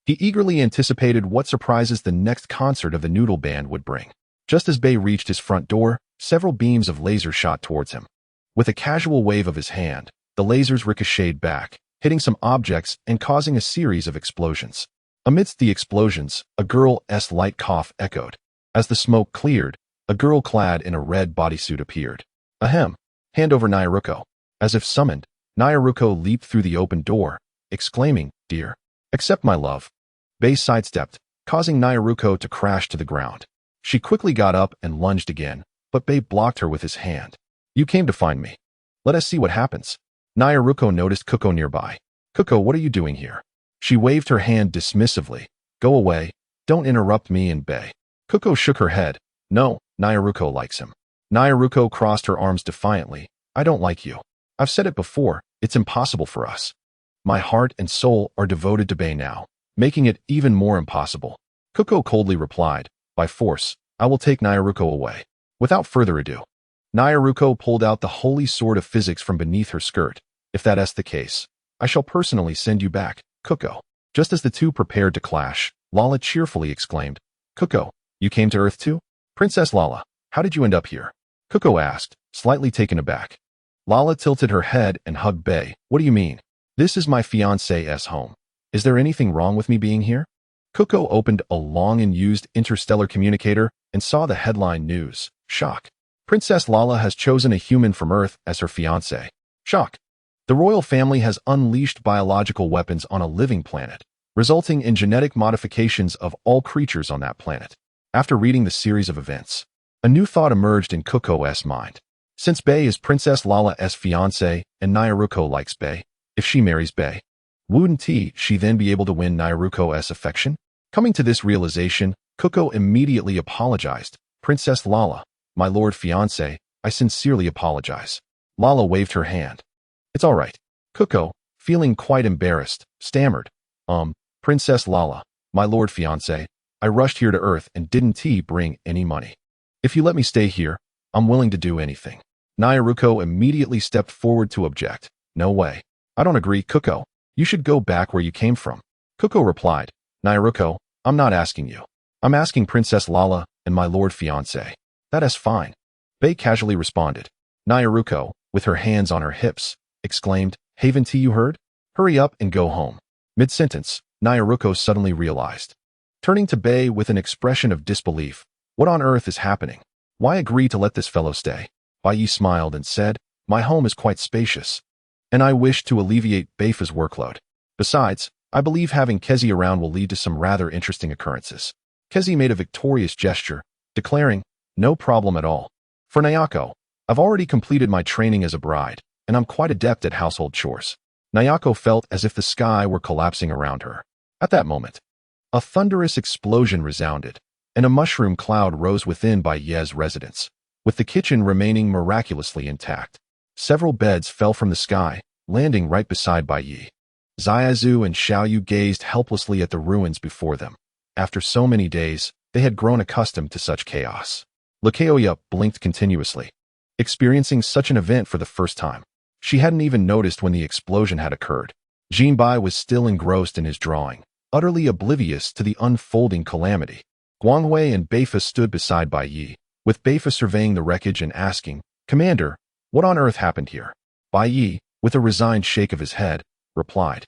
he eagerly anticipated what surprises the next concert of the Noodle Band would bring. Just as Bei reached his front door, several beams of laser shot towards him. With a casual wave of his hand, the lasers ricocheted back, hitting some objects and causing a series of explosions. Amidst the explosions, a girl's light cough echoed. As the smoke cleared, a girl clad in a red bodysuit appeared. Ahem. Hand over Nyaruko. As if summoned, Nyaruko leaped through the open door, exclaiming, Dear, accept my love. Bei sidestepped, causing Nyaruko to crash to the ground. She quickly got up and lunged again, but Bei blocked her with his hand. You came to find me. Let us see what happens. Nyaruko noticed Kuko nearby. Kuko, what are you doing here? She waved her hand dismissively. Go away. Don't interrupt me and Bei. Kuko shook her head. No, Nyaruko likes him. Nyaruko crossed her arms defiantly. I don't like you. I've said it before, it's impossible for us. My heart and soul are devoted to Bei now, making it even more impossible. Kuko coldly replied, By force, I will take Nyaruko away. Without further ado, Nyaruko pulled out the holy sword of physics from beneath her skirt, If that's the case, I shall personally send you back, Kuko. Just as the two prepared to clash, Lala cheerfully exclaimed, Kuko, you came to Earth too? Princess Lala, how did you end up here? Kuko asked, slightly taken aback. Lala tilted her head and hugged Bae. What do you mean? This is my fiancé's home. Is there anything wrong with me being here? Kuko opened a long and used interstellar communicator and saw the headline news. Shock. Princess Lala has chosen a human from Earth as her fiancé. Shock. The royal family has unleashed biological weapons on a living planet, resulting in genetic modifications of all creatures on that planet. After reading the series of events, a new thought emerged in Kuko's mind. Since Bae is Princess Lala's fiancé and Nyaruko likes Bae, if she marries Bae, wouldn't she then be able to win Nyaruko's affection? Coming to this realization, Kuko immediately apologized. Princess Lala, my lord fiancé, I sincerely apologize. Lala waved her hand. It's all right. Kuko, feeling quite embarrassed, stammered. Princess Lala, my lord fiancé, I rushed here to Earth and didn't bring any money. If you let me stay here, I'm willing to do anything. Nyaruko immediately stepped forward to object. No way. I don't agree, Kuko. You should go back where you came from. Kuko replied, Nyaruko, I'm not asking you. I'm asking Princess Lala and my lord fiancé. That is fine. Bae casually responded. Nyaruko, with her hands on her hips, exclaimed, Haven't you heard? Hurry up and go home. Mid-sentence, Nyaruko suddenly realized. Turning to Bae with an expression of disbelief, what on earth is happening? Why agree to let this fellow stay? Bai smiled and said, My home is quite spacious, and I wish to alleviate Baifa's workload. Besides, I believe having Kezi around will lead to some rather interesting occurrences. Kezi made a victorious gesture, declaring, No problem at all. For Nayako, I've already completed my training as a bride, and I'm quite adept at household chores. Nayako felt as if the sky were collapsing around her. At that moment, a thunderous explosion resounded, and a mushroom cloud rose within Bai's residence, with the kitchen remaining miraculously intact. Several beds fell from the sky, landing right beside Bai. Xiaozu and Xiaoyu gazed helplessly at the ruins before them. After so many days, they had grown accustomed to such chaos. Lucaoya blinked continuously, experiencing such an event for the first time. She hadn't even noticed when the explosion had occurred. Jinbai was still engrossed in his drawing, utterly oblivious to the unfolding calamity. Guanghui and Beifa stood beside Bai, with Beifa surveying the wreckage and asking, Commander, what on earth happened here? Bai, with a resigned shake of his head, replied,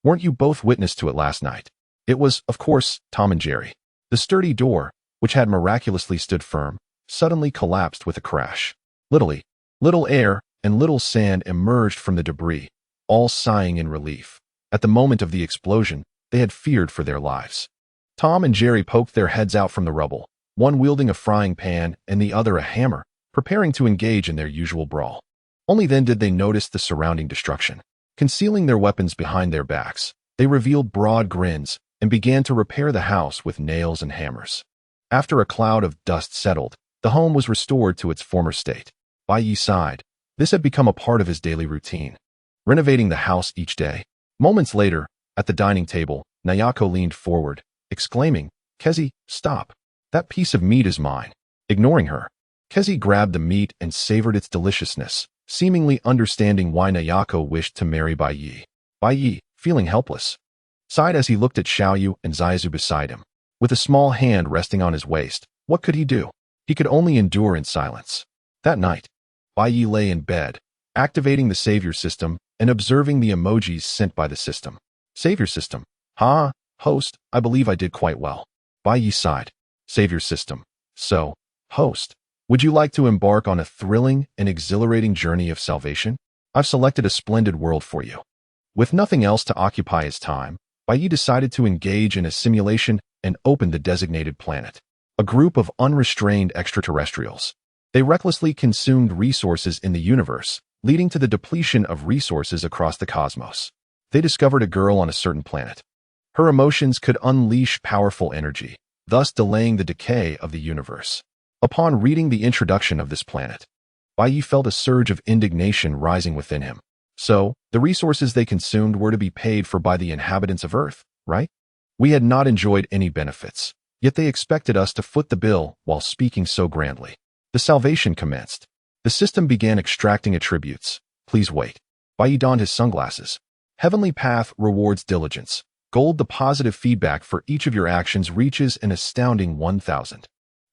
Weren't you both witness to it last night? It was, of course, Tom and Jerry. The sturdy door, which had miraculously stood firm, suddenly collapsed with a crash. Little air and little sand emerged from the debris, all sighing in relief. At the moment of the explosion, they had feared for their lives. Tom and Jerry poked their heads out from the rubble, one wielding a frying pan and the other a hammer, preparing to engage in their usual brawl. Only then did they notice the surrounding destruction. Concealing their weapons behind their backs, they revealed broad grins and began to repair the house with nails and hammers. After a cloud of dust settled, the home was restored to its former state. Bai sighed. This had become a part of his daily routine, renovating the house each day. Moments later, at the dining table, Nayako leaned forward, exclaiming, Kezi, stop. That piece of meat is mine. Ignoring her, Kezi grabbed the meat and savored its deliciousness, seemingly understanding why Nayako wished to marry Bai. Bai, feeling helpless, sighed as he looked at Xiaoyu and Xiaozu beside him. With a small hand resting on his waist, what could he do? He could only endure in silence. That night, Bai lay in bed, activating the savior system and observing the emojis sent by the system. Savior system. Host, I believe I did quite well. Bai sighed. Savior system. So, host, would you like to embark on a thrilling and exhilarating journey of salvation? I've selected a splendid world for you. With nothing else to occupy his time, Bai decided to engage in a simulation and opened the designated planet. A group of unrestrained extraterrestrials. They recklessly consumed resources in the universe, leading to the depletion of resources across the cosmos. They discovered a girl on a certain planet. Her emotions could unleash powerful energy, thus delaying the decay of the universe. Upon reading the introduction of this planet, Bai felt a surge of indignation rising within him. So, the resources they consumed were to be paid for by the inhabitants of Earth, right? We had not enjoyed any benefits, yet they expected us to foot the bill while speaking so grandly. The salvation commenced. The system began extracting attributes. Please wait. Bai donned his sunglasses. Heavenly path rewards diligence. Gold, the positive feedback for each of your actions reaches an astounding 1,000.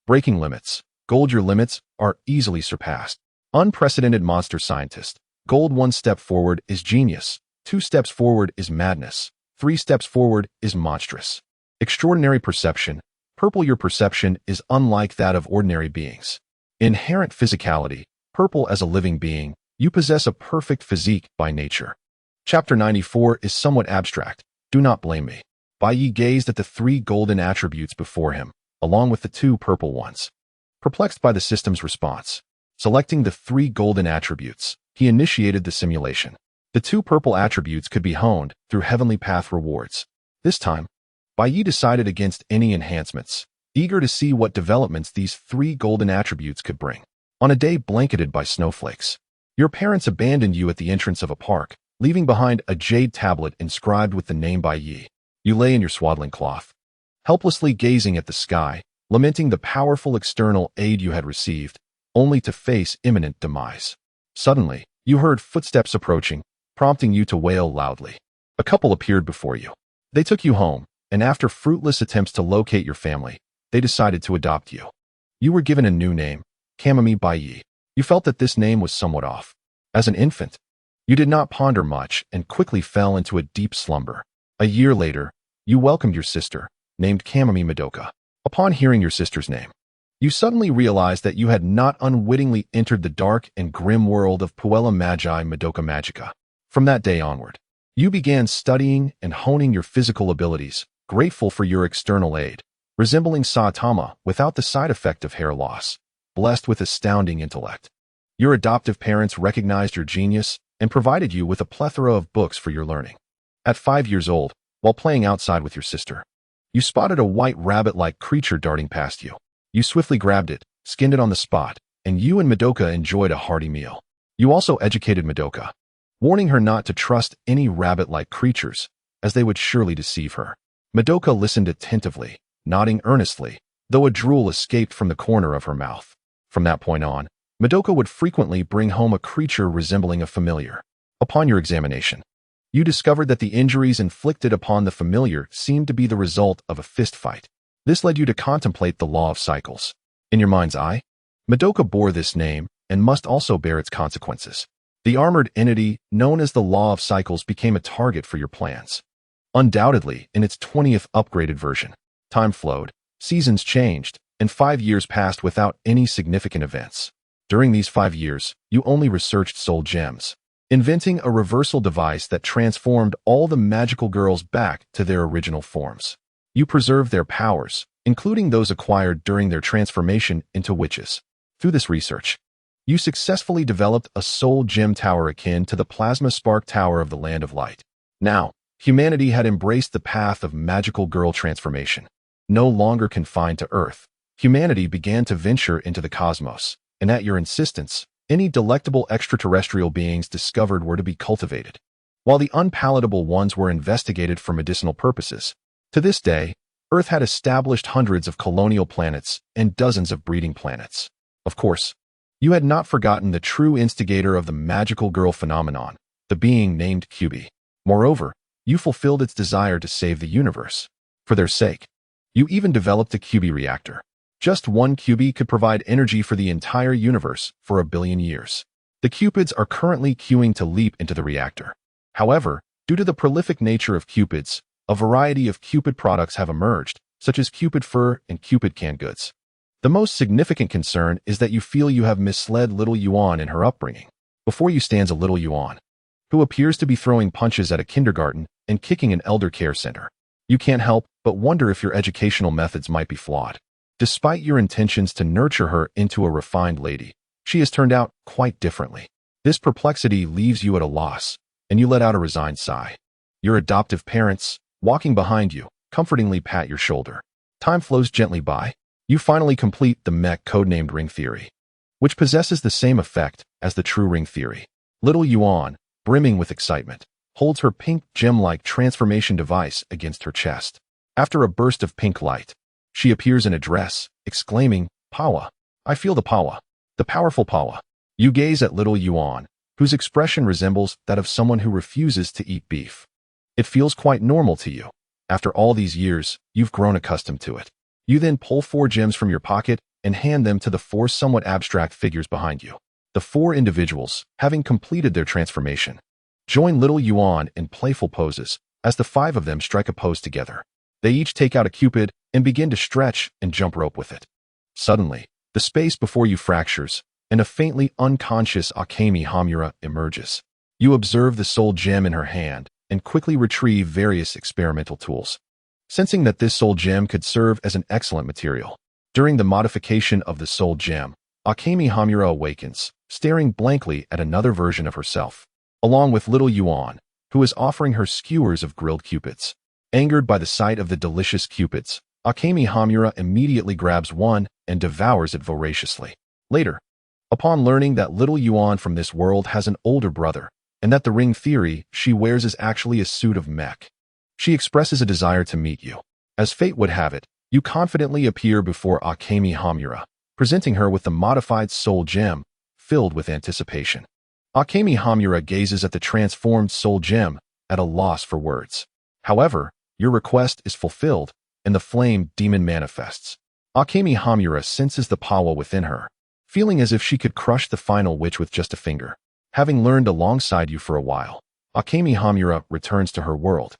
Breaking limits. Gold, your limits are easily surpassed. Unprecedented monster scientist. Gold, 1 step forward is genius. 2 steps forward is madness. 3 steps forward is monstrous. Extraordinary perception. Purple, your perception is unlike that of ordinary beings. Inherent physicality. Purple, as a living being, you possess a perfect physique by nature. Chapter 94 is somewhat abstract. Do not blame me. Bai Yi gazed at the 3 golden attributes before him, along with the 2 purple ones. Perplexed by the system's response, selecting the 3 golden attributes, he initiated the simulation. The 2 purple attributes could be honed through heavenly path rewards. This time, Bai Yi decided against any enhancements, eager to see what developments these 3 golden attributes could bring. On a day blanketed by snowflakes, your parents abandoned you at the entrance of a park, leaving behind a jade tablet inscribed with the name Bai Yi. You lay in your swaddling cloth, helplessly gazing at the sky, lamenting the powerful external aid you had received, only to face imminent demise. Suddenly, you heard footsteps approaching, prompting you to wail loudly. A couple appeared before you. They took you home, and after fruitless attempts to locate your family, they decided to adopt you. You were given a new name, Kamami Bai Yi. You felt that this name was somewhat off. As an infant, you did not ponder much and quickly fell into a deep slumber. A year later, you welcomed your sister, named Kamami Madoka. Upon hearing your sister's name, you suddenly realized that you had not unwittingly entered the dark and grim world of Puella Magi Madoka Magica. From that day onward, you began studying and honing your physical abilities, grateful for your external aid, resembling Saitama without the side effect of hair loss, blessed with astounding intellect. Your adoptive parents recognized your genius and provided you with a plethora of books for your learning. At 5 years old, while playing outside with your sister, you spotted a white rabbit-like creature darting past you. You swiftly grabbed it, skinned it on the spot, and you and Madoka enjoyed a hearty meal. You also educated Madoka, warning her not to trust any rabbit-like creatures, as they would surely deceive her. Madoka listened attentively, nodding earnestly, though a drool escaped from the corner of her mouth. From that point on, Madoka would frequently bring home a creature resembling a familiar. Upon your examination, you discovered that the injuries inflicted upon the familiar seemed to be the result of a fist fight. This led you to contemplate the law of cycles. In your mind's eye, Madoka bore this name and must also bear its consequences. The armored entity known as the law of cycles became a target for your plans. Undoubtedly, in its 20th upgraded version, time flowed, seasons changed, and 5 years passed without any significant events. During these 5 years, you only researched soul gems, inventing a reversal device that transformed all the magical girls back to their original forms. You preserved their powers, including those acquired during their transformation into witches. Through this research, you successfully developed a soul gem tower akin to the plasma spark tower of the Land of Light. Now, humanity had embraced the path of magical girl transformation. No longer confined to Earth, humanity began to venture into the cosmos, and at your insistence, any delectable extraterrestrial beings discovered were to be cultivated, while the unpalatable ones were investigated for medicinal purposes. To this day, Earth had established hundreds of colonial planets and dozens of breeding planets. Of course, you had not forgotten the true instigator of the magical girl phenomenon, the being named QB. Moreover, you fulfilled its desire to save the universe. For their sake, you even developed a QB reactor. Just one QB could provide energy for the entire universe for 1 billion years. The Cupids are currently queuing to leap into the reactor. However, due to the prolific nature of Cupids, a variety of Cupid products have emerged, such as Cupid fur and Cupid canned goods. The most significant concern is that you feel you have misled little Yuan in her upbringing. Before you stands a little Yuan, who appears to be throwing punches at a kindergarten and kicking an elder care center. You can't help but wonder if your educational methods might be flawed. Despite your intentions to nurture her into a refined lady, she has turned out quite differently. This perplexity leaves you at a loss, and you let out a resigned sigh. Your adoptive parents, walking behind you, comfortingly pat your shoulder. Time flows gently by. You finally complete the mech codenamed ring theory, which possesses the same effect as the true ring theory. Little Yuan, brimming with excitement, holds her pink gem-like transformation device against her chest. After a burst of pink light, she appears in a dress, exclaiming, "Power! I feel the power. The powerful power." You gaze at little Yuan, whose expression resembles that of someone who refuses to eat beef. It feels quite normal to you. After all these years, you've grown accustomed to it. You then pull 4 gems from your pocket and hand them to the 4 somewhat abstract figures behind you. The 4 individuals, having completed their transformation, join little Yuan in playful poses as the 5 of them strike a pose together. They each take out a cupid and begin to stretch and jump rope with it. Suddenly, the space before you fractures, and a faintly unconscious Akemi Hamura emerges. You observe the soul gem in her hand and quickly retrieve various experimental tools, sensing that this soul gem could serve as an excellent material. During the modification of the soul gem, Akemi Hamura awakens, staring blankly at another version of herself, along with little Yuan, who is offering her skewers of grilled cupids. Angered by the sight of the delicious cupids, Akemi Hamura immediately grabs one and devours it voraciously. Later, upon learning that little Yuan from this world has an older brother, and that the ring theory she wears is actually a suit of mech, she expresses a desire to meet you. As fate would have it, you confidently appear before Akemi Hamura, presenting her with the modified soul gem, filled with anticipation. Akemi Hamura gazes at the transformed soul gem, at a loss for words. However, your request is fulfilled, and the flame demon manifests. Akemi Hamura senses the power within her, feeling as if she could crush the final witch with just a finger. Having learned alongside you for a while, Akemi Hamura returns to her world,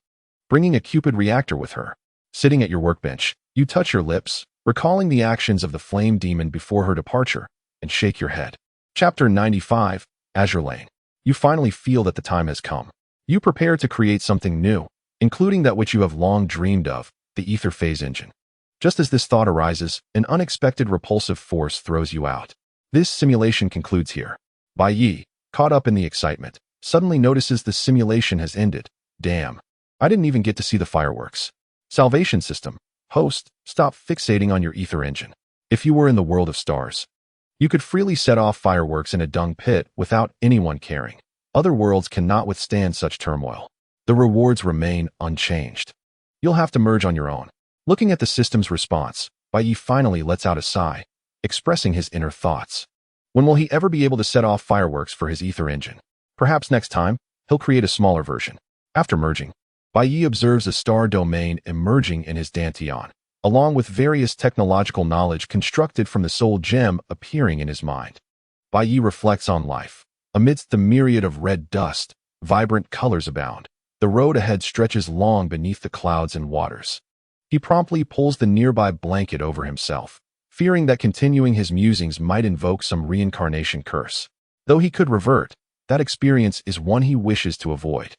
bringing a Cupid reactor with her. Sitting at your workbench, you touch your lips, recalling the actions of the flame demon before her departure, and shake your head. Chapter 95, Azure Lane. You finally feel that the time has come. You prepare to create something new, including that which you have long dreamed of, the ether phase engine. Just as this thought arises, an unexpected repulsive force throws you out. This simulation concludes here. Bai Yi, caught up in the excitement, suddenly notices the simulation has ended. Damn, I didn't even get to see the fireworks. Salvation system. Host, stop fixating on your ether engine. If you were in the world of stars, you could freely set off fireworks in a dung pit without anyone caring. Other worlds cannot withstand such turmoil. The rewards remain unchanged. You'll have to merge on your own. Looking at the system's response, Bai Yi finally lets out a sigh, expressing his inner thoughts. When will he ever be able to set off fireworks for his ether engine? Perhaps next time, he'll create a smaller version. After merging, Bai Yi observes a star domain emerging in his dantian, along with various technological knowledge constructed from the soul gem appearing in his mind. Bai Yi reflects on life. Amidst the myriad of red dust, vibrant colors abound. The road ahead stretches long beneath the clouds and waters. He promptly pulls the nearby blanket over himself, fearing that continuing his musings might invoke some reincarnation curse. Though he could revert, that experience is one he wishes to avoid.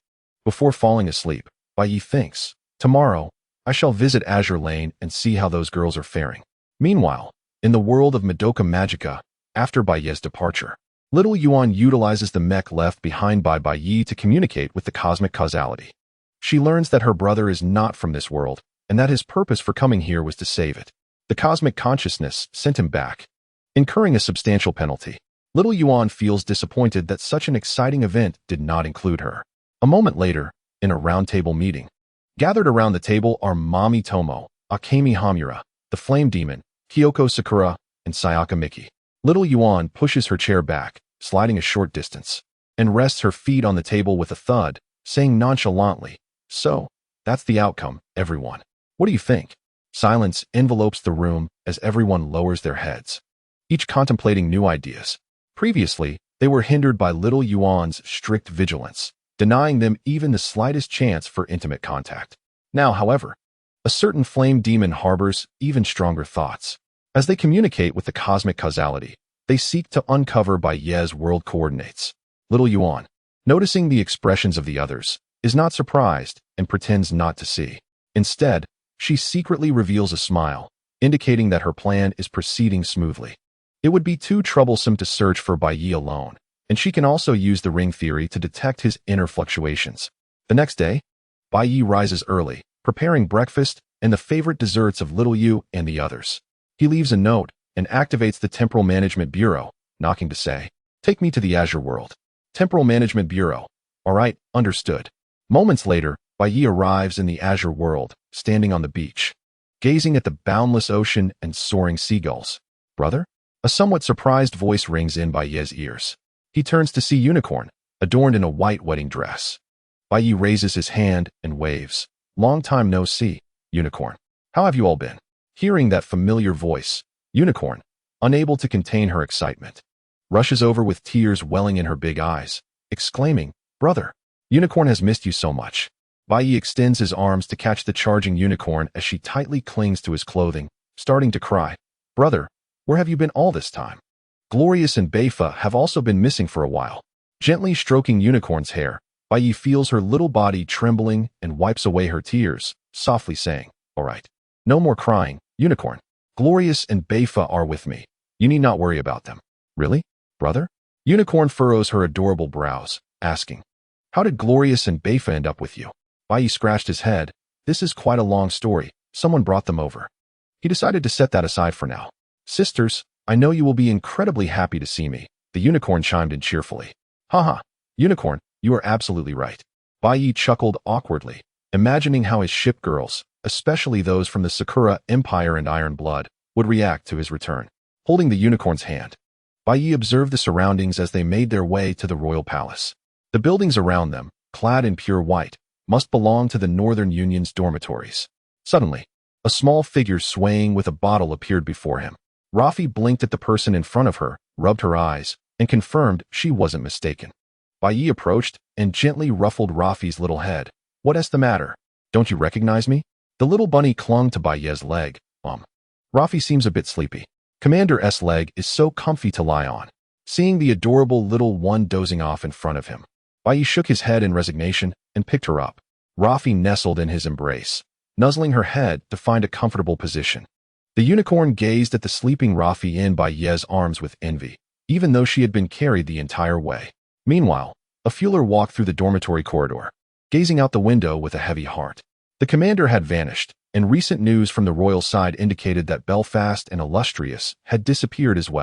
Before falling asleep, Bai Yi thinks, tomorrow, I shall visit Azure Lane and see how those girls are faring. Meanwhile, in the world of Madoka Magica, after Bai Yi's departure, little Yuan utilizes the mech left behind by Bai Yi to communicate with the cosmic causality. She learns that her brother is not from this world, and that his purpose for coming here was to save it. The cosmic consciousness sent him back, incurring a substantial penalty. Little Yuan feels disappointed that such an exciting event did not include her. A moment later, in a roundtable meeting, gathered around the table are Mami Tomo, Akemi Hamura, the Flame Demon, Kyoko Sakura, and Sayaka Miki. Little Yuan pushes her chair back, sliding a short distance, and rests her feet on the table with a thud, saying nonchalantly, "So, that's the outcome, everyone. What do you think?" Silence envelopes the room as everyone lowers their heads, each contemplating new ideas. Previously, they were hindered by little Yuan's strict vigilance, denying them even the slightest chance for intimate contact. Now, however, a certain flame demon harbors even stronger thoughts. As they communicate with the cosmic causality, they seek to uncover Bai Yi's world coordinates. Little Yuan, noticing the expressions of the others, is not surprised and pretends not to see. Instead, she secretly reveals a smile, indicating that her plan is proceeding smoothly. It would be too troublesome to search for Bai Yi alone, and she can also use the ring theory to detect his inner fluctuations. The next day, Bai Yi rises early, preparing breakfast and the favorite desserts of little Yu and the others. He leaves a note and activates the Temporal Management Bureau, knocking to say, "Take me to the Azure World." Temporal Management Bureau. All right, understood. Moments later, Bai Yi arrives in the Azure World, standing on the beach, gazing at the boundless ocean and soaring seagulls. "Brother?" A somewhat surprised voice rings in Bai Yi's ears. He turns to see Unicorn, adorned in a white wedding dress. Bai Yi raises his hand and waves. Long time no see, Unicorn. How have you all been? Hearing that familiar voice, Unicorn, unable to contain her excitement, rushes over with tears welling in her big eyes, exclaiming, Brother, Unicorn has missed you so much. Bai Yi extends his arms to catch the charging Unicorn as she tightly clings to his clothing, starting to cry. Brother, where have you been all this time? Glorious and Beifa have also been missing for a while. Gently stroking Unicorn's hair, Bai Yi feels her little body trembling and wipes away her tears, softly saying, All right, no more crying, Unicorn. Glorious and Beifa are with me. You need not worry about them. Really, brother? Unicorn furrows her adorable brows, asking, How did Glorious and Beifa end up with you? Bai Yi scratched his head. This is quite a long story. Someone brought them over. He decided to set that aside for now. Sisters, I know you will be incredibly happy to see me, the Unicorn chimed in cheerfully. Haha, Unicorn, you are absolutely right. Bai Yi chuckled awkwardly, imagining how his ship girls, especially those from the Sakura Empire and Iron Blood, would react to his return. Holding the Unicorn's hand, Bai Yi observed the surroundings as they made their way to the royal palace. The buildings around them, clad in pure white, must belong to the Northern Union's dormitories. Suddenly, a small figure swaying with a bottle appeared before him. Rafi blinked at the person in front of her, rubbed her eyes, and confirmed she wasn't mistaken. Bai Yi approached and gently ruffled Rafi's little head. What's the matter? Don't you recognize me? The little bunny clung to Bai Yi's leg. Rafi seems a bit sleepy. Commander's leg is so comfy to lie on. Seeing the adorable little one dozing off in front of him, Bai Yi shook his head in resignation and picked her up. Rafi nestled in his embrace, nuzzling her head to find a comfortable position. The Unicorn gazed at the sleeping Rafi in Bai Yi's arms with envy, even though she had been carried the entire way. Meanwhile, a Fueler walked through the dormitory corridor, gazing out the window with a heavy heart. The commander had vanished, and recent news from the royal side indicated that Belfast and Illustrious had disappeared as well.